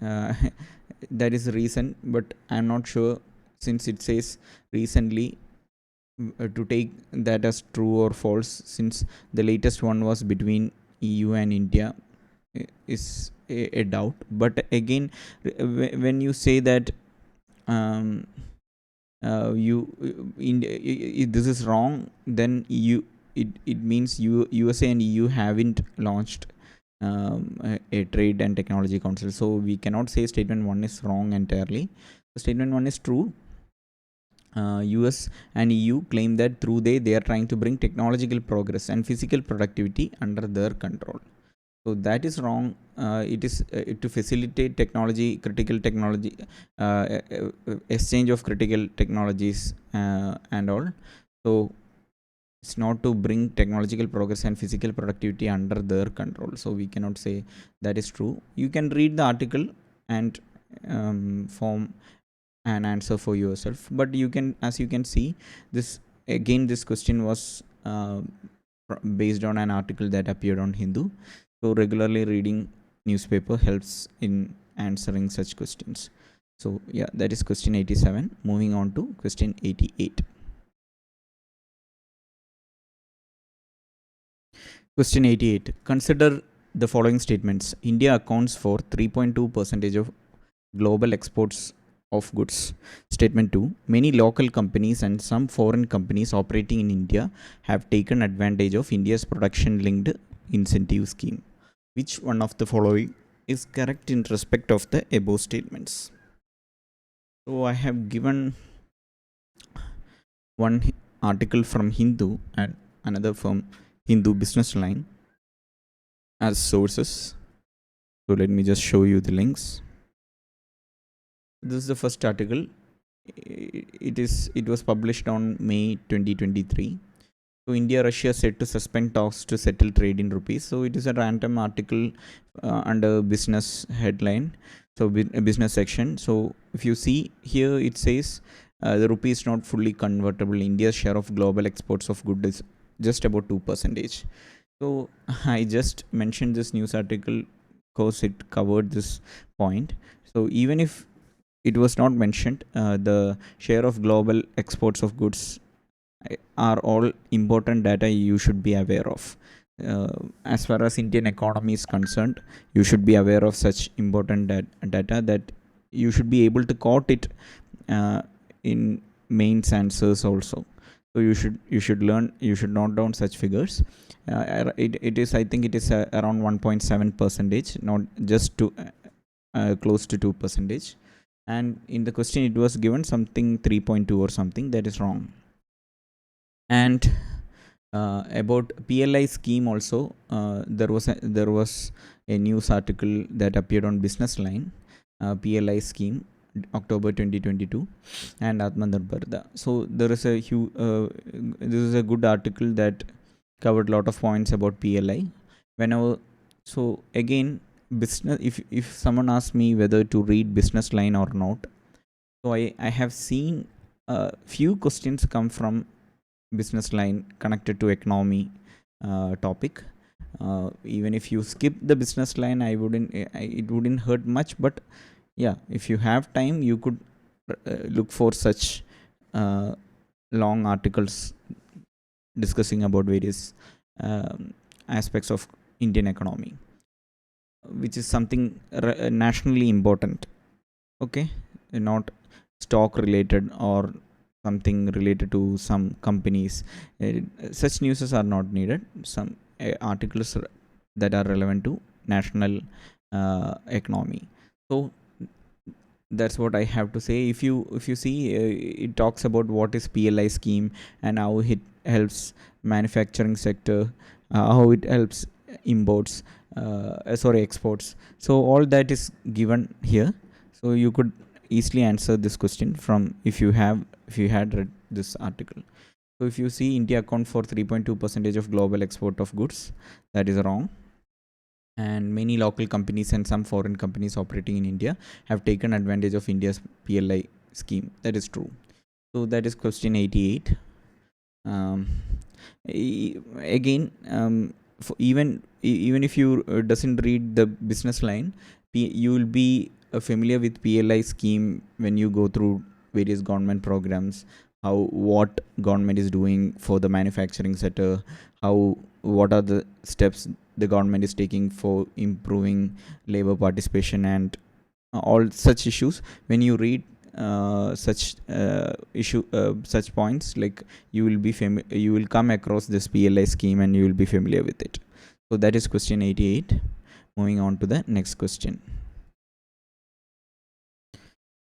that is the reason, but I'm not sure, since it says recently, to take that as true or false, since the latest one was between EU and India, is a doubt. But again, when you say that this is wrong, then it means USA and EU haven't launched a trade and technology council. So we cannot say statement 1 is wrong entirely. Statement 1 is true. US and EU claim that through they are trying to bring technological progress and physical productivity under their control. So that is wrong. It is to facilitate critical technology, exchange of critical technologies and all. So it's not to bring technological progress and physical productivity under their control. So we cannot say that is true. You can read the article and form an answer for yourself. But you can, as you can see, this question was based on an article that appeared on Hindu. So regularly reading newspaper helps in answering such questions. So yeah, that is question 87. Moving on to question 88. Question 88. Consider the following statements. India accounts for 3.2% of global exports of goods. Statement 2. Many local companies and some foreign companies operating in India have taken advantage of India's production linked incentive scheme. Which one of the following is correct in respect of the above statements? So I have given one article from Hindu and another from Hindu Business Line as sources. So let me just show you the links. This is the first article. It was published on May 2023. So India Russia said to suspend talks to settle trade in rupees. So it is a random article under business headline, so business section. So if you see here, it says the rupee is not fully convertible. India's share of global exports of goods is just about 2%. So I just mentioned this news article because it covered this point. So even if it was not mentioned, the share of global exports of goods are all important data you should be aware of. As far as Indian economy is concerned, you should be aware of such important data that you should be able to quote it in mains answers also. So you should note down such figures. It is, I think it is around 1.7%, not just to close to 2%. And in the question it was given something 3.2 or something. That is wrong. And about PLI scheme also, there was a news article that appeared on Business Line. PLI scheme, October 2022, and Atmanirbhar. So there is this is a good article that covered a lot of points about PLI. So again, business. If someone asks me whether to read Business Line or not, so I have seen a few questions come from Business Line connected to economy topic. Even if you skip the Business Line, it wouldn't hurt much. But yeah, if you have time, you could look for such long articles discussing about various aspects of Indian economy, which is something nationally important. Okay, not stock related or something related to some companies. Such news are not needed. Some articles that are relevant to national economy. So that's what I have to say. If you see, it talks about what is PLI scheme and how it helps manufacturing sector, how it helps imports, exports. So all that is given here. So you could easily answer this question from if you had read this article. So if you see, India account for 3.2 percentage of global export of goods, that is wrong. And many local companies and some foreign companies operating in India have taken advantage of India's PLI scheme. That is true. So that is question 88. Um, Again, even if you doesn't read the business line, you will be familiar with PLI scheme when you go through various government programs, how what government is doing for the manufacturing sector, how what are the steps the government is taking for improving labor participation and all such issues. When you read such points, like you will come across this PLI scheme and you will be familiar with it. So that is question 88. Moving on to the next question.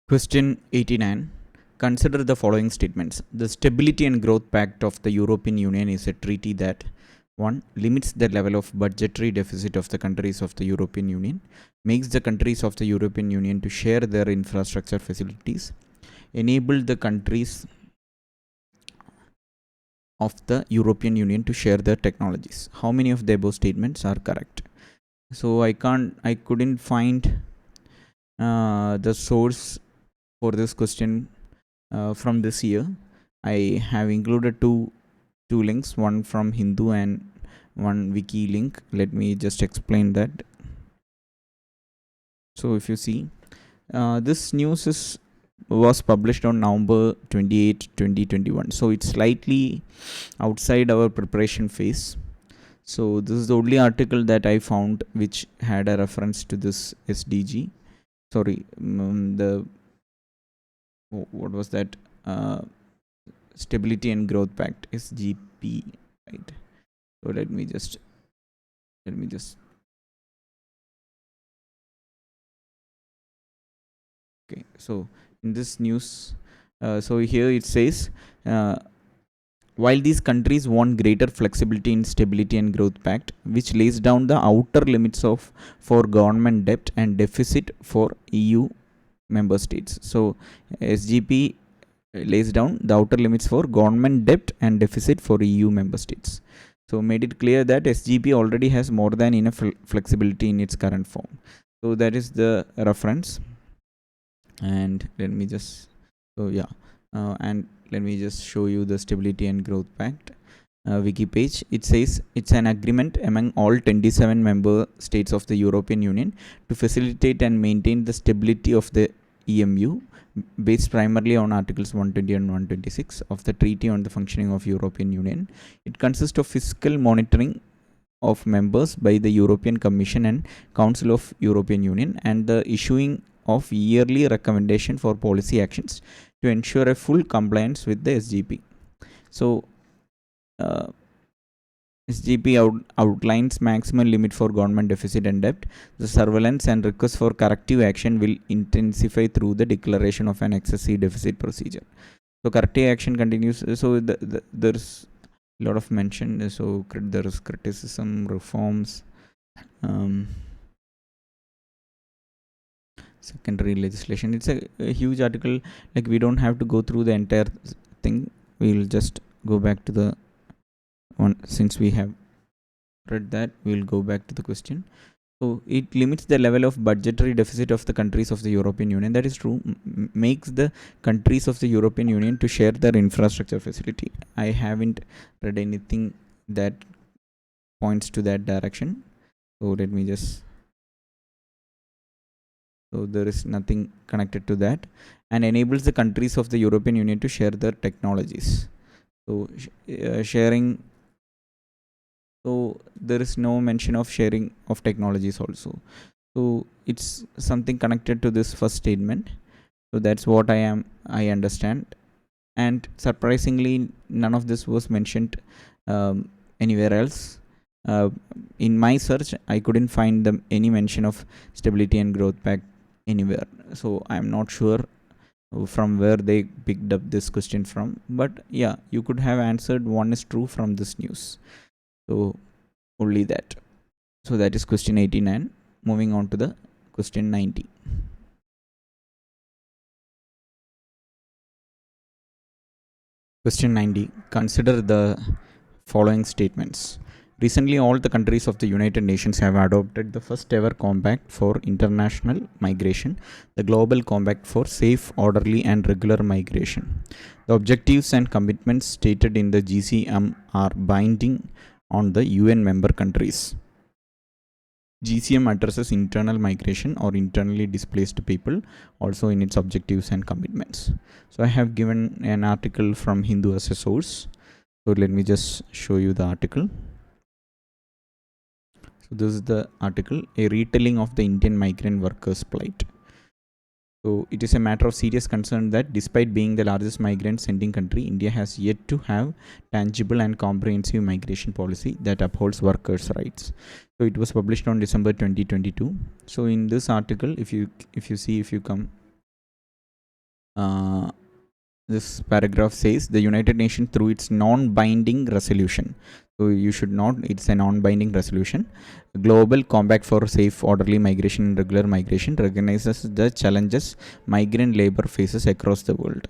Question 89. Consider the following statements. The Stability and Growth Pact of the European Union is a treaty that 1. Limits the level of budgetary deficit of the countries of the European Union, makes the countries of the European Union to share their infrastructure facilities, enable the countries of the European Union to share their technologies. How many of the above statements are correct? So I couldn't find the source for this question from this year. I have included two links, one from Hindu and one wiki link. Let me just explain that. So if you see, this news was published on November 28, 2021. So it's slightly outside our preparation phase. So this is the only article that I found which had a reference to this SDG. Sorry, what was that? Stability and Growth Pact, SGP, right? So let me just okay. So in this news, so here it says, while these countries want greater flexibility in Stability and Growth Pact, which lays down the outer limits of for government debt and deficit for EU member states. So SGP lays down the outer limits for government debt and deficit for EU member states. So made it clear that SGP already has more than enough flexibility in its current form. So that is the reference. And let me just and let me just show you the Stability and Growth Pact wiki page. It says it's an agreement among all 27 member states of the European Union to facilitate and maintain the stability of the EMU, based primarily on Articles 120 and 126 of the Treaty on the Functioning of European Union. It consists of fiscal monitoring of members by the European Commission and Council of European Union, and the issuing of yearly recommendation for policy actions to ensure a full compliance with the SGP. So SGP outlines maximum limit for government deficit and debt. The surveillance and request for corrective action will intensify through the declaration of an excessive deficit procedure. So corrective action continues. So there's a lot of mention. So there is criticism, reforms, secondary legislation. It's a huge article. Like, we don't have to go through the entire thing. We'll just go back to the one. Since we have read that, we'll go back to the question. So it limits the level of budgetary deficit of the countries of the European Union. That is true. Makes the countries of the European Union to share their infrastructure facility. I haven't read anything that points to that direction. So let me just. So there is nothing connected to that, and enables the countries of the European Union to share their technologies. So sharing So there is no mention of sharing of technologies also. So it's something connected to this first statement. So that's what I understand. And surprisingly, none of this was mentioned anywhere else. Uh, in my search, I couldn't find any mention of Stability and Growth Pact anywhere. So I'm not sure from where they picked up this question from. But yeah, you could have answered one is true from this news. So only that. So that is question 89. Moving on to the question 90. Question 90. Consider the following statements. Recently, all the countries of the United Nations have adopted the first ever compact for international migration, the Global Compact for Safe, Orderly, and Regular Migration. The objectives and commitments stated in the GCM are binding on the UN member countries. GCM addresses internal migration or internally displaced people also in its objectives and commitments. So I have given an article from Hindu as a source. So let me just show you the article. So this is the article, a retelling of the Indian migrant workers' plight. So it is a matter of serious concern that despite being the largest migrant sending country, India has yet to have tangible and comprehensive migration policy that upholds workers' rights. So it was published on December 2022. So in this article, if you come, this paragraph says the United Nations through its non-binding resolution. So you should not, it's a non-binding resolution. Global Compact for Safe, Orderly Migration and Regular Migration recognizes the challenges migrant labor faces across the world.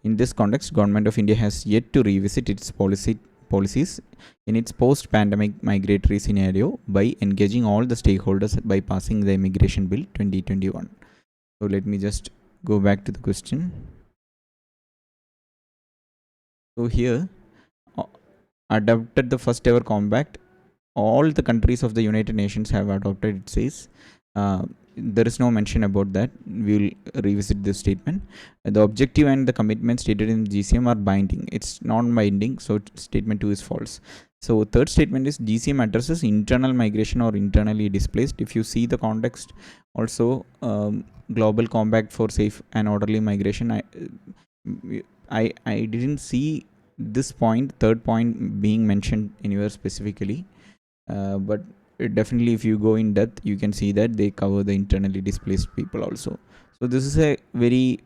In this context, Government of India has yet to revisit its policies in its post-pandemic migratory scenario by engaging all the stakeholders by passing the Immigration Bill 2021. So let me just go back to the question. So here, adopted the first ever compact. All the countries of the United Nations have adopted, it says. There is no mention about that. We will revisit this statement. The objective and the commitment stated in GCM are binding. It's non-binding, so statement 2 is false. So third statement is GCM addresses internal migration or internally displaced. If you see the context, also Global Compact for Safe and Orderly Migration, I didn't see this point, third point, being mentioned anywhere specifically. But definitely, if you go in depth, you can see that they cover the internally displaced people also. So this is a very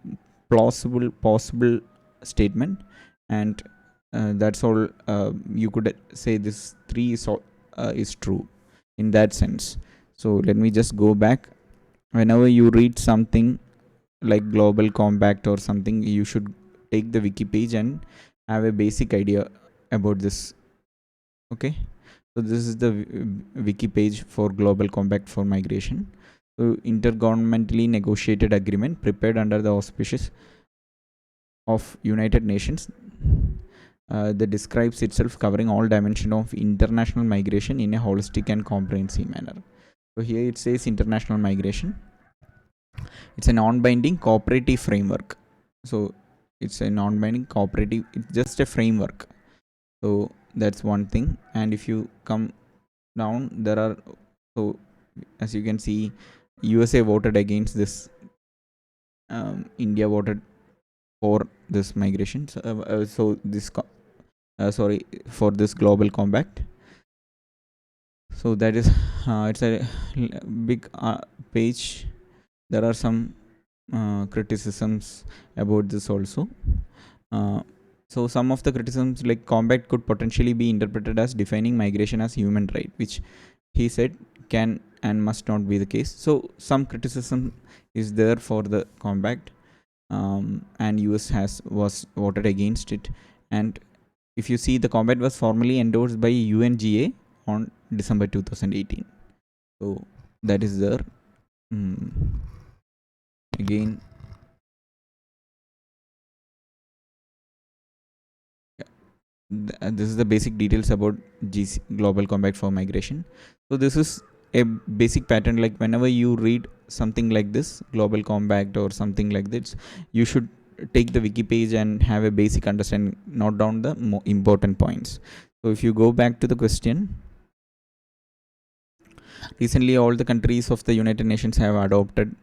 plausible, possible statement, and that's all. You could say this 3 is true in that sense. So let me just go back. Whenever you read something like Global Compact or something, you should take the wiki page and have a basic idea about this. Okay, so this is the wiki page for Global Compact for Migration. So intergovernmentally negotiated agreement prepared under the auspices of United Nations that describes itself covering all dimensions of international migration in a holistic and comprehensive manner. So here it says international migration. It's a non-binding cooperative framework. So it's a non-binding cooperative, it's just a framework. So that's one thing. And if you come down, there are, so as you can see, USA voted against this. India voted for this migration. So this for this Global Compact. So that is it's a big page. There are some criticisms about this also. So some of the criticisms, like compact could potentially be interpreted as defining migration as human right, which he said can and must not be the case. So some criticism is there for the compact, and US was voted against it. And if you see, the compact was formally endorsed by UNGA on December 2018. So that is there. Again, this is the basic details about Global Compact for Migration. So this is a basic pattern. Like whenever you read something like this, Global Compact or something like this, you should take the wiki page and have a basic understanding, note down the important points. So if you go back to the question, Recently, all the countries of the United Nations have adopted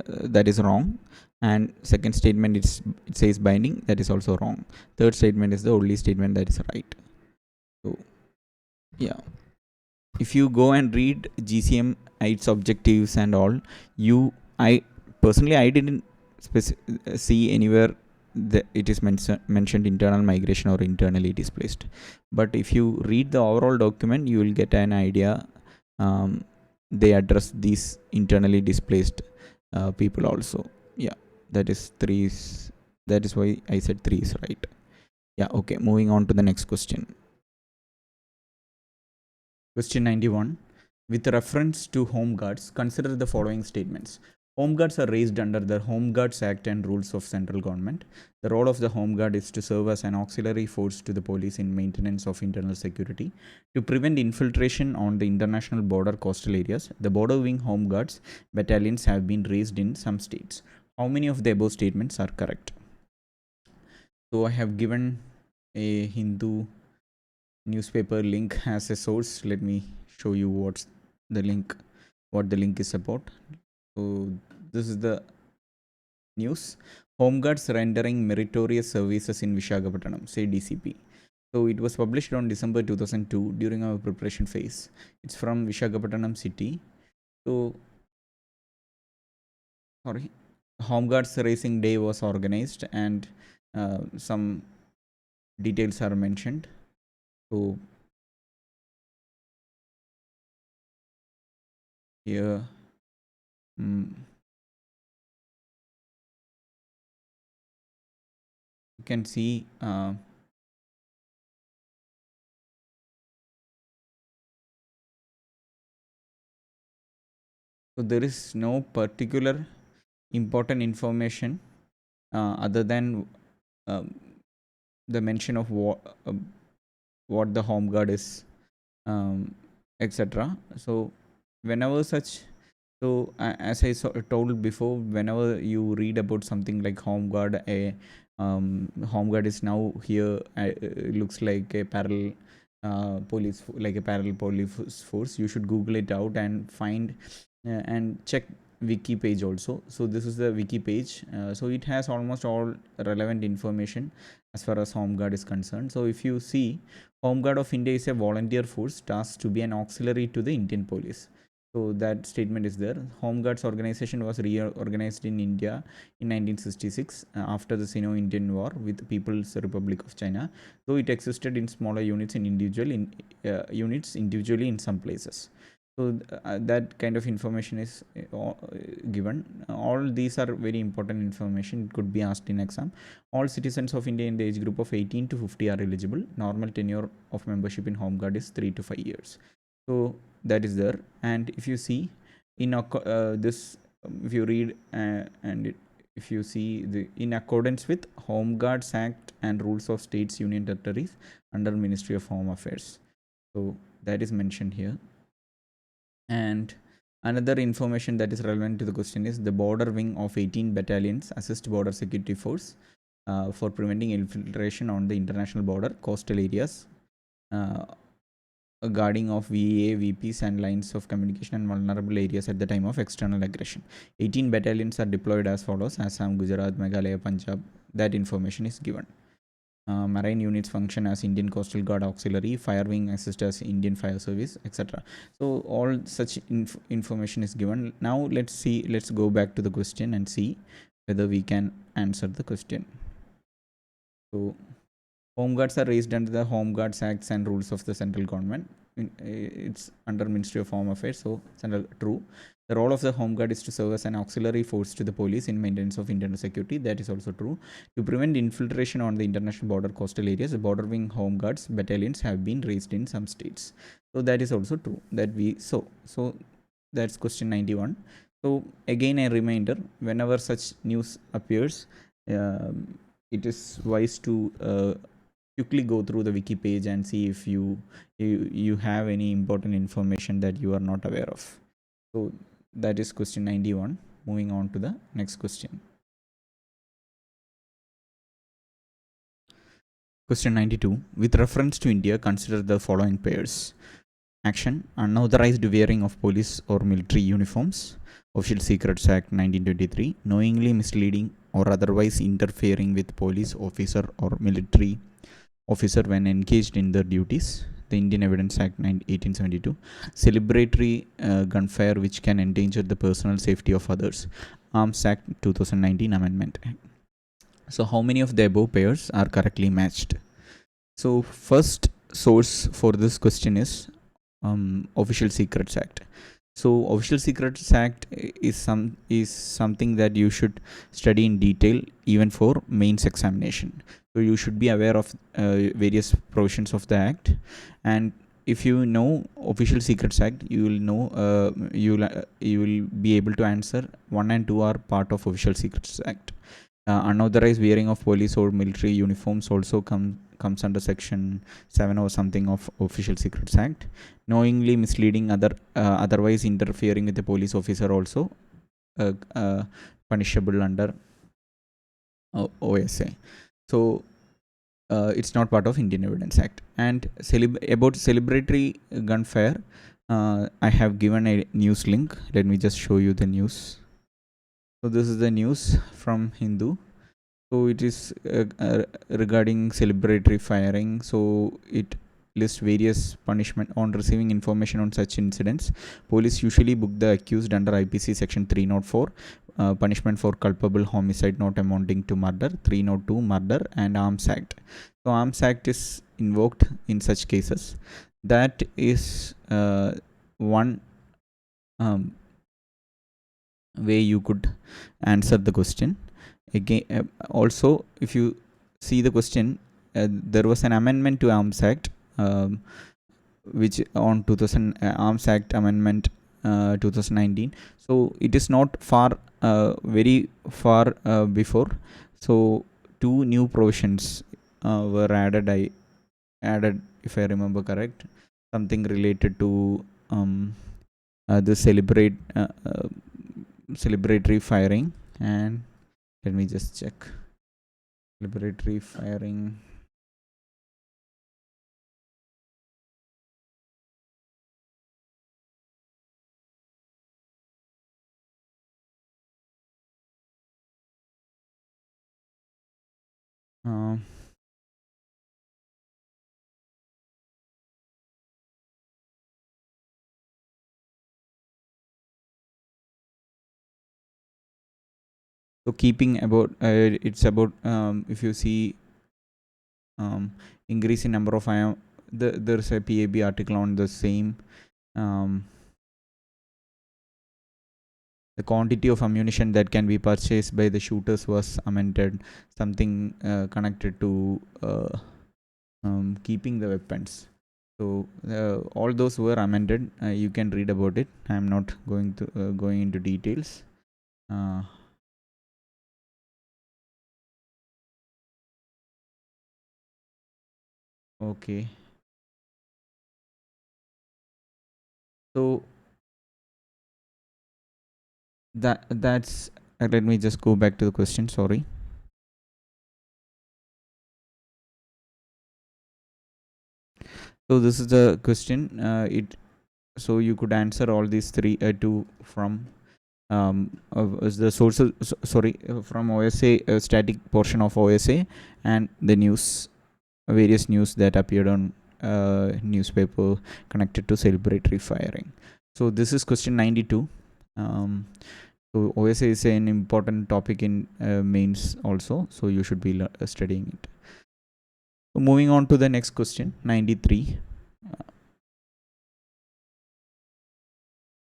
that is wrong. And second statement, it says binding, that is also wrong. Third statement is the only statement that is right. So yeah, if you go and read GCM, its objectives and all, I personally I didn't see anywhere that it is mentioned internal migration or internally displaced. But if you read the overall document, you will get an idea. They address these internally displaced people also. Yeah, that is three. That is why I said three is right. Yeah. Okay. Moving on to the next question. Question 91. With reference to Home Guards, consider the following statements. Home Guards are raised under the Home Guards Act and rules of central government. The role of the Home Guard is to serve as an auxiliary force to the police in maintenance of internal security. To prevent infiltration on the international border coastal areas, the border wing Home Guards battalions have been raised in some states. How many of the above statements are correct? So I have given a Hindu newspaper link as a source. Let me show you what the link is about. So this is the news. Home Guards rendering meritorious services in Visakhapatnam, say DCP. So it was published on December 2002 during our preparation phase. It's from Visakhapatnam city. So sorry, Home Guards Racing Day was organized, and some details are mentioned. So here, you can see so there is no particular important information other than um, the mention of what the home guard is, etc. So whenever such, so as I told before, whenever you read about something like home guard, a home guard is now here, looks like a parallel police, like a parallel police force, you should Google it out and find and check wiki page also. So this is the wiki page. So it has almost all relevant information as far as home guard is concerned. So if you see, Home Guard of India is a volunteer force tasked to be an auxiliary to the Indian police. So that statement is there. Home Guards organization was reorganized in India in 1966 after the Sino-Indian War with the People's Republic of China. Though it existed in smaller units individually in some places. So that kind of information is given. All these are very important information. It could be asked in exam. All citizens of India in the age group of 18 to 50 are eligible. Normal tenure of membership in Home Guard is 3 to 5 years. So that is there. And if you see in this, if you read if you see in accordance with Home Guards Act and rules of states, union territories under Ministry of Home Affairs. So that is mentioned here. And another information that is relevant to the question is the border wing of 18 battalions assist border security force for preventing infiltration on the international border, coastal areas, guarding of VA, VPs and lines of communication and vulnerable areas at the time of external aggression. 18 battalions are deployed as follows: Assam, Gujarat, Meghalaya, Punjab. That information is given. Marine units function as Indian Coastal Guard Auxiliary, Fire Wing assist as Indian Fire Service, etc. So all such information is given. Now let's go back to the question and see whether we can answer the question. So Home Guards are raised under the Home Guards Acts and rules of the central government. It's under Ministry of Home Affairs, so central true. The role of the Home Guard is to serve as an auxiliary force to the police in maintenance of internal security. That is also true. To prevent infiltration on the international border coastal areas, the border wing Home Guards battalions have been raised in some states. So that is also true. So that's question 91. So again a reminder, whenever such news appears, it is wise to quickly go through the wiki page and see if you have any important information that you are not aware of. So that is question 91. Moving on to the next question. Question 92. With reference to India, consider the following pairs: Action: unauthorized wearing of police or military uniforms. Official Secrets Act 1923. Knowingly misleading or otherwise interfering with police officer or military officer when engaged in their duties. The Indian Evidence Act 1872. Celebratory gunfire which can endanger the personal safety of others. Arms Act 2019 Amendment. So how many of the above pairs are correctly matched? So first source for this question is Official Secrets Act. So Official Secrets Act is something that you should study in detail even for mains examination. So you should be aware of various provisions of the act, and if you know Official Secrets Act, you will know you will be able to answer 1 and 2 are part of Official Secrets Act. Unauthorized wearing of police or military uniforms also comes under section 7 or something of Official Secrets Act. Knowingly misleading otherwise interfering with the police officer also punishable under OSA. So it's not part of Indian Evidence Act. And about celebratory gunfire, I have given a news link. Let me just show you the news. So this is the news from Hindu. So it is regarding celebratory firing. So it lists various punishment on receiving information on such incidents. Police usually book the accused under IPC section 304, punishment for culpable homicide not amounting to murder, 302 murder, and Arms Act. So Arms Act is invoked in such cases. That is one way you could answer the question. Again, also if you see the question, there was an amendment to Arms Act, which on 2000 Arms Act Amendment 2019. So it is not far very far before. So two new provisions were added, if I remember correct, something related to the celebratory firing. And let me just check. Celebratory firing. Uh, so keeping about it's about if you see increase in number of there's a PAB article on the same. The quantity of ammunition that can be purchased by the shooters was amended, something connected to keeping the weapons. So all those were amended. You can read about it. I'm not going into details. Okay. So that's let me just go back to the question. Sorry. So this is the question. So you could answer all these two from the sources. From OSA, static portion of OSA, and the news, various news that appeared on newspaper connected to celebratory firing. So this is question 92. So OSA is an important topic in mains also, so you should be studying it. So moving on to the next question, 93.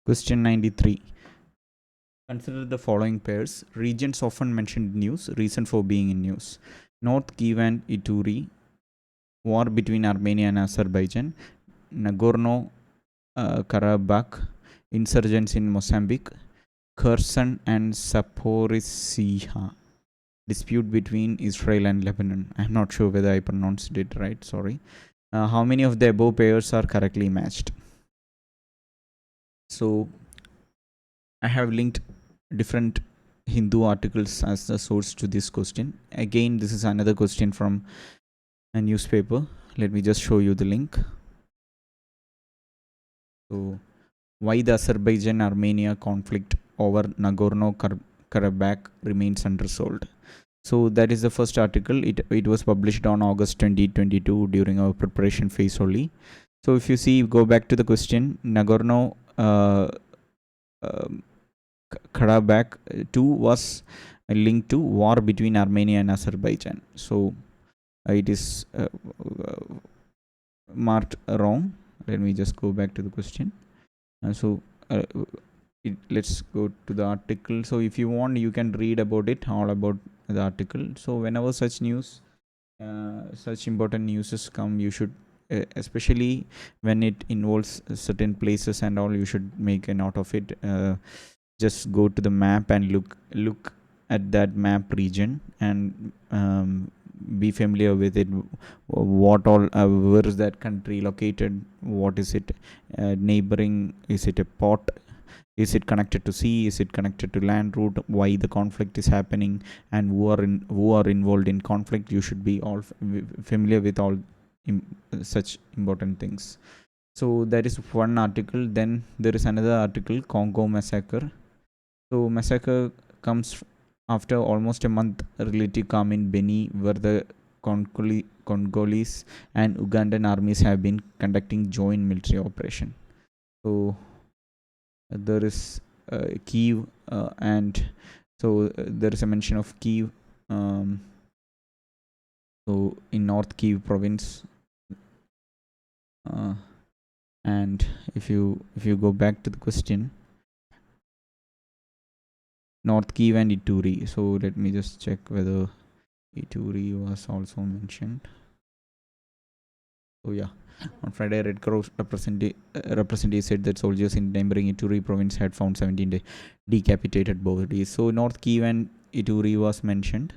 Question 93. Consider the following pairs. Regions often mentioned in news. Reason for being in news. North Kiev and Ituri. War between Armenia and Azerbaijan. Nagorno-Karabakh. Insurgents in Mozambique. Kherson and Zaporizhzhia. Dispute between Israel and Lebanon. I'm not sure whether I pronounced it right. Sorry. How many of the above pairs are correctly matched? So I have linked different Hindu articles as the source to this question. Again, this is another question from a newspaper. Let me just show you the link. So, why the Azerbaijan-Armenia conflict over Nagorno-Karabakh remains unresolved. So that is the first article. It was published on August 2022 during our preparation phase only. So if you see, go back to the question, Nagorno Karabakh 2 was linked to war between Armenia and Azerbaijan. So it is marked wrong. Let me just go back to the question. Let's go to the article. So if you want, you can read about it, all about the article. So whenever such news, such important news come, you should, especially when it involves certain places and all, you should make a note of it. Just go to the map and look at that map region and be familiar with it. What all, where is that country located? What is it neighboring? Is it a port? Is it connected to sea? Is it connected to land route? Why the conflict is happening, and who are involved in conflict? You should be all familiar with all such important things. So that is one article. Then there is another article, Congo massacre. So massacre comes after almost a month relative calm in Beni, where the Congolese and Ugandan armies have been conducting joint military operation. So there is Kiev, and so there is a mention of Kiev. So in North Kiev province, and if you go back to the question, North Kiev and Ituri. So let me just check whether Ituri was also mentioned. Oh yeah. On Friday, Red Cross representative said that soldiers in neighboring Ituri province had found 17 decapitated bodies. So North Kiev and Ituri was mentioned.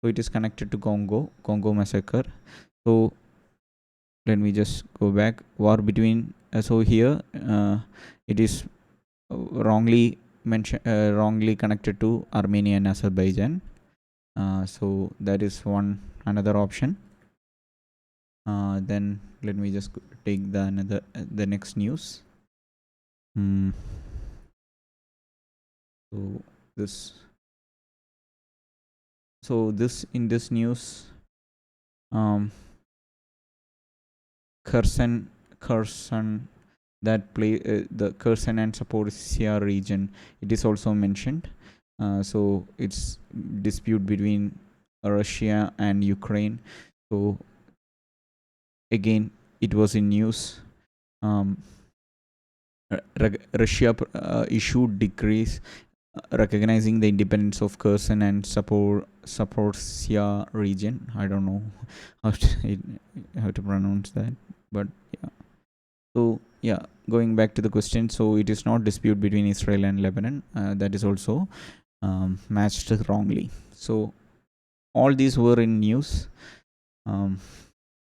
So it is connected to Congo massacre. So let me just go back. War between. So here it is wrongly wrongly connected to Armenia and Azerbaijan. So that is another option. Then let me just take the next news. So this in this news, Kherson, that play the Kherson and Zaporizhia region, it is also mentioned. So it's dispute between Russia and Ukraine. So again, it was in news. Russia issued decrees recognizing the independence of Kherson and Zaporizhia region. I don't know how to pronounce that, but yeah. So yeah, going back to the question, so it is not dispute between Israel and Lebanon. That is also matched wrongly. So all these were in news.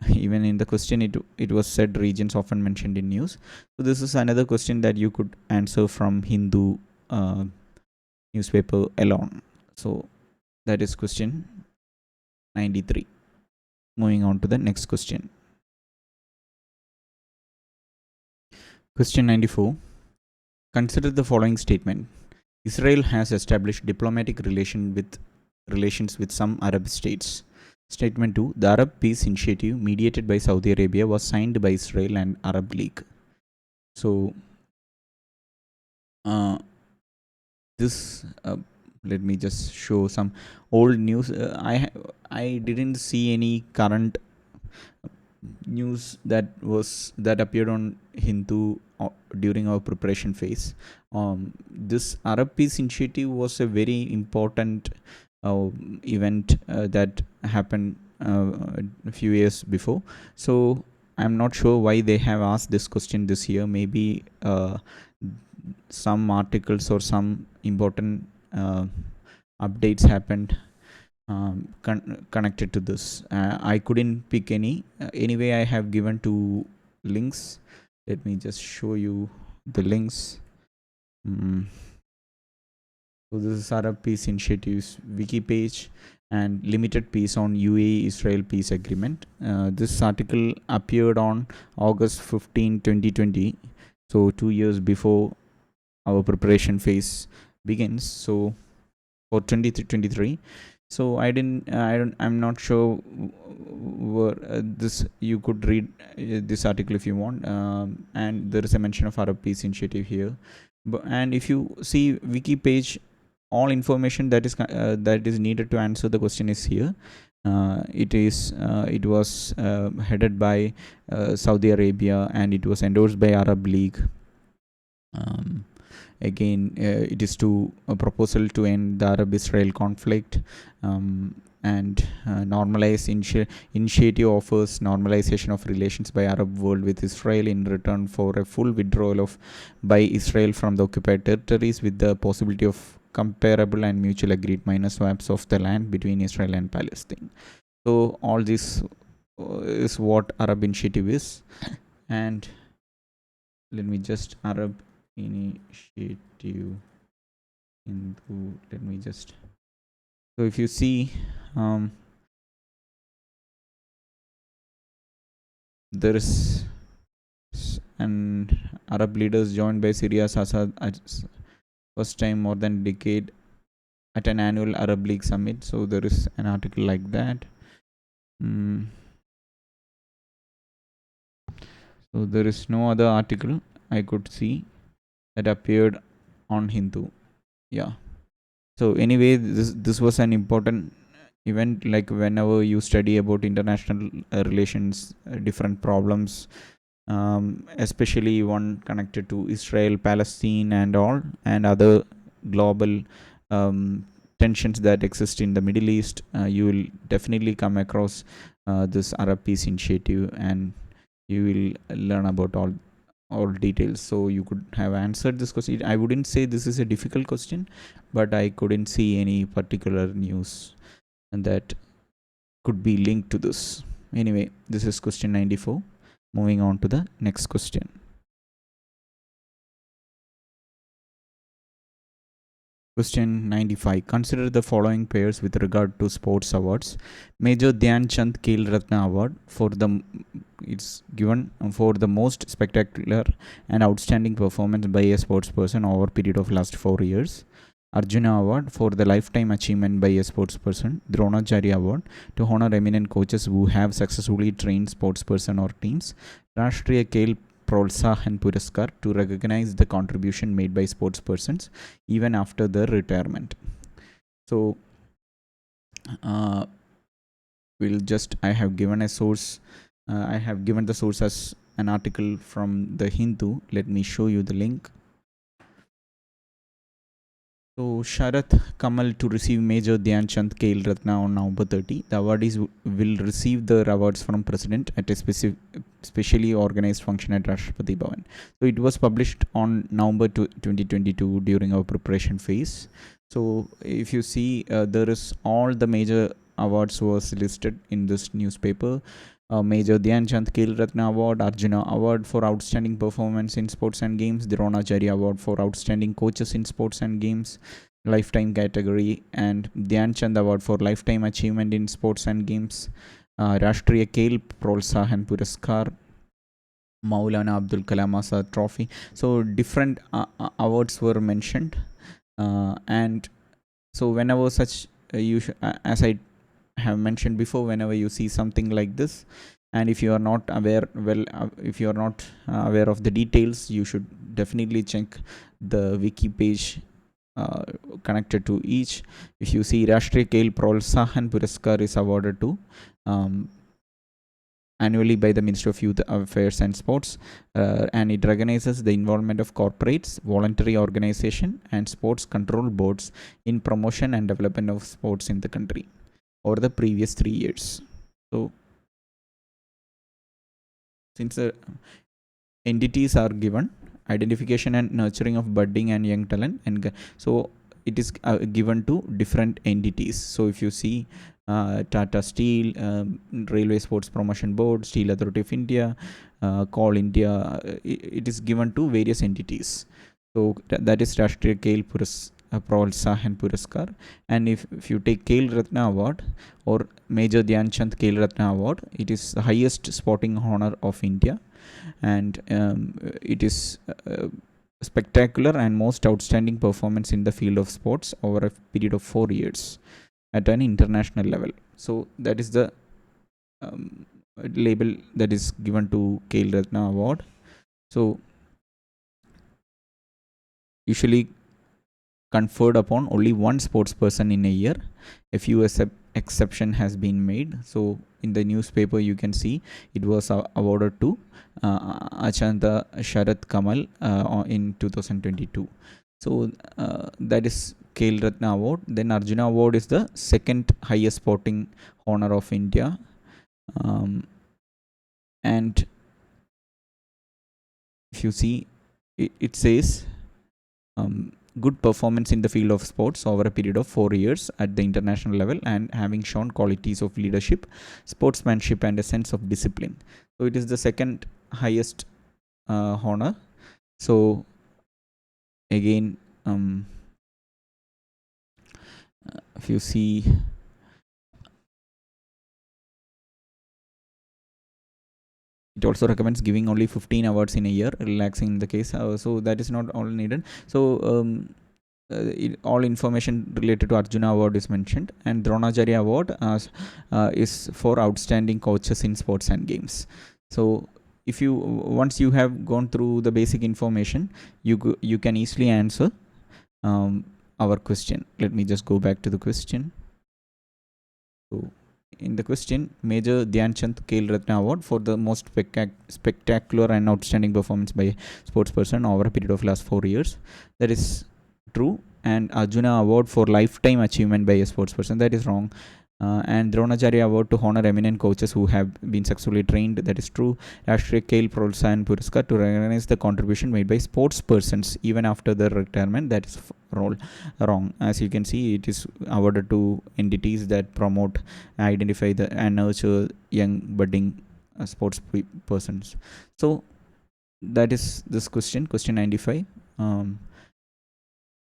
Even in the question, it was said regions often mentioned in news. So this is another question that you could answer from Hindu newspaper alone. So that is question 93. Moving on to the next question. Question 94. Consider the following statement. Israel has established diplomatic relations with some Arab states. Statement 2. The Arab Peace Initiative mediated by Saudi Arabia was signed by Israel and Arab League. So this let me just show some old news. I didn't see any current news that appeared on Hindu during our preparation phase. This Arab Peace Initiative was a very important event that happened a few years before. So I'm not sure why they have asked this question this year. Maybe some articles or some important updates happened connected to this. I couldn't pick any. Anyway, I have given two links. Let me just show you the links. So this is Arab Peace Initiative's wiki page and limited peace on UAE-Israel peace agreement. This article appeared on August 15, 2020. So 2 years before our preparation phase begins. So for 2023, so I'm not sure where this you could read this article if you want, and there is a mention of Arab Peace Initiative here. And if you see wiki page, all information that is needed to answer the question is here. It was headed by Saudi Arabia, and it was endorsed by Arab League. um, Again, it is to a proposal to end the Arab-Israel conflict, and initiative offers normalization of relations by Arab world with Israel in return for a full withdrawal of by Israel from the occupied territories, with the possibility of comparable and mutual agreed minor swaps of the land between Israel and Palestine. So all this is what Arab initiative is. And let me just Arab initiative into, let me just, so if you see, there is an Arab leaders joined by Syria's Assad first time more than a decade at an annual Arab League summit. So there is an article like that. So there is no other article I could see that appeared on Hindu. Yeah. So anyway, this was an important event. Like whenever you study about international relations, different problems, especially one connected to Israel, Palestine, and all, and other global tensions that exist in the Middle East, you will definitely come across this Arab Peace Initiative, and you will learn about all details. So you could have answered this question. I wouldn't say this is a difficult question, but I couldn't see any particular news that could be linked to this. Anyway, this is question 94. Moving on to the next question. Question 95. Consider the following pairs with regard to sports awards. Major Dhyan Chand Khel Ratna Award it's given for the most spectacular and outstanding performance by a sportsperson over a period of last 4 years. Arjuna Award for the lifetime achievement by a sportsperson. Dronacharya Award to honor eminent coaches who have successfully trained sportsperson or teams. Rashtriya Khel Protsahan Puraskar to recognize the contribution made by sportspersons even after their retirement. So I have given a source. I have given the source as an article from the Hindu. Let me show you the link. So Sharath Kamal to receive Major Dhyan Chand Khel Ratna on November 30. The awardees will receive their awards from President at a specially organized function at Rashtrapati Bhavan. So it was published on November 2022 during our preparation phase. So if you see, there is all the major awards was listed in this newspaper. Major Dhyan Chand Khel Ratna Award, Arjuna Award for Outstanding Performance in Sports and Games, the Dronacharya Award for Outstanding Coaches in Sports and Games, Lifetime category, and Dhyan Chand Award for Lifetime Achievement in Sports and Games, Rashtriya Khel Protsahan Puraskar, Maulana Abdul Kalam Azad Trophy. So different awards were mentioned, and so whenever such as I have mentioned before, whenever you see something like this, and if you are not aware, if you are not aware of the details, you should definitely check the wiki page connected to each. If you see, Rashtriya Khel Protsahan Puraskar is awarded to annually by the Ministry of Youth Affairs and Sports, and it recognizes the involvement of corporates, voluntary organization, and sports control boards in promotion and development of sports in the country over the previous 3 years. So since the entities are given, identification and nurturing of budding and young talent, and so it is given to different entities. So if you see, Tata Steel, Railway Sports Promotion Board, Steel Authority of India, Coal India, it is given to various entities. So that is Rashtriya Khel Protsahan Puraskar. And if you take Khel Ratna Award or Major Dhyan Chand Khel Ratna Award, it is the highest sporting honor of India, and it is spectacular and most outstanding performance in the field of sports over a period of 4 years at an international level. So that is the label that is given to Khel Ratna Award. So usually conferred upon only one sports person in a year. A few exception has been made. So in the newspaper you can see it was awarded to Achanta Sharat Kamal in 2022. So that is Khel Ratna Award. Then Arjuna Award is the second highest sporting honor of India. And if you see, it says good performance in the field of sports over a period of 4 years at the international level, and having shown qualities of leadership, sportsmanship, and a sense of discipline. So it is the second highest honor. So again, if you see, it also recommends giving only 15 awards in a year, relaxing in the case. So that is not all needed. So all information related to Arjuna Award is mentioned, and Dronacharya Award is for outstanding coaches in sports and games. So if you once you have gone through the basic information, you can easily answer our question. Let me just go back to the question. So in the question, Major Dhyan Chand Khel Ratna Award for the most spectacular and outstanding performance by a sports person over a period of last 4 years. That is true. And Arjuna Award for lifetime achievement by a sports person. That is wrong. And Dronacharya Award to honor eminent coaches who have been successfully trained. That is true. Rashtriya Khel Protsahan Puraskar to recognize the contribution made by sports persons even after their retirement. That is wrong. As you can see, it is awarded to entities that promote, identify and nurture young budding sports persons. So that is this question 95.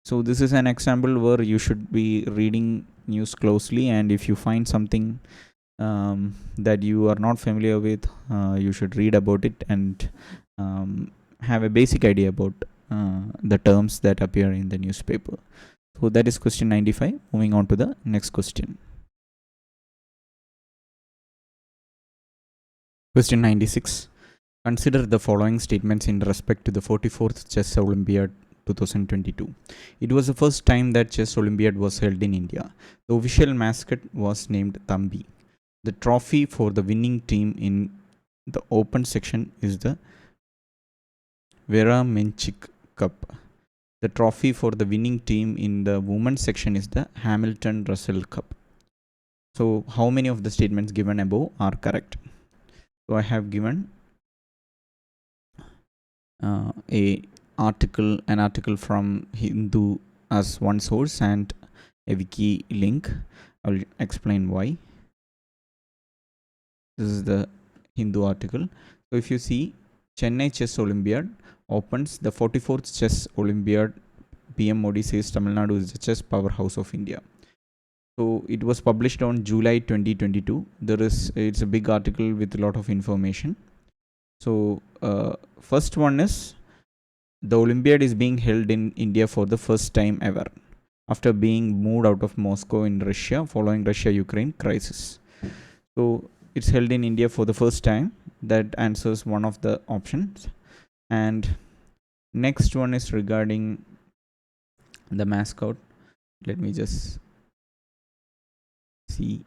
So this is an example where you should be reading news closely, and if you find something that you are not familiar with, you should read about it and have a basic idea about the terms that appear in the newspaper. So that is question 95. Moving on to the next question. Question 96. Consider the following statements in respect to the 44th Chess Olympiad 2022. It was the first time that Chess Olympiad was held in India. The official mascot was named Thambi. The trophy for the winning team in the open section is the Vera Menchik Cup. The trophy for the winning team in the women's section is the Hamilton Russell Cup. So how many of the statements given above are correct? So I have given an article from Hindu as one source and a wiki link. I'll explain why. This is the Hindu article. So if you see, Chennai Chess Olympiad opens the 44th Chess Olympiad. PM Modi says Tamil Nadu is the chess powerhouse of India. So it was published on July 2022. It's a big article with a lot of information. So first one is, the Olympiad is being held in India for the first time ever after being moved out of Moscow in Russia following Russia-Ukraine crisis. So it's held in India for the first time. That answers one of the options. And next one is regarding the mascot. Let me just see.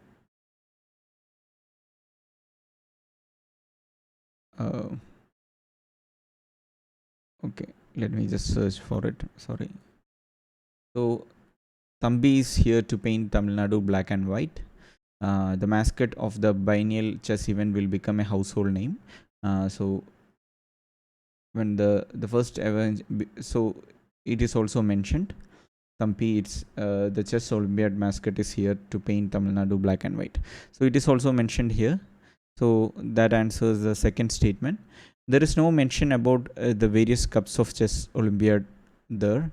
Okay, let me just search for it. Sorry. So Thambi is here to paint Tamil Nadu black and white. The mascot of the biennial chess event will become a household name. So when the first event, so it is also mentioned. Thambi, it's the chess Olympiad mascot is here to paint Tamil Nadu black and white. So it is also mentioned here. So that answers the second statement. There is no mention about the various cups of chess Olympiad there.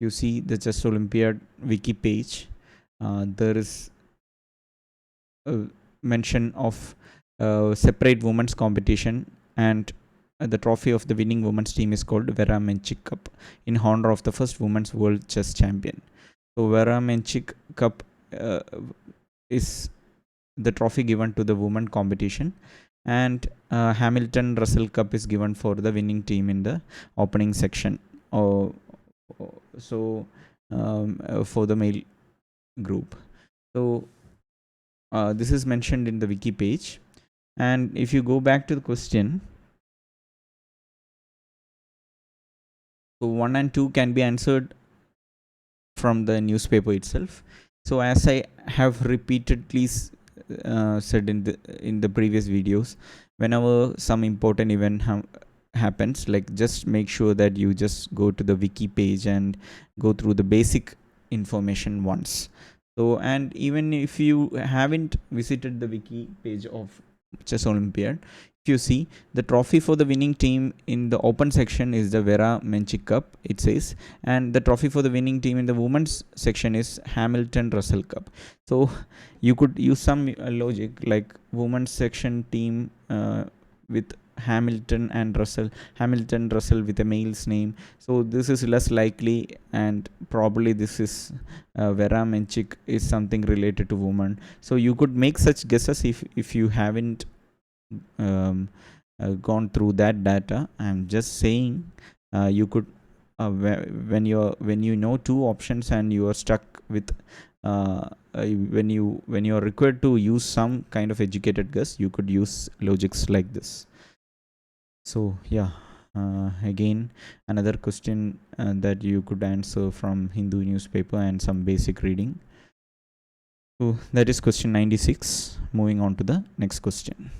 you see the Chess Olympiad wiki page, there is a mention of separate women's competition, and the trophy of the winning women's team is called Vera Menchik Cup in honor of the first women's world chess champion. So Vera Menchik Cup uh, is the trophy given to the women competition, and Hamilton Russell Cup is given for the winning team in the opening section. Oh, so for the male group. So this is mentioned in the wiki page. And if you go back to the question, so 1 and 2 can be answered from the newspaper itself. So as I have repeatedly said in the previous videos, whenever some important event happens, like, just make sure that you just go to the wiki page and go through the basic information once. So, and even if you haven't visited the wiki page of Chess Olympiad, if you see, the trophy for the winning team in the open section is the Vera Menchik Cup, it says, and the trophy for the winning team in the women's section is Hamilton Russell Cup. So you could use some logic, like women's section team with Hamilton Russell with a male's name. So this is less likely, and probably this is Vera Menchik is something related to woman. So you could make such guesses if you haven't gone through that data. I'm just saying you could when you know two options and you are stuck with when you are required to use some kind of educated guess, you could use logics like this. So yeah, again, another question that you could answer from Hindu newspaper and some basic reading. So that is question 96. Moving on to the next question.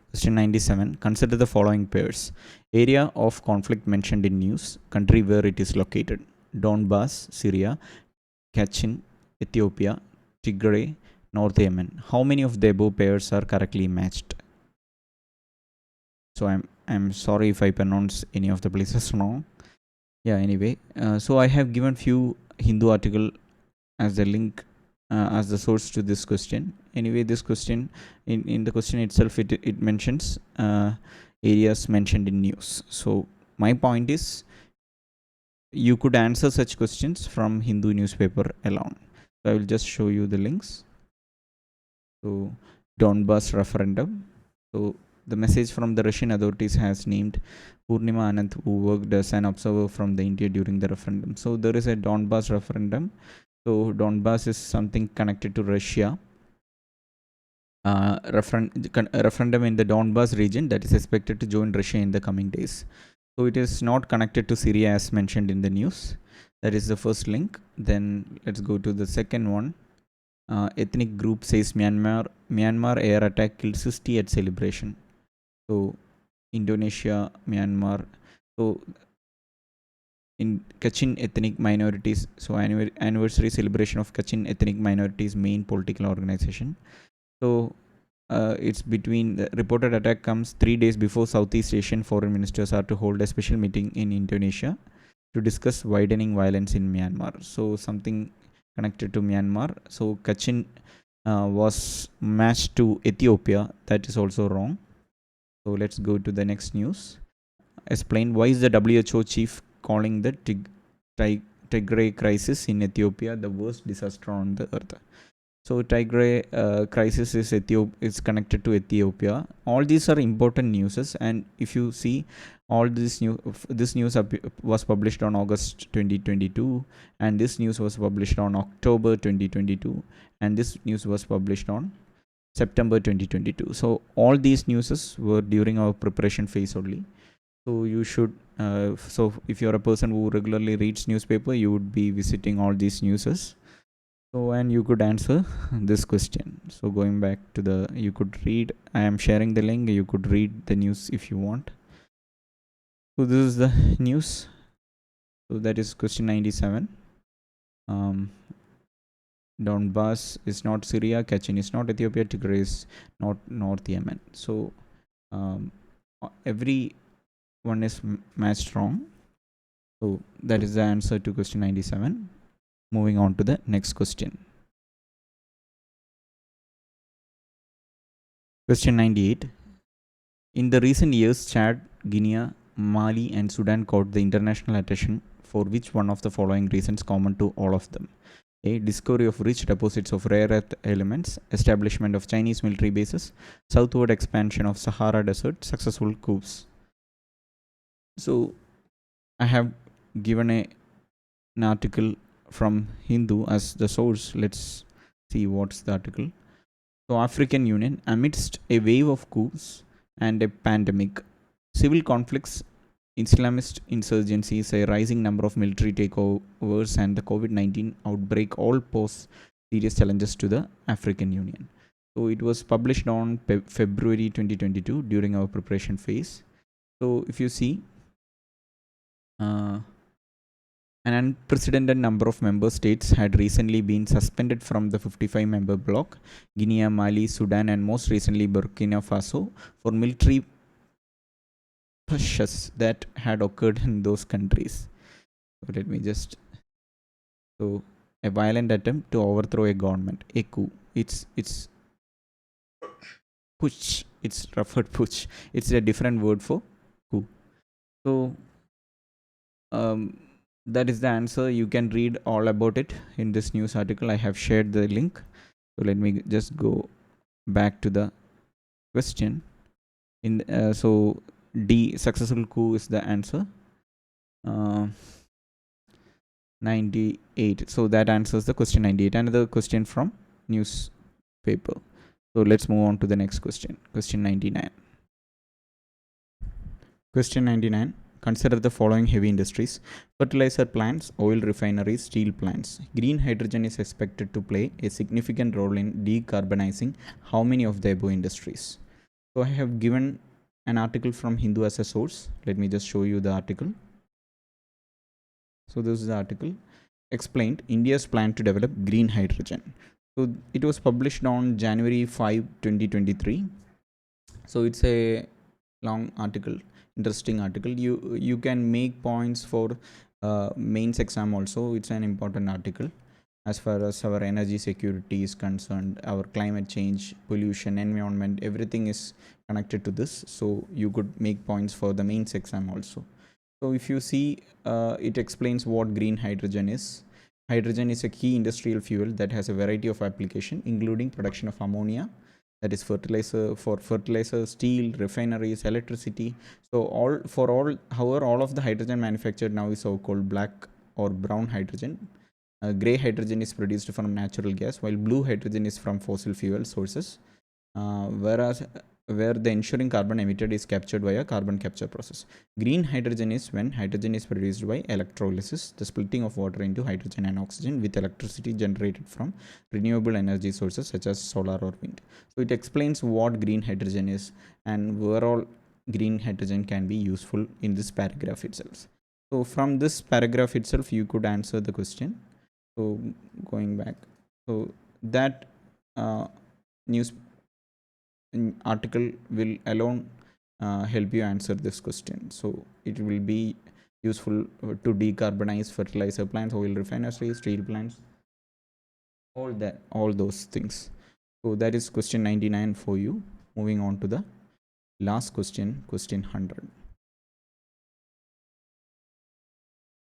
Question 97. Consider the following pairs. Area of conflict mentioned in news, country where it is located. Donbass, Syria. Kachin, Ethiopia. Tigray, North Yemen. How many of the above pairs are correctly matched? So I'm sorry if I pronounce any of the places wrong. Yeah, anyway. So I have given few Hindu article as the link, as the source to this question. Anyway, this question, in the question itself, it mentions areas mentioned in news. So my point is, you could answer such questions from Hindu newspaper alone. So I will just show you the links. So Donbas referendum. So the message from the Russian authorities has named Purnima Anand, who worked as an observer from the India during the referendum. So there is a Donbas referendum. So Donbas is something connected to Russia. Referendum in the Donbas region that is expected to join Russia in the coming days. So it is not connected to Syria as mentioned in the news. That is the first link. Then let's go to the second one. Ethnic group says Myanmar air attack killed 60 at celebration. So Indonesia, Myanmar. So in Kachin ethnic minorities. So anniversary celebration of Kachin ethnic minorities main political organization. So it's between the reported attack comes 3 days before Southeast Asian foreign ministers are to hold a special meeting in Indonesia to discuss widening violence in Myanmar. So something connected to Myanmar. So Kachin was matched to Ethiopia. That is also wrong. So let's go to the next news. Explain why is the WHO chief calling the Tigray crisis in Ethiopia the worst disaster on the earth. So Tigray crisis is connected to Ethiopia. All these are important newses, and if you see, all this news was published on August 2022, and this news was published on October 2022, and this news was published on September 2022. So all these newses were during our preparation phase only. So you should so if you're a person who regularly reads newspaper, you would be visiting all these newses. So, and you could answer this question. So going back to the, you could read, I am sharing the link, you could read the news if you want. So this is the news. So that is question 97. Donbass is not Syria, Kachin is not Ethiopia, Tigray is not North Yemen. So every one is matched wrong. So that is the answer to question 97. Moving on to the next question. Question 98. In the recent years, Chad, Guinea, Mali, and Sudan caught the international attention for which one of the following reasons common to all of them? A. Discovery of rich deposits of rare earth elements, establishment of Chinese military bases, southward expansion of Sahara Desert, successful coups. So, I have given an article from Hindu as the source. Let's see what's the article. So, African Union, amidst a wave of coups and a pandemic, civil conflicts, Islamist insurgencies, a rising number of military takeovers, and the COVID-19 outbreak all pose serious challenges to the African Union. So, it was published on February 2022 during our preparation phase. So, if you see, an unprecedented number of member states had recently been suspended from the 55-member bloc, Guinea, Mali, Sudan, and most recently Burkina Faso, for military pushes that had occurred in those countries. So let me just. So, a violent attempt to overthrow a government, a coup. It's putsch. It's referred putsch. It's a different word for coup. So, that is the answer. You can read all about it in this news article. I have shared the link. So let me just go back to the question. So D, successful coup, is the answer. 98. So that answers the question 98. Another question from newspaper. So let's move on to the next question. Question 99. Question 99. Consider the following heavy industries: fertilizer plants, oil refineries, steel plants. Green hydrogen is expected to play a significant role in decarbonizing how many of the above industries? So I have given an article from Hindu as a source. Let me just show you the article. So this is the article. Explained India's plan to develop green hydrogen. So it was published on January 5, 2023. So it's a long article, interesting article. You can make points for mains exam also. It's an important article as far as our energy security is concerned, our climate change, pollution, environment, everything is connected to this. So you could make points for the mains exam also. So if you see, it explains what green hydrogen is. Hydrogen is a key industrial fuel that has a variety of application, including production of ammonia, that is fertilizer, steel, refineries, electricity. So however, all of the hydrogen manufactured now is so-called black or brown hydrogen. Gray hydrogen is produced from natural gas, while blue hydrogen is from fossil fuel sources. Whereas where the ensuring carbon emitted is captured by a carbon capture process. Green hydrogen is when hydrogen is produced by electrolysis, the splitting of water into hydrogen and oxygen with electricity generated from renewable energy sources such as solar or wind. So it explains what green hydrogen is and where all green hydrogen can be useful in this paragraph itself. So from this paragraph itself, you could answer the question. So going back, so that news article will alone help you answer this question. So it will be useful to decarbonize fertilizer plants, oil refineries, steel plants, all those things. So that is question 99 for you. Moving on to the last question, question 100.